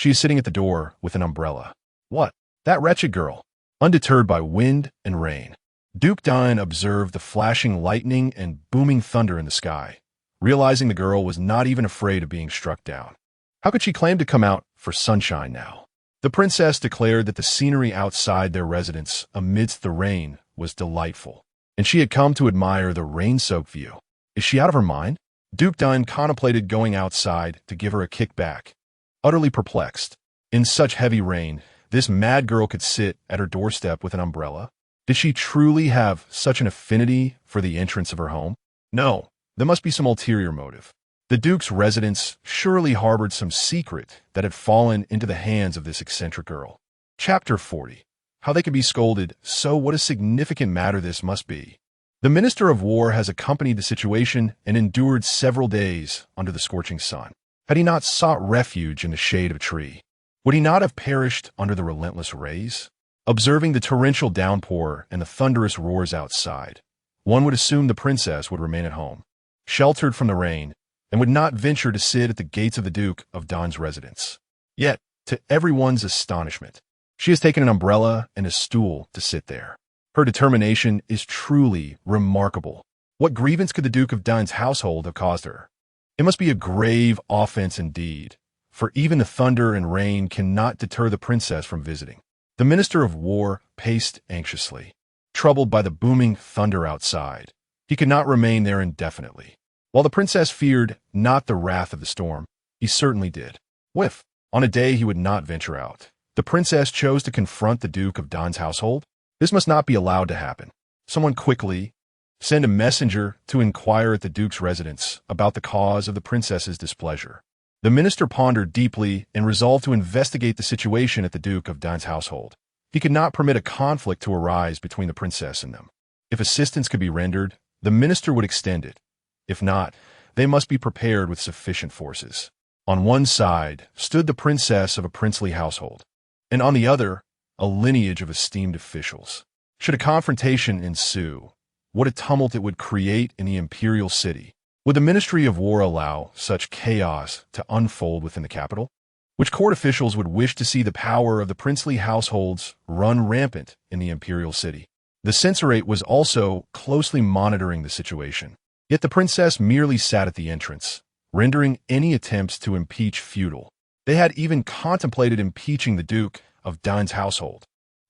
is sitting at the door with an umbrella. What? That wretched girl. Undeterred by wind and rain, Duke Dan observed the flashing lightning and booming thunder in the sky, realizing the girl was not even afraid of being struck down. How could she claim to come out for sunshine now? The princess declared that the scenery outside their residence amidst the rain was delightful, and she had come to admire the rain-soaked view. Is she out of her mind? Duke Dan contemplated going outside to give her a kick back. Utterly perplexed, in such heavy rain, this mad girl could sit at her doorstep with an umbrella. Did she truly have such an affinity for the entrance of her home? No, there must be some ulterior motive. The Duke's residence surely harbored some secret that had fallen into the hands of this eccentric girl. Chapter 40. How they could be scolded, so what a significant matter this must be. The Minister of War has accompanied the situation and endured several days under the scorching sun. Had he not sought refuge in the shade of a tree, would he not have perished under the relentless rays? Observing the torrential downpour and the thunderous roars outside, one would assume the princess would remain at home, sheltered from the rain, and would not venture to sit at the gates of the Duke of Dan's residence. Yet, to everyone's astonishment, she has taken an umbrella and a stool to sit there. Her determination is truly remarkable. What grievance could the Duke of Dan's household have caused her? It must be a grave offense indeed, for even the thunder and rain cannot deter the princess from visiting. The Minister of War paced anxiously, troubled by the booming thunder outside. He could not remain there indefinitely. While the princess feared not the wrath of the storm, he certainly did. If, on a day he would not venture out, the princess chose to confront the Duke of Dan's household, this must not be allowed to happen. Someone quickly send a messenger to inquire at the Duke's residence about the cause of the princess's displeasure. The minister pondered deeply and resolved to investigate the situation at the Duke of Dan's household. He could not permit a conflict to arise between the princess and them. If assistance could be rendered, the minister would extend it. If not, they must be prepared with sufficient forces. On one side stood the princess of a princely household, and on the other, a lineage of esteemed officials. Should a confrontation ensue, what a tumult it would create in the imperial city. Would the Ministry of War allow such chaos to unfold within the capital? Which court officials would wish to see the power of the princely households run rampant in the imperial city? The censorate was also closely monitoring the situation. Yet the princess merely sat at the entrance, rendering any attempts to impeach futile. They had even contemplated impeaching the Duke of Dan's household.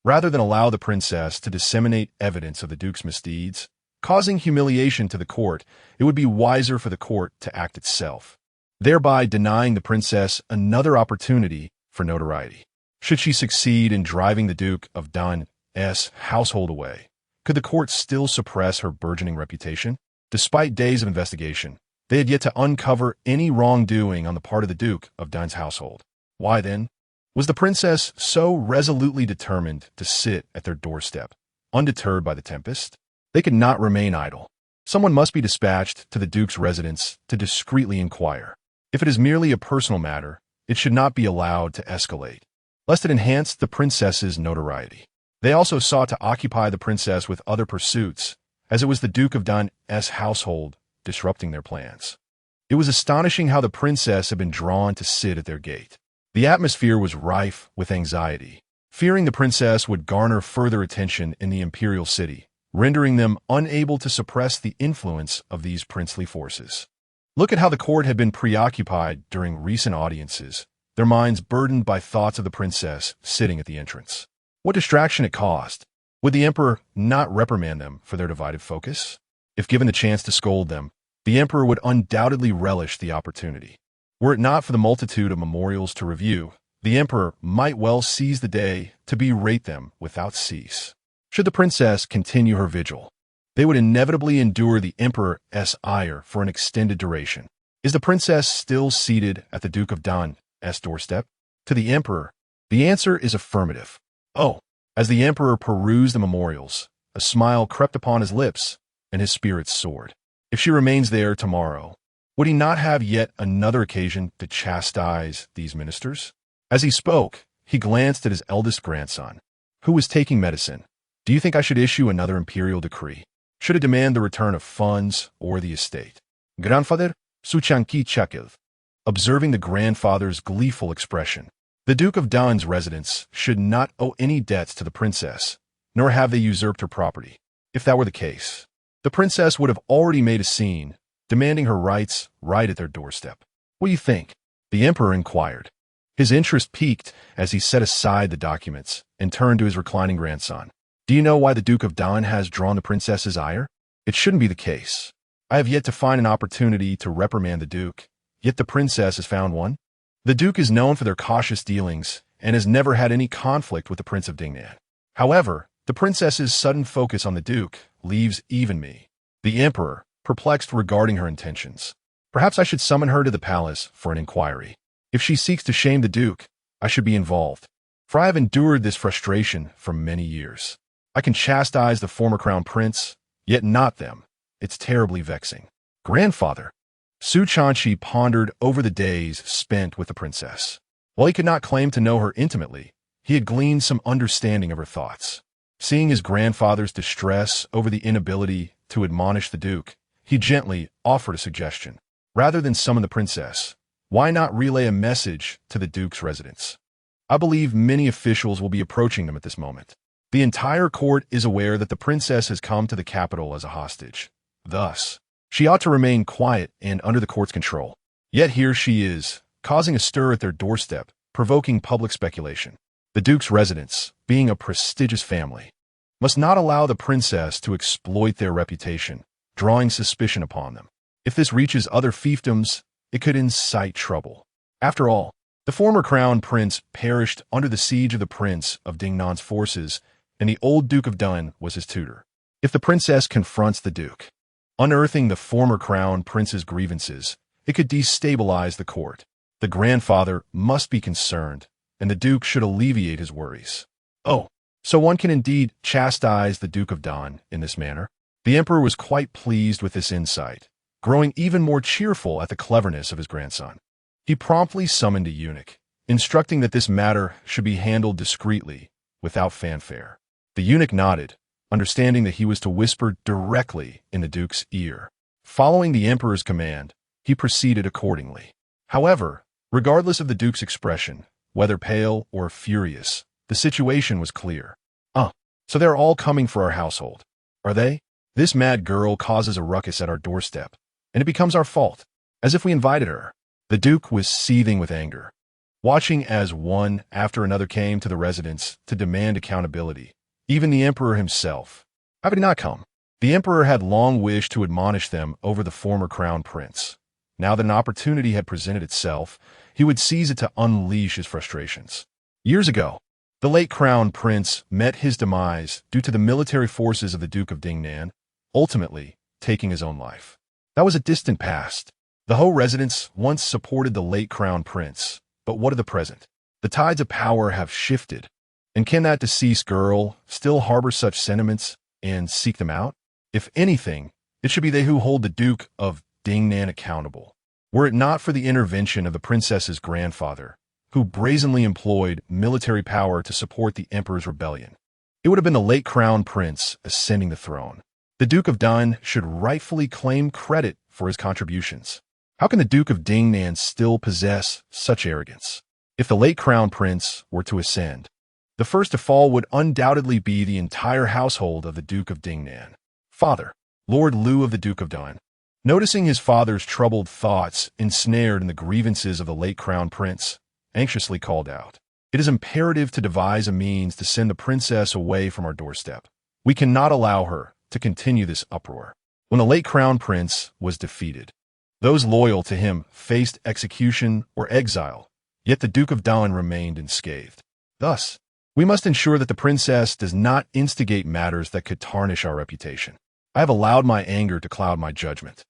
Rather than allow the princess to disseminate evidence of the Duke's misdeeds, causing humiliation to the court, it would be wiser for the court to act itself, thereby denying the princess another opportunity for notoriety. Should she succeed in driving the Duke of Dan's household away, could the court still suppress her burgeoning reputation? Despite days of investigation, they had yet to uncover any wrongdoing on the part of the Duke of Dan's household. Why then was the princess so resolutely determined to sit at their doorstep, undeterred by the tempest? They could not remain idle. Someone must be dispatched to the Duke's residence to discreetly inquire. If it is merely a personal matter, it should not be allowed to escalate, lest it enhance the princess's notoriety. They also sought to occupy the princess with other pursuits, as it was the Duke of Dan's household disrupting their plans. It was astonishing how the princess had been drawn to sit at their gate. The atmosphere was rife with anxiety, fearing the princess would garner further attention in the imperial city, rendering them unable to suppress the influence of these princely forces. Look at how the court had been preoccupied during recent audiences, their minds burdened by thoughts of the princess sitting at the entrance. What distraction it caused! Would the emperor not reprimand them for their divided focus? If given the chance to scold them, the emperor would undoubtedly relish the opportunity. Were it not for the multitude of memorials to review, the emperor might well seize the day to berate them without cease. Should the princess continue her vigil, they would inevitably endure the emperor's ire for an extended duration. Is the princess still seated at the Duke of Dan's doorstep? To the emperor, the answer is affirmative. Oh, as the emperor perused the memorials, a smile crept upon his lips, and his spirits soared. If she remains there tomorrow, would he not have yet another occasion to chastise these ministers? As he spoke, he glanced at his eldest grandson, who was taking medicine. Do you think I should issue another imperial decree? Should it demand the return of funds or the estate? Grandfather, Suchanki Chekil. Observing the grandfather's gleeful expression, the Duke of Dan's residence should not owe any debts to the princess, nor have they usurped her property. If that were the case, the princess would have already made a scene, demanding her rights right at their doorstep. What do you think? The emperor inquired. His interest piqued as he set aside the documents and turned to his reclining grandson. Do you know why the Duke of Dan has drawn the princess's ire? It shouldn't be the case. I have yet to find an opportunity to reprimand the Duke, yet the princess has found one. The Duke is known for their cautious dealings and has never had any conflict with the Prince of Dingnan. However, the princess's sudden focus on the Duke leaves even me, the emperor, perplexed regarding her intentions. Perhaps I should summon her to the palace for an inquiry. If she seeks to shame the Duke, I should be involved, for I have endured this frustration for many years. I can chastise the former crown prince, yet not them. It's terribly vexing. Grandfather. Su Chanchi pondered over the days spent with the princess. While he could not claim to know her intimately, he had gleaned some understanding of her thoughts. Seeing his grandfather's distress over the inability to admonish the Duke, he gently offered a suggestion. Rather than summon the princess, why not relay a message to the Duke's residence? I believe many officials will be approaching them at this moment. The entire court is aware that the princess has come to the capital as a hostage. Thus, she ought to remain quiet and under the court's control. Yet here she is, causing a stir at their doorstep, provoking public speculation. The Duke's residence, being a prestigious family, must not allow the princess to exploit their reputation, drawing suspicion upon them. If this reaches other fiefdoms, it could incite trouble. After all, the former crown prince perished under the siege of the Prince of Dingnan's forces, and the old Duke of Dun was his tutor. If the princess confronts the Duke, unearthing the former crown prince's grievances, it could destabilize the court. The grandfather must be concerned, and the Duke should alleviate his worries. Oh, so one can indeed chastise the Duke of Dun in this manner? The emperor was quite pleased with this insight, growing even more cheerful at the cleverness of his grandson. He promptly summoned a eunuch, instructing that this matter should be handled discreetly, without fanfare. The eunuch nodded, understanding that he was to whisper directly in the Duke's ear. Following the emperor's command, he proceeded accordingly. However, regardless of the Duke's expression, whether pale or furious, the situation was clear. So they're all coming for our household, are they? This mad girl causes a ruckus at our doorstep, and it becomes our fault, as if we invited her. The Duke was seething with anger, watching as one after another came to the residence to demand accountability. Even the emperor himself. How could he not come? The emperor had long wished to admonish them over the former crown prince. Now that an opportunity had presented itself, he would seize it to unleash his frustrations. Years ago, the late crown prince met his demise due to the military forces of the Duke of Dingnan, ultimately taking his own life. That was a distant past. The whole residence once supported the late crown prince, but what of the present? The tides of power have shifted, and can that deceased girl still harbor such sentiments and seek them out? If anything, it should be they who hold the Duke of Dingnan accountable. Were it not for the intervention of the princess's grandfather, who brazenly employed military power to support the emperor's rebellion, it would have been the late crown prince ascending the throne. The Duke of Dun should rightfully claim credit for his contributions. How can the Duke of Dingnan still possess such arrogance? If the late crown prince were to ascend, the first to fall would undoubtedly be the entire household of the Duke of Dingnan. Father, Lord Lu of the Duke of Dun, noticing his father's troubled thoughts ensnared in the grievances of the late crown prince, anxiously called out, "It is imperative to devise a means to send the princess away from our doorstep. We cannot allow her to continue this uproar." When the late crown prince was defeated, those loyal to him faced execution or exile, yet the Duke of Dun remained unscathed. Thus, we must ensure that the princess does not instigate matters that could tarnish our reputation. I have allowed my anger to cloud my judgment.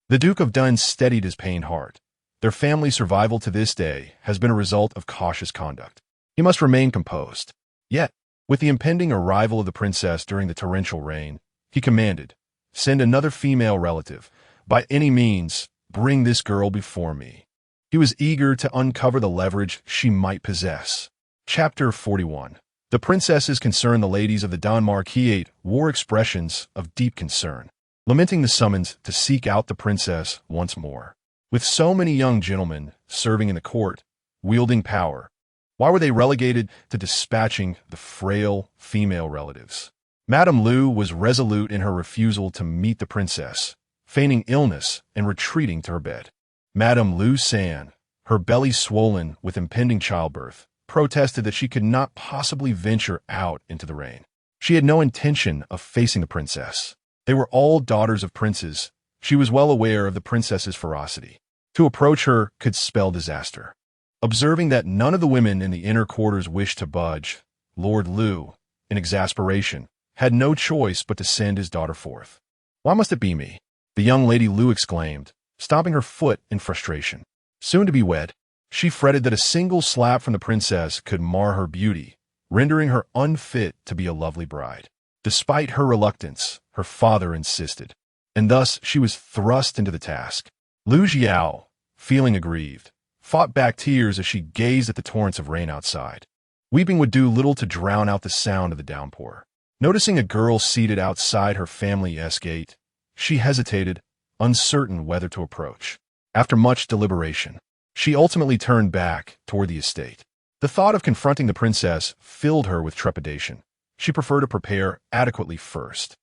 The Duke of Dun steadied his pained heart. Their family's survival to this day has been a result of cautious conduct. He must remain composed. Yet, with the impending arrival of the princess during the torrential rain, he commanded, "Send another female relative. By any means, bring this girl before me." He was eager to uncover the leverage she might possess. Chapter 41. The princesses concerned the ladies of the Dun Marquisate wore expressions of deep concern, lamenting the summons to seek out the princess once more. With so many young gentlemen serving in the court, wielding power, why were they relegated to dispatching the frail female relatives? Madame Lu was resolute in her refusal to meet the princess, feigning illness and retreating to her bed. Madame Lu San, her belly swollen with impending childbirth, protested that she could not possibly venture out into the rain. She had no intention of facing the princess. They were all daughters of princes. She was well aware of the princess's ferocity. To approach her could spell disaster. Observing that none of the women in the inner quarters wished to budge, Lord Lu, in exasperation, had no choice but to send his daughter forth. "Why must it be me?" the young Lady Lu exclaimed, stomping her foot in frustration. Soon to be wed, she fretted that a single slap from the princess could mar her beauty, rendering her unfit to be a lovely bride. Despite her reluctance, her father insisted, and thus she was thrust into the task. Lu Xiao, feeling aggrieved, fought back tears as she gazed at the torrents of rain outside. Weeping would do little to drown out the sound of the downpour. Noticing a girl seated outside her family's gate, she hesitated, uncertain whether to approach. After much deliberation, she ultimately turned back toward the estate. The thought of confronting the princess filled her with trepidation. She preferred to prepare adequately first.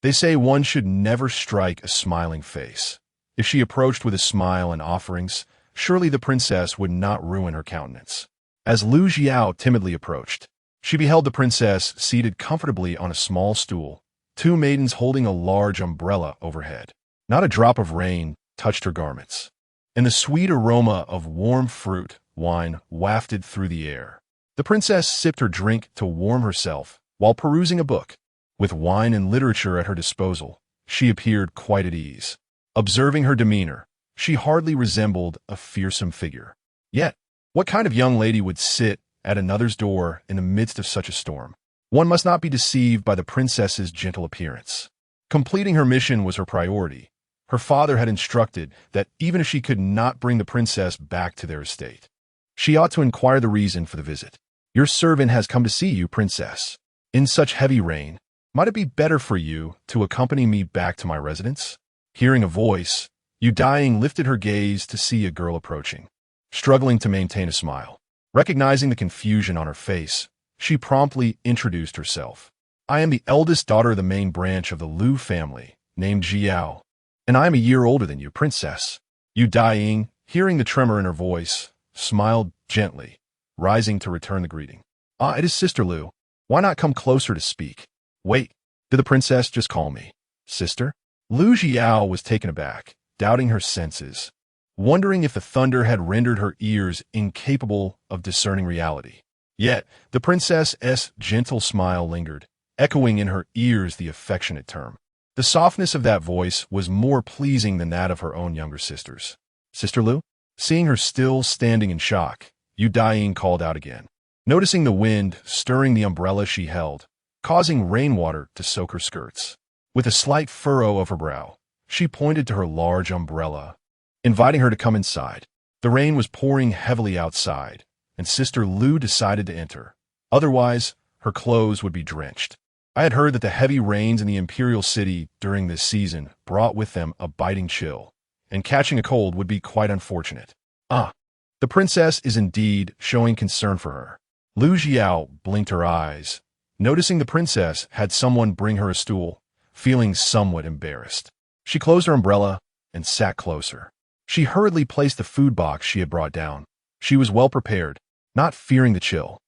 They say one should never strike a smiling face. If she approached with a smile and offerings, surely the princess would not ruin her countenance. As Lu Xiao timidly approached, she beheld the princess seated comfortably on a small stool, two maidens holding a large umbrella overhead. Not a drop of rain touched her garments, and the sweet aroma of warm fruit wine wafted through the air. The princess sipped her drink to warm herself while perusing a book. With wine and literature at her disposal, she appeared quite at ease. Observing her demeanor, she hardly resembled a fearsome figure. Yet, what kind of young lady would sit at another's door in the midst of such a storm? One must not be deceived by the princess's gentle appearance. Completing her mission was her priority. Her father had instructed that even if she could not bring the princess back to their estate, she ought to inquire the reason for the visit. "Your servant has come to see you, princess. In such heavy rain, might it be better for you to accompany me back to my residence?" Hearing a voice, Daiying lifted her gaze to see a girl approaching. Struggling to maintain a smile, recognizing the confusion on her face, she promptly introduced herself. "I am the eldest daughter of the main branch of the Lu family, named Jiao, and I am a year older than you, princess." Daiying, hearing the tremor in her voice, smiled gently, rising to return the greeting. "Ah, it is Sister Lu. Why not come closer to speak?" "Wait, did the princess just call me sister?" Lu Xiao was taken aback, doubting her senses, wondering if the thunder had rendered her ears incapable of discerning reality. Yet, the princess's gentle smile lingered, echoing in her ears the affectionate term. The softness of that voice was more pleasing than that of her own younger sisters. "Sister Lu?" Seeing her still standing in shock, Daiying called out again, noticing the wind stirring the umbrella she held, causing rainwater to soak her skirts. With a slight furrow of her brow, she pointed to her large umbrella, inviting her to come inside. The rain was pouring heavily outside, and Sister Lu decided to enter. Otherwise, her clothes would be drenched. I had heard that the heavy rains in the Imperial city during this season brought with them a biting chill, and catching a cold would be quite unfortunate. "Ah, the princess is indeed showing concern for her." Lu Xiao blinked her eyes, noticing the princess had someone bring her a stool, feeling somewhat embarrassed. She closed her umbrella and sat closer. She hurriedly placed the food box she had brought down. She was well prepared, not fearing the chill.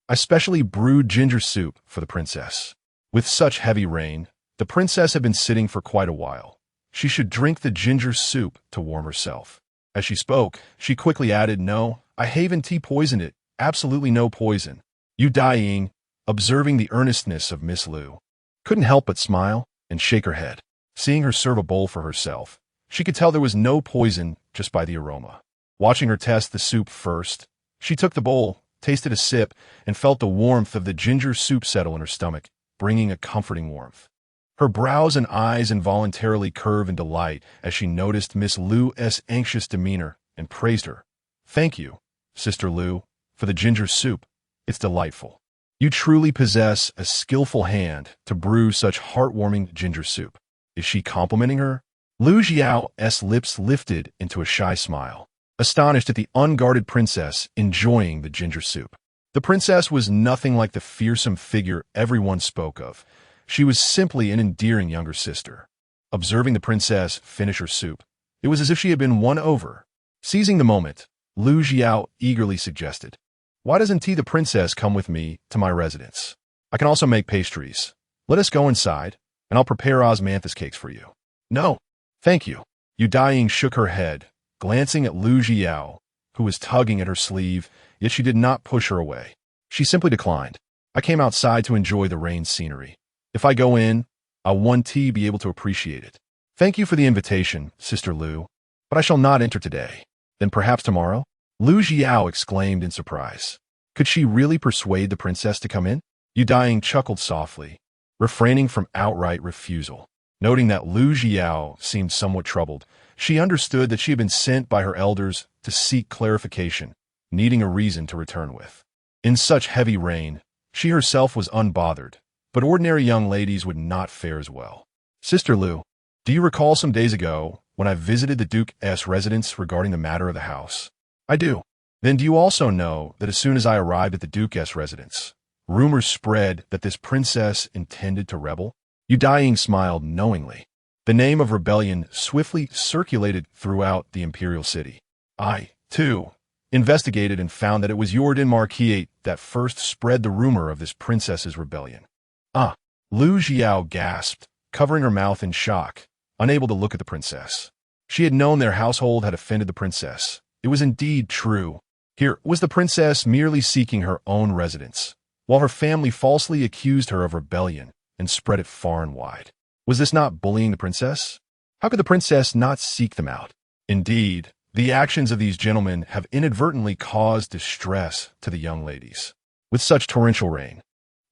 "I specially brewed ginger soup for the princess." With such heavy rain, the princess had been sitting for quite a while. She should drink the ginger soup to warm herself. As she spoke, she quickly added, "No, I haven't poisoned it. Absolutely no poison." Daiying, observing the earnestness of Miss Lu, couldn't help but smile and shake her head. Seeing her serve a bowl for herself, she could tell there was no poison just by the aroma. Watching her test the soup first, she took the bowl, tasted a sip, and felt the warmth of the ginger soup settle in her stomach, bringing a comforting warmth. Her brows and eyes involuntarily curved in delight as she noticed Miss Lu's anxious demeanor and praised her. "Thank you, Sister Lu, for the ginger soup. It's delightful. You truly possess a skillful hand to brew such heartwarming ginger soup." Is she complimenting her? Lu Xiao's lips lifted into a shy smile, astonished at the unguarded princess enjoying the ginger soup. The princess was nothing like the fearsome figure everyone spoke of. She was simply an endearing younger sister. Observing the princess finish her soup, it was as if she had been won over. Seizing the moment, Lu Xiao eagerly suggested, "Why doesn't the princess come with me to my residence? I can also make pastries. Let us go inside, and I'll prepare osmanthus cakes for you." "No, thank you." Daiying shook her head, glancing at Lu Xiao, who was tugging at her sleeve, yet she did not push her away. She simply declined. "I came outside to enjoy the rain scenery. If I go in, I'll be able to appreciate it." "Thank you for the invitation, Sister Lu, but I shall not enter today." "Then perhaps tomorrow?" Lu Xiao exclaimed in surprise. Could she really persuade the princess to come in? Daiying chuckled softly, refraining from outright refusal. Noting that Lu Xiao seemed somewhat troubled, she understood that she had been sent by her elders to seek clarification, needing a reason to return with. In such heavy rain, she herself was unbothered, but ordinary young ladies would not fare as well. Sister Lou, do you recall some days ago when I visited the Duke's residence regarding the matter of the house? I do. Then do you also know that as soon as I arrived at the Duke's residence, rumors spread that this princess intended to rebel? Daiying smiled knowingly. The name of rebellion swiftly circulated throughout the Imperial city. I, too, investigated and found that it was your Marquis that first spread the rumor of this princess's rebellion. Ah, Lu Xiao gasped, covering her mouth in shock, unable to look at the princess. She had known their household had offended the princess. It was indeed true. Here was the princess merely seeking her own residence, while her family falsely accused her of rebellion and spread it far and wide. Was this not bullying the princess? How could the princess not seek them out? Indeed, the actions of these gentlemen have inadvertently caused distress to the young ladies. With such torrential rain,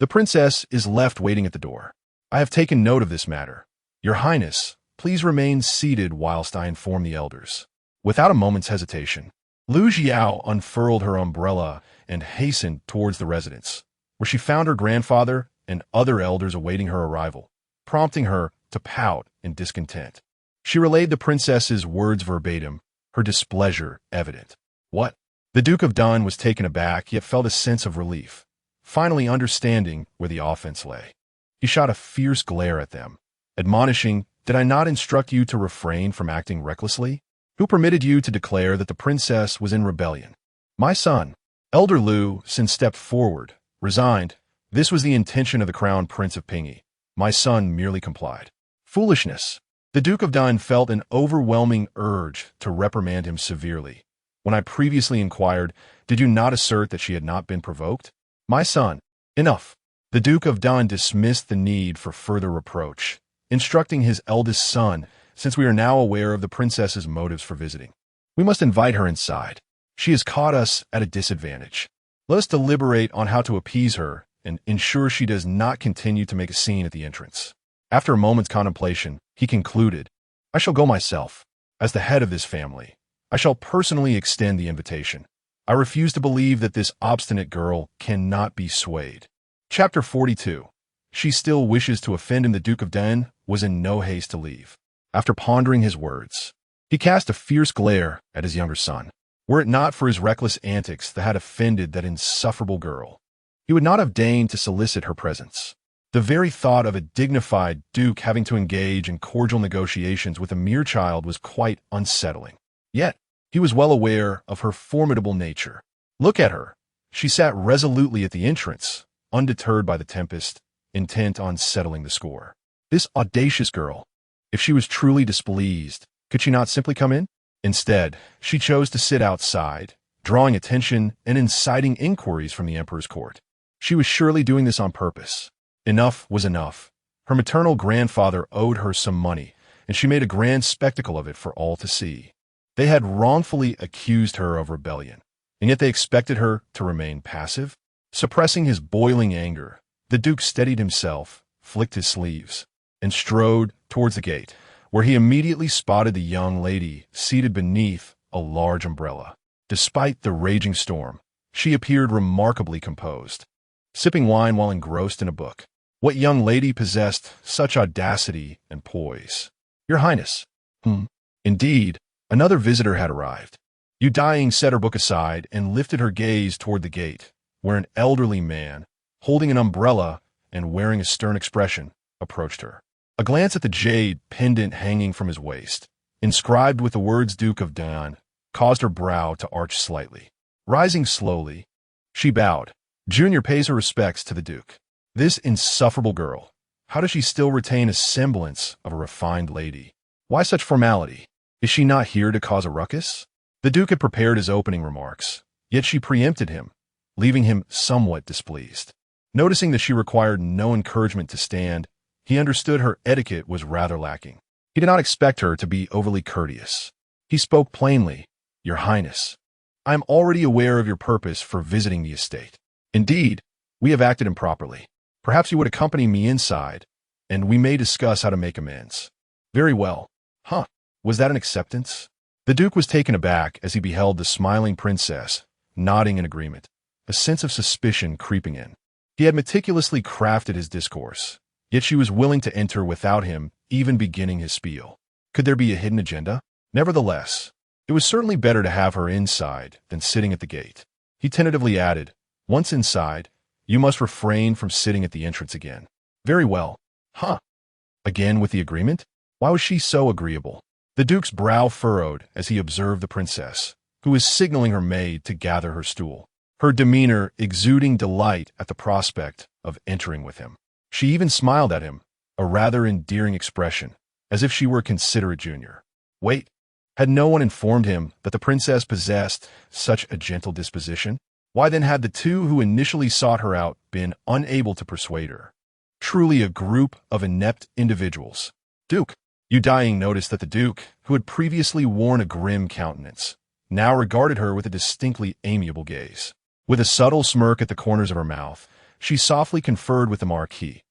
the princess is left waiting at the door. I have taken note of this matter. Your Highness, please remain seated whilst I inform the elders. Without a moment's hesitation, Lu Xiao unfurled her umbrella and hastened towards the residence, where she found her grandfather and other elders awaiting her arrival, prompting her to pout in discontent. She relayed the princess's words verbatim, her displeasure evident. What? The Duke of Dun was taken aback, yet felt a sense of relief, finally understanding where the offense lay. He shot a fierce glare at them, admonishing, "Did I not instruct you to refrain from acting recklessly? Who permitted you to declare that the princess was in rebellion?" My son, Elder Lu Sin stepped forward, resigned. This was the intention of the Crown Prince of Pingy. My son merely complied. Foolishness. The Duke of Dun felt an overwhelming urge to reprimand him severely. When I previously inquired, did you not assert that she had not been provoked? My son, enough. The Duke of Dun dismissed the need for further reproach, instructing his eldest son, since we are now aware of the princess's motives for visiting, we must invite her inside. She has caught us at a disadvantage. Let us deliberate on how to appease her and ensure she does not continue to make a scene at the entrance. After a moment's contemplation, he concluded, I shall go myself. As the head of this family, I shall personally extend the invitation. I refuse to believe that this obstinate girl cannot be swayed. Chapter 42. She still wishes to offend him. The Duke of Dun was in no haste to leave. After pondering his words, he cast a fierce glare at his younger son. Were it not for his reckless antics that had offended that insufferable girl, he would not have deigned to solicit her presence. The very thought of a dignified duke having to engage in cordial negotiations with a mere child was quite unsettling. Yet, he was well aware of her formidable nature. Look at her. She sat resolutely at the entrance, undeterred by the tempest, intent on settling the score. This audacious girl, if she was truly displeased, could she not simply come in? Instead, she chose to sit outside, drawing attention and inciting inquiries from the emperor's court. She was surely doing this on purpose. Enough was enough. Her maternal grandfather owed her some money, and she made a grand spectacle of it for all to see. They had wrongfully accused her of rebellion, and yet they expected her to remain passive. Suppressing his boiling anger, the Duke steadied himself, flicked his sleeves, and strode towards the gate, where he immediately spotted the young lady seated beneath a large umbrella. Despite the raging storm, she appeared remarkably composed, sipping wine while engrossed in a book. What young lady possessed such audacity and poise? Your Highness. Indeed, another visitor had arrived. Daiying set her book aside and lifted her gaze toward the gate, where an elderly man, holding an umbrella and wearing a stern expression, approached her. A glance at the jade pendant hanging from his waist, inscribed with the words Duke of Dun, caused her brow to arch slightly. Rising slowly, she bowed. Junior pays her respects to the Duke. This insufferable girl, how does she still retain a semblance of a refined lady? Why such formality? Is she not here to cause a ruckus? The Duke had prepared his opening remarks, yet she preempted him, leaving him somewhat displeased. Noticing that she required no encouragement to stand, he understood her etiquette was rather lacking. He did not expect her to be overly courteous. He spoke plainly, Your Highness, I am already aware of your purpose for visiting the estate. Indeed, we have acted improperly. Perhaps you would accompany me inside, and we may discuss how to make amends. Very well. Was that an acceptance? The Duke was taken aback as he beheld the smiling princess, nodding in agreement. a sense of suspicion creeping in. He had meticulously crafted his discourse, yet she was willing to enter without him even beginning his spiel. Could there be a hidden agenda? Nevertheless, it was certainly better to have her inside than sitting at the gate. He tentatively added, "Once inside, you must refrain from sitting at the entrance again." Very well. Huh. Again with the agreement? Why was she so agreeable? The Duke's brow furrowed as he observed the princess, who was signaling her maid to gather her stool, her demeanor exuding delight at the prospect of entering with him. She even smiled at him, a rather endearing expression, as if she were a considerate junior. Wait, had no one informed him that the princess possessed such a gentle disposition? Why then had the two who initially sought her out been unable to persuade her? Truly a group of inept individuals. Duke. Daiying noticed that the Duke, who had previously worn a grim countenance, now regarded her with a distinctly amiable gaze. With a subtle smirk at the corners of her mouth, she softly conferred with the Marquis.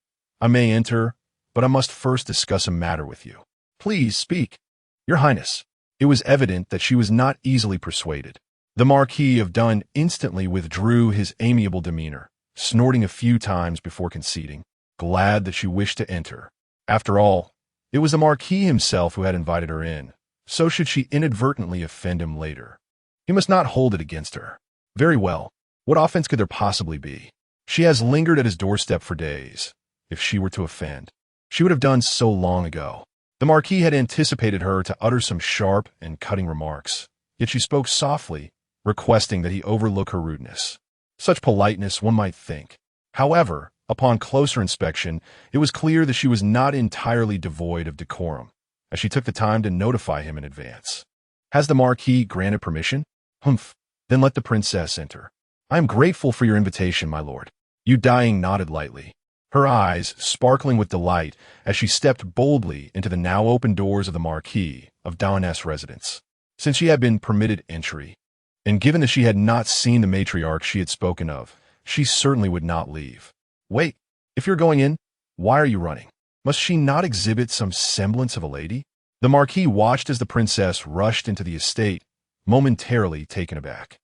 "I may enter, but I must first discuss a matter with you." "Please speak." "Your Highness." It was evident that she was not easily persuaded. The Marquis of Dun instantly withdrew his amiable demeanor, snorting a few times before conceding, glad that she wished to enter. After all, it was the Marquis himself who had invited her in, so should she inadvertently offend him later, he must not hold it against her. Very well. What offense could there possibly be? She has lingered at his doorstep for days. If she were to offend, she would have done so long ago. The Marquis had anticipated her to utter some sharp and cutting remarks, yet she spoke softly, requesting that he overlook her rudeness. Such politeness, one might think. However, upon closer inspection, it was clear that she was not entirely devoid of decorum, as she took the time to notify him in advance. "Has the Marquis granted permission?" "Humph. Then let the princess enter." "I am grateful for your invitation, my lord." Daiying nodded lightly, her eyes sparkling with delight as she stepped boldly into the now open doors of the Marquis of Dun's residence. Since she had been permitted entry, and given that she had not seen the matriarch she had spoken of, she certainly would not leave. "Wait, if you're going in, why are you running? Must she not exhibit some semblance of a lady?" The Marquis watched as the princess rushed into the estate, momentarily taken aback.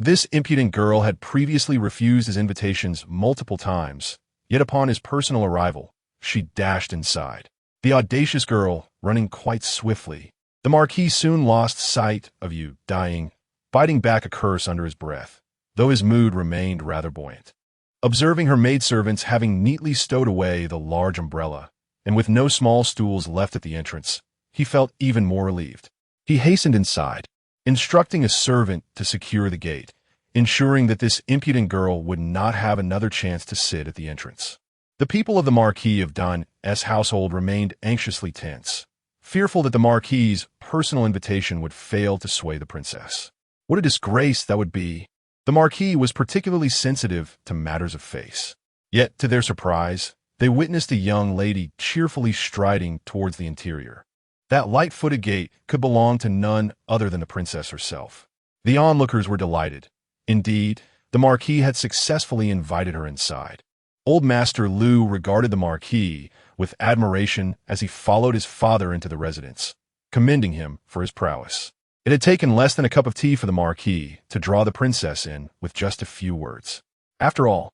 This impudent girl had previously refused his invitations multiple times, yet upon his personal arrival, she dashed inside. The audacious girl running quite swiftly. The Marquis soon lost sight of Daiying, biting back a curse under his breath, though his mood remained rather buoyant. Observing her maidservants having neatly stowed away the large umbrella, and with no small stools left at the entrance, he felt even more relieved. He hastened inside, instructing a servant to secure the gate, ensuring that this impudent girl would not have another chance to sit at the entrance. The people of the Marquis of Dun's household remained anxiously tense, fearful that the Marquis's personal invitation would fail to sway the princess. What a disgrace that would be! The Marquis was particularly sensitive to matters of face. Yet, to their surprise, they witnessed a young lady cheerfully striding towards the interior. That light-footed gait could belong to none other than the princess herself. The onlookers were delighted. Indeed, the Marquis had successfully invited her inside. Old Master Lu regarded the Marquis with admiration as he followed his father into the residence, commending him for his prowess. It had taken less than a cup of tea for the Marquis to draw the princess in with just a few words. After all,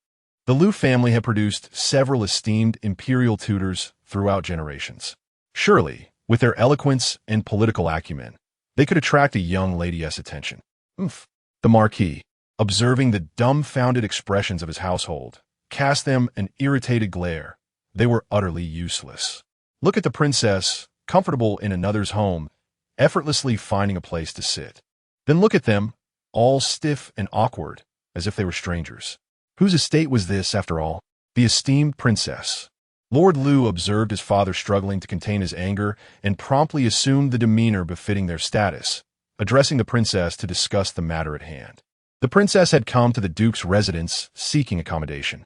the Lu family had produced several esteemed imperial tutors throughout generations. Surely, with their eloquence and political acumen, they could attract a young lady's attention. Oof. The Marquis, observing the dumbfounded expressions of his household, cast them an irritated glare. They were utterly useless. Look at the princess, comfortable in another's home, effortlessly finding a place to sit. Then look at them, all stiff and awkward, as if they were strangers. Whose estate was this, after all? The esteemed princess. Lord Lu observed his father struggling to contain his anger and promptly assumed the demeanor befitting their status, addressing the princess to discuss the matter at hand. The princess had come to the Duke's residence seeking accommodation,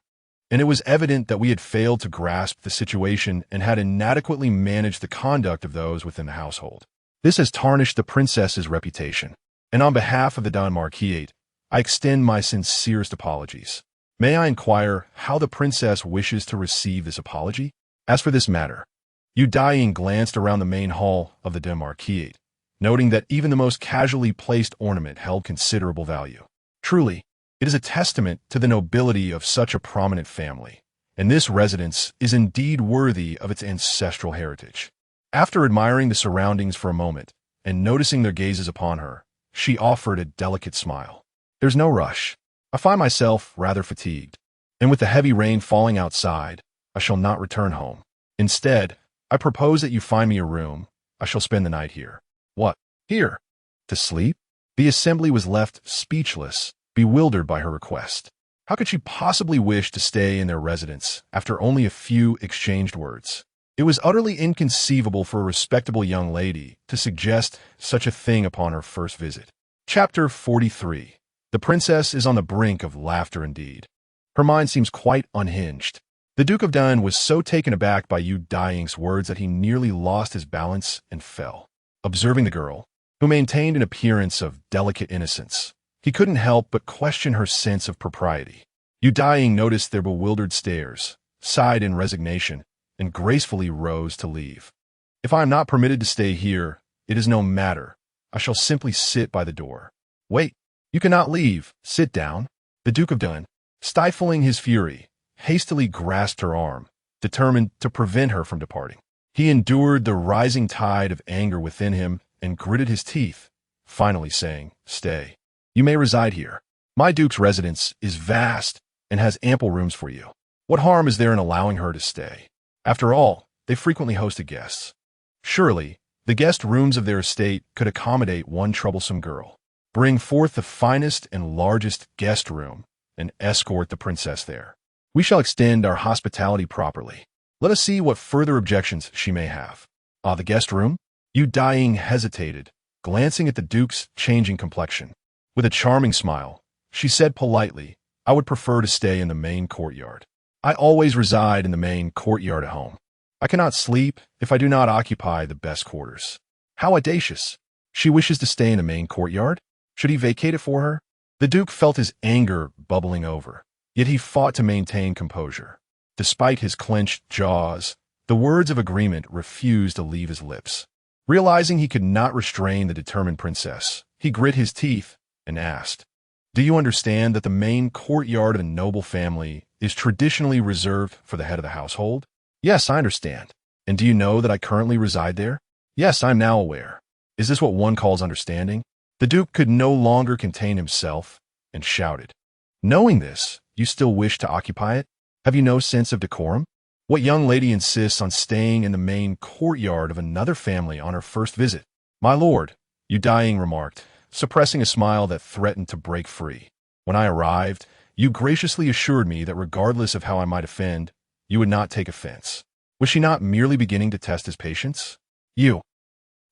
and it was evident that we had failed to grasp the situation and had inadequately managed the conduct of those within the household. This has tarnished the princess's reputation, and on behalf of the Dun Marquis, I extend my sincerest apologies. May I inquire how the princess wishes to receive this apology? As for this matter, Daiying glanced around the main hall of the Dun Marquis, noting that even the most casually placed ornament held considerable value. Truly, It is a testament to the nobility of such a prominent family, and this residence is indeed worthy of its ancestral heritage. After admiring the surroundings for a moment and noticing their gazes upon her, she offered a delicate smile. There's no rush. I find myself rather fatigued, and with the heavy rain falling outside, I shall not return home. Instead, I propose that you find me a room. I shall spend the night here. What? Here? To sleep? The assembly was left speechless, bewildered by her request. How could she possibly wish to stay in their residence after only a few exchanged words? It was utterly inconceivable for a respectable young lady to suggest such a thing upon her first visit. Chapter 43. The princess is on the brink of laughter indeed. Her mind seems quite unhinged. The Duke of Dun was so taken aback by Daiying's words that he nearly lost his balance and fell. Observing the girl, who maintained an appearance of delicate innocence, he couldn't help but question her sense of propriety. Daiying noticed their bewildered stares, sighed in resignation, and gracefully rose to leave. If I am not permitted to stay here, it is no matter. I shall simply sit by the door. Wait, you cannot leave. Sit down. The Duke of Dun, stifling his fury, hastily grasped her arm, determined to prevent her from departing. He endured the rising tide of anger within him and gritted his teeth, finally saying, "Stay. You may reside here. My duke's residence is vast and has ample rooms for you. What harm is there in allowing her to stay? After all, they frequently hosted guests. Surely, the guest rooms of their estate could accommodate one troublesome girl. Bring forth the finest and largest guest room and escort the princess there. We shall extend our hospitality properly. Let us see what further objections she may have." "Ah, the guest room?" Daiying hesitated, glancing at the duke's changing complexion. With a charming smile, she said politely, "I would prefer to stay in the main courtyard. I always reside in the main courtyard at home. I cannot sleep if I do not occupy the best quarters." How audacious! She wishes to stay in the main courtyard? Should he vacate it for her? The Duke felt his anger bubbling over, yet he fought to maintain composure. Despite his clenched jaws, the words of agreement refused to leave his lips. Realizing he could not restrain the determined princess, he grit his teeth and asked, "Do you understand that the main courtyard of a noble family is traditionally reserved for the head of the household?" "Yes, I understand." "And do you know that I currently reside there?" "Yes, I am now aware." Is this what one calls understanding? The Duke could no longer contain himself and shouted, "Knowing this, you still wish to occupy it? Have you no sense of decorum? What young lady insists on staying in the main courtyard of another family on her first visit?" "My lord," Daiying remarked, suppressing a smile that threatened to break free. "When I arrived, you graciously assured me that regardless of how I might offend, you would not take offense." Was she not merely beginning to test his patience? "You."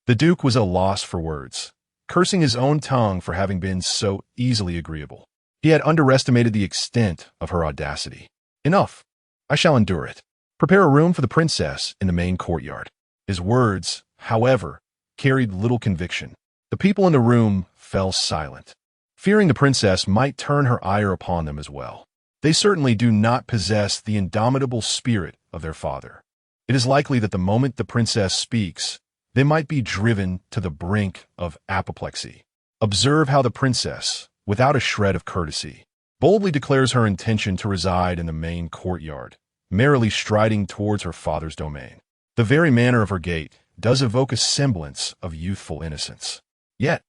The Duke was at a loss for words, cursing his own tongue for having been so easily agreeable. He had underestimated the extent of her audacity. "Enough. I shall endure it. Prepare a room for the princess in the main courtyard." His words, however, carried little conviction. The people in the room fell silent, fearing the princess might turn her ire upon them as well. They certainly do not possess the indomitable spirit of their father. It is likely that the moment the princess speaks, they might be driven to the brink of apoplexy. Observe how the princess, without a shred of courtesy, boldly declares her intention to reside in the main courtyard, merrily striding towards her father's domain. The very manner of her gait does evoke a semblance of youthful innocence. Yet,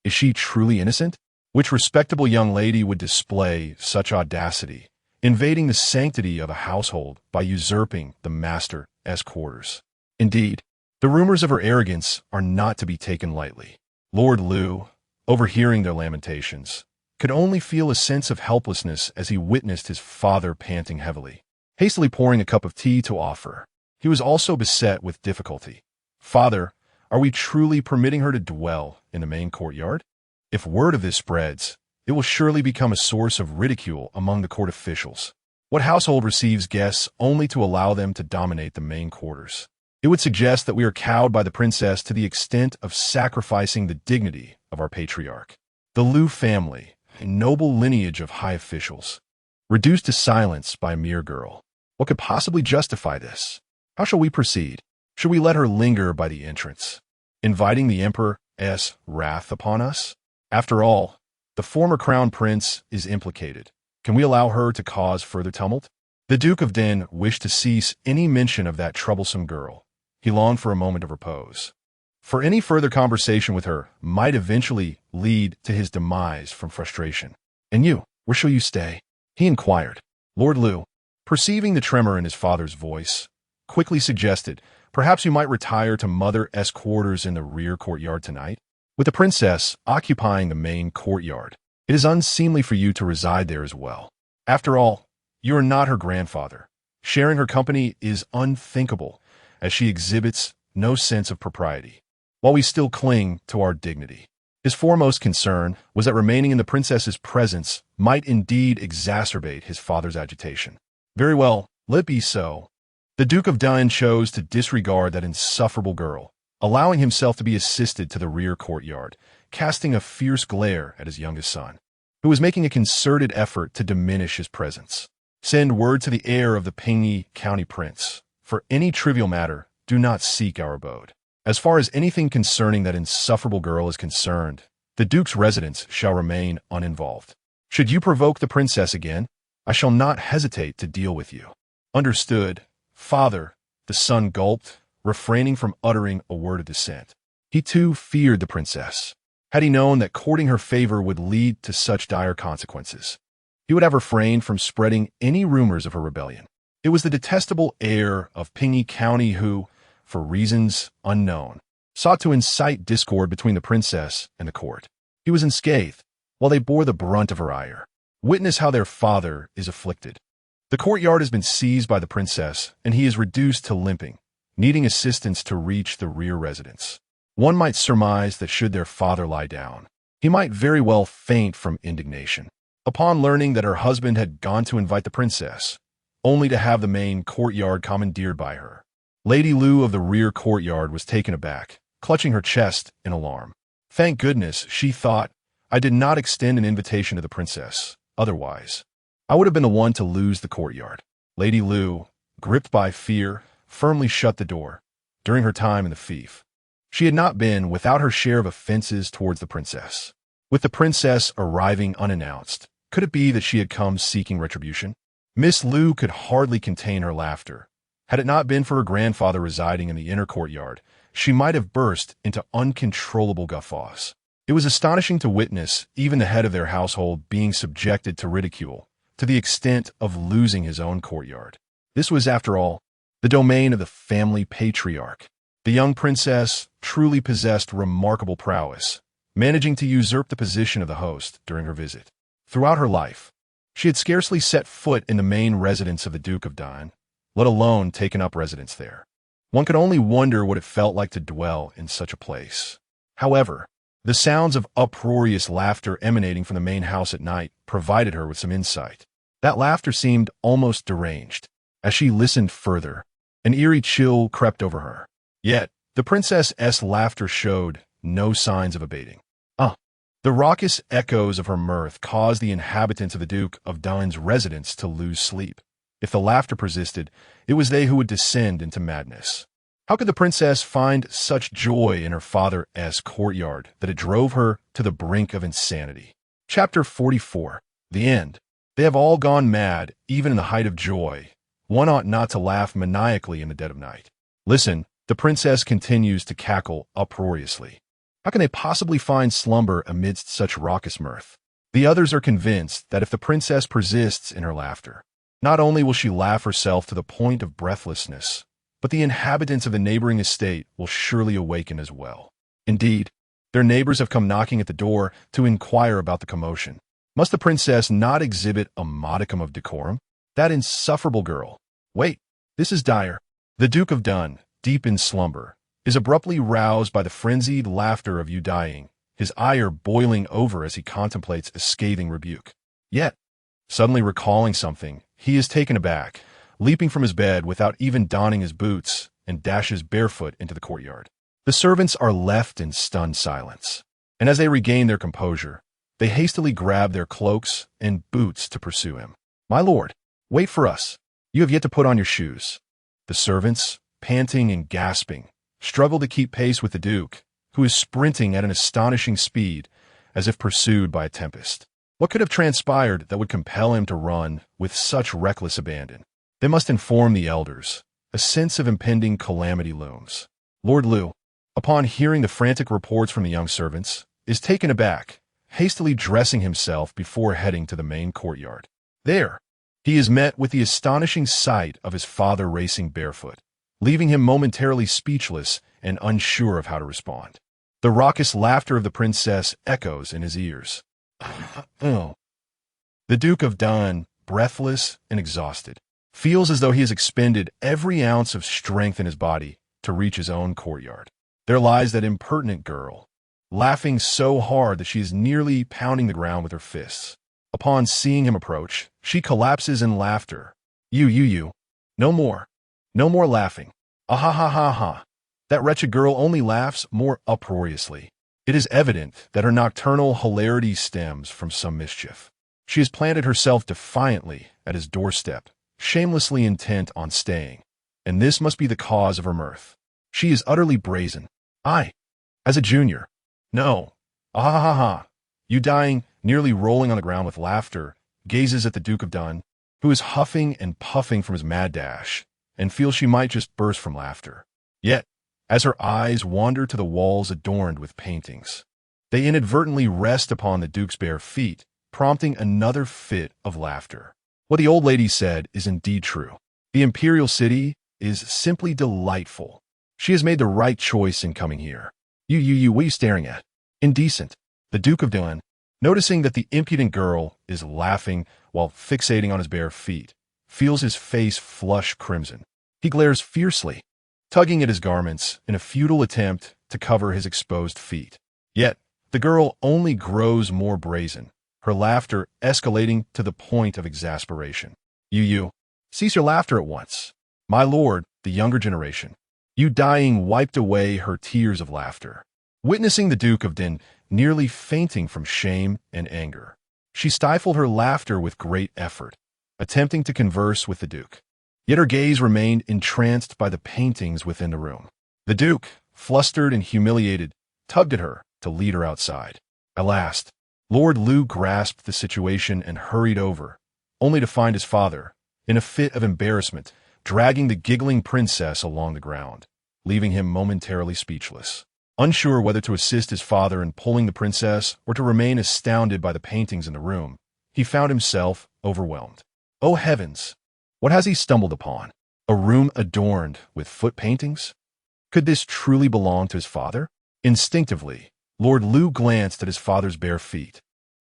is she truly innocent? Which respectable young lady would display such audacity, invading the sanctity of a household by usurping the master's quarters? Indeed, the rumors of her arrogance are not to be taken lightly. Lord Liu, overhearing their lamentations, could only feel a sense of helplessness as he witnessed his father panting heavily, hastily pouring a cup of tea to offer. He was also beset with difficulty. "Father, are we truly permitting her to dwell in the main courtyard? If word of this spreads, it will surely become a source of ridicule among the court officials. What household receives guests only to allow them to dominate the main quarters? It would suggest that we are cowed by the princess to the extent of sacrificing the dignity of our patriarch. The Liu family, a noble lineage of high officials, reduced to silence by a mere girl. What could possibly justify this? How shall we proceed? Should we let her linger by the entrance, inviting the emperor's wrath upon us? After all, The former crown prince is implicated. Can we allow her to cause further tumult? The Duke of Den wished to cease any mention of that troublesome girl. He longed for a moment of repose. For any further conversation with her might eventually lead to his demise from frustration. And you, where shall you stay? He inquired. Lord Liu, perceiving the tremor in his father's voice, quickly suggested, perhaps you might retire to Mother's quarters in the rear courtyard tonight? With the princess occupying the main courtyard, it is unseemly for you to reside there as well. After all, you are not her grandfather. Sharing her company is unthinkable, as she exhibits no sense of propriety, while we still cling to our dignity. His foremost concern was that remaining in the princess's presence might indeed exacerbate his father's agitation. Very well, let it be so. The Duke of Daiying chose to disregard that insufferable girl, allowing himself to be assisted to the rear courtyard, casting a fierce glare at his youngest son, who was making a concerted effort to diminish his presence. Send word to the heir of the Pingyi County Prince. For any trivial matter, do not seek our abode. As far as anything concerning that insufferable girl is concerned, the Duke's residence shall remain uninvolved. Should you provoke the princess again, I shall not hesitate to deal with you. Understood, father, the son gulped, refraining from uttering a word of dissent. He too feared the princess. Had he known that courting her favor would lead to such dire consequences, he would have refrained from spreading any rumors of her rebellion. It was the detestable heir of Pingyi County who, for reasons unknown, sought to incite discord between the princess and the court. He was unscathed, while they bore the brunt of her ire. Witness how their father is afflicted. The courtyard has been seized by the princess, and he is reduced to limping, needing assistance to reach the rear residence. One might surmise that should their father lie down, he might very well faint from indignation. Upon learning that her husband had gone to invite the princess, only to have the main courtyard commandeered by her, Lady Liu of the rear courtyard was taken aback, clutching her chest in alarm. Thank goodness, she thought, I did not extend an invitation to the princess. Otherwise, I would have been the one to lose the courtyard. Lady Liu, gripped by fear, firmly shut the door. During her time in the fief, she had not been without her share of offenses towards the princess. With the princess arriving unannounced, could it be that she had come seeking retribution? Miss Liu could hardly contain her laughter. Had it not been for her grandfather residing in the inner courtyard, she might have burst into uncontrollable guffaws. It was astonishing to witness even the head of their household being subjected to ridicule, to the extent of losing his own courtyard. This was, after all, the domain of the family patriarch. The young princess truly possessed remarkable prowess, managing to usurp the position of the host during her visit. Throughout her life, she had scarcely set foot in the main residence of the Duke of Daiying, let alone taken up residence there. One could only wonder what it felt like to dwell in such a place. However, the sounds of uproarious laughter emanating from the main house at night provided her with some insight. That laughter seemed almost deranged. As she listened further, an eerie chill crept over her. Yet, the princess's laughter showed no signs of abating. The raucous echoes of her mirth caused the inhabitants of the Duke of Daiying's residence to lose sleep. If the laughter persisted, it was they who would descend into madness. How could the princess find such joy in her father's courtyard that it drove her to the brink of insanity? Chapter 44. The End. They have all gone mad, even in the height of joy. One ought not to laugh maniacally in the dead of night. Listen, the princess continues to cackle uproariously. How can they possibly find slumber amidst such raucous mirth? The others are convinced that if the princess persists in her laughter, not only will she laugh herself to the point of breathlessness, but the inhabitants of the neighboring estate will surely awaken as well. Indeed, their neighbors have come knocking at the door to inquire about the commotion. Must the princess not exhibit a modicum of decorum? That insufferable girl. Wait, this is dire. The Duke of Daiying, deep in slumber, is abruptly roused by the frenzied laughter of Daiying, his ire boiling over as he contemplates a scathing rebuke. Yet, suddenly recalling something, he is taken aback, leaping from his bed without even donning his boots, and dashes barefoot into the courtyard. The servants are left in stunned silence, and as they regain their composure, they hastily grab their cloaks and boots to pursue him. My lord, wait for us. You have yet to put on your shoes. The servants, panting and gasping, struggle to keep pace with the Duke, who is sprinting at an astonishing speed as if pursued by a tempest. What could have transpired that would compel him to run with such reckless abandon? They must inform the elders. A sense of impending calamity looms. Lord Liu, upon hearing the frantic reports from the young servants, is taken aback, hastily dressing himself before heading to the main courtyard. There, he is met with the astonishing sight of his father racing barefoot, leaving him momentarily speechless and unsure of how to respond. The raucous laughter of the princess echoes in his ears. The Duke of Dun, breathless and exhausted, feels as though he has expended every ounce of strength in his body to reach his own courtyard. There lies that impertinent girl, laughing so hard that she is nearly pounding the ground with her fists. Upon seeing him approach, she collapses in laughter. You. No more. No more laughing. Ah ha ha ha ha. That wretched girl only laughs more uproariously. It is evident that her nocturnal hilarity stems from some mischief. She has planted herself defiantly at his doorstep, shamelessly intent on staying, and this must be the cause of her mirth. She is utterly brazen. As a junior. No. Ah ha ha ha. You Daiying, nearly rolling on the ground with laughter, gazes at the Duke of Dun, who is huffing and puffing from his mad dash, and feels she might just burst from laughter. Yet, as her eyes wander to the walls adorned with paintings, they inadvertently rest upon the Duke's bare feet, prompting another fit of laughter. What the old lady said is indeed true. The Imperial city is simply delightful. She has made the right choice in coming here. You, what are you staring at? Indecent. The Duke of Dun, noticing that the impudent girl is laughing while fixating on his bare feet, feels his face flush crimson. He glares fiercely, tugging at his garments in a futile attempt to cover his exposed feet. Yet, the girl only grows more brazen, her laughter escalating to the point of exasperation. You, cease your laughter at once. My lord, the younger generation. You Daiying wiped away her tears of laughter, witnessing the Duke of Dun nearly fainting from shame and anger. She stifled her laughter with great effort, attempting to converse with the Duke. Yet her gaze remained entranced by the paintings within the room. The Duke, flustered and humiliated, tugged at her to lead her outside. At last, Lord Liu grasped the situation and hurried over, only to find his father, in a fit of embarrassment, dragging the giggling princess along the ground, leaving him momentarily speechless. Unsure whether to assist his father in pulling the princess or to remain astounded by the paintings in the room, he found himself overwhelmed. Oh heavens! What has he stumbled upon? A room adorned with foot paintings? Could this truly belong to his father? Instinctively, Lord Liu glanced at his father's bare feet,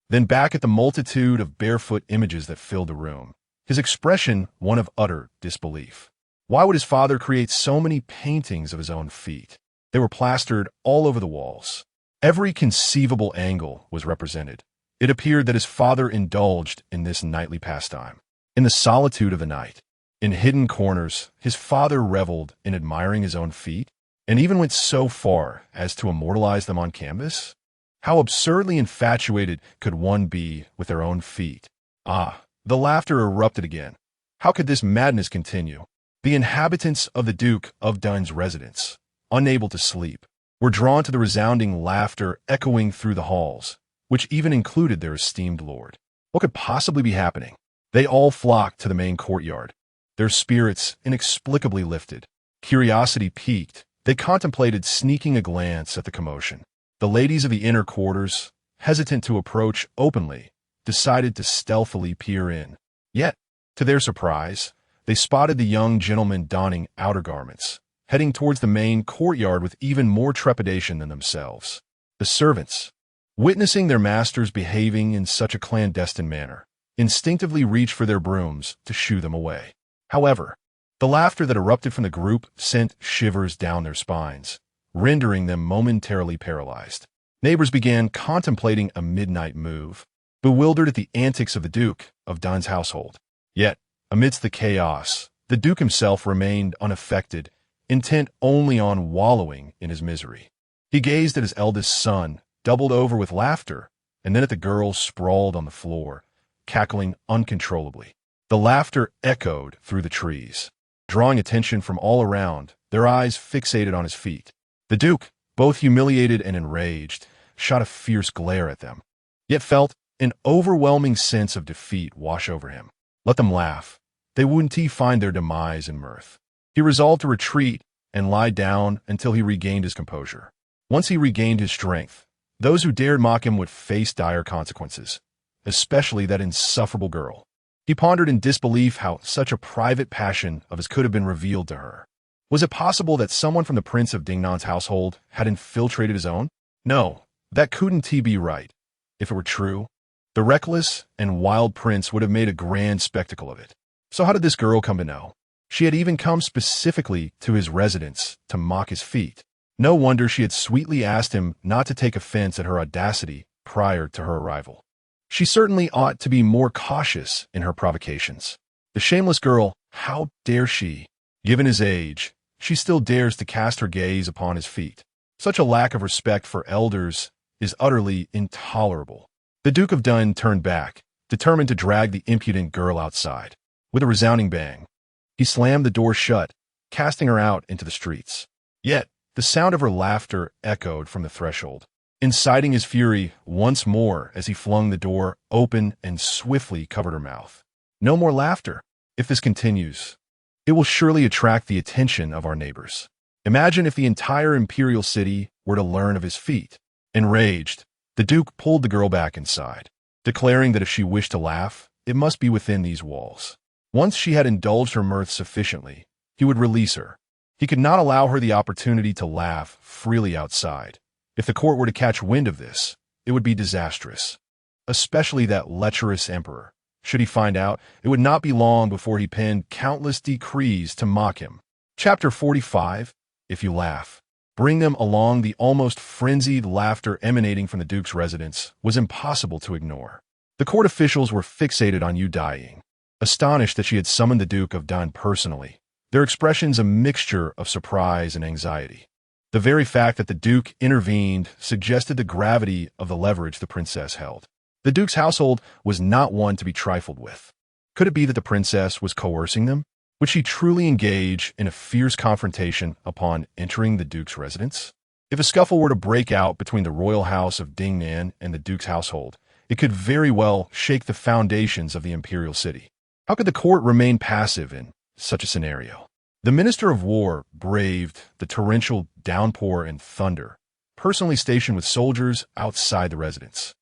then back at the multitude of barefoot images that filled the room, his expression one of utter disbelief. Why would his father create so many paintings of his own feet? They were plastered all over the walls. Every conceivable angle was represented. It appeared that his father indulged in this nightly pastime. In the solitude of the night, in hidden corners, his father reveled in admiring his own feet, and even went so far as to immortalize them on canvas? How absurdly infatuated could one be with their own feet? The laughter erupted again. How could this madness continue? The inhabitants of the Duke of Dun's residence, unable to sleep, were drawn to the resounding laughter echoing through the halls, which even included their esteemed lord. What could possibly be happening? They all flocked to the main courtyard, their spirits inexplicably lifted. Curiosity piqued, they contemplated sneaking a glance at the commotion. The ladies of the inner quarters, hesitant to approach openly, decided to stealthily peer in. Yet, to their surprise, they spotted the young gentleman donning outer garments, heading towards the main courtyard with even more trepidation than themselves. The servants, witnessing their masters behaving in such a clandestine manner, instinctively reached for their brooms to shoo them away. However, the laughter that erupted from the group sent shivers down their spines, rendering them momentarily paralyzed. Neighbors began contemplating a midnight move, bewildered at the antics of the Duke of Dun's household. Yet, amidst the chaos, the Duke himself remained unaffected, intent only on wallowing in his misery. He gazed at his eldest son, doubled over with laughter, and then at the girl sprawled on the floor, cackling uncontrollably. The laughter echoed through the trees, drawing attention from all around, their eyes fixated on his feet. The Duke, both humiliated and enraged, shot a fierce glare at them, yet felt an overwhelming sense of defeat wash over him. Let them laugh. They wouldn't find their demise in mirth. He resolved to retreat and lie down until he regained his composure. Once he regained his strength, those who dared mock him would face dire consequences, especially that insufferable girl. He pondered in disbelief how such a private passion of his could have been revealed to her. Was it possible that someone from the Prince of Dingnan's household had infiltrated his own? No, that couldn't be right. If it were true, the reckless and wild prince would have made a grand spectacle of it. So how did this girl come to know? She had even come specifically to his residence to mock his feat. No wonder she had sweetly asked him not to take offense at her audacity prior to her arrival. She certainly ought to be more cautious in her provocations. The shameless girl, how dare she? Given his age, she still dares to cast her gaze upon his feet. Such a lack of respect for elders is utterly intolerable. The Duke of Dun turned back, determined to drag the impudent girl outside. With a resounding bang, he slammed the door shut, casting her out into the streets. Yet, the sound of her laughter echoed from the threshold, inciting his fury once more as he flung the door open and swiftly covered her mouth. No more laughter. If this continues, it will surely attract the attention of our neighbors. Imagine if the entire Imperial city were to learn of his feat. Enraged, the Duke pulled the girl back inside, declaring that if she wished to laugh, it must be within these walls. Once she had indulged her mirth sufficiently, he would release her. He could not allow her the opportunity to laugh freely outside. If the court were to catch wind of this, it would be disastrous. Especially that lecherous emperor. Should he find out, it would not be long before he penned countless decrees to mock him. Chapter 45. If you laugh. Bring them along. The almost frenzied laughter emanating from the Duke's residence was impossible to ignore. The court officials were fixated on Daiying, astonished that she had summoned the Duke of Dun personally, their expressions a mixture of surprise and anxiety. The very fact that the Duke intervened suggested the gravity of the leverage the princess held. The Duke's household was not one to be trifled with. Could it be that the princess was coercing them? Would she truly engage in a fierce confrontation upon entering the Duke's residence? If a scuffle were to break out between the royal house of Dingnan and the Duke's household, it could very well shake the foundations of the Imperial city. How could the court remain passive in such a scenario? The Minister of War braved the torrential downpour and thunder, personally stationed with soldiers outside the residence,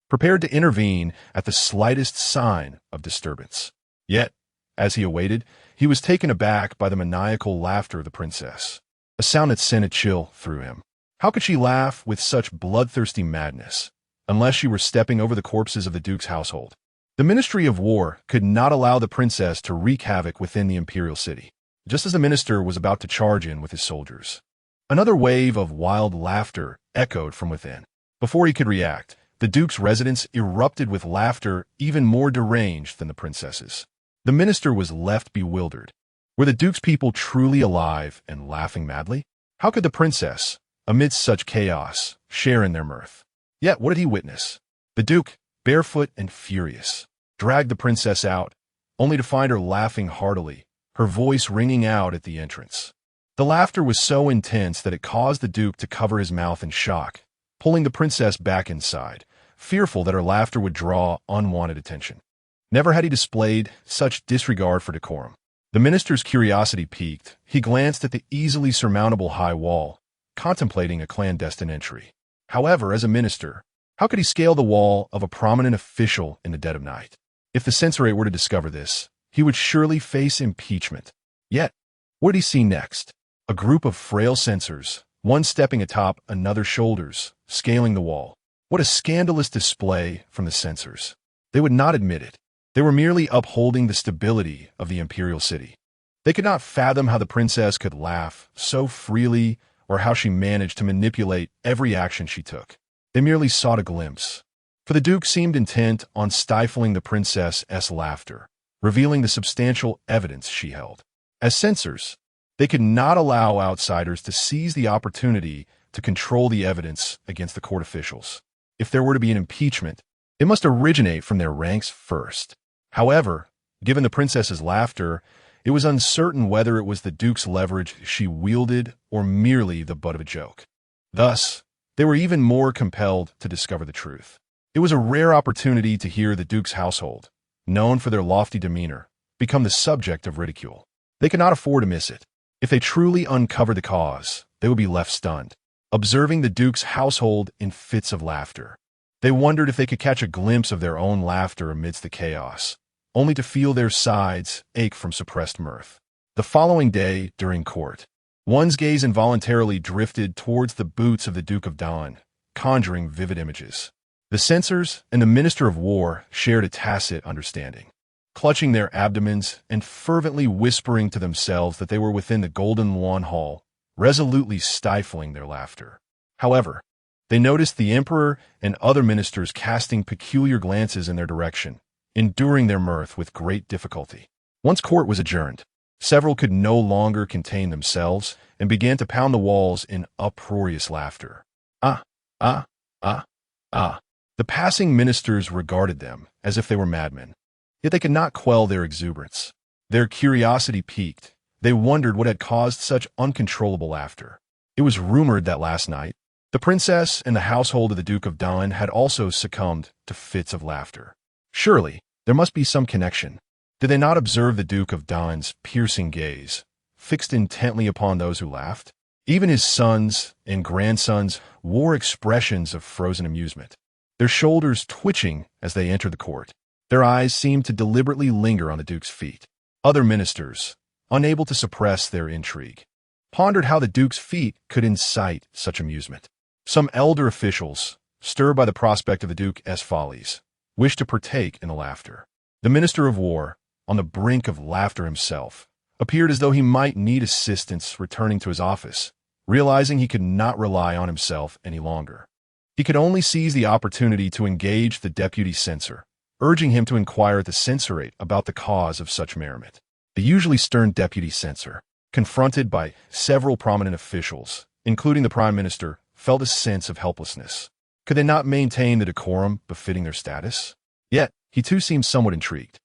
prepared to intervene at the slightest sign of disturbance. Yet, as he awaited, he was taken aback by the maniacal laughter of the princess, a sound that sent a chill through him. How could she laugh with such bloodthirsty madness, unless she were stepping over the corpses of the Duke's household? The Ministry of War could not allow the princess to wreak havoc within the Imperial city, just as the minister was about to charge in with his soldiers. Another wave of wild laughter echoed from within. Before he could react, the Duke's residence erupted with laughter even more deranged than the princess's. The minister was left bewildered. Were the Duke's people truly alive and laughing madly? How could the princess, amidst such chaos, share in their mirth? Yet what did he witness? The Duke, barefoot and furious, dragged the princess out, only to find her laughing heartily, her voice ringing out at the entrance. The laughter was so intense that it caused the Duke to cover his mouth in shock, pulling the princess back inside, fearful that her laughter would draw unwanted attention. Never had he displayed such disregard for decorum. The minister's curiosity piqued. He glanced at the easily surmountable high wall, contemplating a clandestine entry. However, as a minister, how could he scale the wall of a prominent official in the dead of night? If the censorate were to discover this, he would surely face impeachment. Yet, what did he see next? A group of frail censors, one stepping atop another's shoulders, scaling the wall. What a scandalous display from the censors. They would not admit it. They were merely upholding the stability of the Imperial city. They could not fathom how the princess could laugh so freely or how she managed to manipulate every action she took. They merely sought a glimpse. For the Duke seemed intent on stifling the princess's laughter, revealing the substantial evidence she held. As censors, they could not allow outsiders to seize the opportunity to control the evidence against the court officials. If there were to be an impeachment, it must originate from their ranks first. However, given the princess's laughter, it was uncertain whether it was the Duke's leverage she wielded or merely the butt of a joke. Thus, They were even more compelled to discover the truth. It was a rare opportunity to hear the Duke's household, known for their lofty demeanor, become the subject of ridicule. They could not afford to miss it. If they truly uncovered the cause, they would be left stunned, observing the Duke's household in fits of laughter. They wondered if they could catch a glimpse of their own laughter amidst the chaos, only to feel their sides ache from suppressed mirth. The following day, during court, one's gaze involuntarily drifted towards the boots of the Duke of Daiying, conjuring vivid images. The censors and the Minister of War shared a tacit understanding, clutching their abdomens and fervently whispering to themselves that they were within the Golden Lawn Hall, resolutely stifling their laughter. However, they noticed the Emperor and other ministers casting peculiar glances in their direction, enduring their mirth with great difficulty. Once court was adjourned, several could no longer contain themselves and began to pound the walls in uproarious laughter. Ah, ah, ah, ah. The passing ministers regarded them as if they were madmen, yet they could not quell their exuberance. Their curiosity piqued. They wondered what had caused such uncontrollable laughter. It was rumored that last night, the princess and the household of the Duke of Daiying had also succumbed to fits of laughter. Surely, there must be some connection. Did they not observe the Duke of Daiying's piercing gaze, fixed intently upon those who laughed? Even his sons and grandsons wore expressions of frozen amusement, their shoulders twitching as they entered the court. Their eyes seemed to deliberately linger on the Duke's feet. Other ministers, unable to suppress their intrigue, pondered how the Duke's feet could incite such amusement. Some elder officials, stirred by the prospect of the Duke's follies, wished to partake in the laughter. The Minister of War, on the brink of laughter himself, appeared as though he might need assistance returning to his office, realizing he could not rely on himself any longer. He could only seize the opportunity to engage the deputy censor, urging him to inquire at the censorate about the cause of such merriment. The usually stern deputy censor, confronted by several prominent officials, including the Prime Minister, felt a sense of helplessness. Could they not maintain the decorum befitting their status? Yet, he too seemed somewhat intrigued.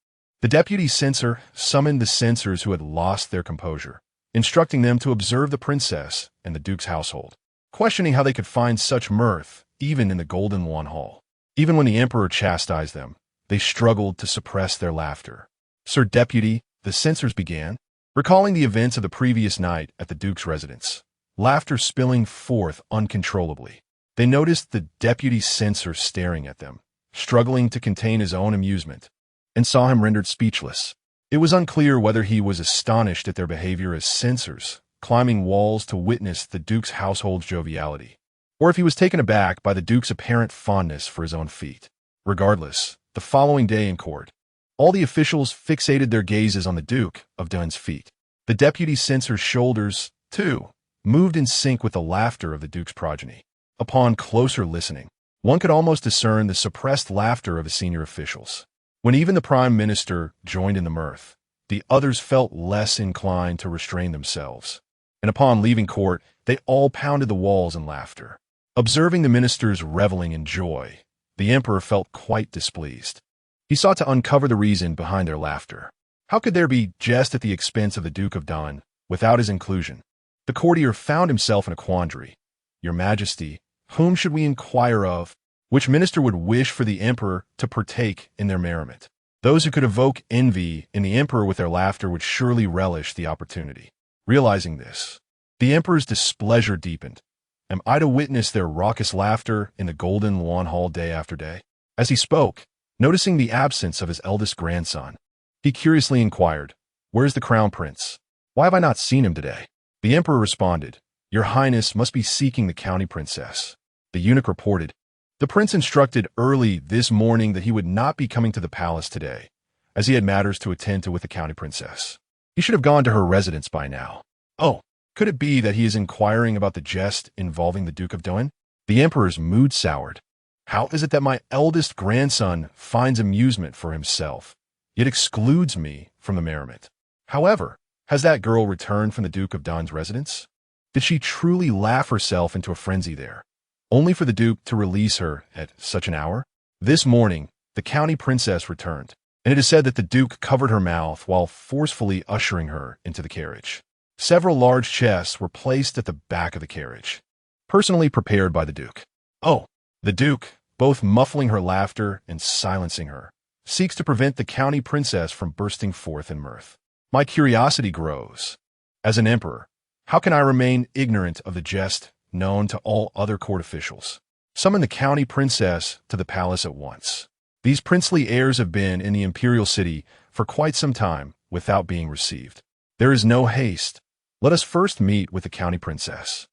The deputy censor summoned the censors who had lost their composure, instructing them to observe the princess and the Duke's household, questioning how they could find such mirth even in the Golden Lawn Hall. Even when the Emperor chastised them, they struggled to suppress their laughter. "Sir Deputy," the censors began, recalling the events of the previous night at the Duke's residence, laughter spilling forth uncontrollably. They noticed the deputy censor staring at them, struggling to contain his own amusement, and saw him rendered speechless. It was unclear whether he was astonished at their behavior as censors, climbing walls to witness the Duke's household's joviality, or if he was taken aback by the Duke's apparent fondness for his own feet. Regardless, the following day in court, all the officials fixated their gazes on the Duke of Daiying's feet. The deputy censor's shoulders, too, moved in sync with the laughter of the Duke's progeny. Upon closer listening, one could almost discern the suppressed laughter of the senior officials. When even the Prime Minister joined in the mirth, the others felt less inclined to restrain themselves, and upon leaving court, they all pounded the walls in laughter. Observing the ministers reveling in joy, the Emperor felt quite displeased. He sought to uncover the reason behind their laughter. How could there be jest at the expense of the Duke of Daiying without his inclusion? The courtier found himself in a quandary. "Your Majesty, whom should we inquire of? Which minister would wish for the Emperor to partake in their merriment?" Those who could evoke envy in the Emperor with their laughter would surely relish the opportunity. Realizing this, the Emperor's displeasure deepened. Am I to witness their raucous laughter in the Golden Lawn Hall day after day? As he spoke, noticing the absence of his eldest grandson, he curiously inquired, "Where's the Crown Prince? Why have I not seen him today?" The Emperor responded, "Your Highness must be seeking the county princess." The eunuch reported, "The prince instructed early this morning that he would not be coming to the palace today, as he had matters to attend to with the county princess. He should have gone to her residence by now." "Oh, could it be that he is inquiring about the jest involving the Duke of Daiying?" The Emperor's mood soured. "How is it that my eldest grandson finds amusement for himself, yet excludes me from the merriment? However, has that girl returned from the Duke of Daiying's residence? Did she truly laugh herself into a frenzy there, only for the Duke to release her at such an hour?" This morning, the county princess returned, and it is said that the Duke covered her mouth while forcefully ushering her into the carriage. Several large chests were placed at the back of the carriage. personally prepared by the Duke. Oh, the Duke, both muffling her laughter and silencing her, seeks to prevent the county princess from bursting forth in mirth. My curiosity grows. As an emperor, how can I remain ignorant of the jest known to all other court officials? Summon the county princess to the palace at once. These princely heirs have been in the imperial city for quite some time without being received. There is no haste. Let us first meet with the county princess.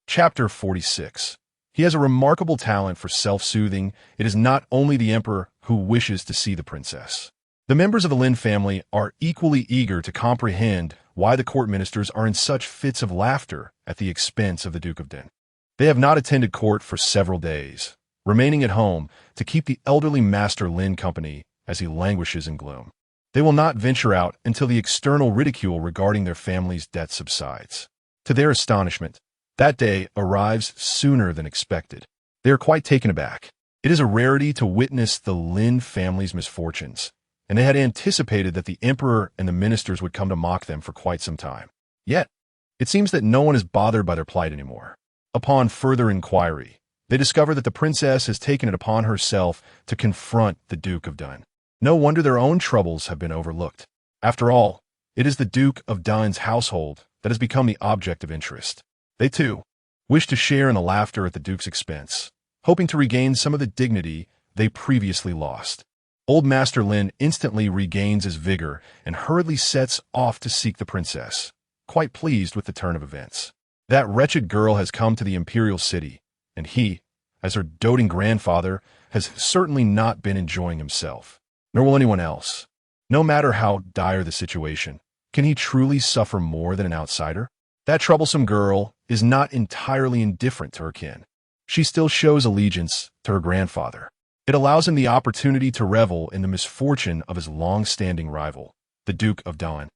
Chapter 46. He has a remarkable talent for self-soothing. It is not only the emperor who wishes to see the princess. The members of the Lynn family are equally eager to comprehend why the court ministers are in such fits of laughter at the expense of the Duke of Dingnan. They have not attended court for several days, remaining at home to keep the elderly Master Lynn company as he languishes in gloom. They will not venture out until the external ridicule regarding their family's debt subsides. To their astonishment, that day arrives sooner than expected. They are quite taken aback. It is a rarity to witness the Lynn family's misfortunes, and they had anticipated that the emperor and the ministers would come to mock them for quite some time. Yet, it seems that no one is bothered by their plight anymore. Upon further inquiry, they discover that the princess has taken it upon herself to confront the Duke of Dingnan. No wonder their own troubles have been overlooked. After all, it is the Duke of Dingnan's household that has become the object of interest. They, too, wish to share in the laughter at the Duke's expense, hoping to regain some of the dignity they previously lost. Old Master Lynn instantly regains his vigor and hurriedly sets off to seek the princess, quite pleased with the turn of events. That wretched girl has come to the imperial city, and he, as her doting grandfather, has certainly not been enjoying himself. Nor will anyone else. No matter how dire the situation, can he truly suffer more than an outsider? That troublesome girl is not entirely indifferent to her kin. She still shows allegiance to her grandfather. It allows him the opportunity to revel in the misfortune of his long-standing rival, the Duke of Daiying.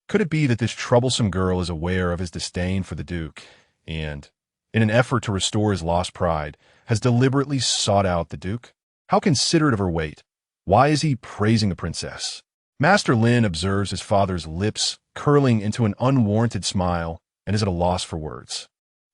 Could it be that this troublesome girl is aware of his disdain for the Duke and, in an effort to restore his lost pride, has deliberately sought out the Duke? How considerate of her weight! Why is he praising the princess? Master Lynn observes his father's lips curling into an unwarranted smile and is at a loss for words.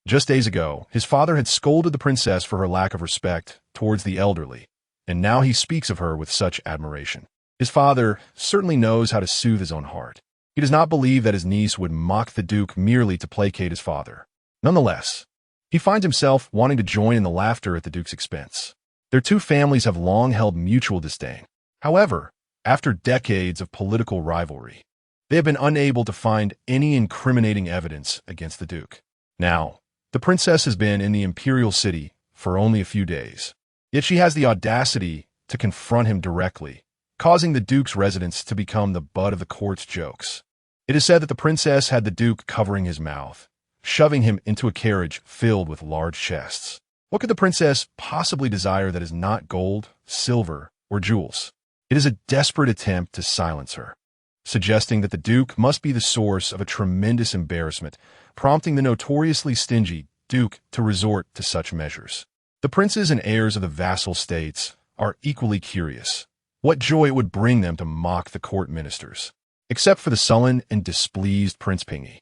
Just days ago, his father had scolded the princess for her lack of respect towards the elderly, and now he speaks of her with such admiration. His father certainly knows how to soothe his own heart. He does not believe that his niece would mock the Duke merely to placate his father. Nonetheless, he finds himself wanting to join in the laughter at the Duke's expense. Their two families have long held mutual disdain. However, after decades of political rivalry, they have been unable to find any incriminating evidence against the Duke. Now, the princess has been in the imperial city for only a few days, yet she has the audacity to confront him directly, causing the Duke's residence to become the butt of the court's jokes. It is said that the princess had the Duke covering his mouth, shoving him into a carriage filled with large chests. What could the princess possibly desire that is not gold, silver, or jewels? It is a desperate attempt to silence her, suggesting that the Duke must be the source of a tremendous embarrassment, prompting the notoriously stingy Duke to resort to such measures. The princes and heirs of the vassal states are equally curious. What joy it would bring them to mock the court ministers, except for the sullen and displeased Prince Dingnan,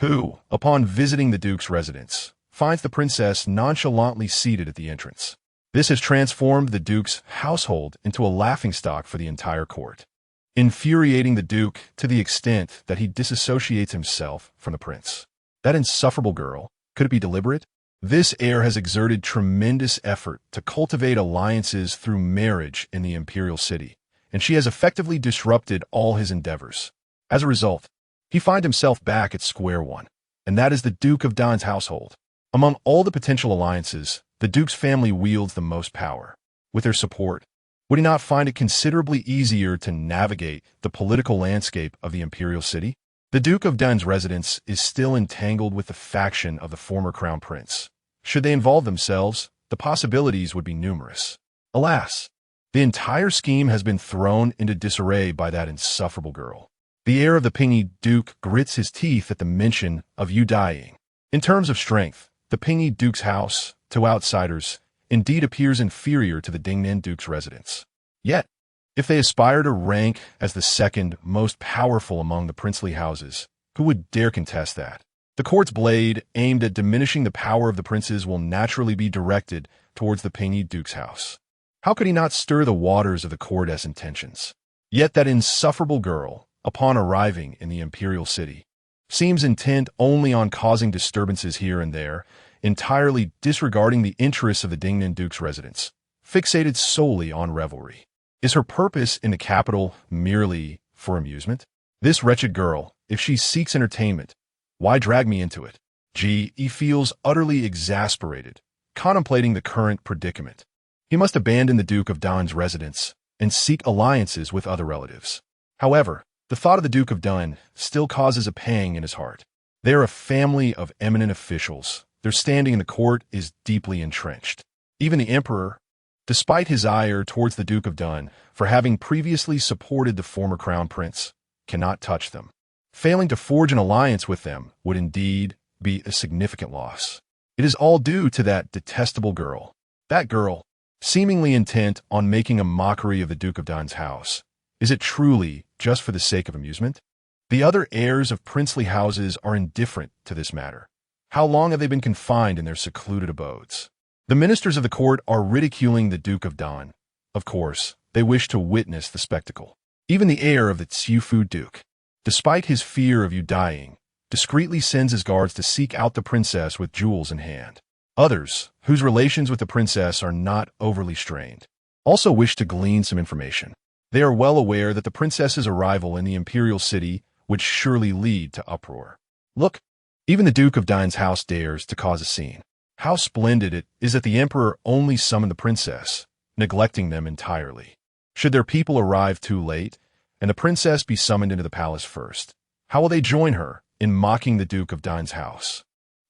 who, upon visiting the Duke's residence, finds the princess nonchalantly seated at the entrance. This has transformed the Duke's household into a laughingstock for the entire court, infuriating the Duke to the extent that he disassociates himself from the prince. That insufferable girl, could it be deliberate? This heir has exerted tremendous effort to cultivate alliances through marriage in the imperial city, and she has effectively disrupted all his endeavors. As a result, he finds himself back at square one, and that is the Duke of Dingnan's household. Among all the potential alliances, the Duke's family wields the most power. With their support, would he not find it considerably easier to navigate the political landscape of the imperial city? The Duke of Dingnan's residence is still entangled with the faction of the former crown prince. Should they involve themselves, the possibilities would be numerous. Alas, the entire scheme has been thrown into disarray by that insufferable girl. The heir of the Pingy Duke grits his teeth at the mention of Daiying. In terms of strength, the Pingy Duke's house, to outsiders, indeed appears inferior to the Dingnan Duke's residence. Yet, if they aspire to rank as the second most powerful among the princely houses, who would dare contest that? The court's blade, aimed at diminishing the power of the princes, will naturally be directed towards the painted duke's house. How could he not stir the waters of the court as intentions? Yet that insufferable girl, upon arriving in the imperial city, seems intent only on causing disturbances here and there, entirely disregarding the interests of the Dingnan duke's residence, fixated solely on revelry. Is her purpose in the capital merely for amusement? This wretched girl, if she seeks entertainment, why drag me into it? He feels utterly exasperated, contemplating the current predicament. He must abandon the Duke of Dun's residence and seek alliances with other relatives. However, the thought of the Duke of Dun still causes a pang in his heart. They are a family of eminent officials. Their standing in the court is deeply entrenched. Even the emperor, despite his ire towards the Duke of Dun for having previously supported the former crown prince, cannot touch them. Failing to forge an alliance with them would indeed be a significant loss. It is all due to that detestable girl. That girl, seemingly intent on making a mockery of the Duke of Dun's house. Is it truly just for the sake of amusement? The other heirs of princely houses are indifferent to this matter. How long have they been confined in their secluded abodes? The ministers of the court are ridiculing the Duke of Dun. Of course, they wish to witness the spectacle. Even the heir of the Tsiufu Duke, despite his fear of Daiying, discreetly sends his guards to seek out the princess with jewels in hand. Others, whose relations with the princess are not overly strained, also wish to glean some information. They are well aware that the princess's arrival in the imperial city would surely lead to uproar. Look, even the Duke of Dun's house dares to cause a scene. How splendid it is that the emperor only summoned the princess, neglecting them entirely. Should their people arrive too late, and the princess be summoned into the palace first, how will they join her in mocking the Duke of Dun's house?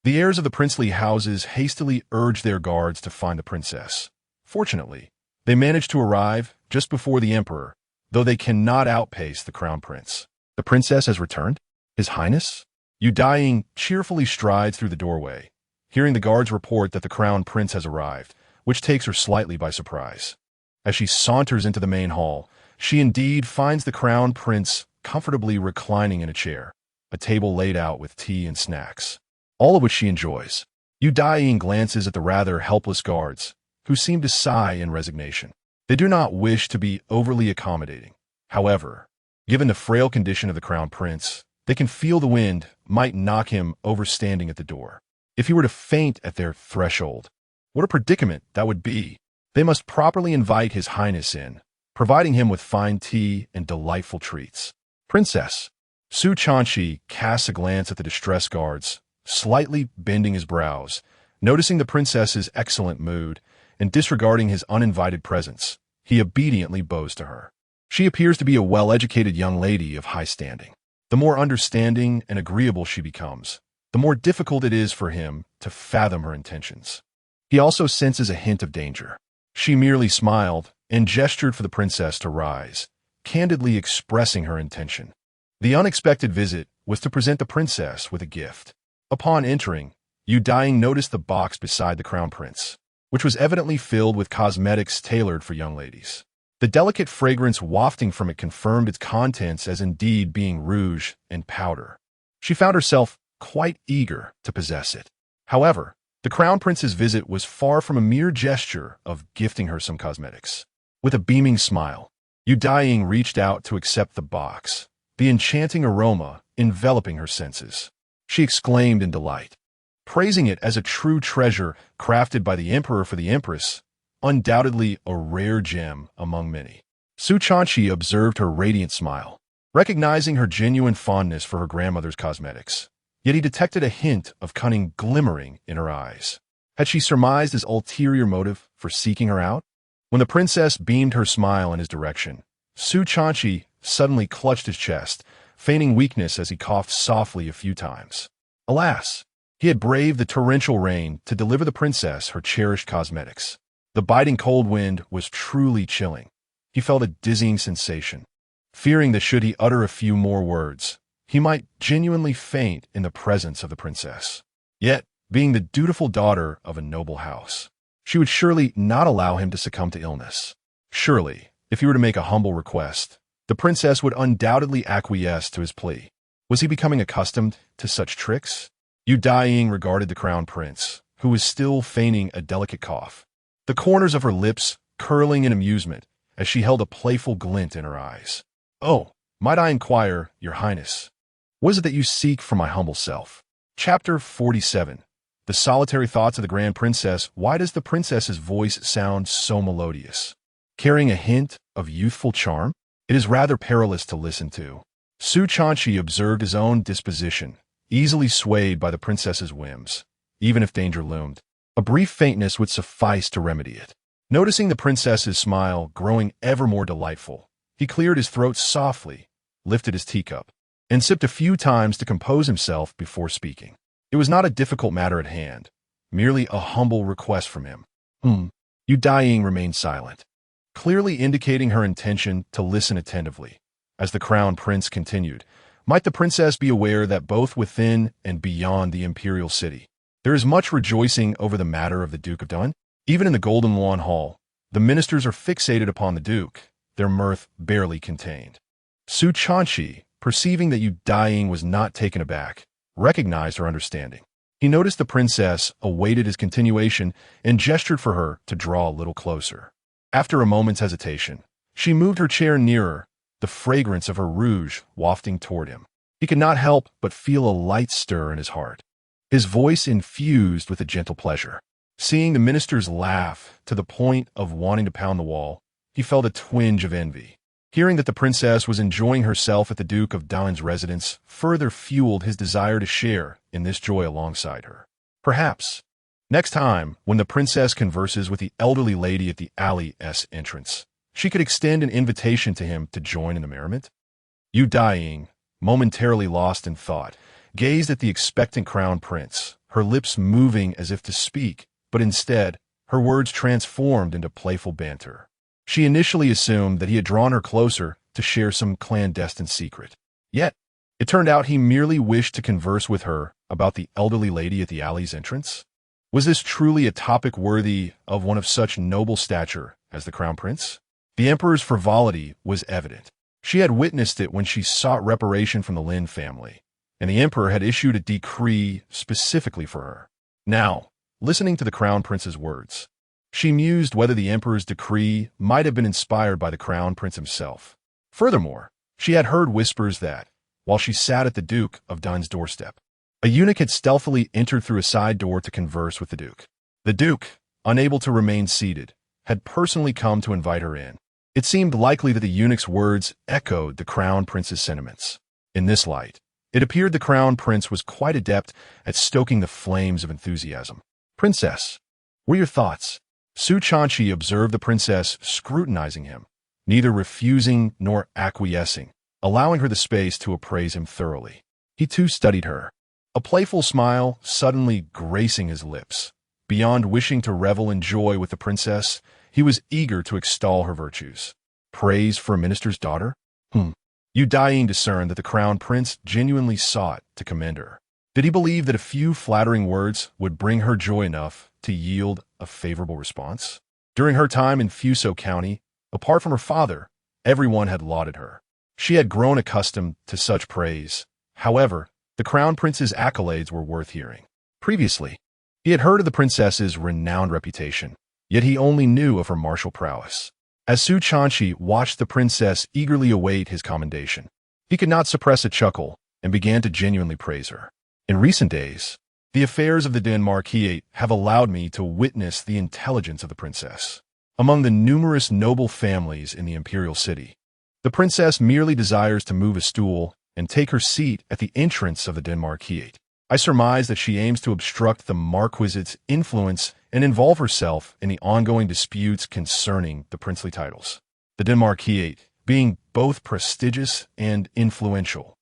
The heirs of the princely houses hastily urge their guards to find the princess. Fortunately, they manage to arrive just before the emperor, though they cannot outpace the crown prince. The princess has returned? His Highness? Daiying cheerfully strides through the doorway, hearing the guards report that the crown prince has arrived, which takes her slightly by surprise. As she saunters into the main hall, she indeed finds the crown prince comfortably reclining in a chair, a table laid out with tea and snacks, all of which she enjoys. Daiying glances at the rather helpless guards, who seem to sigh in resignation. They do not wish to be overly accommodating. However, given the frail condition of the crown prince, they can feel the wind might knock him over standing at the door. If he were to faint at their threshold, what a predicament that would be. They must properly invite His Highness in, providing him with fine tea and delightful treats. Princess. Su Chanshi casts a glance at the distressed guards, slightly bending his brows, noticing the princess's excellent mood, and disregarding his uninvited presence. He obediently bows to her. She appears to be a well-educated young lady of high standing. The more understanding and agreeable she becomes, the more difficult it is for him to fathom her intentions. He also senses a hint of danger. She merely smiled and gestured for the princess to rise, candidly expressing her intention. The unexpected visit was to present the princess with a gift. Upon entering, Daiying noticed the box beside the crown prince, which was evidently filled with cosmetics tailored for young ladies. The delicate fragrance wafting from it confirmed its contents as indeed being rouge and powder. She found herself quite eager to possess it. However, the crown prince's visit was far from a mere gesture of gifting her some cosmetics. With a beaming smile, Daiying reached out to accept the box, the enchanting aroma enveloping her senses. She exclaimed in delight, praising it as a true treasure crafted by the emperor for the empress, undoubtedly a rare gem among many. Su Chanshi observed her radiant smile, recognizing her genuine fondness for her grandmother's cosmetics. Yet he detected a hint of cunning glimmering in her eyes. Had she surmised his ulterior motive for seeking her out? When the princess beamed her smile in his direction, Su Chanshi suddenly clutched his chest, feigning weakness as he coughed softly a few times. Alas, he had braved the torrential rain to deliver the princess her cherished cosmetics. The biting cold wind was truly chilling. He felt a dizzying sensation, fearing that should he utter a few more words, he might genuinely faint in the presence of the princess. Yet, being the dutiful daughter of a noble house, she would surely not allow him to succumb to illness. Surely, if he were to make a humble request, the princess would undoubtedly acquiesce to his plea. Was he becoming accustomed to such tricks? Daiying regarded the crown prince, who was still feigning a delicate cough, the corners of her lips curling in amusement as she held a playful glint in her eyes. "Oh, might I inquire, your highness, what is it that you seek from my humble self?" Chapter 47. The solitary thoughts of the grand princess. Why does the princess's voice sound so melodious, carrying a hint of youthful charm? It is rather perilous to listen to. Su Chanchi observed his own disposition, easily swayed by the princess's whims. Even if danger loomed, a brief faintness would suffice to remedy it. Noticing the princess's smile growing ever more delightful, he cleared his throat softly, lifted his teacup, and sipped a few times to compose himself before speaking. It was not a difficult matter at hand, merely a humble request from him. Daiying remained silent, clearly indicating her intention to listen attentively. As the crown prince continued, might the princess be aware that both within and beyond the imperial city, there is much rejoicing over the matter of the Duke of Dun? Even in the Golden Lawn Hall, the ministers are fixated upon the Duke, their mirth barely contained. Su Chanchi, perceiving that Daiying was not taken aback, recognized her understanding. He noticed the princess awaited his continuation and gestured for her to draw a little closer. After a moment's hesitation, she moved her chair nearer, the fragrance of her rouge wafting toward him. He could not help but feel a light stir in his heart, his voice infused with a gentle pleasure. Seeing the ministers laugh to the point of wanting to pound the wall, he felt a twinge of envy. Hearing that the princess was enjoying herself at the Duke of Dun's residence further fueled his desire to share in this joy alongside her. Perhaps, next time, when the princess converses with the elderly lady at the alley's entrance, she could extend an invitation to him to join in the merriment. Daiying, momentarily lost in thought, gazed at the expectant crown prince, her lips moving as if to speak, but instead, her words transformed into playful banter. She initially assumed that he had drawn her closer to share some clandestine secret. Yet, it turned out he merely wished to converse with her about the elderly lady at the alley's entrance. Was this truly a topic worthy of one of such noble stature as the crown prince? The emperor's frivolity was evident. She had witnessed it when she sought reparation from the Lynn family, and the emperor had issued a decree specifically for her. Now, listening to the crown prince's words, she mused whether the emperor's decree might have been inspired by the crown prince himself. Furthermore, she had heard whispers that, while she sat at the Duke of Dun's doorstep, a eunuch had stealthily entered through a side door to converse with the Duke. The Duke, unable to remain seated, had personally come to invite her in. It seemed likely that the eunuch's words echoed the crown prince's sentiments. In this light, it appeared the crown prince was quite adept at stoking the flames of enthusiasm. "Princess, what are your thoughts?" Su Chanchi observed the princess scrutinizing him, neither refusing nor acquiescing, allowing her the space to appraise him thoroughly. He too studied her, a playful smile suddenly gracing his lips. Beyond wishing to revel in joy with the princess, he was eager to extol her virtues. Praise for a minister's daughter? Daiying discerned that the crown prince genuinely sought to commend her. Did he believe that a few flattering words would bring her joy enough to yield a favorable response? During her time in Fuso County, apart from her father, everyone had lauded her. She had grown accustomed to such praise. However, the crown prince's accolades were worth hearing. Previously, he had heard of the princess's renowned reputation, yet he only knew of her martial prowess. As Su Chanchi watched the princess eagerly await his commendation, he could not suppress a chuckle and began to genuinely praise her. In recent days, the affairs of the Marquis have allowed me to witness the intelligence of the princess. Among the numerous noble families in the Imperial city, the princess merely desires to move a stool and take her seat at the entrance of the Marquis. I surmise that she aims to obstruct the Marquisate's influence and involve herself in the ongoing disputes concerning the princely titles. The Marquis, being both prestigious and influential,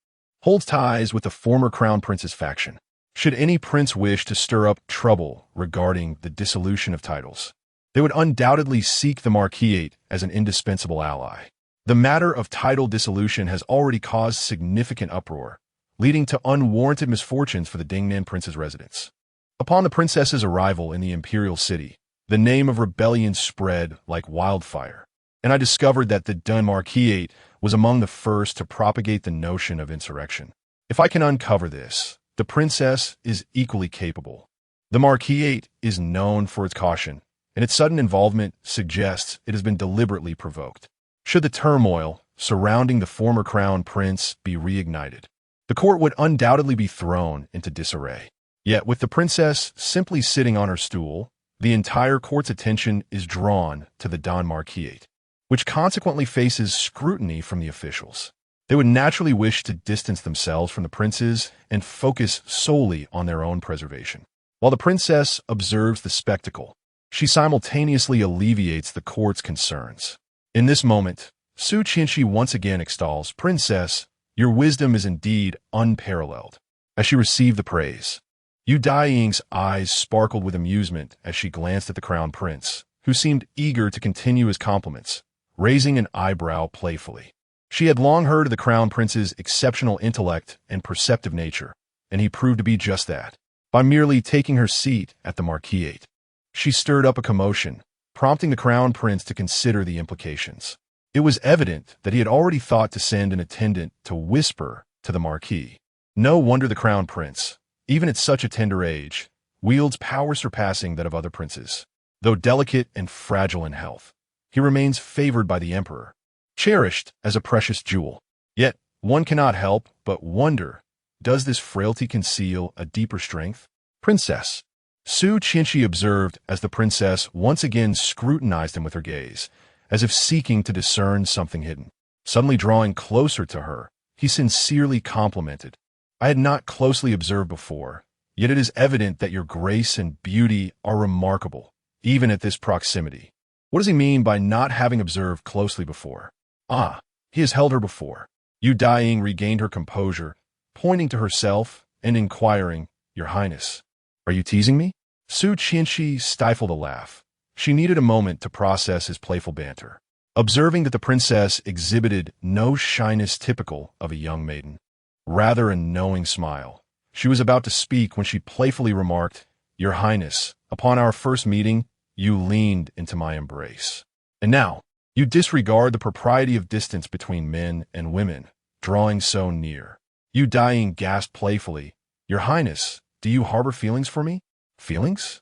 holds ties with the former crown prince's faction. Should any prince wish to stir up trouble regarding the dissolution of titles, they would undoubtedly seek the Marquis as an indispensable ally. The matter of title dissolution has already caused significant uproar, leading to unwarranted misfortunes for the Dingnan prince's residence. Upon the princess's arrival in the Imperial city, the name of rebellion spread like wildfire, and I discovered that the Marquis was among the first to propagate the notion of insurrection. If I can uncover this, The princess is equally capable. The Marquisate is known for its caution, and its sudden involvement suggests it has been deliberately provoked. Should the turmoil surrounding the former crown prince be reignited, the court would undoubtedly be thrown into disarray. Yet, with the princess simply sitting on her stool, the entire court's attention is drawn to the Don Marquisate, which consequently faces scrutiny from the officials. They would naturally wish to distance themselves from the princes and focus solely on their own preservation. While the princess observes the spectacle, she simultaneously alleviates the court's concerns. In this moment, Su Qinshi once again extols, "Princess, your wisdom is indeed unparalleled." As she received the praise, Daiying's eyes sparkled with amusement as she glanced at the crown prince, who seemed eager to continue his compliments, raising an eyebrow playfully. She had long heard of the crown prince's exceptional intellect and perceptive nature, and he proved to be just that. By merely taking her seat at the Marquisate, she stirred up a commotion, prompting the crown prince to consider the implications. It was evident that he had already thought to send an attendant to whisper to the Marquis. No wonder the crown prince, even at such a tender age, wields power surpassing that of other princes. Though delicate and fragile in health, he remains favored by the emperor, cherished as a precious jewel. Yet, one cannot help but wonder, does this frailty conceal a deeper strength? "Princess," Su Qinshi observed as the princess once again scrutinized him with her gaze, as if seeking to discern something hidden. Suddenly drawing closer to her, he sincerely complimented, "I had not closely observed before, yet it is evident that your grace and beauty are remarkable, even at this proximity." What does he mean by not having observed closely before? Ah, he has held her before. Daiying regained her composure, pointing to herself and inquiring, "Your Highness, are you teasing me?" Su Qinshi stifled a laugh. She needed a moment to process his playful banter. Observing that the princess exhibited no shyness typical of a young maiden, rather a knowing smile, she was about to speak when she playfully remarked, "Your Highness, upon our first meeting, you leaned into my embrace. And now, you disregard the propriety of distance between men and women, drawing so near." Daiying gasped playfully, "Your Highness, do you harbor feelings for me?" "Feelings?"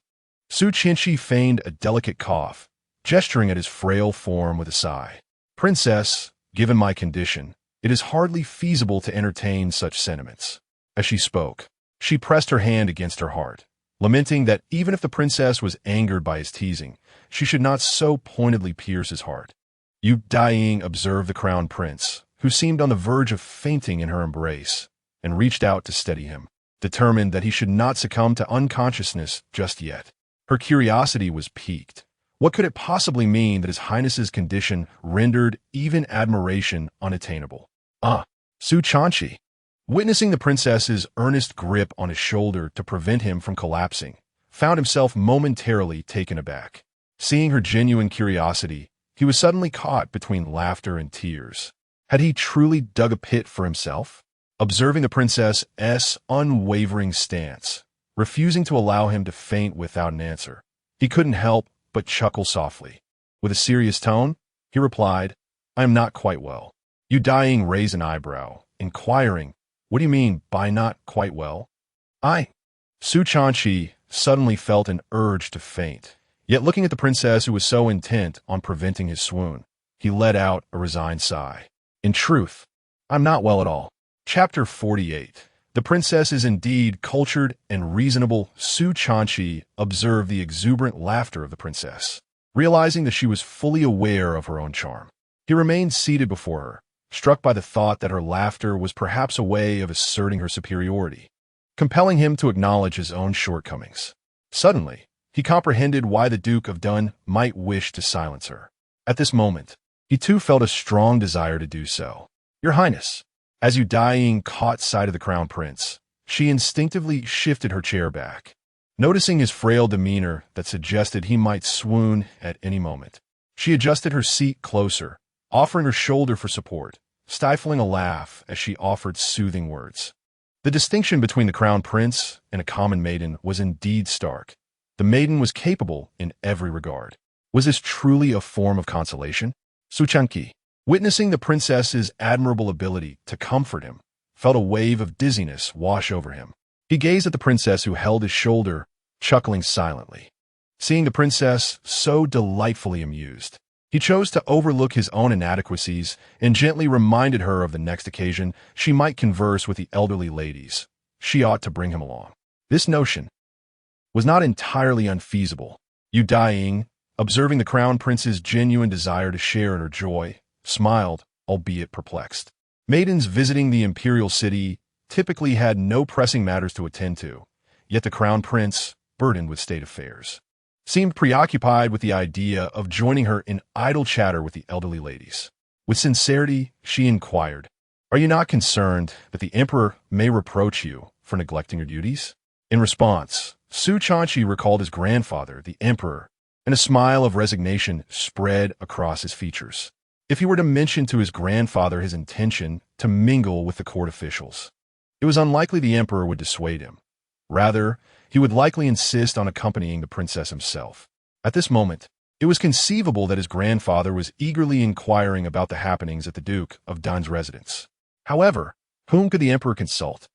Su Qinshi feigned a delicate cough, gesturing at his frail form with a sigh. "Princess, given my condition, it is hardly feasible to entertain such sentiments." As she spoke, she pressed her hand against her heart, lamenting that even if the princess was angered by his teasing, she should not so pointedly pierce his heart. Daiying observed the crown prince, who seemed on the verge of fainting in her embrace, and reached out to steady him, determined that he should not succumb to unconsciousness just yet. Her curiosity was piqued. What could it possibly mean that His Highness's condition rendered even admiration unattainable? Su Qinshi, witnessing the princess's earnest grip on his shoulder to prevent him from collapsing, found himself momentarily taken aback. Seeing her genuine curiosity, he was suddenly caught between laughter and tears. Had he truly dug a pit for himself? Observing the princess's unwavering stance, refusing to allow him to faint without an answer, he couldn't help but chuckle softly. With a serious tone, he replied, "I am not quite well." Daiying raised an eyebrow, inquiring, "What do you mean by not quite well?" Su Qinshi suddenly felt an urge to faint, yet looking at the princess who was so intent on preventing his swoon, he let out a resigned sigh. "In truth, I'm not well at all." Chapter 48. The princess is indeed cultured and reasonable. Su Qinshi observed the exuberant laughter of the princess, realizing that she was fully aware of her own charm. He remained seated before her, struck by the thought that her laughter was perhaps a way of asserting her superiority, compelling him to acknowledge his own shortcomings. Suddenly, he comprehended why the Duke of Dun might wish to silence her. At this moment, he too felt a strong desire to do so. "Your Highness." As Daiying caught sight of the crown prince, she instinctively shifted her chair back, noticing his frail demeanor that suggested he might swoon at any moment. She adjusted her seat closer, offering her shoulder for support, stifling a laugh as she offered soothing words. The distinction between the crown prince and a common maiden was indeed stark. The maiden was capable in every regard. Was this truly a form of consolation? Su Qinshi, witnessing the princess's admirable ability to comfort him, felt a wave of dizziness wash over him. He gazed at the princess who held his shoulder, chuckling silently. Seeing the princess so delightfully amused, he chose to overlook his own inadequacies and gently reminded her of the next occasion she might converse with the elderly ladies. She ought to bring him along. This notion was not entirely unfeasible. Daiying, observing the crown prince's genuine desire to share in her joy, smiled, albeit perplexed. Maidens visiting the imperial city typically had no pressing matters to attend to, yet the crown prince, burdened with state affairs, seemed preoccupied with the idea of joining her in idle chatter with the elderly ladies. With sincerity, she inquired, "Are you not concerned that the emperor may reproach you for neglecting your duties?" In response, Su Chanchi recalled his grandfather, the emperor, and a smile of resignation spread across his features. If he were to mention to his grandfather his intention to mingle with the court officials, it was unlikely the emperor would dissuade him. Rather, he would likely insist on accompanying the princess himself. At this moment, it was conceivable that his grandfather was eagerly inquiring about the happenings at the Duke of Dun's residence. However, whom could the emperor consult?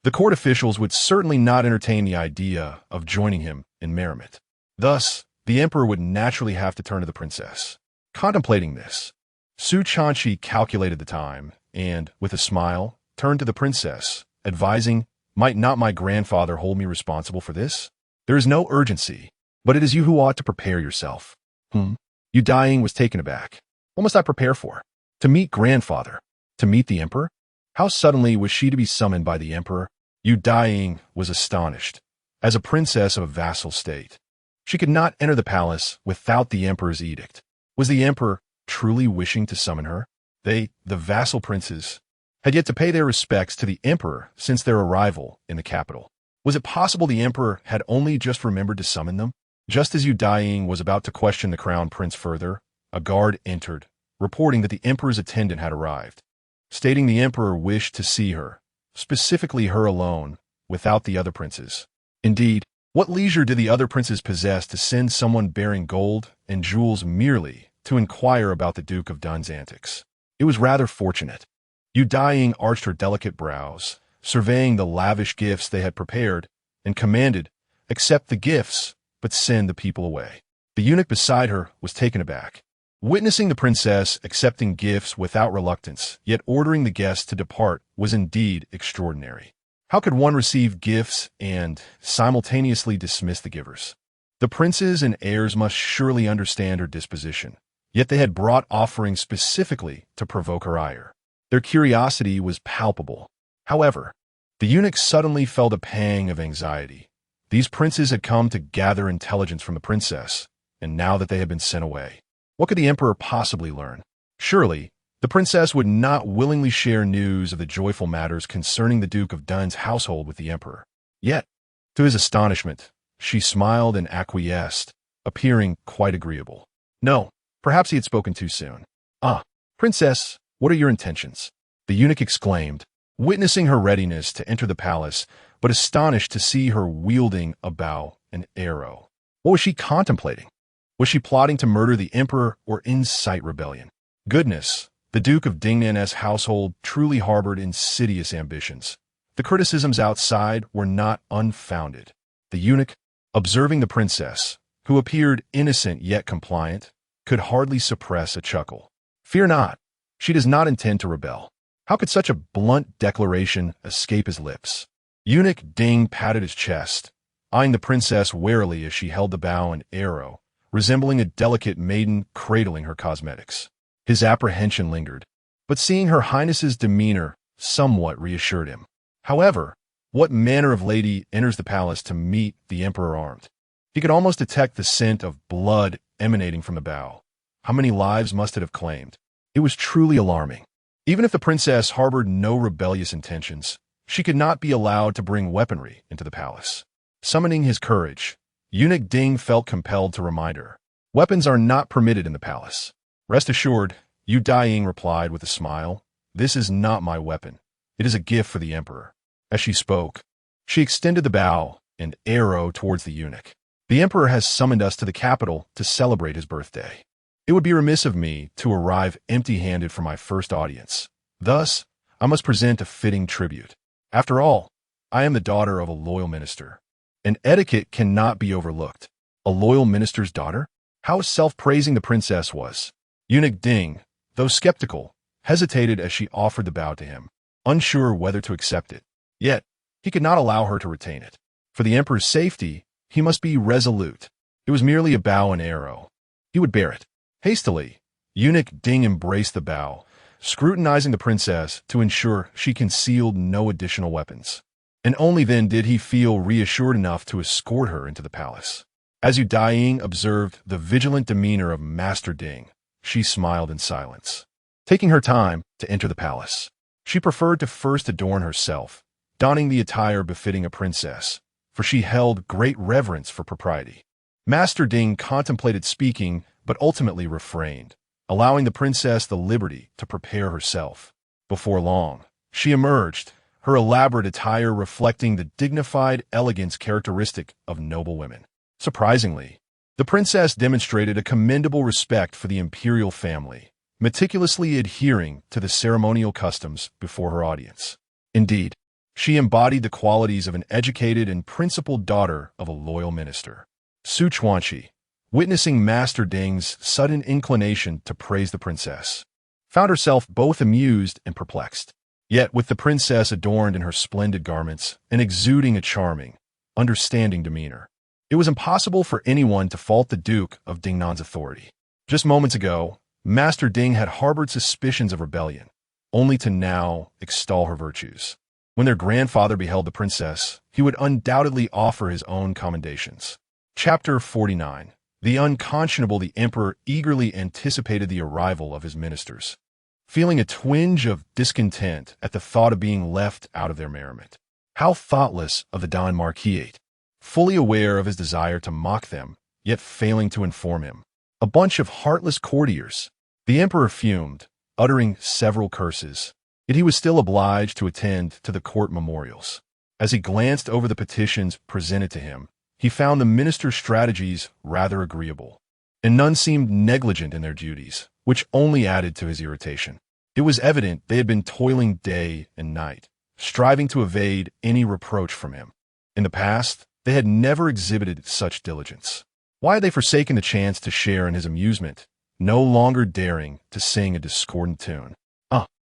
The court officials would certainly not entertain the idea of joining him in merriment. Thus, the emperor would naturally have to turn to the princess. Contemplating this, Su Chanchi calculated the time and, with a smile, turned to the princess, advising, "Might not my grandfather hold me responsible for this? There is no urgency, but it is you who ought to prepare yourself." Daiying was taken aback. What must I prepare for? To meet grandfather? To meet the emperor? How suddenly was she to be summoned by the emperor? Daiying was astonished. As a princess of a vassal state, she could not enter the palace without the emperor's edict. Was the emperor truly wishing to summon her? They, the vassal princes, had yet to pay their respects to the emperor since their arrival in the capital. Was it possible the emperor had only just remembered to summon them? Just as Daiying was about to question the crown prince further, a guard entered, reporting that the emperor's attendant had arrived, stating the emperor wished to see her, specifically her alone, without the other princes. Indeed, what leisure did the other princes possess to send someone bearing gold and jewels merely to inquire about the Duke of Dun's antics? It was rather fortunate. Daiying arched her delicate brows, surveying the lavish gifts they had prepared, and commanded, "Accept the gifts, but send the people away." The eunuch beside her was taken aback. Witnessing the princess accepting gifts without reluctance, yet ordering the guests to depart, was indeed extraordinary. How could one receive gifts and simultaneously dismiss the givers? The princes and heirs must surely understand her disposition, yet they had brought offerings specifically to provoke her ire. Their curiosity was palpable. However, the eunuch suddenly felt a pang of anxiety. These princes had come to gather intelligence from the princess, and now that they had been sent away, what could the emperor possibly learn? Surely, the princess would not willingly share news of the joyful matters concerning the Duke of Dun's household with the emperor. Yet, to his astonishment, she smiled and acquiesced, appearing quite agreeable. No, perhaps he had spoken too soon. "Ah, princess, what are your intentions?" the eunuch exclaimed, witnessing her readiness to enter the palace, but astonished to see her wielding a bow and arrow. What was she contemplating? Was she plotting to murder the emperor or incite rebellion? Goodness, the Duke of Dingnan's household truly harbored insidious ambitions. The criticisms outside were not unfounded. The eunuch, observing the princess, who appeared innocent yet compliant, could hardly suppress a chuckle. "Fear not. She does not intend to rebel." How could such a blunt declaration escape his lips? Eunuch Ding patted his chest, eyeing the princess warily as she held the bow and arrow, resembling a delicate maiden cradling her cosmetics. His apprehension lingered, but seeing her highness's demeanor somewhat reassured him. However, what manner of lady enters the palace to meet the emperor armed? He could almost detect the scent of blood emanating from the bow. How many lives must it have claimed? It was truly alarming. Even if the princess harbored no rebellious intentions, she could not be allowed to bring weaponry into the palace. Summoning his courage, Eunuch Ding felt compelled to remind her, "Weapons are not permitted in the palace." "Rest assured," Daiying replied with a smile, "this is not my weapon. It is a gift for the emperor." As she spoke, she extended the bow and arrow towards the eunuch. "The emperor has summoned us to the capital to celebrate his birthday. It would be remiss of me to arrive empty-handed for my first audience. Thus, I must present a fitting tribute. After all, I am the daughter of a loyal minister, and etiquette cannot be overlooked. A loyal minister's daughter? How self-praising the princess was. Eunuch Ding, though skeptical, hesitated as she offered the bow to him, unsure whether to accept it. Yet, he could not allow her to retain it. For the emperor's safety, he must be resolute. It was merely a bow and arrow. He would bear it. Hastily, Eunuch Ding embraced the bow, scrutinizing the princess to ensure she concealed no additional weapons. And only then did he feel reassured enough to escort her into the palace. As Daiying observed the vigilant demeanor of Master Ding, she smiled in silence. Taking her time to enter the palace, she preferred to first adorn herself, donning the attire befitting a princess, for she held great reverence for propriety. Master Ding contemplated speaking, but ultimately refrained, allowing the princess the liberty to prepare herself. Before long, she emerged, her elaborate attire reflecting the dignified elegance characteristic of noble women. Surprisingly, the princess demonstrated a commendable respect for the imperial family, meticulously adhering to the ceremonial customs before her audience. Indeed, she embodied the qualities of an educated and principled daughter of a loyal minister. Su Chuanqi, witnessing Master Ding's sudden inclination to praise the princess, found herself both amused and perplexed. Yet with the princess adorned in her splendid garments and exuding a charming, understanding demeanor, it was impossible for anyone to fault the Duke of Dingnan's authority. Just moments ago, Master Ding had harbored suspicions of rebellion, only to now extol her virtues. When their grandfather beheld the princess, he would undoubtedly offer his own commendations. Chapter 49. The unconscionable the emperor eagerly anticipated the arrival of his ministers, feeling a twinge of discontent at the thought of being left out of their merriment. How thoughtless of the Don Marquis, fully aware of his desire to mock them, yet failing to inform him. A bunch of heartless courtiers. The emperor fumed, uttering several curses, yet he was still obliged to attend to the court memorials. As he glanced over the petitions presented to him, he found the minister's strategies rather agreeable, and none seemed negligent in their duties, which only added to his irritation. It was evident they had been toiling day and night, striving to evade any reproach from him. In the past, they had never exhibited such diligence. Why had they forsaken the chance to share in his amusement, no longer daring to sing a discordant tune?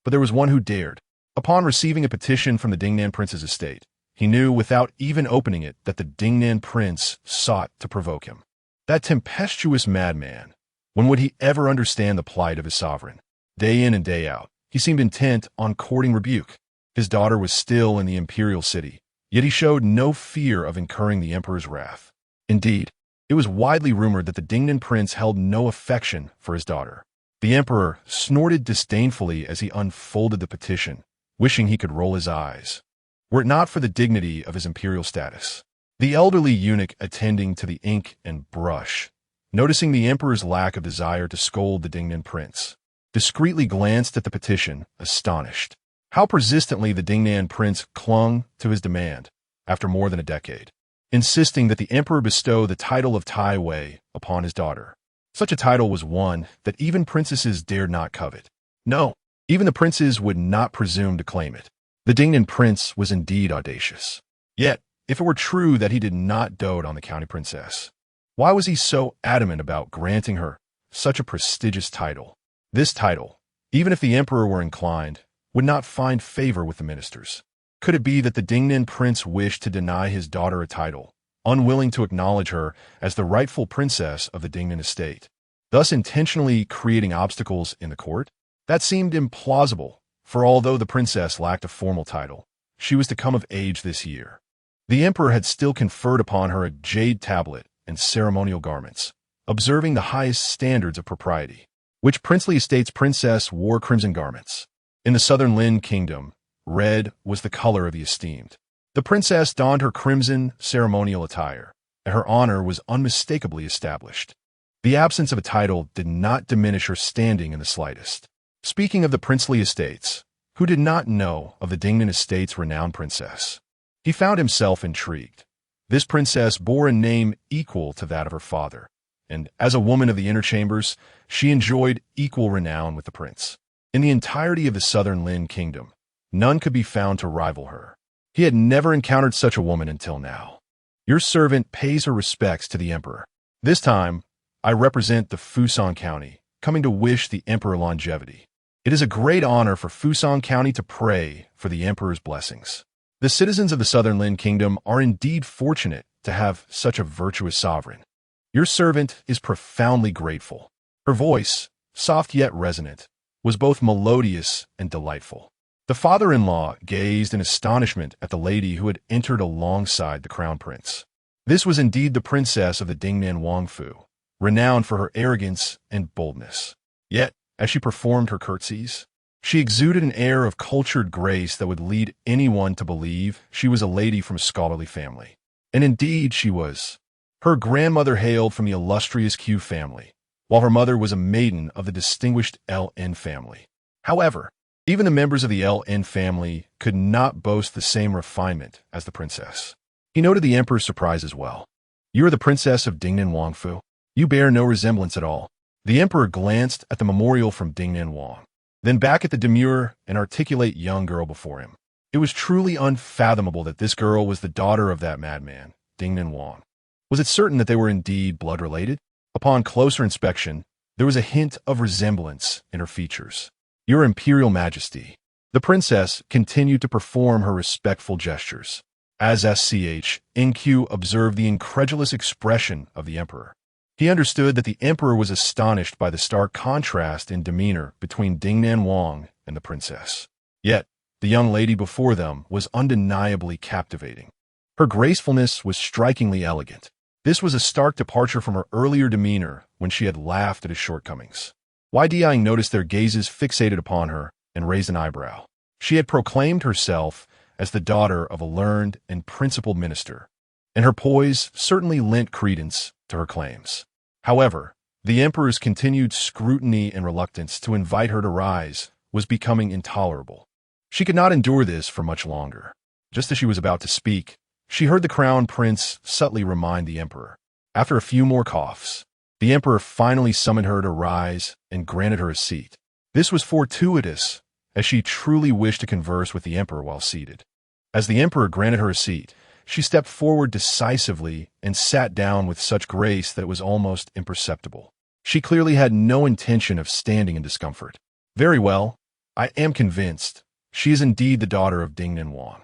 But there was one who dared. Upon receiving a petition from the Dingnan prince's estate, he knew without even opening it that the Dingnan prince sought to provoke him. That tempestuous madman. When would he ever understand the plight of his sovereign? Day in and day out, he seemed intent on courting rebuke. His daughter was still in the Imperial city, yet he showed no fear of incurring the emperor's wrath. Indeed, it was widely rumored that the Dingnan prince held no affection for his daughter. The emperor snorted disdainfully as he unfolded the petition, wishing he could roll his eyes, were it not for the dignity of his imperial status. The elderly eunuch attending to the ink and brush, noticing the emperor's lack of desire to scold the Dingnan prince, discreetly glanced at the petition, astonished. How persistently the Dingnan prince clung to his demand after more than a decade, insisting that the emperor bestow the title of Tai Wei upon his daughter. Such a title was one that even princesses dared not covet. No, even the princes would not presume to claim it. The Dingnan prince was indeed audacious. Yet, if it were true that he did not dote on the county princess, why was he so adamant about granting her such a prestigious title? This title, even if the emperor were inclined, would not find favor with the ministers. Could it be that the Dingnan prince wished to deny his daughter a title, unwilling to acknowledge her as the rightful princess of the Dingnan estate, thus intentionally creating obstacles in the court? That seemed implausible, for although the princess lacked a formal title, she was to come of age this year. The emperor had still conferred upon her a jade tablet and ceremonial garments, observing the highest standards of propriety. Which princely estate's princess wore crimson garments? In the southern Lynn kingdom, red was the color of the esteemed. The princess donned her crimson ceremonial attire, and her honor was unmistakably established. The absence of a title did not diminish her standing in the slightest. Speaking of the princely estates, who did not know of the Dingnan estate's renowned princess? He found himself intrigued. This princess bore a name equal to that of her father, and as a woman of the inner chambers, she enjoyed equal renown with the prince. In the entirety of the southern Lynn kingdom, none could be found to rival her. He had never encountered such a woman until now. Your servant pays her respects to the emperor. This time, I represent the Fusang County, coming to wish the emperor longevity. It is a great honor for Fusang County to pray for the emperor's blessings. The citizens of the southern Lynn Kingdom are indeed fortunate to have such a virtuous sovereign. Your servant is profoundly grateful. Her voice, soft yet resonant, was both melodious and delightful. The father-in-law gazed in astonishment at the lady who had entered alongside the crown prince. This was indeed the princess of the Dingnan Wangfu, renowned for her arrogance and boldness. Yet, as she performed her curtsies, she exuded an air of cultured grace that would lead anyone to believe she was a lady from a scholarly family. And indeed she was. Her grandmother hailed from the illustrious Q family, while her mother was a maiden of the distinguished LN family. However, even the members of the LN family could not boast the same refinement as the princess. He noted the emperor's surprise as well. You are the princess of Dingnan Wangfu? You bear no resemblance at all. The emperor glanced at the memorial from Dingnan Wang, then back at the demure and articulate young girl before him. It was truly unfathomable that this girl was the daughter of that madman, Dingnan Wang. Was it certain that they were indeed blood-related? Upon closer inspection, there was a hint of resemblance in her features. Your Imperial Majesty. The princess continued to perform her respectful gestures. As NQ observed the incredulous expression of the emperor, he understood that the emperor was astonished by the stark contrast in demeanor between Dingnan Wang and the princess. Yet, the young lady before them was undeniably captivating. Her gracefulness was strikingly elegant. This was a stark departure from her earlier demeanor when she had laughed at his shortcomings. Daiying noticed their gazes fixated upon her and raised an eyebrow. She had proclaimed herself as the daughter of a learned and principled minister, and her poise certainly lent credence to her claims. However, the emperor's continued scrutiny and reluctance to invite her to rise was becoming intolerable. She could not endure this for much longer. Just as she was about to speak, she heard the crown prince subtly remind the emperor. After a few more coughs, the emperor finally summoned her to rise and granted her a seat. This was fortuitous, as she truly wished to converse with the emperor while seated. As the emperor granted her a seat, she stepped forward decisively and sat down with such grace that it was almost imperceptible. She clearly had no intention of standing in discomfort. Very well, I am convinced. She is indeed the daughter of Dingnan Wang.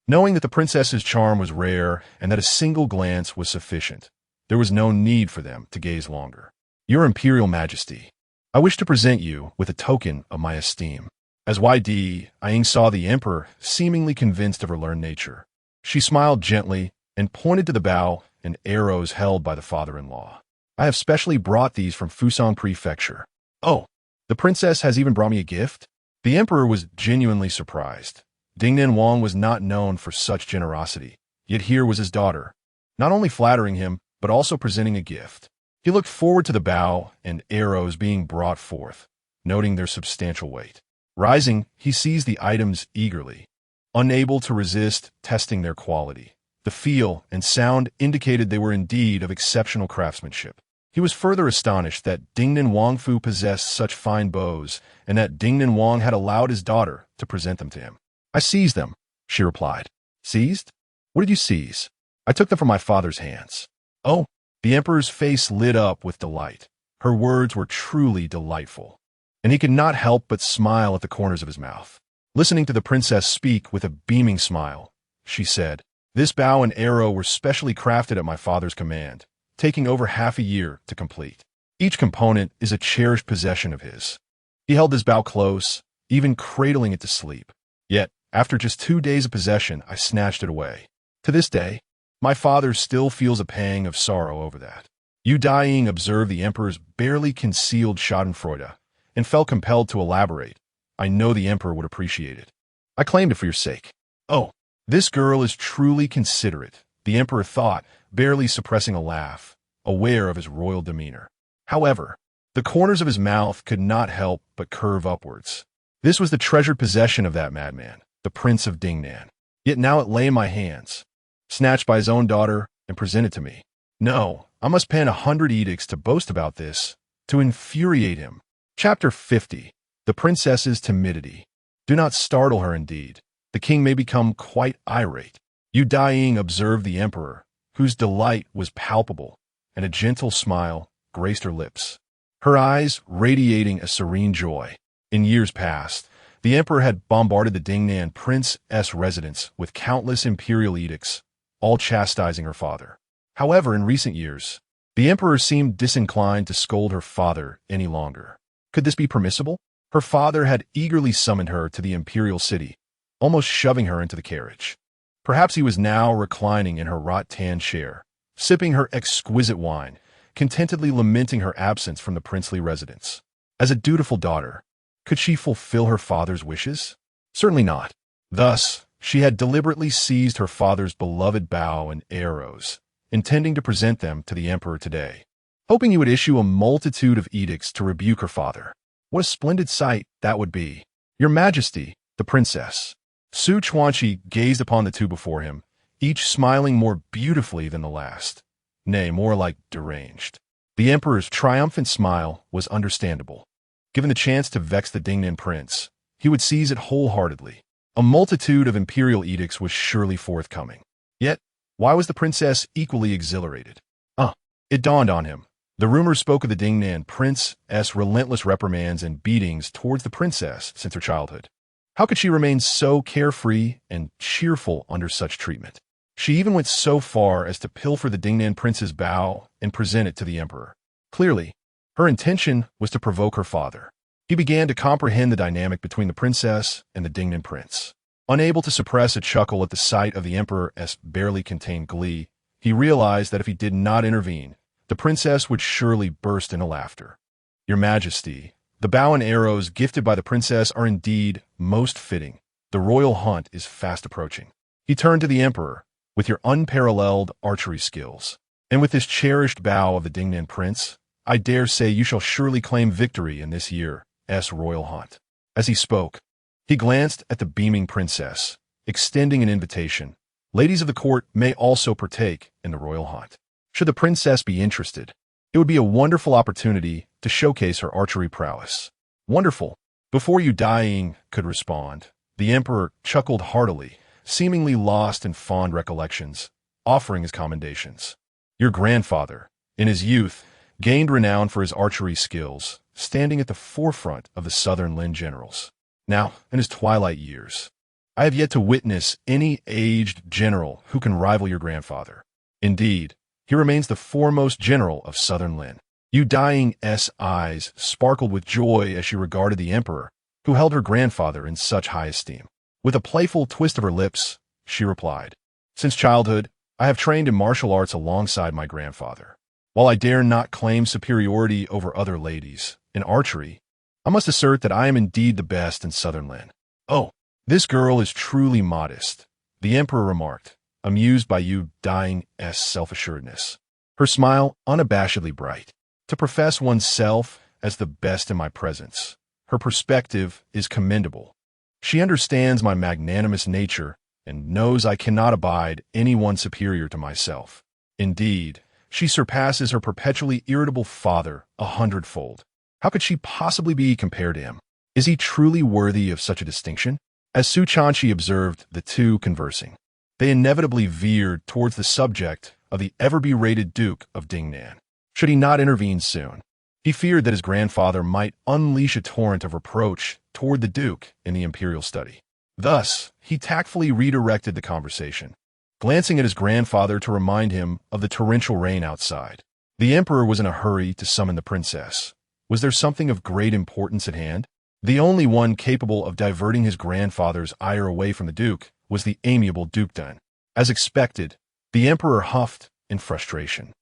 Knowing that the princess's charm was rare and that a single glance was sufficient, there was no need for them to gaze longer. Your Imperial Majesty, I wish to present you with a token of my esteem. As Daiying saw the emperor seemingly convinced of her learned nature, she smiled gently and pointed to the bow and arrows held by the father-in-law. I have specially brought these from Fusang Prefecture. Oh, the princess has even brought me a gift? The emperor was genuinely surprised. Dingnan Wang was not known for such generosity, yet here was his daughter, not only flattering him, but also presenting a gift. He looked forward to the bow and arrows being brought forth, noting their substantial weight. Rising, he seized the items eagerly, unable to resist testing their quality. The feel and sound indicated they were indeed of exceptional craftsmanship. He was further astonished that Dingnan Wangfu possessed such fine bows and that Dingnan Wang had allowed his daughter to present them to him. I seized them, she replied. Seized? What did you seize? I took them from my father's hands. Oh, the emperor's face lit up with delight. Her words were truly delightful, and he could not help but smile at the corners of his mouth. Listening to the princess speak with a beaming smile, she said, This bow and arrow were specially crafted at my father's command, taking over half a year to complete. Each component is a cherished possession of his. He held his bow close, even cradling it to sleep. Yet, after just 2 days of possession, I snatched it away. To this day, my father still feels a pang of sorrow over that. Daiying observed the emperor's barely concealed schadenfreude and felt compelled to elaborate. I know the emperor would appreciate it. I claimed it for your sake. Oh, this girl is truly considerate, the emperor thought, barely suppressing a laugh, aware of his royal demeanor. However, the corners of his mouth could not help but curve upwards. This was the treasured possession of that madman, the Prince of Dingnan. Yet now it lay in my hands, snatched by his own daughter and presented to me. No, I must pen 100 edicts to boast about this, to infuriate him. Chapter 50. The Princess's Timidity. Do not startle her indeed. The king may become quite irate. Daiying observed the emperor, whose delight was palpable, and a gentle smile graced her lips, her eyes radiating a serene joy. In years past, the emperor had bombarded the Dingnan prince's residence with countless imperial edicts, all chastising her father. However, in recent years, the emperor seemed disinclined to scold her father any longer. Could this be permissible? Her father had eagerly summoned her to the imperial city, almost shoving her into the carriage. Perhaps he was now reclining in her wrought-tan chair, sipping her exquisite wine, contentedly lamenting her absence from the princely residence. As a dutiful daughter, could she fulfill her father's wishes? Certainly not. Thus, she had deliberately seized her father's beloved bow and arrows, intending to present them to the emperor today, hoping he would issue a multitude of edicts to rebuke her father. What a splendid sight that would be! Your Majesty, the princess. Su Chuanqi gazed upon the two before him, each smiling more beautifully than the last, nay, more like deranged. The emperor's triumphant smile was understandable. Given the chance to vex the Dingnan prince, he would seize it wholeheartedly. A multitude of imperial edicts was surely forthcoming. Yet, why was the princess equally exhilarated? It dawned on him. The rumors spoke of the Dingnan prince's relentless reprimands and beatings towards the princess since her childhood. How could she remain so carefree and cheerful under such treatment? She even went so far as to pilfer the Dingnan prince's bow and present it to the emperor. Clearly, her intention was to provoke her father. He began to comprehend the dynamic between the princess and the Dingnan prince. Unable to suppress a chuckle at the sight of the emperor's barely contained glee, he realized that if he did not intervene, the princess would surely burst into laughter. Your Majesty, the bow and arrows gifted by the princess are indeed most fitting. The royal hunt is fast approaching. He turned to the emperor. With your unparalleled archery skills, and with this cherished bow of the Dingnan prince, I dare say you shall surely claim victory in this year's royal hunt. As he spoke, he glanced at the beaming princess, extending an invitation. Ladies of the court may also partake in the royal hunt. Should the princess be interested, it would be a wonderful opportunity to showcase her archery prowess. Wonderful. Before Daiying could respond, the emperor chuckled heartily, seemingly lost in fond recollections, offering his commendations. Your grandfather, in his youth, gained renown for his archery skills, standing at the forefront of the southern Lynn generals. Now, in his twilight years, I have yet to witness any aged general who can rival your grandfather. Indeed, he remains the foremost general of southern Lynn. Daiying's eyes sparkled with joy as she regarded the emperor, who held her grandfather in such high esteem. With a playful twist of her lips, she replied, Since childhood, I have trained in martial arts alongside my grandfather. While I dare not claim superiority over other ladies in archery, I must assert that I am indeed the best in southern Lynn. Oh, this girl is truly modest, the emperor remarked, amused by Daiying's self-assuredness. Her smile unabashedly bright. To profess oneself as the best in my presence, her perspective is commendable. She understands my magnanimous nature and knows I cannot abide anyone superior to myself. Indeed, she surpasses her perpetually irritable father 100-fold. How could she possibly be compared to him? Is he truly worthy of such a distinction? As Su Chuanqi observed the two conversing, they inevitably veered towards the subject of the ever-berated Duke of Dingnan. Should he not intervene soon? He feared that his grandfather might unleash a torrent of reproach toward the Duke in the Imperial study. Thus, he tactfully redirected the conversation, glancing at his grandfather to remind him of the torrential rain outside. The Emperor was in a hurry to summon the princess. Was there something of great importance at hand? The only one capable of diverting his grandfather's ire away from the Duke was the amiable Dukedun. As expected, the Emperor huffed in frustration,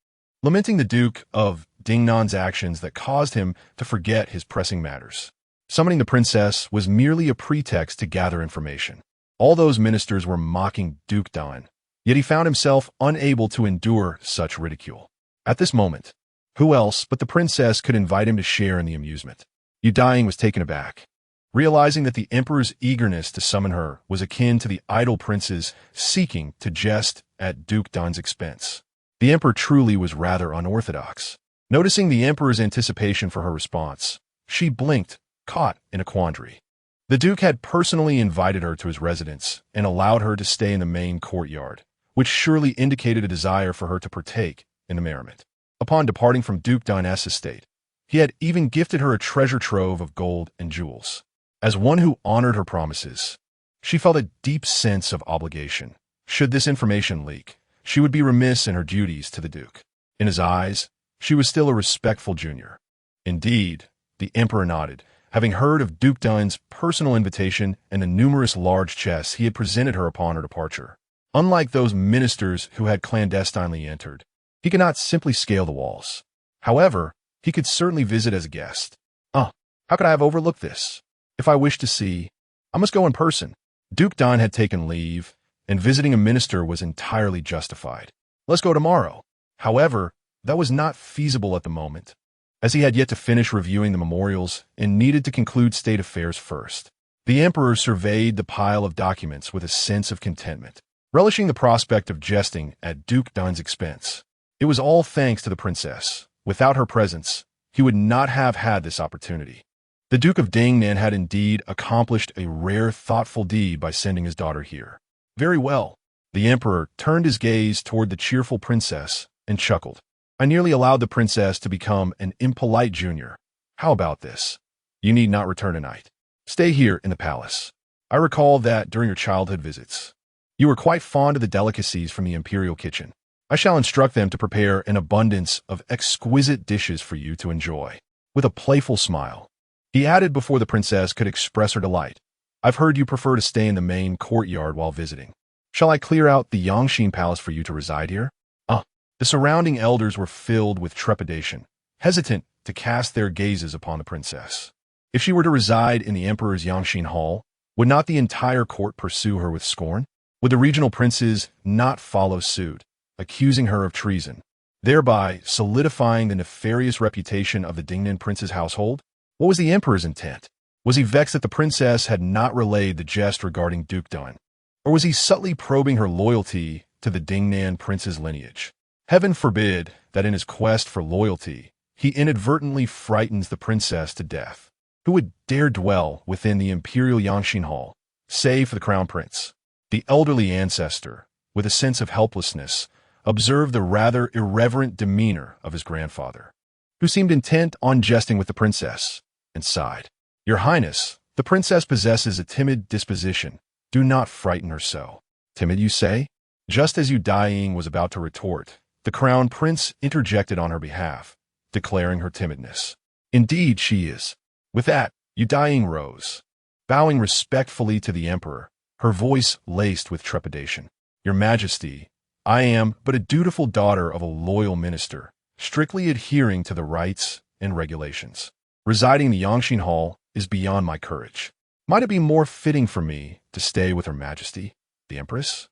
lamenting the Duke of Dingnan's actions that caused him to forget his pressing matters. Summoning the princess was merely a pretext to gather information. All those ministers were mocking Duke Daiying, yet he found himself unable to endure such ridicule. At this moment, who else but the princess could invite him to share in the amusement? Daiying was taken aback, realizing that the emperor's eagerness to summon her was akin to the idle prince's seeking to jest at Duke Daiying's expense. The emperor truly was rather unorthodox. Noticing the emperor's anticipation for her response, she blinked, caught in a quandary. The Duke had personally invited her to his residence and allowed her to stay in the main courtyard, which surely indicated a desire for her to partake in the merriment. Upon departing from Duke Dingnan's estate, he had even gifted her a treasure trove of gold and jewels. As one who honored her promises, she felt a deep sense of obligation. Should this information leak, she would be remiss in her duties to the Duke. In his eyes, she was still a respectful junior. Indeed, the Emperor nodded, having heard of Duke Dingnan's personal invitation and the numerous large chests he had presented her upon her departure. Unlike those ministers who had clandestinely entered, he could not simply scale the walls. However, he could certainly visit as a guest. How could I have overlooked this? If I wish to see, I must go in person. Duke Dingnan had taken leave, and visiting a minister was entirely justified. Let's go tomorrow. However, that was not feasible at the moment, as he had yet to finish reviewing the memorials and needed to conclude state affairs first. The Emperor surveyed the pile of documents with a sense of contentment, relishing the prospect of jesting at Duke Dingnan's expense. It was all thanks to the princess. Without her presence, he would not have had this opportunity. The Duke of Dingnan had indeed accomplished a rare, thoughtful deed by sending his daughter here. Very well. The Emperor turned his gaze toward the cheerful princess and chuckled. I nearly allowed the princess to become an impolite junior. How about this? You need not return tonight. Stay here in the palace. I recall that during your childhood visits, you were quite fond of the delicacies from the Imperial kitchen. I shall instruct them to prepare an abundance of exquisite dishes for you to enjoy. With a playful smile, he added before the princess could express her delight, I've heard you prefer to stay in the main courtyard while visiting. Shall I clear out the Yangxin Palace for you to reside here? The surrounding elders were filled with trepidation, hesitant to cast their gazes upon the princess. If she were to reside in the Emperor's Yangxin Hall, would not the entire court pursue her with scorn? Would the regional princes not follow suit, accusing her of treason, thereby solidifying the nefarious reputation of the Dingnan prince's household? What was the Emperor's intent? Was he vexed that the princess had not relayed the jest regarding Duke Dingnan? Or was he subtly probing her loyalty to the Dingnan prince's lineage? Heaven forbid that in his quest for loyalty, he inadvertently frightens the princess to death. Who would dare dwell within the Imperial Yangxin Hall, save for the crown prince? The elderly ancestor, with a sense of helplessness, observed the rather irreverent demeanor of his grandfather, who seemed intent on jesting with the princess, and sighed. Your Highness, the princess possesses a timid disposition. Do not frighten her so. Timid, you say? Just as Daiying was about to retort, the crown prince interjected on her behalf, declaring her timidness. Indeed, she is. With that, Daiying rose, bowing respectfully to the Emperor, her voice laced with trepidation. Your Majesty, I am but a dutiful daughter of a loyal minister, strictly adhering to the rights and regulations. Residing in the Yangxin Hall is beyond my courage. Might it be more fitting for me to stay with Her Majesty, the Empress?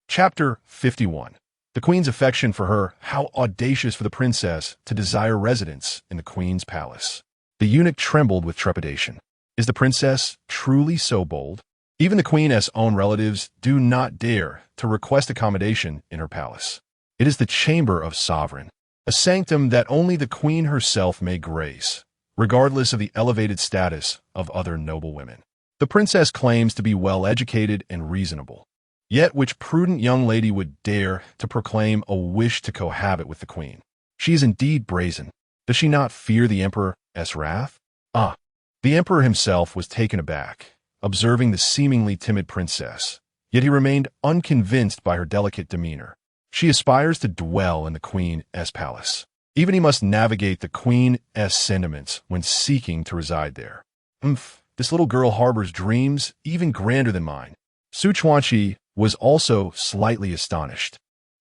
Chapter 51. The Queen's affection for her. How audacious for the princess to desire residence in the Queen's palace. The eunuch trembled with trepidation. Is the princess truly so bold? Even the Queen's own relatives do not dare to request accommodation in her palace. It is the chamber of sovereign, a sanctum that only the Queen herself may grace, regardless of the elevated status of other noble women. The princess claims to be well-educated and reasonable. Yet which prudent young lady would dare to proclaim a wish to cohabit with the Queen? She is indeed brazen. Does she not fear the Emperor's wrath? The Emperor himself was taken aback, observing the seemingly timid princess, yet he remained unconvinced by her delicate demeanor. She aspires to dwell in the Queen's palace. Even he must navigate the Queen's sentiments when seeking to reside there. This little girl harbors dreams even grander than mine. Su Chuanqi was also slightly astonished,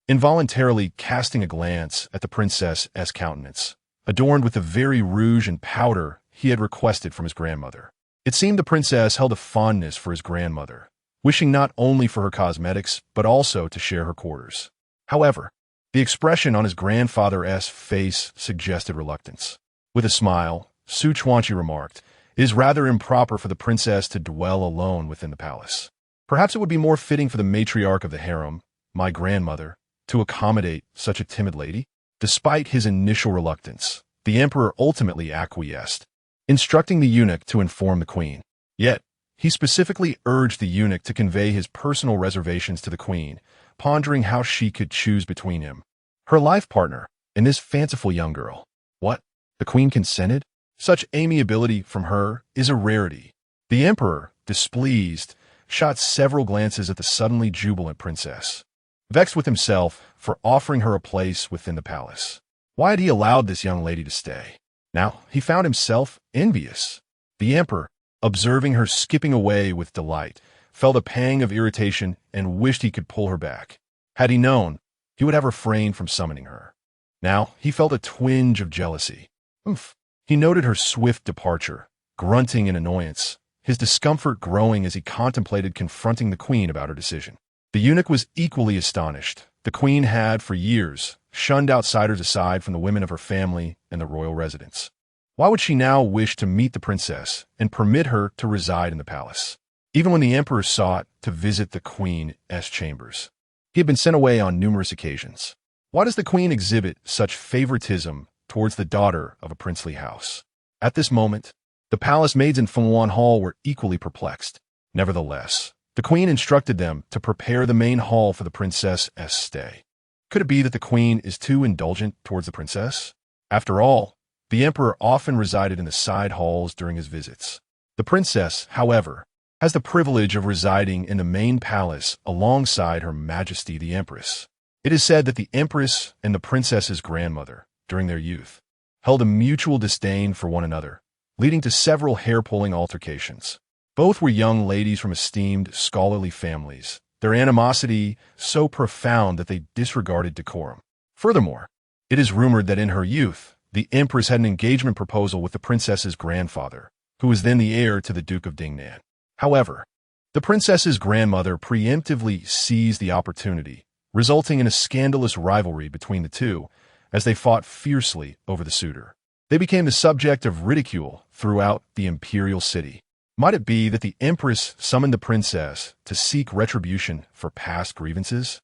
involuntarily casting a glance at the princess's countenance, adorned with the very rouge and powder he had requested from his grandmother. It seemed the princess held a fondness for his grandmother, wishing not only for her cosmetics, but also to share her quarters. However, the expression on his grandfather's face suggested reluctance. With a smile, Su Chuanqi remarked, It is rather improper for the princess to dwell alone within the palace. Perhaps it would be more fitting for the matriarch of the harem, my grandmother, to accommodate such a timid lady. Despite his initial reluctance, the Emperor ultimately acquiesced, instructing the eunuch to inform the Queen. Yet, He specifically urged the eunuch to convey his personal reservations to the queen, pondering how she could choose between him, her life partner, and this fanciful young girl. What? The queen consented? Such amiability from her is a rarity. The emperor, displeased, shot several glances at the suddenly jubilant princess, vexed with himself for offering her a place within the palace. Why had he allowed this young lady to stay? Now he found himself envious. The emperor, observing her skipping away with delight, felt a pang of irritation and wished he could pull her back. Had he known, he would have refrained from summoning her. Now he felt a twinge of jealousy. Oof. He noted her swift departure, grunting in annoyance, his discomfort growing as he contemplated confronting the queen about her decision. The eunuch was equally astonished. The queen had, for years, shunned outsiders aside from the women of her family and the royal residence. Why would she now wish to meet the princess and permit her to reside in the palace? Even when the emperor sought to visit the queen's chambers, he had been sent away on numerous occasions. Why does the queen exhibit such favoritism towards the daughter of a princely house? At this moment, the palace maids in Fengwan Hall were equally perplexed. Nevertheless, the queen instructed them to prepare the main hall for the princess's stay. Could it be that the queen is too indulgent towards the princess? After all, the emperor often resided in the side halls during his visits. The princess, however, has the privilege of residing in the main palace alongside Her Majesty the Empress. It is said that the empress and the princess's grandmother, during their youth, held a mutual disdain for one another, leading to several hair-pulling altercations. Both were young ladies from esteemed, scholarly families, their animosity so profound that they disregarded decorum. Furthermore, it is rumored that in her youth, the empress had an engagement proposal with the princess's grandfather, who was then the heir to the Duke of Dingnan. However, the princess's grandmother preemptively seized the opportunity, resulting in a scandalous rivalry between the two as they fought fiercely over the suitor. They became the subject of ridicule throughout the imperial city. Might it be that the empress summoned the princess to seek retribution for past grievances?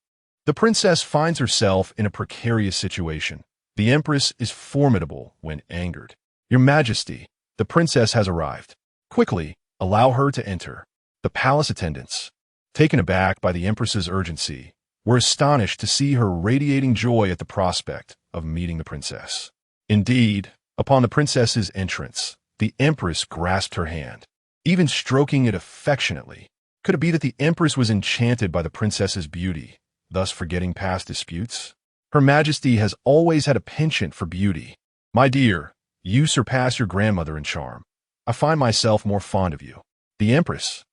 The princess finds herself in a precarious situation. The empress is formidable when angered. Your Majesty, the princess has arrived. Quickly, allow her to enter. The palace attendants, taken aback by the empress's urgency, were astonished to see her radiating joy at the prospect of meeting the princess. Indeed, upon the princess's entrance, the empress grasped her hand, even stroking it affectionately. Could it be that the empress was enchanted by the princess's beauty, thus forgetting past disputes? Her Majesty has always had a penchant for beauty. My dear, you surpass your grandmother in charm. I find myself more fond of you. The empress,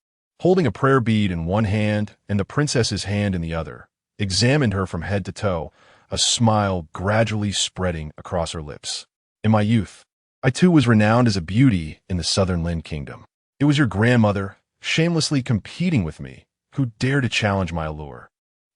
holding a prayer bead in one hand and the princess's hand in the other, examined her from head to toe, a smile gradually spreading across her lips. In my youth, I too was renowned as a beauty in the southern Lynn kingdom. It was your grandmother, shamelessly competing with me, who dared to challenge my allure.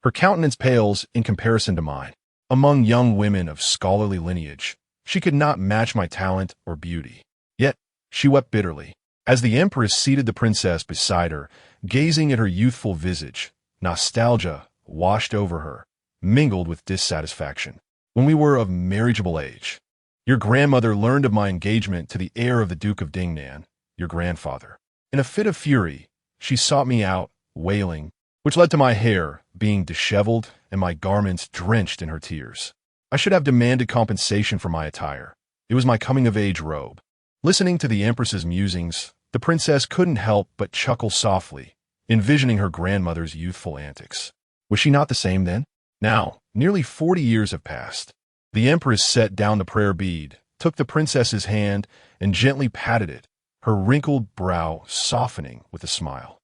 Her countenance pales in comparison to mine. Among young women of scholarly lineage, she could not match my talent or beauty. Yet, she wept bitterly. As the empress seated the princess beside her, gazing at her youthful visage, nostalgia washed over her, mingled with dissatisfaction. When we were of marriageable age, your grandmother learned of my engagement to the heir of the Duke of Dingnan, your grandfather. In a fit of fury, she sought me out, wailing, which led to my hair being disheveled and my garments drenched in her tears. I should have demanded compensation for my attire. It was my coming-of-age robe. Listening to the empress's musings, the princess couldn't help but chuckle softly, envisioning her grandmother's youthful antics. Was she not the same then? Now, nearly 40 years have passed. The empress set down the prayer bead, took the princess's hand, and gently patted it, her wrinkled brow softening with a smile.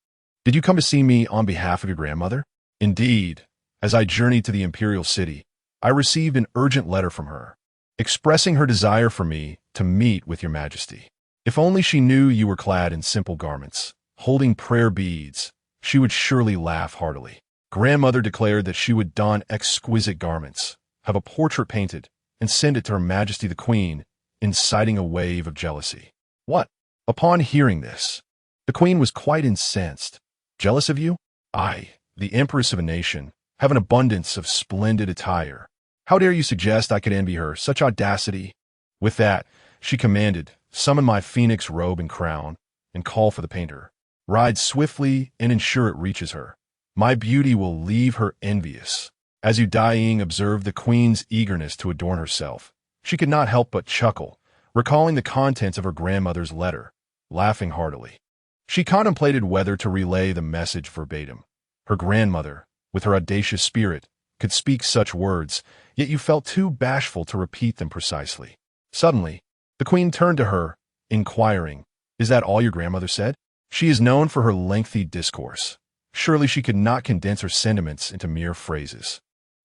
Did you come to see me on behalf of your grandmother? Indeed, as I journeyed to the imperial city, I received an urgent letter from her, expressing her desire for me to meet with your Majesty. If only she knew you were clad in simple garments, holding prayer beads, she would surely laugh heartily. Grandmother declared that she would don exquisite garments, have a portrait painted, and send it to Her Majesty the Queen, inciting a wave of jealousy. What? Upon hearing this, the Queen was quite incensed. Jealous of you? I, the Empress of a nation, have an abundance of splendid attire. How dare you suggest I could envy her such audacity? With that, she commanded, summon my phoenix robe and crown, and call for the painter. Ride swiftly and ensure it reaches her. My beauty will leave her envious. As Daiying observed the queen's eagerness to adorn herself, she could not help but chuckle, recalling the contents of her grandmother's letter, laughing heartily. She contemplated whether to relay the message verbatim. Her grandmother, with her audacious spirit, could speak such words, yet you felt too bashful to repeat them precisely. Suddenly, the queen turned to her, inquiring, "Is that all your grandmother said? She is known for her lengthy discourse. Surely she could not condense her sentiments into mere phrases."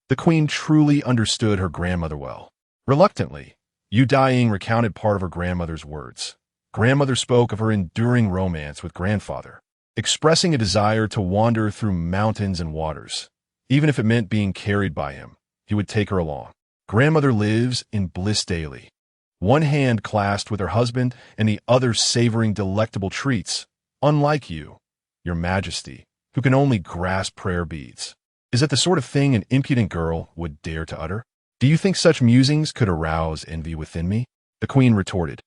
The queen truly understood her grandmother well. Reluctantly, Daiying recounted part of her grandmother's words. Grandmother spoke of her enduring romance with grandfather, expressing a desire to wander through mountains and waters. Even if it meant being carried by him, he would take her along. Grandmother lives in bliss daily, one hand clasped with her husband and the other savoring delectable treats, unlike you, your majesty, who can only grasp prayer beads. Is that the sort of thing an impudent girl would dare to utter? Do you think such musings could arouse envy within me? The queen retorted,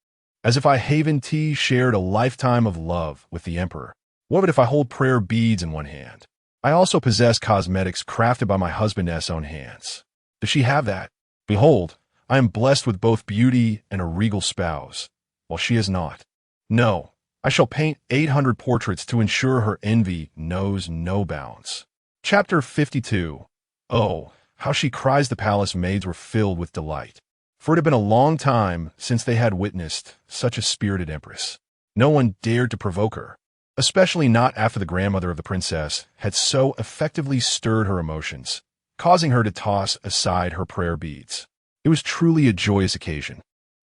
as if I Haven Tea shared a lifetime of love with the emperor. What if I hold prayer beads in one hand? I also possess cosmetics crafted by my husband's own hands. Does she have that? Behold, I am blessed with both beauty and a regal spouse, while she is not. No, I shall paint 800 portraits to ensure her envy knows no bounds. Chapter 52. Oh, how she cries the palace maids were filled with delight, for it had been a long time since they had witnessed such a spirited empress. No one dared to provoke her, especially not after the grandmother of the princess had so effectively stirred her emotions, causing her to toss aside her prayer beads. It was truly a joyous occasion.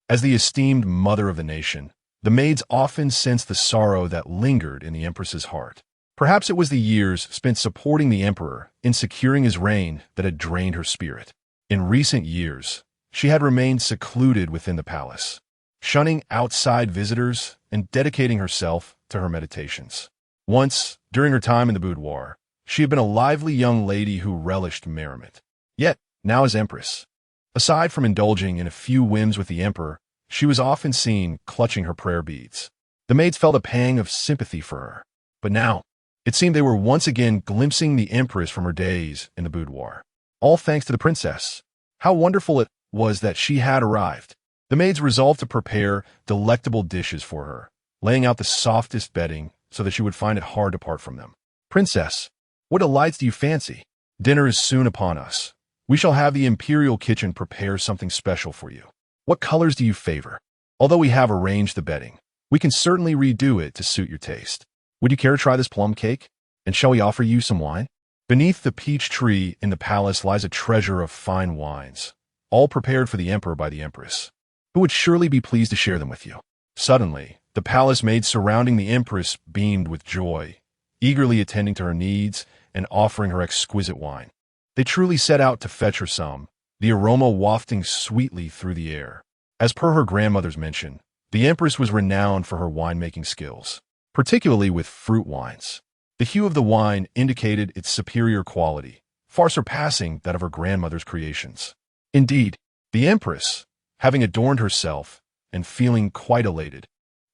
As the esteemed mother of the nation, the maids often sensed the sorrow that lingered in the empress's heart. Perhaps it was the years spent supporting the emperor in securing his reign that had drained her spirit. In recent years, she had remained secluded within the palace, shunning outside visitors and dedicating herself to her meditations. Once, during her time in the boudoir, she had been a lively young lady who relished merriment. Yet, now as empress, aside from indulging in a few whims with the emperor, she was often seen clutching her prayer beads. The maids felt a pang of sympathy for her. But now, it seemed they were once again glimpsing the empress from her days in the boudoir. All thanks to the princess. How wonderful it was that she had arrived. The maids resolved to prepare delectable dishes for her, laying out the softest bedding so that she would find it hard to part from them. "Princess, what delights do you fancy? Dinner is soon upon us. We shall have the Imperial kitchen prepare something special for you. What colors do you favor? Although we have arranged the bedding, we can certainly redo it to suit your taste. Would you care to try this plum cake? And shall we offer you some wine?" Beneath the peach tree in the palace lies a treasure of fine wines, all prepared for the emperor by the empress, who would surely be pleased to share them with you. Suddenly, the palace maids surrounding the empress beamed with joy, eagerly attending to her needs and offering her exquisite wine. They truly set out to fetch her some, the aroma wafting sweetly through the air. As per her grandmother's mention, the empress was renowned for her winemaking skills, particularly with fruit wines. The hue of the wine indicated its superior quality, far surpassing that of her grandmother's creations. Indeed, the empress, having adorned herself and feeling quite elated,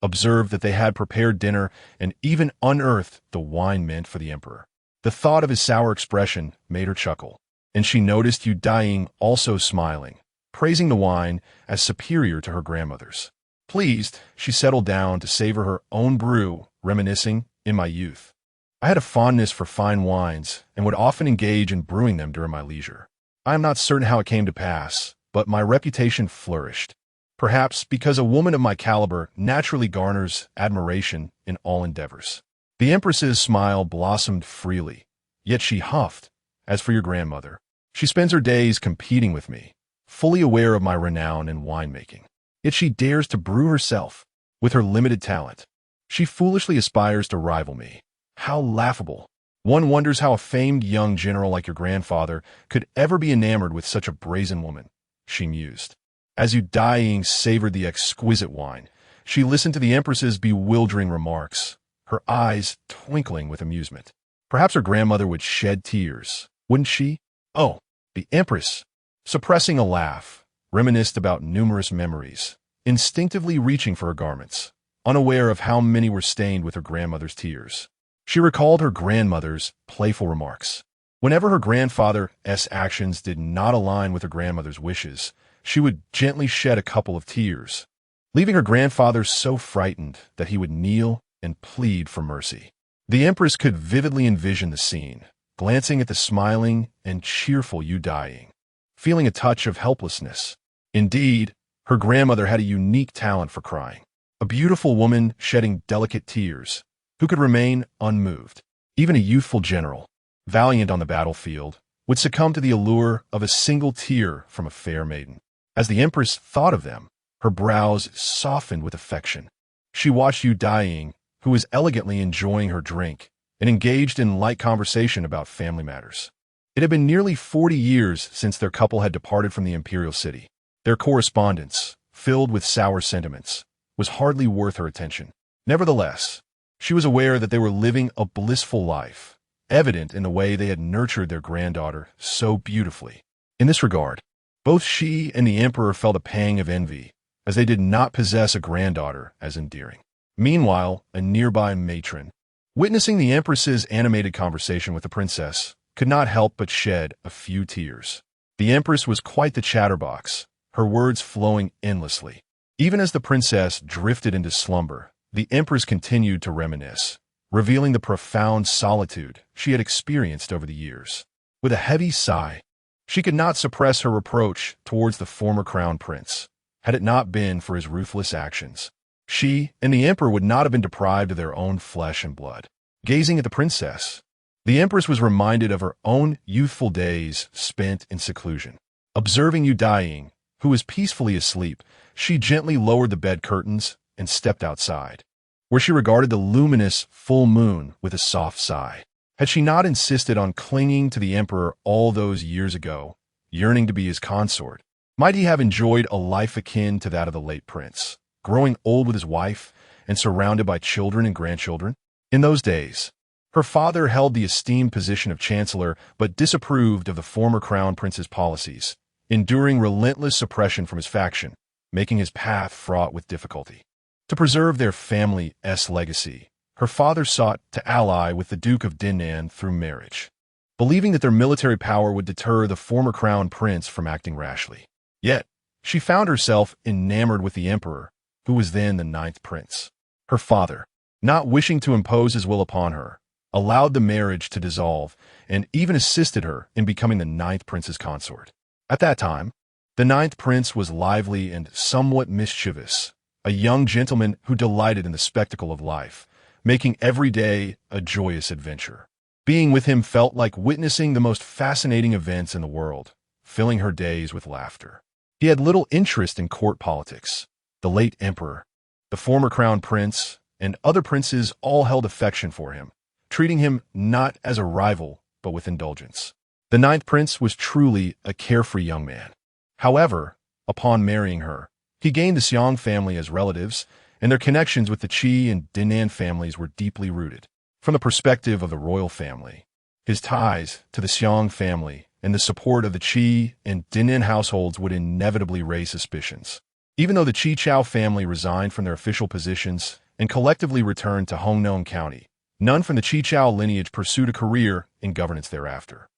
observed that they had prepared dinner and even unearthed the wine meant for the emperor. The thought of his sour expression made her chuckle, and she noticed Daiying also smiling, praising the wine as superior to her grandmother's. Pleased, she settled down to savor her own brew, reminiscing, "In my youth, I had a fondness for fine wines and would often engage in brewing them during my leisure. I am not certain how it came to pass, but my reputation flourished. Perhaps because a woman of my caliber naturally garners admiration in all endeavors." The empress's smile blossomed freely, yet she huffed. "As for your grandmother, she spends her days competing with me, fully aware of my renown in winemaking. Yet she dares to brew herself. With her limited talent, she foolishly aspires to rival me. How laughable. One wonders how a famed young general like your grandfather could ever be enamored with such a brazen woman," she mused. As Daiying savored the exquisite wine, she listened to the empress's bewildering remarks, her eyes twinkling with amusement. Perhaps her grandmother would shed tears, wouldn't she? Oh, the empress, suppressing a laugh, reminisced about numerous memories, instinctively reaching for her garments. unaware of how many were stained with her grandmother's tears. She recalled her grandmother's playful remarks. Whenever her grandfather's actions did not align with her grandmother's wishes, she would gently shed a couple of tears, leaving her grandfather so frightened that he would kneel and plead for mercy. The Empress could vividly envision the scene, glancing at the smiling and cheerful Daiying, feeling a touch of helplessness. Indeed, her grandmother had a unique talent for crying, a beautiful woman shedding delicate tears, who could remain unmoved. Even a youthful general, valiant on the battlefield, would succumb to the allure of a single tear from a fair maiden. As the Empress thought of them, her brows softened with affection. She watched Daiying, who was elegantly enjoying her drink, and engaged in light conversation about family matters. It had been nearly 40 years since their couple had departed from the Imperial city. Their correspondence, filled with sour sentiments, was hardly worth her attention. Nevertheless, she was aware that they were living a blissful life, evident in the way they had nurtured their granddaughter so beautifully. In this regard, both she and the Emperor felt a pang of envy, as they did not possess a granddaughter as endearing. Meanwhile, a nearby matron, witnessing the Empress's animated conversation with the princess, could not help but shed a few tears. The Empress was quite the chatterbox, her words flowing endlessly. Even as the princess drifted into slumber, the Empress continued to reminisce, revealing the profound solitude she had experienced over the years. With a heavy sigh, she could not suppress her reproach towards the former crown prince. Had it not been for his ruthless actions, she and the Emperor would not have been deprived of their own flesh and blood. Gazing at the princess, the Empress was reminded of her own youthful days spent in seclusion. Observing Daiying, who was peacefully asleep, she gently lowered the bed curtains and stepped outside, where she regarded the luminous full moon with a soft sigh. Had she not insisted on clinging to the Emperor all those years ago, yearning to be his consort, might he have enjoyed a life akin to that of the late prince, growing old with his wife and surrounded by children and grandchildren? In those days, her father held the esteemed position of chancellor but disapproved of the former crown prince's policies, enduring relentless suppression from his faction, making his path fraught with difficulty. To preserve their family's legacy, her father sought to ally with the Duke of Dingnan through marriage, believing that their military power would deter the former crown prince from acting rashly. Yet, she found herself enamored with the Emperor, who was then the 9th prince. Her father, not wishing to impose his will upon her, allowed the marriage to dissolve and even assisted her in becoming the 9th prince's consort. At that time, the 9th prince was lively and somewhat mischievous, a young gentleman who delighted in the spectacle of life, making every day a joyous adventure. Being with him felt like witnessing the most fascinating events in the world, filling her days with laughter. He had little interest in court politics. The late emperor, the former crown prince, and other princes all held affection for him, treating him not as a rival, but with indulgence. The 9th prince was truly a carefree young man. However, upon marrying her, he gained the Xiong family as relatives, and their connections with the Qi and Dingnan families were deeply rooted. From the perspective of the royal family, his ties to the Xiong family and the support of the Qi and Dingnan households would inevitably raise suspicions. Even though the Qi Chao family resigned from their official positions and collectively returned to Hongnong County, none from the Qi Chao lineage pursued a career in governance thereafter.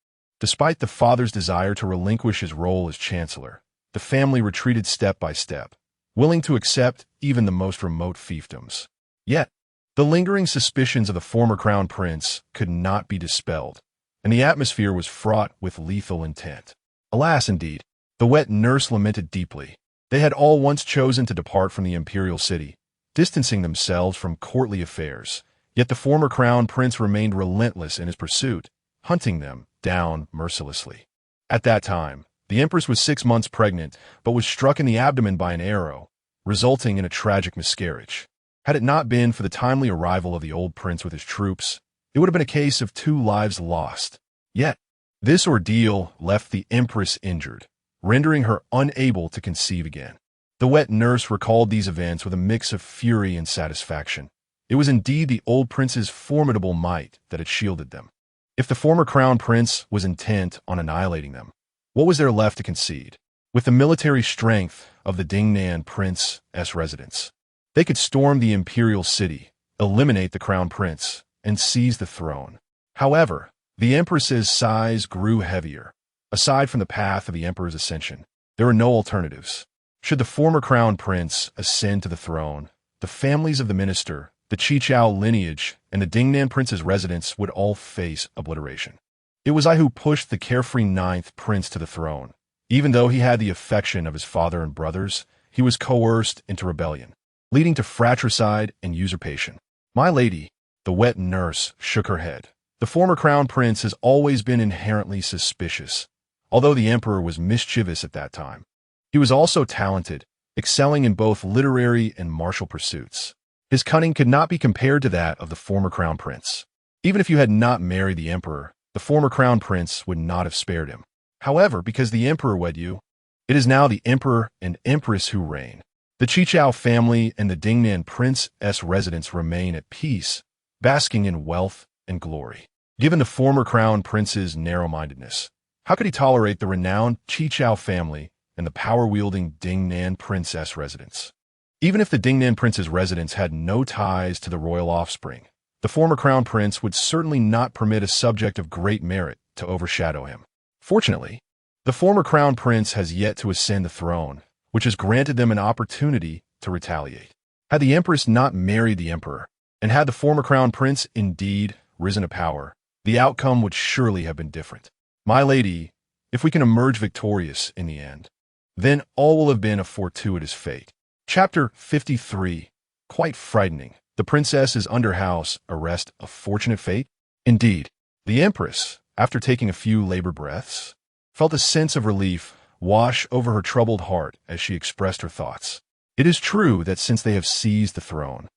Despite the father's desire to relinquish his role as chancellor, the family retreated step by step, willing to accept even the most remote fiefdoms. Yet, the lingering suspicions of the former crown prince could not be dispelled, and the atmosphere was fraught with lethal intent. Alas, indeed, the wet nurse lamented deeply. They had all once chosen to depart from the imperial city, distancing themselves from courtly affairs, yet the former crown prince remained relentless in his pursuit, hunting them down mercilessly. At that time, the empress was 6 months pregnant, but was struck in the abdomen by an arrow, resulting in a tragic miscarriage. Had it not been for the timely arrival of the old prince with his troops, it would have been a case of 2 lives lost. Yet, this ordeal left the empress injured, rendering her unable to conceive again. The wet nurse recalled these events with a mix of fury and satisfaction. It was indeed the old prince's formidable might that had shielded them. If the former crown prince was intent on annihilating them, what was there left to concede? With the military strength of the Dingnan prince's residence, They could storm the imperial city, eliminate the crown prince, and seize the throne. However, the empress's sighs grew heavier. Aside from the path of the emperor's ascension, there were no alternatives. Should the former crown prince ascend to the throne, the families of the minister, the Chichao lineage, and the Dingnan prince's residence would all face obliteration. It was I who pushed the carefree ninth prince to the throne. Even though he had the affection of his father and brothers, he was coerced into rebellion, leading to fratricide and usurpation. My lady, the wet nurse, shook her head. The former crown prince has always been inherently suspicious, although the emperor was mischievous at that time. He was also talented, excelling in both literary and martial pursuits. His cunning could not be compared to that of the former crown prince. Even if you had not married the emperor, the former crown prince would not have spared him. However, because the emperor wed you, it is now the emperor and empress who reign. The Chichao family and the Dingnan prince's residence remain at peace, basking in wealth and glory. Given the former crown prince's narrow-mindedness, how could he tolerate the renowned Chichao family and the power-wielding Dingnan princess residence? Even if the Dingnan prince's residence had no ties to the royal offspring, the former crown prince would certainly not permit a subject of great merit to overshadow him. Fortunately, the former crown prince has yet to ascend the throne, which has granted them an opportunity to retaliate. Had the empress not married the emperor, and had the former crown prince indeed risen to power, the outcome would surely have been different. My lady, if we can emerge victorious in the end, then all will have been a fortuitous fate. Chapter 53. Quite frightening. The princess's underhouse arrest a fortunate fate? Indeed, the empress, after taking a few labored breaths, felt a sense of relief wash over her troubled heart as she expressed her thoughts. It is true that since they have seized the throne,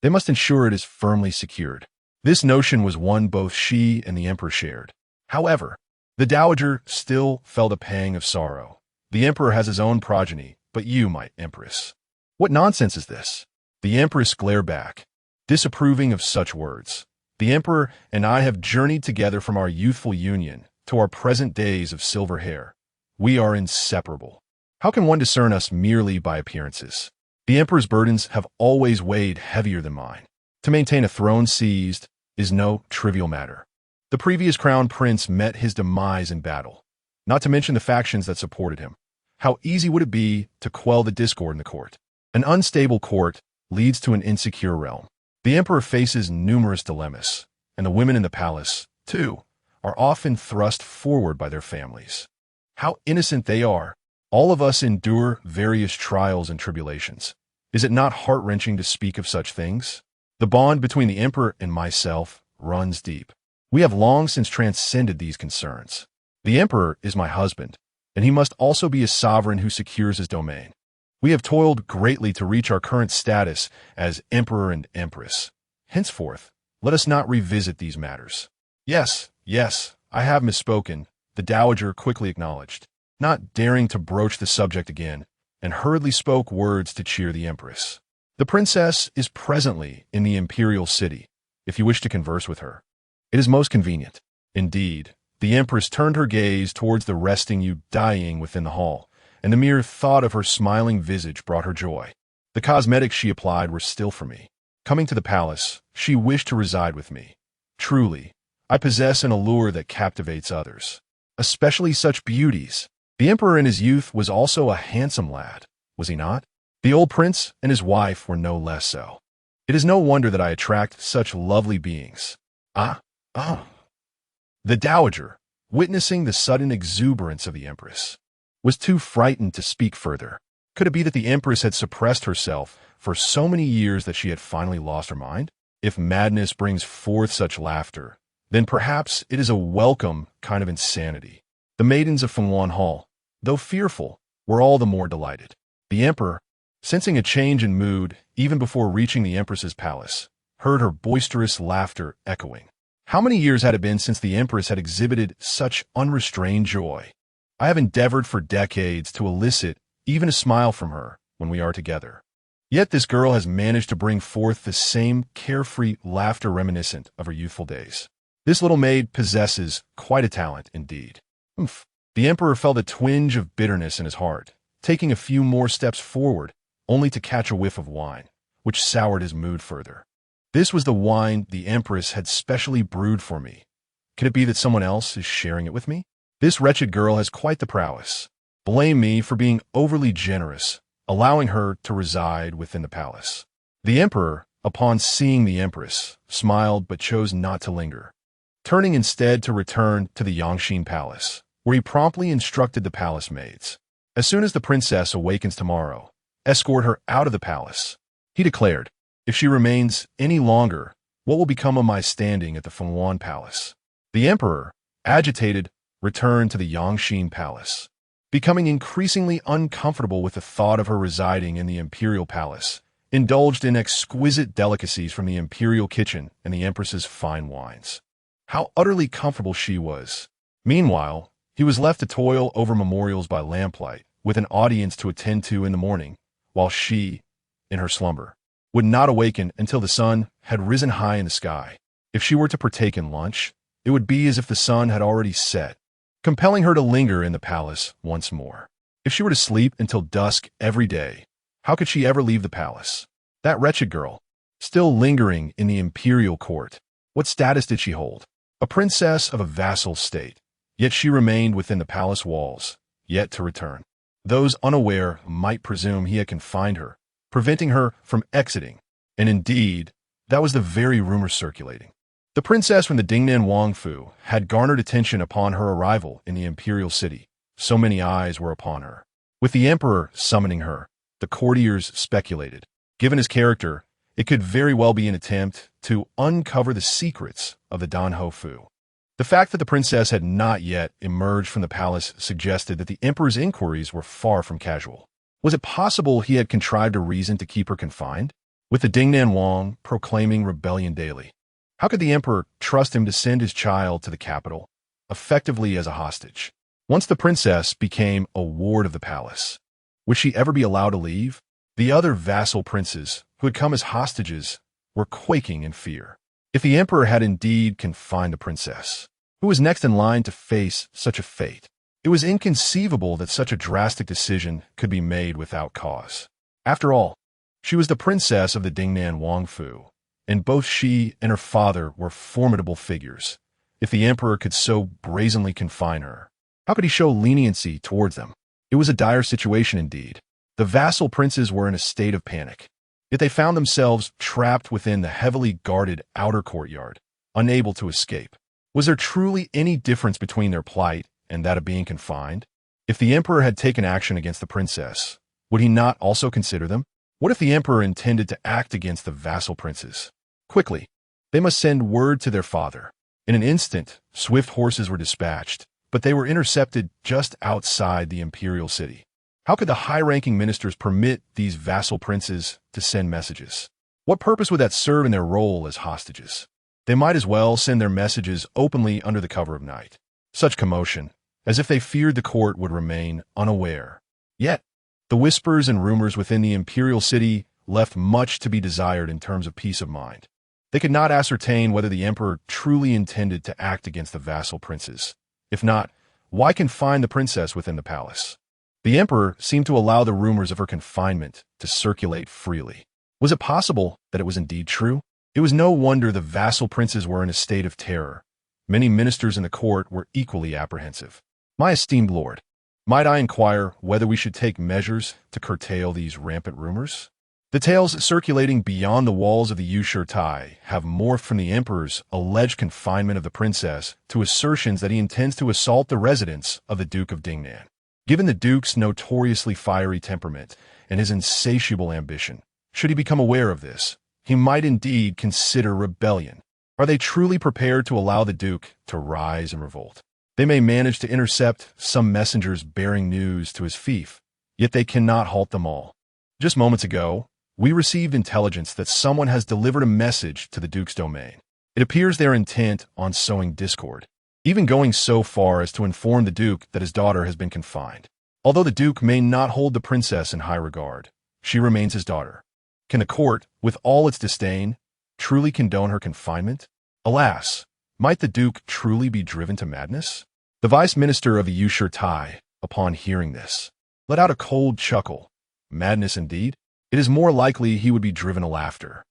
they must ensure it is firmly secured. This notion was one both she and the emperor shared. However, the dowager still felt a pang of sorrow. The emperor has his own progeny, but you, my empress. What nonsense is this? The empress glared back, disapproving of such words. The emperor and I have journeyed together from our youthful union to our present days of silver hair. We are inseparable. How can one discern us merely by appearances? The emperor's burdens have always weighed heavier than mine. To maintain a throne seized is no trivial matter. The previous crown prince met his demise in battle, not to mention the factions that supported him. How easy would it be to quell the discord in the court? An unstable court leads to an insecure realm. The emperor faces numerous dilemmas, and the women in the palace, too, are often thrust forward by their families. How innocent they are. All of us endure various trials and tribulations. Is it not heart-wrenching to speak of such things? The bond between the emperor and myself runs deep. We have long since transcended these concerns. The emperor is my husband, and he must also be a sovereign who secures his domain. We have toiled greatly to reach our current status as emperor and empress. Henceforth, let us not revisit these matters. Yes, I have misspoken, the dowager quickly acknowledged, not daring to broach the subject again, and hurriedly spoke words to cheer the empress. The princess is presently in the imperial city, if you wish to converse with her. It is most convenient. Indeed, the empress turned her gaze towards the resting Daiying within the hall, and the mere thought of her smiling visage brought her joy. The cosmetics she applied were still for me. Coming to the palace, she wished to reside with me. Truly, I possess an allure that captivates others, especially such beauties. The emperor in his youth was also a handsome lad, was he not? The old prince and his wife were no less so. It is no wonder that I attract such lovely beings. The dowager, witnessing the sudden exuberance of the empress, was too frightened to speak further. Could it be that the empress had suppressed herself for so many years that she had finally lost her mind? If madness brings forth such laughter, then perhaps it is a welcome kind of insanity. The maidens of Fengwan Hall, though fearful, were all the more delighted. The emperor, sensing a change in mood even before reaching the empress's palace, heard her boisterous laughter echoing. How many years had it been since the empress had exhibited such unrestrained joy? I have endeavored for decades to elicit even a smile from her when we are together. Yet this girl has managed to bring forth the same carefree laughter reminiscent of her youthful days. This little maid possesses quite a talent indeed. The emperor felt a twinge of bitterness in his heart, taking a few more steps forward, only to catch a whiff of wine, which soured his mood further. This was the wine the Empress had specially brewed for me. Could it be that someone else is sharing it with me? This wretched girl has quite the prowess. Blame me for being overly generous, allowing her to reside within the palace. The Emperor, upon seeing the Empress, smiled but chose not to linger, turning instead to return to the Yangxin Palace, where he promptly instructed the palace maids. As soon as the princess awakens tomorrow, escort her out of the palace. He declared, if she remains any longer, what will become of my standing at the Fenghuan Palace? The Emperor, agitated, returned to the Yangxin Palace. Becoming increasingly uncomfortable with the thought of her residing in the Imperial Palace, indulged in exquisite delicacies from the Imperial kitchen and the Empress's fine wines. How utterly comfortable she was. Meanwhile, he was left to toil over memorials by lamplight, with an audience to attend to in the morning, while she, in her slumber, would not awaken until the sun had risen high in the sky. If she were to partake in lunch, it would be as if the sun had already set, compelling her to linger in the palace once more. If she were to sleep until dusk every day, how could she ever leave the palace? That wretched girl, still lingering in the imperial court, what status did she hold? A princess of a vassal state, yet she remained within the palace walls, yet to return. Those unaware might presume he had confined her, preventing her from exiting, and indeed, that was the very rumor circulating. The princess from the Dingnan Wangfu had garnered attention upon her arrival in the imperial city. So many eyes were upon her. With the emperor summoning her, the courtiers speculated. Given his character, it could very well be an attempt to uncover the secrets of the Danhofu. The fact that the princess had not yet emerged from the palace suggested that the emperor's inquiries were far from casual. Was it possible he had contrived a reason to keep her confined? With the Dingnan Wang proclaiming rebellion daily, how could the emperor trust him to send his child to the capital, effectively as a hostage? Once the princess became a ward of the palace, would she ever be allowed to leave? The other vassal princes, who had come as hostages, were quaking in fear. If the emperor had indeed confined the princess, who was next in line to face such a fate? It was inconceivable that such a drastic decision could be made without cause. After all, she was the princess of the Dingnan Wangfu, and both she and her father were formidable figures. If the emperor could so brazenly confine her, how could he show leniency towards them? It was a dire situation indeed. The vassal princes were in a state of panic. Yet they found themselves trapped within the heavily guarded outer courtyard, unable to escape. Was there truly any difference between their plight and that of being confined? If the emperor had taken action against the princess, would he not also consider them? What if the emperor intended to act against the vassal princes? Quickly, they must send word to their father. In an instant, swift horses were dispatched, but they were intercepted just outside the imperial city. How could the high-ranking ministers permit these vassal princes to send messages? What purpose would that serve in their role as hostages? They might as well send their messages openly under the cover of night. Such commotion, as if they feared the court would remain unaware. Yet, the whispers and rumors within the imperial city left much to be desired in terms of peace of mind. They could not ascertain whether the emperor truly intended to act against the vassal princes. If not, why confine the princess within the palace? The emperor seemed to allow the rumors of her confinement to circulate freely. Was it possible that it was indeed true? It was no wonder the vassal princes were in a state of terror. Many ministers in the court were equally apprehensive. My esteemed lord, might I inquire whether we should take measures to curtail these rampant rumors? The tales circulating beyond the walls of the Tai have morphed from the emperor's alleged confinement of the princess to assertions that he intends to assault the residence of the Duke of Dingnan. Given the Duke's notoriously fiery temperament and his insatiable ambition, should he become aware of this, he might indeed consider rebellion. Are they truly prepared to allow the Duke to rise and revolt? They may manage to intercept some messengers bearing news to his fief, yet they cannot halt them all. Just moments ago, we received intelligence that someone has delivered a message to the Duke's domain. It appears they are intent on sowing discord, even going so far as to inform the Duke that his daughter has been confined. Although the Duke may not hold the princess in high regard, she remains his daughter. Can the court, with all its disdain, truly condone her confinement? Alas, might the Duke truly be driven to madness? The vice minister of the Tai, upon hearing this, let out a cold chuckle. Madness indeed? it is more likely he would be driven to laughter.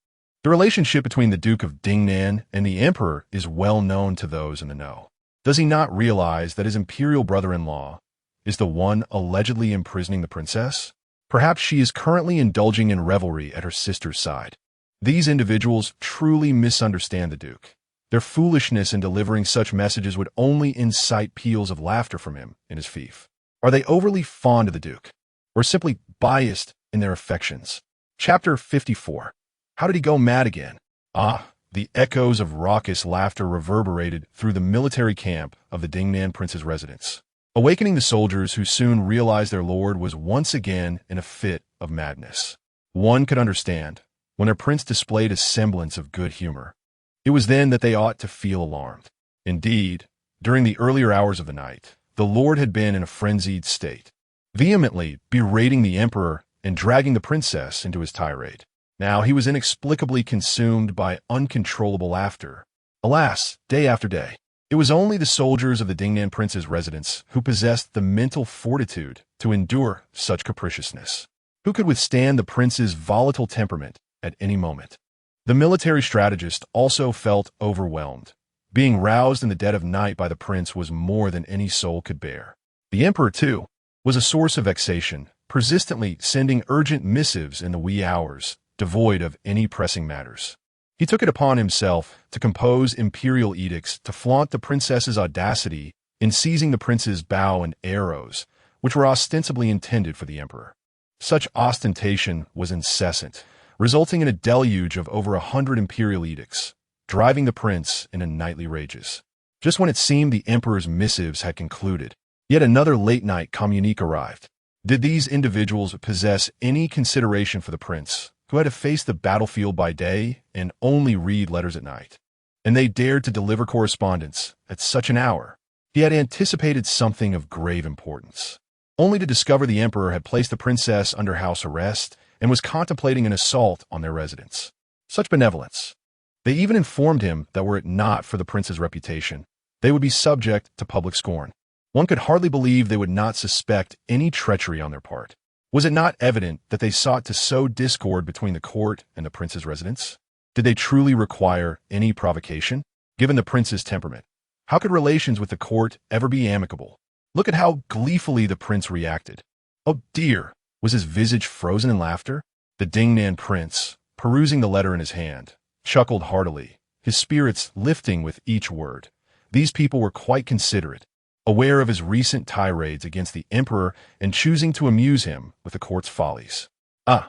The relationship between the Duke of Dingnan and the Emperor is well known to those in the know. Does he not realize that his imperial brother-in-law is the one allegedly imprisoning the princess? Perhaps she is currently indulging in revelry at her sister's side. These individuals truly misunderstand the Duke. Their foolishness in delivering such messages would only incite peals of laughter from him in his fief. Are they overly fond of the Duke, or simply biased in their affections? Chapter 54. How did he go mad again? The echoes of raucous laughter reverberated through the military camp of the Dingnan prince's residence, awakening the soldiers who soon realized their lord was once again in a fit of madness. One could understand when their prince displayed a semblance of good humor. It was then that they ought to feel alarmed. Indeed, during the earlier hours of the night, the lord had been in a frenzied state, vehemently berating the emperor and dragging the princess into his tirade. Now he was inexplicably consumed by uncontrollable laughter. Alas, day after day, it was only the soldiers of the Dingnan prince's residence who possessed the mental fortitude to endure such capriciousness. Who could withstand the prince's volatile temperament at any moment? The military strategist also felt overwhelmed. Being roused in the dead of night by the prince was more than any soul could bear. The emperor, too, was a source of vexation, persistently sending urgent missives in the wee hours, devoid of any pressing matters. He took it upon himself to compose imperial edicts to flaunt the princess's audacity in seizing the prince's bow and arrows, which were ostensibly intended for the emperor. Such ostentation was incessant, resulting in a deluge of over 100 imperial edicts, driving the prince into nightly rages. Just when it seemed the emperor's missives had concluded, yet another late-night communique arrived. Did these individuals possess any consideration for the prince, who had to face the battlefield by day and only read letters at night? And they dared to deliver correspondence at such an hour. He had anticipated something of grave importance, only to discover the emperor had placed the princess under house arrest and was contemplating an assault on their residence. Such benevolence! They even informed him that were it not for the prince's reputation, they would be subject to public scorn. One could hardly believe they would not suspect any treachery on their part. Was it not evident that they sought to sow discord between the court and the prince's residence? Did they truly require any provocation? Given the prince's temperament, how could relations with the court ever be amicable? Look at how gleefully the prince reacted. Oh dear, was his visage frozen in laughter? The Dingnan prince, perusing the letter in his hand, chuckled heartily, his spirits lifting with each word. These people were quite considerate, aware of his recent tirades against the emperor and choosing to amuse him with the court's follies. The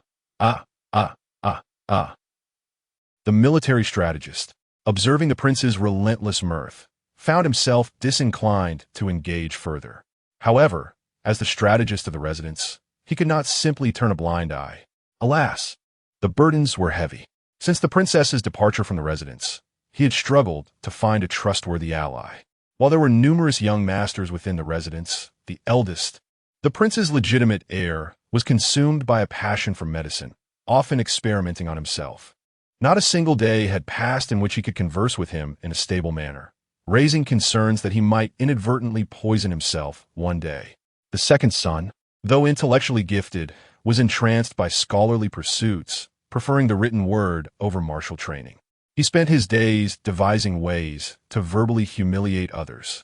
military strategist, observing the prince's relentless mirth, found himself disinclined to engage further. However, as the strategist of the residence, he could not simply turn a blind eye. Alas, the burdens were heavy. Since the princess's departure from the residence, he had struggled to find a trustworthy ally. While there were numerous young masters within the residence, the eldest, the prince's legitimate heir, was consumed by a passion for medicine, often experimenting on himself. Not a single day had passed in which he could converse with him in a stable manner, raising concerns that he might inadvertently poison himself one day. The second son, though intellectually gifted, was entranced by scholarly pursuits, preferring the written word over martial training. He spent his days devising ways to verbally humiliate others,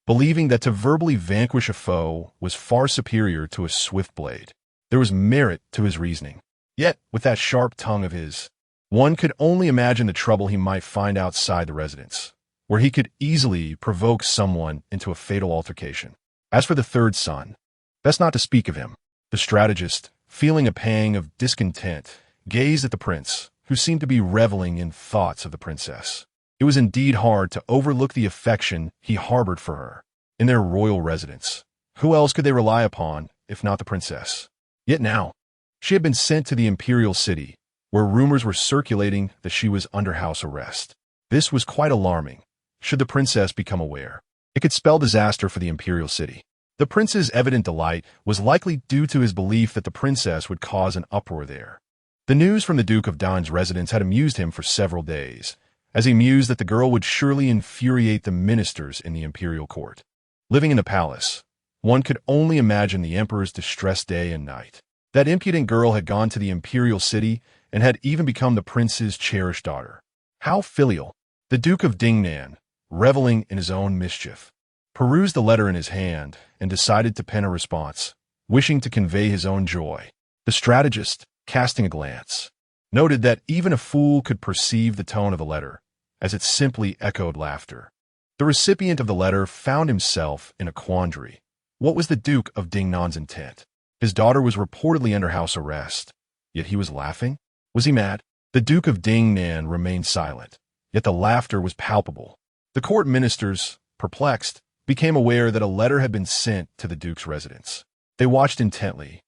believing that to verbally vanquish a foe was far superior to a swift blade. There was merit to his reasoning. Yet, with that sharp tongue of his, one could only imagine the trouble he might find outside the residence, where he could easily provoke someone into a fatal altercation. As for the third son, best not to speak of him. The strategist, feeling a pang of discontent, gazed at the prince, who seemed to be reveling in thoughts of the princess. It was indeed hard to overlook the affection he harbored for her. In their royal residence, who else could they rely upon if not the princess? Yet now, she had been sent to the Imperial city, where rumors were circulating that she was under house arrest. This was quite alarming. Should the princess become aware, it could spell disaster for the Imperial city. The prince's evident delight was likely due to his belief that the princess would cause an uproar there. The news from the Duke of Daiying's residence had amused him for several days, as he mused that the girl would surely infuriate the ministers in the imperial court. Living in the palace, one could only imagine the emperor's distress day and night. That impudent girl had gone to the Imperial city and had even become the prince's cherished daughter. How filial! The Duke of Dingnan, reveling in his own mischief, perused the letter in his hand and decided to pen a response, wishing to convey his own joy. The strategist, casting a glance, noted that even a fool could perceive the tone of the letter, as it simply echoed laughter. The recipient of the letter found himself in a quandary. What was the Duke of Dingnan's intent? His daughter was reportedly under house arrest, yet he was laughing? Was he mad? The Duke of Dingnan remained silent, yet the laughter was palpable. The court ministers, perplexed, became aware that a letter had been sent to the Duke's residence. They watched intently,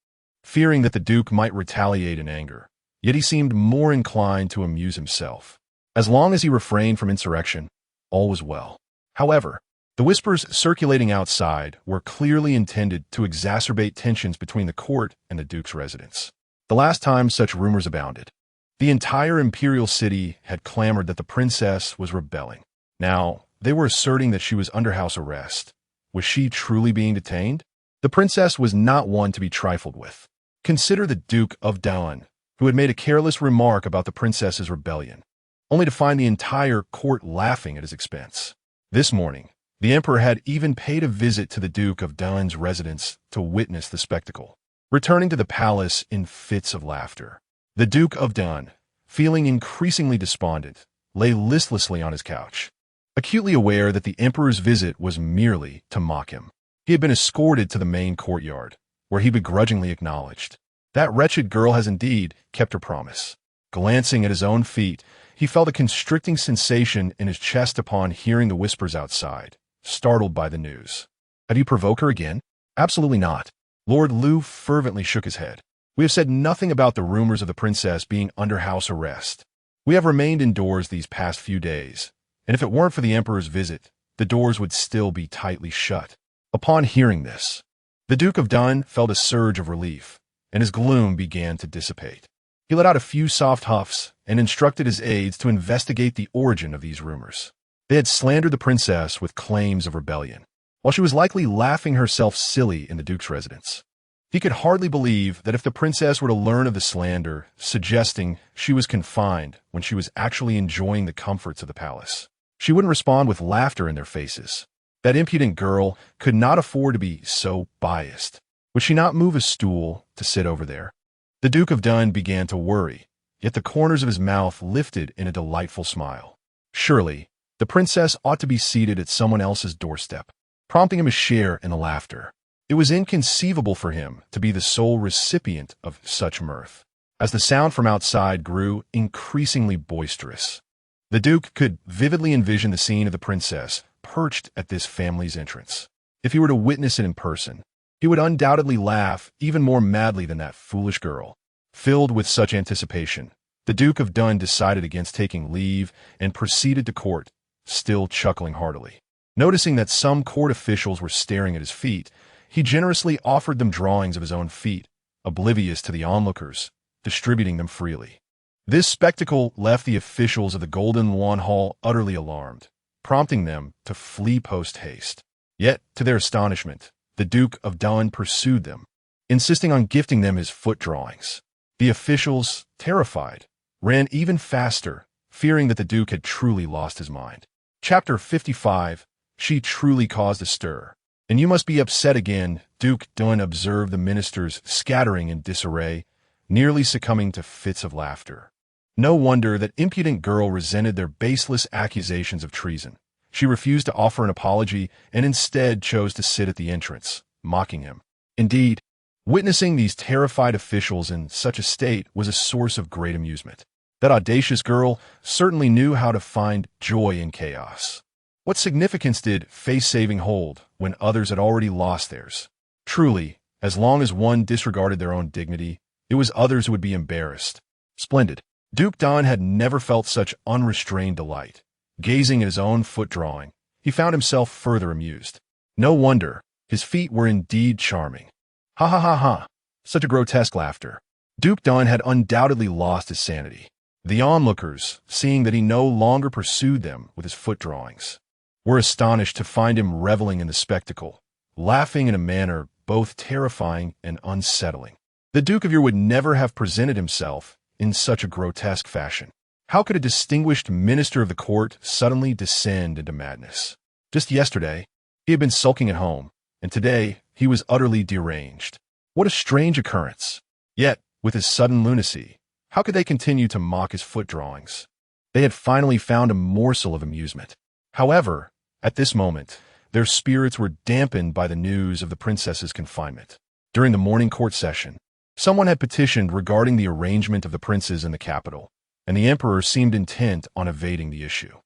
fearing that the Duke might retaliate in anger, yet he seemed more inclined to amuse himself. As long as he refrained from insurrection, all was well. However, the whispers circulating outside were clearly intended to exacerbate tensions between the court and the Duke's residence. The last time such rumors abounded, the entire Imperial city had clamored that the princess was rebelling. Now, they were asserting that she was under house arrest. Was she truly being detained? The princess was not one to be trifled with. Consider the Duke of Daiying, who had made a careless remark about the princess's rebellion, only to find the entire court laughing at his expense. This morning, the emperor had even paid a visit to the Duke of Daiying's residence to witness the spectacle, returning to the palace in fits of laughter. The Duke of Daiying, feeling increasingly despondent, lay listlessly on his couch, acutely aware that the emperor's visit was merely to mock him. He had been escorted to the main courtyard, where he begrudgingly acknowledged, "That wretched girl has indeed kept her promise." Glancing at his own feet, he felt a constricting sensation in his chest upon hearing the whispers outside, startled by the news. "Have you provoked her again?" "Absolutely not." Lord Liu fervently shook his head. "We have said nothing about the rumors of the princess being under house arrest. We have remained indoors these past few days, and if it weren't for the emperor's visit, the doors would still be tightly shut." Upon hearing this, the Duke of Daiying felt a surge of relief, and his gloom began to dissipate. He let out a few soft huffs and instructed his aides to investigate the origin of these rumors. They had slandered the princess with claims of rebellion, while she was likely laughing herself silly in the Duke's residence. He could hardly believe that if the princess were to learn of the slander, suggesting she was confined when she was actually enjoying the comforts of the palace, she wouldn't respond with laughter in their faces. That impudent girl could not afford to be so biased. Would she not move a stool to sit over there? The Duke of Daiying began to worry, yet the corners of his mouth lifted in a delightful smile. Surely, the princess ought to be seated at someone else's doorstep, prompting him to share in the laughter. It was inconceivable for him to be the sole recipient of such mirth. As the sound from outside grew increasingly boisterous, the Duke could vividly envision the scene of the princess perched at this family's entrance. If he were to witness it in person, he would undoubtedly laugh even more madly than that foolish girl. Filled with such anticipation, the Duke of Daiying decided against taking leave and proceeded to court, still chuckling heartily. Noticing that some court officials were staring at his feet, he generously offered them drawings of his own feet, oblivious to the onlookers, distributing them freely. This spectacle left the officials of the Golden Lawn Hall utterly alarmed, prompting them to flee post-haste. Yet, to their astonishment, the Duke of Daiying pursued them, insisting on gifting them his foot drawings. The officials, terrified, ran even faster, fearing that the Duke had truly lost his mind. Chapter 55. She truly caused a stir. "And you must be upset again," Duke Daiying observed the ministers scattering in disarray, nearly succumbing to fits of laughter. No wonder that impudent girl resented their baseless accusations of treason. She refused to offer an apology and instead chose to sit at the entrance, mocking him. Indeed, witnessing these terrified officials in such a state was a source of great amusement. That audacious girl certainly knew how to find joy in chaos. What significance did face-saving hold when others had already lost theirs? Truly, as long as one disregarded their own dignity, it was others who would be embarrassed. Splendid. Duke Daiying had never felt such unrestrained delight. Gazing at his own foot drawing, he found himself further amused. No wonder, his feet were indeed charming. Ha ha ha ha! Such a grotesque laughter. Duke Daiying had undoubtedly lost his sanity. The onlookers, seeing that he no longer pursued them with his foot drawings, were astonished to find him reveling in the spectacle, laughing in a manner both terrifying and unsettling. The Duke of Ur would never have presented himself in such a grotesque fashion. How could a distinguished minister of the court suddenly descend into madness? Just yesterday, he had been sulking at home, and today he was utterly deranged. What a strange occurrence. Yet, with his sudden lunacy, how could they continue to mock his foot drawings? They had finally found a morsel of amusement. However, at this moment, their spirits were dampened by the news of the princess's confinement. During the morning court session, someone had petitioned regarding the arrangement of the princes in the capital, and the emperor seemed intent on evading the issue.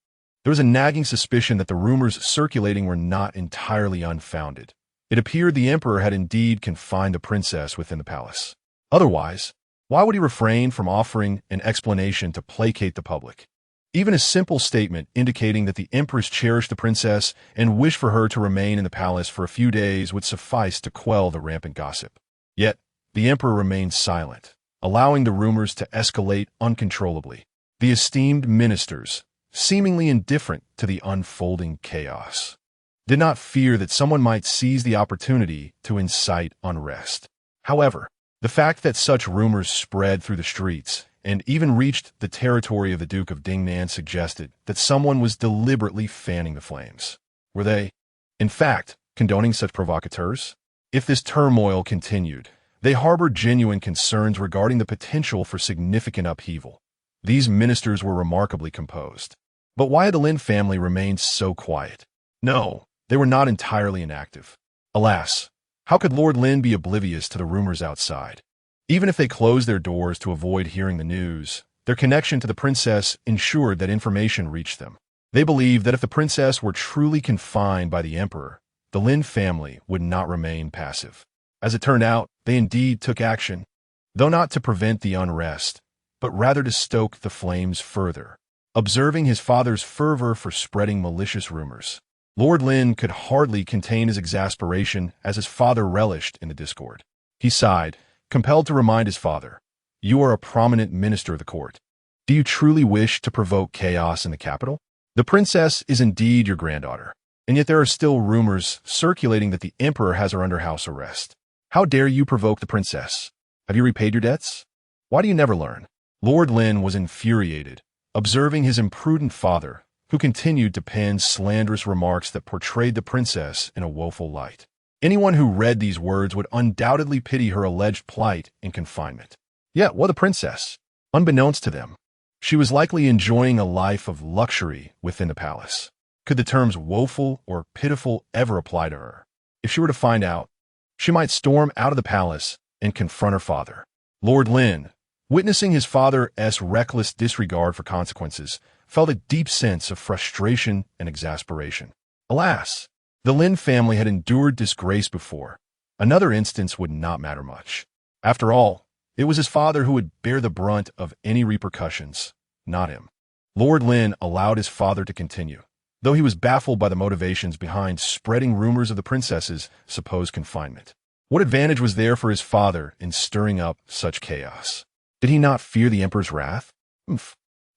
There was a nagging suspicion that the rumors circulating were not entirely unfounded. It appeared the emperor had indeed confined the princess within the palace. Otherwise, why would he refrain from offering an explanation to placate the public? Even a simple statement indicating that the empress cherished the princess and wished for her to remain in the palace for a few days would suffice to quell the rampant gossip. Yet, the emperor remained silent, allowing the rumors to escalate uncontrollably. The esteemed ministers, seemingly indifferent to the unfolding chaos, did not fear that someone might seize the opportunity to incite unrest. However, the fact that such rumors spread through the streets and even reached the territory of the Duke of Dingnan suggested that someone was deliberately fanning the flames. Were they, in fact, condoning such provocateurs? If this turmoil continued, they harbored genuine concerns regarding the potential for significant upheaval. These ministers were remarkably composed. But why had the Lynn family remained so quiet? No, they were not entirely inactive. Alas, how could Lord Lynn be oblivious to the rumors outside? Even if they closed their doors to avoid hearing the news, their connection to the princess ensured that information reached them. They believed that if the princess were truly confined by the emperor, the Lynn family would not remain passive. As it turned out, they indeed took action, though not to prevent the unrest, but rather to stoke the flames further. Observing his father's fervor for spreading malicious rumors, Lord Lynn could hardly contain his exasperation as his father relished in the discord. He sighed, compelled to remind his father, "You are a prominent minister of the court. Do you truly wish to provoke chaos in the capital? The princess is indeed your granddaughter, and yet there are still rumors circulating that the emperor has her under house arrest. How dare you provoke the princess? Have you repaid your debts? Why do you never learn?" Lord Lynn was infuriated, observing his imprudent father, who continued to pen slanderous remarks that portrayed the princess in a woeful light. Anyone who read these words would undoubtedly pity her alleged plight and confinement. Yet, what the princess? Unbeknownst to them, she was likely enjoying a life of luxury within the palace. Could the terms woeful or pitiful ever apply to her? If she were to find out, she might storm out of the palace and confront her father. Lord Lynn, witnessing his father's reckless disregard for consequences, felt a deep sense of frustration and exasperation. Alas, the Lynn family had endured disgrace before. Another instance would not matter much. After all, it was his father who would bear the brunt of any repercussions, not him. Lord Lynn allowed his father to continue, though he was baffled by the motivations behind spreading rumors of the princess's supposed confinement. What advantage was there for his father in stirring up such chaos? Did he not fear the emperor's wrath?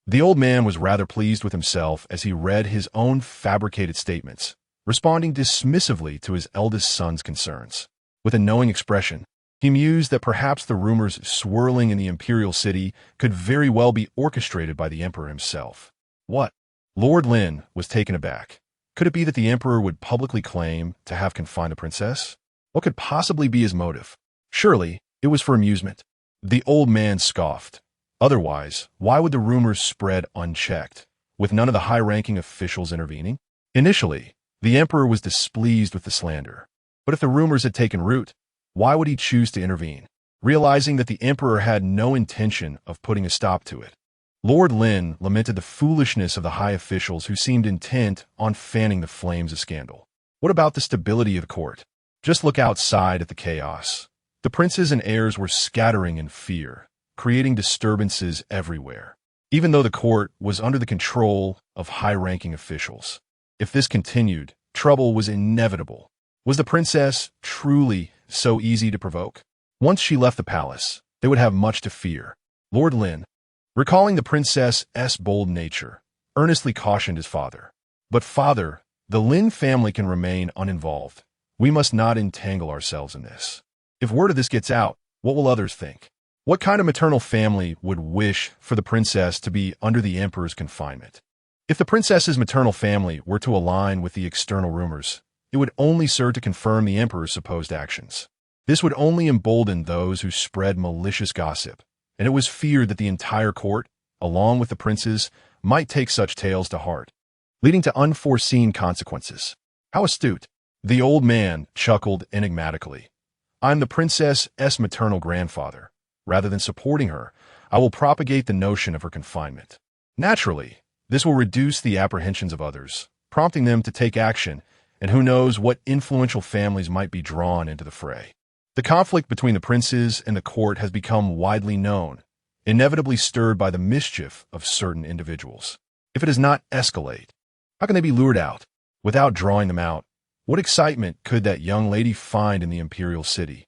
The old man was rather pleased with himself as he read his own fabricated statements, responding dismissively to his eldest son's concerns. With a knowing expression, he mused that perhaps the rumors swirling in the Imperial city could very well be orchestrated by the emperor himself. What? Lord Lynn was taken aback. Could it be that the emperor would publicly claim to have confined the princess? What could possibly be his motive? Surely, it was for amusement. The old man scoffed. Otherwise, why would the rumors spread unchecked, with none of the high-ranking officials intervening? Initially, the emperor was displeased with the slander. But if the rumors had taken root, why would he choose to intervene? Realizing that the emperor had no intention of putting a stop to it, Lord Lynn lamented the foolishness of the high officials who seemed intent on fanning the flames of scandal. What about the stability of the court? Just look outside at the chaos. The princes and heirs were scattering in fear, creating disturbances everywhere, even though the court was under the control of high-ranking officials. If this continued, trouble was inevitable. Was the princess truly so easy to provoke? Once she left the palace, they would have much to fear. Lord Lynn, recalling the princess's bold nature, earnestly cautioned his father. "But father, the Lynn family can remain uninvolved. We must not entangle ourselves in this. If word of this gets out, What will others think? What kind of maternal family would wish for the princess to be under the emperor's confinement? If the princess's maternal family were to align with the external rumors, it would only serve to confirm the emperor's supposed actions. This would only embolden those who spread malicious gossip, and it was feared that the entire court, along with the princes, might take such tales to heart, leading to unforeseen consequences. How astute! The old man chuckled enigmatically. I'm the princess's maternal grandfather. Rather than supporting her, I will propagate the notion of her confinement. Naturally, this will reduce the apprehensions of others, prompting them to take action, and who knows what influential families might be drawn into the fray. The conflict between the princes and the court has become widely known, inevitably stirred by the mischief of certain individuals. If it does not escalate, how can they be lured out? Without drawing them out, what excitement could that young lady find in the Imperial city?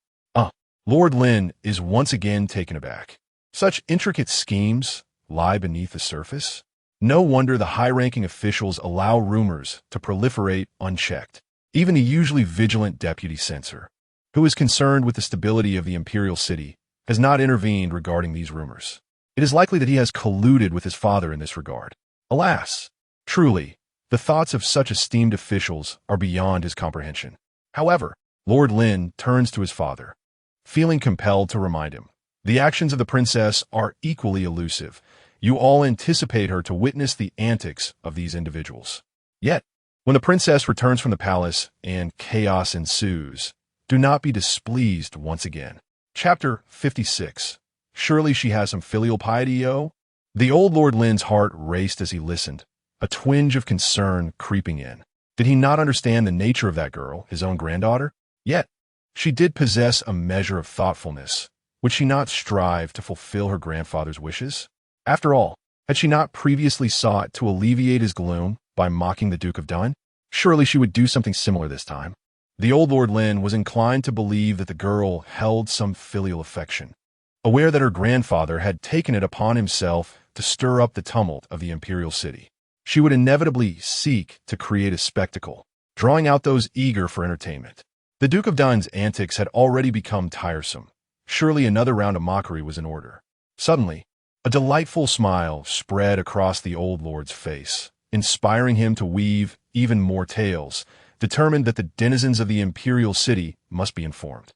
Lord Lynn is once again taken aback. Such intricate schemes lie beneath the surface? No wonder the high-ranking officials allow rumors to proliferate unchecked. Even the usually vigilant deputy censor, who is concerned with the stability of the Imperial city, has not intervened regarding these rumors. It is likely that he has colluded with his father in this regard. Alas, truly, the thoughts of such esteemed officials are beyond his comprehension. However, Lord Lynn turns to his father, feeling compelled to remind him. The actions of the princess are equally elusive. You all anticipate her to witness the antics of these individuals. Yet, when the princess returns from the palace and chaos ensues, do not be displeased once again. Chapter 56. Surely she has some filial piety, yo? The old Lord Lynn's heart raced as he listened, a twinge of concern creeping in. Did he not understand the nature of that girl, his own granddaughter? Yet, she did possess a measure of thoughtfulness. Would she not strive to fulfill her grandfather's wishes? After all, had she not previously sought to alleviate his gloom by mocking the Duke of Dun? Surely she would do something similar this time. The old Lord Lynn was inclined to believe that the girl held some filial affection, aware that her grandfather had taken it upon himself to stir up the tumult of the Imperial city. She would inevitably seek to create a spectacle, drawing out those eager for entertainment. The Duke of Dun's antics had already become tiresome. Surely another round of mockery was in order. Suddenly, a delightful smile spread across the old lord's face, inspiring him to weave even more tales, determined that the denizens of the Imperial city must be informed.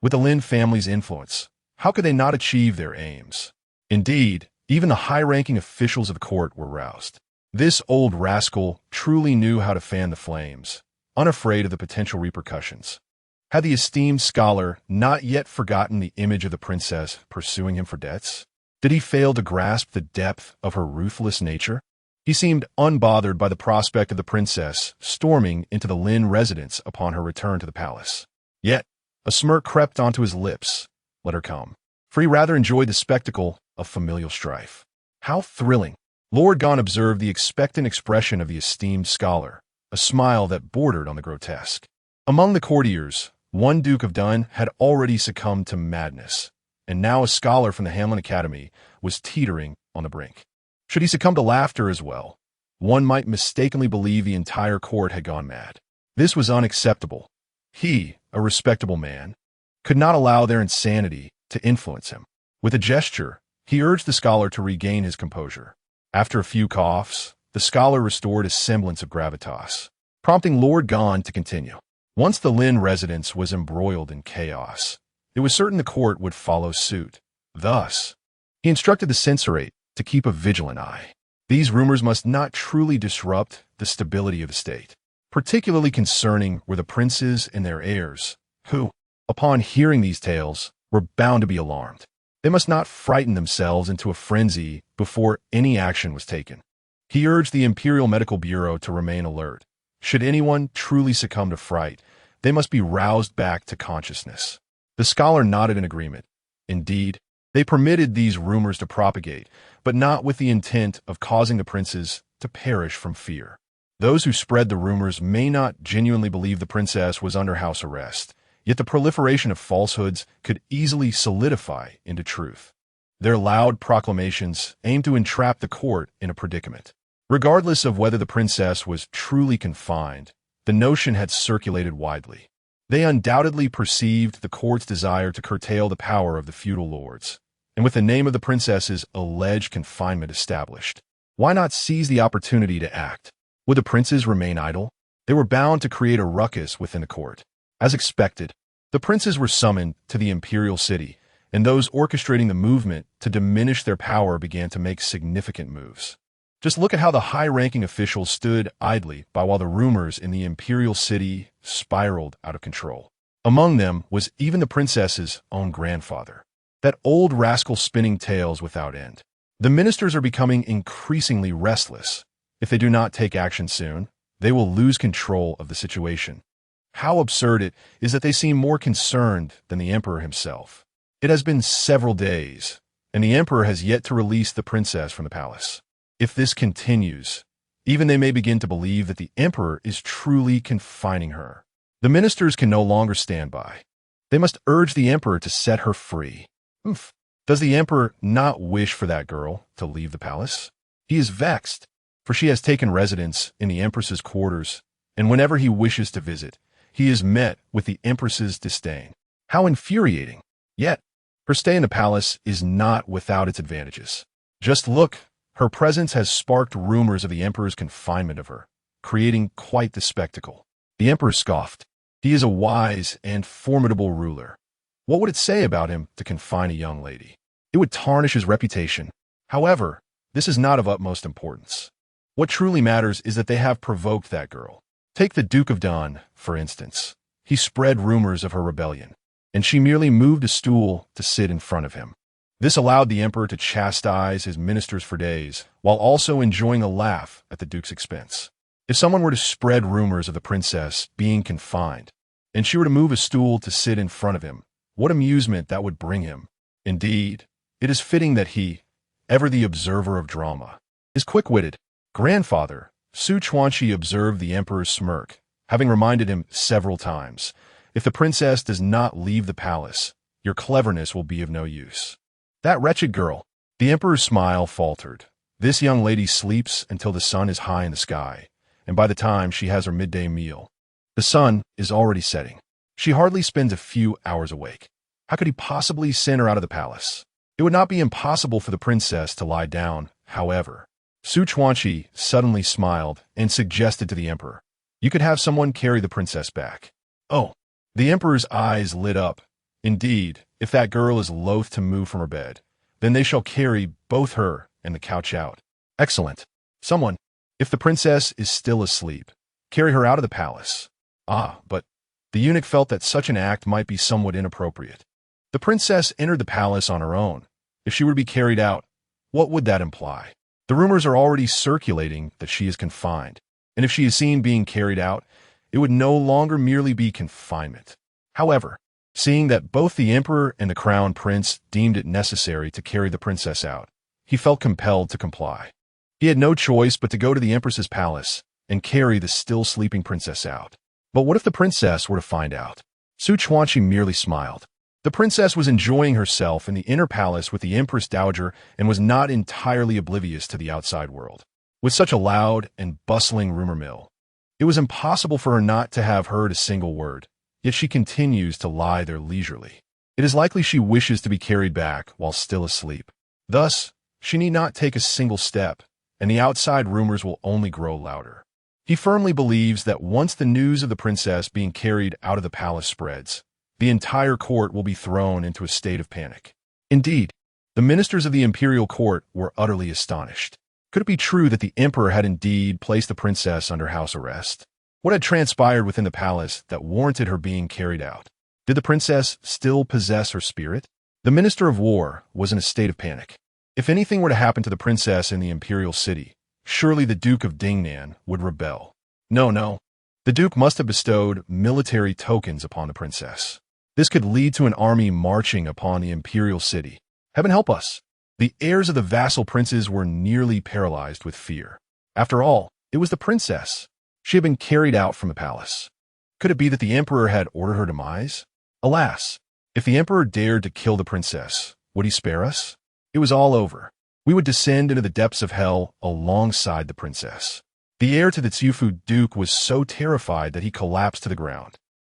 With the Lynn family's influence, how could they not achieve their aims? Indeed, even the high-ranking officials of the court were roused. This old rascal truly knew how to fan the flames, unafraid of the potential repercussions. Had the esteemed scholar not yet forgotten the image of the princess pursuing him for debts? Did he fail to grasp the depth of her ruthless nature? He seemed unbothered by the prospect of the princess storming into the Lynn residence upon her return to the palace. Yet, a smirk crept onto his lips. Let her come, for he rather enjoyed the spectacle of familial strife. How thrilling! Lord Gon observed the expectant expression of the esteemed scholar, a smile that bordered on the grotesque. Among the courtiers, one Duke of Dun had already succumbed to madness, and now a scholar from the Hamlin Academy was teetering on the brink. Should he succumb to laughter as well, one might mistakenly believe the entire court had gone mad. This was unacceptable. He, a respectable man, could not allow their insanity to influence him. With a gesture, he urged the scholar to regain his composure. After a few coughs, the scholar restored a semblance of gravitas, prompting Lord Gon to continue. Once the Lynn residence was embroiled in chaos, it was certain the court would follow suit. Thus, he instructed the censorate to keep a vigilant eye. These rumors must not truly disrupt the stability of the state. Particularly concerning were the princes and their heirs, who, upon hearing these tales, were bound to be alarmed. They must not frighten themselves into a frenzy before any action was taken. He urged the Imperial Medical Bureau to remain alert. Should anyone truly succumb to fright, they must be roused back to consciousness. The scholar nodded in agreement. Indeed, they permitted these rumors to propagate, but not with the intent of causing the princes to perish from fear. Those who spread the rumors may not genuinely believe the princess was under house arrest, yet the proliferation of falsehoods could easily solidify into truth. Their loud proclamations aimed to entrap the court in a predicament. Regardless of whether the princess was truly confined, the notion had circulated widely. They undoubtedly perceived the court's desire to curtail the power of the feudal lords, and with the name of the princess's alleged confinement established, why not seize the opportunity to act? Would the princes remain idle? They were bound to create a ruckus within the court. As expected, the princes were summoned to the imperial city, and those orchestrating the movement to diminish their power began to make significant moves. Just look at how the high-ranking officials stood idly by while the rumors in the imperial city spiraled out of control. Among them was even the princess's own grandfather, that old rascal spinning tales without end. The ministers are becoming increasingly restless. If they do not take action soon, they will lose control of the situation. How absurd it is that they seem more concerned than the emperor himself. It has been several days, and the emperor has yet to release the princess from the palace. If this continues, even they may begin to believe that the emperor is truly confining her. The ministers can no longer stand by. They must urge the emperor to set her free. Does the emperor not wish for that girl to leave the palace? He is vexed, for she has taken residence in the empress's quarters, and whenever he wishes to visit, he is met with the empress's disdain. How infuriating! Yet, her stay in the palace is not without its advantages. Just look, her presence has sparked rumors of the emperor's confinement of her, creating quite the spectacle. The emperor scoffed. He is a wise and formidable ruler. What would it say about him to confine a young lady? It would tarnish his reputation. However, this is not of utmost importance. What truly matters is that they have provoked that girl. Take the Duke of Daiying, for instance. He spread rumors of her rebellion, and she merely moved a stool to sit in front of him. This allowed the emperor to chastise his ministers for days, while also enjoying a laugh at the duke's expense. If someone were to spread rumors of the princess being confined, and she were to move a stool to sit in front of him, what amusement that would bring him. Indeed, it is fitting that he, ever the observer of drama, his quick-witted grandfather, Su Chuanqi, observed the emperor's smirk, having reminded him several times, if the princess does not leave the palace, your cleverness will be of no use. That wretched girl. The emperor's smile faltered. This young lady sleeps until the sun is high in the sky, and by the time she has her midday meal, the sun is already setting. She hardly spends a few hours awake. How could he possibly send her out of the palace? It would not be impossible for the princess to lie down, however. Su Chuanqi suddenly smiled and suggested to the emperor, you could have someone carry the princess back. Oh, the emperor's eyes lit up. Indeed, if that girl is loath to move from her bed, then they shall carry both her and the couch out. Excellent. Someone, if the princess is still asleep, carry her out of the palace. But the eunuch felt that such an act might be somewhat inappropriate. The princess entered the palace on her own. If she were to be carried out, what would that imply? The rumors are already circulating that she is confined, and if she is seen being carried out, it would no longer merely be confinement. However, seeing that both the emperor and the crown prince deemed it necessary to carry the princess out, he felt compelled to comply. He had no choice but to go to the empress's palace and carry the still sleeping princess out. But what if the princess were to find out? Su Chuanqi merely smiled. The princess was enjoying herself in the inner palace with the empress dowager and was not entirely oblivious to the outside world. With such a loud and bustling rumor mill, it was impossible for her not to have heard a single word. Yet she continues to lie there leisurely. It is likely she wishes to be carried back while still asleep. Thus, she need not take a single step, and the outside rumors will only grow louder. He firmly believes that once the news of the princess being carried out of the palace spreads, the entire court will be thrown into a state of panic. Indeed, the ministers of the imperial court were utterly astonished. Could it be true that the emperor had indeed placed the princess under house arrest? What had transpired within the palace that warranted her being carried out? Did the princess still possess her spirit? The Minister of War was in a state of panic. If anything were to happen to the princess in the imperial city, surely the Duke of Dingnan would rebel. No. The Duke must have bestowed military tokens upon the princess. This could lead to an army marching upon the imperial city. Heaven help us! The heirs of the vassal princes were nearly paralyzed with fear. After all, it was the princess. She had been carried out from the palace. Could it be that the emperor had ordered her demise? Alas, if the emperor dared to kill the princess, would he spare us? It was all over. We would descend into the depths of hell alongside the princess. The heir to the Tsiufu Duke was so terrified that he collapsed to the ground.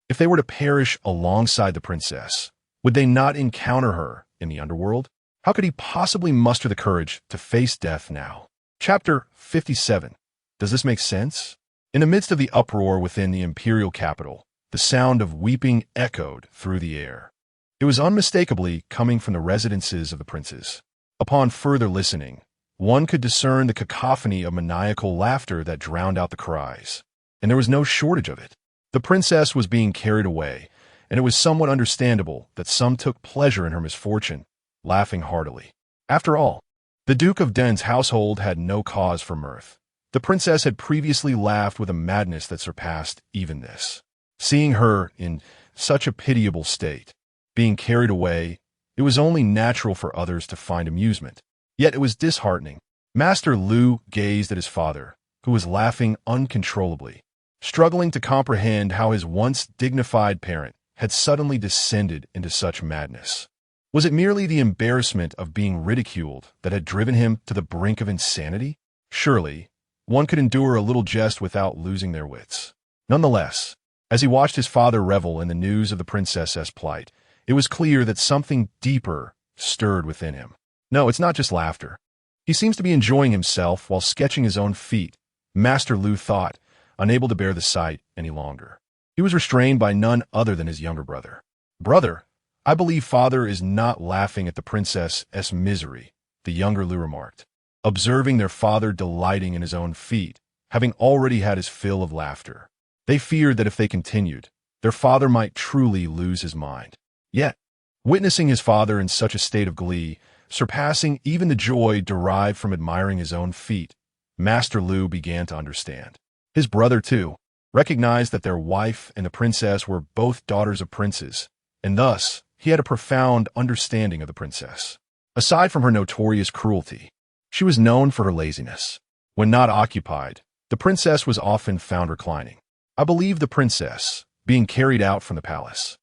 If they were to perish alongside the princess, would they not encounter her in the underworld? How could he possibly muster the courage to face death now? Chapter 57. Does this make sense? In the midst of the uproar within the imperial capital, the sound of weeping echoed through the air. It was unmistakably coming from the residences of the princes. Upon further listening, one could discern the cacophony of maniacal laughter that drowned out the cries, and there was no shortage of it. The princess was being carried away, and it was somewhat understandable that some took pleasure in her misfortune, laughing heartily. After all, the Duke of Den's household had no cause for mirth. The princess had previously laughed with a madness that surpassed even this. Seeing her in such a pitiable state, being carried away, it was only natural for others to find amusement. Yet it was disheartening. Master Lu gazed at his father, who was laughing uncontrollably, struggling to comprehend how his once dignified parent had suddenly descended into such madness. Was it merely the embarrassment of being ridiculed that had driven him to the brink of insanity? Surely, one could endure a little jest without losing their wits. Nonetheless, as he watched his father revel in the news of the princess's plight, it was clear that something deeper stirred within him. No, it's not just laughter. He seems to be enjoying himself while sketching his own feet, Master Lu thought, unable to bear the sight any longer. He was restrained by none other than his younger brother. "Brother, I believe father is not laughing at the princess's misery," the younger Lu remarked, observing their father delighting in his own feat, having already had his fill of laughter. They feared that if they continued, their father might truly lose his mind. Yet, witnessing his father in such a state of glee, surpassing even the joy derived from admiring his own feat, Master Lu began to understand. His brother, too, recognized that their wife and the princess were both daughters of princes, and thus he had a profound understanding of the princess. Aside from her notorious cruelty, she was known for her laziness. When not occupied, the princess was often found reclining. I believe the princess, being carried out from the palace,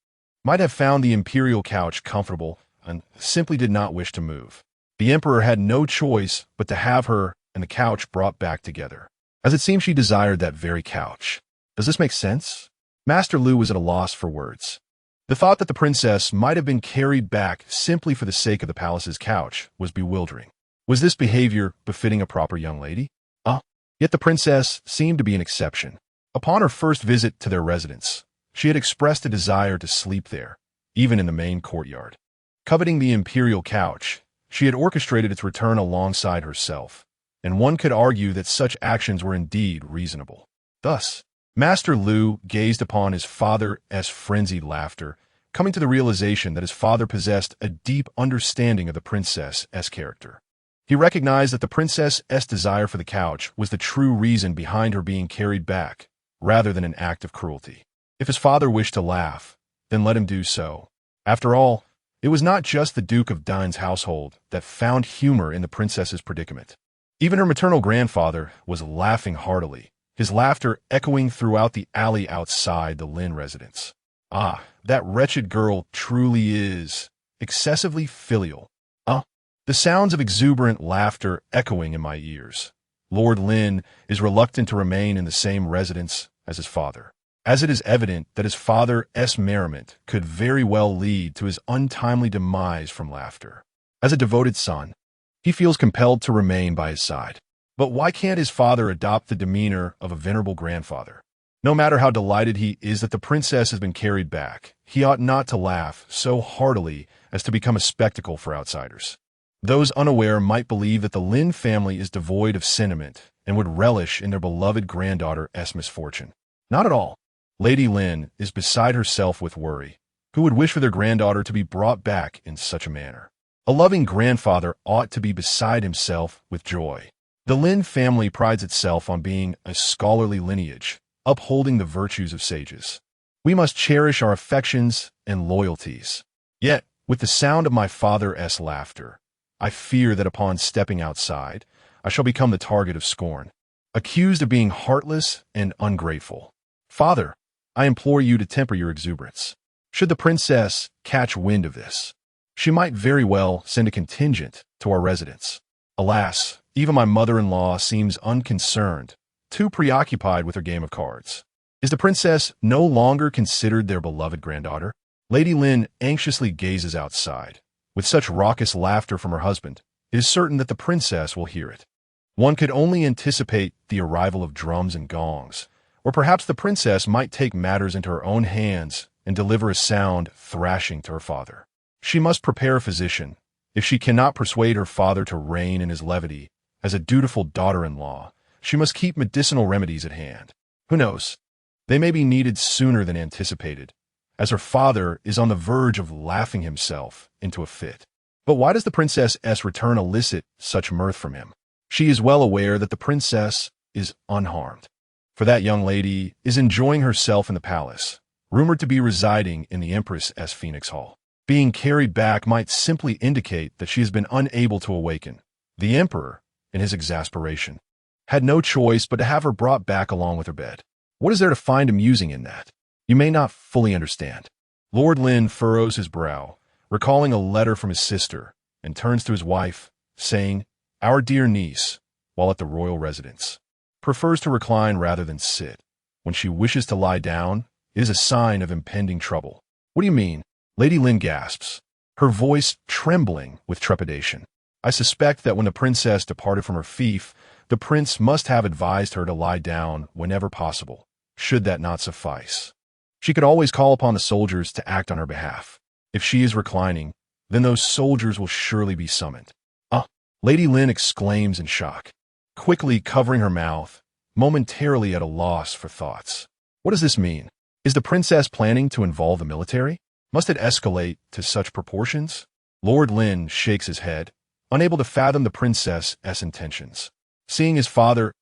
might have found the imperial couch comfortable and simply did not wish to move. The emperor had no choice but to have her and the couch brought back together, as it seemed she desired that very couch. Does this make sense? Master Lu was at a loss for words. The thought that the princess might have been carried back simply for the sake of the palace's couch was bewildering. Was this behavior befitting a proper young lady? Yet the princess seemed to be an exception. Upon her first visit to their residence, she had expressed a desire to sleep there, even in the main courtyard. Coveting the imperial couch, she had orchestrated its return alongside herself, and one could argue that such actions were indeed reasonable. Thus, Master Lu gazed upon his father's frenzied laughter, coming to the realization that his father possessed a deep understanding of the princess's character. He recognized that the princess's desire for the couch was the true reason behind her being carried back, rather than an act of cruelty. If his father wished to laugh, then let him do so. After all, it was not just the Duke of Den's household that found humor in the princess's predicament. Even her maternal grandfather was laughing heartily, his laughter echoing throughout the alley outside the Lynn residence. That wretched girl truly is excessively filial. The sounds of exuberant laughter echoing in my ears. Lord Lynn is reluctant to remain in the same residence as his father, as it is evident that his father's merriment could very well lead to his untimely demise from laughter. As a devoted son, he feels compelled to remain by his side. But why can't his father adopt the demeanor of a venerable grandfather? No matter how delighted he is that the princess has been carried back, he ought not to laugh so heartily as to become a spectacle for outsiders. Those unaware might believe that the Lynn family is devoid of sentiment and would relish in their beloved granddaughter's misfortune. Not at all. Lady Lynn is beside herself with worry. Who would wish for their granddaughter to be brought back in such a manner? A loving grandfather ought to be beside himself with joy. The Lynn family prides itself on being a scholarly lineage, upholding the virtues of sages. We must cherish our affections and loyalties. Yet, with the sound of my father's laughter, I fear that upon stepping outside, I shall become the target of scorn, accused of being heartless and ungrateful. Father, I implore you to temper your exuberance. Should the princess catch wind of this, she might very well send a contingent to our residence. Alas, even my mother-in-law seems unconcerned, too preoccupied with her game of cards. Is the princess no longer considered their beloved granddaughter? Lady Lynn anxiously gazes outside. With such raucous laughter from her husband, it is certain that the princess will hear it. One could only anticipate the arrival of drums and gongs, or perhaps the princess might take matters into her own hands and deliver a sound thrashing to her father. She must prepare a physician. If she cannot persuade her father to rein in his levity as a dutiful daughter-in-law, she must keep medicinal remedies at hand. Who knows? They may be needed sooner than anticipated, as her father is on the verge of laughing himself into a fit. But why does the princess's return elicit such mirth from him? She is well aware that the princess is unharmed, for that young lady is enjoying herself in the palace, rumored to be residing in the Empress's Phoenix Hall. Being carried back might simply indicate that she has been unable to awaken. The emperor, in his exasperation, had no choice but to have her brought back along with her bed. What is there to find amusing in that? You may not fully understand. Lord Lynn furrows his brow, recalling a letter from his sister, and turns to his wife, saying, "Our dear niece, while at the royal residence, prefers to recline rather than sit. When she wishes to lie down, it is a sign of impending trouble." What do you mean? Lady Lynn gasps, her voice trembling with trepidation. I suspect that when the princess departed from her fief, the prince must have advised her to lie down whenever possible. Should that not suffice, she could always call upon the soldiers to act on her behalf. If she is reclining, then those soldiers will surely be summoned. Lady Lynn exclaims in shock, quickly covering her mouth, momentarily at a loss for thoughts. What does this mean? Is the princess planning to involve the military? Must it escalate to such proportions? Lord Lynn shakes his head, unable to fathom the princess's intentions. Seeing his father's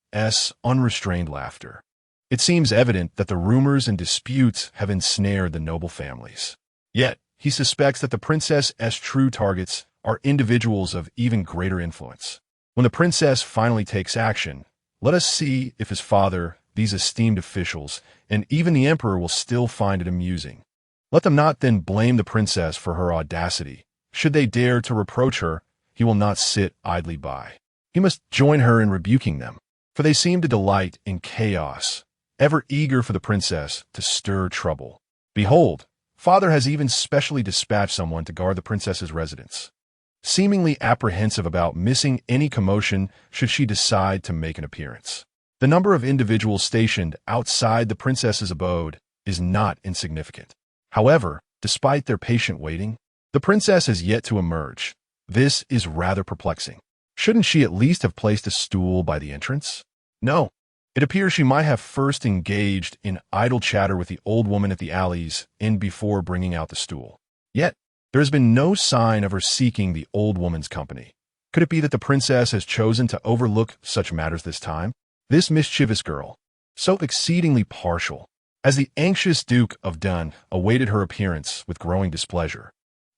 unrestrained laughter, it seems evident that the rumors and disputes have ensnared the noble families. Yet, he suspects that the princess's true targets are individuals of even greater influence. When the princess finally takes action, let us see if his father, these esteemed officials, and even the emperor will still find it amusing. Let them not then blame the princess for her audacity. Should they dare to reproach her, he will not sit idly by. He must join her in rebuking them, for they seem to delight in chaos, ever eager for the princess to stir trouble. Behold, father has even specially dispatched someone to guard the princess's residence, seemingly apprehensive about missing any commotion should she decide to make an appearance. The number of individuals stationed outside the princess's abode is not insignificant. However, despite their patient waiting, the princess has yet to emerge. This is rather perplexing. Shouldn't she at least have placed a stool by the entrance? No. It appears she might have first engaged in idle chatter with the old woman at the alleys in before bringing out the stool. Yet, there has been no sign of her seeking the old woman's company. Could it be that the princess has chosen to overlook such matters this time? This mischievous girl, so exceedingly partial, as the anxious Duke of Dun awaited her appearance with growing displeasure.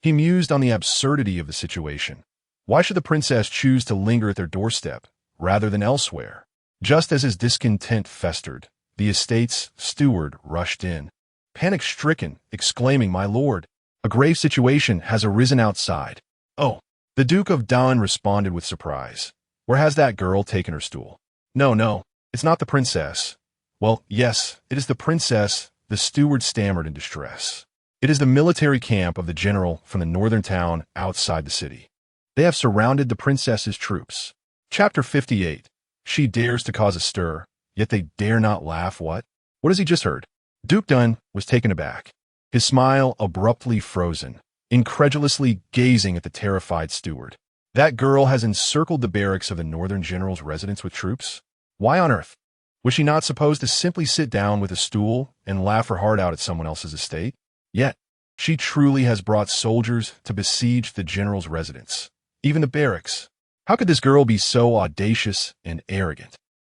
He mused on the absurdity of the situation. Why should the princess choose to linger at their doorstep rather than elsewhere? Just as his discontent festered, the estate's steward rushed in, panic-stricken, exclaiming, "My lord, a grave situation has arisen outside." "Oh." The Duke of Dun responded with surprise. "Where has that girl taken her stool?" No, it's not the princess." "Well, yes, it is the princess," the steward stammered in distress. "It is the military camp of the general from the northern town outside the city. They have surrounded the princess's troops." Chapter 58. She dares to cause a stir, yet they dare not laugh. What has he just heard? Duke Dun was taken aback, his smile abruptly frozen, incredulously gazing at the terrified steward. That girl has encircled the barracks of the northern general's residence with troops? Why on earth? Was she not supposed to simply sit down with a stool and laugh her heart out at someone else's estate? Yet, she truly has brought soldiers to besiege the general's residence, even the barracks. How could this girl be so audacious and arrogant?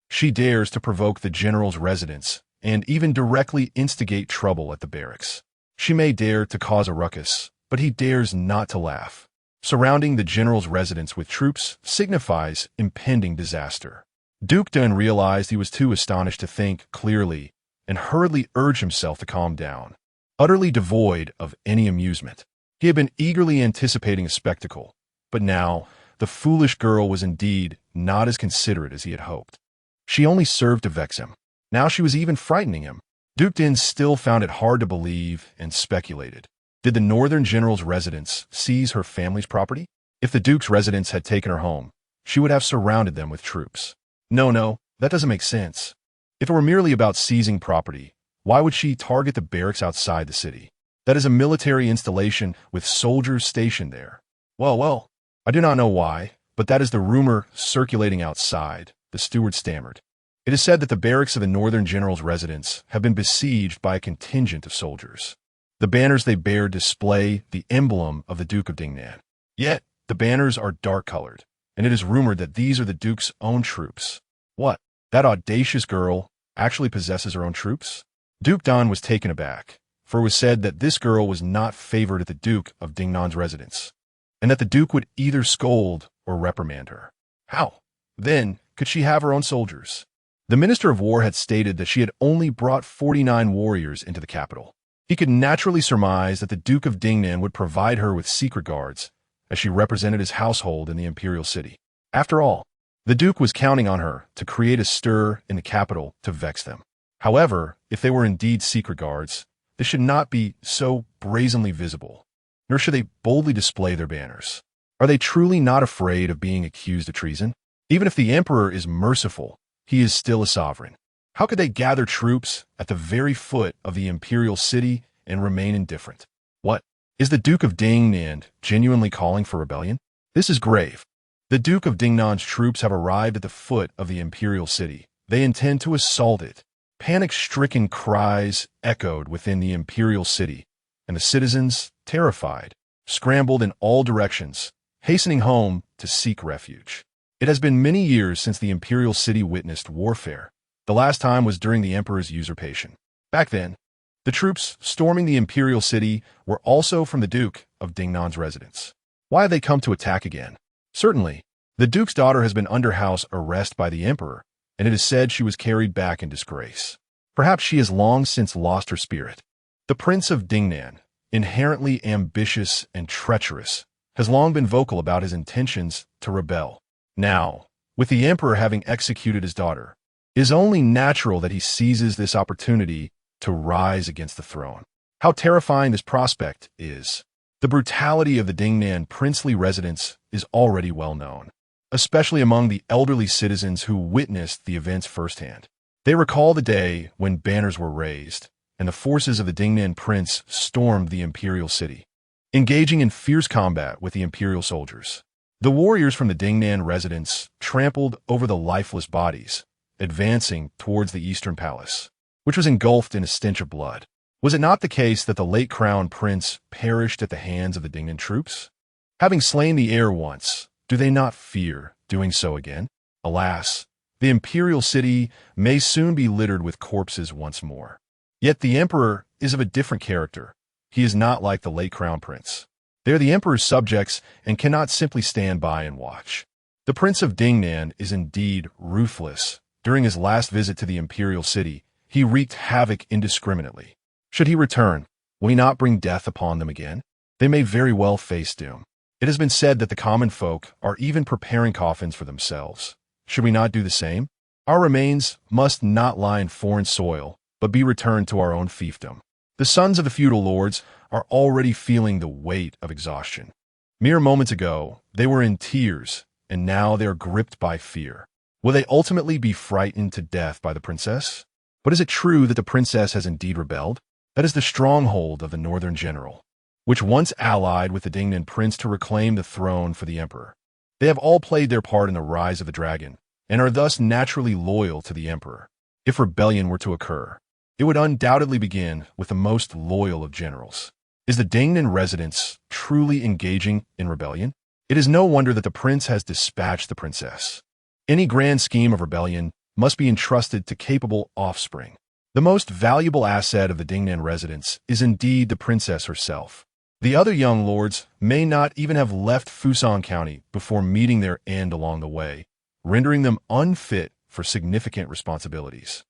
She dares to provoke the general's residence and even directly instigate trouble at the barracks. She may dare to cause a ruckus, but he dares not to laugh. Surrounding the general's residence with troops signifies impending disaster. Duke Dun realized he was too astonished to think clearly and hurriedly urged himself to calm down. Utterly devoid of any amusement, he had been eagerly anticipating a spectacle, but now the foolish girl was indeed not as considerate as he had hoped. She only served to vex him. Now she was even frightening him. Duke Din still found it hard to believe and speculated. Did the northern general's residence seize her family's property? If the duke's residence had taken her home, she would have surrounded them with troops. No, that doesn't make sense. If it were merely about seizing property, why would she target the barracks outside the city? That is a military installation with soldiers stationed there. Well, I do not know why, but that is the rumor circulating outside, the steward stammered. It is said that the barracks of the northern general's residence have been besieged by a contingent of soldiers. The banners they bear display the emblem of the Duke of Dingnan. Yet, the banners are dark-colored, and it is rumored that these are the Duke's own troops. What? That audacious girl actually possesses her own troops? Duke Don was taken aback, for it was said that this girl was not favored at the Duke of Dingnan's residence, and that the Duke would either scold or reprimand her. How, then, could she have her own soldiers? The Minister of War had stated that she had only brought 49 warriors into the capital. He could naturally surmise that the Duke of Dingnan would provide her with secret guards, as she represented his household in the Imperial city. After all, the Duke was counting on her to create a stir in the capital to vex them. However, if they were indeed secret guards, they should not be so brazenly visible, nor should they boldly display their banners. Are they truly not afraid of being accused of treason? Even if the Emperor is merciful, he is still a sovereign. How could they gather troops at the very foot of the Imperial city and remain indifferent? What? Is the Duke of Dingnan genuinely calling for rebellion? This is grave. The Duke of Dingnan's troops have arrived at the foot of the Imperial city. They intend to assault it. Panic-stricken cries echoed within the Imperial city, and the citizens, terrified, scrambled in all directions, hastening home to seek refuge. It has been many years since the Imperial city witnessed warfare. The last time was during the Emperor's usurpation. Back then, the troops storming the Imperial city were also from the Duke of Dingnan's residence. Why have they come to attack again? Certainly, the Duke's daughter has been under house arrest by the Emperor, and it is said she was carried back in disgrace. Perhaps she has long since lost her spirit. The Prince of Dingnan, inherently ambitious and treacherous, has long been vocal about his intentions to rebel. Now, with the Emperor having executed his daughter, it is only natural that he seizes this opportunity to rise against the throne. How terrifying this prospect is. The brutality of the Dingnan princely residence is already well known, especially among the elderly citizens who witnessed the events firsthand. They recall the day when banners were raised, and the forces of the Dingnan prince stormed the Imperial city, engaging in fierce combat with the Imperial soldiers. The warriors from the Dingnan residence trampled over the lifeless bodies, advancing towards the Eastern Palace, which was engulfed in a stench of blood. Was it not the case that the late crown prince perished at the hands of the Dingnan troops? Having slain the heir once, do they not fear doing so again? Alas, the Imperial city may soon be littered with corpses once more. Yet the Emperor is of a different character. He is not like the late crown prince. They are the Emperor's subjects and cannot simply stand by and watch. The Prince of Dingnan is indeed ruthless. During his last visit to the Imperial city, he wreaked havoc indiscriminately. Should he return, will he not bring death upon them again? They may very well face doom. It has been said that the common folk are even preparing coffins for themselves. Should we not do the same? Our remains must not lie in foreign soil, but be returned to our own fiefdom. The sons of the feudal lords are already feeling the weight of exhaustion. Mere moments ago, they were in tears, and now they are gripped by fear. Will they ultimately be frightened to death by the princess? But is it true that the princess has indeed rebelled? That is the stronghold of the northern general, which once allied with the Dingnan prince to reclaim the throne for the emperor. They have all played their part in the rise of the dragon, and are thus naturally loyal to the emperor. If rebellion were to occur, it would undoubtedly begin with the most loyal of generals. Is the Dingnan residence truly engaging in rebellion? It is no wonder that the prince has dispatched the princess. Any grand scheme of rebellion must be entrusted to capable offspring. The most valuable asset of the Dingnan residence is indeed the princess herself. The other young lords may not even have left Fusan County before meeting their end along the way, rendering them unfit for significant responsibilities.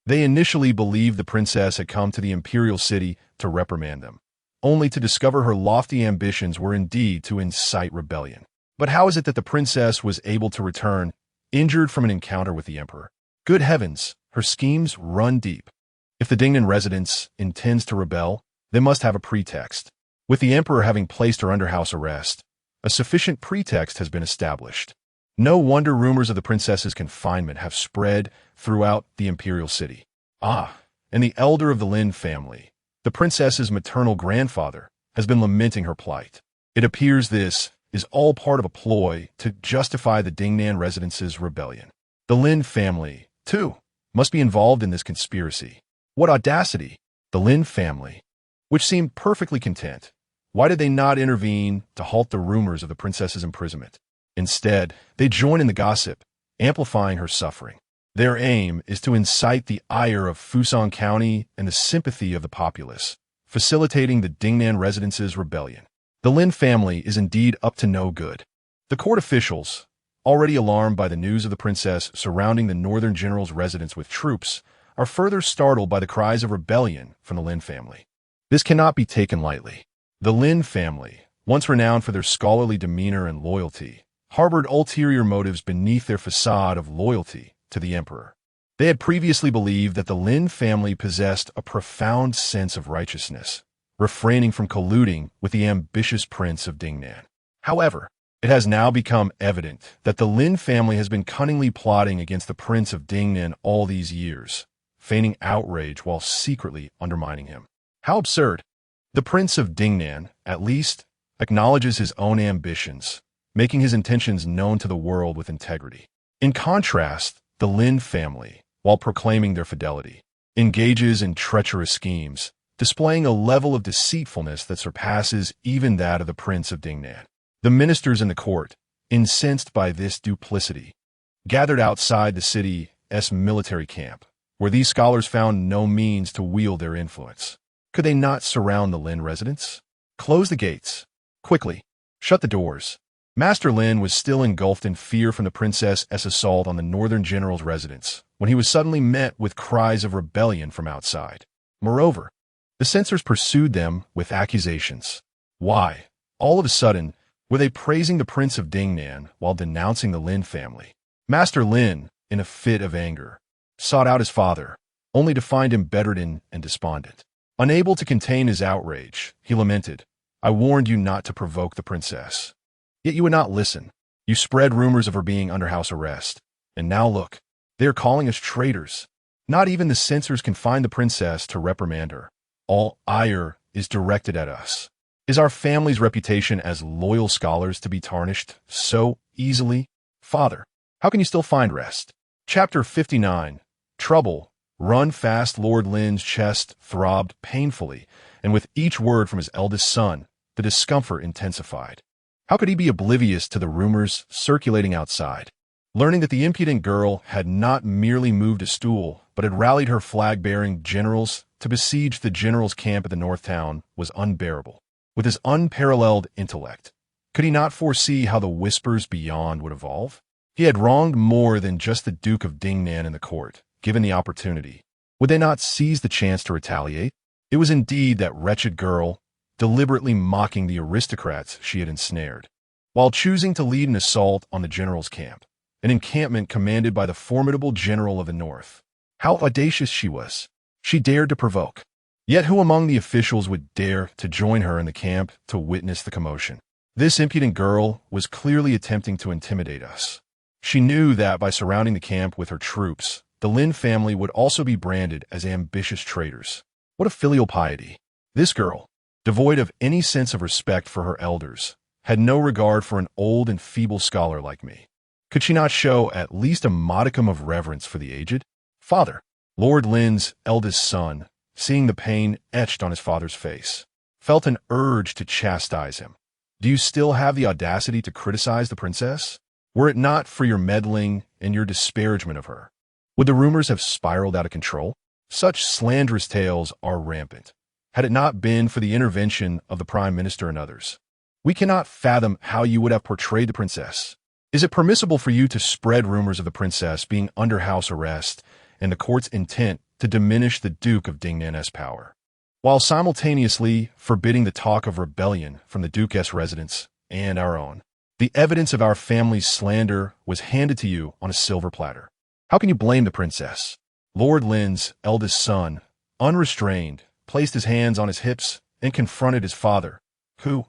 They initially believed the princess had come to the Imperial city to reprimand them, only to discover her lofty ambitions were indeed to incite rebellion. But how is it that the princess was able to return, injured from an encounter with the emperor? Good heavens, her schemes run deep. If the Dingnan residence intends to rebel, they must have a pretext. With the emperor having placed her under house arrest, a sufficient pretext has been established. No wonder rumors of the princess's confinement have spread throughout the imperial city. And the elder of the Lynn family, the princess's maternal grandfather, has been lamenting her plight. It appears this is all part of a ploy to justify the Dingnan residence's rebellion. The Lynn family, too, must be involved in this conspiracy. What audacity! The Lynn family, which seemed perfectly content, why did they not intervene to halt the rumors of the princess's imprisonment? Instead, they join in the gossip, amplifying her suffering. Their aim is to incite the ire of Fusan County and the sympathy of the populace, facilitating the Dingnan residence's rebellion. The Lynn family is indeed up to no good. The court officials, already alarmed by the news of the princess surrounding the northern general's residence with troops, are further startled by the cries of rebellion from the Lynn family. This cannot be taken lightly. The Lynn family, once renowned for their scholarly demeanor and loyalty, harbored ulterior motives beneath their facade of loyalty to the emperor. They had previously believed that the Lynn family possessed a profound sense of righteousness, refraining from colluding with the ambitious Prince of Dingnan. However, it has now become evident that the Lynn family has been cunningly plotting against the Prince of Dingnan all these years, feigning outrage while secretly undermining him. How absurd! The Prince of Dingnan, at least, acknowledges his own ambitions, making his intentions known to the world with integrity. In contrast, the Lynn family, while proclaiming their fidelity, engages in treacherous schemes, displaying a level of deceitfulness that surpasses even that of the Prince of Dingnan. The ministers in the court, incensed by this duplicity, gathered outside the city's military camp, where these scholars found no means to wield their influence. Could they not surround the Lynn residence? Close the gates. Quickly. Shut the doors. Master Lynn was still engulfed in fear from the princess's assault on the northern general's residence when he was suddenly met with cries of rebellion from outside. Moreover, the censors pursued them with accusations. Why, all of a sudden, were they praising the Prince of Dingnan while denouncing the Lynn family? Master Lynn, in a fit of anger, sought out his father, only to find him bedridden and despondent. Unable to contain his outrage, he lamented, "I warned you not to provoke the princess. Yet you would not listen. You spread rumors of her being under house arrest. And now look, they are calling us traitors. Not even the censors can find the princess to reprimand her. All ire is directed at us. Is our family's reputation as loyal scholars to be tarnished so easily? Father, how can you still find rest?" Chapter 59. Trouble. Run fast. Lord Lynn's chest throbbed painfully, and with each word from his eldest son, the discomfort intensified. How could he be oblivious to the rumors circulating outside? Learning that the impudent girl had not merely moved a stool, but had rallied her flag-bearing generals to besiege the general's camp at the north town was unbearable. With his unparalleled intellect, could he not foresee how the whispers beyond would evolve? He had wronged more than just the Duke of Dingnan in the court. Given the opportunity, would they not seize the chance to retaliate? It was indeed that wretched girl, deliberately mocking the aristocrats she had ensnared, while choosing to lead an assault on the general's camp, an encampment commanded by the formidable general of the north. How audacious she was! She dared to provoke. Yet who among the officials would dare to join her in the camp to witness the commotion? This impudent girl was clearly attempting to intimidate us. She knew that by surrounding the camp with her troops, the Lynn family would also be branded as ambitious traitors. What a filial piety! This girl, devoid of any sense of respect for her elders, had no regard for an old and feeble scholar like me. Could she not show at least a modicum of reverence for the aged? Father, Lord Lynn's eldest son, seeing the pain etched on his father's face, felt an urge to chastise him. Do you still have the audacity to criticize the princess? Were it not for your meddling and your disparagement of her, would the rumors have spiraled out of control? Such slanderous tales are rampant. Had it not been for the intervention of the Prime Minister and others, we cannot fathom how you would have portrayed the princess. Is it permissible for you to spread rumors of the princess being under house arrest and the court's intent to diminish the Duke of Dingnan's power, while simultaneously forbidding the talk of rebellion from the Duke's residence and our own? The evidence of our family's slander was handed to you on a silver platter. How can you blame the princess? Lord Lynn's eldest son unrestrained, placed his hands on his hips and confronted his father, who,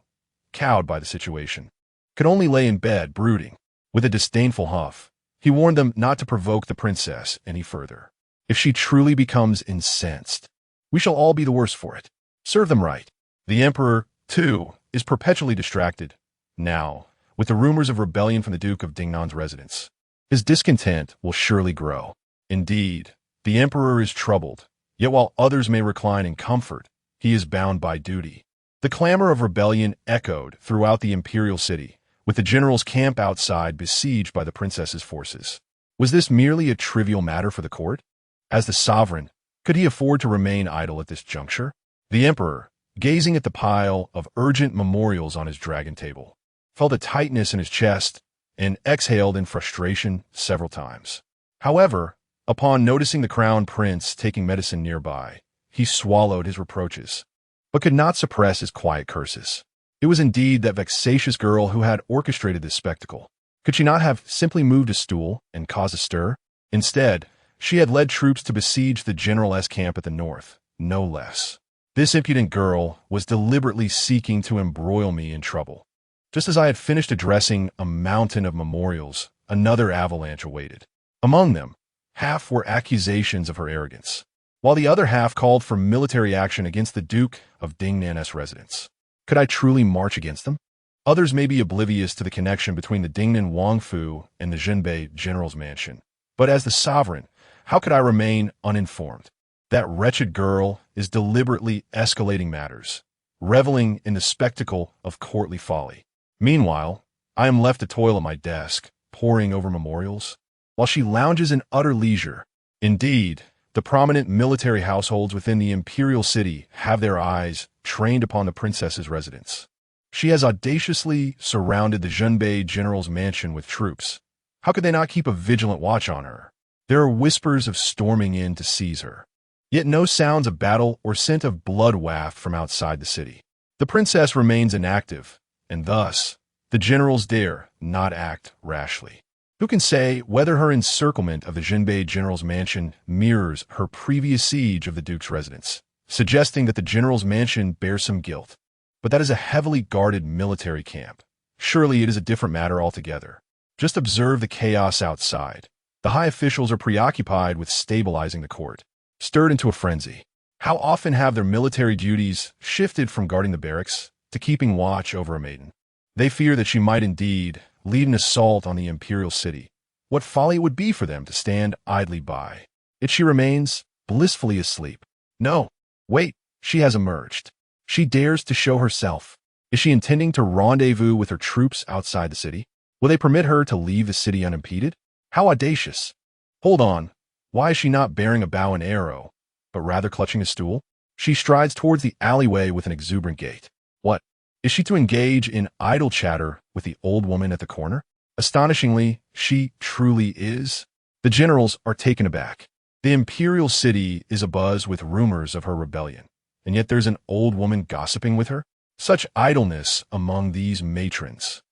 cowed by the situation, could only lay in bed brooding. With a disdainful huff, he warned them not to provoke the princess any further. If she truly becomes incensed, we shall all be the worse for it. Serve them right. The emperor, too, is perpetually distracted, now, with the rumors of rebellion from the Duke of Dingnan's residence. His discontent will surely grow. Indeed, the emperor is troubled, yet while others may recline in comfort, he is bound by duty. The clamor of rebellion echoed throughout the imperial city, with the general's camp outside besieged by the princess's forces. Was this merely a trivial matter for the court? As the sovereign, could he afford to remain idle at this juncture? The emperor, gazing at the pile of urgent memorials on his dragon table, felt a tightness in his chest and exhaled in frustration several times. However, upon noticing the crown prince taking medicine nearby, he swallowed his reproaches, but could not suppress his quiet curses. It was indeed that vexatious girl who had orchestrated this spectacle. Could she not have simply moved a stool and caused a stir? Instead, she had led troops to besiege the general's camp at the north, no less. This impudent girl was deliberately seeking to embroil me in trouble. Just as I had finished addressing a mountain of memorials, another avalanche awaited. Among them, half were accusations of her arrogance, while the other half called for military action against the Duke of Dingnan's residence. Could I truly march against them? Others may be oblivious to the connection between the Dingnan Wangfu and the Zhenbei general's mansion. But as the sovereign, how could I remain uninformed? That wretched girl is deliberately escalating matters, reveling in the spectacle of courtly folly. Meanwhile, I am left to toil at my desk, poring over memorials, while she lounges in utter leisure. Indeed, the prominent military households within the imperial city have their eyes trained upon the princess's residence. She has audaciously surrounded the Zhenbei general's mansion with troops. How could they not keep a vigilant watch on her? There are whispers of storming in to seize her, yet no sounds of battle or scent of blood waft from outside the city. The princess remains inactive, and thus, the generals dare not act rashly. Who can say whether her encirclement of the Zhenbei general's mansion mirrors her previous siege of the duke's residence, suggesting that the general's mansion bears some guilt? But that is a heavily guarded military camp. Surely it is a different matter altogether. Just observe the chaos outside. The high officials are preoccupied with stabilizing the court, stirred into a frenzy. How often have their military duties shifted from guarding the barracks to keeping watch over a maiden? They fear that she might indeed lead an assault on the imperial city. What folly it would be for them to stand idly by. Yet she remains blissfully asleep. No, wait, she has emerged. She dares to show herself. Is she intending to rendezvous with her troops outside the city? Will they permit her to leave the city unimpeded? How audacious! Hold on, why is she not bearing a bow and arrow, but rather clutching a stool? She strides towards the alleyway with an exuberant gait. What? Is she to engage in idle chatter with the old woman at the corner? Astonishingly, she truly is. The generals are taken aback. The imperial city is abuzz with rumors of her rebellion, and yet there's an old woman gossiping with her? Such idleness among these matrons.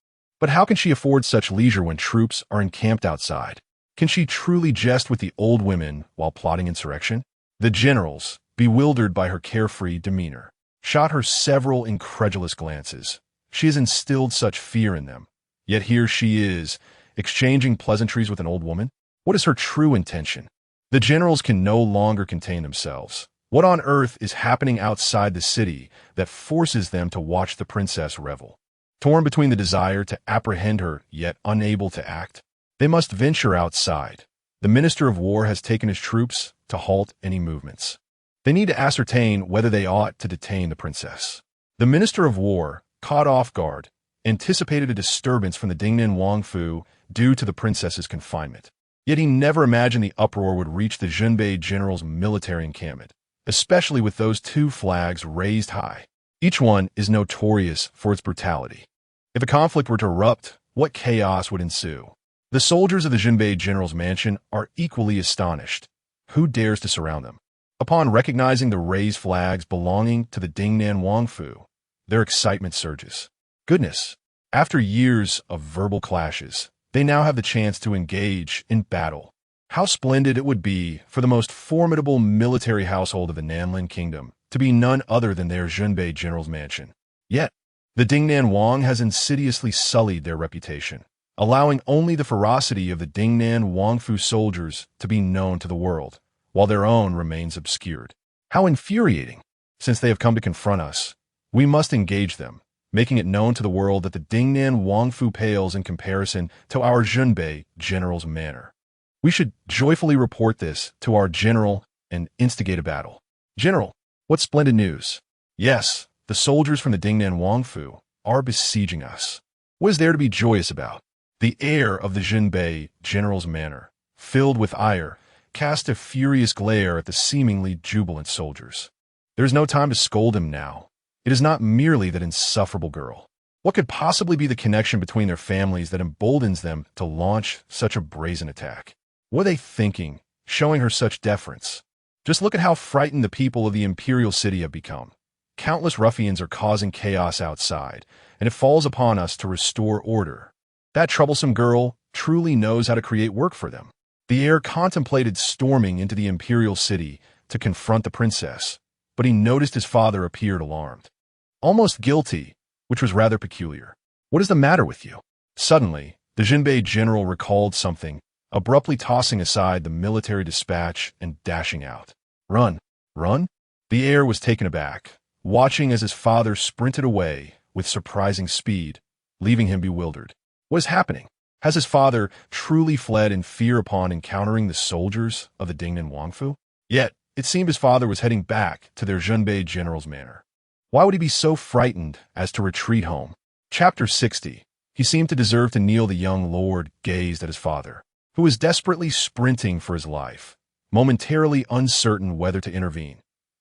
But how can she afford such leisure when troops are encamped outside? Can she truly jest with the old women while plotting insurrection? The generals, bewildered by her carefree demeanor, shot her several incredulous glances. She has instilled such fear in them. Yet here she is, exchanging pleasantries with an old woman. What is her true intention? The generals can no longer contain themselves. What on earth is happening outside the city that forces them to watch the princess revel? Torn between the desire to apprehend her, yet unable to act, they must venture outside. The Minister of War has taken his troops to halt any movements. They need to ascertain whether they ought to detain the princess. The Minister of War, caught off guard, anticipated a disturbance from the Dingnan Wangfu due to the princess's confinement. Yet he never imagined the uproar would reach the Zhenbei general's military encampment, especially with those two flags raised high. Each one is notorious for its brutality. If a conflict were to erupt, what chaos would ensue? The soldiers of the Zhenbei general's mansion are equally astonished. Who dares to surround them? Upon recognizing the raised flags belonging to the Dingnan Wangfu, their excitement surges. Goodness, after years of verbal clashes, they now have the chance to engage in battle. How splendid it would be for the most formidable military household of the Nanlin Kingdom to be none other than their Zhenbei general's mansion. Yet, the Dingnan Wang has insidiously sullied their reputation, allowing only the ferocity of the Dingnan Wangfu soldiers to be known to the world, while their own remains obscured. How infuriating! Since they have come to confront us, we must engage them, making it known to the world that the Dingnan Wangfu pales in comparison to our Zhenbei general's manor. We should joyfully report this to our general and instigate a battle. General, what splendid news! Yes, the soldiers from the Dingnan Wangfu are besieging us. What is there to be joyous about? The heir of the Zhenbei general's manor, filled with ire, cast a furious glare at the seemingly jubilant soldiers. There is no time to scold him now. It is not merely that insufferable girl. What could possibly be the connection between their families that emboldens them to launch such a brazen attack? What are they thinking, showing her such deference? Just look at how frightened the people of the Imperial city have become. Countless ruffians are causing chaos outside, and it falls upon us to restore order. That troublesome girl truly knows how to create work for them. The heir contemplated storming into the Imperial city to confront the princess, but he noticed his father appeared alarmed. Almost guilty, which was rather peculiar. What is the matter with you? Suddenly, the Zhenbei general recalled something, abruptly tossing aside the military dispatch and dashing out. Run! Run? The heir was taken aback, watching as his father sprinted away with surprising speed, leaving him bewildered. What is happening? Has his father truly fled in fear upon encountering the soldiers of the Dingnan Wangfu? Yet, it seemed his father was heading back to their Zhenbei general's manor. Why would he be so frightened as to retreat home? Chapter 60. He seemed to deserve to kneel. The young lord gazed at his father, who was desperately sprinting for his life, momentarily uncertain whether to intervene.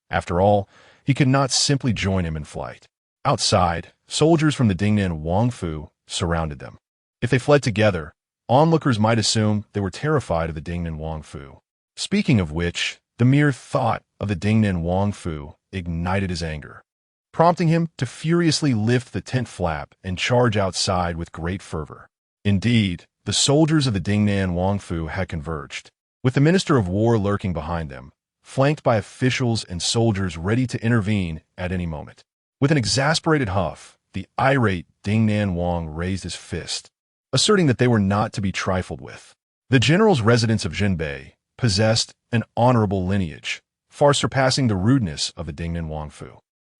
After all, he could not simply join him in flight. Outside, soldiers from the Dingnan Wangfu surrounded them. If they fled together, onlookers might assume they were terrified of the Dingnan Wangfu. Speaking of which, the mere thought of the Dingnan Wangfu ignited his anger, prompting him to furiously lift the tent flap and charge outside with great fervor. Indeed, the soldiers of the Dingnan Wangfu had converged, with the Minister of War lurking behind them, flanked by officials and soldiers ready to intervene at any moment. With an exasperated huff, the irate Dingnan Wang raised his fist, asserting that they were not to be trifled with. The general's residence of Zhenbei possessed an honorable lineage, far surpassing the rudeness of the Dingnan Wangfu.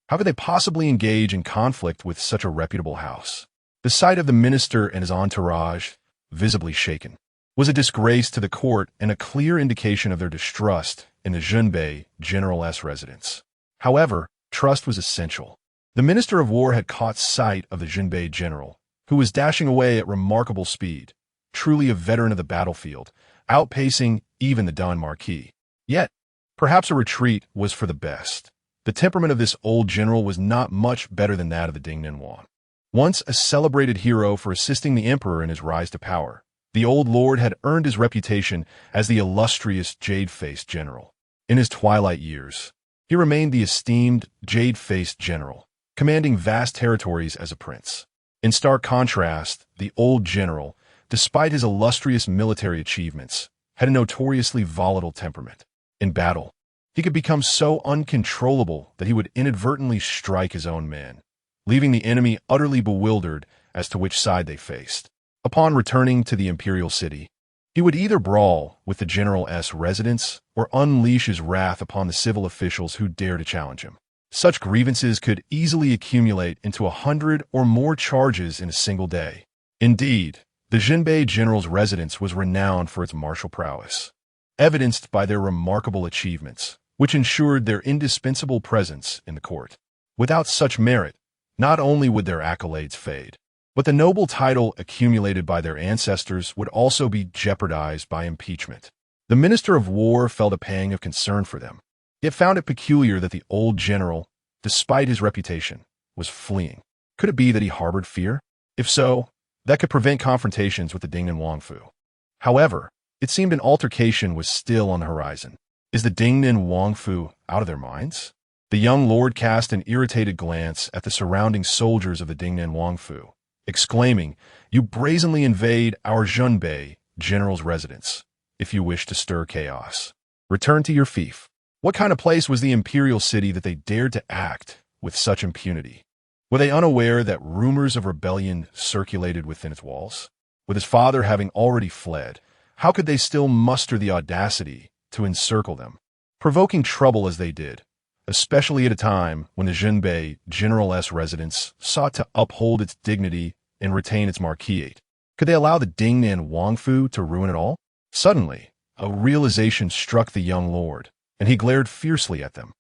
How could they possibly engage in conflict with such a reputable house? The sight of the minister and his entourage, visibly shaken, was a disgrace to the court and a clear indication of their distrust in the Zhenbei general's residence. However, trust was essential. The Minister of War had caught sight of the Zhenbei general, who was dashing away at remarkable speed, truly a veteran of the battlefield, outpacing even the Don Marquis. Yet, perhaps a retreat was for the best. The temperament of this old general was not much better than that of the Dingnan Wang. Once a celebrated hero for assisting the emperor in his rise to power, the old lord had earned his reputation as the illustrious jade-faced general. In his twilight years, he remained the esteemed jade-faced general, commanding vast territories as a prince. In stark contrast, the old general, despite his illustrious military achievements, had a notoriously volatile temperament. In battle, he could become so uncontrollable that he would inadvertently strike his own men, leaving the enemy utterly bewildered as to which side they faced. Upon returning to the Imperial city, he would either brawl with the general's residence or unleash his wrath upon the civil officials who dare to challenge him. Such grievances could easily accumulate into 100 or more charges in a single day. Indeed, the Zhenbei general's residence was renowned for its martial prowess, evidenced by their remarkable achievements, which ensured their indispensable presence in the court. Without such merit, not only would their accolades fade, but the noble title accumulated by their ancestors would also be jeopardized by impeachment. The Minister of War felt a pang of concern for them, yet found it peculiar that the old general, despite his reputation, was fleeing. Could it be that he harbored fear? If so, that could prevent confrontations with the Dingnan Wangfu. However, it seemed an altercation was still on the horizon. Is the Dingnan Wangfu out of their minds? The young lord cast an irritated glance at the surrounding soldiers of the Dingnan Wangfu, exclaiming, "You brazenly invade our Zhenbei general's residence. if you wish to stir chaos. Return to your fief. What kind of place was the imperial city that they dared to act with such impunity? Were they unaware that rumors of rebellion circulated within its walls? With his father having already fled, how could they still muster the audacity to encircle them, provoking trouble as they did, especially at a time when the Zhenbei General's residence sought to uphold its dignity and retain its marquisate? Could they allow the Dingnan Wangfu to ruin it all? Suddenly, a realization struck the young lord, and he glared fiercely at them.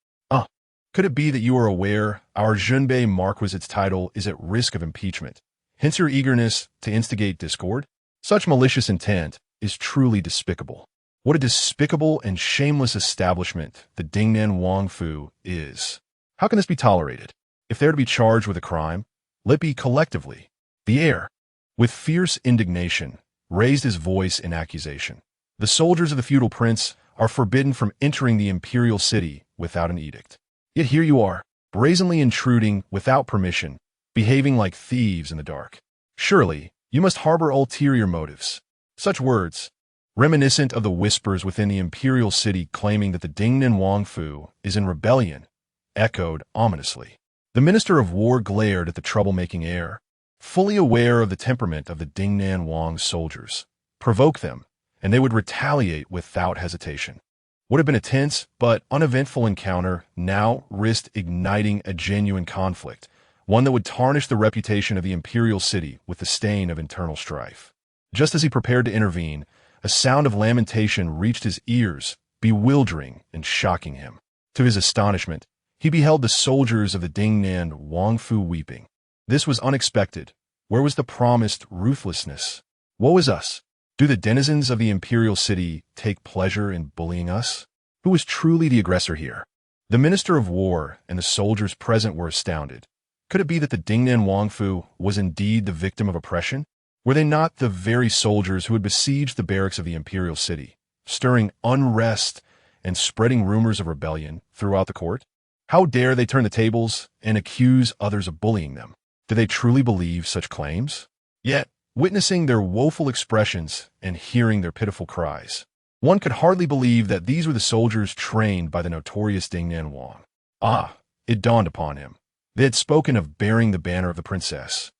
Could it be that you are aware our Zhenbei Marquisite's title is at risk of impeachment, hence your eagerness to instigate discord? Such malicious intent is truly despicable. What a despicable and shameless establishment the Dingnan Wangfu is. How can this be tolerated? If they are to be charged with a crime, let it be collectively. The heir, with fierce indignation, raised his voice in accusation. The soldiers of the feudal prince are forbidden from entering the imperial city without an edict. Yet here you are, brazenly intruding without permission, behaving like thieves in the dark. Surely, you must harbor ulterior motives. Such words, reminiscent of the whispers within the imperial city claiming that the Dingnan Wangfu is in rebellion, echoed ominously. The Minister of War glared at the troublemaking heir, fully aware of the temperament of the Dingnan Wang soldiers. Provoke them, and they would retaliate without hesitation. What had been a tense but uneventful encounter now risked igniting a genuine conflict, one that would tarnish the reputation of the imperial city with the stain of internal strife. Just as he prepared to intervene, a sound of lamentation reached his ears, bewildering and shocking him. To his astonishment, he beheld the soldiers of the Dingnan Wangfu weeping. This was unexpected. Where was the promised ruthlessness? Woe is us! Do the denizens of the imperial city take pleasure in bullying us? Who is truly the aggressor here? The Minister of War and the soldiers present were astounded. Could it be that the Dingnan Wangfu was indeed the victim of oppression? Were they not the very soldiers who had besieged the barracks of the imperial city, stirring unrest and spreading rumors of rebellion throughout the court? How dare they turn the tables and accuse others of bullying them? Do they truly believe such claims? Yet, witnessing their woeful expressions and hearing their pitiful cries, one could hardly believe that these were the soldiers trained by the notorious Dingnan Wang. It dawned upon him. They had spoken of bearing the banner of the princess,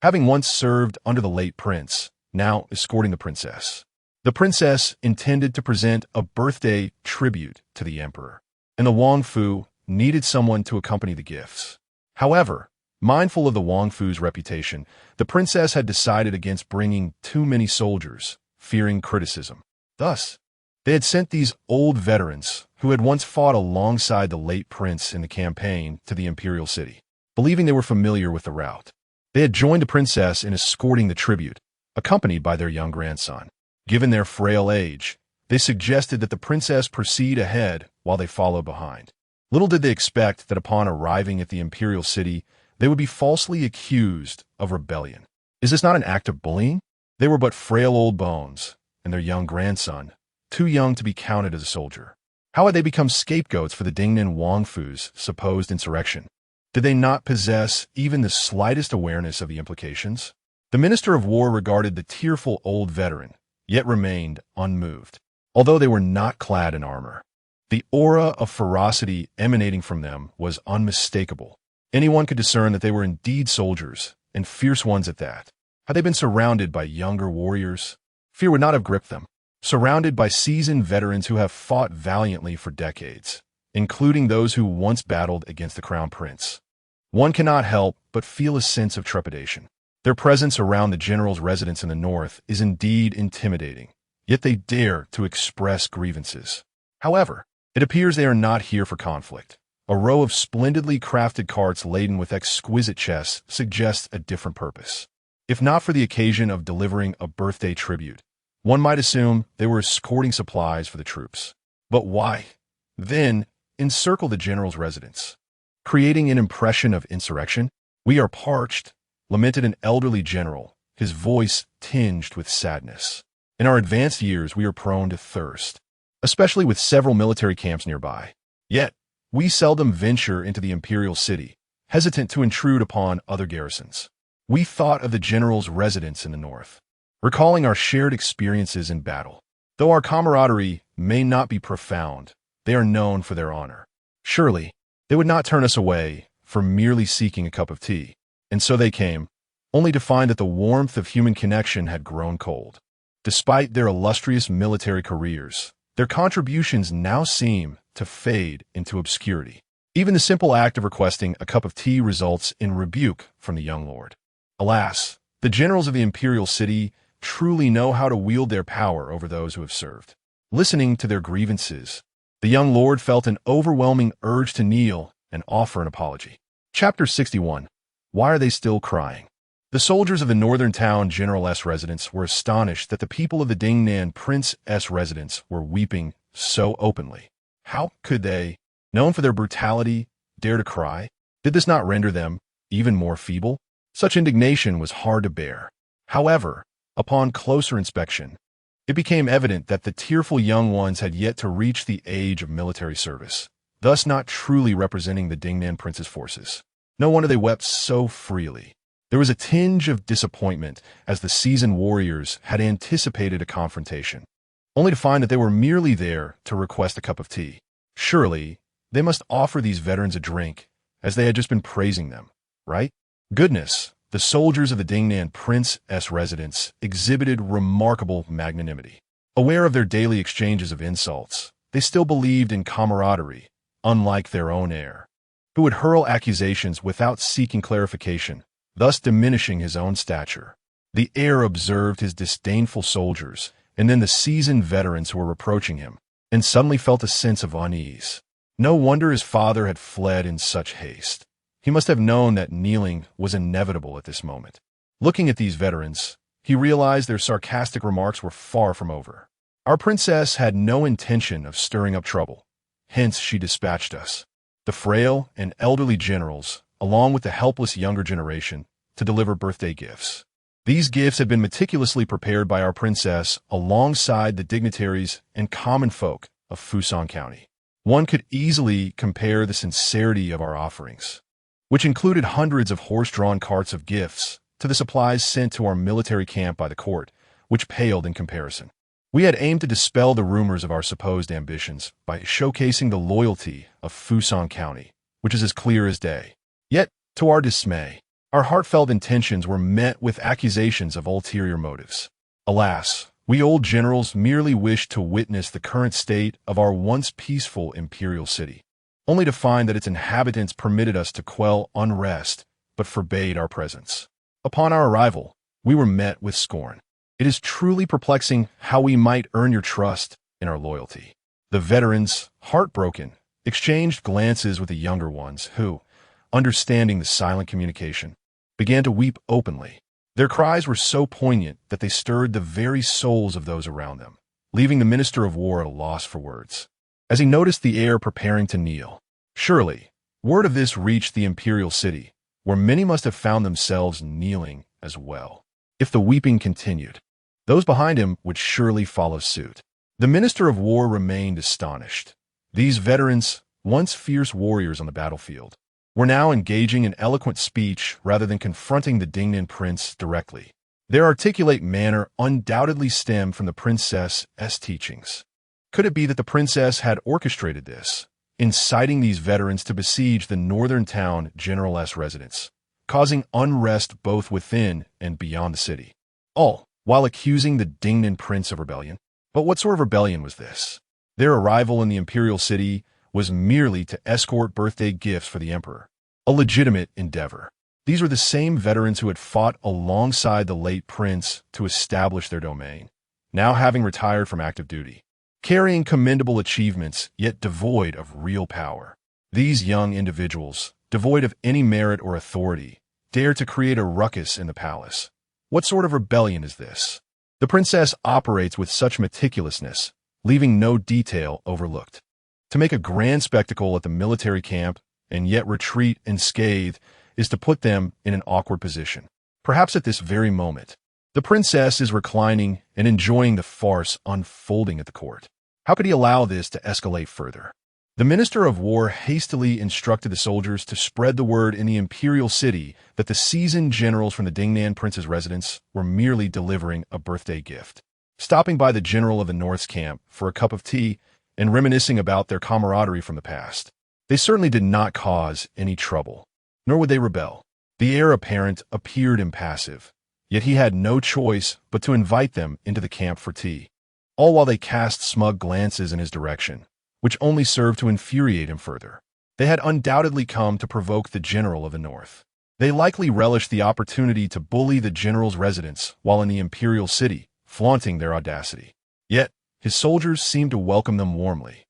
having once served under the late prince, now escorting the princess. The princess intended to present a birthday tribute to the emperor, and the Wangfu needed someone to accompany the gifts. However, mindful of the Wangfu's reputation, the princess had decided against bringing too many soldiers, fearing criticism. Thus, they had sent these old veterans who had once fought alongside the late prince in the campaign to the imperial city, believing they were familiar with the route. They had joined the princess in escorting the tribute, accompanied by their young grandson. Given their frail age, they suggested that the princess proceed ahead while they followed behind. Little did they expect that upon arriving at the imperial city, they would be falsely accused of rebellion. Is this not an act of bullying? They were but frail old bones, and their young grandson, too young to be counted as a soldier. How had they become scapegoats for the Dingnan Wangfu's supposed insurrection? Did they not possess even the slightest awareness of the implications? The Minister of War regarded the tearful old veteran, yet remained unmoved. Although they were not clad in armor, the aura of ferocity emanating from them was unmistakable. Anyone could discern that they were indeed soldiers, and fierce ones at that. Had they been surrounded by younger warriors, fear would not have gripped them. Surrounded by seasoned veterans who have fought valiantly for decades, including those who once battled against the crown prince, one cannot help but feel a sense of trepidation. Their presence around the general's residence in the north is indeed intimidating, yet they dare to express grievances. However, it appears they are not here for conflict. A row of splendidly crafted carts laden with exquisite chests suggests a different purpose. If not for the occasion of delivering a birthday tribute, one might assume they were escorting supplies for the troops. But why, then, encircle the general's residence, creating an impression of insurrection? "We are parched," lamented an elderly general, his voice tinged with sadness. "In our advanced years, we are prone to thirst, especially with several military camps nearby. Yet, we seldom venture into the imperial city, hesitant to intrude upon other garrisons. We thought of the general's residence in the north, recalling our shared experiences in battle. Though our camaraderie may not be profound, they are known for their honor. Surely, they would not turn us away for merely seeking a cup of tea. And so they came, only to find that the warmth of human connection had grown cold. Despite their illustrious military careers, their contributions now seem to fade into obscurity. Even the simple act of requesting a cup of tea results in rebuke from the young lord. Alas, the generals of the Imperial city truly know how to wield their power over those who have served. Listening to their grievances, the young lord felt an overwhelming urge to kneel and offer an apology. Chapter 61. Why are they still crying? The soldiers of the northern town General S residence were astonished that the people of the Dingnan Prince S residence were weeping so openly. How could they, known for their brutality, dare to cry? Did this not render them even more feeble? Such indignation was hard to bear. However, upon closer inspection, it became evident that the tearful young ones had yet to reach the age of military service, thus not truly representing the Dingnan prince's forces. No wonder they wept so freely. There was a tinge of disappointment as the seasoned warriors had anticipated a confrontation, only to find that they were merely there to request a cup of tea. Surely, they must offer these veterans a drink, as they had just been praising them, right? Goodness, the soldiers of the Dingnan Prince S residence exhibited remarkable magnanimity. Aware of their daily exchanges of insults, they still believed in camaraderie, unlike their own heir, who would hurl accusations without seeking clarification, thus diminishing his own stature. The heir observed his disdainful soldiers, and then the seasoned veterans who were reproaching him, and suddenly felt a sense of unease. No wonder his father had fled in such haste. He must have known that kneeling was inevitable at this moment. Looking at these veterans, he realized their sarcastic remarks were far from over. Our princess had no intention of stirring up trouble, hence she dispatched us, the frail and elderly generals, along with the helpless younger generation, to deliver birthday gifts. These gifts had been meticulously prepared by our princess alongside the dignitaries and common folk of Fusan County. One could easily compare the sincerity of our offerings, which included hundreds of horse-drawn carts of gifts, to the supplies sent to our military camp by the court, which paled in comparison. We had aimed to dispel the rumors of our supposed ambitions by showcasing the loyalty of Fusan County, which is as clear as day. Yet, to our dismay, our heartfelt intentions were met with accusations of ulterior motives. Alas, we old generals merely wished to witness the current state of our once peaceful imperial city, only to find that its inhabitants permitted us to quell unrest, but forbade our presence. Upon our arrival, we were met with scorn. It is truly perplexing how we might earn your trust and our loyalty. The veterans, heartbroken, exchanged glances with the younger ones who, understanding the silent communication, began to weep openly. Their cries were so poignant that they stirred the very souls of those around them, leaving the Minister of War at a loss for words. As he noticed the heir preparing to kneel, surely, word of this reached the Imperial city, where many must have found themselves kneeling as well. If the weeping continued, those behind him would surely follow suit. The Minister of War remained astonished. These veterans, once fierce warriors on the battlefield, were now engaging in eloquent speech rather than confronting the Dingnan prince directly. Their articulate manner undoubtedly stemmed from the princess's teachings. Could it be that the princess had orchestrated this, inciting these veterans to besiege the northern town General S residence, causing unrest both within and beyond the city, all while accusing the Dingnan prince of rebellion? But what sort of rebellion was this? Their arrival in the Imperial city was merely to escort birthday gifts for the emperor, a legitimate endeavor. These were the same veterans who had fought alongside the late prince to establish their domain, now having retired from active duty, carrying commendable achievements yet devoid of real power. These young individuals, devoid of any merit or authority, dared to create a ruckus in the palace. What sort of rebellion is this? The princess operates with such meticulousness, leaving no detail overlooked. To make a grand spectacle at the military camp and yet retreat unscathed is to put them in an awkward position. Perhaps at this very moment, the princess is reclining and enjoying the farce unfolding at the court. How could he allow this to escalate further? The Minister of War hastily instructed the soldiers to spread the word in the Imperial city that the seasoned generals from the Dingnan prince's residence were merely delivering a birthday gift. stopping by the general of the North's camp for a cup of tea and reminiscing about their camaraderie from the past. They certainly did not cause any trouble, nor would they rebel. The heir apparent appeared impassive, yet he had no choice but to invite them into the camp for tea, all while they cast smug glances in his direction, which only served to infuriate him further. They had undoubtedly come to provoke the general of the North. They likely relished the opportunity to bully the general's residence while in the Imperial city, flaunting their audacity. Yet, his soldiers seemed to welcome them warmly.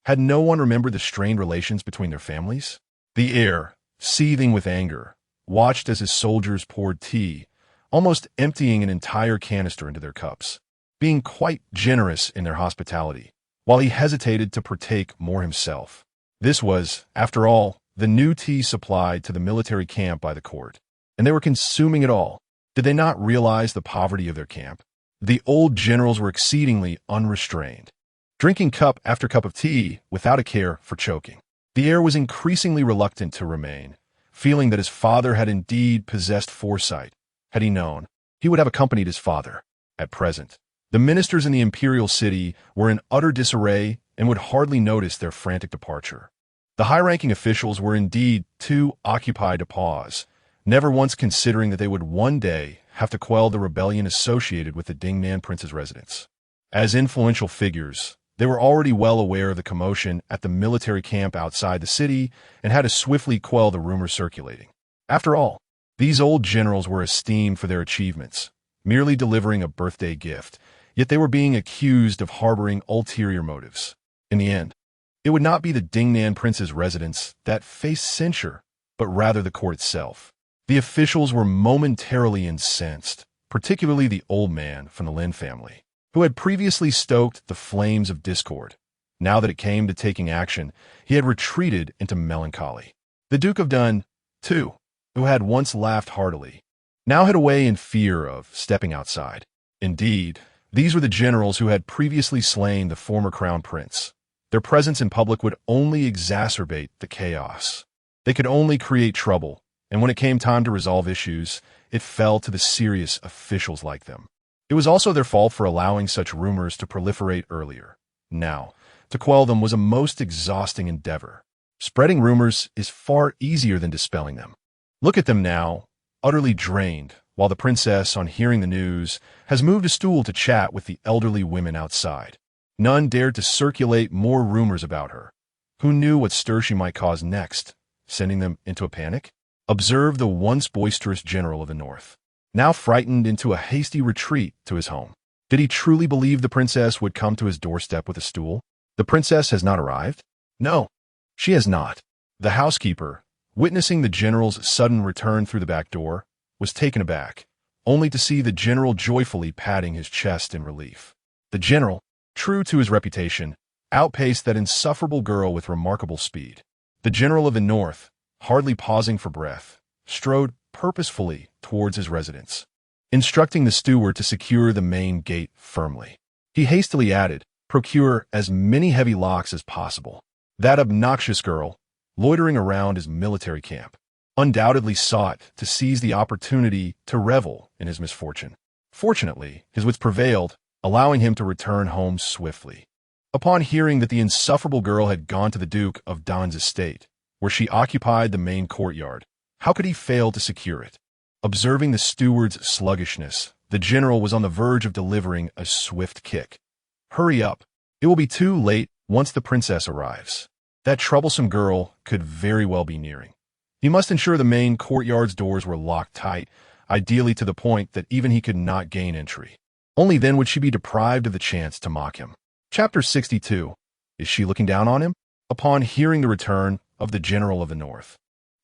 Had no one remembered the strained relations between their families? The heir, seething with anger, watched as his soldiers poured tea, almost emptying an entire canister into their cups, being quite generous in their hospitality, while he hesitated to partake more himself. This was, after all, the new tea supplied to the military camp by the court, and they were consuming it all. Did they not realize the poverty of their camp? The old generals were exceedingly unrestrained, drinking cup after cup of tea without a care for choking. The heir was increasingly reluctant to remain, feeling that his father had indeed possessed foresight. Had he known, he would have accompanied his father. At present, the ministers in the Imperial city were in utter disarray and would hardly notice their frantic departure. The high-ranking officials were indeed too occupied to pause, never once considering that they would one day have to quell the rebellion associated with the Dingnan prince's residence. As influential figures, they were already well aware of the commotion at the military camp outside the city and had to swiftly quell the rumors circulating. After all, these old generals were esteemed for their achievements, merely delivering a birthday gift, yet they were being accused of harboring ulterior motives. In the end, it would not be the Dingnan prince's residence that faced censure, but rather the court itself. The officials were momentarily incensed, particularly the old man from the Lynn family, who had previously stoked the flames of discord. Now that it came to taking action, he had retreated into melancholy. The Duke of Dun, too, who had once laughed heartily, now hid away in fear of stepping outside. Indeed, these were the generals who had previously slain the former crown prince. Their presence in public would only exacerbate the chaos. They could only create trouble, and when it came time to resolve issues, it fell to the serious officials like them. It was also their fault for allowing such rumors to proliferate earlier. Now, to quell them was a most exhausting endeavor. Spreading rumors is far easier than dispelling them. Look at them now, utterly drained, while the princess, on hearing the news, has moved a stool to chat with the elderly women outside. None dared to circulate more rumors about her. Who knew what stir she might cause next, sending them into a panic? Observe the once boisterous general of the North, now frightened into a hasty retreat to his home. Did he truly believe the princess would come to his doorstep with a stool? The princess has not arrived? No, she has not. The housekeeper, witnessing the general's sudden return through the back door, was taken aback, only to see the general joyfully patting his chest in relief. The general, true to his reputation, outpaced that insufferable girl with remarkable speed. The general of the North, hardly pausing for breath, strode purposefully towards his residence, instructing the steward to secure the main gate firmly. He hastily added, "Procure as many heavy locks as possible." That obnoxious girl, loitering around his military camp, undoubtedly sought to seize the opportunity to revel in his misfortune. Fortunately, his wits prevailed, allowing him to return home swiftly. Upon hearing that the insufferable girl had gone to the Duke of Don's estate, where she occupied the main courtyard, how could he fail to secure it? Observing the steward's sluggishness, the general was on the verge of delivering a swift kick. Hurry up. It will be too late once the princess arrives. That troublesome girl could very well be nearing. He must ensure the main courtyard's doors were locked tight, ideally to the point that even he could not gain entry. Only then would she be deprived of the chance to mock him. Chapter 62. Is she looking down on him? Upon hearing the return of the general of the North,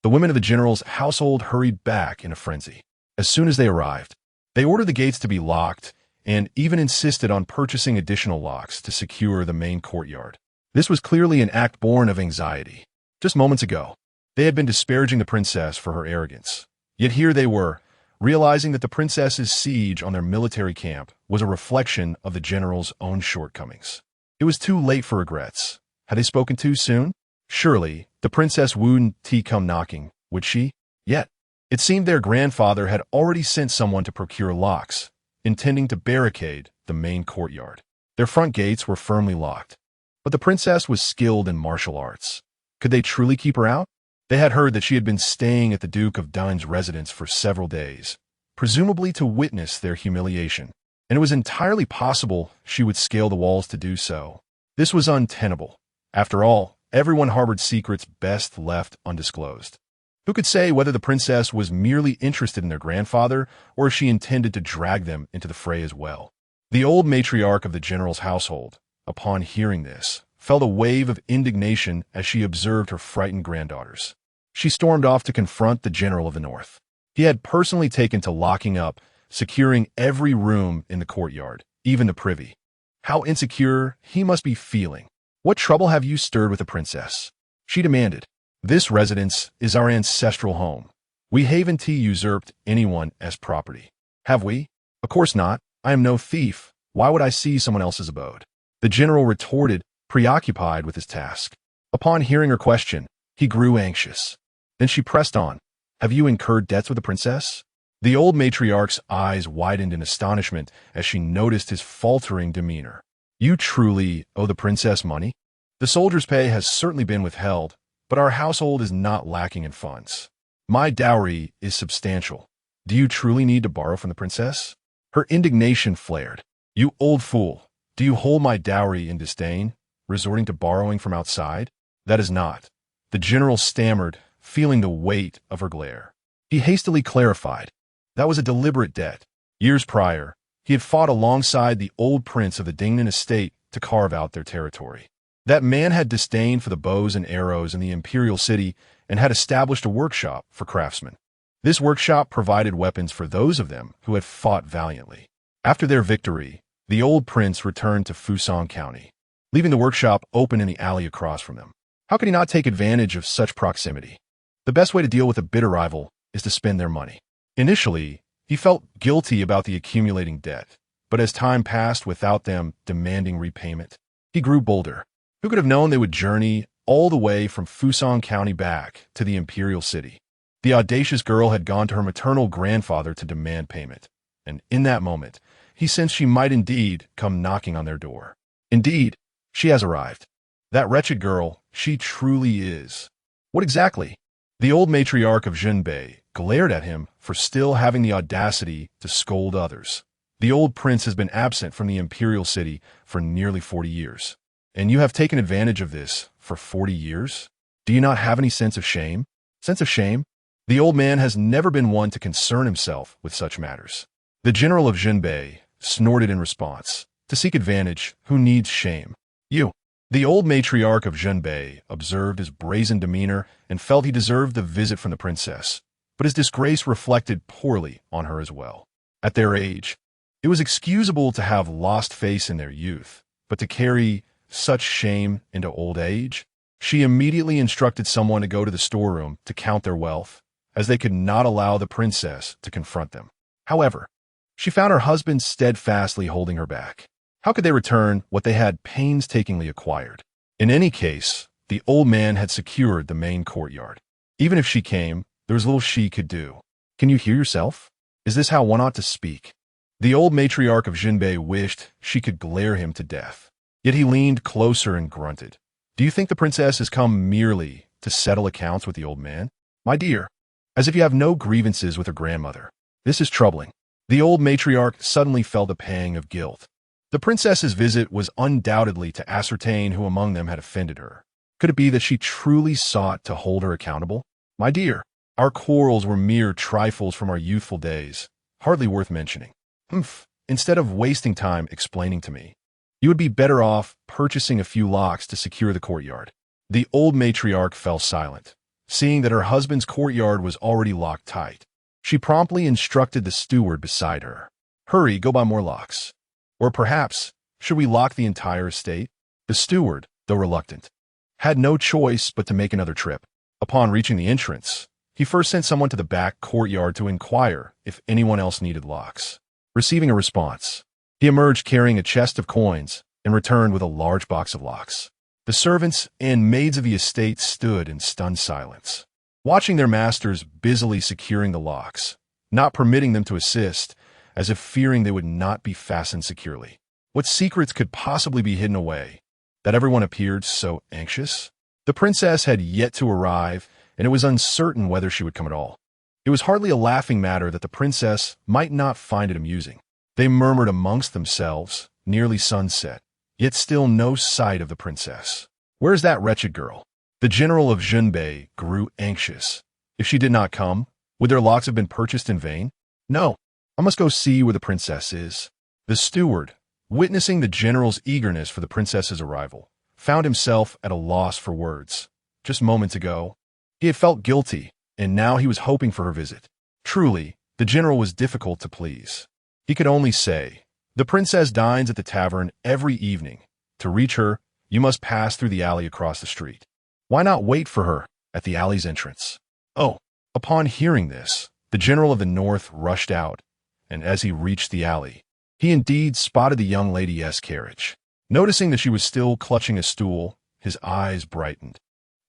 the women of the general's household hurried back in a frenzy. As soon as they arrived, they ordered the gates to be locked and even insisted on purchasing additional locks to secure the main courtyard. This was clearly an act born of anxiety. Just moments ago, they had been disparaging the princess for her arrogance. Yet here they were, realizing that the princess's siege on their military camp was a reflection of the general's own shortcomings. It was too late for regrets. Had they spoken too soon? Surely, the princess wouldn't come knocking, would she? Yet, it seemed their grandfather had already sent someone to procure locks, intending to barricade the the main courtyard. Their front gates were firmly locked. But the princess was skilled in martial arts. Could they truly keep her out? They had heard that she had been staying at the Duke of Daiying's residence for several days, presumably to witness their humiliation, and it was entirely possible she would scale the walls to do so. This was untenable. After all, everyone harbored secrets best left undisclosed. Who could say whether the princess was merely interested in their grandfather or if she intended to drag them into the fray as well? The old matriarch of the general's household, upon hearing this, felt a wave of indignation as she observed her frightened granddaughters. She stormed off to confront the general of the north. He had personally taken to locking up, securing every room in the courtyard, even the privy. How insecure he must be feeling. What trouble have you stirred with the princess? She demanded. This residence is our ancestral home. We haven't usurped anyone as property. Have we? Of course not. I am no thief. Why would I seize someone else's abode? The general retorted, preoccupied with his task. Upon hearing her question, he grew anxious. Then she pressed on. Have you incurred debts with the princess? The old matriarch's eyes widened in astonishment as she noticed his faltering demeanor. You truly owe the princess money? The soldier's pay has certainly been withheld, but our household is not lacking in funds. My dowry is substantial. Do you truly need to borrow from the princess? Her indignation flared. You old fool. Do you hold my dowry in disdain, resorting to borrowing from outside? That is not. The general stammered, feeling the weight of her glare. He hastily clarified. That was a deliberate debt. Years prior, he had fought alongside the old prince of the Dingnan estate to carve out their territory. That man had disdain for the bows and arrows in the Imperial city and had established a workshop for craftsmen. This workshop provided weapons for those of them who had fought valiantly. After their victory, the old prince returned to Fusang County, leaving the workshop open in the alley across from them. How could he not take advantage of such proximity? The best way to deal with a bitter rival is to spend their money. Initially, he felt guilty about the accumulating debt, but as time passed without them demanding repayment, he grew bolder. Who could have known they would journey all the way from Fusang County back to the Imperial city? The audacious girl had gone to her maternal grandfather to demand payment, and in that moment, he sensed she might indeed come knocking on their door. Indeed, she has arrived. That wretched girl, she truly is. What exactly? The old matriarch of Zhenbei glared at him for still having the audacity to scold others. The old prince has been absent from the Imperial city for nearly 40 years. And you have taken advantage of this for 40 years? Do you not have any sense of shame? Sense of shame? The old man has never been one to concern himself with such matters. The general of Zhenbei snorted in response. To seek advantage, who needs shame? You. The old matriarch of Zhenbei observed his brazen demeanor and felt he deserved the visit from the princess, but his disgrace reflected poorly on her as well. At their age, it was excusable to have lost face in their youth, but to carry such shame into old age? She immediately instructed someone to go to the storeroom to count their wealth, as they could not allow the princess to confront them. However, she found her husband steadfastly holding her back. How could they return what they had painstakingly acquired? In any case, the old man had secured the main courtyard. Even if she came, there was little she could do. Can you hear yourself? Is this how one ought to speak? The old matriarch of Zhenbei wished she could glare him to death. Yet he leaned closer and grunted. Do you think the princess has come merely to settle accounts with the old man? My dear, as if you have no grievances with her grandmother. This is troubling. The old matriarch suddenly felt a pang of guilt. The princess's visit was undoubtedly to ascertain who among them had offended her. Could it be that she truly sought to hold her accountable? My dear, our quarrels were mere trifles from our youthful days, hardly worth mentioning. Instead of wasting time explaining to me, you would be better off purchasing a few locks to secure the courtyard. The old matriarch fell silent, seeing that her husband's courtyard was already locked tight. She promptly instructed the steward beside her. Hurry, go buy more locks. Or perhaps, should we lock the entire estate? The steward, though reluctant, had no choice but to make another trip. Upon reaching the entrance, he first sent someone to the back courtyard to inquire if anyone else needed locks. Receiving a response, he emerged carrying a chest of coins and returned with a large box of locks. The servants and maids of the estate stood in stunned silence, watching their masters busily securing the locks. Not permitting them to assist, as if fearing they would not be fastened securely. What secrets could possibly be hidden away, that everyone appeared so anxious? The princess had yet to arrive, and it was uncertain whether she would come at all. It was hardly a laughing matter that the princess might not find it amusing. They murmured amongst themselves, nearly sunset, yet still no sight of the princess. Where's that wretched girl? The general of Junbei grew anxious. If she did not come, would their locks have been purchased in vain? No, I must go see where the princess is. The steward, witnessing the general's eagerness for the princess's arrival, found himself at a loss for words. Just moments ago, he had felt guilty, and now he was hoping for her visit. Truly, the general was difficult to please. He could only say, "The princess dines at the tavern every evening. To reach her, you must pass through the alley across the street. Why not wait for her at the alley's entrance?" Oh, upon hearing this, the general of the north rushed out, and as he reached the alley, he indeed spotted the young lady's carriage. Noticing that she was still clutching a stool, his eyes brightened.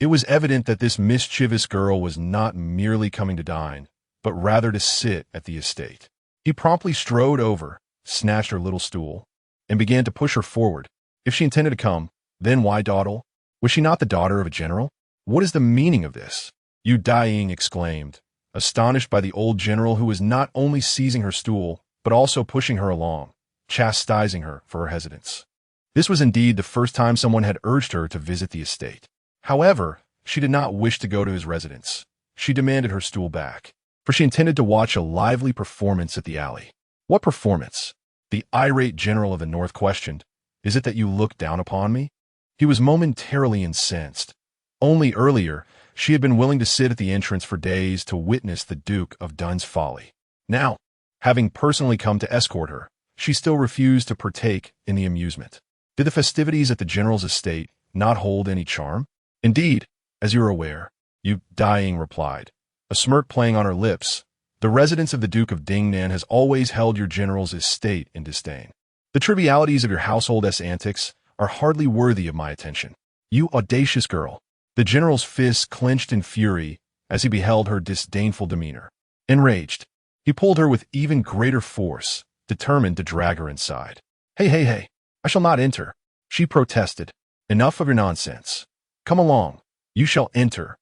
It was evident that this mischievous girl was not merely coming to dine, but rather to sit at the estate. He promptly strode over, snatched her little stool, and began to push her forward. If she intended to come, then why dawdle? Was she not the daughter of a general? What is the meaning of this? "You Daiying," exclaimed, astonished by the old general who was not only seizing her stool, but also pushing her along, chastising her for her hesitance. This was indeed the first time someone had urged her to visit the estate. However, she did not wish to go to his residence. She demanded her stool back, for she intended to watch a lively performance at the alley. "What performance?" the irate general of the north questioned. "Is it that you look down upon me?" He was momentarily incensed. Only earlier, she had been willing to sit at the entrance for days to witness the Duke of Dun's folly. Now, having personally come to escort her, she still refused to partake in the amusement. Did the festivities at the general's estate not hold any charm? "Indeed, as you are aware," you Daiying replied, a smirk playing on her lips, "the residence of the Duke of Dingnan has always held your general's estate in disdain. The trivialities of your household's antics are hardly worthy of my attention. You audacious girl." The general's fists clenched in fury as he beheld her disdainful demeanor. Enraged, he pulled her with even greater force, determined to drag her inside. Hey, I shall not enter," she protested. "Enough of your nonsense. Come along, you shall enter."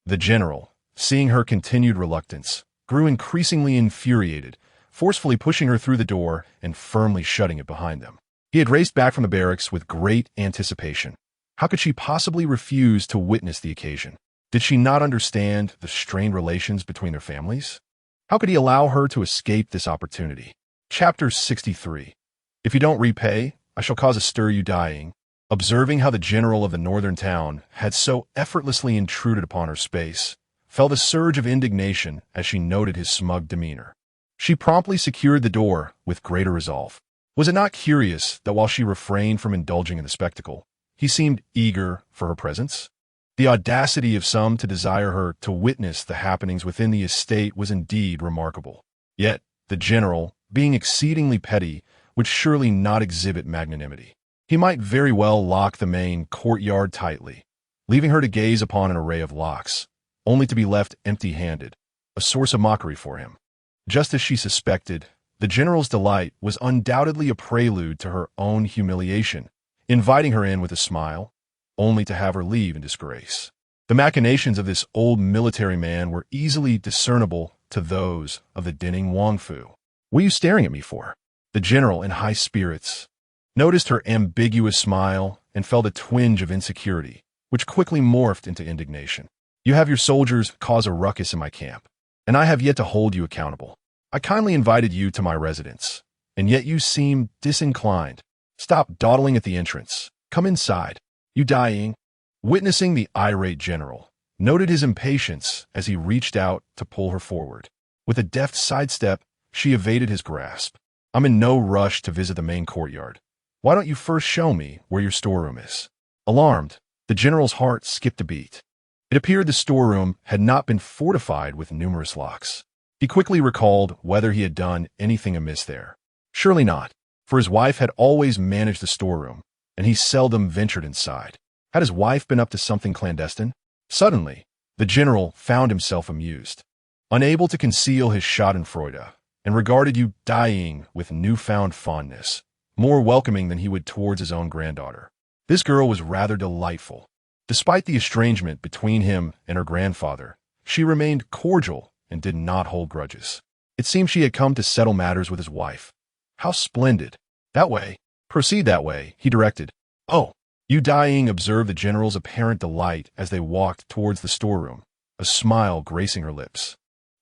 The general, seeing her continued reluctance, grew increasingly infuriated, forcefully pushing her through the door and firmly shutting it behind them. He had raced back from the barracks with great anticipation. How could she possibly refuse to witness the occasion? Did she not understand the strained relations between their families? How could he allow her to escape this opportunity? Chapter 63. "If you don't repay, I shall cause a stir, you Daiying." Observing how the general of the northern town had so effortlessly intruded upon her space, felt a surge of indignation as she noted his smug demeanor. She promptly secured the door with greater resolve. Was it not curious that while she refrained from indulging in the spectacle, he seemed eager for her presence? The audacity of some to desire her to witness the happenings within the estate was indeed remarkable. Yet, the general, being exceedingly petty, would surely not exhibit magnanimity. He might very well lock the main courtyard tightly, leaving her to gaze upon an array of locks, only to be left empty-handed, a source of mockery for him. Just as she suspected, the general's delight was undoubtedly a prelude to her own humiliation, inviting her in with a smile, only to have her leave in disgrace. The machinations of this old military man were easily discernible to those of the Dinning Wangfu. "What are you staring at me for?" The general, in high spirits, noticed her ambiguous smile and felt a twinge of insecurity, which quickly morphed into indignation. "You have your soldiers cause a ruckus in my camp, and I have yet to hold you accountable. I kindly invited you to my residence, and yet you seem disinclined. Stop dawdling at the entrance. Come inside." You Daiying, witnessing the irate general, noted his impatience as he reached out to pull her forward. With a deft sidestep, she evaded his grasp. "I'm in no rush to visit the main courtyard. Why don't you first show me where your storeroom is?" Alarmed, the general's heart skipped a beat. It appeared the storeroom had not been fortified with numerous locks. He quickly recalled whether he had done anything amiss there. Surely not, for his wife had always managed the storeroom, and he seldom ventured inside. Had his wife been up to something clandestine? Suddenly, the general found himself amused. Unable to conceal his schadenfreude, and regarded you Daiying with newfound fondness, more welcoming than he would towards his own granddaughter. This girl was rather delightful. Despite the estrangement between him and her grandfather, she remained cordial and did not hold grudges. It seemed she had come to settle matters with his wife. How splendid! That way. Proceed that way, he directed. Oh! Yu Daiying observed the general's apparent delight as they walked towards the storeroom, a smile gracing her lips.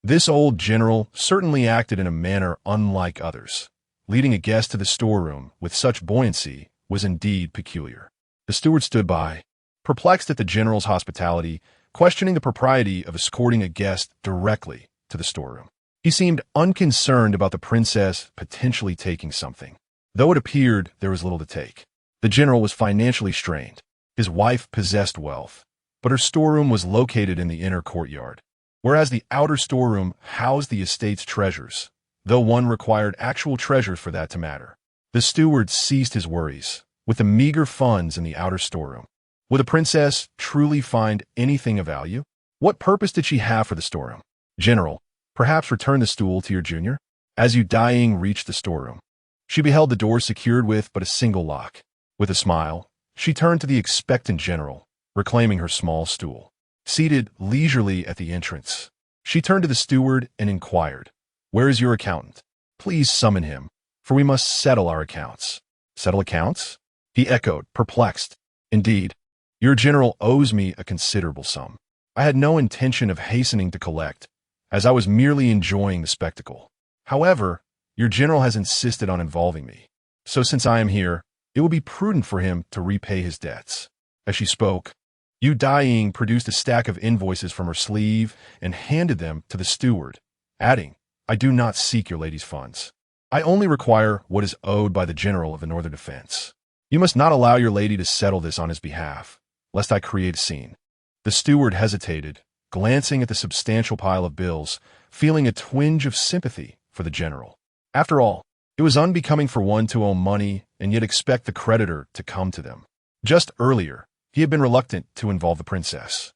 This old general certainly acted in a manner unlike others. Leading a guest to the storeroom with such buoyancy was indeed peculiar. The steward stood by, perplexed at the general's hospitality, questioning the propriety of escorting a guest directly to the storeroom. He seemed unconcerned about the princess potentially taking something, though it appeared there was little to take. The general was financially strained. His wife possessed wealth, but her storeroom was located in the inner courtyard, whereas the outer storeroom housed the estate's treasures, though one required actual treasures for that to matter. The steward ceased his worries with the meager funds in the outer storeroom. Would the princess truly find anything of value? What purpose did she have for the storeroom? General, perhaps return the stool to your junior? As Yu Daiying reached the storeroom, she beheld the door secured with but a single lock. With a smile, she turned to the expectant general, reclaiming her small stool. Seated leisurely at the entrance, she turned to the steward and inquired, "Where is your accountant? Please summon him, for we must settle our accounts." "Settle accounts?" he echoed, perplexed. "Indeed, your general owes me a considerable sum. I had no intention of hastening to collect, as I was merely enjoying the spectacle. However, your general has insisted on involving me, so since I am here, it will be prudent for him to repay his debts." As she spoke, Yu Daiying produced a stack of invoices from her sleeve and handed them to the steward, adding, "I do not seek your lady's funds. I only require what is owed by the general of the Northern Defense. You must not allow your lady to settle this on his behalf, lest I create a scene." The steward hesitated, glancing at the substantial pile of bills, feeling a twinge of sympathy for the general. After all, it was unbecoming for one to owe money and yet expect the creditor to come to them. Just earlier, he had been reluctant to involve the princess.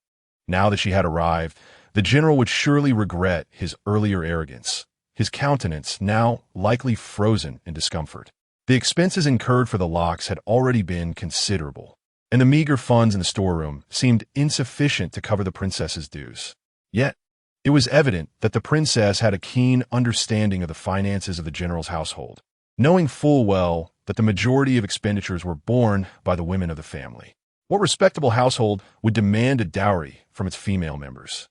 Now that she had arrived, the general would surely regret his earlier arrogance, his countenance now likely frozen in discomfort. The expenses incurred for the locks had already been considerable, and the meager funds in the storeroom seemed insufficient to cover the princess's dues. Yet, it was evident that the princess had a keen understanding of the finances of the general's household, knowing full well that the majority of expenditures were borne by the women of the family. What respectable household would demand a dowry from its female members?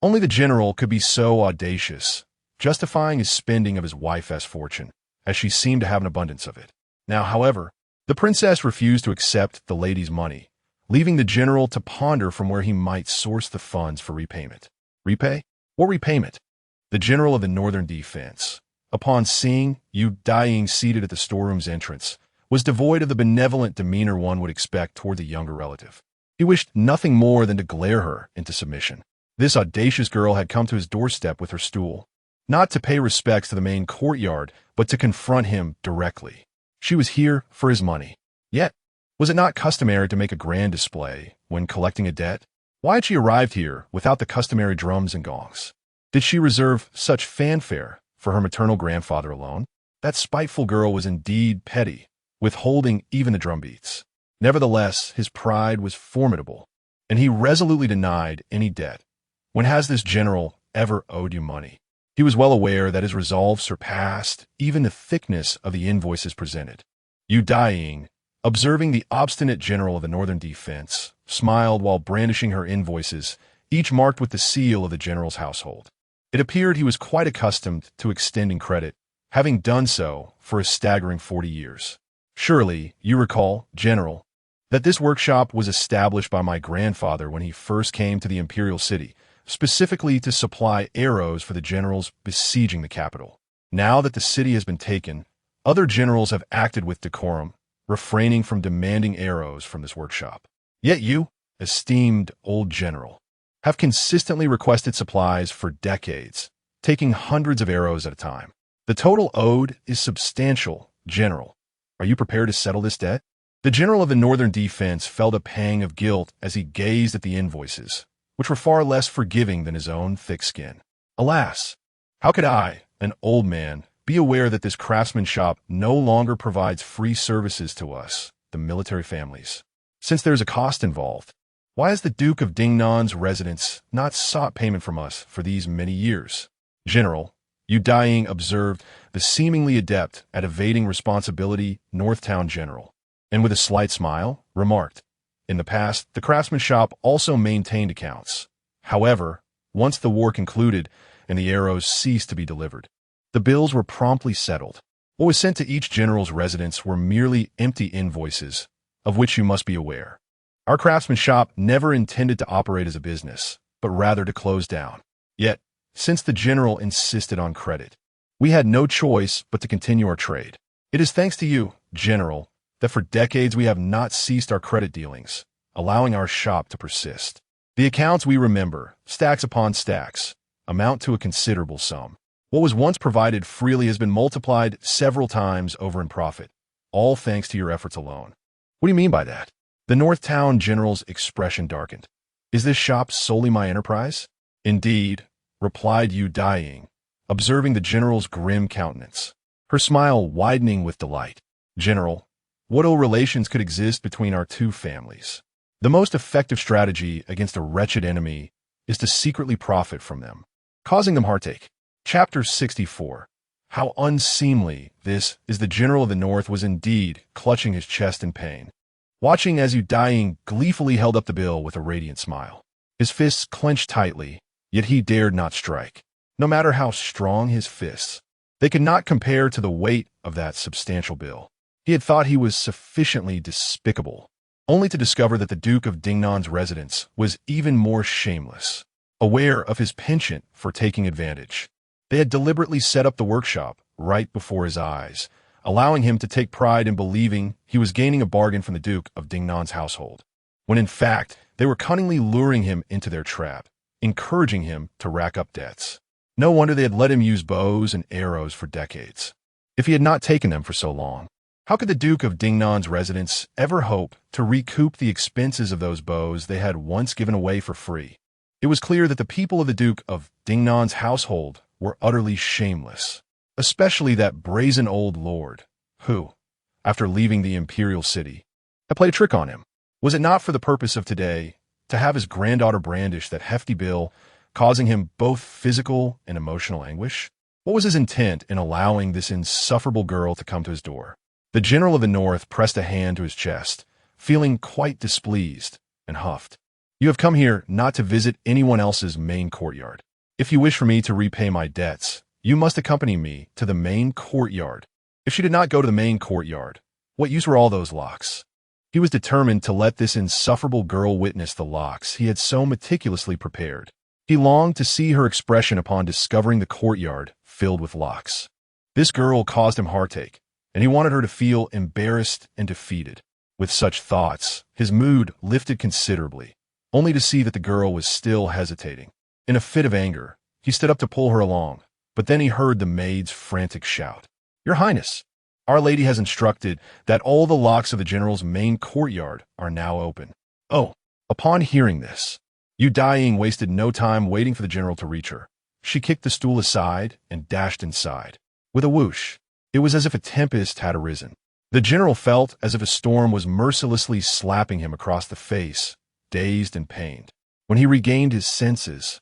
Only the general could be so audacious, justifying his spending of his wife's fortune, as she seemed to have an abundance of it. Now, however, the princess refused to accept the lady's money, leaving the general to ponder from where he might source the funds for repayment. Repay? What repayment? The general of the Northern Defense, upon seeing Yu Daiying seated at the storeroom's entrance, was devoid of the benevolent demeanor one would expect toward the younger relative. He wished nothing more than to glare her into submission. This audacious girl had come to his doorstep with her stool, not to pay respects to the main courtyard, but to confront him directly. She was here for his money. Yet, was it not customary to make a grand display when collecting a debt? Why had she arrived here without the customary drums and gongs? Did she reserve such fanfare for her maternal grandfather alone? That spiteful girl was indeed petty, withholding even the drumbeats. Nevertheless, his pride was formidable, and he resolutely denied any debt. When has this general ever owed you money? He was well aware that his resolve surpassed even the thickness of the invoices presented. Yu Daiying, observing the obstinate general of the Northern Defense, smiled while brandishing her invoices, each marked with the seal of the general's household. It appeared he was quite accustomed to extending credit, having done so for a staggering 40 years. Surely, you recall, General, that this workshop was established by my grandfather when he first came to the Imperial city, specifically to supply arrows for the generals besieging the capital. Now that the city has been taken, other generals have acted with decorum, refraining from demanding arrows from this workshop. Yet you, esteemed old general, have consistently requested supplies for decades, taking hundreds of arrows at a time. The total owed is substantial, General. Are you prepared to settle this debt? The general of the Northern Defense felt a pang of guilt as he gazed at the invoices, which were far less forgiving than his own thick skin. Alas, how could I, an old man, be aware that this craftsman shop no longer provides free services to us, the military families. Since there's a cost involved, why has the Duke of Dingnan's residence not sought payment from us for these many years? General, Daiying observed the seemingly adept at evading responsibility Northtown general, and with a slight smile, remarked, in the past, the craftsman shop also maintained accounts. However, once the war concluded and the arrows ceased to be delivered, the bills were promptly settled. What was sent to each general's residence were merely empty invoices, of which you must be aware. Our craftsman shop never intended to operate as a business, but rather to close down. Yet, since the general insisted on credit, we had no choice but to continue our trade. It is thanks to you, General, that for decades we have not ceased our credit dealings, allowing our shop to persist. The accounts we remember, stacks upon stacks, amount to a considerable sum. What was once provided freely has been multiplied several times over in profit, all thanks to your efforts alone. What do you mean by that? The Northtown general's expression darkened. Is this shop solely my enterprise? Indeed, replied Daiying, observing the general's grim countenance, her smile widening with delight. General, what ill relations could exist between our two families? The most effective strategy against a wretched enemy is to secretly profit from them, causing them heartache. Chapter 64. How unseemly this is. The general of the North was indeed clutching his chest in pain, watching as Daiying gleefully held up the bill with a radiant smile. His fists clenched tightly, yet he dared not strike. No matter how strong his fists, they could not compare to the weight of that substantial bill. He had thought he was sufficiently despicable, only to discover that the Duke of Dingnan's residence was even more shameless, aware of his penchant for taking advantage. They had deliberately set up the workshop right before his eyes, allowing him to take pride in believing he was gaining a bargain from the Duke of Dingnan's household, when in fact they were cunningly luring him into their trap, encouraging him to rack up debts. No wonder they had let him use bows and arrows for decades. If he had not taken them for so long, how could the Duke of Dingnan's residence ever hope to recoup the expenses of those bows they had once given away for free? It was clear that the people of the Duke of Dingnan's household were utterly shameless, especially that brazen old lord, who, after leaving the Imperial city, had played a trick on him. Was it not for the purpose of today to have his granddaughter brandish that hefty bill, causing him both physical and emotional anguish? What was his intent in allowing this insufferable girl to come to his door? The general of the North pressed a hand to his chest, feeling quite displeased, and huffed. You have come here not to visit anyone else's main courtyard. If you wish for me to repay my debts, you must accompany me to the main courtyard. If she did not go to the main courtyard, what use were all those locks? He was determined to let this insufferable girl witness the locks he had so meticulously prepared. He longed to see her expression upon discovering the courtyard filled with locks. This girl caused him heartache, and he wanted her to feel embarrassed and defeated. With such thoughts, his mood lifted considerably, only to see that the girl was still hesitating. In a fit of anger, he stood up to pull her along, but then he heard the maid's frantic shout. Your Highness, Our Lady has instructed that all the locks of the general's main courtyard are now open. Oh, upon hearing this, Daiying wasted no time waiting for the general to reach her. She kicked the stool aside and dashed inside. With a whoosh, it was as if a tempest had arisen. The general felt as if a storm was mercilessly slapping him across the face, dazed and pained. When he regained his senses,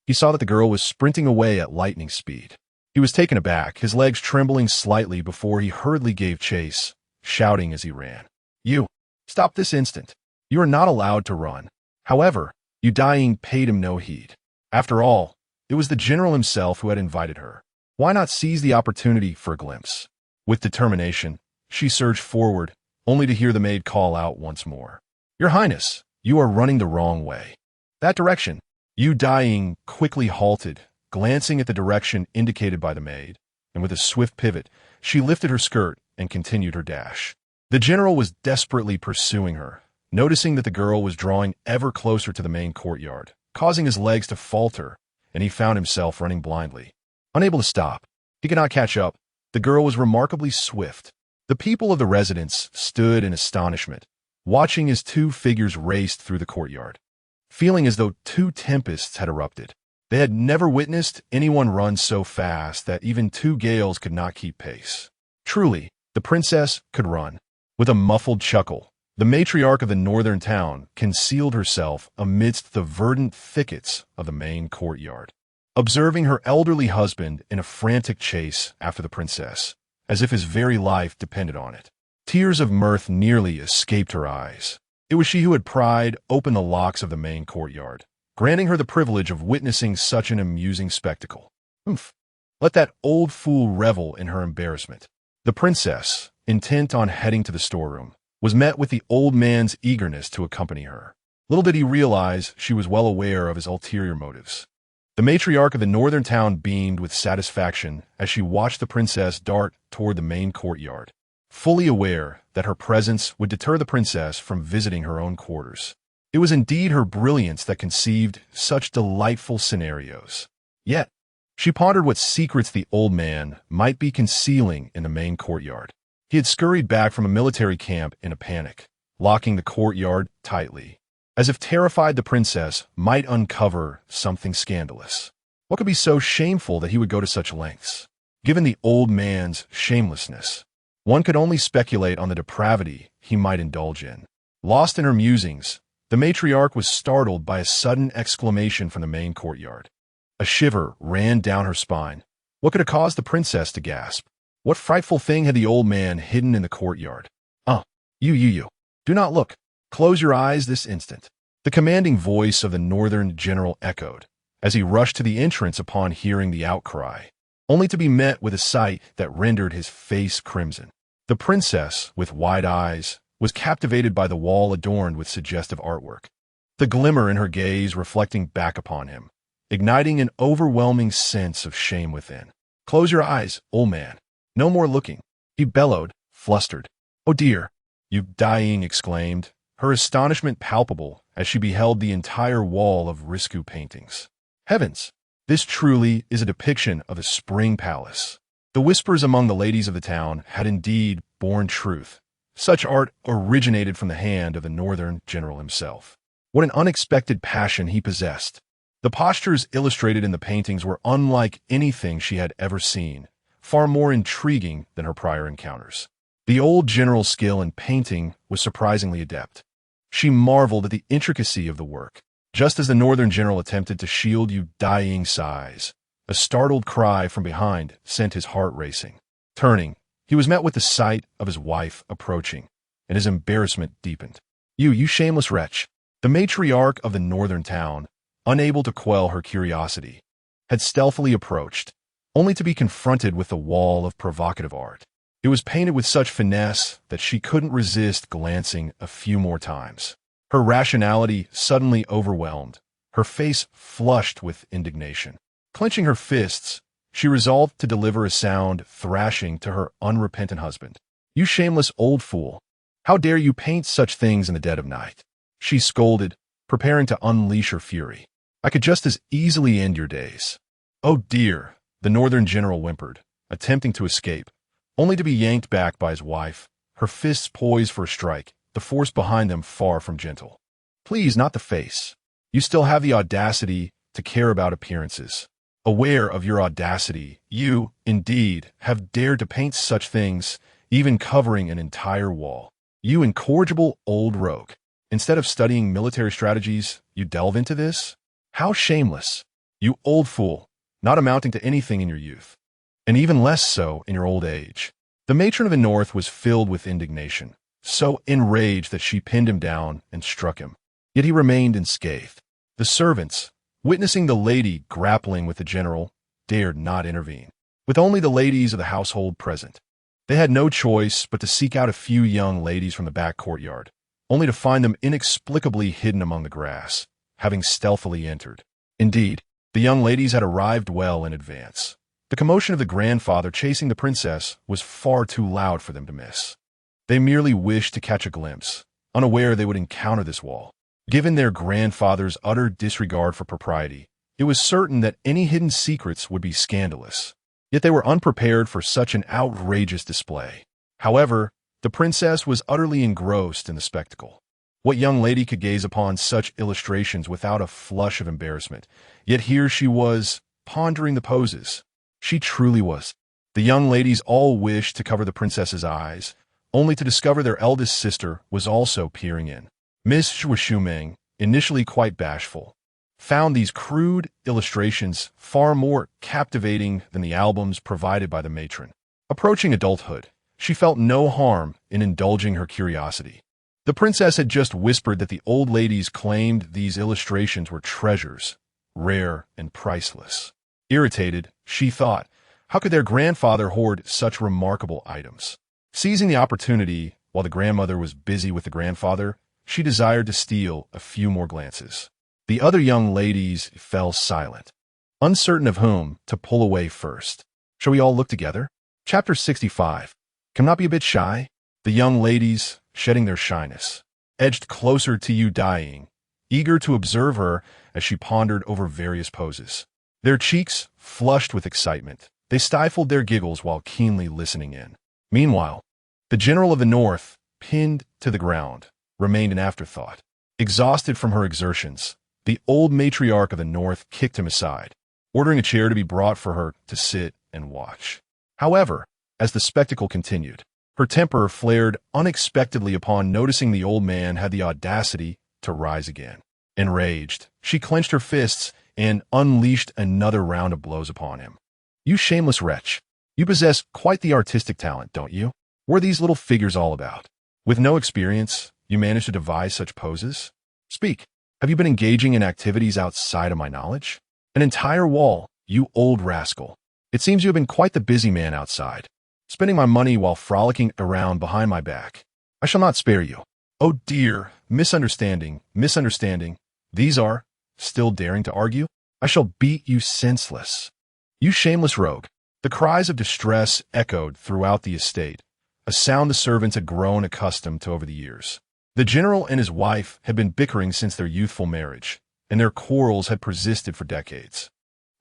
he saw that the girl was sprinting away at lightning speed. He was taken aback, his legs trembling slightly before he hurriedly gave chase, shouting as he ran. You, stop this instant. You are not allowed to run. However, Daiying paid him no heed. After all, it was the general himself who had invited her. Why not seize the opportunity for a glimpse? With determination, she surged forward, only to hear the maid call out once more. Your Highness, you are running the wrong way. That direction. Daiying quickly halted, glancing at the direction indicated by the maid, and with a swift pivot, she lifted her skirt and continued her dash. The general was desperately pursuing her, noticing that the girl was drawing ever closer to the main courtyard, causing his legs to falter, and he found himself running blindly. Unable to stop, he could not catch up. The girl was remarkably swift. The people of the residence stood in astonishment, watching as two figures raced through the courtyard, feeling as though two tempests had erupted. They had never witnessed anyone run so fast that even two gales could not keep pace. Truly, the princess could run. With a muffled chuckle, the matriarch of the northern town concealed herself amidst the verdant thickets of the main courtyard, observing her elderly husband in a frantic chase after the princess, as if his very life depended on it. Tears of mirth nearly escaped her eyes. It was she who had pried open the locks of the main courtyard, granting her the privilege of witnessing such an amusing spectacle. Oomph! Let that old fool revel in her embarrassment. The princess, intent on heading to the storeroom, was met with the old man's eagerness to accompany her. Little did he realize she was well aware of his ulterior motives. The matriarch of the northern town beamed with satisfaction as she watched the princess dart toward the main courtyard, fully aware that her presence would deter the princess from visiting her own quarters. It was indeed her brilliance that conceived such delightful scenarios. Yet, she pondered what secrets the old man might be concealing in the main courtyard. He had scurried back from a military camp in a panic, locking the courtyard tightly, as if terrified the princess might uncover something scandalous. What could be so shameful that he would go to such lengths? Given the old man's shamelessness, one could only speculate on the depravity he might indulge in. Lost in her musings, the matriarch was startled by a sudden exclamation from the main courtyard. A shiver ran down her spine. What could have caused the princess to gasp? What frightful thing had the old man hidden in the courtyard? You. Do not look. Close your eyes this instant. The commanding voice of the northern general echoed, as he rushed to the entrance upon hearing the outcry, only to be met with a sight that rendered his face crimson. The princess, with wide eyes, was captivated by the wall adorned with suggestive artwork, the glimmer in her gaze reflecting back upon him, igniting an overwhelming sense of shame within. Close your eyes, old man. No more looking, he bellowed, flustered. Oh dear, you Daiying exclaimed, her astonishment palpable as she beheld the entire wall of risque paintings. Heavens, this truly is a depiction of a spring palace. The whispers among the ladies of the town had indeed borne truth. Such art originated from the hand of the northern general himself. What an unexpected passion he possessed. The postures illustrated in the paintings were unlike anything she had ever seen, far more intriguing than her prior encounters. The old general's skill in painting was surprisingly adept. She marveled at the intricacy of the work. Just as the northern general attempted to shield you Daiying sighs, a startled cry from behind sent his heart racing. Turning, he was met with the sight of his wife approaching, and his embarrassment deepened. You shameless wretch! The matriarch of the northern town, unable to quell her curiosity, had stealthily approached, only to be confronted with the wall of provocative art. It was painted with such finesse that she couldn't resist glancing a few more times. Her rationality suddenly overwhelmed, her face flushed with indignation. Clenching her fists, she resolved to deliver a sound thrashing to her unrepentant husband. You shameless old fool! How dare you paint such things in the dead of night? She scolded, preparing to unleash her fury. I could just as easily end your days. Oh dear, the northern general whimpered, attempting to escape, only to be yanked back by his wife, her fists poised for a strike, the force behind them far from gentle. Please, not the face. You still have the audacity to care about appearances. Aware of your audacity, you, indeed, have dared to paint such things, even covering an entire wall. You incorrigible old rogue. Instead of studying military strategies, you delve into this? How shameless! You old fool, not amounting to anything in your youth, and even less so in your old age. The matron of the north was filled with indignation, so enraged that she pinned him down and struck him. Yet he remained unscathed. The servants, witnessing the lady grappling with the general, dared not intervene. With only the ladies of the household present, they had no choice but to seek out a few young ladies from the back courtyard, only to find them inexplicably hidden among the grass, having stealthily entered. Indeed, the young ladies had arrived well in advance. The commotion of the grandfather chasing the princess was far too loud for them to miss. They merely wished to catch a glimpse, unaware they would encounter this wall. Given their grandfather's utter disregard for propriety, it was certain that any hidden secrets would be scandalous. Yet they were unprepared for such an outrageous display. However, the princess was utterly engrossed in the spectacle. What young lady could gaze upon such illustrations without a flush of embarrassment? Yet here she was, pondering the poses. She truly was. The young ladies all wished to cover the princess's eyes, only to discover their eldest sister was also peering in. Miss Shuishumeng, initially quite bashful, found these crude illustrations far more captivating than the albums provided by the matron. Approaching adulthood, she felt no harm in indulging her curiosity. The princess had just whispered that the old ladies claimed these illustrations were treasures, rare and priceless. Irritated, she thought, how could their grandfather hoard such remarkable items? Seizing the opportunity, while the grandmother was busy with the grandfather, she desired to steal a few more glances. The other young ladies fell silent, uncertain of whom to pull away first. Shall we all look together? Chapter 65. Come not be a bit shy? The young ladies, shedding their shyness, edged closer to you, Daiying, eager to observe her as she pondered over various poses. Their cheeks flushed with excitement. They stifled their giggles while keenly listening in. Meanwhile, the general of the north, pinned to the ground, remained an afterthought. Exhausted from her exertions, the old matriarch of the north kicked him aside, ordering a chair to be brought for her to sit and watch. However, as the spectacle continued, her temper flared unexpectedly upon noticing the old man had the audacity to rise again. Enraged, she clenched her fists and unleashed another round of blows upon him. You shameless wretch! You possess quite the artistic talent, don't you? What are these little figures all about? With no experience, you managed to devise such poses? Speak. Have you been engaging in activities outside of my knowledge? An entire wall, you old rascal. It seems you have been quite the busy man outside, spending my money while frolicking around behind my back. I shall not spare you. Oh dear, misunderstanding. These are, still daring to argue? I shall beat you senseless. You shameless rogue. The cries of distress echoed throughout the estate, a sound the servants had grown accustomed to over the years. The general and his wife had been bickering since their youthful marriage, and their quarrels had persisted for decades.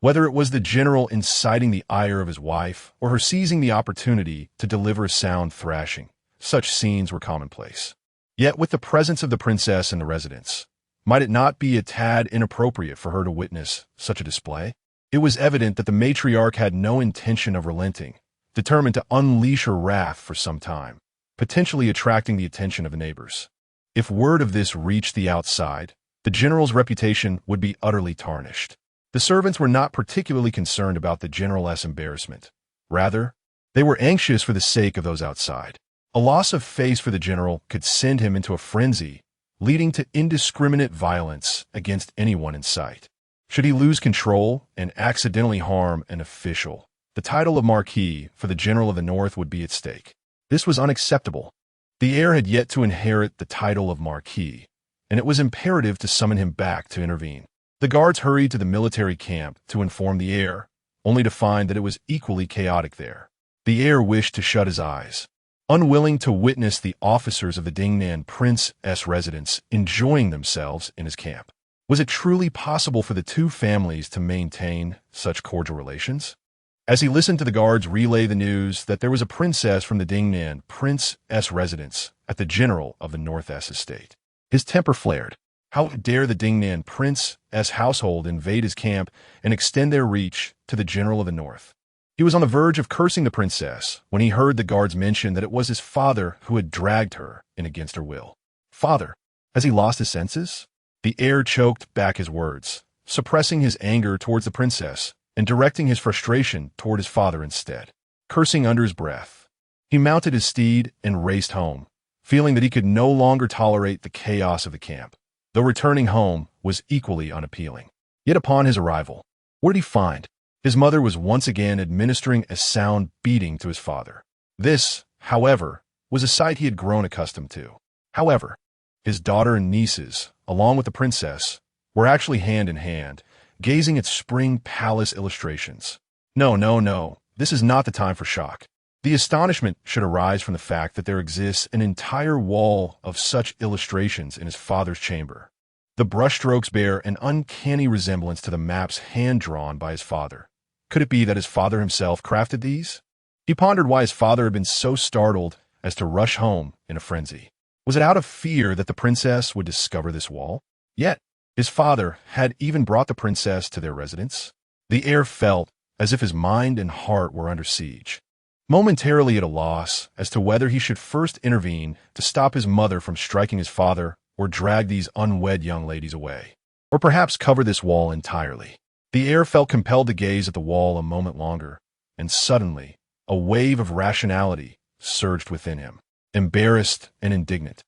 Whether it was the general inciting the ire of his wife or her seizing the opportunity to deliver a sound thrashing, such scenes were commonplace. Yet with the presence of the princess in the residence, might it not be a tad inappropriate for her to witness such a display? It was evident that the matriarch had no intention of relenting, determined to unleash her wrath for some time, potentially attracting the attention of the neighbors. If word of this reached the outside, the general's reputation would be utterly tarnished. The servants were not particularly concerned about the general's embarrassment. Rather, they were anxious for the sake of those outside. A loss of face for the general could send him into a frenzy, leading to indiscriminate violence against anyone in sight. Should he lose control and accidentally harm an official, the title of Marquis for the general of the north would be at stake. This was unacceptable. The heir had yet to inherit the title of Marquis, and it was imperative to summon him back to intervene. The guards hurried to the military camp to inform the heir, only to find that it was equally chaotic there. The heir wished to shut his eyes, unwilling to witness the officers of the Dingnan Prince's residence enjoying themselves in his camp. Was it truly possible for the two families to maintain such cordial relations? As he listened to the guards relay the news that there was a princess from the Dingnan Prince's residence at the general of the North's estate, his temper flared. How dare the Dingnan Prince's household invade his camp and extend their reach to the general of the north? He was on the verge of cursing the princess when he heard the guards mention that it was his father who had dragged her in against her will. Father? Has he lost his senses? The heir choked back his words, suppressing his anger towards the princess and directing his frustration toward his father instead. Cursing under his breath, he mounted his steed and raced home, feeling that he could no longer tolerate the chaos of the camp, though returning home was equally unappealing. Yet upon his arrival, what did he find? His mother was once again administering a sound beating to his father. This, however, was a sight he had grown accustomed to. However, his daughter and nieces, along with the princess, were actually hand in hand, gazing at spring palace illustrations. No, this is not the time for shock. The astonishment should arise from the fact that there exists an entire wall of such illustrations in his father's chamber. The brushstrokes bear an uncanny resemblance to the maps hand-drawn by his father. Could it be that his father himself crafted these? He pondered why his father had been so startled as to rush home in a frenzy. Was it out of fear that the princess would discover this wall? Yet, his father had even brought the princess to their residence. The heir felt as if his mind and heart were under siege, momentarily at a loss as to whether he should first intervene to stop his mother from striking his father or drag these unwed young ladies away, or perhaps cover this wall entirely. The heir felt compelled to gaze at the wall a moment longer, and suddenly, a wave of rationality surged within him. Embarrassed and indignant,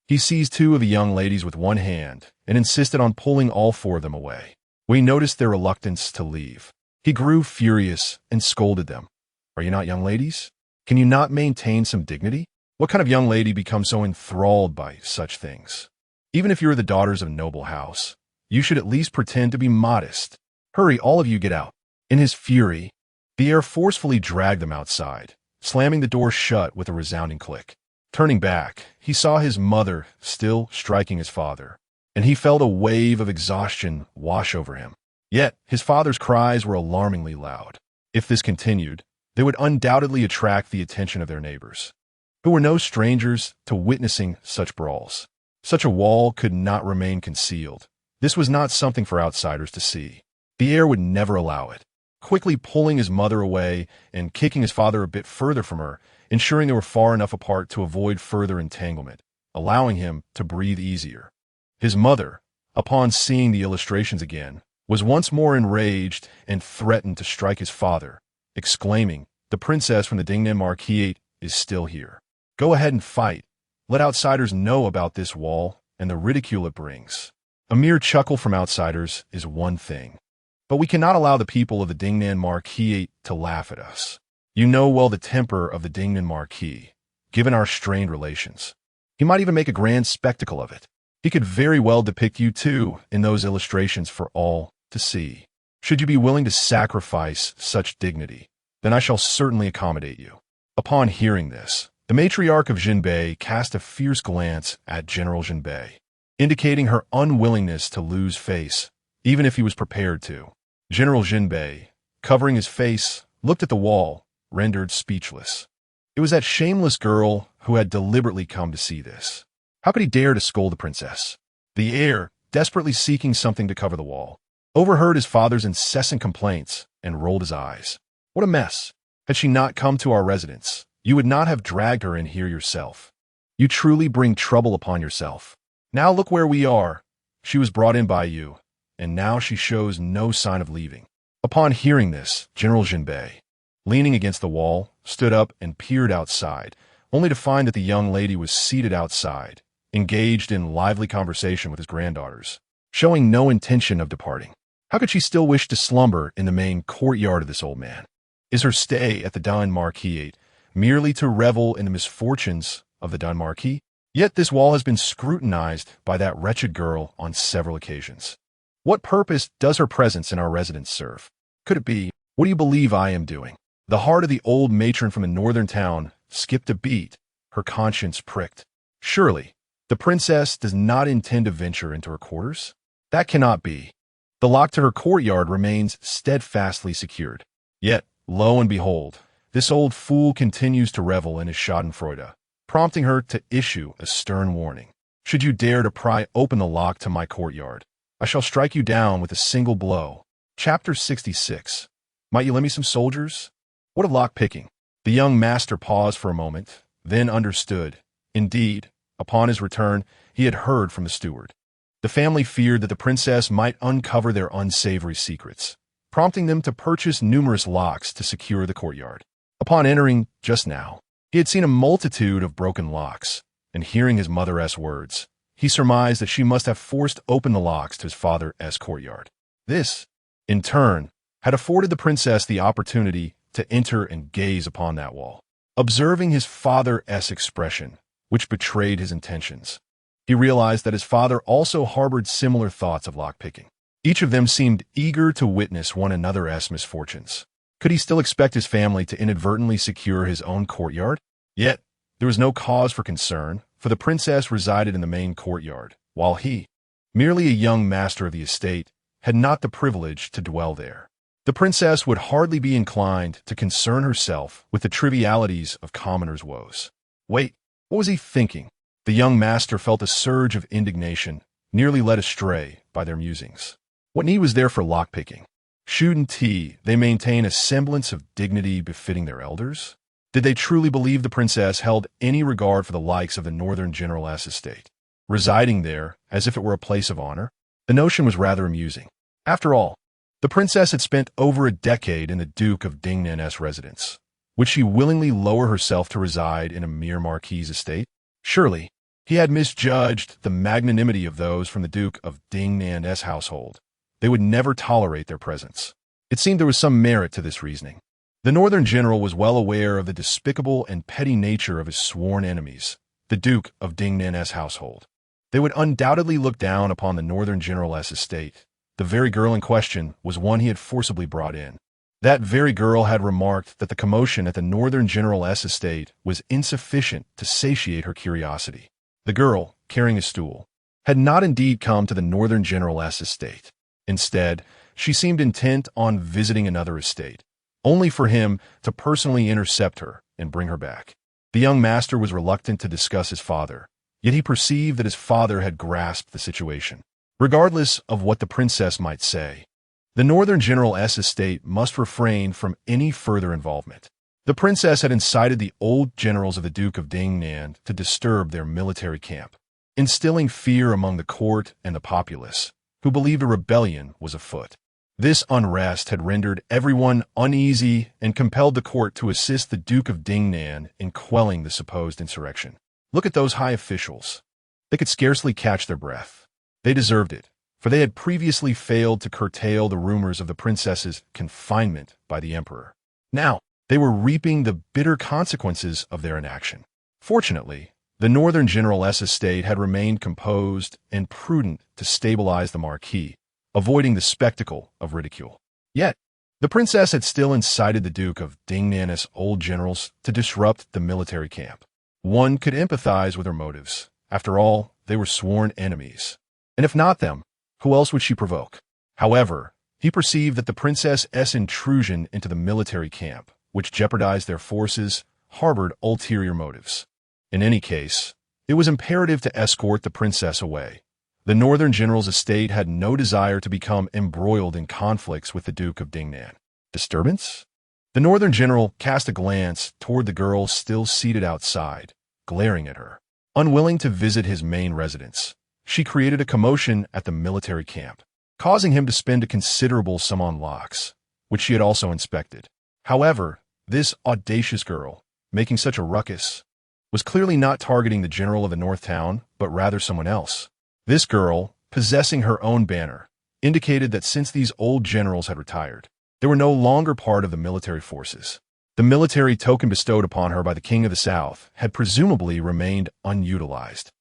he seized two of the young ladies with one hand and insisted on pulling all four of them away. We noticed their reluctance to leave. He grew furious and scolded them. Are you not young ladies? Can you not maintain some dignity? What kind of young lady becomes so enthralled by such things? Even if you're the daughters of a noble house, you should at least pretend to be modest. Hurry, all of you get out. In his fury, the heir forcefully dragged them outside, slamming the door shut with a resounding click. Turning back, he saw his mother still striking his father, and he felt a wave of exhaustion wash over him. Yet, his father's cries were alarmingly loud. If this continued, they would undoubtedly attract the attention of their neighbors, who were no strangers to witnessing such brawls. Such a wall could not remain concealed. This was not something for outsiders to see. The heir would never allow it. Quickly pulling his mother away and kicking his father a bit further from her, ensuring they were far enough apart to avoid further entanglement, allowing him to breathe easier. His mother, upon seeing the illustrations again, was once more enraged and threatened to strike his father, exclaiming, "The princess from the Dingnan Marquis is still here. Go ahead and fight. Let outsiders know about this wall and the ridicule it brings." A mere chuckle from outsiders is one thing, but we cannot allow the people of the Dingnan Marquis to laugh at us. You know well the temper of the Dingnan Marquis, given our strained relations. He might even make a grand spectacle of it. He could very well depict you too in those illustrations for all to see. Should you be willing to sacrifice such dignity, then I shall certainly accommodate you. Upon hearing this, the matriarch of Jinbei cast a fierce glance at General Jinbei, indicating her unwillingness to lose face, even if he was prepared to. General Jinbei, covering his face, looked at the wall, rendered speechless. It was that shameless girl who had deliberately come to see this. How could he dare to scold the princess? The heir, desperately seeking something to cover the wall, overheard his father's incessant complaints and rolled his eyes. What a mess! Had she not come to our residence, you would not have dragged her in here yourself. You truly bring trouble upon yourself. Now look where we are. She was brought in by you, and now she shows no sign of leaving. Upon hearing this, General Jinbei, leaning against the wall, stood up and peered outside, only to find that the young lady was seated outside, engaged in lively conversation with his granddaughters, showing no intention of departing. How could she still wish to slumber in the main courtyard of this old man? Is her stay at the Daiying Marquis merely to revel in the misfortunes of the Daiying Marquis? Yet this wall has been scrutinized by that wretched girl on several occasions. What purpose does her presence in our residence serve? Could it be, what do you believe I am doing? The heart of the old matron from the northern town skipped a beat, her conscience pricked. Surely, the princess does not intend to venture into her quarters? That cannot be. The lock to her courtyard remains steadfastly secured. Yet, lo and behold, this old fool continues to revel in his schadenfreude, prompting her to issue a stern warning. Should you dare to pry open the lock to my courtyard, I shall strike you down with a single blow. Chapter 66. Might you lend me some soldiers? What of lock-picking? The young master paused for a moment, then understood. Indeed, upon his return, he had heard from the steward. The family feared that the princess might uncover their unsavory secrets, prompting them to purchase numerous locks to secure the courtyard. Upon entering just now, he had seen a multitude of broken locks, and hearing his mother's words, he surmised that she must have forced open the locks to his father's courtyard. This, in turn, had afforded the princess the opportunity to enter and gaze upon that wall. Observing his father's expression, which betrayed his intentions, he realized that his father also harbored similar thoughts of lockpicking. Each of them seemed eager to witness one another's misfortunes. Could he still expect his family to inadvertently secure his own courtyard? Yet, there was no cause for concern, for the princess resided in the main courtyard, while he, merely a young master of the estate, had not the privilege to dwell there. The princess would hardly be inclined to concern herself with the trivialities of commoners' woes. Wait, what was he thinking? The young master felt a surge of indignation, nearly led astray by their musings. What need was there for lockpicking? Shouldn't they maintain a semblance of dignity befitting their elders? Did they truly believe the princess held any regard for the likes of the northern general's estate, residing there as if it were a place of honor? The notion was rather amusing. After all, the princess had spent over a decade in the Duke of Dingnan's residence. Would she willingly lower herself to reside in a mere marquis's estate? Surely, he had misjudged the magnanimity of those from the Duke of Dingnan's household. They would never tolerate their presence. It seemed there was some merit to this reasoning. The northern general was well aware of the despicable and petty nature of his sworn enemies, the Duke of Dingnan's household. They would undoubtedly look down upon the northern general's estate. The very girl in question was one he had forcibly brought in. That very girl had remarked that the commotion at the northern general's estate was insufficient to satiate her curiosity. The girl, carrying a stool, had not indeed come to the northern general's estate. Instead, she seemed intent on visiting another estate, only for him to personally intercept her and bring her back. The young master was reluctant to discuss his father, yet he perceived that his father had grasped the situation. Regardless of what the princess might say, the northern general's estate must refrain from any further involvement. The princess had incited the old generals of the Duke of Dingnan to disturb their military camp, instilling fear among the court and the populace, who believed a rebellion was afoot. This unrest had rendered everyone uneasy and compelled the court to assist the Duke of Dingnan in quelling the supposed insurrection. Look at those high officials. They could scarcely catch their breath. They deserved it, for they had previously failed to curtail the rumors of the princess's confinement by the emperor. Now, they were reaping the bitter consequences of their inaction. Fortunately, the northern general's estate had remained composed and prudent to stabilize the marquis, avoiding the spectacle of ridicule. Yet, the princess had still incited the Duke of Dingnan's old generals to disrupt the military camp. One could empathize with her motives. After all, they were sworn enemies. And if not them, who else would she provoke? However, he perceived that the princess's intrusion into the military camp, which jeopardized their forces, harbored ulterior motives. In any case, it was imperative to escort the princess away. The northern general's estate had no desire to become embroiled in conflicts with the Duke of Dingnan. Disturbance? The northern general cast a glance toward the girl still seated outside, glaring at her. Unwilling to visit his main residence, she created a commotion at the military camp, causing him to spend a considerable sum on locks, which she had also inspected. However, this audacious girl, making such a ruckus, was clearly not targeting the general of the North Town, but rather someone else. This girl, possessing her own banner, indicated that since these old generals had retired, they were no longer part of the military forces. The military token bestowed upon her by the King of the South had presumably remained unutilized.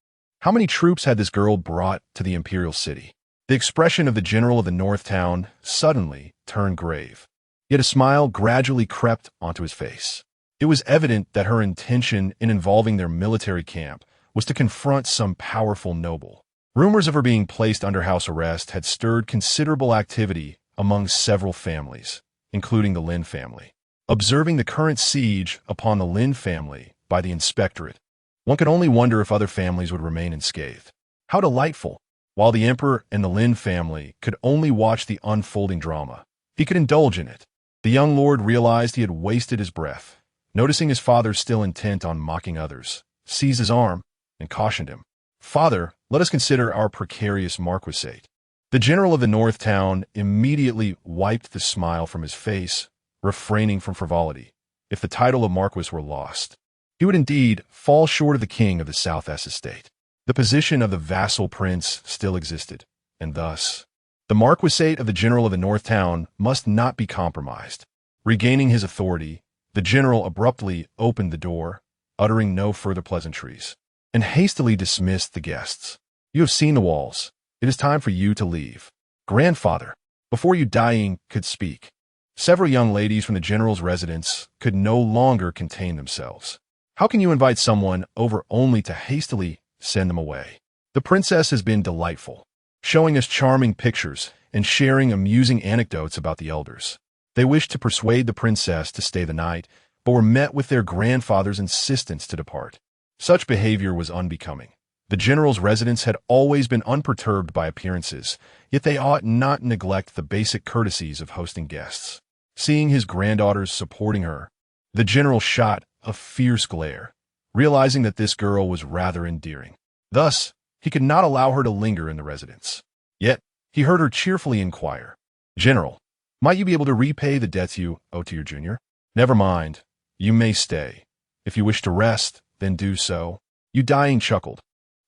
How many troops had this girl brought to the Imperial city? The expression of the general of the North Town suddenly turned grave, yet a smile gradually crept onto his face. It was evident that her intention in involving their military camp was to confront some powerful noble. Rumors of her being placed under house arrest had stirred considerable activity among several families, including the Lynn family. Observing the current siege upon the Lynn family by the inspectorate, one could only wonder if other families would remain unscathed. How delightful! While the emperor and the Lynn family could only watch the unfolding drama, he could indulge in it. The young lord realized he had wasted his breath. Noticing his father still intent on mocking others, seized his arm and cautioned him. "Father, let us consider our precarious marquisate." The general of the North Town immediately wiped the smile from his face, refraining from frivolity. If the title of marquis were lost, he would indeed fall short of the king of the South's estate. The position of the vassal prince still existed, and thus, the marquisate of the general of the North Town must not be compromised. Regaining his authority, the general abruptly opened the door, uttering no further pleasantries, and hastily dismissed the guests. "You have seen the walls. It is time for you to leave." "Grandfather," before you Daiying could speak, several young ladies from the general's residence could no longer contain themselves. "How can you invite someone over only to hastily send them away?" "The princess has been delightful, showing us charming pictures and sharing amusing anecdotes about the elders." They wished to persuade the princess to stay the night, but were met with their grandfather's insistence to depart. Such behavior was unbecoming. The general's residence had always been unperturbed by appearances, yet they ought not neglect the basic courtesies of hosting guests. Seeing his granddaughters supporting her, the general shot a fierce glare, realizing that this girl was rather endearing. Thus, he could not allow her to linger in the residence. Yet, he heard her cheerfully inquire, "General, might you be able to repay the debts you owe to your junior?" "Never mind. You may stay. If you wish to rest, then do so." Daiying chuckled,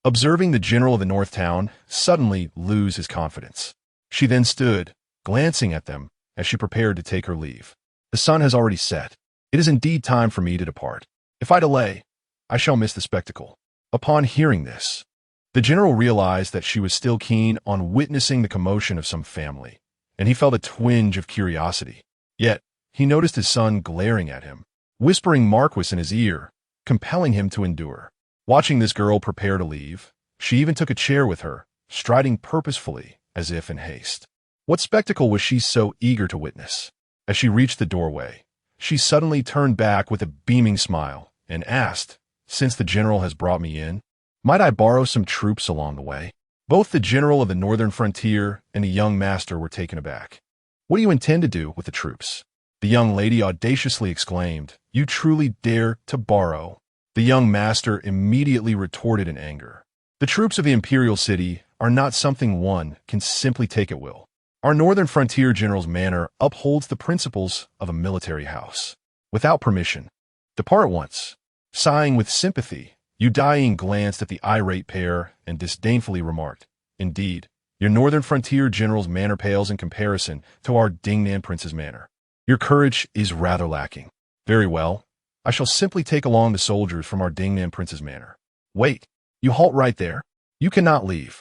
observing the general of the North Town suddenly lose his confidence. She then stood, glancing at them as she prepared to take her leave. "The sun has already set. It is indeed time for me to depart. If I delay, I shall miss the spectacle." Upon hearing this, the general realized that she was still keen on witnessing the commotion of some family, and he felt a twinge of curiosity. Yet, he noticed his son glaring at him, whispering Marquis in his ear, compelling him to endure. Watching this girl prepare to leave, she even took a chair with her, striding purposefully as if in haste. What spectacle was she so eager to witness? As she reached the doorway, she suddenly turned back with a beaming smile and asked, "Since the general has brought me in, might I borrow some troops along the way?" Both the general of the northern frontier and the young master were taken aback. "What do you intend to do with the troops?" The young lady audaciously exclaimed, "You truly dare to borrow?" The young master immediately retorted in anger. "The troops of the Imperial city are not something one can simply take at will. Our northern frontier general's manor upholds the principles of a military house. Without permission, depart at once." Sighing with sympathy, Daiying glanced at the irate pair and disdainfully remarked, "Indeed, your northern frontier general's manor pales in comparison to our Dingnan prince's manor. Your courage is rather lacking. Very well, I shall simply take along the soldiers from our Dingnan prince's manor." "Wait, you halt right there. You cannot leave."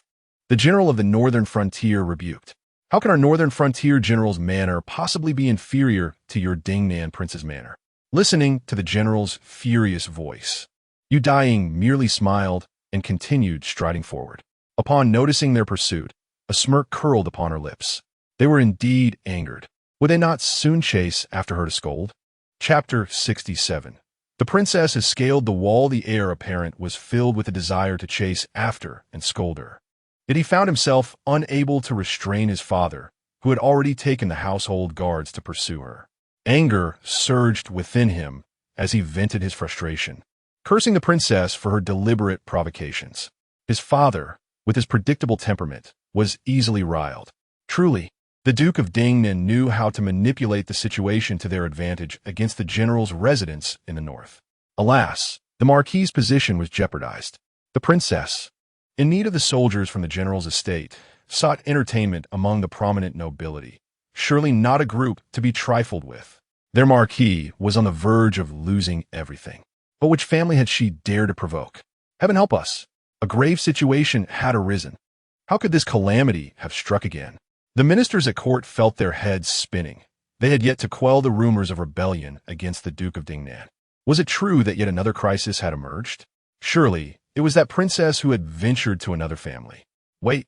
The general of the northern frontier rebuked. "How can our northern frontier general's manor possibly be inferior to your Dingnan prince's manor?" Listening to the general's furious voice, Daiying merely smiled and continued striding forward. Upon noticing their pursuit, a smirk curled upon her lips. They were indeed angered. Would they not soon chase after her to scold? Chapter 67. The princess has scaled the wall. The heir apparent was filled with a desire to chase after and scold her. Yet he found himself unable to restrain his father, who had already taken the household guards to pursue her. Anger surged within him as he vented his frustration, cursing the princess for her deliberate provocations. His father, with his predictable temperament, was easily riled. Truly, the Duke of Dingnan knew how to manipulate the situation to their advantage against the general's residence in the north. Alas, the Marquis's position was jeopardized. The princess, in need of the soldiers from the general's estate, sought entertainment among the prominent nobility, surely not a group to be trifled with. Their Marquis was on the verge of losing everything. But which family had she dared to provoke? Heaven help us! A grave situation had arisen. How could this calamity have struck again? The ministers at court felt their heads spinning. They had yet to quell the rumors of rebellion against the Duke of Dingnan. Was it true that yet another crisis had emerged? Surely, it was that princess who had ventured to another family. Wait,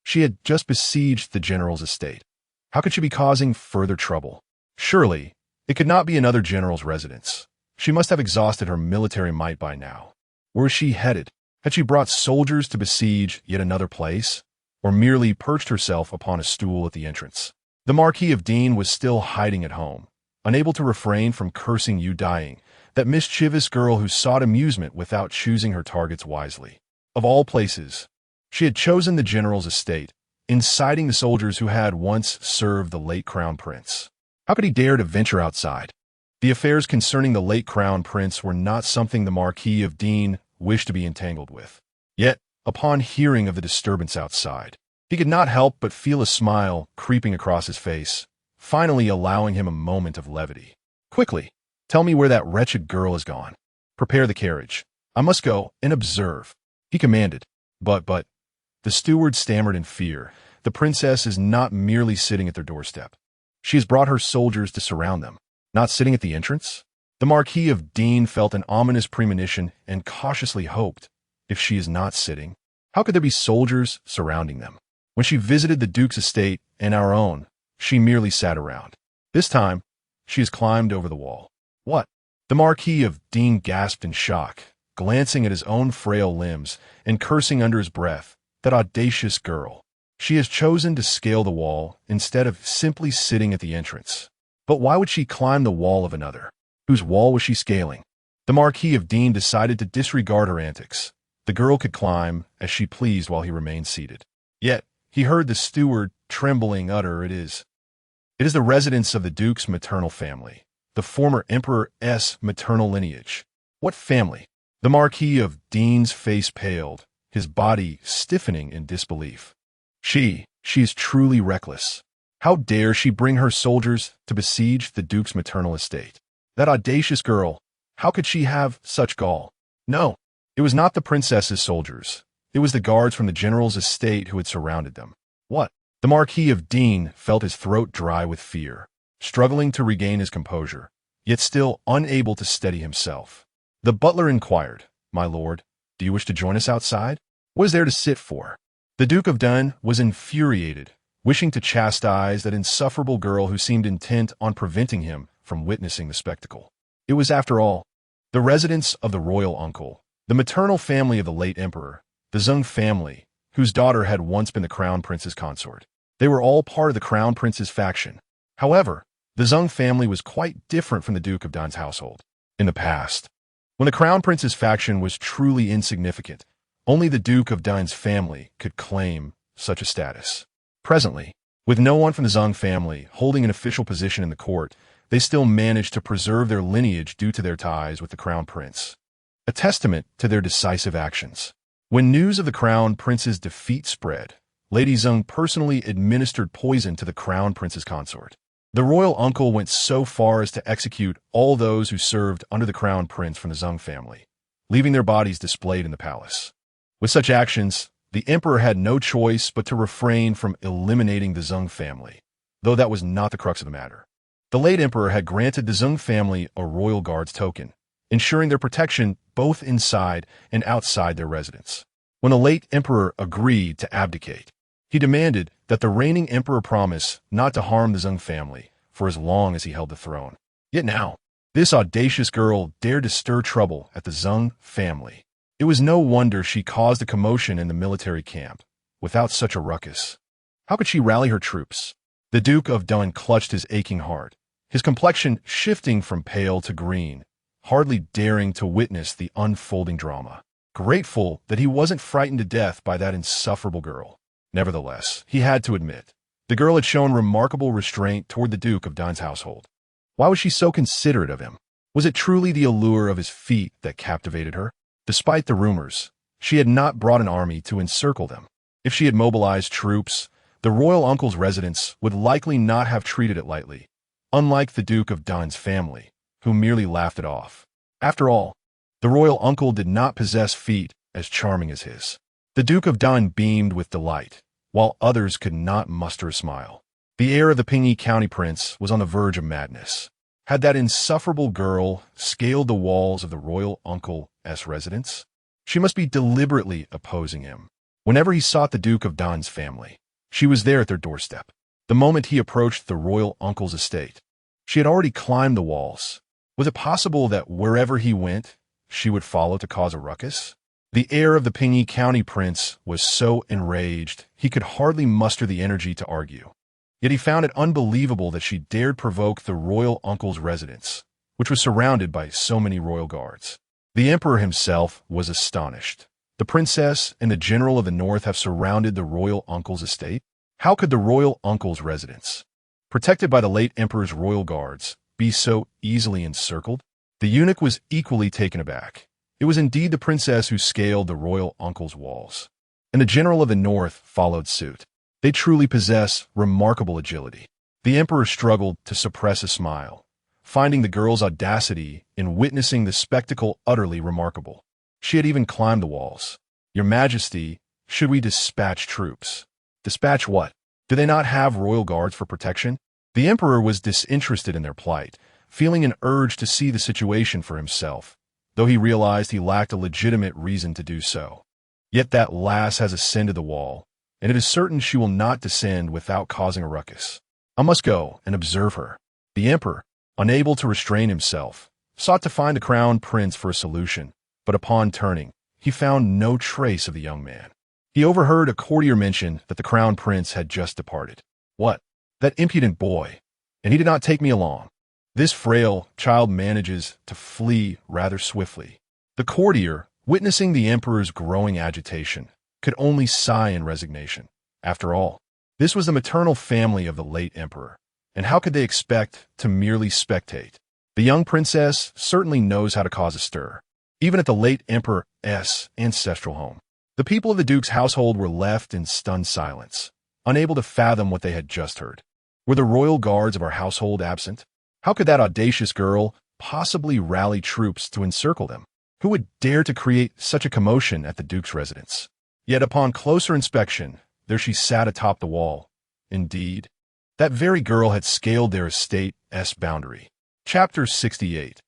she had just besieged the general's estate. How could she be causing further trouble? Surely, it could not be another general's residence. She must have exhausted her military might by now. Where was she headed? Had she brought soldiers to besiege yet another place, or merely perched herself upon a stool at the entrance? The Marquis of Dean was still hiding at home, unable to refrain from cursing Daiying, that mischievous girl who sought amusement without choosing her targets wisely. Of all places, she had chosen the general's estate, inciting the soldiers who had once served the late crown prince. How could he dare to venture outside? The affairs concerning the late crown prince were not something the Marquis of Dean wished to be entangled with. Yet, upon hearing of the disturbance outside, he could not help but feel a smile creeping across his face, finally allowing him a moment of levity. "Quickly, tell me where that wretched girl has gone. Prepare the carriage. I must go and observe," he commanded. But, the steward stammered in fear. "The princess is not merely sitting at their doorstep. She has brought her soldiers to surround them. Not sitting at the entrance?" The Marquis of Dean felt an ominous premonition and cautiously hoped, if she is not sitting, how could there be soldiers surrounding them? When she visited the Duke's estate and our own, she merely sat around. This time, she has climbed over the wall. "What?" The Marquis of Dean gasped in shock, glancing at his own frail limbs and cursing under his breath. That audacious girl. She has chosen to scale the wall instead of simply sitting at the entrance. But why would she climb the wall of another? Whose wall was she scaling? The Marquis of Dean decided to disregard her antics. The girl could climb as she pleased while he remained seated. Yet, he heard the steward, trembling, utter, It is the residence of the Duke's maternal family, the former Emperor's maternal lineage. What family? The Marquis of Dean's face paled, his body stiffening in disbelief. She is truly reckless. How dare she bring her soldiers to besiege the Duke's maternal estate? That audacious girl, how could she have such gall? No, it was not the princess's soldiers. It was the guards from the general's estate who had surrounded them. What? The Marquis of Dean felt his throat dry with fear, struggling to regain his composure, yet still unable to steady himself. The butler inquired, "My lord, do you wish to join us outside? What is there to sit for?" The Duke of Dun was infuriated, wishing to chastise that insufferable girl who seemed intent on preventing him from witnessing the spectacle. It was, after all, the residence of the royal uncle, the maternal family of the late emperor, the Zheng family, whose daughter had once been the crown prince's consort. They were all part of the crown prince's faction. However, the Zheng family was quite different from the Duke of Dun's household. In the past, when the crown prince's faction was truly insignificant, only the Duke of Dun's family could claim such a status. Presently, with no one from the Zheng family holding an official position in the court, they still managed to preserve their lineage due to their ties with the crown prince, a testament to their decisive actions. When news of the crown prince's defeat spread, Lady Zheng personally administered poison to the crown prince's consort. The royal uncle went so far as to execute all those who served under the crown prince from the Zheng family, leaving their bodies displayed in the palace. With such actions, the emperor had no choice but to refrain from eliminating the Zheng family, though that was not the crux of the matter. The late emperor had granted the Zheng family a royal guard's token, ensuring their protection both inside and outside their residence. When the late emperor agreed to abdicate, he demanded that the reigning emperor promise not to harm the Zheng family for as long as he held the throne. Yet now, this audacious girl dared to stir trouble at the Zheng family. It was no wonder she caused a commotion in the military camp. Without such a ruckus, how could she rally her troops? The Duke of Dun clutched his aching heart, his complexion shifting from pale to green, hardly daring to witness the unfolding drama. Grateful that he wasn't frightened to death by that insufferable girl. Nevertheless, he had to admit, the girl had shown remarkable restraint toward the Duke of Dun's household. Why was she so considerate of him? Was it truly the allure of his feet that captivated her? Despite the rumors, she had not brought an army to encircle them. If she had mobilized troops, the royal uncle's residence would likely not have treated it lightly, unlike the Duke of Dun's family, who merely laughed it off. After all, the royal uncle did not possess feet as charming as his. The Duke of Dun beamed with delight, while others could not muster a smile. The heir of the Pingyi County prince was on the verge of madness. Had that insufferable girl scaled the walls of the royal uncle's residence? She must be deliberately opposing him. Whenever he sought the Duke of Dun's family, she was there at their doorstep. The moment he approached the royal uncle's estate, she had already climbed the walls. Was it possible that wherever he went, she would follow to cause a ruckus? The heir of the Pingyi County prince was so enraged he could hardly muster the energy to argue. Yet he found it unbelievable that she dared provoke the royal uncle's residence, which was surrounded by so many royal guards. The emperor himself was astonished. The princess and the general of the north have surrounded the royal uncle's estate? How could the royal uncle's residence, protected by the late emperor's royal guards, be so easily encircled? The eunuch was equally taken aback. It was indeed the princess who scaled the royal uncle's walls, and the general of the north followed suit. They truly possess remarkable agility. The emperor struggled to suppress a smile, finding the girl's audacity in witnessing the spectacle utterly remarkable. She had even climbed the walls. "Your Majesty, should we dispatch troops?" Dispatch what? Do they not have royal guards for protection? The emperor was disinterested in their plight, feeling an urge to see the situation for himself, though he realized he lacked a legitimate reason to do so. Yet that lass has ascended the wall, and it is certain she will not descend without causing a ruckus. I must go and observe her. The emperor, unable to restrain himself, sought to find the crown prince for a solution, but upon turning, he found no trace of the young man. He overheard a courtier mention that the crown prince had just departed. What? That impudent boy. And he did not take me along. This frail child manages to flee rather swiftly. The courtier, witnessing the emperor's growing agitation, could only sigh in resignation. After all, this was the maternal family of the late emperor, and how could they expect to merely spectate? The young princess certainly knows how to cause a stir, even at the late emperor's ancestral home. The people of the duke's household were left in stunned silence, unable to fathom what they had just heard. Were the royal guards of our household absent? How could that audacious girl possibly rally troops to encircle them? Who would dare to create such a commotion at the duke's residence? Yet upon closer inspection, there she sat atop the wall. Indeed, that very girl had scaled their estate's boundary. Chapter 68.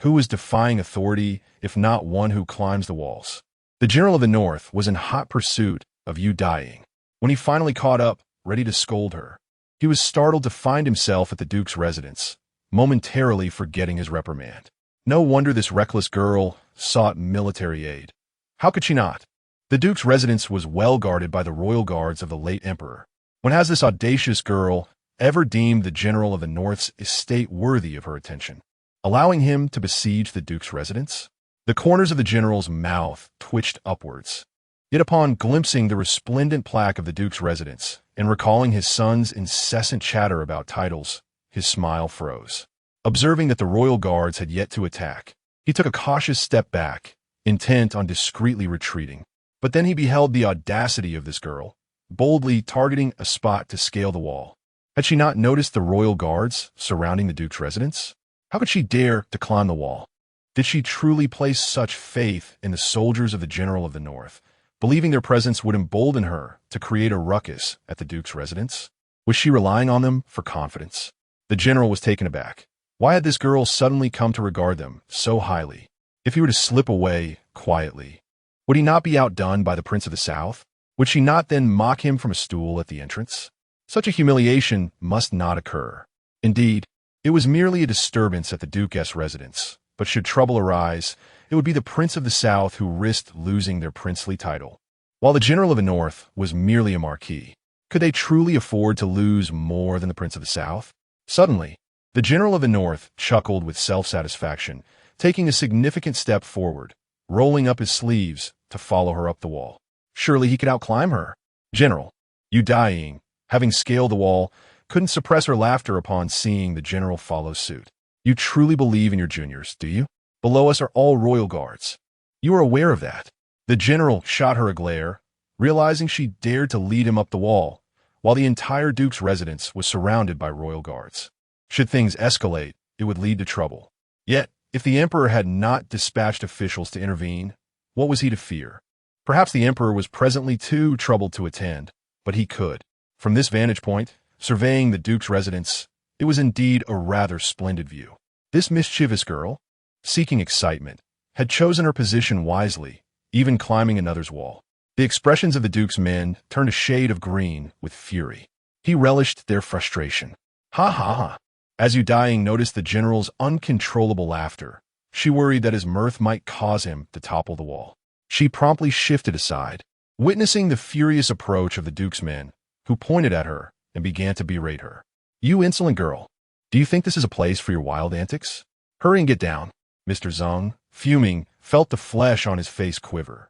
Who is defying authority, if not one who climbs the walls? The general of the north was in hot pursuit of Daiying. When he finally caught up, ready to scold her, he was startled to find himself at the duke's residence, momentarily forgetting his reprimand. No wonder this reckless girl sought military aid. How could she not? The duke's residence was well guarded by the royal guards of the late emperor. When has this audacious girl ever deemed the general of the north's estate worthy of her attention, allowing him to besiege the duke's residence? The corners of the general's mouth twitched upwards. Yet upon glimpsing the resplendent plaque of the duke's residence and recalling his son's incessant chatter about titles, his smile froze. Observing that the royal guards had yet to attack, he took a cautious step back, intent on discreetly retreating. But then he beheld the audacity of this girl, boldly targeting a spot to scale the wall. Had she not noticed the royal guards surrounding the duke's residence? How could she dare to climb the wall? Did she truly place such faith in the soldiers of the general of the north, believing their presence would embolden her to create a ruckus at the duke's residence? Was she relying on them for confidence? The general was taken aback. Why had this girl suddenly come to regard them so highly? If he were to slip away quietly, would he not be outdone by the Prince of the South? Would she not then mock him from a stool at the entrance? Such a humiliation must not occur. Indeed, it was merely a disturbance at the duke's residence, but should trouble arise, it would be the Prince of the South who risked losing their princely title, while the general of the North was merely a marquis. Could they truly afford to lose more than the Prince of the South? Suddenly, the general of the North chuckled with self-satisfaction, taking a significant step forward, rolling up his sleeves to follow her up the wall. Surely he could outclimb her. General, Daiying, having scaled the wall, couldn't suppress her laughter upon seeing the general follow suit. You truly believe in your juniors, do you? Below us are all royal guards. You are aware of that. The general shot her a glare, realizing she dared to lead him up the wall, while the entire duke's residence was surrounded by royal guards. Should things escalate, it would lead to trouble. Yet, if the emperor had not dispatched officials to intervene, what was he to fear? Perhaps the emperor was presently too troubled to attend, but he could. From this vantage point, surveying the duke's residence, it was indeed a rather splendid view. This mischievous girl, seeking excitement, had chosen her position wisely, even climbing another's wall. The expressions of the duke's men turned a shade of green with fury. He relished their frustration. Ha ha ha. As Daiying noticed the general's uncontrollable laughter, she worried that his mirth might cause him to topple the wall. She promptly shifted aside, witnessing the furious approach of the duke's men, who pointed at her and began to berate her. You insolent girl, do you think this is a place for your wild antics? Hurry and get down. Mr. Zeng, fuming, felt the flesh on his face quiver.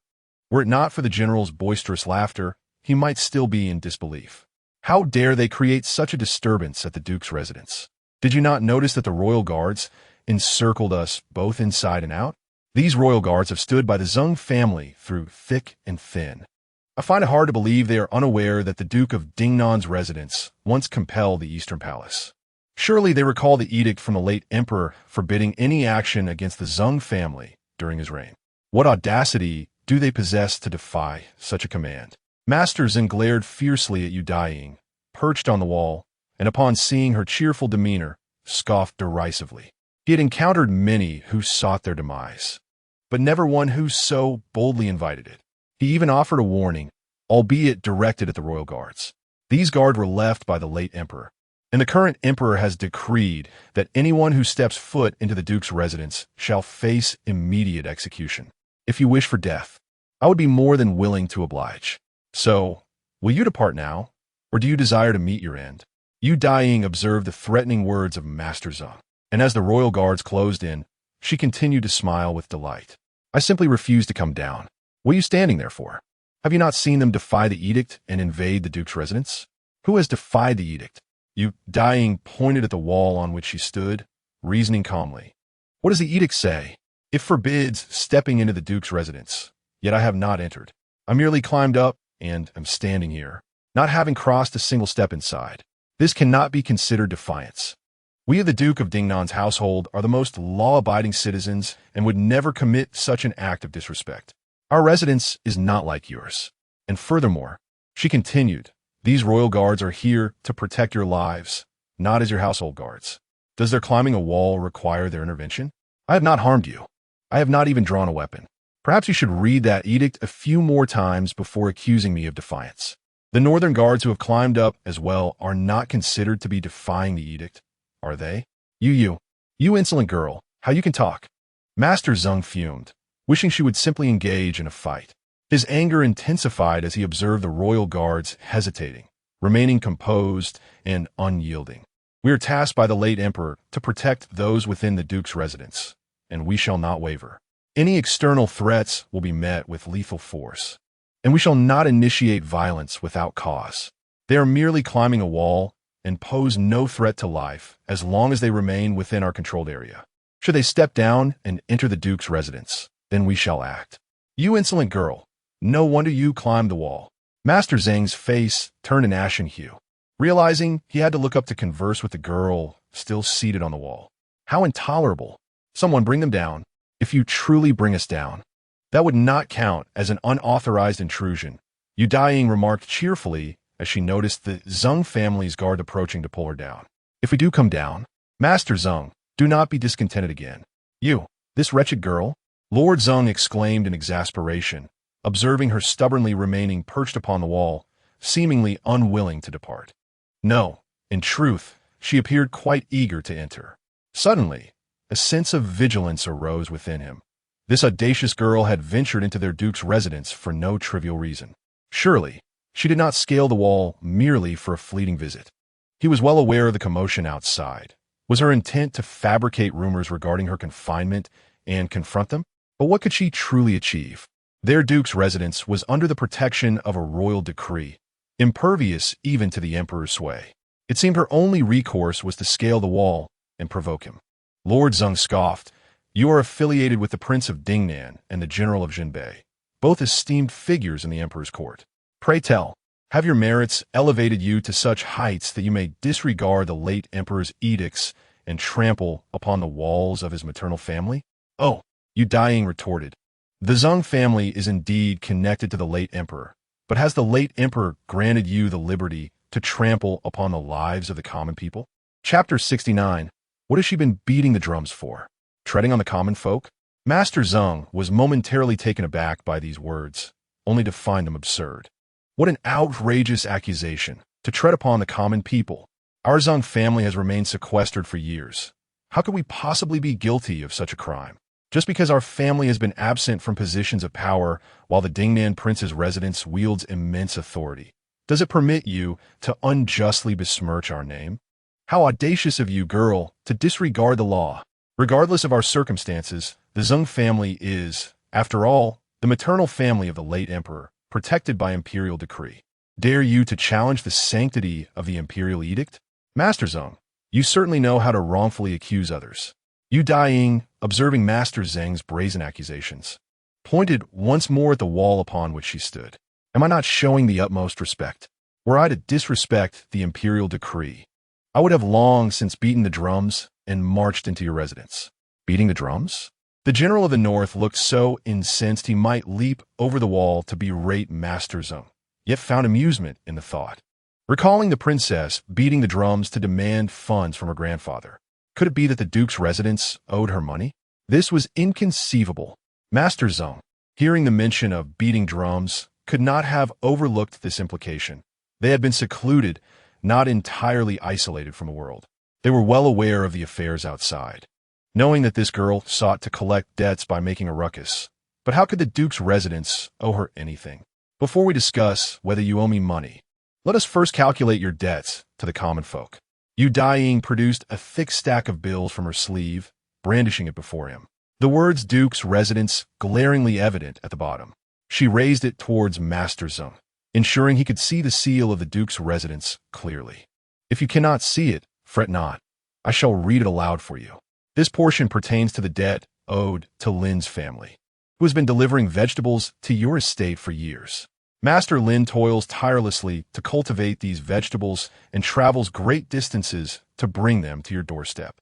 Were it not for the general's boisterous laughter, he might still be in disbelief. How dare they create such a disturbance at the duke's residence? Did you not notice that the royal guards encircled us both inside and out? These royal guards have stood by the Zeng family through thick and thin. I find it hard to believe they are unaware that the Duke of Dingnan's residence once compelled the Eastern Palace. Surely they recall the edict from the late emperor forbidding any action against the Zeng family during his reign. What audacity do they possess to defy such a command? Master Zeng glared fiercely at Daiying, perched on the wall, and upon seeing her cheerful demeanor, scoffed derisively. He had encountered many who sought their demise, but never one who so boldly invited it. He even offered a warning, albeit directed at the royal guards. These guards were left by the late emperor, and the current emperor has decreed that anyone who steps foot into the duke's residence shall face immediate execution. If you wish for death, I would be more than willing to oblige. So, will you depart now, or do you desire to meet your end? Yu Daiying observed the threatening words of Master Zeng, and as the royal guards closed in, she continued to smile with delight. I simply refuse to come down. What are you standing there for? Have you not seen them defy the edict and invade the Duke's residence? Who has defied the edict? Yu Daiying pointed at the wall on which she stood, reasoning calmly. What does the edict say? It forbids stepping into the Duke's residence, yet I have not entered. I merely climbed up and am standing here, not having crossed a single step inside. This cannot be considered defiance. We of the Duke of Dingnan's household are the most law-abiding citizens and would never commit such an act of disrespect. Our residence is not like yours. And furthermore, she continued, these royal guards are here to protect your lives, not as your household guards. Does their climbing a wall require their intervention? I have not harmed you. I have not even drawn a weapon. Perhaps you should read that edict a few more times before accusing me of defiance. The northern guards who have climbed up as well are not considered to be defying the edict, are they? You insolent girl, how you can talk. Master Zeng fumed, wishing she would simply engage in a fight. His anger intensified as he observed the royal guards hesitating, remaining composed and unyielding. We are tasked by the late emperor to protect those within the Duke's residence, and we shall not waver. Any external threats will be met with lethal force, and we shall not initiate violence without cause. They are merely climbing a wall and pose no threat to life as long as they remain within our controlled area. Should they step down and enter the Duke's residence, then we shall act. You insolent girl, no wonder you climbed the wall. Master Zheng's face turned an ashen hue, realizing he had to look up to converse with the girl still seated on the wall. How intolerable. Someone bring them down. If you truly bring us down, that would not count as an unauthorized intrusion, Yu Daiying remarked cheerfully as she noticed the Zeng family's guard approaching to pull her down. If we do come down, Master Zeng, do not be discontented again. You, this wretched girl? Lord Zeng exclaimed in exasperation, observing her stubbornly remaining perched upon the wall, seemingly unwilling to depart. No, in truth, she appeared quite eager to enter. Suddenly, a sense of vigilance arose within him. This audacious girl had ventured into their Duke's residence for no trivial reason. Surely, she did not scale the wall merely for a fleeting visit. He was well aware of the commotion outside. Was her intent to fabricate rumors regarding her confinement and confront them? But what could she truly achieve? Their Duke's residence was under the protection of a royal decree, impervious even to the emperor's sway. It seemed her only recourse was to scale the wall and provoke him. Lord Zeng scoffed. You are affiliated with the Prince of Dingnan and the General of Jinbei, both esteemed figures in the emperor's court. Pray tell, have your merits elevated you to such heights that you may disregard the late emperor's edicts and trample upon the walls of his maternal family? Oh, Yu Daiying retorted. The Zeng family is indeed connected to the late emperor, but has the late emperor granted you the liberty to trample upon the lives of the common people? Chapter 69. What has she been beating the drums for? Treading on the common folk? Master Zeng was momentarily taken aback by these words, only to find them absurd. What an outrageous accusation, to tread upon the common people. Our Zeng family has remained sequestered for years. How could we possibly be guilty of such a crime? Just because our family has been absent from positions of power while the Dingnan prince's residence wields immense authority, does it permit you to unjustly besmirch our name? How audacious of you, girl, to disregard the law. Regardless of our circumstances, the Zeng family is, after all, the maternal family of the late emperor, protected by imperial decree. Dare you to challenge the sanctity of the imperial edict? Master Zeng, you certainly know how to wrongfully accuse others. Yu Daiying, observing Master Zeng's brazen accusations, pointed once more at the wall upon which she stood. Am I not showing the utmost respect? Were I to disrespect the imperial decree, I would have long since beaten the drums and marched into your residence. Beating the drums? The general of the north looked so incensed he might leap over the wall to berate Master Zeng, yet found amusement in the thought. Recalling the princess beating the drums to demand funds from her grandfather, could it be that the Duke's residence owed her money? This was inconceivable. Master Zeng, hearing the mention of beating drums, could not have overlooked this implication. They had been secluded, not entirely isolated from the world. They were well aware of the affairs outside, knowing that this girl sought to collect debts by making a ruckus. But how could the duke's residence owe her anything? Before we discuss whether you owe me money, let us first calculate your debts to the common folk. Daiying produced a thick stack of bills from her sleeve, brandishing it before him. The words Duke's residence glaringly evident at the bottom. She raised it towards Master Zeng, ensuring he could see the seal of the Duke's residence clearly. If you cannot see it, fret not. I shall read it aloud for you. This portion pertains to the debt owed to Lynn's family, who has been delivering vegetables to your estate for years. Master Lynn toils tirelessly to cultivate these vegetables and travels great distances to bring them to your doorstep,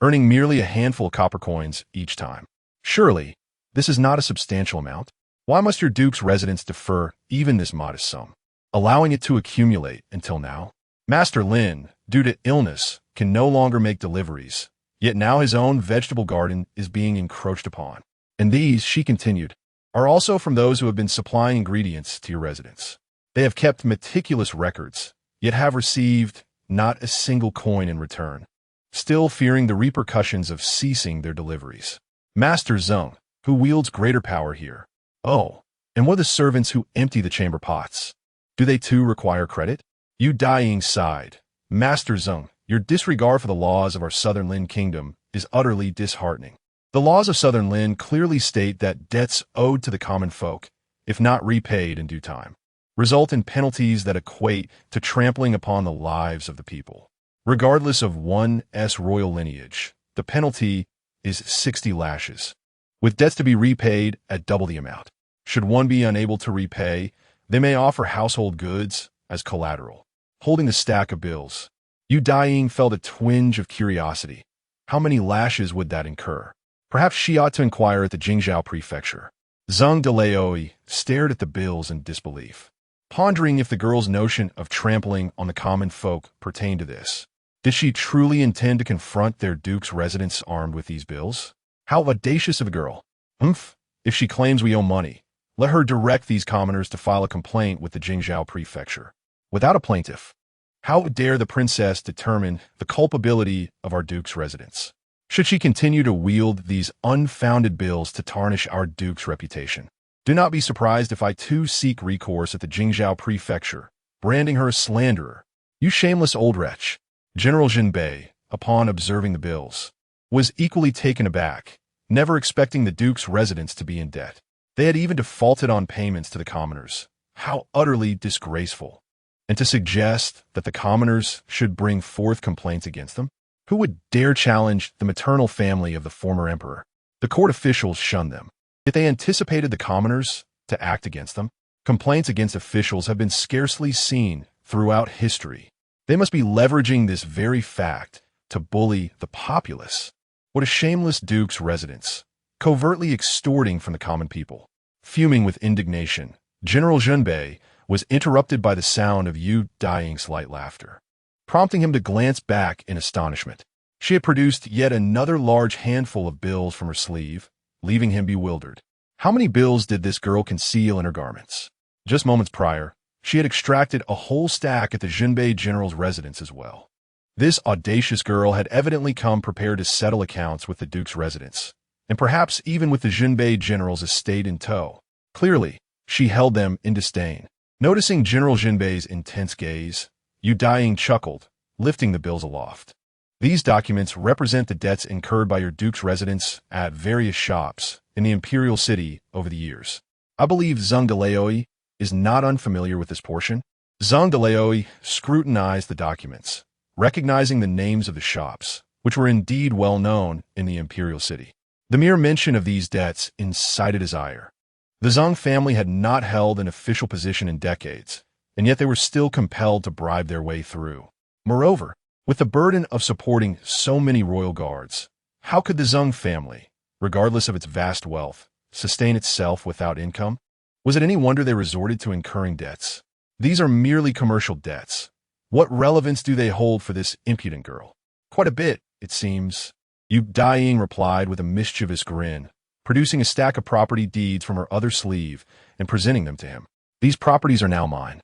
earning merely a handful of copper coins each time. Surely, this is not a substantial amount. Why must your duke's residence defer even this modest sum, allowing it to accumulate until now? Master Lynn, due to illness, can no longer make deliveries, yet now his own vegetable garden is being encroached upon. And these, she continued, are also from those who have been supplying ingredients to your residence. They have kept meticulous records, yet have received not a single coin in return, still fearing the repercussions of ceasing their deliveries. Master Zeng, who wields greater power here. Oh, and what are the servants who empty the chamber pots? Do they too require credit? Daiying sighed. Master Zeng, your disregard for the laws of our southern Lin kingdom is utterly disheartening. The laws of southern Lin clearly state that debts owed to the common folk, if not repaid in due time, result in penalties that equate to trampling upon the lives of the people. Regardless of one's royal lineage, the penalty is 60 lashes, with debts to be repaid at double the amount. Should one be unable to repay, they may offer household goods as collateral, holding the stack of bills. Daiying felt a twinge of curiosity. How many lashes would that incur? Perhaps she ought to inquire at the Jingzhou prefecture. Zeng de stared at the bills in disbelief, pondering if the girl's notion of trampling on the common folk pertained to this. Did she truly intend to confront their duke's residence armed with these bills? How audacious of a girl. If she claims we owe money, let her direct these commoners to file a complaint with the Jingzhou prefecture. Without a plaintiff, how dare the princess determine the culpability of our duke's residence? Should she continue to wield these unfounded bills to tarnish our duke's reputation? Do not be surprised if I too seek recourse at the Jingzhou prefecture, branding her a slanderer. You shameless old wretch. General Jinbei, upon observing the bills, was equally taken aback, never expecting the duke's residence to be in debt. They had even defaulted on payments to the commoners. How utterly disgraceful. And to suggest that the commoners should bring forth complaints against them? Who would dare challenge the maternal family of the former emperor? The court officials shunned them. Yet they anticipated the commoners to act against them. Complaints against officials have been scarcely seen throughout history. They must be leveraging this very fact to bully the populace. What a shameless duke's residence, covertly extorting from the common people. Fuming with indignation, General Jinbei was interrupted by the sound of Daiying's light laughter, prompting him to glance back in astonishment. She had produced yet another large handful of bills from her sleeve, leaving him bewildered. How many bills did this girl conceal in her garments? Just moments prior, she had extracted a whole stack at the Jinbei general's residence as well. This audacious girl had evidently come prepared to settle accounts with the duke's residence, and perhaps even with the Jinbei general's estate in tow. Clearly, she held them in disdain. Noticing General Jinbei's intense gaze, Daiying chuckled, lifting the bills aloft. These documents represent the debts incurred by your duke's residence at various shops in the Imperial city over the years. I believe Zeng de is not unfamiliar with this portion. Zeng de scrutinized the documents, recognizing the names of the shops, which were indeed well known in the Imperial city. The mere mention of these debts incited his ire. The Zeng family had not held an official position in decades, and yet they were still compelled to bribe their way through. Moreover, with the burden of supporting so many royal guards, how could the Zeng family, regardless of its vast wealth, sustain itself without income? Was it any wonder they resorted to incurring debts? These are merely commercial debts. What relevance do they hold for this impudent girl? Quite a bit, it seems. Daiying replied with a mischievous grin, producing a stack of property deeds from her other sleeve and presenting them to him. These properties are now mine.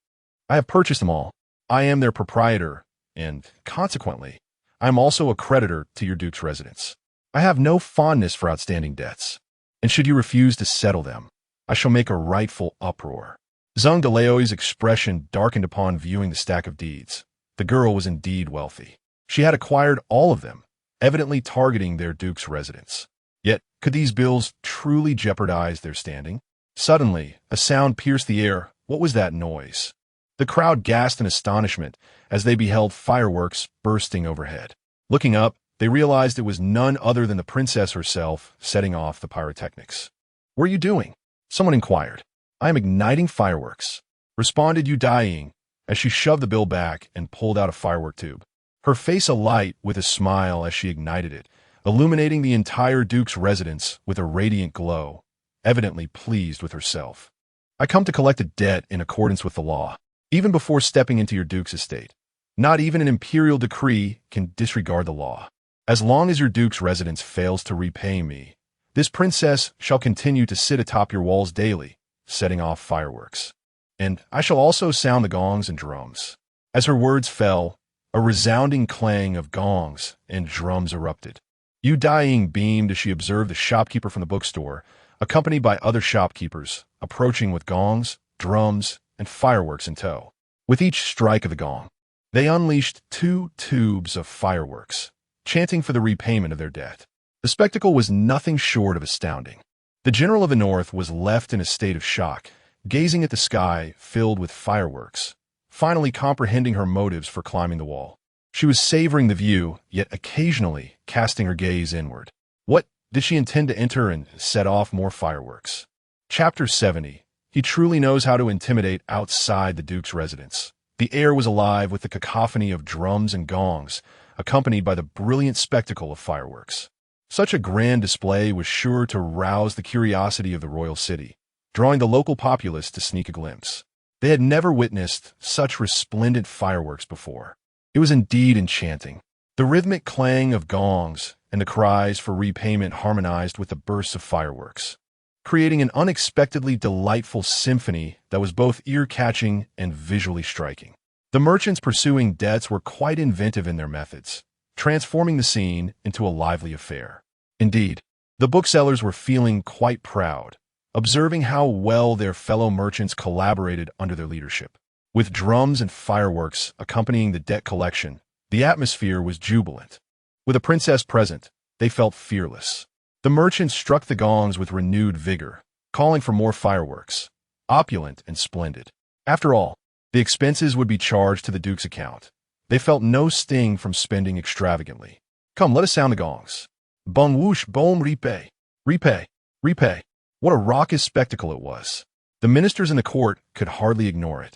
I have purchased them all. I am their proprietor, and, consequently, I am also a creditor to your duke's residence. I have no fondness for outstanding debts. and should you refuse to settle them, I shall make a rightful uproar. Zhang Delaoi's expression darkened upon viewing the stack of deeds. The girl was indeed wealthy. She had acquired all of them, evidently targeting their duke's residence. Yet, could these bills truly jeopardize their standing? Suddenly, a sound pierced the air. What was that noise? The crowd gasped in astonishment as they beheld fireworks bursting overhead. Looking up, they realized it was none other than the princess herself setting off the pyrotechnics. "What are you doing?" someone inquired. "I am igniting fireworks," responded Daiying as she shoved the bill back and pulled out a firework tube. Her face alight with a smile as she ignited it, illuminating the entire duke's residence with a radiant glow, evidently pleased with herself. "I come to collect a debt in accordance with the law, even before stepping into your duke's estate. Not even an imperial decree can disregard the law. As long as your duke's residence fails to repay me, this princess shall continue to sit atop your walls daily, setting off fireworks. And I shall also sound the gongs and drums." As her words fell, a resounding clang of gongs and drums erupted. Daiying beamed as she observed the shopkeeper from the bookstore, accompanied by other shopkeepers, approaching with gongs, drums, and fireworks in tow. With each strike of the gong, they unleashed 2 tubes of fireworks, chanting for the repayment of their debt. The spectacle was nothing short of astounding. The general of the north was left in a state of shock, gazing at the sky filled with fireworks, finally comprehending her motives for climbing the wall. She was savoring the view, yet occasionally casting her gaze inward. What, did she intend to enter and set off more fireworks? Chapter 70. He truly knows how to intimidate outside the duke's residence. The air was alive with the cacophony of drums and gongs, accompanied by the brilliant spectacle of fireworks. Such a grand display was sure to rouse the curiosity of the royal city, drawing the local populace to sneak a glimpse. They had never witnessed such resplendent fireworks before. It was indeed enchanting. The rhythmic clang of gongs and the cries for repayment harmonized with the bursts of fireworks, creating an unexpectedly delightful symphony that was both ear-catching and visually striking. The merchants pursuing debts were quite inventive in their methods, transforming the scene into a lively affair. Indeed, the booksellers were feeling quite proud, observing how well their fellow merchants collaborated under their leadership. With drums and fireworks accompanying the debt collection, the atmosphere was jubilant. With a princess present, they felt fearless. The merchants struck the gongs with renewed vigor, calling for more fireworks, opulent and splendid. After all, the expenses would be charged to the duke's account. They felt no sting from spending extravagantly. "Come, let us sound the gongs. Bon whoosh, bon repay. Repay. Repay." What a raucous spectacle it was. The ministers in the court could hardly ignore it.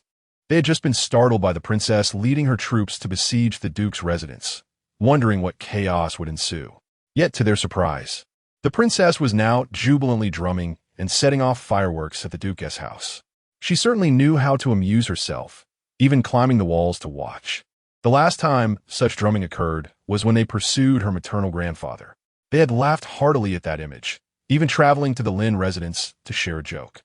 They had just been startled by the princess leading her troops to besiege the duke's residence, wondering what chaos would ensue. Yet, to their surprise, the princess was now jubilantly drumming and setting off fireworks at the duke's house. She certainly knew how to amuse herself, even climbing the walls to watch. The last time such drumming occurred was when they pursued her maternal grandfather. They had laughed heartily at that image, even traveling to the Lynn residence to share a joke.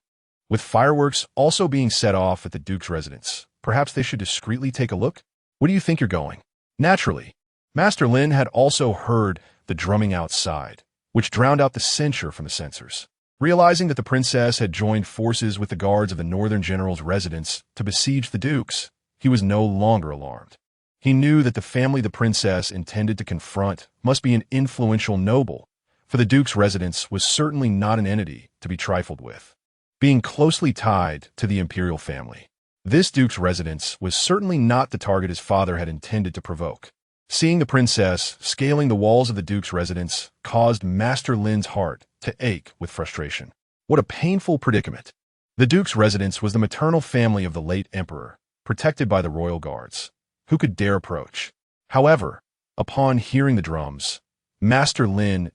With fireworks also being set off at the duke's residence, perhaps they should discreetly take a look? Where do you think you're going? Naturally, Master Lynn had also heard the drumming outside, which drowned out the censure from the censors. Realizing that the princess had joined forces with the guards of the northern general's residence to besiege the duke's, he was no longer alarmed. He knew that the family the princess intended to confront must be an influential noble, for the duke's residence was certainly not an entity to be trifled with. Being closely tied to the imperial family, this duke's residence was certainly not the target his father had intended to provoke. Seeing the princess scaling the walls of the duke's residence caused Master Lynn's heart to ache with frustration. What a painful predicament. The duke's residence was the maternal family of the late emperor, protected by the royal guards. Who could dare approach? However, upon hearing the drums, Master Lynn's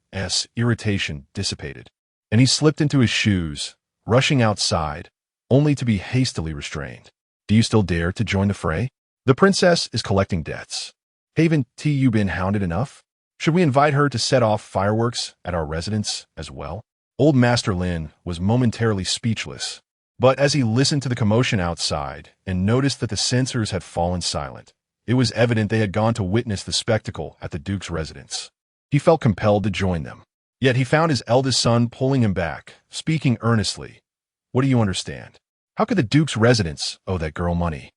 irritation dissipated, and he slipped into his shoes, rushing outside, only to be hastily restrained. "Do you still dare to join the fray? The princess is collecting debts. Haven't you been hounded enough? Should we invite her to set off fireworks at our residence as well?" Old Master Lynn was momentarily speechless, but as he listened to the commotion outside and noticed that the censors had fallen silent, it was evident they had gone to witness the spectacle at the duke's residence. He felt compelled to join them. Yet he found his eldest son pulling him back, speaking earnestly. What do you understand? How could the Duke's residence owe that girl money?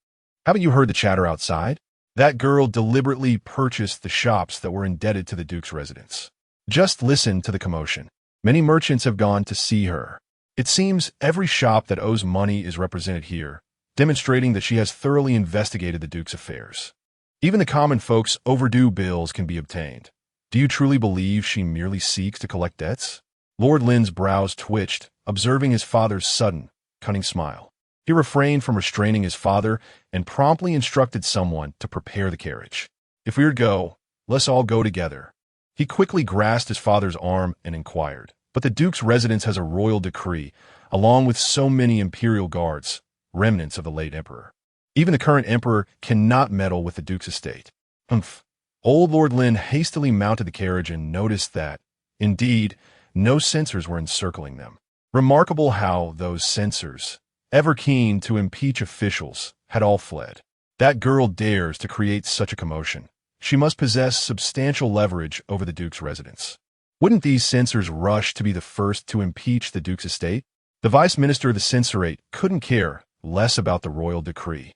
Haven't you heard the chatter outside? That girl deliberately purchased the shops that were indebted to the Duke's residence. Just listen to the commotion. Many merchants have gone to see her. It seems every shop that owes money is represented here, demonstrating that she has thoroughly investigated the Duke's affairs. Even the common folks' overdue bills can be obtained. Do you truly believe she merely seeks to collect debts? Lord Lynn's brows twitched, observing his father's sudden, cunning smile. He refrained from restraining his father and promptly instructed someone to prepare the carriage. If we are to go, let's all go together. He quickly grasped his father's arm and inquired, but the Duke's residence has a royal decree, along with so many Imperial guards, remnants of the late Emperor. Even the current Emperor cannot meddle with the Duke's estate. Humph. Old Lord Lynn hastily mounted the carriage and noticed that, indeed, no censors were encircling them. Remarkable how those censors, ever keen to impeach officials, had all fled. That girl dares to create such a commotion. She must possess substantial leverage over the Duke's residence. Wouldn't these censors rush to be the first to impeach the Duke's estate? The vice minister of the censorate couldn't care less about the royal decree.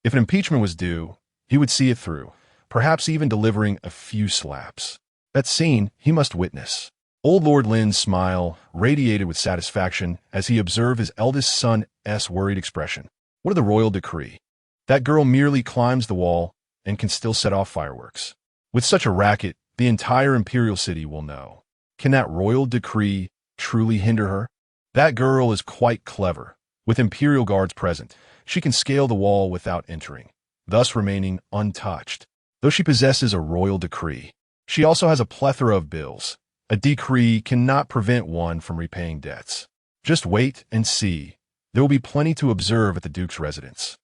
If an impeachment was due, he would see it through, perhaps even delivering a few slaps. That scene he must witness. Old Lord Lynn's smile radiated with satisfaction as he observed his eldest son's worried expression. What of the royal decree? That girl merely climbs the wall and can still set off fireworks. With such a racket, the entire Imperial city will know. Can that royal decree truly hinder her? That girl is quite clever. With Imperial guards present, she can scale the wall without entering, thus remaining untouched. Though she possesses a royal decree, she also has a plethora of bills. A decree cannot prevent one from repaying debts. Just wait and see. There will be plenty to observe at the Duke's residence.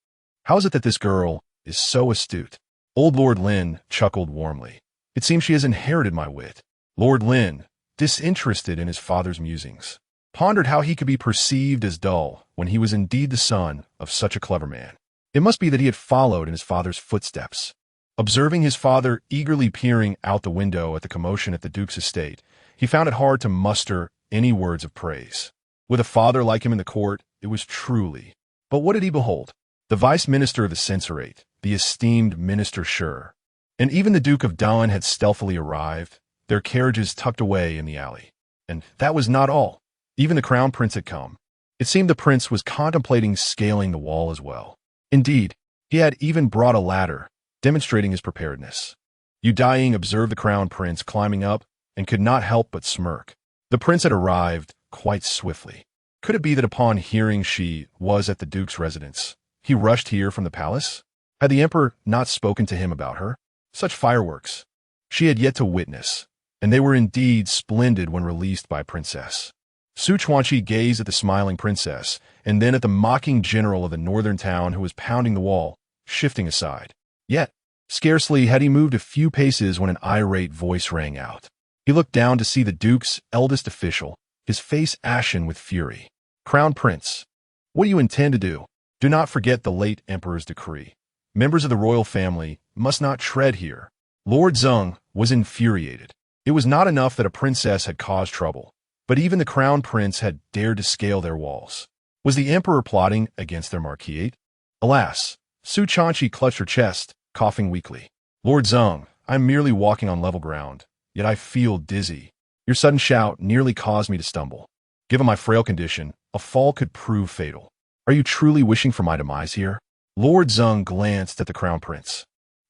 How is it that this girl is so astute? Old Lord Lynn chuckled warmly. It seems she has inherited my wit. Lord Lynn, disinterested in his father's musings, pondered how he could be perceived as dull when he was indeed the son of such a clever man. It must be that he had followed in his father's footsteps. Observing his father eagerly peering out the window at the commotion at the Duke's estate, he found it hard to muster any words of praise. With a father like him in the court, it was truly. But what did he behold? The vice minister of the censorate, the esteemed Minister Sure, and even the Duke of Daiying had stealthily arrived, their carriages tucked away in the alley. And that was not all. Even the crown prince had come. It seemed the prince was contemplating scaling the wall as well. Indeed, he had even brought a ladder, demonstrating his preparedness. Daiying observed the crown prince climbing up and could not help but smirk. The prince had arrived quite swiftly. Could it be that upon hearing she was at the Duke's residence, he rushed here from the palace? Had the Emperor not spoken to him about her? Such fireworks she had yet to witness, and they were indeed splendid when released by Princess. Su Chuanqi gazed at the smiling princess, and then at the mocking general of the northern town who was pounding the wall, shifting aside. Yet, scarcely had he moved a few paces when an irate voice rang out. He looked down to see the Duke's eldest official, his face ashen with fury. Crown Prince, what do you intend to do? Do not forget the late Emperor's decree. Members of the royal family must not tread here. Lord Zeng was infuriated. It was not enough that a princess had caused trouble, but even the crown prince had dared to scale their walls. Was the Emperor plotting against their marquisate? Alas, Su Chuanqi clutched her chest, coughing weakly. Lord Zeng, I am merely walking on level ground, yet I feel dizzy. Your sudden shout nearly caused me to stumble. Given my frail condition, a fall could prove fatal. Are you truly wishing for my demise here? Lord Zeng glanced at the crown prince,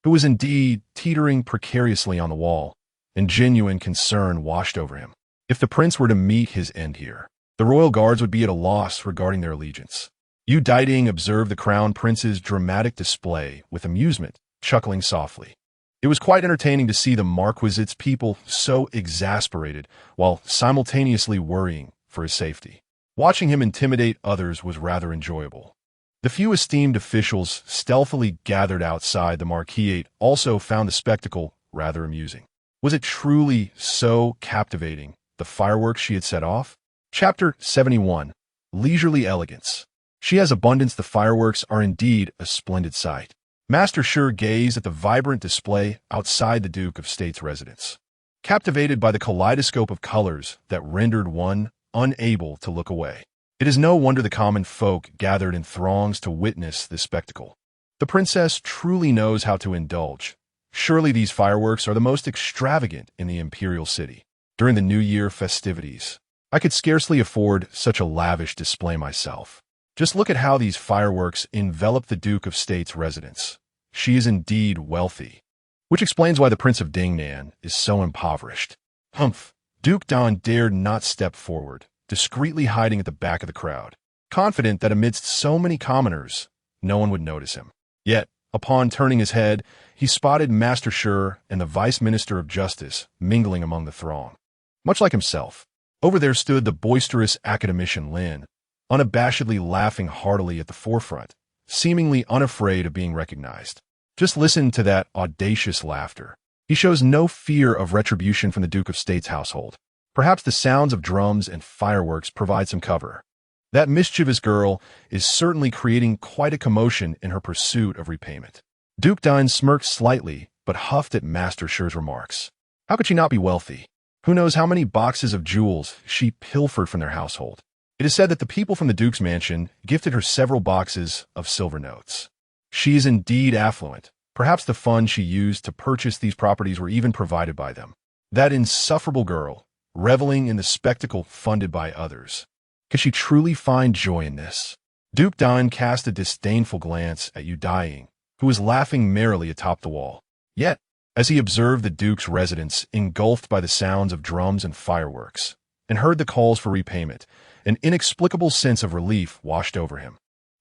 who was indeed teetering precariously on the wall, and genuine concern washed over him. If the prince were to meet his end here, the royal guards would be at a loss regarding their allegiance. Daiying observed the crown prince's dramatic display with amusement, chuckling softly. It was quite entertaining to see the marquisite's people so exasperated while simultaneously worrying for his safety. Watching him intimidate others was rather enjoyable. The few esteemed officials stealthily gathered outside the marquisate also found the spectacle rather amusing. Was it truly so captivating, the fireworks she had set off? Chapter 71. Leisurely Elegance. She has abundance. The fireworks are indeed a splendid sight. Master Sure gazed at the vibrant display outside the Duke of State's residence. captivated by the kaleidoscope of colors that rendered one unable to look away. It is no wonder the common folk gathered in throngs to witness this spectacle. The princess truly knows how to indulge. Surely these fireworks are the most extravagant in the Imperial city. During the New Year festivities, I could scarcely afford such a lavish display myself. Just look at how these fireworks envelop the Duke of State's residence. She is indeed wealthy, which explains why the Prince of Dingnan is so impoverished. Humph! Duke Don dared not step forward, discreetly hiding at the back of the crowd, confident that amidst so many commoners, no one would notice him. Yet, upon turning his head, he spotted Master Sure and the Vice Minister of Justice mingling among the throng. Much like himself, over there stood the boisterous academician Lynn, unabashedly laughing heartily at the forefront, seemingly unafraid of being recognized. Just listen to that audacious laughter. He shows no fear of retribution from the Duke of State's household. Perhaps the sounds of drums and fireworks provide some cover. That mischievous girl is certainly creating quite a commotion in her pursuit of repayment. Duke Don smirked slightly, but huffed at Master Sure's remarks. How could she not be wealthy? Who knows how many boxes of jewels she pilfered from their household? It is said that the people from the Duke's mansion gifted her several boxes of silver notes. She is indeed affluent. Perhaps the funds she used to purchase these properties were even provided by them. That insufferable girl, reveling in the spectacle funded by others. Could she truly find joy in this? Duke Don cast a disdainful glance at Daiying, who was laughing merrily atop the wall. Yet, as he observed the Duke's residence engulfed by the sounds of drums and fireworks, and heard the calls for repayment, an inexplicable sense of relief washed over him.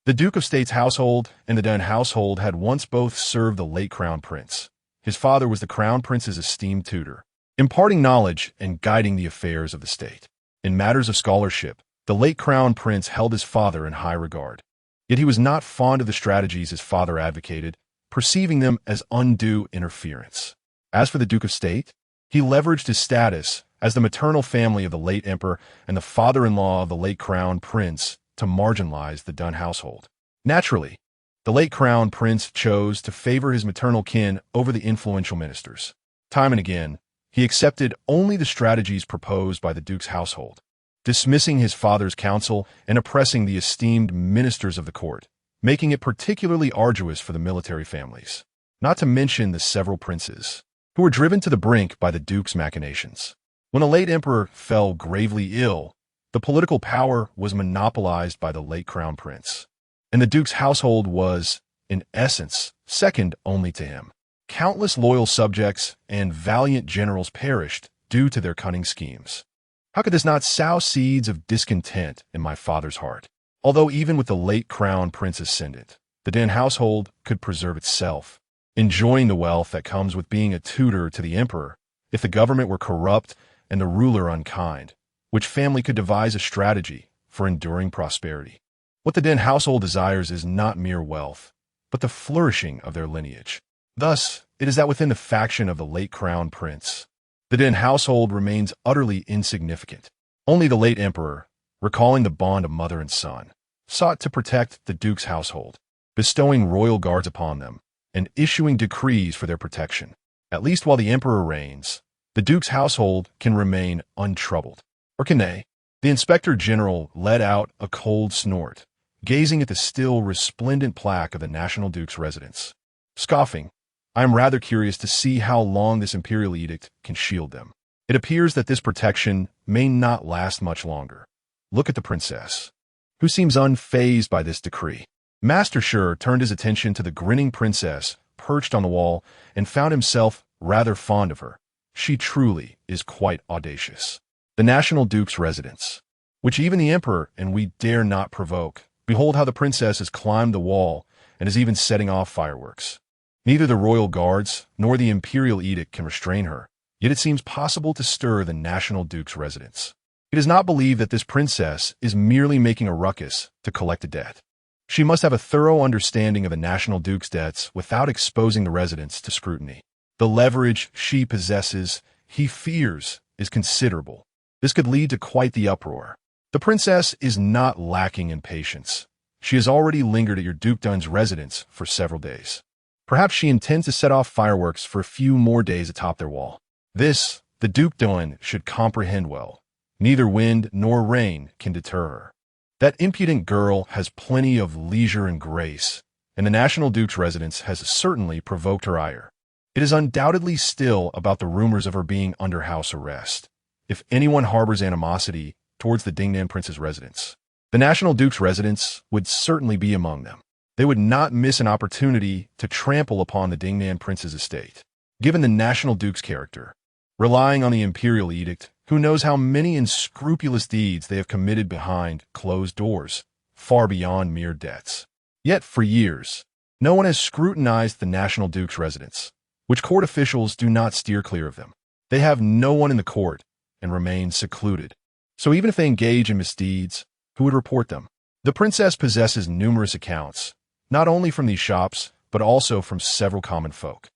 The Duke of State's household and the Dunn household had once both served the late Crown Prince. His father was the Crown Prince's esteemed tutor, imparting knowledge and guiding the affairs of the state. In matters of scholarship, the late Crown Prince held his father in high regard. Yet he was not fond of the strategies his father advocated, perceiving them as undue interference. As for the Duke of State, he leveraged his status as the maternal family of the late Emperor and the father-in-law of the late Crown Prince to marginalize the Dunn household. Naturally, the late Crown Prince chose to favor his maternal kin over the influential ministers. Time and again, he accepted only the strategies proposed by the Duke's household, dismissing his father's counsel and oppressing the esteemed ministers of the court, making it particularly arduous for the military families, not to mention the several princes, who were driven to the brink by the Duke's machinations. When the late Emperor fell gravely ill, the political power was monopolized by the late Crown Prince, and the Duke's household was, in essence, second only to him. Countless loyal subjects and valiant generals perished due to their cunning schemes. How could this not sow seeds of discontent in my father's heart? Although even with the late Crown Prince ascendant, the Dunn household could preserve itself, enjoying the wealth that comes with being a tutor to the Emperor. If the government were corrupt and the ruler unkind, which family could devise a strategy for enduring prosperity? What the Dunn household desires is not mere wealth, but the flourishing of their lineage. Thus, it is that within the faction of the late Crown Prince, the Dunn household remains utterly insignificant. Only the late Emperor, recalling the bond of mother and son, sought to protect the Duke's household, bestowing royal guards upon them and issuing decrees for their protection. At least while the Emperor reigns, the Duke's household can remain untroubled. Or can they? The Inspector General let out a cold snort, gazing at the still resplendent plaque of the National Duke's residence. Scoffing, I am rather curious to see how long this imperial edict can shield them. It appears that this protection may not last much longer. Look at the princess, who seems unfazed by this decree. Master Sure turned his attention to the grinning princess perched on the wall and found himself rather fond of her. She truly is quite audacious. The National Duke's residence, which even the Emperor and we dare not provoke. Behold how the princess has climbed the wall and is even setting off fireworks. Neither the royal guards nor the imperial edict can restrain her, yet it seems possible to stir the National Duke's residence. It is not believed that this princess is merely making a ruckus to collect a debt. She must have a thorough understanding of the National Duke's debts without exposing the residents to scrutiny. The leverage she possesses, he fears, is considerable. This could lead to quite the uproar. The princess is not lacking in patience. She has already lingered at your Duke Dunn's residence for several days. Perhaps she intends to set off fireworks for a few more days atop their wall. This, the dukedom should comprehend well. Neither wind nor rain can deter her. That impudent girl has plenty of leisure and grace, and the National Duke's residence has certainly provoked her ire. It is undoubtedly still about the rumors of her being under house arrest. If anyone harbors animosity towards the Dingnan prince's residence, the National Duke's residence would certainly be among them. They would not miss an opportunity to trample upon the Dingnan prince's estate. Given the National Duke's character, relying on the Imperial edict, who knows how many unscrupulous deeds they have committed behind closed doors, far beyond mere debts. Yet for years, no one has scrutinized the National Duke's residence, which court officials do not steer clear of them. They have no one in the court and remain secluded. So even if they engage in misdeeds, who would report them? The princess possesses numerous accounts, not only from these shops, but also from several common folk.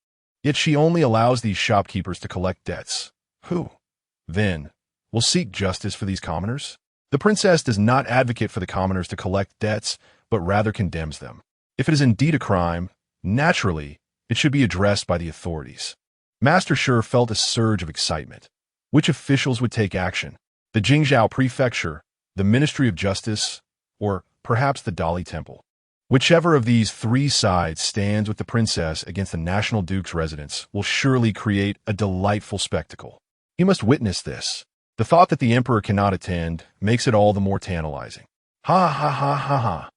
Yet she only allows these shopkeepers to collect debts. Who, then, will seek justice for these commoners? The princess does not advocate for the commoners to collect debts, but rather condemns them. If it is indeed a crime, naturally, it should be addressed by the authorities. Master Shi felt a surge of excitement. Which officials would take action? The Jingzhou Prefecture, the Ministry of Justice, or perhaps the Dali Temple? Whichever of these three sides stands with the princess against the National Duke's residence will surely create a delightful spectacle. He must witness this. The thought that the emperor cannot attend makes it all the more tantalizing. Ha ha ha ha ha.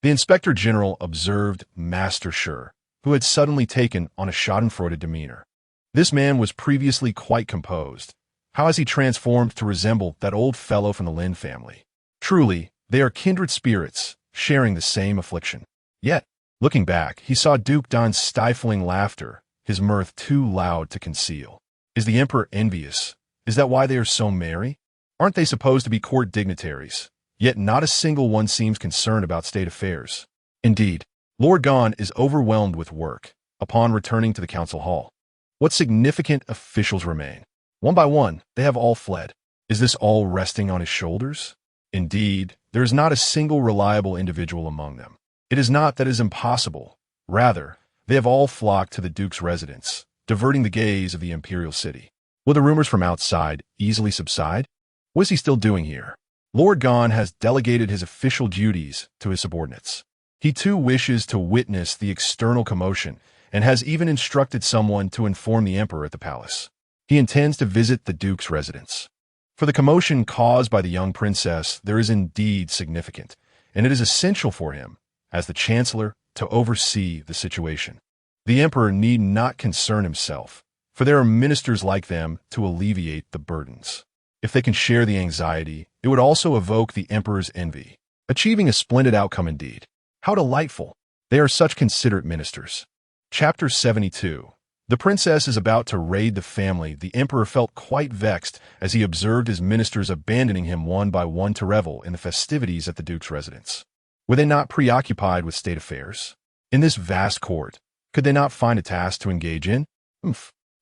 The Inspector General observed Master Shi, who had suddenly taken on a schadenfreude demeanor. This man was previously quite composed. How has he transformed to resemble that old fellow from the Lynn family? Truly, they are kindred spirits, sharing the same affliction. Yet, looking back, he saw Duke Don's stifling laughter, his mirth too loud to conceal. Is the emperor envious? Is that why they are so merry? Aren't they supposed to be court dignitaries? Yet not a single one seems concerned about state affairs. Indeed, Lord Gon is overwhelmed with work. Upon returning to the council hall, what significant officials remain? One by one, they have all fled. Is this all resting on his shoulders? Indeed, there is not a single reliable individual among them. It is not that it is impossible. Rather, they have all flocked to the Duke's residence, diverting the gaze of the Imperial city. Will the rumors from outside easily subside? What is he still doing here? Lord Gon has delegated his official duties to his subordinates. He too wishes to witness the external commotion and has even instructed someone to inform the emperor at the palace. He intends to visit the Duke's residence. For the commotion caused by the young princess, there is indeed significant, and it is essential for him, as the chancellor, to oversee the situation. The emperor need not concern himself, for there are ministers like them to alleviate the burdens. If they can share the anxiety, it would also evoke the emperor's envy, achieving a splendid outcome indeed. How delightful! They are such considerate ministers. Chapter 72. The princess is about to raid the family. The emperor felt quite vexed as he observed his ministers abandoning him one by one to revel in the festivities at the Duke's residence. Were they not preoccupied with state affairs? In this vast court, could they not find a task to engage in?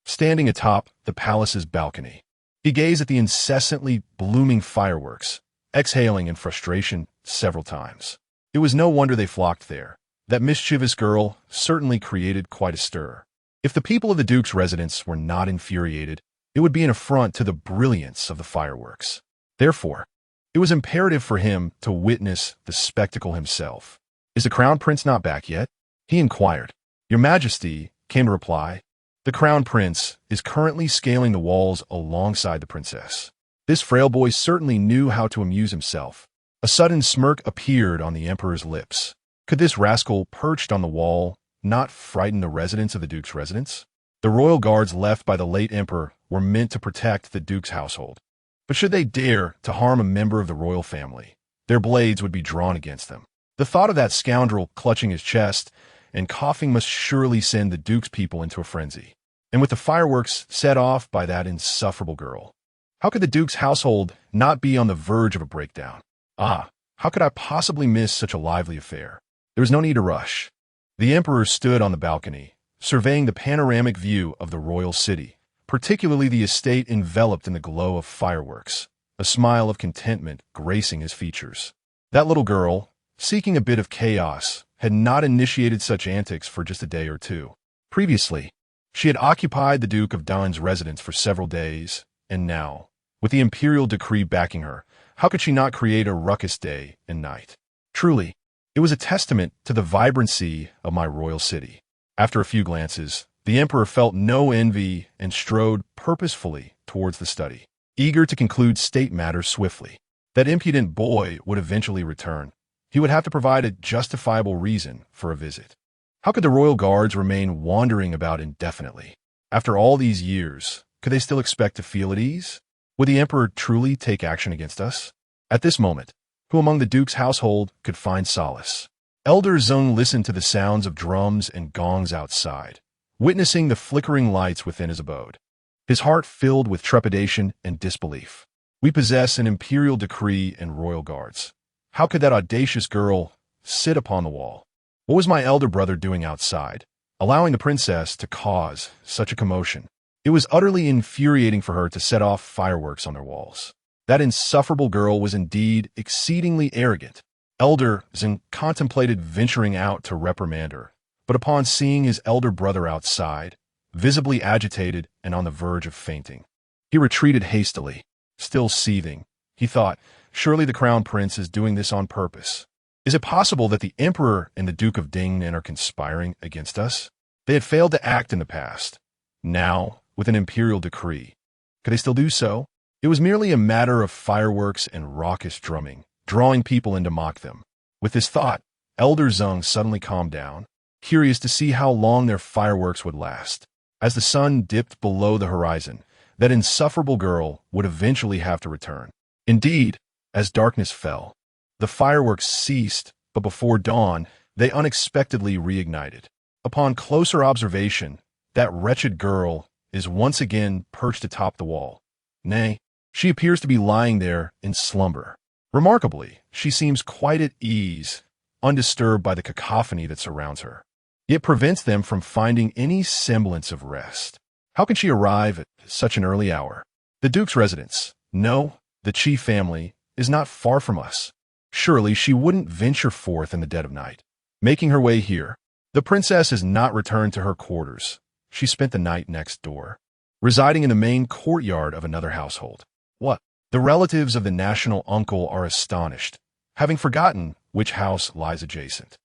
Standing atop the palace's balcony, he gazed at the incessantly blooming fireworks, exhaling in frustration several times. It was no wonder they flocked there. That mischievous girl certainly created quite a stir. If the people of the Duke's residence were not infuriated, it would be an affront to the brilliance of the fireworks. Therefore, it was imperative for him to witness the spectacle himself. Is the crown prince not back yet? He inquired. Your Majesty, came the reply. The crown prince is currently scaling the walls alongside the princess. This frail boy certainly knew how to amuse himself. A sudden smirk appeared on the emperor's lips. Could this rascal perched on the wall not frighten the residents of the Duke's residence? The royal guards left by the late emperor were meant to protect the Duke's household. But should they dare to harm a member of the royal family, their blades would be drawn against them. The thought of that scoundrel clutching his chest and coughing must surely send the Duke's people into a frenzy. And with the fireworks set off by that insufferable girl, how could the Duke's household not be on the verge of a breakdown? Ah, how could I possibly miss such a lively affair? There was no need to rush. The emperor stood on the balcony, surveying the panoramic view of the royal city, particularly the estate enveloped in the glow of fireworks, a smile of contentment gracing his features. That little girl, seeking a bit of chaos, had not initiated such antics for just a day or two. Previously, She had occupied the Duke of Dun's residence for several days, and now, with the imperial decree backing her, how could she not create a ruckus day and night? Truly, it was a testament to the vibrancy of my royal city. After a few glances, the emperor felt no envy and strode purposefully towards the study, eager to conclude state matters swiftly. That impudent boy would eventually return. He would have to provide a justifiable reason for a visit. How could the royal guards remain wandering about indefinitely? After all these years, could they still expect to feel at ease? Would the emperor truly take action against us? At this moment, who among the duke's household could find solace? Elder Zeng listened to the sounds of drums and gongs outside, witnessing the flickering lights within his abode. His heart filled with trepidation and disbelief. We possess an imperial decree and royal guards. How could that audacious girl sit upon the wall? What was my elder brother doing outside, allowing the princess to cause such a commotion? It was utterly infuriating for her to set off fireworks on their walls. That insufferable girl was indeed exceedingly arrogant. Elder Zeng contemplated venturing out to reprimand her, but upon seeing his elder brother outside, visibly agitated and on the verge of fainting, he retreated hastily. Still seething, he thought, surely the crown prince is doing this on purpose. Is it possible that the emperor and the Duke of Dingnan are conspiring against us? They had failed to act in the past. Now, with an imperial decree, could they still do so? It was merely a matter of fireworks and raucous drumming, drawing people in to mock them. With this thought, Elder Zeng suddenly calmed down, curious to see how long their fireworks would last. As the sun dipped below the horizon, that insufferable girl would eventually have to return. Indeed, as darkness fell, the fireworks ceased, but before dawn, they unexpectedly reignited. Upon closer observation, that wretched girl is once again perched atop the wall. Nay, she appears to be lying there in slumber. Remarkably, she seems quite at ease, undisturbed by the cacophony that surrounds her. It prevents them from finding any semblance of rest. How can she arrive at such an early hour? The Duke's residence, no, the chief family, is not far from us. Surely she wouldn't venture forth in the dead of night. Making her way here, the princess has not returned to her quarters. She spent the night next door, residing in the main courtyard of another household. What? The relatives of the national uncle are astonished, having forgotten which house lies adjacent.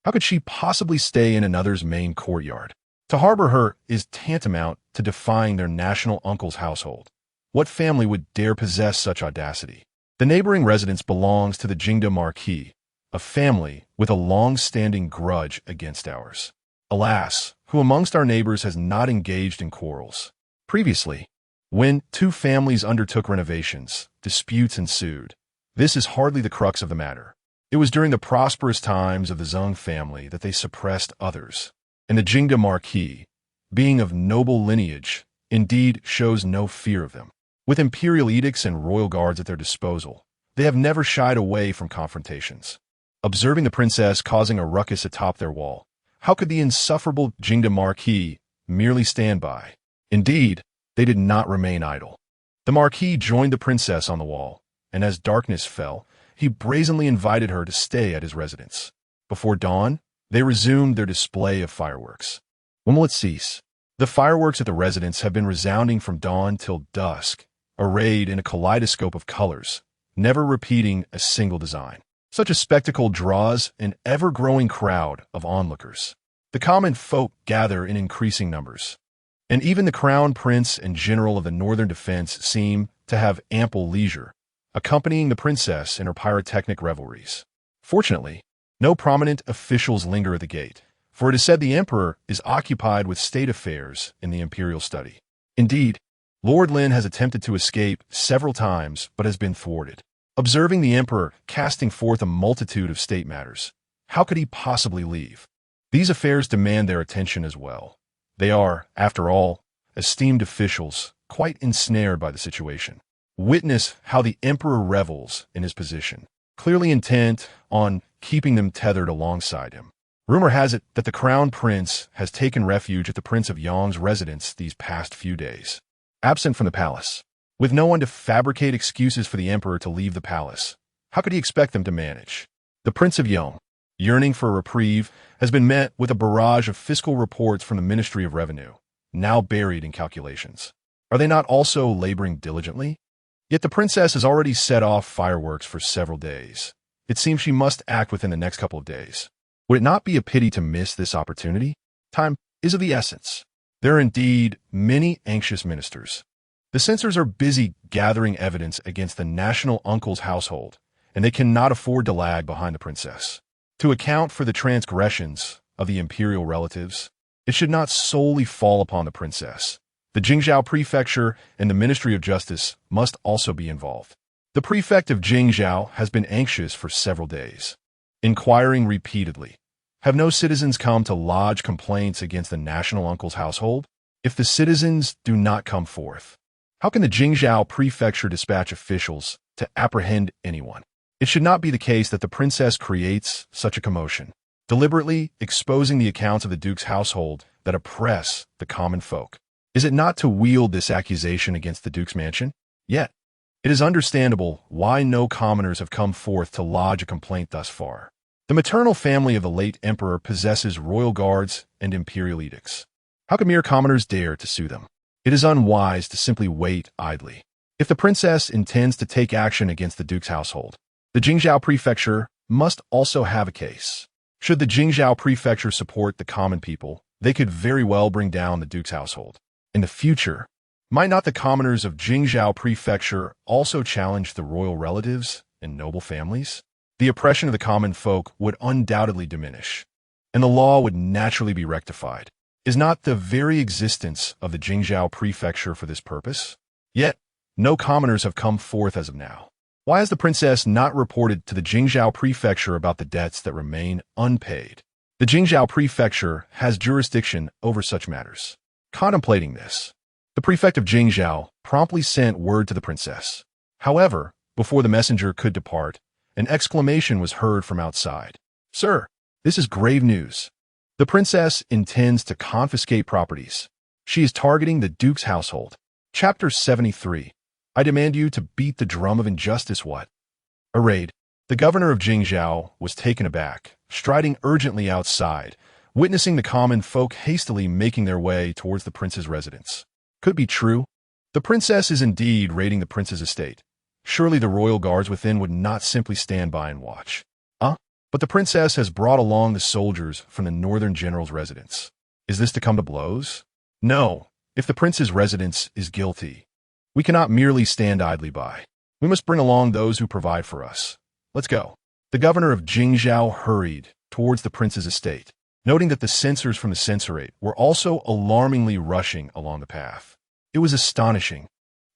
How could she possibly stay in another's main courtyard? To harbor her is tantamount to defying their national uncle's household. What family would dare possess such audacity? The neighboring residence belongs to the Jingda Marquis, a family with a long-standing grudge against ours. Alas, who amongst our neighbors has not engaged in quarrels? Previously, when two families undertook renovations, disputes ensued. This is hardly the crux of the matter. It was during the prosperous times of the Zeng family that they suppressed others, and the Jingda Marquis, being of noble lineage, indeed shows no fear of them. With imperial edicts and royal guards at their disposal, they have never shied away from confrontations. Observing the princess causing a ruckus atop their wall, how could the insufferable Jingda Marquis merely stand by? Indeed, they did not remain idle. The Marquis joined the princess on the wall, and as darkness fell, he brazenly invited her to stay at his residence. Before dawn, they resumed their display of fireworks. When will it cease? The fireworks at the residence have been resounding from dawn till dusk, arrayed in a kaleidoscope of colors, never repeating a single design. Such a spectacle draws an ever-growing crowd of onlookers. The common folk gather in increasing numbers, and even the crown prince and general of the northern defense seem to have ample leisure, accompanying the princess in her pyrotechnic revelries. Fortunately, no prominent officials linger at the gate, for it is said the emperor is occupied with state affairs in the imperial study. Indeed, Lord Lynn has attempted to escape several times but has been thwarted. Observing the emperor casting forth a multitude of state matters, how could he possibly leave? These affairs demand their attention as well. They are, after all, esteemed officials, quite ensnared by the situation. Witness how the emperor revels in his position, clearly intent on keeping them tethered alongside him. Rumor has it that the crown prince has taken refuge at the Prince of Yang's residence these past few days. Absent from the palace, with no one to fabricate excuses for the emperor to leave the palace, how could he expect them to manage? The Prince of Yang, yearning for a reprieve, has been met with a barrage of fiscal reports from the Ministry of Revenue. now buried in calculations. Are they not also laboring diligently? Yet the princess has already set off fireworks for several days. It seems she must act within the next couple of days. Would it not be a pity to miss this opportunity? Time is of the essence. There are indeed many anxious ministers. The censors are busy gathering evidence against the national uncle's household, and they cannot afford to lag behind the princess. To account for the transgressions of the imperial relatives, it should not solely fall upon the princess. The Jingzhou prefecture and the Ministry of Justice must also be involved. The prefect of Jingzhou has been anxious for several days, inquiring repeatedly, have no citizens come to lodge complaints against the national uncle's household? If the citizens do not come forth, how can the Jingzhou prefecture dispatch officials to apprehend anyone? It should not be the case that the princess creates such a commotion, deliberately exposing the accounts of the duke's household that oppress the common folk. Is it not to wield this accusation against the duke's mansion? Yet, it is understandable why no commoners have come forth to lodge a complaint thus far. The maternal family of the late emperor possesses royal guards and imperial edicts. How can mere commoners dare to sue them? It is unwise to simply wait idly. If the princess intends to take action against the duke's household, the Jingzhou prefecture must also have a case. Should the Jingzhou prefecture support the common people, they could very well bring down the duke's household. In the future, might not the commoners of Jingzhou prefecture also challenge the royal relatives and noble families? The oppression of the common folk would undoubtedly diminish, and the law would naturally be rectified. Is not the very existence of the Jingzhou prefecture for this purpose? Yet, no commoners have come forth as of now. Why has the princess not reported to the Jingzhou prefecture about the debts that remain unpaid? The Jingzhou prefecture has jurisdiction over such matters. Contemplating this, the prefect of Jingzhou promptly sent word to the princess. However, before the messenger could depart, an exclamation was heard from outside. Sir, this is grave news. The princess intends to confiscate properties. She is targeting the duke's household. Chapter 73. I demand you to beat the drum of injustice. What? Arrayed, the governor of Jingzhou was taken aback, striding urgently outside, witnessing the common folk hastily making their way towards the prince's residence. Could it be true? The princess is indeed raiding the prince's estate. Surely the royal guards within would not simply stand by and watch. But the princess has brought along the soldiers from the northern general's residence. Is this to come to blows? No. If the prince's residence is guilty, we cannot merely stand idly by. We must bring along those who provide for us. Let's go. The governor of Jingzhou hurried towards the prince's estate, noting that the censors from the censorate were also alarmingly rushing along the path. It was astonishing.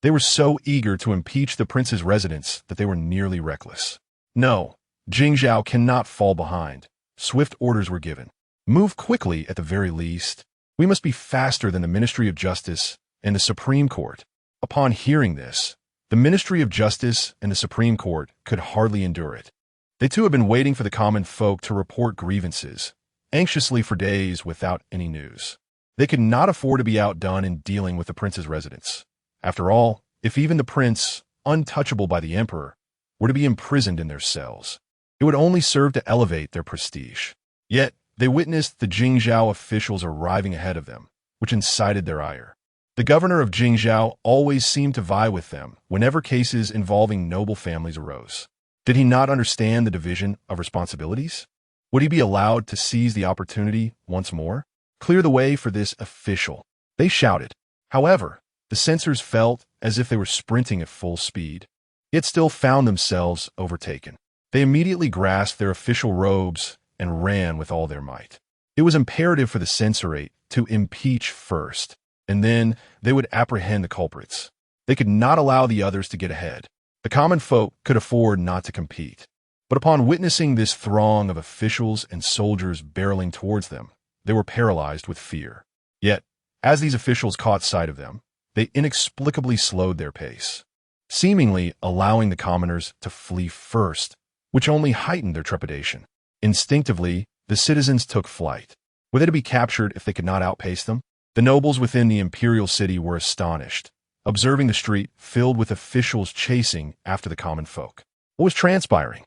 They were so eager to impeach the prince's residence that they were nearly reckless. No, Jingzhou cannot fall behind. Swift orders were given. Move quickly at the very least. We must be faster than the Ministry of Justice and the Supreme Court. Upon hearing this, the Ministry of Justice and the Supreme Court could hardly endure it. They too had been waiting for the common folk to report grievances, anxiously for days without any news. They could not afford to be outdone in dealing with the prince's residence. After all, if even the prince, untouchable by the emperor, were to be imprisoned in their cells, it would only serve to elevate their prestige. Yet, they witnessed the Jingzhou officials arriving ahead of them, which incited their ire. The governor of Jingzhou always seemed to vie with them whenever cases involving noble families arose. Did he not understand the division of responsibilities? Would he be allowed to seize the opportunity once more? Clear the way for this official, they shouted. However, the censors felt as if they were sprinting at full speed, yet still found themselves overtaken. They immediately grasped their official robes and ran with all their might. It was imperative for the censorate to impeach first, and then they would apprehend the culprits. They could not allow the others to get ahead. The common folk could afford not to compete. But upon witnessing this throng of officials and soldiers barreling towards them, they were paralyzed with fear. Yet, as these officials caught sight of them, they inexplicably slowed their pace, seemingly allowing the commoners to flee first, which only heightened their trepidation. Instinctively, the citizens took flight. Were they to be captured if they could not outpace them? The nobles within the imperial city were astonished, observing the street filled with officials chasing after the common folk. What was transpiring?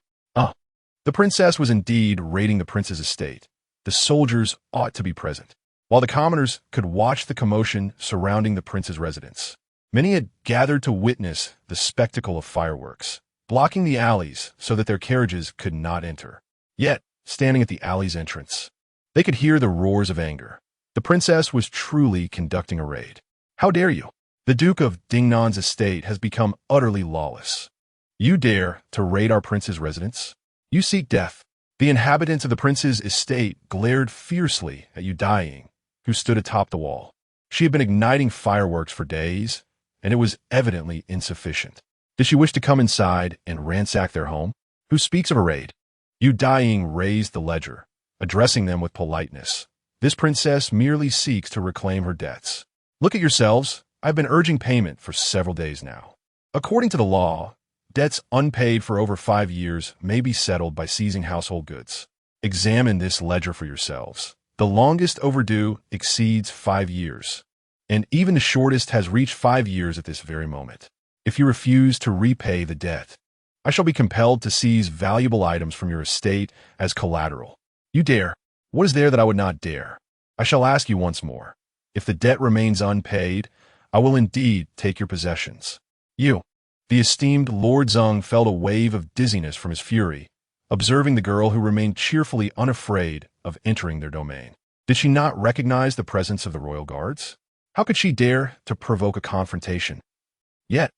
The princess was indeed raiding the prince's estate. The soldiers ought to be present. while the commoners could watch the commotion surrounding the prince's residence. Many had gathered to witness the spectacle of fireworks, blocking the alleys so that their carriages could not enter. Yet, standing at the alley's entrance, they could hear the roars of anger. The princess was truly conducting a raid. How dare you? The Duke of Dingnan's estate has become utterly lawless. You dare to raid our prince's residence? You seek death. The inhabitants of the prince's estate glared fiercely at you, Daiying, who stood atop the wall. She had been igniting fireworks for days, and it was evidently insufficient. Did she wish to come inside and ransack their home? Who speaks of a raid? You, Daiying, raised the ledger, addressing them with politeness. This princess merely seeks to reclaim her debts. Look at yourselves. I've been urging payment for several days now. According to the law, debts unpaid for over 5 years may be settled by seizing household goods. Examine this ledger for yourselves. The longest overdue exceeds 5 years, and even the shortest has reached 5 years at this very moment. If you refuse to repay the debt, I shall be compelled to seize valuable items from your estate as collateral. You dare. What is there that I would not dare? I shall ask you once more. If the debt remains unpaid, I will indeed take your possessions. You. The esteemed Lord Zeng felt a wave of dizziness from his fury, observing the girl who remained cheerfully unafraid of entering their domain. Did she not recognize the presence of the royal guards? How could she dare to provoke a confrontation? Yet,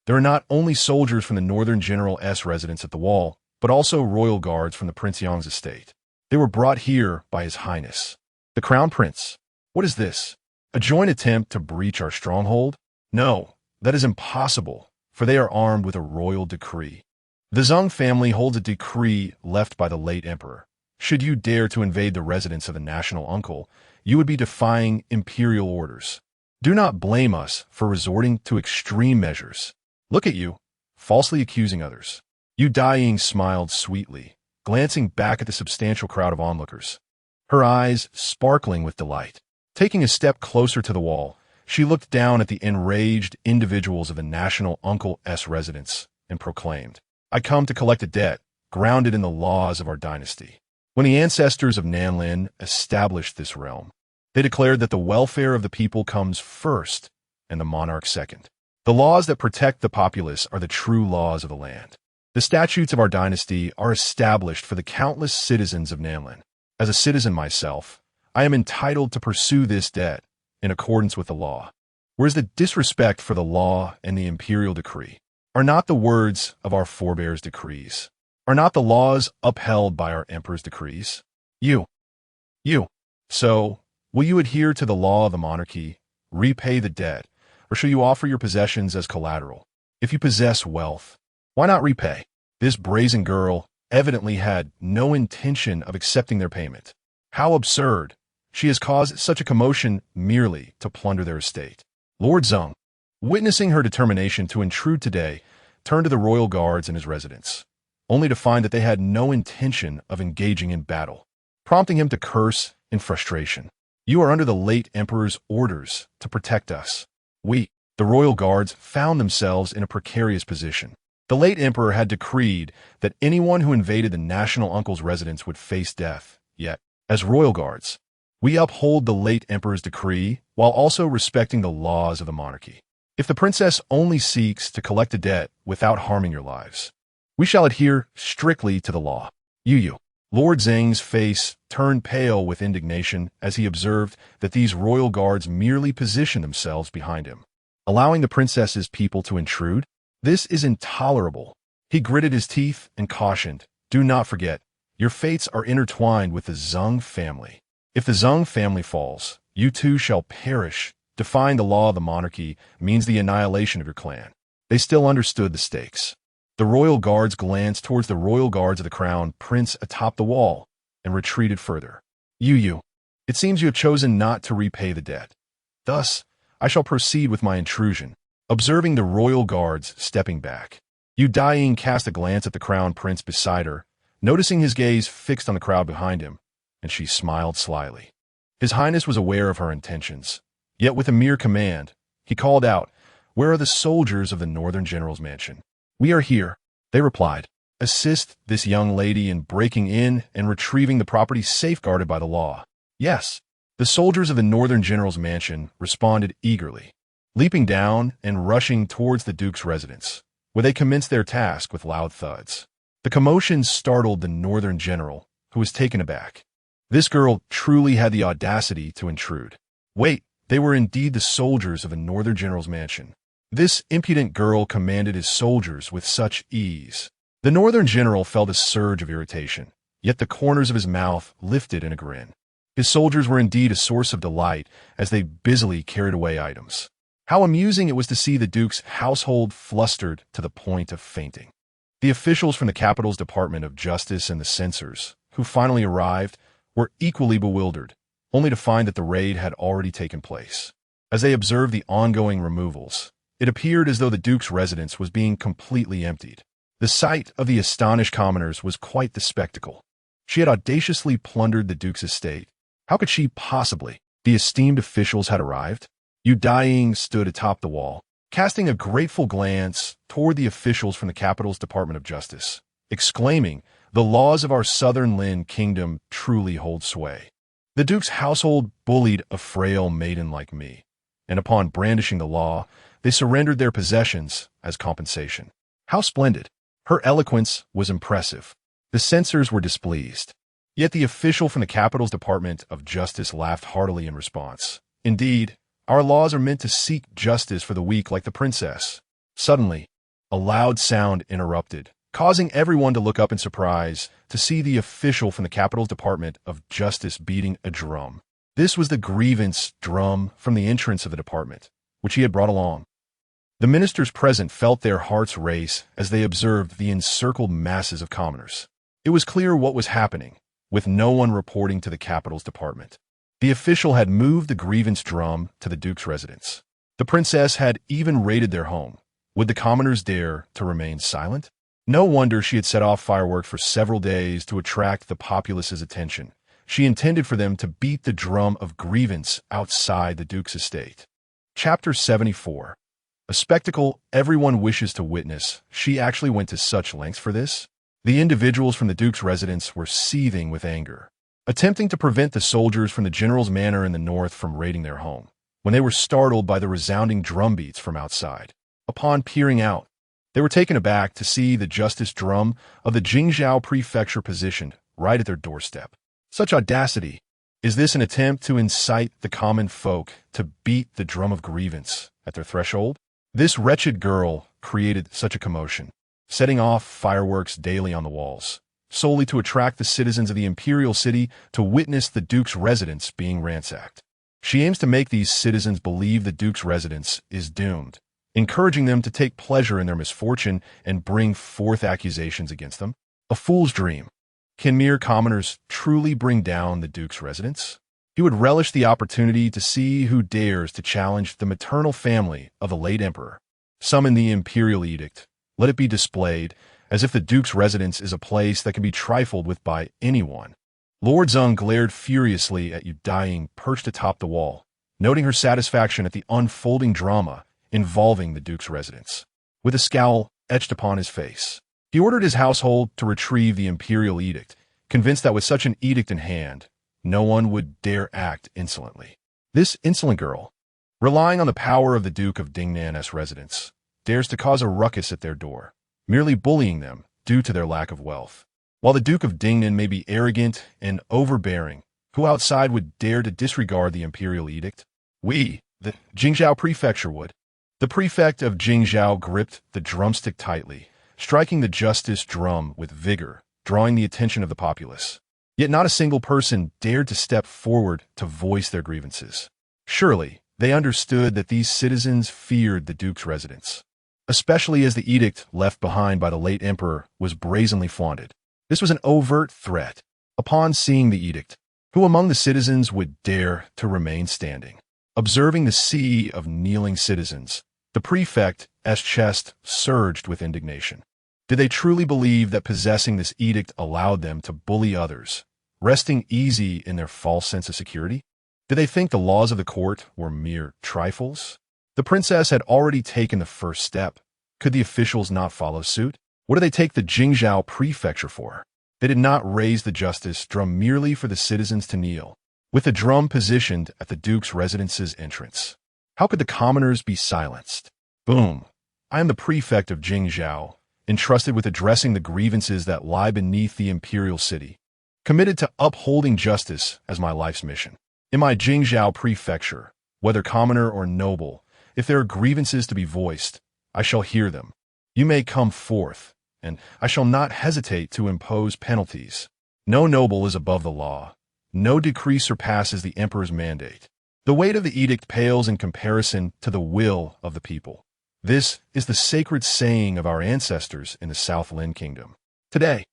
there are not only soldiers from the Northern General's residence at the wall, but also royal guards from the Prince Yang's estate. They were brought here by His Highness, the Crown Prince. What is this? A joint attempt to breach our stronghold? No, that is impossible, for they are armed with a royal decree. The Zeng family holds a decree left by the late emperor. Should you dare to invade the residence of the national uncle, you would be defying imperial orders. Do not blame us for resorting to extreme measures. Look at you, falsely accusing others. You, Daiying, smiled sweetly, glancing back at the substantial crowd of onlookers, her eyes sparkling with delight. Taking a step closer to the wall, she looked down at the enraged individuals of the national uncle's residence and proclaimed, I come to collect a debt grounded in the laws of our dynasty. When the ancestors of Lynn established this realm, they declared that the welfare of the people comes first and the monarch second. The laws that protect the populace are the true laws of the land. The statutes of our dynasty are established for the countless citizens of Lynn. As a citizen myself, I am entitled to pursue this debt in accordance with the law. Whereas the disrespect for the law and the imperial decree are not the words of our forebears' decrees, are not the laws upheld by our emperor's decrees. You. So, will you adhere to the law of the monarchy, repay the debt, or shall you offer your possessions as collateral? If you possess wealth, why not repay? This brazen girl evidently had no intention of accepting their payment. How absurd! She has caused such a commotion merely to plunder their estate. Lord Zeng, witnessing her determination to intrude today, turned to the royal guards in his residence, only to find that they had no intention of engaging in battle, prompting him to curse in frustration. You are under the late emperor's orders to protect us. We, the royal guards, found themselves in a precarious position. The late emperor had decreed that anyone who invaded the national uncle's residence would face death. Yet, as royal guards, we uphold the late emperor's decree while also respecting the laws of the monarchy. If the princess only seeks to collect a debt without harming your lives, we shall adhere strictly to the law. You. Lord Zeng's face turned pale with indignation as he observed that these royal guards merely positioned themselves behind him, allowing the princess's people to intrude. This is intolerable. He gritted his teeth and cautioned, do not forget, your fates are intertwined with the Zeng family. If the Zeng family falls, you too shall perish. Defying the law of the monarchy means the annihilation of your clan. They still understood the stakes. The royal guards glanced towards the royal guards of the crown prince atop the wall and retreated further. You. It seems you have chosen not to repay the debt. Thus, I shall proceed with my intrusion. Observing the royal guards stepping back, you, Daiying, cast a glance at the crown prince beside her, noticing his gaze fixed on the crowd behind him, and she smiled slyly. His Highness was aware of her intentions, yet with a mere command, he called out, where are the soldiers of the Northern General's mansion? We are here, they replied. Assist this young lady in breaking in and retrieving the property safeguarded by the law. Yes, The soldiers of the northern general's mansion responded eagerly, leaping down and rushing towards the duke's residence, where they commenced their task with loud thuds. The commotion startled the northern general, who was taken aback. This girl truly had the audacity to intrude. Wait, they were indeed the soldiers of the northern general's mansion. This impudent girl commanded his soldiers with such ease. The northern general felt a surge of irritation, yet the corners of his mouth lifted in a grin. His soldiers were indeed a source of delight as they busily carried away items. How amusing it was to see the duke's household flustered to the point of fainting. The officials from the capital's Department of Justice and the censors, who finally arrived, were equally bewildered, only to find that the raid had already taken place. As they observed the ongoing removals, it appeared as though the duke's residence was being completely emptied. The sight of the astonished commoners was quite the spectacle. She had audaciously plundered the duke's estate. How could she possibly? The esteemed officials had arrived. Daiying stood atop the wall, casting a grateful glance toward the officials from the capital's Department of Justice, exclaiming, "The laws of our southern Lynn kingdom truly hold sway. The duke's household bullied a frail maiden like me, and upon brandishing the law, they surrendered their possessions as compensation." How splendid! Her eloquence was impressive. The censors were displeased. Yet the official from the capital's Department of Justice laughed heartily in response. "Indeed, our laws are meant to seek justice for the weak like the princess." Suddenly, a loud sound interrupted, causing everyone to look up in surprise to see the official from the capital's Department of Justice beating a drum. This was the grievance drum from the entrance of the department, which he had brought along. The ministers present felt their hearts race as they observed the encircled masses of commoners. It was clear what was happening, with no one reporting to the capital's department. The official had moved the grievance drum to the duke's residence. The princess had even raided their home. Would the commoners dare to remain silent? No wonder she had set off fireworks for several days to attract the populace's attention. She intended for them to beat the drum of grievance outside the duke's estate. Chapter 74. A spectacle everyone wishes to witness. She actually went to such lengths for this? The individuals from the duke's residence were seething with anger, attempting to prevent the soldiers from the general's manor in the north from raiding their home, when they were startled by the resounding drumbeats from outside. Upon peering out, they were taken aback to see the justice drum of the Jingzhou prefecture positioned right at their doorstep. Such audacity! Is this an attempt to incite the common folk to beat the drum of grievance at their threshold? This wretched girl created such a commotion, setting off fireworks daily on the walls, solely to attract the citizens of the Imperial city to witness the duke's residence being ransacked. She aims to make these citizens believe the duke's residence is doomed, encouraging them to take pleasure in their misfortune and bring forth accusations against them. A fool's dream. Can mere commoners truly bring down the duke's residence? He would relish the opportunity to see who dares to challenge the maternal family of the late emperor. Summon the Imperial edict. Let it be displayed as if the duke's residence is a place that can be trifled with by anyone. Lord Zeng glared furiously at Daiying perched atop the wall, noting her satisfaction at the unfolding drama involving the duke's residence. With a scowl etched upon his face, he ordered his household to retrieve the Imperial edict, convinced that with such an edict in hand, no one would dare act insolently. This insolent girl, relying on the power of the Duke of Dingnan's residence, dares to cause a ruckus at their door, merely bullying them due to their lack of wealth. While the Duke of Dingnan may be arrogant and overbearing, who outside would dare to disregard the Imperial edict? We, the Jingzhou prefecture, would. The prefect of Jingzhou gripped the drumstick tightly, striking the justice drum with vigor, drawing the attention of the populace. Yet not a single person dared to step forward to voice their grievances. Surely, they understood that these citizens feared the duke's residence, especially as the edict left behind by the late emperor was brazenly flaunted. This was an overt threat. Upon seeing the edict, who among the citizens would dare to remain standing? Observing the sea of kneeling citizens, the prefect's chest surged with indignation. Did they truly believe that possessing this edict allowed them to bully others, resting easy in their false sense of security? Did they think the laws of the court were mere trifles? The princess had already taken the first step. Could the officials not follow suit? What do they take the Jingzhou prefecture for? They did not raise the justice drum merely for the citizens to kneel. with a drum positioned at the Duke's residence's entrance. How could the commoners be silenced? Boom! I am the prefect of Jingzhou, entrusted with addressing the grievances that lie beneath the Imperial city, committed to upholding justice as my life's mission. In my Jingzhou prefecture, whether commoner or noble, if there are grievances to be voiced, I shall hear them. You may come forth, and I shall not hesitate to impose penalties. No noble is above the law. No decree surpasses the emperor's mandate. The weight of the edict pales in comparison to the will of the people. This is the sacred saying of our ancestors in the South Lynn Kingdom. Today,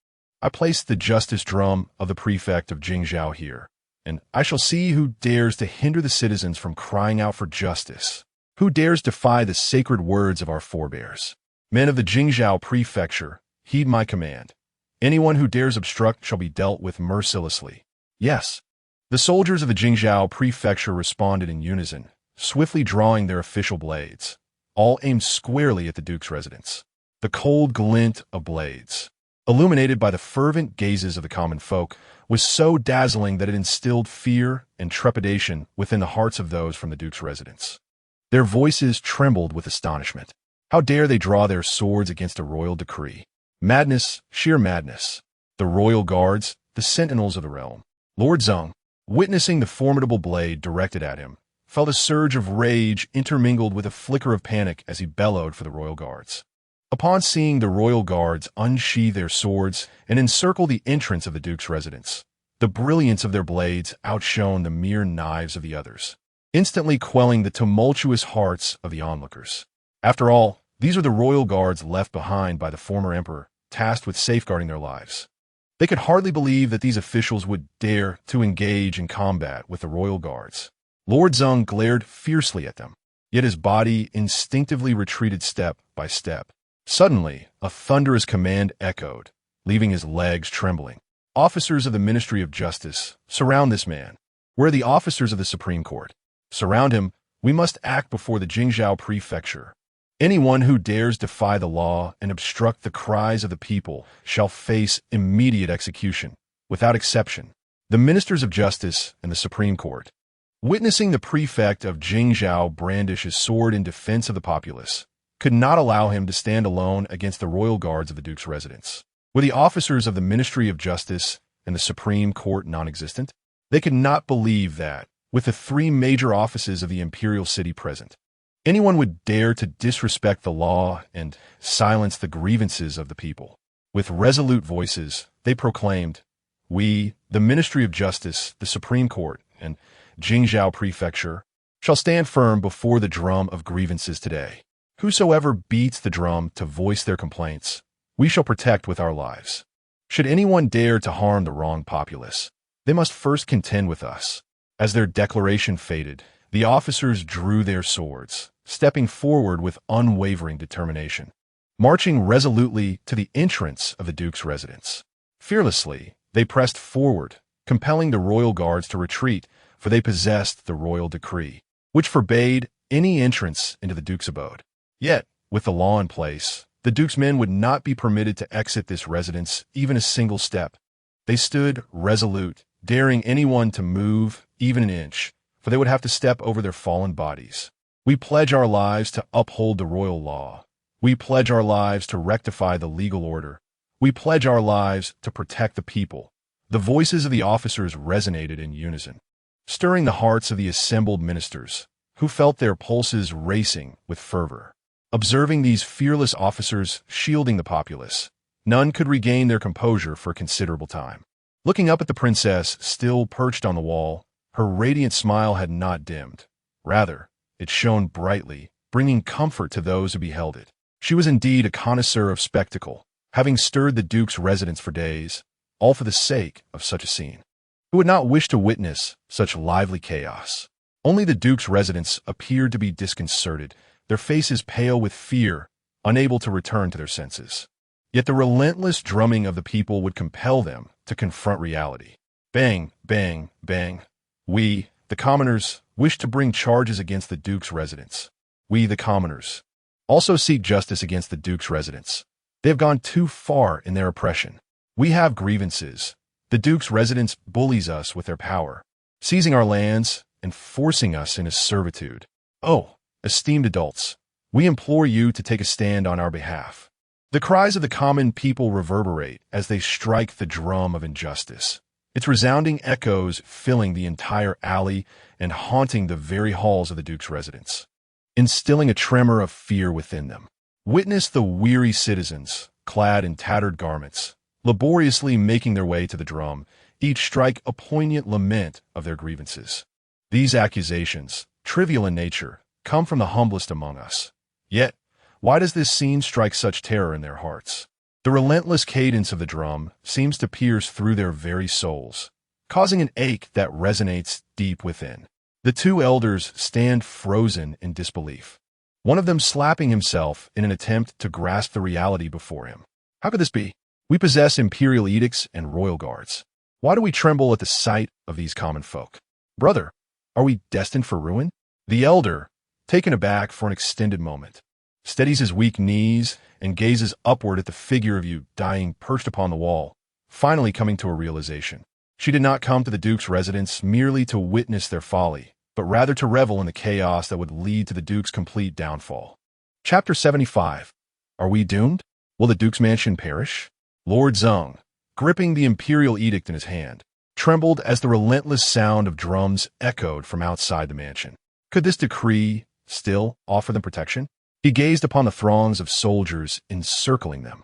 I place the justice drum of the prefect of Jingzhou here, and I shall see who dares to hinder the citizens from crying out for justice. Who dares defy the sacred words of our forebears? Men of the Jingzhou prefecture, heed my command. Anyone who dares obstruct shall be dealt with mercilessly. Yes. The soldiers of the Jingzhou prefecture responded in unison, swiftly drawing their official blades, all aimed squarely at the Duke's residence. The cold glint of blades, illuminated by the fervent gazes of the common folk, was so dazzling that it instilled fear and trepidation within the hearts of those from the Duke's residence. Their voices trembled with astonishment. How dare they draw their swords against a royal decree? Madness, sheer madness. The royal guards, the sentinels of the realm. Lord Zeng, witnessing the formidable blade directed at him, felt a surge of rage intermingled with a flicker of panic as he bellowed for the royal guards. Upon seeing the royal guards unsheathe their swords and encircle the entrance of the Duke's residence, the brilliance of their blades outshone the mere knives of the others, instantly quelling the tumultuous hearts of the onlookers. After all, these are the royal guards left behind by the former emperor, tasked with safeguarding their lives. They could hardly believe that these officials would dare to engage in combat with the royal guards. Lord Zeng glared fiercely at them, yet his body instinctively retreated step by step. Suddenly, a thunderous command echoed, leaving his legs trembling. Officers of the Ministry of Justice, surround this man. Where are the officers of the Supreme Court? Surround him. We must act before the Jingzhou prefecture. Anyone who dares defy the law and obstruct the cries of the people shall face immediate execution, without exception. The ministers of justice and the Supreme Court, witnessing the prefect of Jingzhou brandish his sword in defense of the populace, could not allow him to stand alone against the royal guards of the Duke's residence. Were the officers of the Ministry of Justice and the Supreme Court non-existent? They could not believe that, with the three major offices of the Imperial city present, anyone would dare to disrespect the law and silence the grievances of the people. With resolute voices, they proclaimed, "We, the Ministry of Justice, the Supreme Court, and Jingzhou Prefecture, shall stand firm before the drum of grievances today. Whosoever beats the drum to voice their complaints, we shall protect with our lives. Should anyone dare to harm the wronged populace, they must first contend with us." As their declaration faded, the officers drew their swords, stepping forward with unwavering determination, marching resolutely to the entrance of the Duke's residence. Fearlessly, they pressed forward, compelling the royal guards to retreat, for they possessed the royal decree, which forbade any entrance into the Duke's abode. Yet, with the law in place, the Duke's men would not be permitted to exit this residence even a single step. They stood resolute, daring anyone to move even an inch, for they would have to step over their fallen bodies. We pledge our lives to uphold the royal law. We pledge our lives to rectify the legal order. We pledge our lives to protect the people. The voices of the officers resonated in unison, stirring the hearts of the assembled ministers, who felt their pulses racing with fervor. Observing these fearless officers shielding the populace, none could regain their composure for a considerable time. Looking up at the princess still perched on the wall, her radiant smile had not dimmed. Rather, it shone brightly, bringing comfort to those who beheld it. She was indeed a connoisseur of spectacle, having stirred the Duke's residence for days, all for the sake of such a scene. Who would not wish to witness such lively chaos? Only the Duke's residents appeared to be disconcerted, their faces pale with fear, unable to return to their senses. Yet the relentless drumming of the people would compel them to confront reality. Bang, bang, bang. We, the commoners, wish to bring charges against the Duke's residents. We, the commoners, also seek justice against the Duke's residents. They have gone too far in their oppression. We have grievances. The Duke's residents bullies us with their power. seizing our lands and forcing us into servitude. Oh, esteemed adults, we implore you to take a stand on our behalf. The cries of the common people reverberate as they strike the drum of injustice, its resounding echoes filling the entire alley and haunting the very halls of the Duke's residence, instilling a tremor of fear within them. Witness the weary citizens, clad in tattered garments, laboriously making their way to the drum, each strike a poignant lament of their grievances. These accusations, trivial in nature, come from the humblest among us. Yet, why does this scene strike such terror in their hearts? The relentless cadence of the drum seems to pierce through their very souls, causing an ache that resonates deep within. The two elders stand frozen in disbelief, one of them slapping himself in an attempt to grasp the reality before him. How could this be? We possess imperial edicts and royal guards. Why do we tremble at the sight of these common folk? Brother, are we destined for ruin? The elder, taken aback for an extended moment, steadies his weak knees and gazes upward at the figure of you Daiying perched upon the wall, finally coming to a realization. She did not come to the Duke's residence merely to witness their folly, but rather to revel in the chaos that would lead to the Duke's complete downfall. Chapter 75. Are we doomed? Will the Duke's mansion perish? Lord Zeng, gripping the imperial edict in his hand, trembled as the relentless sound of drums echoed from outside the mansion. Could this decree still offer them protection? He gazed upon the throngs of soldiers encircling them,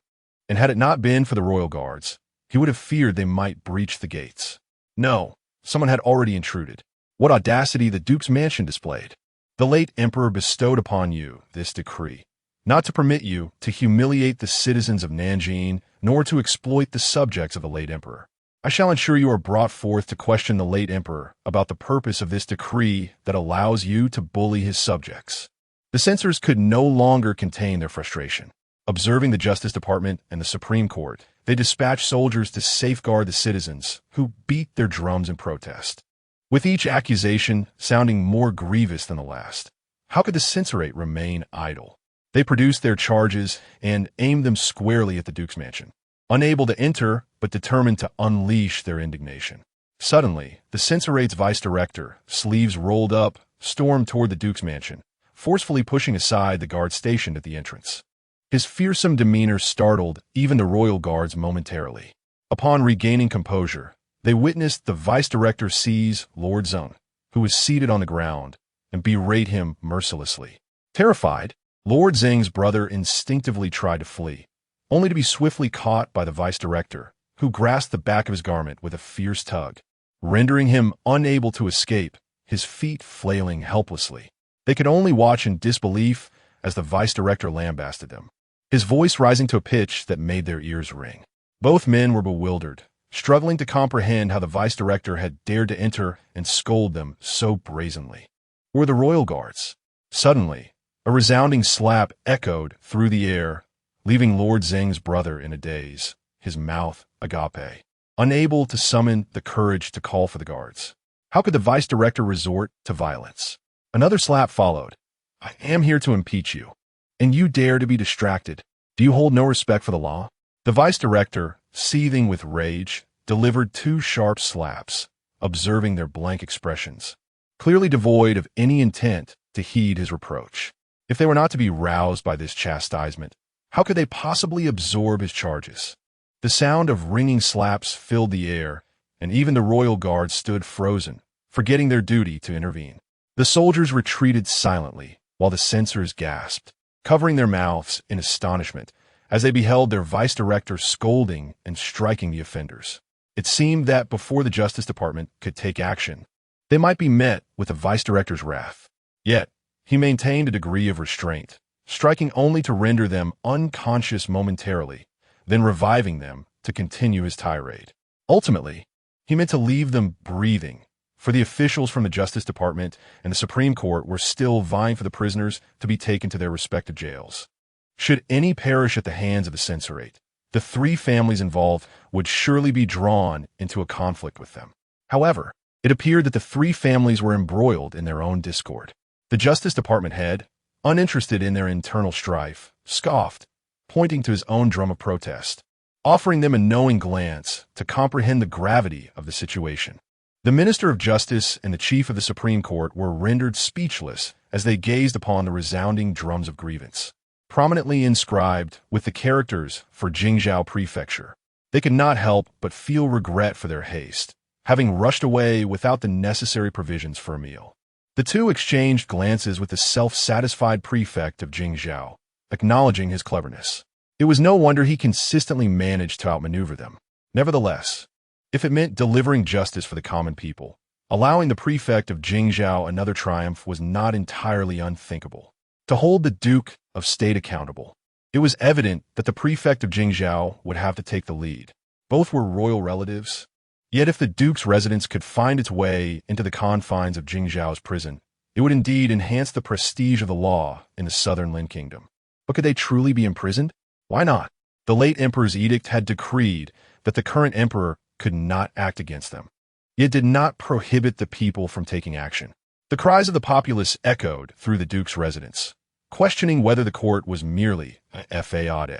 and had it not been for the royal guards, he would have feared they might breach the gates. No, someone had already intruded. What audacity the Duke's mansion displayed! The late emperor bestowed upon you this decree, not to permit you to humiliate the citizens of Nanjing, nor to exploit the subjects of the late emperor. I shall ensure you are brought forth to question the late emperor about the purpose of this decree that allows you to bully his subjects. The censors could no longer contain their frustration. Observing the Justice Department and the Supreme Court, they dispatched soldiers to safeguard the citizens who beat their drums in protest, with each accusation sounding more grievous than the last. How could the censorate remain idle? They produced their charges and aimed them squarely at the Duke's mansion, unable to enter but determined to unleash their indignation. Suddenly, the censораte's vice-director, sleeves rolled up, stormed toward the Duke's mansion, forcefully pushing aside the guards stationed at the entrance. His fearsome demeanor startled even the royal guards momentarily. Upon regaining composure, they witnessed the vice-director seize Lord Zeng, who was seated on the ground, and berate him mercilessly. Terrified, Lord Zeng's brother instinctively tried to flee, only to be swiftly caught by the vice-director, who grasped the back of his garment with a fierce tug, rendering him unable to escape, his feet flailing helplessly. They could only watch in disbelief as the vice-director lambasted them, his voice rising to a pitch that made their ears ring. Both men were bewildered, struggling to comprehend how the vice-director had dared to enter and scold them so brazenly. Were the royal guards? Suddenly, a resounding slap echoed through the air, leaving Lord Zeng's brother in a daze, his mouth agape, unable to summon the courage to call for the guards. How could the vice-director resort to violence? Another slap followed. I am here to impeach you, and you dare to be distracted. Do you hold no respect for the law? The vice-director, seething with rage, delivered two sharp slaps, observing their blank expressions, clearly devoid of any intent to heed his reproach. If they were not to be roused by this chastisement, how could they possibly absorb his charges? The sound of ringing slaps filled the air, and even the royal guards stood frozen, forgetting their duty to intervene. The soldiers retreated silently, while the censors gasped, covering their mouths in astonishment as they beheld their vice-director scolding and striking the offenders. It seemed that before the Justice Department could take action, they might be met with the vice-director's wrath. Yet, he maintained a degree of restraint, striking only to render them unconscious momentarily, then reviving them to continue his tirade. Ultimately, he meant to leave them breathing, for the officials from the Justice Department and the Supreme Court were still vying for the prisoners to be taken to their respective jails. Should any perish at the hands of the censorate, the three families involved would surely be drawn into a conflict with them. However, it appeared that the three families were embroiled in their own discord. The Justice Department head, uninterested in their internal strife, scoffed, pointing to his own drum of protest, offering them a knowing glance to comprehend the gravity of the situation. The Minister of Justice and the Chief of the Supreme Court were rendered speechless as they gazed upon the resounding drums of grievance, prominently inscribed with the characters for Jingzhou Prefecture. They could not help but feel regret for their haste, having rushed away without the necessary provisions for a meal. The two exchanged glances with the self-satisfied prefect of Jingzhou, acknowledging his cleverness. It was no wonder he consistently managed to outmaneuver them. Nevertheless, if it meant delivering justice for the common people, allowing the prefect of Jingzhou another triumph was not entirely unthinkable. To hold the Duke of State accountable, it was evident that the prefect of Jingzhou would have to take the lead. Both were royal relatives, yet if the Duke's residence could find its way into the confines of Jingzhou's prison, it would indeed enhance the prestige of the law in the southern Lin Kingdom. But could they truly be imprisoned? Why not? The late emperor's edict had decreed that the current emperor could not act against them, yet did not prohibit the people from taking action. The cries of the populace echoed through the Duke's residence, questioning whether the court was merely a feudal.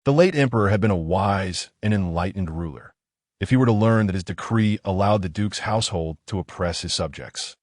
The late emperor had been a wise and enlightened ruler. If he were to learn that his decree allowed the Duke's household to oppress his subjects,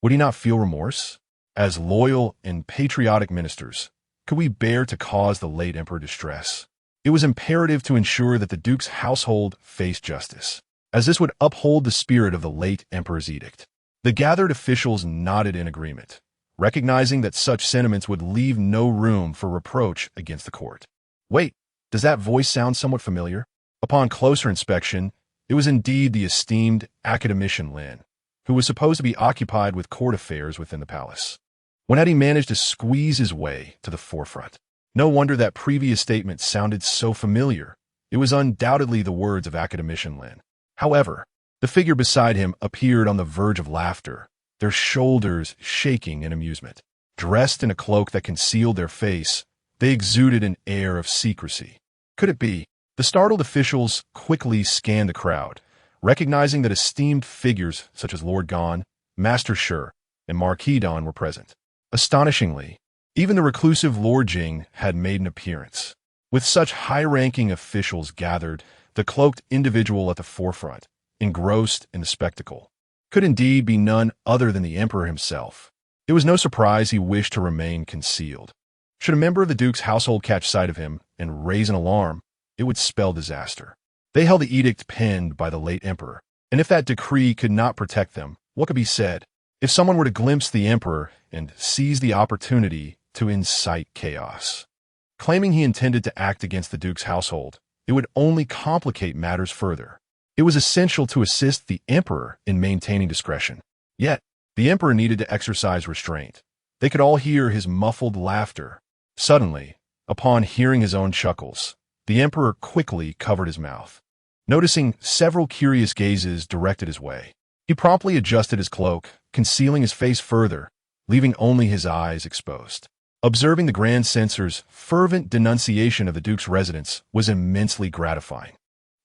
would he not feel remorse? As loyal and patriotic ministers, could we bear to cause the late emperor distress? It was imperative to ensure that the Duke's household faced justice, as this would uphold the spirit of the late emperor's edict. The gathered officials nodded in agreement, recognizing that such sentiments would leave no room for reproach against the court. Wait, does that voice sound somewhat familiar? Upon closer inspection, it was indeed the esteemed academician Lynn, who was supposed to be occupied with court affairs within the palace. When had he managed to squeeze his way to the forefront? No wonder that previous statement sounded so familiar. It was undoubtedly the words of academician Lynn. However, the figure beside him appeared on the verge of laughter, their shoulders shaking in amusement. Dressed in a cloak that concealed their face, they exuded an air of secrecy. Could it be? The startled officials quickly scanned the crowd, recognizing that esteemed figures such as Lord Gon, Master Shi, and Marquis Don were present. Astonishingly, even the reclusive Lord Jing had made an appearance. With such high-ranking officials gathered, the cloaked individual at the forefront, engrossed in the spectacle, could indeed be none other than the emperor himself. It was no surprise he wished to remain concealed. Should a member of the Duke's household catch sight of him and raise an alarm, it would spell disaster. They held the edict penned by the late emperor, and if that decree could not protect them, what could be said? If someone were to glimpse the emperor and seize the opportunity to incite chaos, claiming he intended to act against the Duke's household, it would only complicate matters further. It was essential to assist the emperor in maintaining discretion. Yet, the emperor needed to exercise restraint. They could all hear his muffled laughter. Suddenly, upon hearing his own chuckles, the emperor quickly covered his mouth. Noticing several curious gazes directed his way, he promptly adjusted his cloak, concealing his face further, leaving only his eyes exposed. Observing the Grand Censor's fervent denunciation of the Duke's residence was immensely gratifying.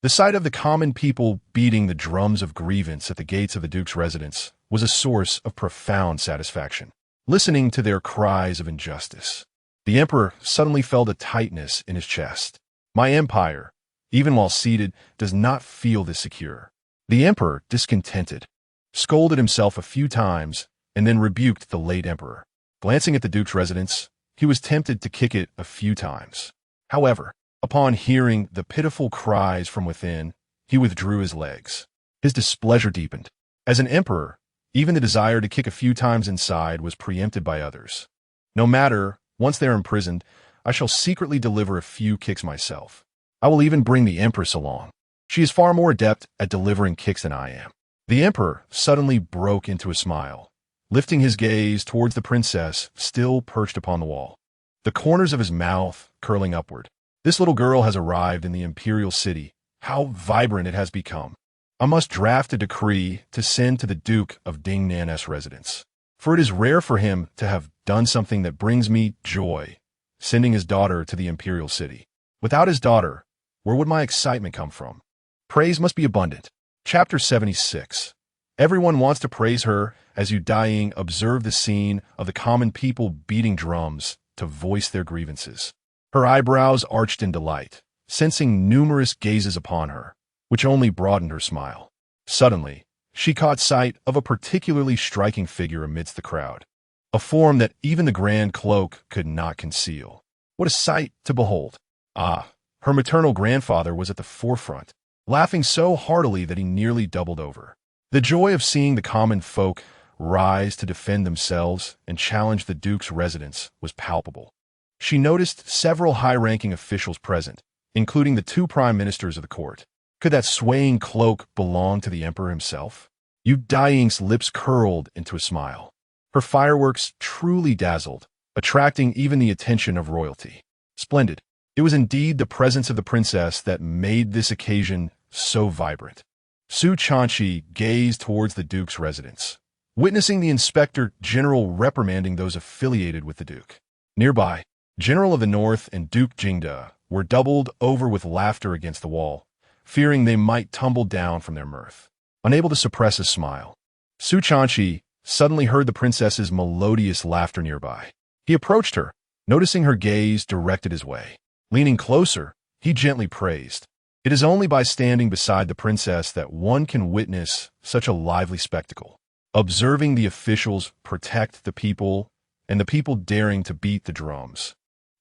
The sight of the common people beating the drums of grievance at the gates of the Duke's residence was a source of profound satisfaction. Listening to their cries of injustice, the emperor suddenly felt a tightness in his chest. My empire, even while seated, does not feel this secure. The emperor, discontented, scolded himself a few times and then rebuked the late emperor. Glancing at the Duke's residence, he was tempted to kick it a few times. However, upon hearing the pitiful cries from within, he withdrew his legs. His displeasure deepened. As an emperor, even the desire to kick a few times inside was preempted by others. No matter, once they are imprisoned, I shall secretly deliver a few kicks myself. I will even bring the empress along. She is far more adept at delivering kicks than I am. The emperor suddenly broke into a smile, lifting his gaze towards the princess still perched upon the wall, the corners of his mouth curling upward. This little girl has arrived in the Imperial city. How vibrant it has become. I must draft a decree to send to the Duke of Dingnan's residence, for it is rare for him to have done something that brings me joy, sending his daughter to the Imperial city. Without his daughter, where would my excitement come from? Praise must be abundant. Chapter 76. Everyone wants to praise her as you Daiying observe the scene of the common people beating drums to voice their grievances. Her eyebrows arched in delight, sensing numerous gazes upon her, which only broadened her smile. Suddenly, she caught sight of a particularly striking figure amidst the crowd, a form that even the grand cloak could not conceal. What a sight to behold! Ah, her maternal grandfather was at the forefront, laughing so heartily that he nearly doubled over. The joy of seeing the common folk rise to defend themselves and challenge the Duke's residence was palpable. She noticed several high-ranking officials present, including the two prime ministers of the court. Could that swaying cloak belong to the emperor himself? Daiying's lips curled into a smile. Her fireworks truly dazzled, attracting even the attention of royalty. Splendid. It was indeed the presence of the princess that made this occasion so vibrant. Su Chanchi gazed towards the Duke's residence, witnessing the inspector general reprimanding those affiliated with the Duke. Nearby, General of the North and Duke Jingda were doubled over with laughter against the wall, fearing they might tumble down from their mirth. Unable to suppress a smile, Su Chanchi suddenly heard the princess's melodious laughter nearby. He approached her, noticing her gaze directed his way. Leaning closer, he gently praised. It is only by standing beside the princess that one can witness such a lively spectacle. Observing the officials protect the people and the people daring to beat the drums.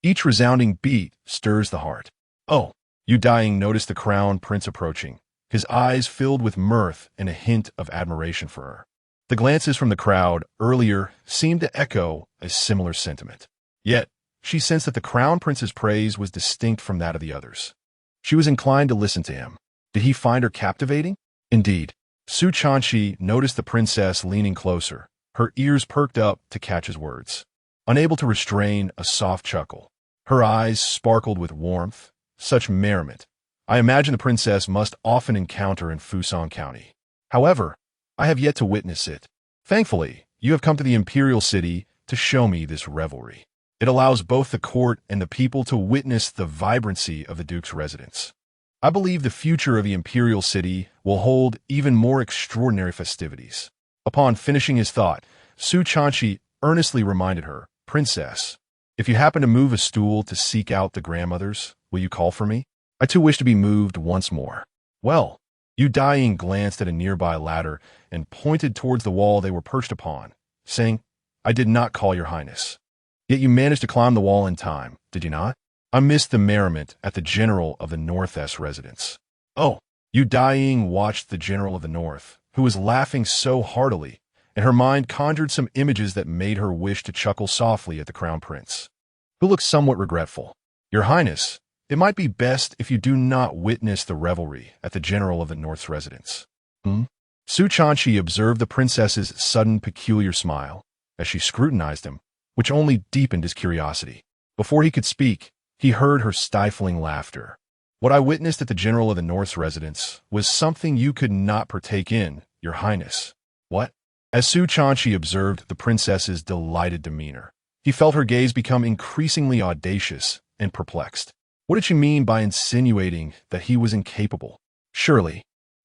Each resounding beat stirs the heart. Oh, Daiying noticed the crown prince approaching, his eyes filled with mirth and a hint of admiration for her. The glances from the crowd earlier seemed to echo a similar sentiment. Yet, she sensed that the crown prince's praise was distinct from that of the others. She was inclined to listen to him. Did he find her captivating? Indeed. Su Chanchi noticed the princess leaning closer, her ears perked up to catch his words. Unable to restrain a soft chuckle, her eyes sparkled with warmth. Such merriment, I imagine the princess must often encounter in Fusang County. However, I have yet to witness it. Thankfully, you have come to the Imperial city to show me this revelry. It allows both the court and the people to witness the vibrancy of the Duke's residence. I believe the future of the Imperial city will hold even more extraordinary festivities. Upon finishing his thought, Su Chanchi earnestly reminded her, Princess, if you happen to move a stool to seek out the grandmothers, will you call for me? I too wish to be moved once more. Well, Daiying glanced at a nearby ladder and pointed towards the wall they were perched upon, saying, I did not call your highness. Yet you managed to climb the wall in time, did you not? I missed the merriment at the General of the North's residence. Oh, Daiying watched the General of the North, who was laughing so heartily, and her mind conjured some images that made her wish to chuckle softly at the crown prince, who looked somewhat regretful. Your highness, it might be best if you do not witness the revelry at the General of the North's residence. Su Chanchi observed the princess's sudden peculiar smile as she scrutinized him, which only deepened his curiosity. Before he could speak, he heard her stifling laughter. What I witnessed at the General of the North's residence was something you could not partake in, your highness. What? As Su Chanchi observed the princess's delighted demeanor, he felt her gaze become increasingly audacious and perplexed. What did she mean by insinuating that he was incapable? Surely,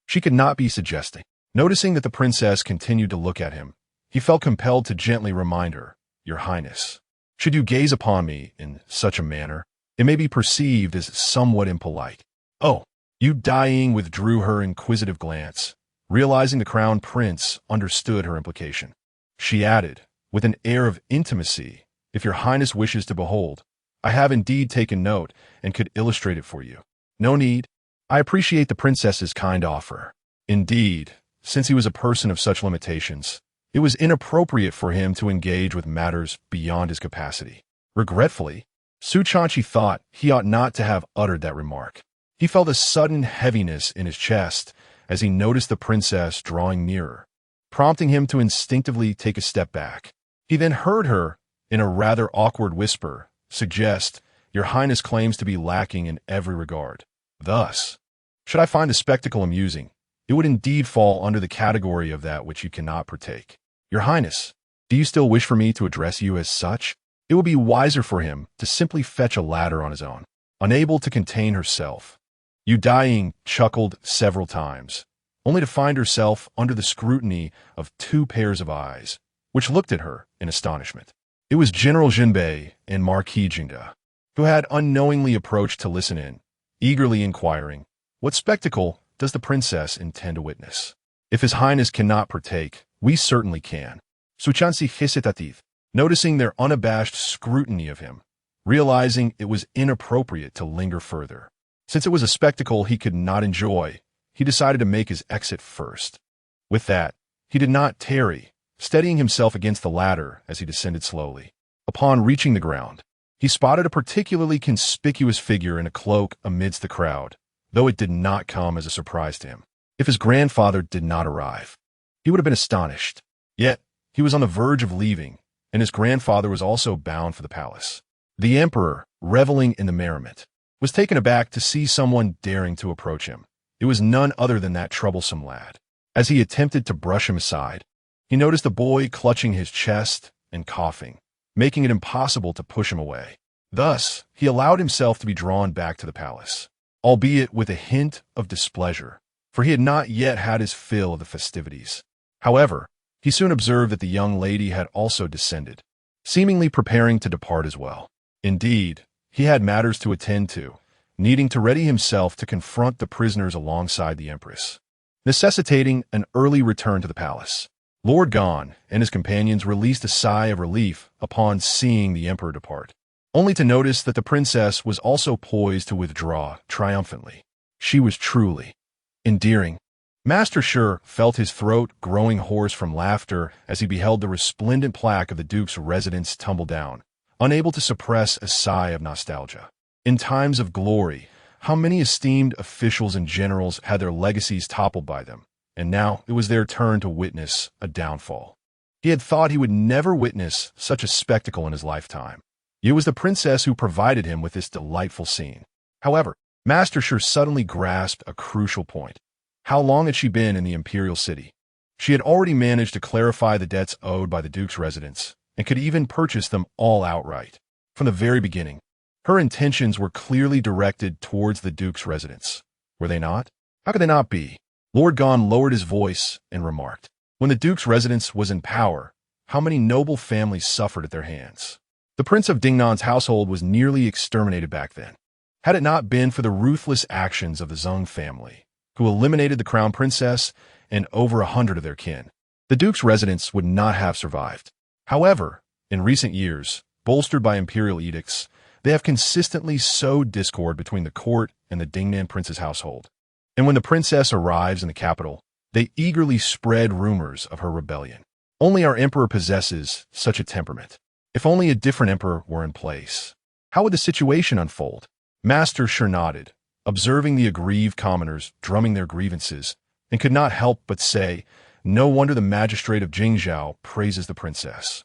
she could not be suggesting. Noticing that the princess continued to look at him, he felt compelled to gently remind her, Your Highness, should you gaze upon me in such a manner, it may be perceived as somewhat impolite. Oh, Daiying withdrew her inquisitive glance, realizing the crown prince understood her implication. She added, with an air of intimacy, If your highness wishes to behold, I have indeed taken note and could illustrate it for you. No need. I appreciate the princess's kind offer. Indeed, since he was a person of such limitations, it was inappropriate for him to engage with matters beyond his capacity. Regretfully, Su Chanchi thought he ought not to have uttered that remark. He felt a sudden heaviness in his chest as he noticed the princess drawing nearer, prompting him to instinctively take a step back. He then heard her, in a rather awkward whisper, suggest, Your Highness claims to be lacking in every regard. Thus, should I find the spectacle amusing, it would indeed fall under the category of that which you cannot partake. Your Highness, do you still wish for me to address you as such? It would be wiser for him to simply fetch a ladder on his own. Unable to contain herself, Daiying chuckled several times, only to find herself under the scrutiny of two pairs of eyes, which looked at her in astonishment. It was General Jinbei and Marquis Jingda, who had unknowingly approached to listen in, eagerly inquiring, What spectacle does the princess intend to witness? If His Highness cannot partake, we certainly can. Suchansi hesitative, noticing their unabashed scrutiny of him, realizing it was inappropriate to linger further. Since it was a spectacle he could not enjoy, he decided to make his exit first. With that, he did not tarry, steadying himself against the ladder as he descended slowly. Upon reaching the ground, he spotted a particularly conspicuous figure in a cloak amidst the crowd, though it did not come as a surprise to him. If his grandfather did not arrive, he would have been astonished. Yet, he was on the verge of leaving, and his grandfather was also bound for the palace. The emperor, reveling in the merriment, was taken aback to see someone daring to approach him. It was none other than that troublesome lad. As he attempted to brush him aside, he noticed the boy clutching his chest and coughing, making it impossible to push him away. Thus, he allowed himself to be drawn back to the palace, albeit with a hint of displeasure, for he had not yet had his fill of the festivities. However, he soon observed that the young lady had also descended, seemingly preparing to depart as well. Indeed, he had matters to attend to, needing to ready himself to confront the prisoners alongside the empress, necessitating an early return to the palace. Lord Gon and his companions released a sigh of relief upon seeing the emperor depart, only to notice that the princess was also poised to withdraw triumphantly. She was truly endearing. Master Sure felt his throat growing hoarse from laughter as he beheld the resplendent plaque of the Duke's residence tumble down, unable to suppress a sigh of nostalgia. In times of glory, how many esteemed officials and generals had their legacies toppled by them, and now it was their turn to witness a downfall. He had thought he would never witness such a spectacle in his lifetime. It was the princess who provided him with this delightful scene. However, Master Sure suddenly grasped a crucial point. How long had she been in the Imperial city? She had already managed to clarify the debts owed by the Duke's residence, and could even purchase them all outright. From the very beginning, her intentions were clearly directed towards the Duke's residence. Were they not? How could they not be? Lord Gon lowered his voice and remarked, when the Duke's residence was in power, how many noble families suffered at their hands. The Prince of Dingnan's household was nearly exterminated back then. Had it not been for the ruthless actions of the Zheng family, who eliminated the crown princess and over 100 of their kin, the Duke's residence would not have survived. However, in recent years, bolstered by imperial edicts, they have consistently sowed discord between the court and the Dingnan prince's household. And when the princess arrives in the capital, they eagerly spread rumors of her rebellion. Only our emperor possesses such a temperament. If only a different emperor were in place. How would the situation unfold? Master Sure nodded, observing the aggrieved commoners drumming their grievances, and could not help but say, no wonder the magistrate of Jingzhou praises the princess.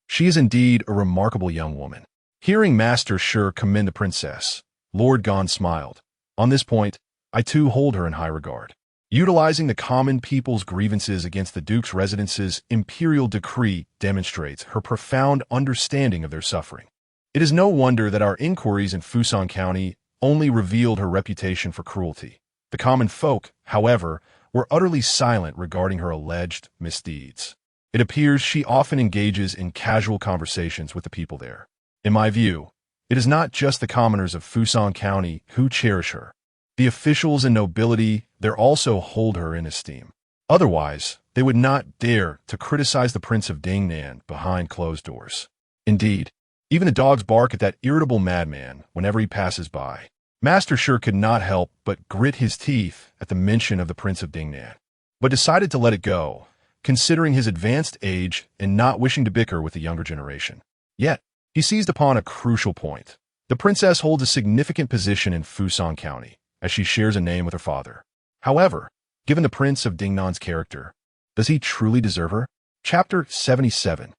She is indeed a remarkable young woman. Hearing Master Sure commend the princess, Lord Gon smiled. On this point, I too hold her in high regard. Utilizing the common people's grievances against the Duke's residence's imperial decree demonstrates her profound understanding of their suffering. It is no wonder that our inquiries in Fusan County only revealed her reputation for cruelty. The common folk, however, were utterly silent regarding her alleged misdeeds. It appears she often engages in casual conversations with the people there. In my view, it is not just the commoners of Fusan County who cherish her. The officials and nobility there also hold her in esteem. Otherwise, they would not dare to criticize the Prince of Dingnan behind closed doors. Indeed, even the dogs bark at that irritable madman whenever he passes by. Master Sure could not help but grit his teeth at the mention of the Prince of Dingnan, but decided to let it go, considering his advanced age and not wishing to bicker with the younger generation. Yet, he seized upon a crucial point. The princess holds a significant position in Fusan County, as she shares a name with her father. However, given the Prince of Dingnan's character, does he truly deserve her? Chapter 77.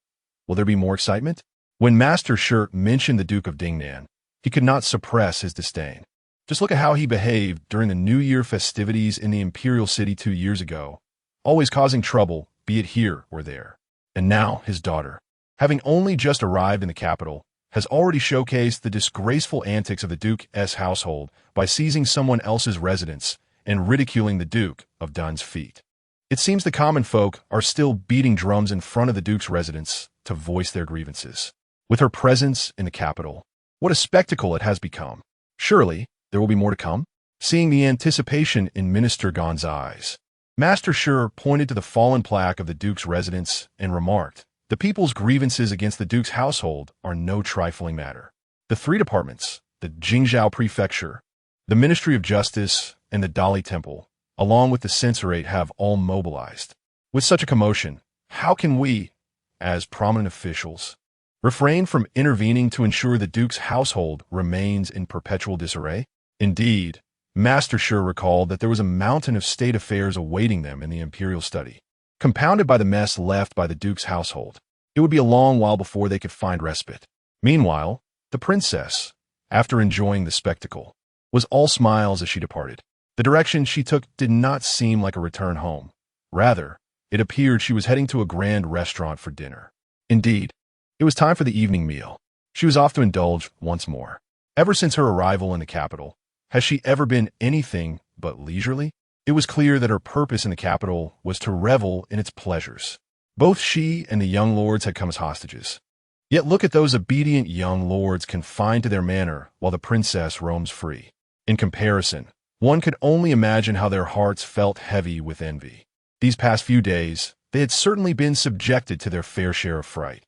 Will there be more excitement? When Master Sure mentioned the Duke of Dingnan, he could not suppress his disdain. Just look at how he behaved during the New Year festivities in the Imperial City 2 years ago, always causing trouble, be it here or there. And now his daughter, having only just arrived in the capital, has already showcased the disgraceful antics of the Duke's household by seizing someone else's residence and ridiculing the Duke of Dun's feet. It seems the common folk are still beating drums in front of the Duke's residence to voice their grievances. With her presence in the capital, what a spectacle it has become. Surely, there will be more to come? Seeing the anticipation in Minister Gon's eyes, Master Sure pointed to the fallen plaque of the Duke's residence and remarked, "The people's grievances against the Duke's household are no trifling matter. The three departments, the Jingzhou Prefecture, the Ministry of Justice, and the Dali Temple, along with the censorate, have all mobilized. With such a commotion, how can we, as prominent officials, refrain from intervening to ensure the Duke's household remains in perpetual disarray?" Indeed, Master Sure recalled that there was a mountain of state affairs awaiting them in the Imperial study, compounded by the mess left by the Duke's household. It would be a long while before they could find respite. Meanwhile, the princess, after enjoying the spectacle, was all smiles as she departed. The direction she took did not seem like a return home. Rather, it appeared she was heading to a grand restaurant for dinner. Indeed, it was time for the evening meal. She was off to indulge once more. Ever since her arrival in the capital, has she ever been anything but leisurely? It was clear that her purpose in the capital was to revel in its pleasures. Both she and the young lords had come as hostages. Yet look at those obedient young lords confined to their manor while the princess roams free. In comparison, one could only imagine how their hearts felt heavy with envy. These past few days, they had certainly been subjected to their fair share of fright.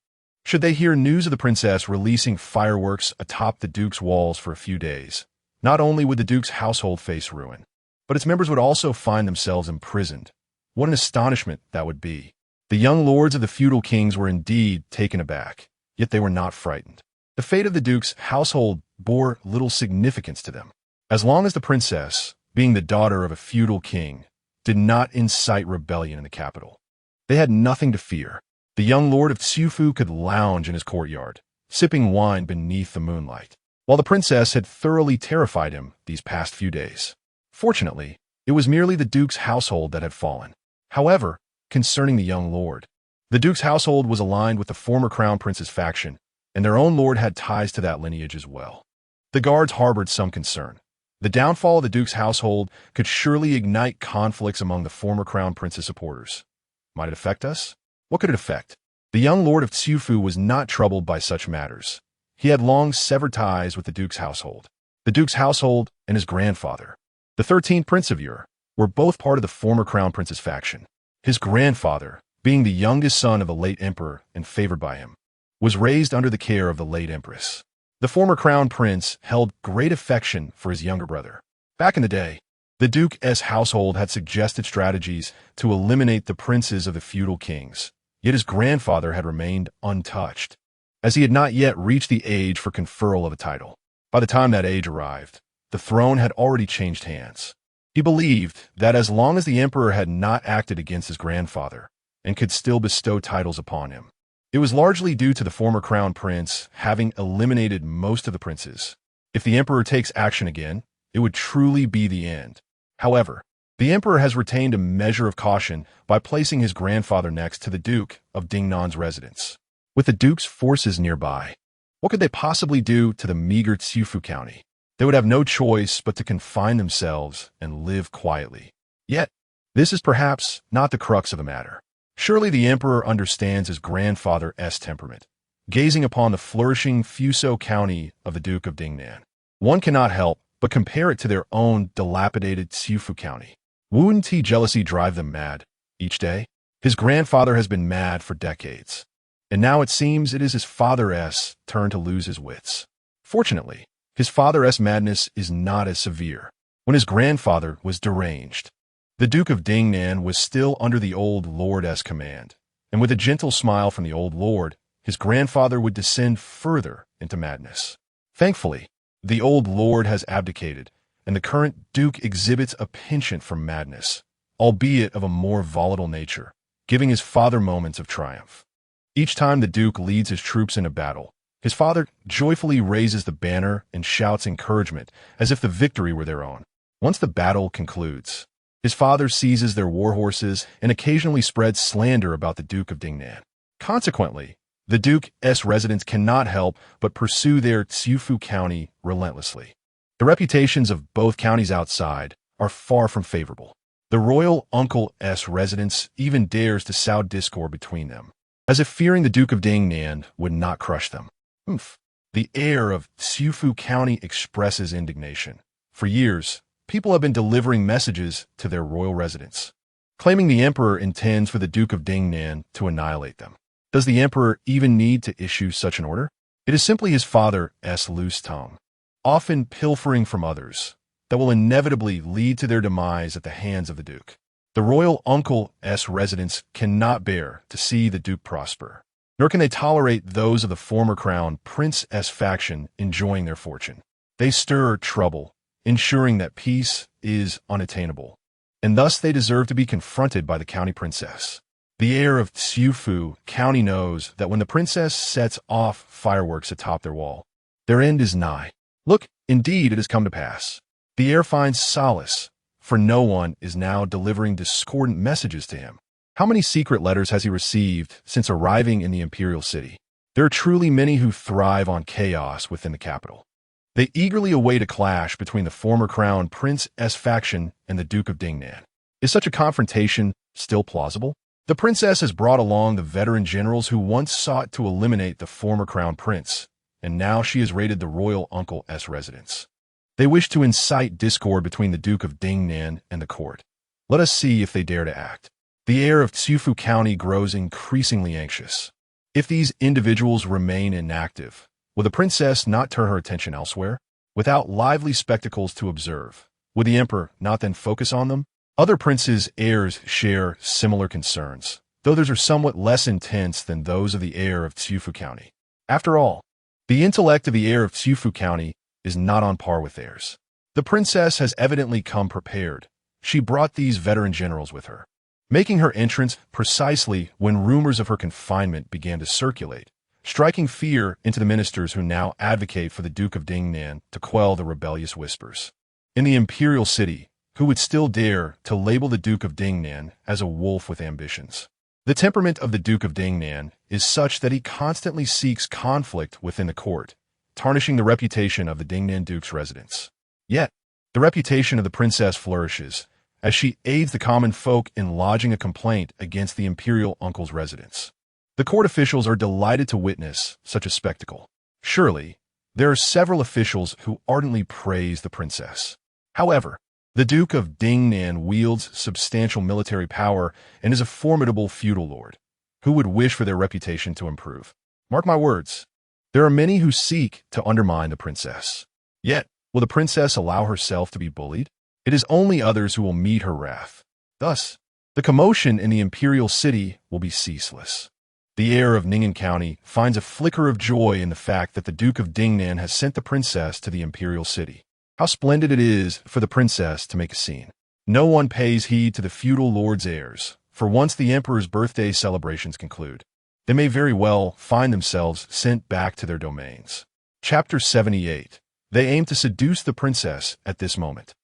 Should they hear news of the princess releasing fireworks atop the Duke's walls for a few days, not only would the Duke's household face ruin, but its members would also find themselves imprisoned. What an astonishment that would be. The young lords of the feudal kings were indeed taken aback, yet they were not frightened. The fate of the Duke's household bore little significance to them. As long as the princess, being the daughter of a feudal king, did not incite rebellion in the capital, they had nothing to fear. The young lord of Xiufu could lounge in his courtyard, sipping wine beneath the moonlight, while the princess had thoroughly terrified him these past few days. Fortunately, it was merely the Duke's household that had fallen. However, concerning the young lord, the Duke's household was aligned with the former crown prince's faction, and their own lord had ties to that lineage as well. The guards harbored some concern. The downfall of the Duke's household could surely ignite conflicts among the former crown prince's supporters. Might it affect us? What could it affect? The young lord of Xiufu was not troubled by such matters. He had long severed ties with the Duke's household. The Duke's household and his grandfather, the 13th Prince of Ur, were both part of the former crown prince's faction. His grandfather, being the youngest son of the late emperor and favored by him, was raised under the care of the late empress. The former crown prince held great affection for his younger brother. Back in the day, the Duke's household had suggested strategies to eliminate the princes of the feudal kings, yet his grandfather had remained untouched, as he had not yet reached the age for conferral of a title. By the time that age arrived, the throne had already changed hands. He believed that as long as the emperor had not acted against his grandfather and could still bestow titles upon him, it was largely due to the former crown prince having eliminated most of the princes. If the emperor takes action again, it would truly be the end. However, the emperor has retained a measure of caution by placing his grandfather next to the Duke of Dingnan's residence. With the Duke's forces nearby, what could they possibly do to the meager Xiufu county? They would have no choice but to confine themselves and live quietly. Yet, this is perhaps not the crux of the matter. Surely the emperor understands his grandfather's temperament. Gazing upon the flourishing Fuso county of the Duke of Dingnan, one cannot help but compare it to their own dilapidated Xiufu county. Wouldn't jealousy drive them mad each day? His grandfather has been mad for decades, and now it seems it is his father's turn to lose his wits. Fortunately, his father's madness is not as severe. When his grandfather was deranged, the Duke of Dingnan was still under the old lord's command, and with a gentle smile from the old lord, his grandfather would descend further into madness. Thankfully, the old lord has abdicated, and the current duke exhibits a penchant for madness, albeit of a more volatile nature, giving his father moments of triumph. Each time the duke leads his troops into battle, his father joyfully raises the banner and shouts encouragement as if the victory were their own. Once the battle concludes, his father seizes their war horses and occasionally spreads slander about the Duke of Dingnan. Consequently, the Duke's residents cannot help but pursue their Xiufu county relentlessly. The reputations of both counties outside are far from favorable. The royal uncle's residence even dares to sow discord between them, as if fearing the Duke of Dingnan would not crush them. The heir of Xiufu county expresses indignation. For years, people have been delivering messages to their royal residence. claiming the emperor intends for the Duke of Dingnan to annihilate them. Does the emperor even need to issue such an order? It is simply his father's loose tongue, often pilfering from others, that will inevitably lead to their demise at the hands of the Duke. The royal uncle's residents cannot bear to see the Duke prosper, nor can they tolerate those of the former crown prince's faction enjoying their fortune. They stir trouble, ensuring that peace is unattainable, and thus they deserve to be confronted by the county princess. The heir of Tsiufu County knows that when the princess sets off fireworks atop their wall, their end is nigh. Look, indeed it has come to pass. The heir finds solace, for no one is now delivering discordant messages to him. How many secret letters has he received since arriving in the Imperial city? There are truly many who thrive on chaos within the capital. They eagerly await a clash between the former crown prince's faction and the Duke of Dingnan. Is such a confrontation still plausible? The princess has brought along the veteran generals who once sought to eliminate the former crown prince, and now she has raided the royal uncle's residence. They wish to incite discord between the Duke of Dingnan and the court. Let us see if they dare to act. The heir of Tsiufu County grows increasingly anxious. If these individuals remain inactive, will the princess not turn her attention elsewhere? Without lively spectacles to observe, would the emperor not then focus on them? Other princes' heirs share similar concerns, though theirs are somewhat less intense than those of the heir of Tsiufu County. After all, the intellect of the heir of Tsiufu County is not on par with theirs. The princess has evidently come prepared. She brought these veteran generals with her, making her entrance precisely when rumors of her confinement began to circulate, striking fear into the ministers who now advocate for the Duke of Dingnan to quell the rebellious whispers. In the Imperial city, who would still dare to label the Duke of Dingnan as a wolf with ambitions? The temperament of the Duke of Dingnan is such that he constantly seeks conflict within the court, tarnishing the reputation of the Dingnan Duke's residence. Yet, the reputation of the princess flourishes, as she aids the common folk in lodging a complaint against the Imperial uncle's residence. The court officials are delighted to witness such a spectacle. Surely, there are several officials who ardently praise the princess. However, the Duke of Dingnan wields substantial military power and is a formidable feudal lord. Who would wish for their reputation to improve? Mark my words, there are many who seek to undermine the princess. Yet, will the princess allow herself to be bullied? It is only others who will meet her wrath. Thus, the commotion in the Imperial city will be ceaseless. The heir of Ning'an County finds a flicker of joy in the fact that the Duke of Dingnan has sent the princess to the Imperial city. How splendid it is for the princess to make a scene. No one pays heed to the feudal lord's heirs, for once the emperor's birthday celebrations conclude, they may very well find themselves sent back to their domains. Chapter 78. They aim to seduce the princess at this moment.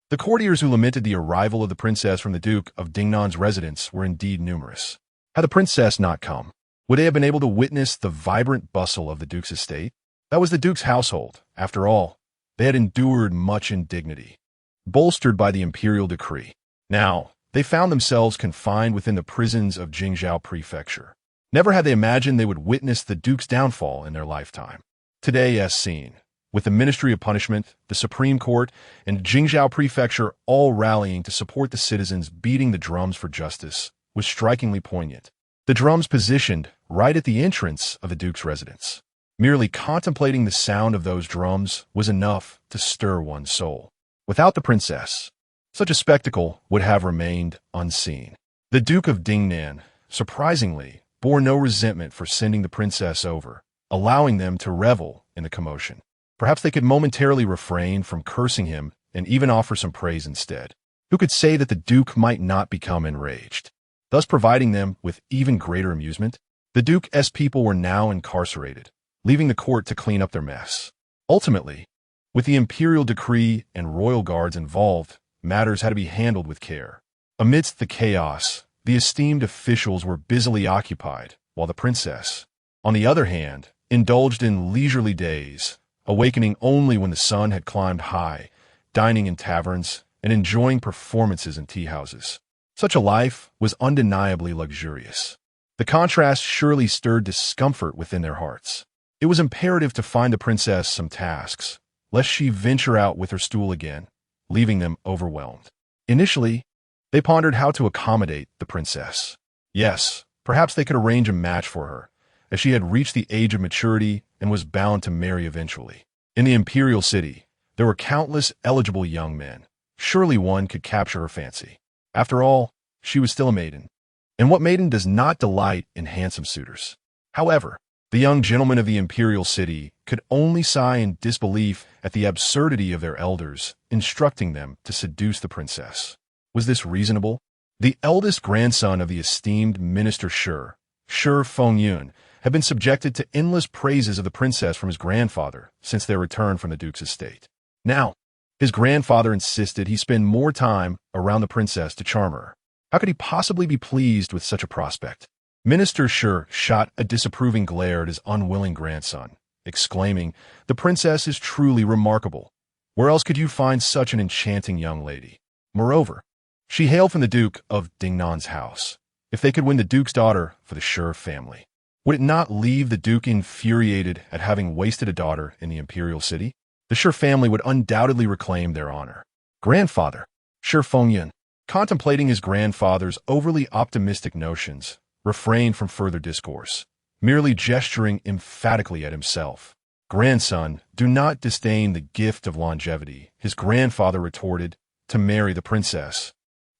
The courtiers who lamented the arrival of the princess from the Duke of Dingnan's residence were indeed numerous. Had the princess not come, would they have been able to witness the vibrant bustle of the Duke's estate? That was the Duke's household, after all. They had endured much indignity, bolstered by the imperial decree. Now, they found themselves confined within the prisons of Jingzhou Prefecture. Never had they imagined they would witness the Duke's downfall in their lifetime. Today, as seen, with the Ministry of Punishment, the Supreme Court, and Jingzhou Prefecture all rallying to support the citizens beating the drums for justice, was strikingly poignant. The drums positioned right at the entrance of the Duke's residence. Merely contemplating the sound of those drums was enough to stir one's soul. Without the princess, such a spectacle would have remained unseen. The Duke of Dingnan, surprisingly, bore no resentment for sending the princess over, allowing them to revel in the commotion. Perhaps they could momentarily refrain from cursing him and even offer some praise instead. Who could say that the Duke might not become enraged, thus providing them with even greater amusement? The Duke's people were now incarcerated, leaving the court to clean up their mess. Ultimately, with the imperial decree and royal guards involved, matters had to be handled with care. Amidst the chaos, the esteemed officials were busily occupied, while the princess, on the other hand, indulged in leisurely days, awakening only when the sun had climbed high, dining in taverns, and enjoying performances in tea-houses. Such a life was undeniably luxurious. The contrast surely stirred discomfort within their hearts. It was imperative to find the princess some tasks, lest she venture out with her stool again, leaving them overwhelmed. Initially, They pondered how to accommodate the princess. Yes, perhaps they could arrange a match for her, as she had reached the age of maturity and was bound to marry eventually. In the Imperial city, there were countless eligible young men. Surely one could capture her fancy. After all, she was still a maiden. And what maiden does not delight in handsome suitors? However, the young gentlemen of the Imperial city could only sigh in disbelief at the absurdity of their elders instructing them to seduce the princess. Was this reasonable? The eldest grandson of the esteemed Minister Shi Fengyun, had been subjected to endless praises of the princess from his grandfather since their return from the duke's estate. Now, his grandfather insisted he spend more time around the princess to charm her. How could he possibly be pleased with such a prospect? Minister Shi shot a disapproving glare at his unwilling grandson, exclaiming, "The princess is truly remarkable. Where else could you find such an enchanting young lady? Moreover, she hailed from the Duke of Dingnan's house. If they could win the duke's daughter for the Shi family, would it not leave the duke infuriated at having wasted a daughter in the Imperial city? The Shi family would undoubtedly reclaim their honor." Grandfather, Shi Fengyun, contemplating his grandfather's overly optimistic notions, refrained from further discourse, merely gesturing emphatically at himself. "Grandson, do not disdain the gift of longevity," his grandfather retorted, "to marry the princess.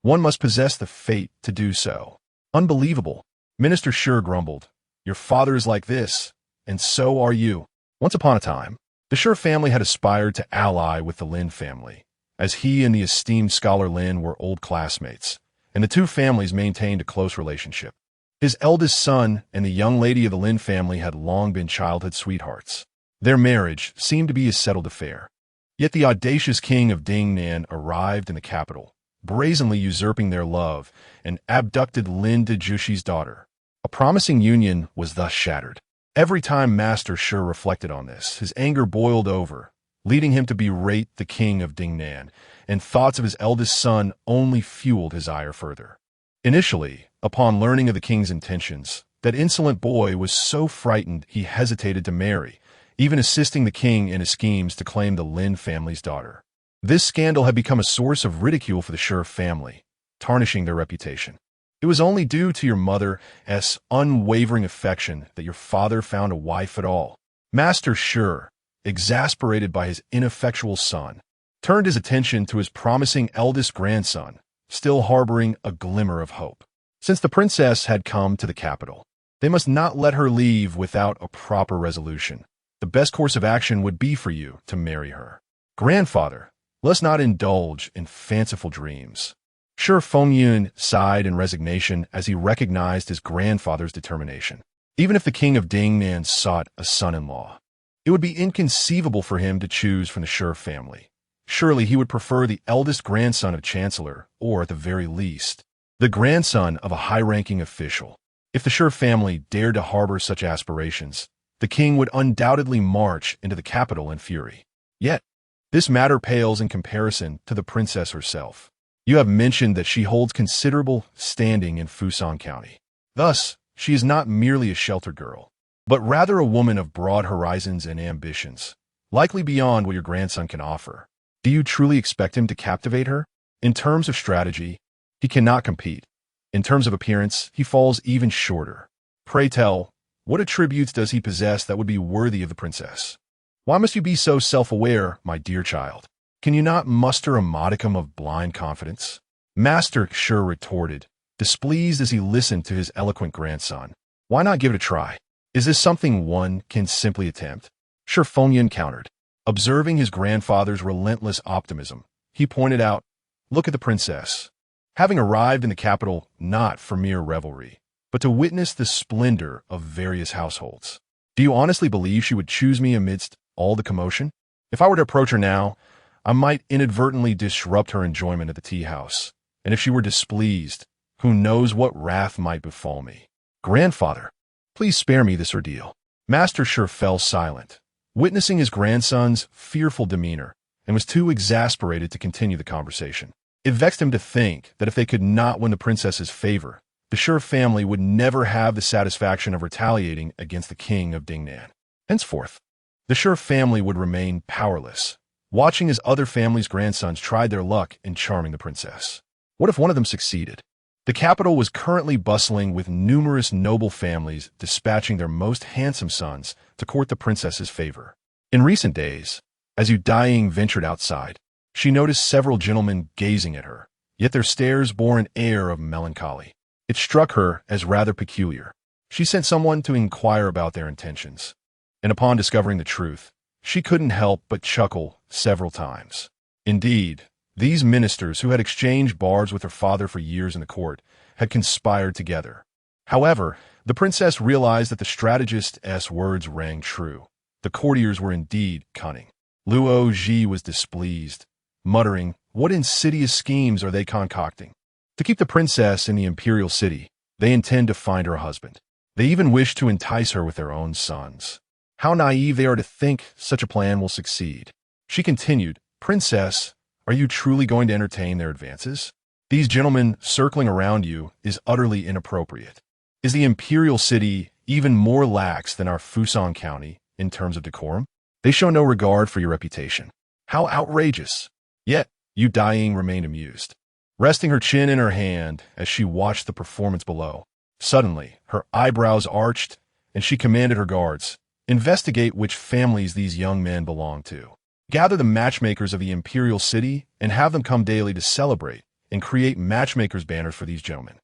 One must possess the fate to do so." "Unbelievable," Minister Shi grumbled. "Your father is like this, and so are you." Once upon a time, the Shi family had aspired to ally with the Lynn family, as he and the esteemed scholar Lynn were old classmates, and the two families maintained a close relationship. His eldest son and the young lady of the Lynn family had long been childhood sweethearts. Their marriage seemed to be a settled affair. Yet the audacious king of Dingnan arrived in the capital, brazenly usurping their love, and abducted Lynn Dejushi's daughter. A promising union was thus shattered. Every time Master Shi reflected on this, his anger boiled over, leading him to berate the king of Dingnan, and thoughts of his eldest son only fueled his ire further. Initially, upon learning of the king's intentions, that insolent boy was so frightened he hesitated to marry, even assisting the king in his schemes to claim the Lynn family's daughter. This scandal had become a source of ridicule for the Shi family, tarnishing their reputation. "It was only due to your mother's unwavering affection that your father found a wife at all." Master Shi, exasperated by his ineffectual son, turned his attention to his promising eldest grandson, still harboring a glimmer of hope. Since the princess had come to the capital, they must not let her leave without a proper resolution. The best course of action would be for you to marry her. "Grandfather, let's not indulge in fanciful dreams." Shi Fengyun sighed in resignation as he recognized his grandfather's determination. Even if the king of Dingnan sought a son-in-law, it would be inconceivable for him to choose from the Shi family. Surely he would prefer the eldest grandson of Chancellor, or at the very least, the grandson of a high-ranking official. If the Shi family dared to harbor such aspirations, the king would undoubtedly march into the capital in fury. Yet, this matter pales in comparison to the princess herself. You have mentioned that she holds considerable standing in Fusan County. Thus, she is not merely a sheltered girl, but rather a woman of broad horizons and ambitions, likely beyond what your grandson can offer. Do you truly expect him to captivate her? In terms of strategy, he cannot compete. In terms of appearance, he falls even shorter. Pray tell, what attributes does he possess that would be worthy of the princess? Why must you be so self-aware, my dear child? Can you not muster a modicum of blind confidence? Master Shi retorted, displeased as he listened to his eloquent grandson. Why not give it a try? Is this something one can simply attempt? Shi Fengyun countered. Observing his grandfather's relentless optimism, he pointed out, "Look at the princess. Having arrived in the capital not for mere revelry, but to witness the splendor of various households. Do you honestly believe she would choose me amidst all the commotion? If I were to approach her now, I might inadvertently disrupt her enjoyment at the tea house, and if she were displeased, who knows what wrath might befall me? Grandfather, please spare me this ordeal." Master Shi fell silent, witnessing his grandson's fearful demeanor, and was too exasperated to continue the conversation. It vexed him to think that if they could not win the princess's favor, the Shi family would never have the satisfaction of retaliating against the king of Dingnan. Henceforth, the Shi family would remain powerless, watching as other families' grandsons tried their luck in charming the princess. What if one of them succeeded? The capital was currently bustling with numerous noble families dispatching their most handsome sons to court the princess's favor. In recent days, as Daiying ventured outside, she noticed several gentlemen gazing at her, yet their stares bore an air of melancholy. It struck her as rather peculiar. She sent someone to inquire about their intentions, and upon discovering the truth, she couldn't help but chuckle several times. Indeed, these ministers who had exchanged barbs with her father for years in the court had conspired together. However, the princess realized that the strategist's words rang true. The courtiers were indeed cunning. Luo Ji was displeased, muttering, "What insidious schemes are they concocting? To keep the princess in the Imperial city, they intend to find her a husband. They even wish to entice her with their own sons. How naive they are to think such a plan will succeed." She continued, "Princess, are you truly going to entertain their advances? These gentlemen circling around you is utterly inappropriate. Is the Imperial city even more lax than our Fusan County in terms of decorum? They show no regard for your reputation. How outrageous!" Yet, Daiying remained amused, resting her chin in her hand as she watched the performance below. Suddenly, her eyebrows arched, and she commanded her guards, "Investigate which families these young men belong to. Gather the matchmakers of the Imperial city and have them come daily to celebrate and create matchmakers' banners for these gentlemen.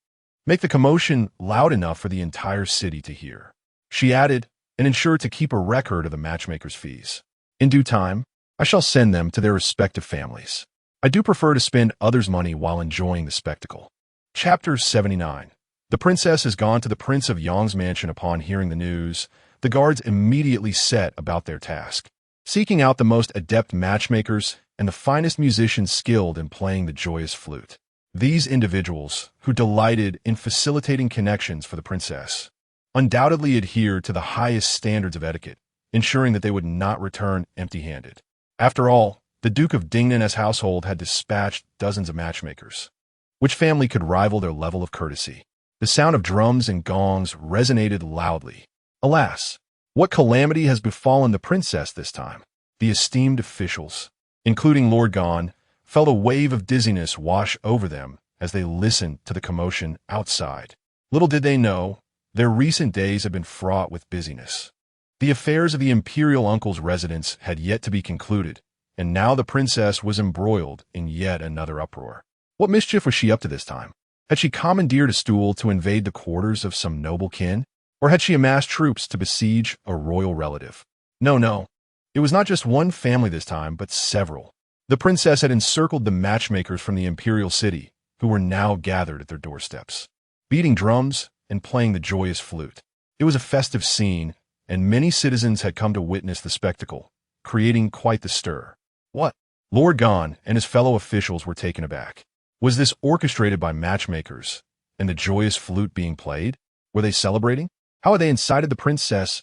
Make the commotion loud enough for the entire city to hear." She added, "And ensure to keep a record of the matchmakers' fees. In due time, I shall send them to their respective families. I do prefer to spend others' money while enjoying the spectacle." Chapter 79. The princess has gone to the Prince of Yang's mansion. Upon hearing the news, the guards immediately set about their task, seeking out the most adept matchmakers and the finest musicians skilled in playing the joyous flute. These individuals, who delighted in facilitating connections for the princess, undoubtedly adhered to the highest standards of etiquette, ensuring that they would not return empty-handed. After all, the Duke of Dingnan's household had dispatched dozens of matchmakers. Which family could rival their level of courtesy? The sound of drums and gongs resonated loudly. Alas, what calamity has befallen the princess this time? The esteemed officials, including Lord Gon, felt a wave of dizziness wash over them as they listened to the commotion outside. Little did they know, their recent days had been fraught with busyness. The affairs of the Imperial uncle's residence had yet to be concluded, and now the princess was embroiled in yet another uproar. What mischief was she up to this time? Had she commandeered a stool to invade the quarters of some noble kin? Or had she amassed troops to besiege a royal relative? No. It was not just one family this time, but several. The princess had encircled the matchmakers from the Imperial city, who were now gathered at their doorsteps, beating drums and playing the joyous flute. It was a festive scene, and many citizens had come to witness the spectacle, creating quite the stir. What? Lord Gon and his fellow officials were taken aback. Was this orchestrated by matchmakers, and the joyous flute being played? Were they celebrating? How had they incited the princess's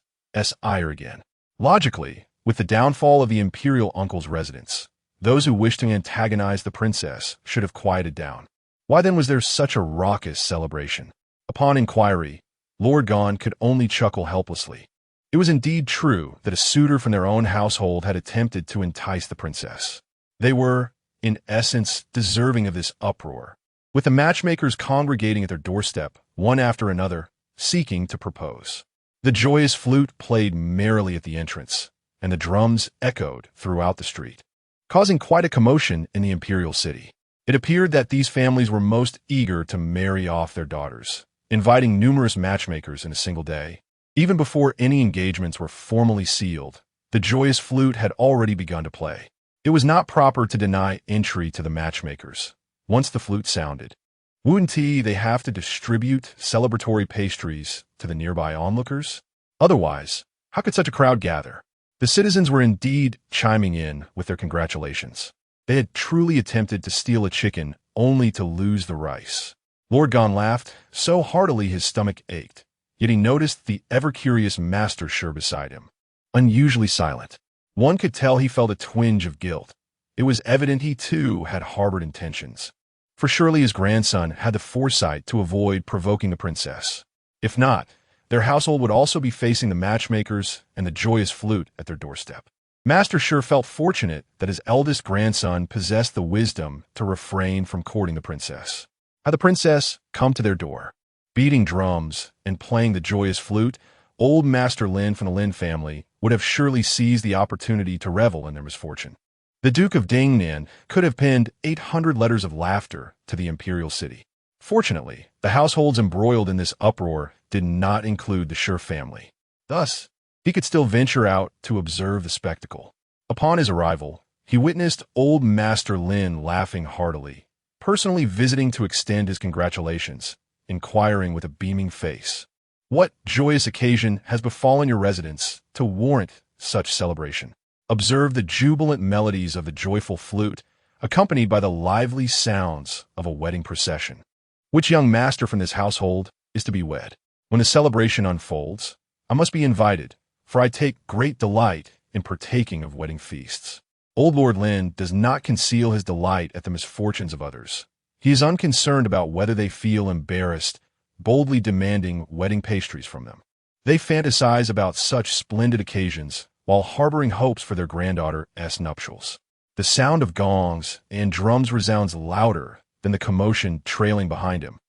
ire again? Logically, with the downfall of the Imperial uncle's residence, those who wished to antagonize the princess should have quieted down. Why then was there such a raucous celebration? Upon inquiry, Lord Gon could only chuckle helplessly. It was indeed true that a suitor from their own household had attempted to entice the princess. They were, in essence, deserving of this uproar, with the matchmakers congregating at their doorstep, one after another, seeking to propose. The joyous flute played merrily at the entrance, and the drums echoed throughout the street, causing quite a commotion in the Imperial city. It appeared that these families were most eager to marry off their daughters, inviting numerous matchmakers in a single day. Even before any engagements were formally sealed, the joyous flute had already begun to play. It was not proper to deny entry to the matchmakers. Once the flute sounded, wouldn't they have to distribute celebratory pastries to the nearby onlookers? Otherwise, how could such a crowd gather? The citizens were indeed chiming in with their congratulations. They had truly attempted to steal a chicken only to lose the rice. Lord Gon laughed so heartily his stomach ached, yet he noticed the ever-curious Master Sure beside him, unusually silent. One could tell he felt a twinge of guilt. It was evident he too had harbored intentions. For surely his grandson had the foresight to avoid provoking the princess. If not, their household would also be facing the matchmakers and the joyous flute at their doorstep. Master sure felt fortunate that his eldest grandson possessed the wisdom to refrain from courting the princess. Had the princess come to their door, beating drums and playing the joyous flute, old Master Lynn from the Lynn family would have surely seized the opportunity to revel in their misfortune. The Duke of Dingnan could have pinned 800 letters of laughter to the Imperial city. Fortunately, the households embroiled in this uproar did not include the Sure family. Thus, he could still venture out to observe the spectacle. Upon his arrival, he witnessed old Master Lynn laughing heartily, personally visiting to extend his congratulations, inquiring with a beaming face, "What joyous occasion has befallen your residence to warrant such celebration?" Observe the jubilant melodies of the joyful flute, accompanied by the lively sounds of a wedding procession. Which young master from this household is to be wed? When the celebration unfolds, I must be invited, for I take great delight in partaking of wedding feasts. Old Lord Lynn does not conceal his delight at the misfortunes of others. He is unconcerned about whether they feel embarrassed, boldly demanding wedding pastries from them. They fantasize about such splendid occasions while harboring hopes for their granddaughter's nuptials. The sound of gongs and drums resounds louder than the commotion trailing behind him,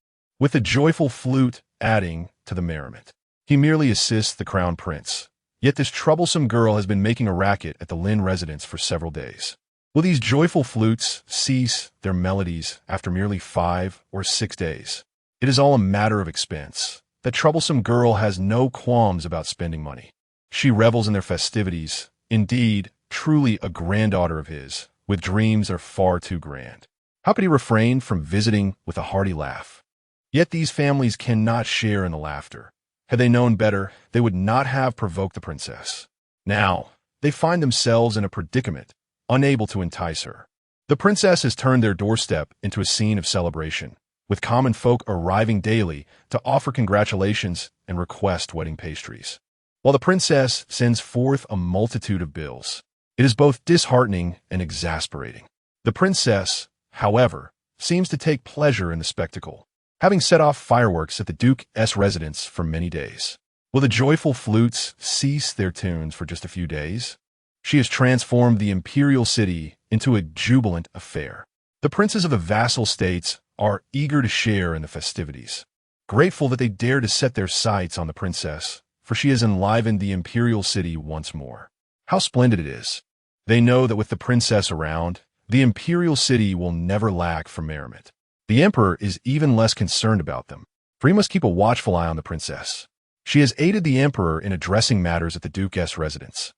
with the joyful flute adding to the merriment. He merely assists the crown prince. Yet this troublesome girl has been making a racket at the Lynn residence for several days. Will these joyful flutes cease their melodies after merely 5 or 6 days? It is all a matter of expense. That troublesome girl has no qualms about spending money. She revels in their festivities, indeed, truly a granddaughter of his, with dreams that are far too grand. How could he refrain from visiting with a hearty laugh? Yet these families cannot share in the laughter. Had they known better, they would not have provoked the princess. Now, they find themselves in a predicament, unable to entice her. The princess has turned their doorstep into a scene of celebration, with common folk arriving daily to offer congratulations and request wedding pastries. While the princess sends forth a multitude of bills, it is both disheartening and exasperating. The princess, however, seems to take pleasure in the spectacle, having set off fireworks at the Duke's residence for many days. Will the joyful flutes cease their tunes for just a few days? She has transformed the Imperial city into a jubilant affair. The princes of the vassal states are eager to share in the festivities, grateful that they dare to set their sights on the princess, for she has enlivened the Imperial city once more. How splendid it is! They know that with the princess around, the Imperial city will never lack for merriment. The emperor is even less concerned about them, for he must keep a watchful eye on the princess. She has aided the emperor in addressing matters at the Duke's residence,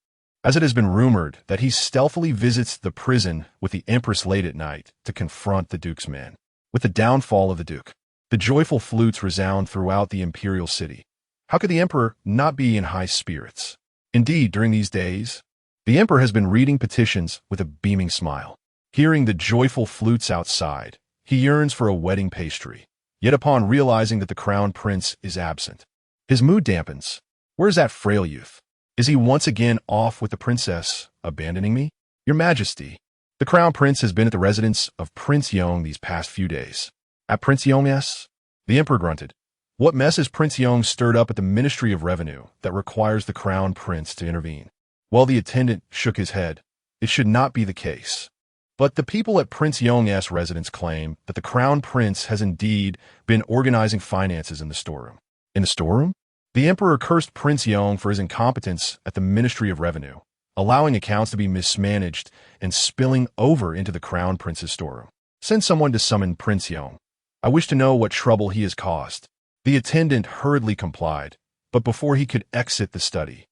as it has been rumored that he stealthily visits the prison with the empress late at night to confront the Duke's men. With the downfall of the Duke, the joyful flutes resound throughout the Imperial city. How could the emperor not be in high spirits? Indeed, during these days, the emperor has been reading petitions with a beaming smile. Hearing the joyful flutes outside, he yearns for a wedding pastry. Yet upon realizing that the crown prince is absent, his mood dampens. Where is that frail youth? Is he once again off with the princess, abandoning me? Your Majesty, the crown prince has been at the residence of Prince Yong these past few days. At Prince Yong's? The emperor grunted. What mess has Prince Yong stirred up at the Ministry of Revenue that requires the crown prince to intervene? While the attendant shook his head, it should not be the case. But the people at Prince Yong's residence claim that the crown prince has indeed been organizing finances in the storeroom. In the storeroom? The emperor cursed Prince Yong for his incompetence at the Ministry of Revenue, allowing accounts to be mismanaged and spilling over into the crown prince's storeroom. Send someone to summon Prince Yong. I wish to know what trouble he has caused. The attendant hurriedly complied, but before he could exit the study,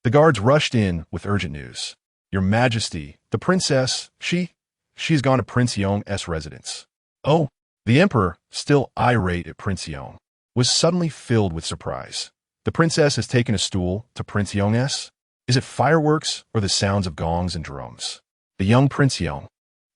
the guards rushed in with urgent news. Your Majesty, the princess, she's gone to Prince Yong's residence. Oh, the emperor, still irate at Prince Yong, was suddenly filled with surprise. The princess has taken a stool to Prince Yong's? Is it fireworks or the sounds of gongs and drums? The young Prince Yong.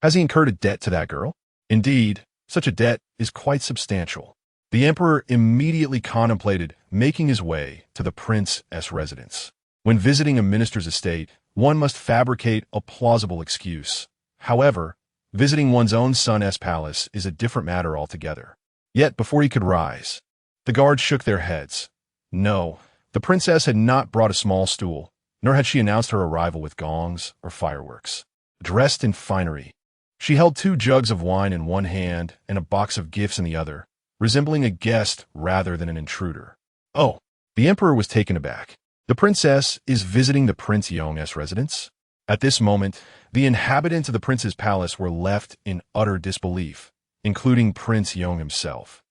Has he incurred a debt to that girl? Indeed, such a debt is quite substantial. The emperor immediately contemplated making his way to the prince's residence. When visiting a minister's estate, one must fabricate a plausible excuse. However, visiting one's own son's palace is a different matter altogether. Yet before he could rise, the guards shook their heads. No, the princess had not brought a small stool, nor had she announced her arrival with gongs or fireworks. Dressed in finery, she held 2 jugs of wine in one hand and a box of gifts in the other, resembling a guest rather than an intruder. Oh, the emperor was taken aback. The princess is visiting the Prince Yong's residence? At this moment, the inhabitants of the prince's palace were left in utter disbelief, including Prince Yong himself.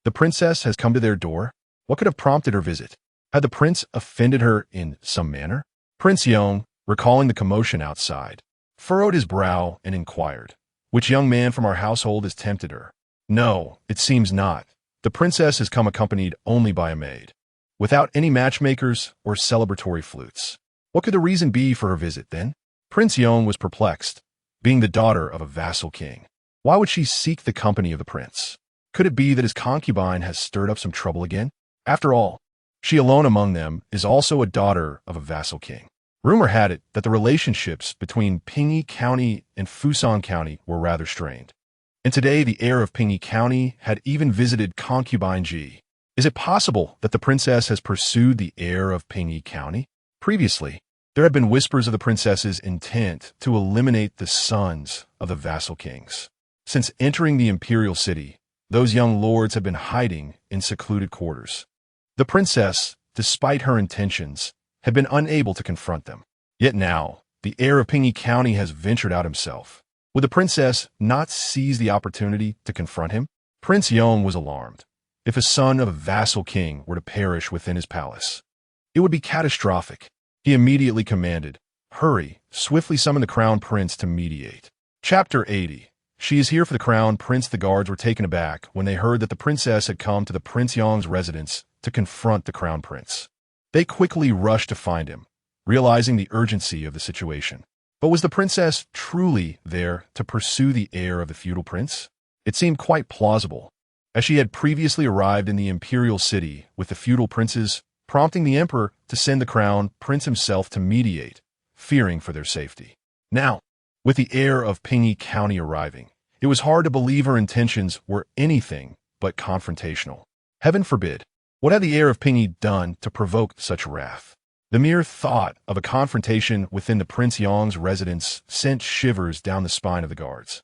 The princess has come to their door? What could have prompted her visit? Had the prince offended her in some manner? Prince Yong, recalling the commotion outside, furrowed his brow and inquired, "Which young man from our household has tempted her?" "No, it seems not. The princess has come accompanied only by a maid, without any matchmakers or celebratory flutes." What could the reason be for her visit, then? Prince Yong was perplexed. Being the daughter of a vassal king, why would she seek the company of the prince? Could it be that his concubine has stirred up some trouble again? After all, she alone among them is also a daughter of a vassal king. Rumor had it that the relationships between Pingyi County and Fusan County were rather strained. And today the heir of Pingyi County had even visited concubine Ji. Is it possible that the princess has pursued the heir of Pingyi County? Previously, there had been whispers of the princess's intent to eliminate the sons of the vassal kings. Since entering the Imperial city, those young lords had been hiding in secluded quarters. The princess, despite her intentions, had been unable to confront them. Yet now, the heir of Pingyi County has ventured out himself. Would the princess not seize the opportunity to confront him? Prince Yong was alarmed. If a son of a vassal king were to perish within his palace, it would be catastrophic. He immediately commanded, "Hurry, swiftly summon the crown prince to mediate." Chapter 80. She is here for the crown prince. The guards were taken aback when they heard that the princess had come to the Prince Yong's residence to confront the crown prince. They quickly rushed to find him, realizing the urgency of the situation. But was the princess truly there to pursue the heir of the feudal prince? It seemed quite plausible, as she had previously arrived in the Imperial city with the feudal princes, prompting the emperor to send the crown prince himself to mediate, fearing for their safety. Now, with the heir of Pingyi County arriving, it was hard to believe her intentions were anything but confrontational. Heaven forbid, what had the heir of Pingyi done to provoke such wrath? The mere thought of a confrontation within the Prince Yong's residence sent shivers down the spine of the guards,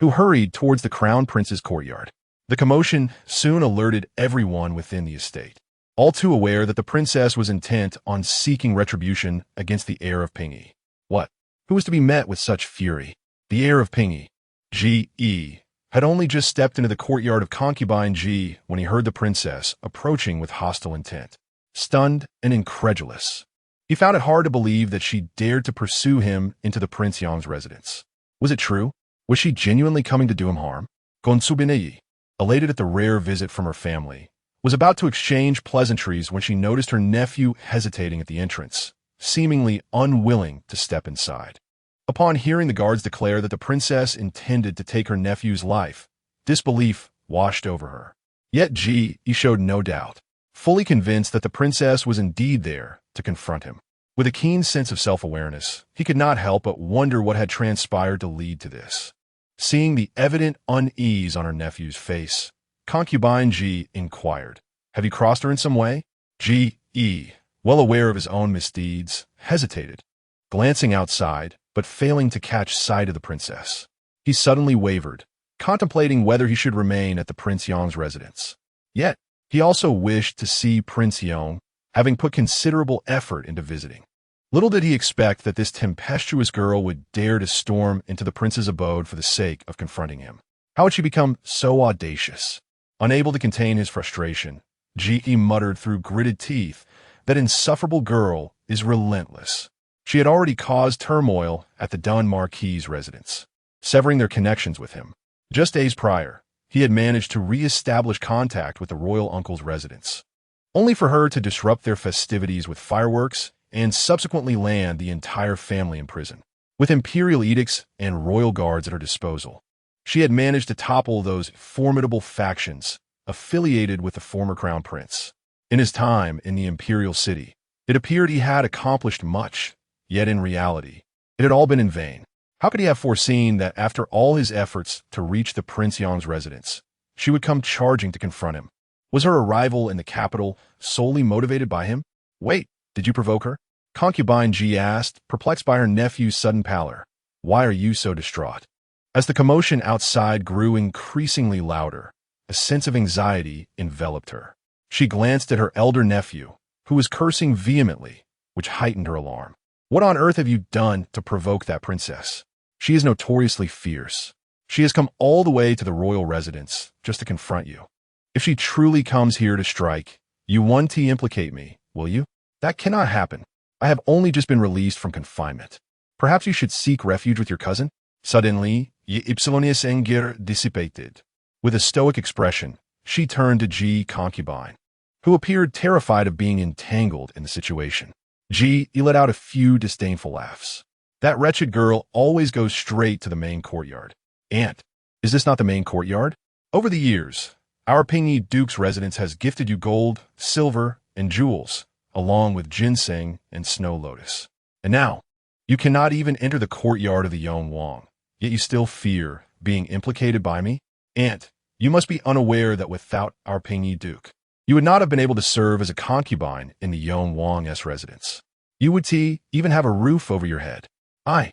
who hurried towards the crown prince's courtyard. The commotion soon alerted everyone within the estate, all too aware that the princess was intent on seeking retribution against the heir of Pingyi. What? Who was to be met with such fury? The heir of Pingyi, G.E., had only just stepped into the courtyard of concubine Ji when he heard the princess approaching with hostile intent. Stunned and incredulous, he found it hard to believe that she dared to pursue him into the Prince Yong's residence. Was it true? Was she genuinely coming to do him harm? Consubinei, elated at the rare visit from her family, was about to exchange pleasantries when she noticed her nephew hesitating at the entrance, seemingly unwilling to step inside. Upon hearing the guards declare that the princess intended to take her nephew's life, disbelief washed over her. Yet Ji showed no doubt, fully convinced that the princess was indeed there to confront him. With a keen sense of self-awareness, he could not help but wonder what had transpired to lead to this. Seeing the evident unease on her nephew's face, concubine Ji inquired, "Have you crossed her in some way?" Ji, well aware of his own misdeeds, hesitated, glancing outside, but failing to catch sight of the princess. He suddenly wavered, contemplating whether he should remain at the Prince Yong's residence. Yet, he also wished to see Prince Yong, having put considerable effort into visiting. Little did he expect that this tempestuous girl would dare to storm into the prince's abode for the sake of confronting him. How had she become so audacious? Unable to contain his frustration, Ji muttered through gritted teeth, "That insufferable girl is relentless." She had already caused turmoil at the Dun Marquis's residence, severing their connections with him. Just days prior, he had managed to re-establish contact with the royal uncle's residence, only for her to disrupt their festivities with fireworks and subsequently land the entire family in prison. With imperial edicts and royal guards at her disposal, she had managed to topple those formidable factions affiliated with the former crown prince. In his time in the imperial city, it appeared he had accomplished much, yet in reality, it had all been in vain. How could he have foreseen that after all his efforts to reach the Prince Yong's residence, she would come charging to confront him? Was her arrival in the capital solely motivated by him? Wait, did you provoke her? Concubine Ji asked, perplexed by her nephew's sudden pallor. Why are you so distraught? As the commotion outside grew increasingly louder, a sense of anxiety enveloped her. She glanced at her elder nephew, who was cursing vehemently, which heightened her alarm. What on earth have you done to provoke that princess? She is notoriously fierce. She has come all the way to the royal residence just to confront you. If she truly comes here to strike, you won't implicate me, will you? That cannot happen. I have only just been released from confinement. Perhaps you should seek refuge with your cousin? Suddenly, ye Ypsilonius anger dissipated. With a stoic expression, she turned to Ji concubine, who appeared terrified of being entangled in the situation. Ji let out a few disdainful laughs. That wretched girl always goes straight to the main courtyard. Aunt, is this not the main courtyard? Over the years, our Pingy Duke's residence has gifted you gold, silver, and jewels, along with ginseng and snow lotus. And now, you cannot even enter the courtyard of the Yonwang, yet you still fear being implicated by me? Aunt, you must be unaware that without our Pingy Duke, you would not have been able to serve as a concubine in the Yonwang's residence. You would even have a roof over your head. I.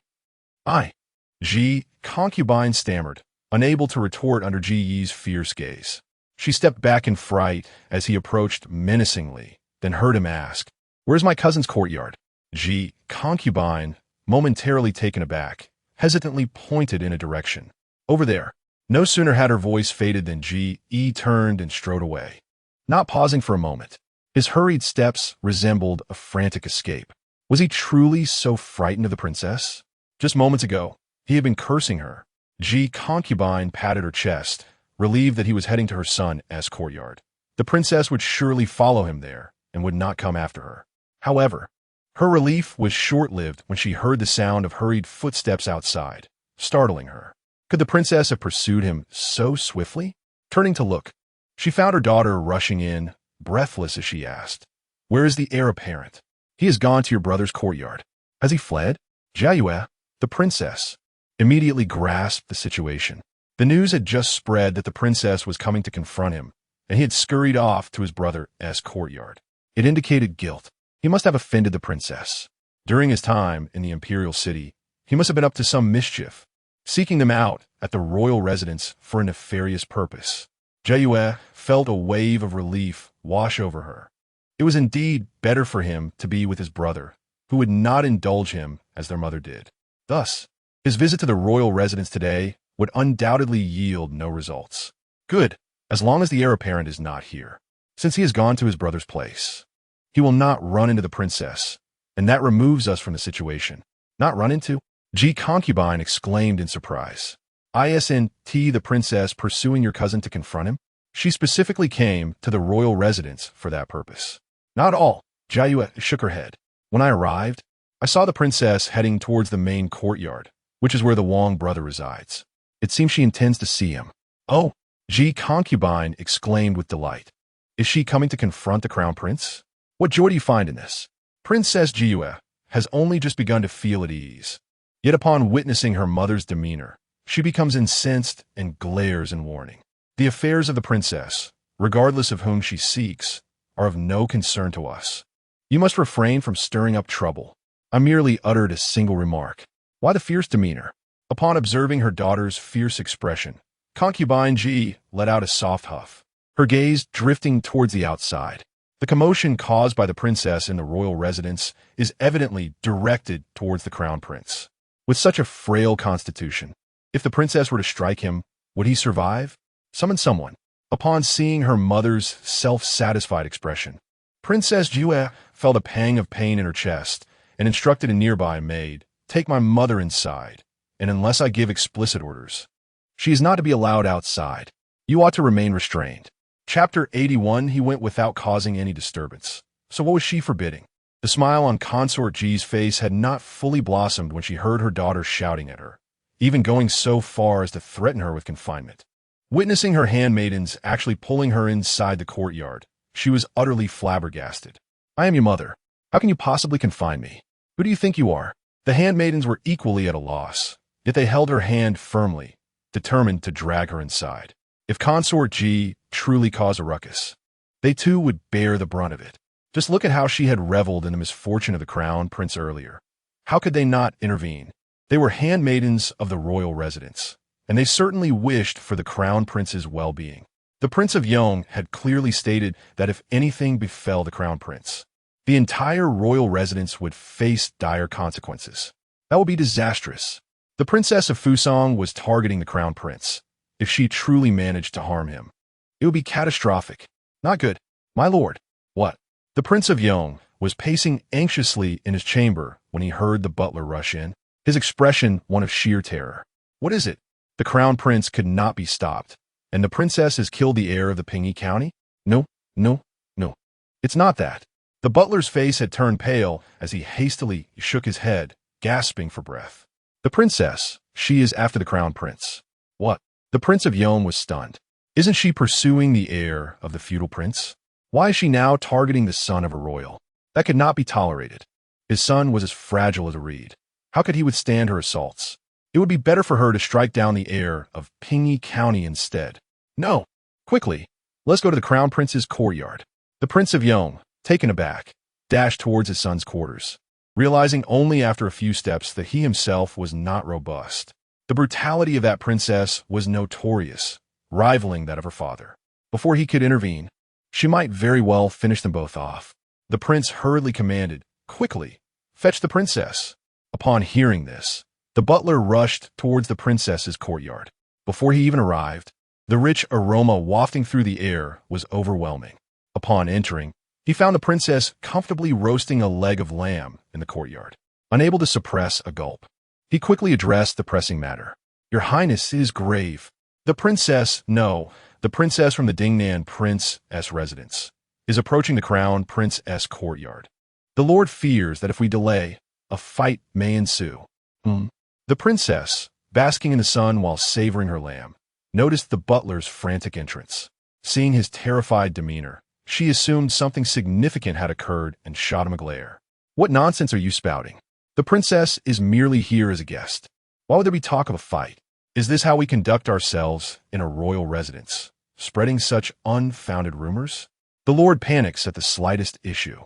Ji, concubine stammered, unable to retort under Ji Yi's fierce gaze. She stepped back in fright as he approached menacingly, then heard him ask, Where's my cousin's courtyard? Ji, concubine, momentarily taken aback, hesitantly pointed in a direction. Over there. No sooner had her voice faded than Ji turned and strode away, not pausing for a moment. His hurried steps resembled a frantic escape. Was he truly so frightened of the princess? Just moments ago, he had been cursing her. Ji concubine patted her chest, relieved that he was heading to her son's courtyard. The princess would surely follow him there and would not come after her. However, her relief was short-lived when she heard the sound of hurried footsteps outside, startling her. Could the princess have pursued him so swiftly? Turning to look, she found her daughter rushing in, breathless as she asked, Where is the heir apparent? He has gone to your brother's courtyard. Has he fled? Jiayue, the princess, immediately grasped the situation. The news had just spread that the princess was coming to confront him, and he had scurried off to his brother's courtyard. It indicated guilt. He must have offended the princess. During his time in the Imperial city, he must have been up to some mischief, seeking them out at the royal residence for a nefarious purpose. Jiayue felt a wave of relief wash over her. It was indeed better for him to be with his brother, who would not indulge him as their mother did. Thus, his visit to the royal residence today would undoubtedly yield no results. Good, as long as the heir apparent is not here. Since he has gone to his brother's place, he will not run into the princess, and that removes us from the situation. Not run into? Ji concubine exclaimed in surprise. Isn't the princess pursuing your cousin to confront him? She specifically came to the royal residence for that purpose. Not all. Jiayue shook her head. When I arrived, I saw the princess heading towards the main courtyard, which is where the Wang brother resides. It seems she intends to see him. Oh, Ji concubine exclaimed with delight. Is she coming to confront the crown prince? What joy do you find in this? Princess Jiayue has only just begun to feel at ease. Yet upon witnessing her mother's demeanor, she becomes incensed and glares in warning. The affairs of the princess, regardless of whom she seeks, are of no concern to us. You must refrain from stirring up trouble. I merely uttered a single remark. Why the fierce demeanor? Upon observing her daughter's fierce expression, concubine Ji let out a soft huff, her gaze drifting towards the outside. The commotion caused by the princess in the royal residence is evidently directed towards the crown prince. With such a frail constitution, if the princess were to strike him, would he survive? Summon someone. Upon seeing her mother's self-satisfied expression, Princess Jiayue felt a pang of pain in her chest and instructed a nearby maid, Take my mother inside, and unless I give explicit orders, she is not to be allowed outside. You ought to remain restrained. Chapter 81. He went without causing any disturbance. So what was she forbidding? The smile on consort Ji's face had not fully blossomed when she heard her daughter shouting at her, even going so far as to threaten her with confinement. Witnessing her handmaidens actually pulling her inside the courtyard, she was utterly flabbergasted. I am your mother. How can you possibly confine me? Who do you think you are? The handmaidens were equally at a loss, yet they held her hand firmly, determined to drag her inside. If consort Ji truly caused a ruckus, they too would bear the brunt of it. Just look at how she had reveled in the misfortune of the crown prince earlier. How could they not intervene? They were handmaidens of the royal residence, and they certainly wished for the crown prince's well-being. The Prince of Yong had clearly stated that if anything befell the crown prince, the entire royal residence would face dire consequences. That would be disastrous. The Princess of Fusong was targeting the crown prince. If she truly managed to harm him, it would be catastrophic. Not good. My lord. What? The Prince of Yong was pacing anxiously in his chamber when he heard the butler rush in, his expression one of sheer terror. What is it? The crown prince could not be stopped, and the princess has killed the heir of the Pingyi County? No, no, no. It's not that. The butler's face had turned pale as he hastily shook his head, gasping for breath. The princess, she is after the crown prince. What? The Prince of Yong was stunned. Isn't she pursuing the heir of the feudal prince? Why is she now targeting the son of a royal? That could not be tolerated. His son was as fragile as a reed. How could he withstand her assaults? It would be better for her to strike down the heir of Pingyi County instead. No. Quickly, let's go to the crown prince's courtyard. The Prince of Yong, taken aback, dashed towards his son's quarters, realizing only after a few steps that he himself was not robust. The brutality of that princess was notorious, rivaling that of her father. Before he could intervene, she might very well finish them both off. The prince hurriedly commanded, "Quickly, fetch the princess." Upon hearing this, the butler rushed towards the princess's courtyard. Before he even arrived, the rich aroma wafting through the air was overwhelming. Upon entering, he found the princess comfortably roasting a leg of lamb in the courtyard. Unable to suppress a gulp, he quickly addressed the pressing matter. "Your Highness, it is grave. The princess from the Dingnan Prince's residence, is approaching the crown prince's courtyard. The lord fears that if we delay, a fight may ensue." The princess, basking in the sun while savoring her lamb, noticed the butler's frantic entrance. Seeing his terrified demeanor, she assumed something significant had occurred and shot him a glare. "What nonsense are you spouting? The princess is merely here as a guest. Why would there be talk of a fight? Is this how we conduct ourselves in a royal residence, spreading such unfounded rumors?" The lord panics at the slightest issue.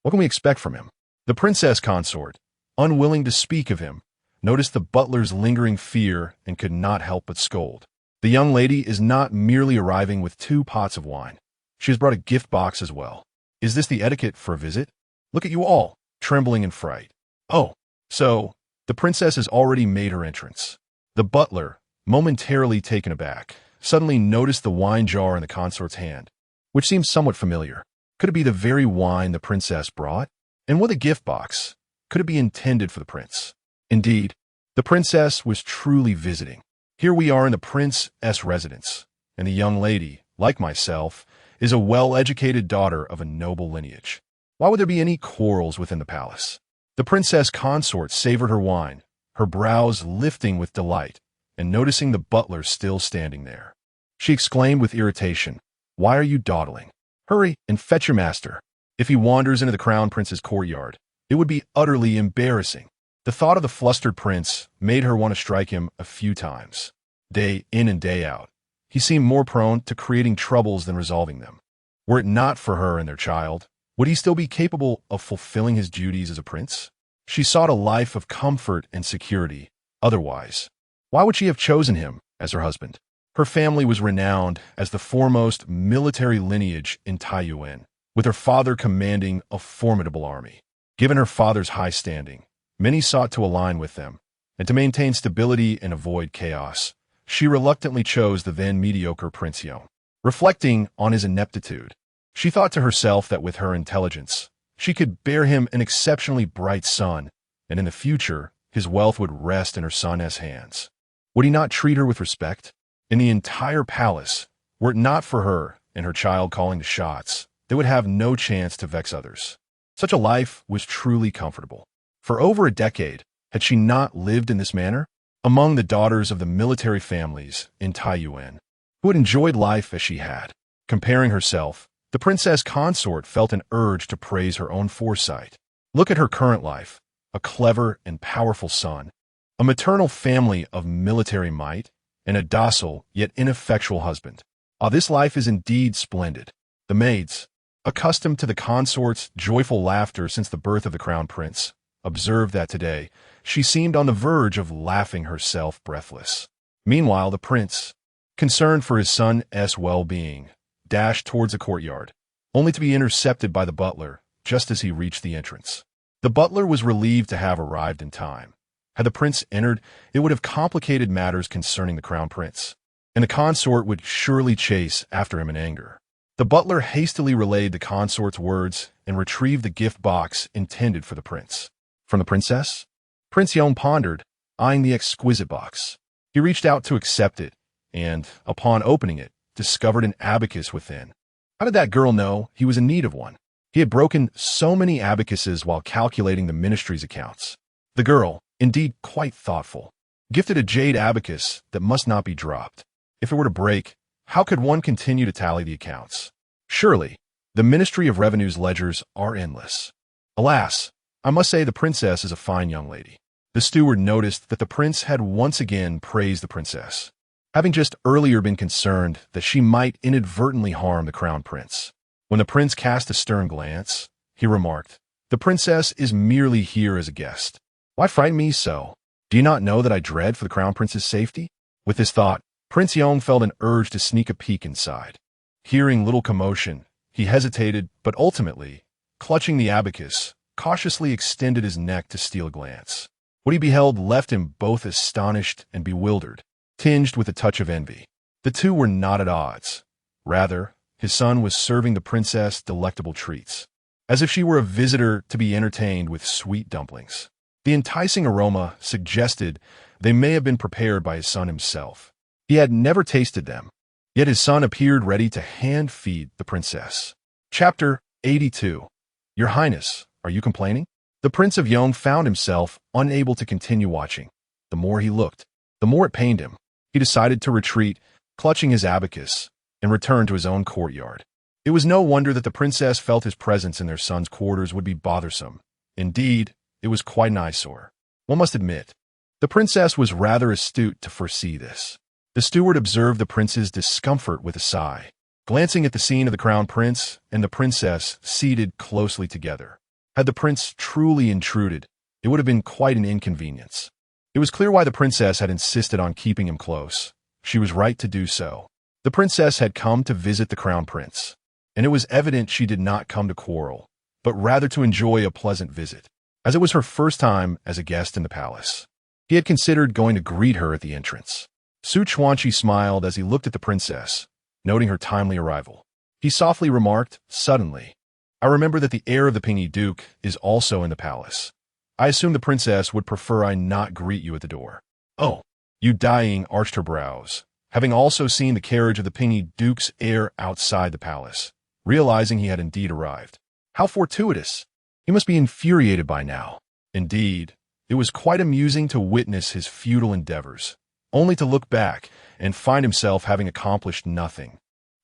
What can we expect from him? The princess consort, unwilling to speak of him, noticed the butler's lingering fear and could not help but scold. The young lady is not merely arriving with 2 pots of wine. She has brought a gift box as well. Is this the etiquette for a visit? Look at you all, trembling in fright. Oh, so the princess has already made her entrance. The butler, momentarily taken aback, suddenly noticed the wine jar in the consort's hand, which seemed somewhat familiar. Could it be the very wine the princess brought? And with a gift box, could it be intended for the prince? Indeed, the princess was truly visiting. Here we are in the prince's residence, and the young lady, like myself, is a well-educated daughter of a noble lineage. Why would there be any quarrels within the palace? The princess consort savored her wine, her brows lifting with delight, and noticing the butler still standing there. She exclaimed with irritation, "Why are you dawdling? Hurry and fetch your master. If he wanders into the crown prince's courtyard, it would be utterly embarrassing." The thought of the flustered prince made her want to strike him a few times. Day in and day out, he seemed more prone to creating troubles than resolving them. Were it not for her and their child, would he still be capable of fulfilling his duties as a prince? She sought a life of comfort and security. Otherwise, why would she have chosen him as her husband? Her family was renowned as the foremost military lineage in Taiyuan, with her father commanding a formidable army. Given her father's high standing, many sought to align with them, and to maintain stability and avoid chaos, she reluctantly chose the then mediocre Prince Yong. Reflecting on his ineptitude, she thought to herself that with her intelligence, she could bear him an exceptionally bright son, and in the future, his wealth would rest in her son's hands. Would he not treat her with respect? In the entire palace, were it not for her and her child calling the shots, they would have no chance to vex others. Such a life was truly comfortable. For over a decade, had she not lived in this manner? Among the daughters of the military families in Taiyuan, who had enjoyed life as she had. Comparing herself, the princess consort felt an urge to praise her own foresight. Look at her current life, a clever and powerful son, a maternal family of military might, and a docile yet ineffectual husband. Ah, this life is indeed splendid. The maids, accustomed to the consort's joyful laughter since the birth of the crown prince, observed that today she seemed on the verge of laughing herself breathless. Meanwhile, the prince, concerned for his son's well-being, dashed towards the courtyard, only to be intercepted by the butler just as he reached the entrance. The butler was relieved to have arrived in time. Had the prince entered, it would have complicated matters concerning the crown prince, and the consort would surely chase after him in anger. The butler hastily relayed the consort's words and retrieved the gift box intended for the prince. From the princess? Prince Yong pondered, eyeing the exquisite box. He reached out to accept it, and, upon opening it, discovered an abacus within. How did that girl know he was in need of one? He had broken so many abacuses while calculating the ministry's accounts. The girl, indeed quite thoughtful, gifted a jade abacus that must not be dropped. If it were to break, how could one continue to tally the accounts? Surely, the Ministry of Revenue's ledgers are endless. Alas, I must say the princess is a fine young lady. The steward noticed that the prince had once again praised the princess, having just earlier been concerned that she might inadvertently harm the crown prince. When the prince cast a stern glance, he remarked, "The princess is merely here as a guest. Why frighten me so? Do you not know that I dread for the crown prince's safety?" With this thought, Prince Yong felt an urge to sneak a peek inside. Hearing little commotion, he hesitated, but ultimately, clutching the abacus, cautiously extended his neck to steal a glance. What he beheld left him both astonished and bewildered, tinged with a touch of envy. The two were not at odds. Rather, his son was serving the princess delectable treats, as if she were a visitor to be entertained with sweet dumplings. The enticing aroma suggested they may have been prepared by his son himself. He had never tasted them, yet his son appeared ready to hand-feed the princess. Chapter 82. Your Highness, are you complaining? The Prince of Yong found himself unable to continue watching. The more he looked, the more it pained him. He decided to retreat, clutching his abacus, and return to his own courtyard. It was no wonder that the princess felt his presence in their son's quarters would be bothersome. Indeed, it was quite an eyesore. One must admit, the princess was rather astute to foresee this. The steward observed the prince's discomfort with a sigh, glancing at the scene of the crown prince and the princess seated closely together. Had the prince truly intruded, it would have been quite an inconvenience. It was clear why the princess had insisted on keeping him close. She was right to do so. The princess had come to visit the crown prince, and it was evident she did not come to quarrel, but rather to enjoy a pleasant visit, as it was her first time as a guest in the palace. He had considered going to greet her at the entrance. Su Chuanqi smiled as he looked at the princess, noting her timely arrival. He softly remarked, suddenly, "I remember that the heir of the Pingyi Duke is also in the palace. I assume the princess would prefer I not greet you at the door." "Oh," Yu Daiying arched her brows, having also seen the carriage of the Pingyi Duke's heir outside the palace, realizing he had indeed arrived. How fortuitous! He must be infuriated by now. Indeed, it was quite amusing to witness his feudal endeavors, only to look back and find himself having accomplished nothing,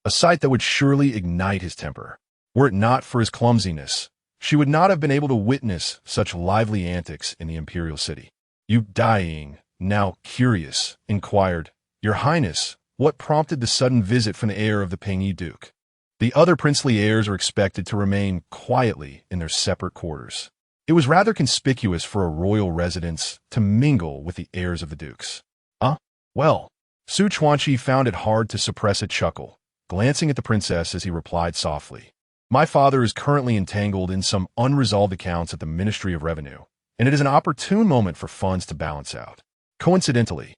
a sight that would surely ignite his temper. Were it not for his clumsiness, she would not have been able to witness such lively antics in the Imperial city. Yu Daiying, now curious, inquired, "Your Highness, what prompted the sudden visit from the heir of the Pingyi Duke?" The other princely heirs are expected to remain quietly in their separate quarters. It was rather conspicuous for a royal residence to mingle with the heirs of the dukes. Well, Su Chuanqi found it hard to suppress a chuckle, glancing at the princess as he replied softly, "My father is currently entangled in some unresolved accounts at the Ministry of Revenue, and it is an opportune moment for funds to balance out. Coincidentally,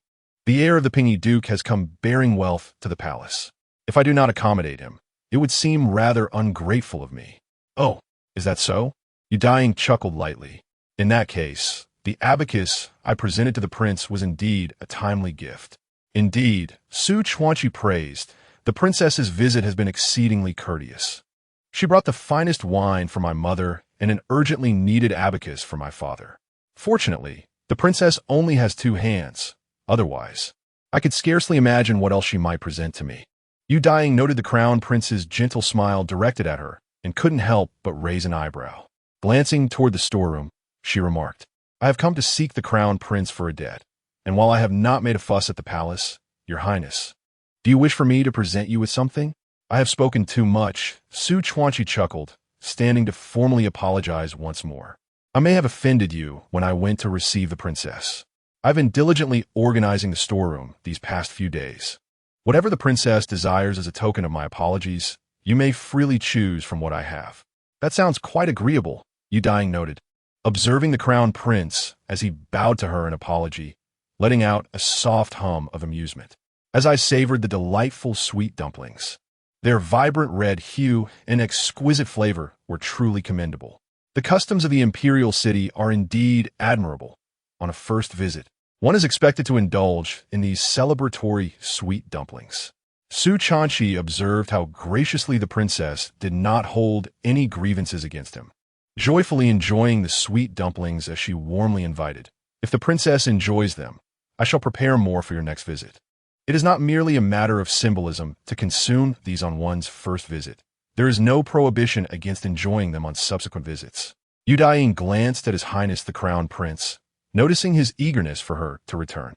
the heir of the Pingyi Duke has come bearing wealth to the palace. If I do not accommodate him, it would seem rather ungrateful of me." "Oh, is that so?" Yu Daiying chuckled lightly. "In that case, the abacus I presented to the prince was indeed a timely gift." Indeed, Su Chuanqi praised, "The princess's visit has been exceedingly courteous. She brought the finest wine for my mother and an urgently needed abacus for my father. Fortunately, the princess only has 2 hands. Otherwise, I could scarcely imagine what else she might present to me." Yu Daiying noted the crown prince's gentle smile directed at her and couldn't help but raise an eyebrow. Glancing toward the storeroom, she remarked, "I have come to seek the crown prince for a debt, and while I have not made a fuss at the palace, Your Highness, do you wish for me to present you with something?" I have spoken too much, Su Chuanqi chuckled, standing to formally apologize once more. I may have offended you when I went to receive the princess. I've been diligently organizing the storeroom these past few days. Whatever the princess desires as a token of my apologies, you may freely choose from what I have. That sounds quite agreeable, Daiying noted, observing the crown prince as he bowed to her in apology, letting out a soft hum of amusement. As I savored the delightful sweet dumplings, their vibrant red hue and exquisite flavor were truly commendable. The customs of the Imperial city are indeed admirable. On a first visit, one is expected to indulge in these celebratory sweet dumplings. Su Chuanqi observed how graciously the princess did not hold any grievances against him, joyfully enjoying the sweet dumplings as she warmly invited. If the princess enjoys them, I shall prepare more for your next visit. It is not merely a matter of symbolism to consume these on one's first visit. There is no prohibition against enjoying them on subsequent visits. Daiying glanced at His Highness the Crown Prince, noticing his eagerness for her to return.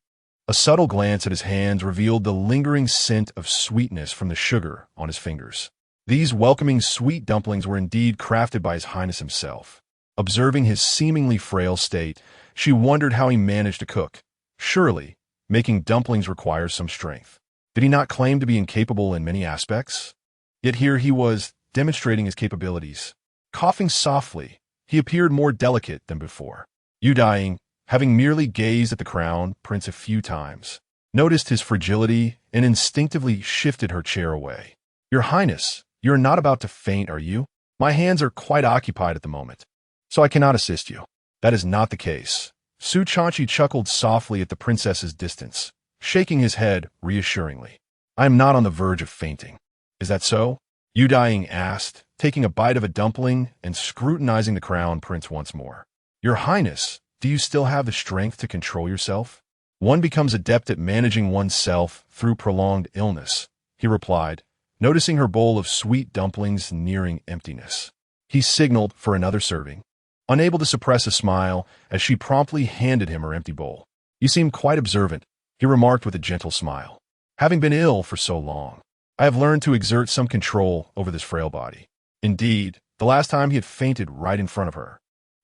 A subtle glance at his hands revealed the lingering scent of sweetness from the sugar on his fingers. These welcoming sweet dumplings were indeed crafted by His Highness himself. Observing his seemingly frail state, she wondered how he managed to cook. Surely, making dumplings requires some strength. Did he not claim to be incapable in many aspects? Yet here he was, demonstrating his capabilities. Coughing softly, he appeared more delicate than before. Daiying, having merely gazed at the crown prince a few times, noticed his fragility and instinctively shifted her chair away. Your Highness, you are not about to faint, are you? My hands are quite occupied at the moment, so I cannot assist you. That is not the case. Su Chuanqi chuckled softly at the princess's distance, shaking his head reassuringly. I am not on the verge of fainting. Is that so? Daiying asked, taking a bite of a dumpling and scrutinizing the crown prince once more. Your Highness, do you still have the strength to control yourself? One becomes adept at managing oneself through prolonged illness, he replied, noticing her bowl of sweet dumplings nearing emptiness. He signaled for another serving, unable to suppress a smile as she promptly handed him her empty bowl. You seem quite observant, he remarked with a gentle smile. Having been ill for so long, I have learned to exert some control over this frail body. Indeed, the last time he had fainted right in front of her.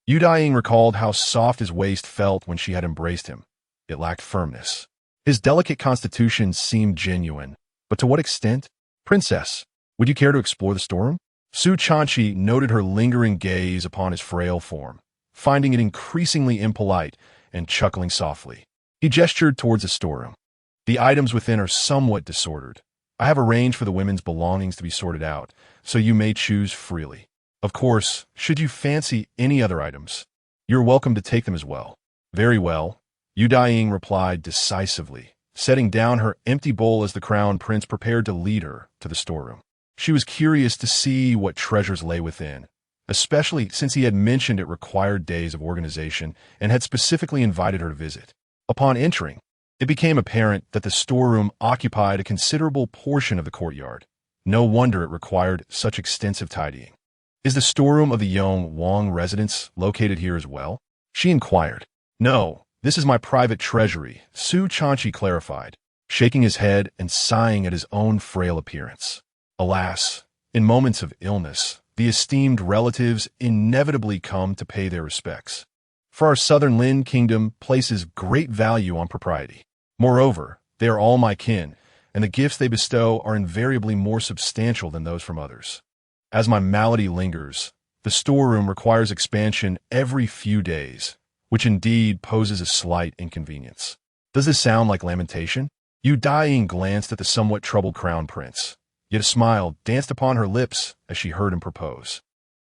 Daiying recalled how soft his waist felt when she had embraced him. It lacked firmness. His delicate constitution seemed genuine, but to what extent? Princess, would you care to explore the storeroom? Su Chuanqi noted her lingering gaze upon his frail form, finding it increasingly impolite and chuckling softly. He gestured towards the storeroom. The items within are somewhat disordered. I have arranged for the women's belongings to be sorted out, so you may choose freely. Of course, should you fancy any other items, you're welcome to take them as well. Very well, Daiying replied decisively, setting down her empty bowl as the crown prince prepared to lead her to the storeroom. She was curious to see what treasures lay within, especially since he had mentioned it required days of organization and had specifically invited her to visit. Upon entering, it became apparent that the storeroom occupied a considerable portion of the courtyard. No wonder it required such extensive tidying. Is the storeroom of the Yong Wang residence located here as well? She inquired. No, this is my private treasury, Su Chuanqi clarified, shaking his head and sighing at his own frail appearance. Alas, in moments of illness, the esteemed relatives inevitably come to pay their respects. For our southern Lynn kingdom places great value on propriety. Moreover, they are all my kin, and the gifts they bestow are invariably more substantial than those from others. As my malady lingers, the storeroom requires expansion every few days, which indeed poses a slight inconvenience. Does this sound like lamentation? Daiying glanced at the somewhat troubled crown prince, yet a smile danced upon her lips as she heard him propose.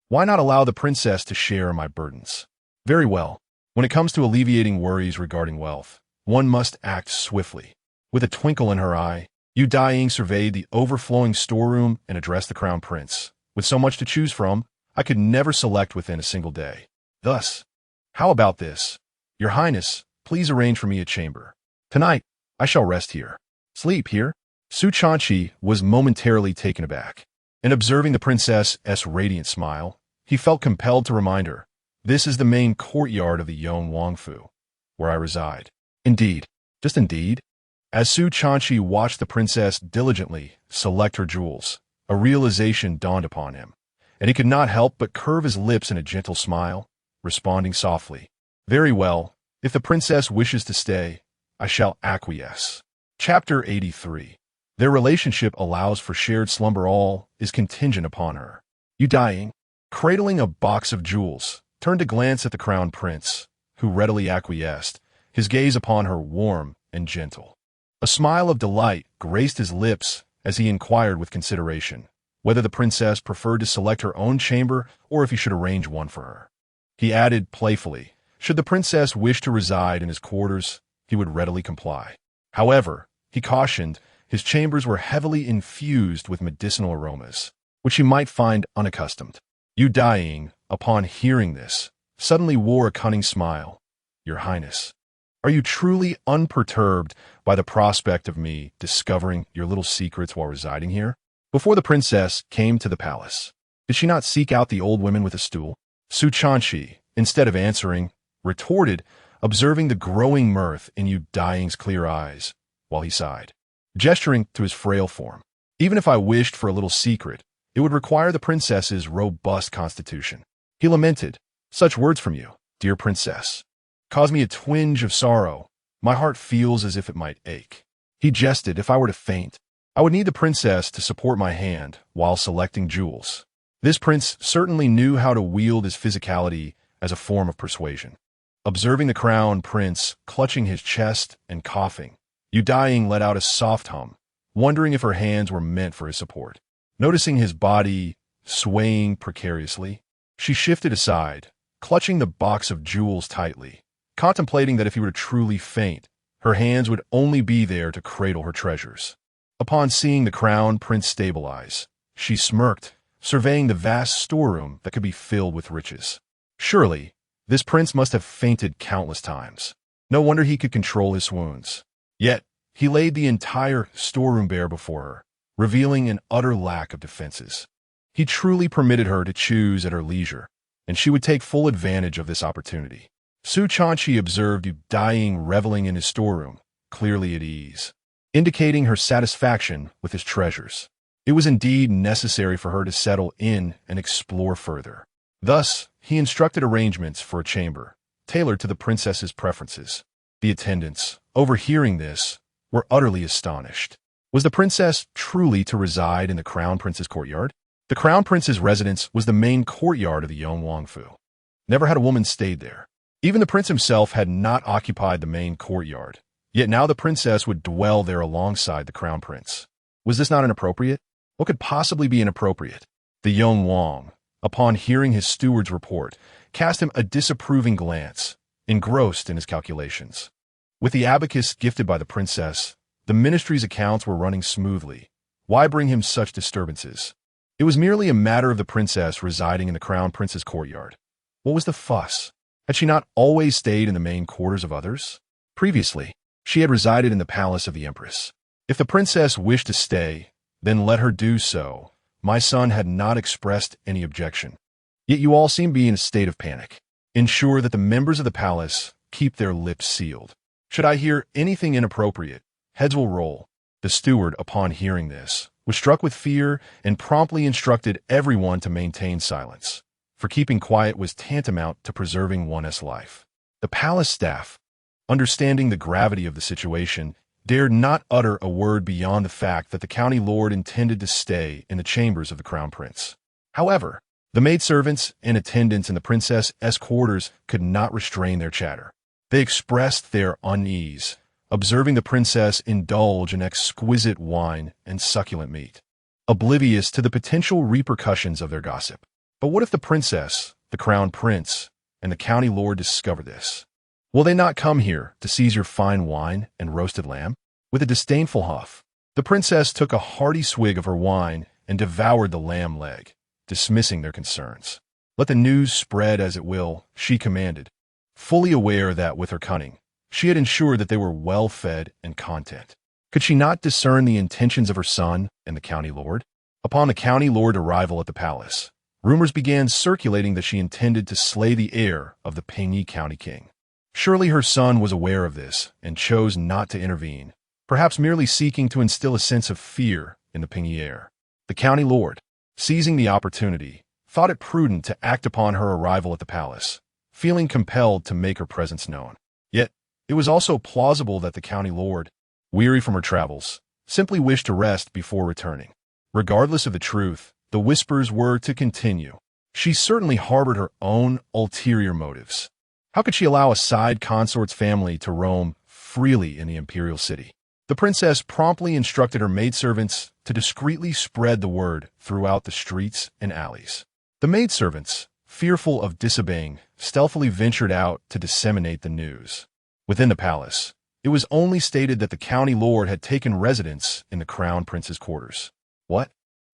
Why not allow the princess to share my burdens? Very well. When it comes to alleviating worries regarding wealth, one must act swiftly. With a twinkle in her eye, Daiying surveyed the overflowing storeroom and addressed the crown prince. With so much to choose from, I could never select within a single day. Thus, how about this? Your Highness, please arrange for me a chamber. Tonight, I shall rest here. Sleep here? Su Chuanqi was momentarily taken aback, and observing the princess's radiant smile, he felt compelled to remind her, this is the main courtyard of the Yong Wangfu, where I reside. Indeed, just indeed. As Su Chuanqi watched the princess diligently select her jewels, A realization dawned upon him, and he could not help but curve his lips in a gentle smile, responding softly, "Very well, if the princess wishes to stay, I shall acquiesce." Chapter 83. Their relationship allows for shared slumber. All is contingent upon her. You Daiying, cradling a box of jewels, turned to glance at the crown prince, who readily acquiesced, his gaze upon her warm and gentle. A smile of delight graced his lips as he inquired with consideration whether the princess preferred to select her own chamber or if he should arrange one for her. He added playfully, should the princess wish to reside in his quarters, he would readily comply. However, he cautioned, his chambers were heavily infused with medicinal aromas, which she might find unaccustomed. You Daiying, upon hearing this, suddenly wore a cunning smile. "Your Highness, are you truly unperturbed by the prospect of me discovering your little secrets while residing here?" Before the princess came to the palace, did she not seek out the old women with a stool? Su Chanchi, instead of answering, retorted, observing the growing mirth in you Daiying's clear eyes, while he sighed, gesturing to his frail form. "Even if I wished for a little secret, it would require the princess's robust constitution." He lamented, "Such words from you, dear princess, cause me a twinge of sorrow. My heart feels as if it might ache." He jested, "If I were to faint, I would need the princess to support my hand while selecting jewels." This prince certainly knew how to wield his physicality as a form of persuasion. Observing the crown prince clutching his chest and coughing, you Daiying let out a soft hum, wondering if her hands were meant for his support. Noticing his body swaying precariously, she shifted aside, clutching the box of jewels tightly, contemplating that if he were to truly faint, her hands would only be there to cradle her treasures. Upon seeing the crown prince stabilize, she smirked, surveying the vast storeroom that could be filled with riches. Surely, this prince must have fainted countless times. No wonder he could control his swoons. Yet, he laid the entire storeroom bare before her, revealing an utter lack of defenses. He truly permitted her to choose at her leisure, and she would take full advantage of this opportunity. Su Chanchi observed you Daiying reveling in his storeroom, clearly at ease, indicating her satisfaction with his treasures. It was indeed necessary for her to settle in and explore further. Thus, he instructed arrangements for a chamber, tailored to the princess's preferences. The attendants, overhearing this, were utterly astonished. Was the princess truly to reside in the crown prince's courtyard? The crown prince's residence was the main courtyard of the Yongwangfu. Never had a woman stayed there. Even the prince himself had not occupied the main courtyard. Yet now the princess would dwell there alongside the crown prince. Was this not inappropriate? What could possibly be inappropriate? The Yongwang, upon hearing his steward's report, cast him a disapproving glance, engrossed in his calculations. With the abacus gifted by the princess, the ministry's accounts were running smoothly. Why bring him such disturbances? It was merely a matter of the princess residing in the crown prince's courtyard. What was the fuss? Had she not always stayed in the main quarters of others? Previously, she had resided in the palace of the empress. If the princess wished to stay, then let her do so. My son had not expressed any objection. Yet you all seem to be in a state of panic. Ensure that the members of the palace keep their lips sealed. Should I hear anything inappropriate, heads will roll. The steward, upon hearing this, was struck with fear and promptly instructed everyone to maintain silence, for keeping quiet was tantamount to preserving one's life. The palace staff, understanding the gravity of the situation, dared not utter a word beyond the fact that the county lord intended to stay in the chambers of the crown prince. However, the maidservants and attendants in the princess's quarters could not restrain their chatter. They expressed their unease, observing the princess indulge in exquisite wine and succulent meat, oblivious to the potential repercussions of their gossip. But what if the princess, the crown prince, and the county lord discover this? Will they not come here to seize your fine wine and roasted lamb? With a disdainful huff, the princess took a hearty swig of her wine and devoured the lamb leg, dismissing their concerns. Let the news spread as it will, she commanded, fully aware that with her cunning, she had ensured that they were well fed and content. Could she not discern the intentions of her son and the county lord? Upon the county lord's arrival at the palace, rumors began circulating that she intended to slay the heir of the Pingyi County king. Surely her son was aware of this and chose not to intervene, perhaps merely seeking to instill a sense of fear in the Pingyi heir. The county lord, seizing the opportunity, thought it prudent to act upon her arrival at the palace, feeling compelled to make her presence known. Yet, it was also plausible that the county lord, weary from her travels, simply wished to rest before returning. Regardless of the truth, the whispers were to continue. She certainly harbored her own ulterior motives. How could she allow a side consort's family to roam freely in the imperial city? The princess promptly instructed her maidservants to discreetly spread the word throughout the streets and alleys. The maidservants, fearful of disobeying, stealthily ventured out to disseminate the news. Within the palace, it was only stated that the county lord had taken residence in the crown prince's quarters. What?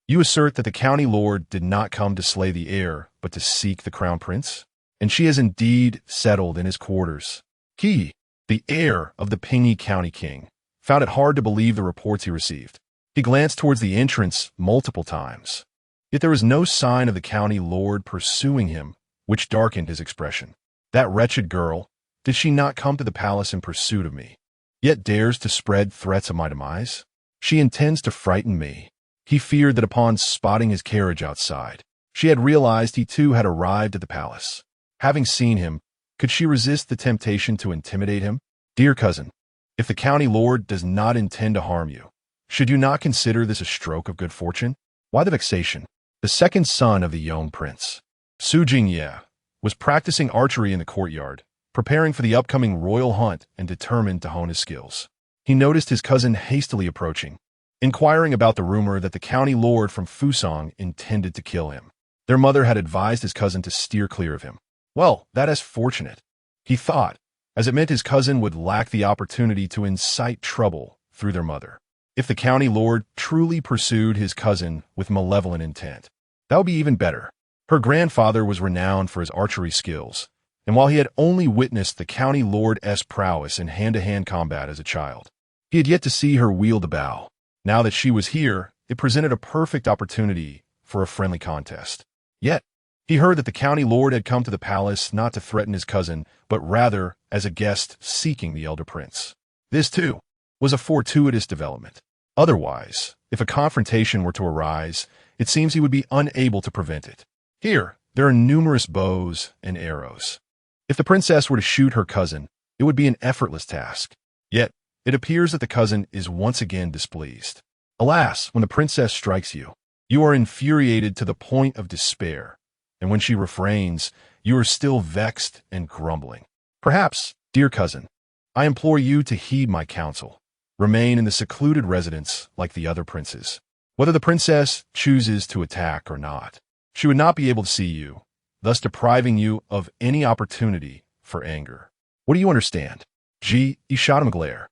You assert that the county lord did not come to slay the heir, but to seek the crown prince? And she has indeed settled in his quarters. He, the heir of the Pingy County king, found it hard to believe the reports he received. He glanced towards the entrance multiple times. Yet there was no sign of the county lord pursuing him, which darkened his expression. That wretched girl, did she not come to the palace in pursuit of me, yet dares to spread threats of my demise? She intends to frighten me. He feared that upon spotting his carriage outside, she had realized he too had arrived at the palace. Having seen him, could she resist the temptation to intimidate him? Dear cousin, if the county lord does not intend to harm you, should you not consider this a stroke of good fortune? Why the vexation? The second son of the young prince, Su Jingye, was practicing archery in the courtyard, preparing for the upcoming royal hunt and determined to hone his skills. He noticed his cousin hastily approaching, inquiring about the rumor that the county lord from Fusang intended to kill him. Their mother had advised his cousin to steer clear of him. Well, that is fortunate, he thought, as it meant his cousin would lack the opportunity to incite trouble through their mother. If the county lord truly pursued his cousin with malevolent intent, that would be even better. Her grandfather was renowned for his archery skills, and while he had only witnessed the county lord's prowess in hand-to-hand combat as a child, he had yet to see her wield a bow. Now that she was here, it presented a perfect opportunity for a friendly contest. Yet, he heard that the county lord had come to the palace not to threaten his cousin, but rather as a guest seeking the elder prince. This, too, was a fortuitous development. Otherwise, if a confrontation were to arise, it seems he would be unable to prevent it. Here, there are numerous bows and arrows. If the princess were to shoot her cousin, it would be an effortless task. Yet, it appears that the cousin is once again displeased. Alas, when the princess strikes you, you are infuriated to the point of despair, and when she refrains, you are still vexed and grumbling. Perhaps, dear cousin, I implore you to heed my counsel. Remain in the secluded residence like the other princes. Whether the princess chooses to attack or not, she would not be able to see you, thus depriving you of any opportunity for anger. What do you understand? He shot him a glare,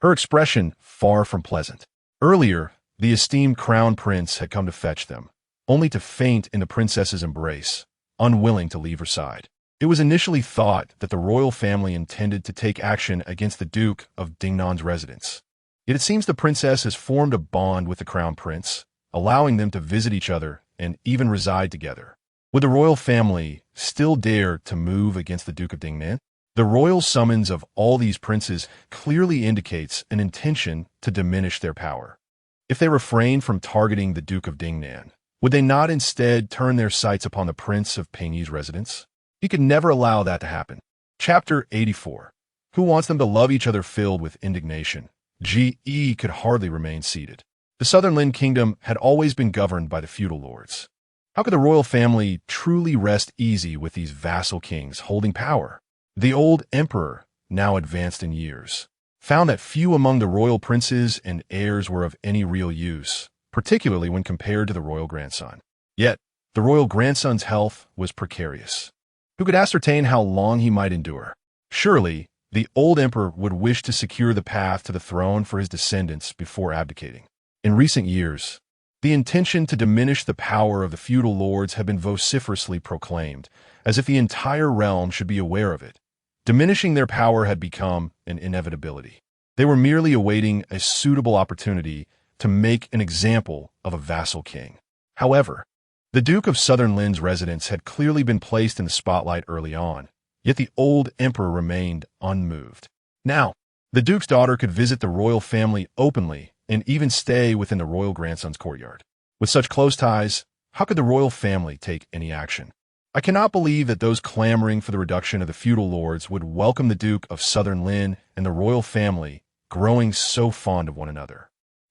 her expression far from pleasant. Earlier, the esteemed crown prince had come to fetch them, only to faint in the princess's embrace, unwilling to leave her side. It was initially thought that the royal family intended to take action against the Duke of Dingnan's residence. Yet it seems the princess has formed a bond with the crown prince, allowing them to visit each other and even reside together. Would the royal family still dare to move against the Duke of Dingnan? The royal summons of all these princes clearly indicates an intention to diminish their power. If they refrain from targeting the Duke of Dingnan, would they not instead turn their sights upon the Prince of Pingyi's residence? He could never allow that to happen. Chapter 84. Who wants them to love each other? Filled with indignation, Ge could hardly remain seated. The southern Lynn kingdom had always been governed by the feudal lords. How could the royal family truly rest easy with these vassal kings holding power? The old emperor, now advanced in years, found that few among the royal princes and heirs were of any real use, particularly when compared to the royal grandson. Yet, the royal grandson's health was precarious. Who could ascertain how long he might endure? Surely, the old emperor would wish to secure the path to the throne for his descendants before abdicating. In recent years, the intention to diminish the power of the feudal lords had been vociferously proclaimed, as if the entire realm should be aware of it. Diminishing their power had become an inevitability. They were merely awaiting a suitable opportunity to make an example of a vassal king. However, the Duke of Southern Lynn's residence had clearly been placed in the spotlight early on, yet the old emperor remained unmoved. Now, the Duke's daughter could visit the royal family openly and even stay within the royal grandson's courtyard. With such close ties, how could the royal family take any action? I cannot believe that those clamoring for the reduction of the feudal lords would welcome the Duke of Southern Lynn and the royal family growing so fond of one another.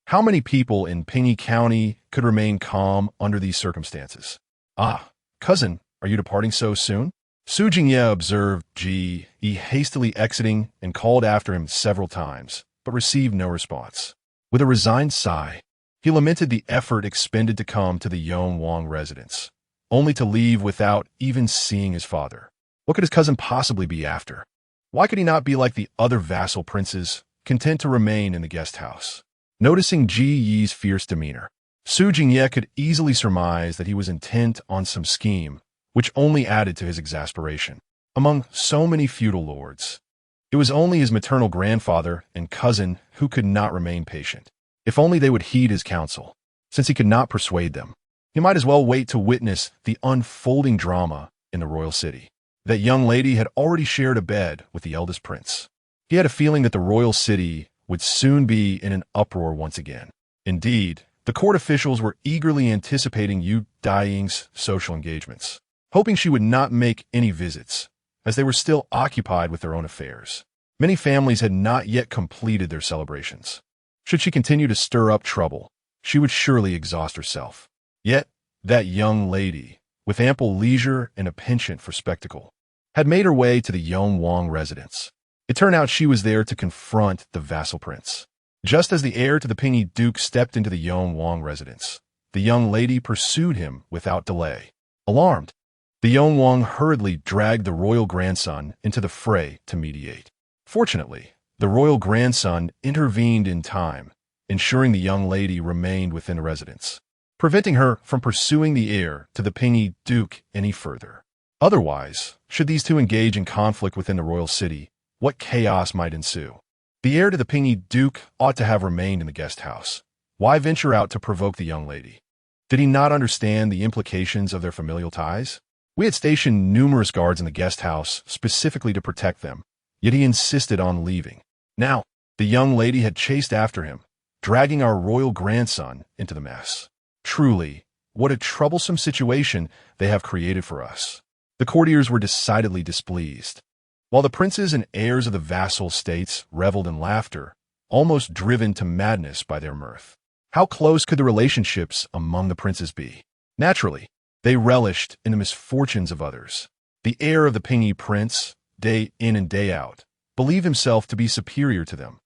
How many people in Pingyi County could remain calm under these circumstances? Ah, cousin, are you departing so soon? Su Jingye observed Ji hastily exiting and called after him several times, but received no response. With a resigned sigh, he lamented the effort expended to come to the Yonwang residence, only to leave without even seeing his father. What could his cousin possibly be after? Why could he not be like the other vassal princes, content to remain in the guest house? Noticing Ji Yi's fierce demeanor, Su Jingye could easily surmise that he was intent on some scheme, which only added to his exasperation. Among so many feudal lords, it was only his maternal grandfather and cousin who could not remain patient. If only they would heed his counsel. Since he could not persuade them, he might as well wait to witness the unfolding drama in the royal city. That young lady had already shared a bed with the eldest prince. He had a feeling that the royal city would soon be in an uproar once again. Indeed, the court officials were eagerly anticipating Daiying's social engagements, hoping she would not make any visits, as they were still occupied with their own affairs. Many families had not yet completed their celebrations. Should she continue to stir up trouble, she would surely exhaust herself. Yet, that young lady, with ample leisure and a penchant for spectacle, had made her way to the Yonwang residence. It turned out she was there to confront the vassal prince. Just as the heir to the Pingyi Duke stepped into the Yonwang residence, the young lady pursued him without delay. Alarmed, the Yonwang hurriedly dragged the royal grandson into the fray to mediate. Fortunately, the royal grandson intervened in time, ensuring the young lady remained within the residence, preventing her from pursuing the heir to the Pingyi Duke any further. Otherwise, should these two engage in conflict within the royal city, what chaos might ensue? The heir to the Pingyi Duke ought to have remained in the guest house. Why venture out to provoke the young lady? Did he not understand the implications of their familial ties? We had stationed numerous guards in the guest house specifically to protect them, yet he insisted on leaving. Now, the young lady had chased after him, dragging our royal grandson into the mess. Truly, what a troublesome situation they have created for us. The courtiers were decidedly displeased, while the princes and heirs of the vassal states reveled in laughter, almost driven to madness by their mirth. How close could the relationships among the princes be? Naturally, they relished in the misfortunes of others. The heir of the Pingyi prince, day in and day out, believed himself to be superior to them.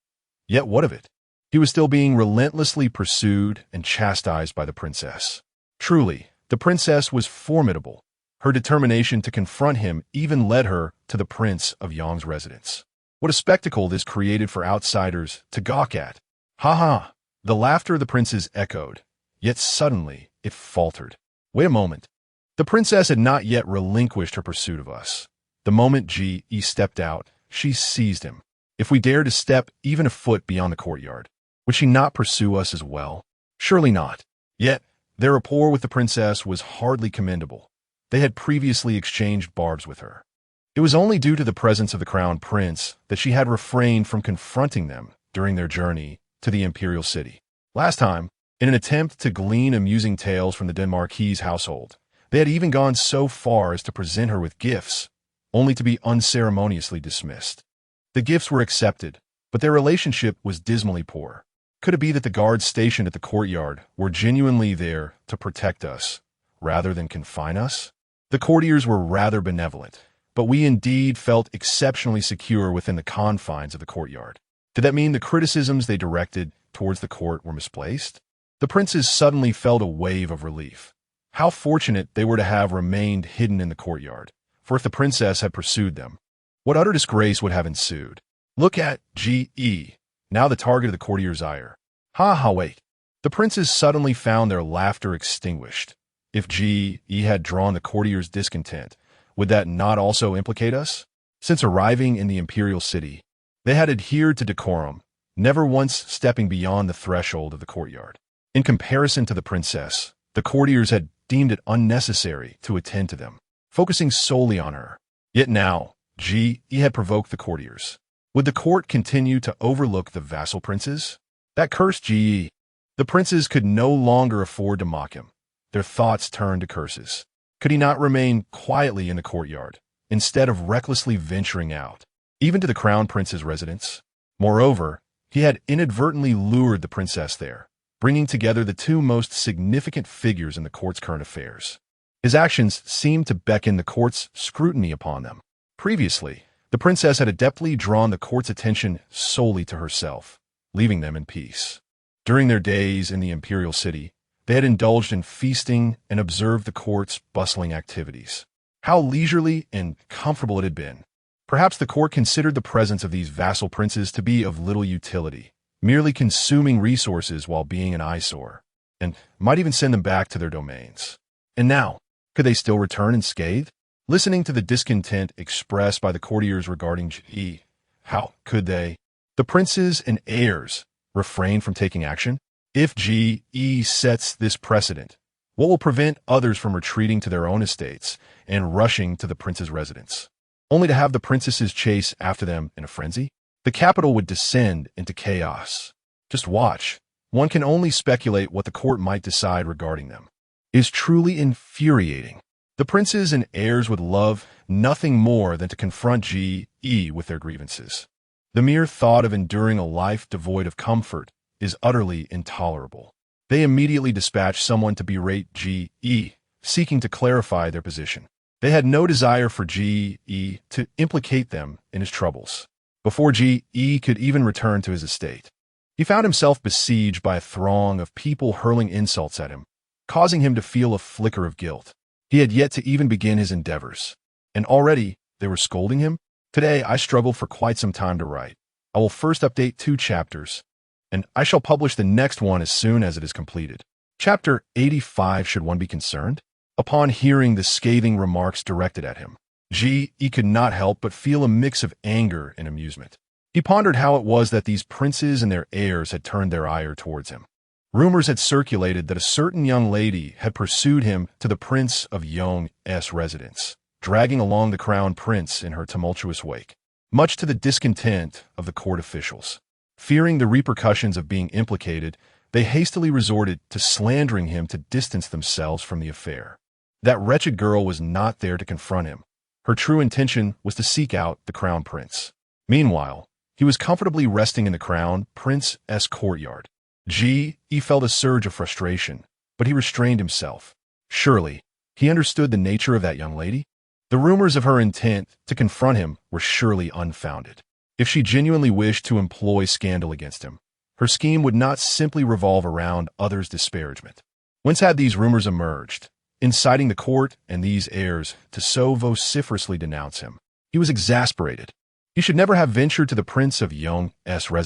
Yet what of it? He was still being relentlessly pursued and chastised by the princess. Truly, the princess was formidable. Her determination to confront him even led her to the Prince of Yang's residence. What a spectacle this created for outsiders to gawk at. Ha ha! The laughter of the princes echoed, yet suddenly it faltered. Wait a moment. The princess had not yet relinquished her pursuit of us. The moment Ji stepped out, she seized him. If we dared to step even a foot beyond the courtyard, would she not pursue us as well? Surely not. Yet, their rapport with the princess was hardly commendable. They had previously exchanged barbs with her. It was only due to the presence of the crown prince that she had refrained from confronting them during their journey to the Imperial city. Last time, in an attempt to glean amusing tales from the Denmarkese household, they had even gone so far as to present her with gifts, only to be unceremoniously dismissed. The gifts were accepted, but their relationship was dismally poor. Could it be that the guards stationed at the courtyard were genuinely there to protect us, rather than confine us? The courtiers were rather benevolent, but we indeed felt exceptionally secure within the confines of the courtyard. Did that mean the criticisms they directed towards the court were misplaced? The princes suddenly felt a wave of relief. How fortunate they were to have remained hidden in the courtyard, for if the princess had pursued them, what utter disgrace would have ensued? Look at G.E., now the target of the courtiers' ire. Ha ha, wait. The princes suddenly found their laughter extinguished. If G.E. had drawn the courtiers' discontent, would that not also implicate us? Since arriving in the Imperial city, they had adhered to decorum, never once stepping beyond the threshold of the courtyard. In comparison to the princess, the courtiers had deemed it unnecessary to attend to them, focusing solely on her. Yet now, G.E. had provoked the courtiers. Would the court continue to overlook the vassal princes? That cursed G.E. The princes could no longer afford to mock him. Their thoughts turned to curses. Could he not remain quietly in the courtyard, instead of recklessly venturing out, even to the crown prince's residence? Moreover, he had inadvertently lured the princess there, bringing together the two most significant figures in the court's current affairs. His actions seemed to beckon the court's scrutiny upon them. Previously, the princess had adeptly drawn the court's attention solely to herself, leaving them in peace. During their days in the Imperial city, they had indulged in feasting and observed the court's bustling activities. How leisurely and comfortable it had been. Perhaps the court considered the presence of these vassal princes to be of little utility, merely consuming resources while being an eyesore, and might even send them back to their domains. And now, could they still return unscathed? Listening to the discontent expressed by the courtiers regarding Ji, how could they? The princes and heirs refrain from taking action? If Ji sets this precedent, what will prevent others from retreating to their own estates and rushing to the prince's residence, only to have the princesses chase after them in a frenzy? The capital would descend into chaos. Just watch. One can only speculate what the court might decide regarding them. It is truly infuriating. The princes and heirs would love nothing more than to confront Ji with their grievances. The mere thought of enduring a life devoid of comfort is utterly intolerable. They immediately dispatched someone to berate Ji, seeking to clarify their position. They had no desire for Ji to implicate them in his troubles. Before Ji could even return to his estate, he found himself besieged by a throng of people hurling insults at him, causing him to feel a flicker of guilt. He had yet to even begin his endeavors, and already they were scolding him. Today, I struggled for quite some time to write. I will first update 2 chapters, and I shall publish the next one as soon as it is completed. Chapter 85. Should one be concerned? Upon hearing the scathing remarks directed at him, Ji could not help but feel a mix of anger and amusement. He pondered how it was that these princes and their heirs had turned their ire towards him. Rumors had circulated that a certain young lady had pursued him to the Prince of Yong's residence, dragging along the crown prince in her tumultuous wake, much to the discontent of the court officials. Fearing the repercussions of being implicated, they hastily resorted to slandering him to distance themselves from the affair. That wretched girl was not there to confront him. Her true intention was to seek out the crown prince. Meanwhile, he was comfortably resting in the crown prince's courtyard. Ji felt a surge of frustration, but he restrained himself. Surely, he understood the nature of that young lady. The rumors of her intent to confront him were surely unfounded. If she genuinely wished to employ scandal against him, her scheme would not simply revolve around others' disparagement. Whence had these rumors emerged, inciting the court and these heirs to so vociferously denounce him? He was exasperated. He should never have ventured to the Prince of Yong's residence.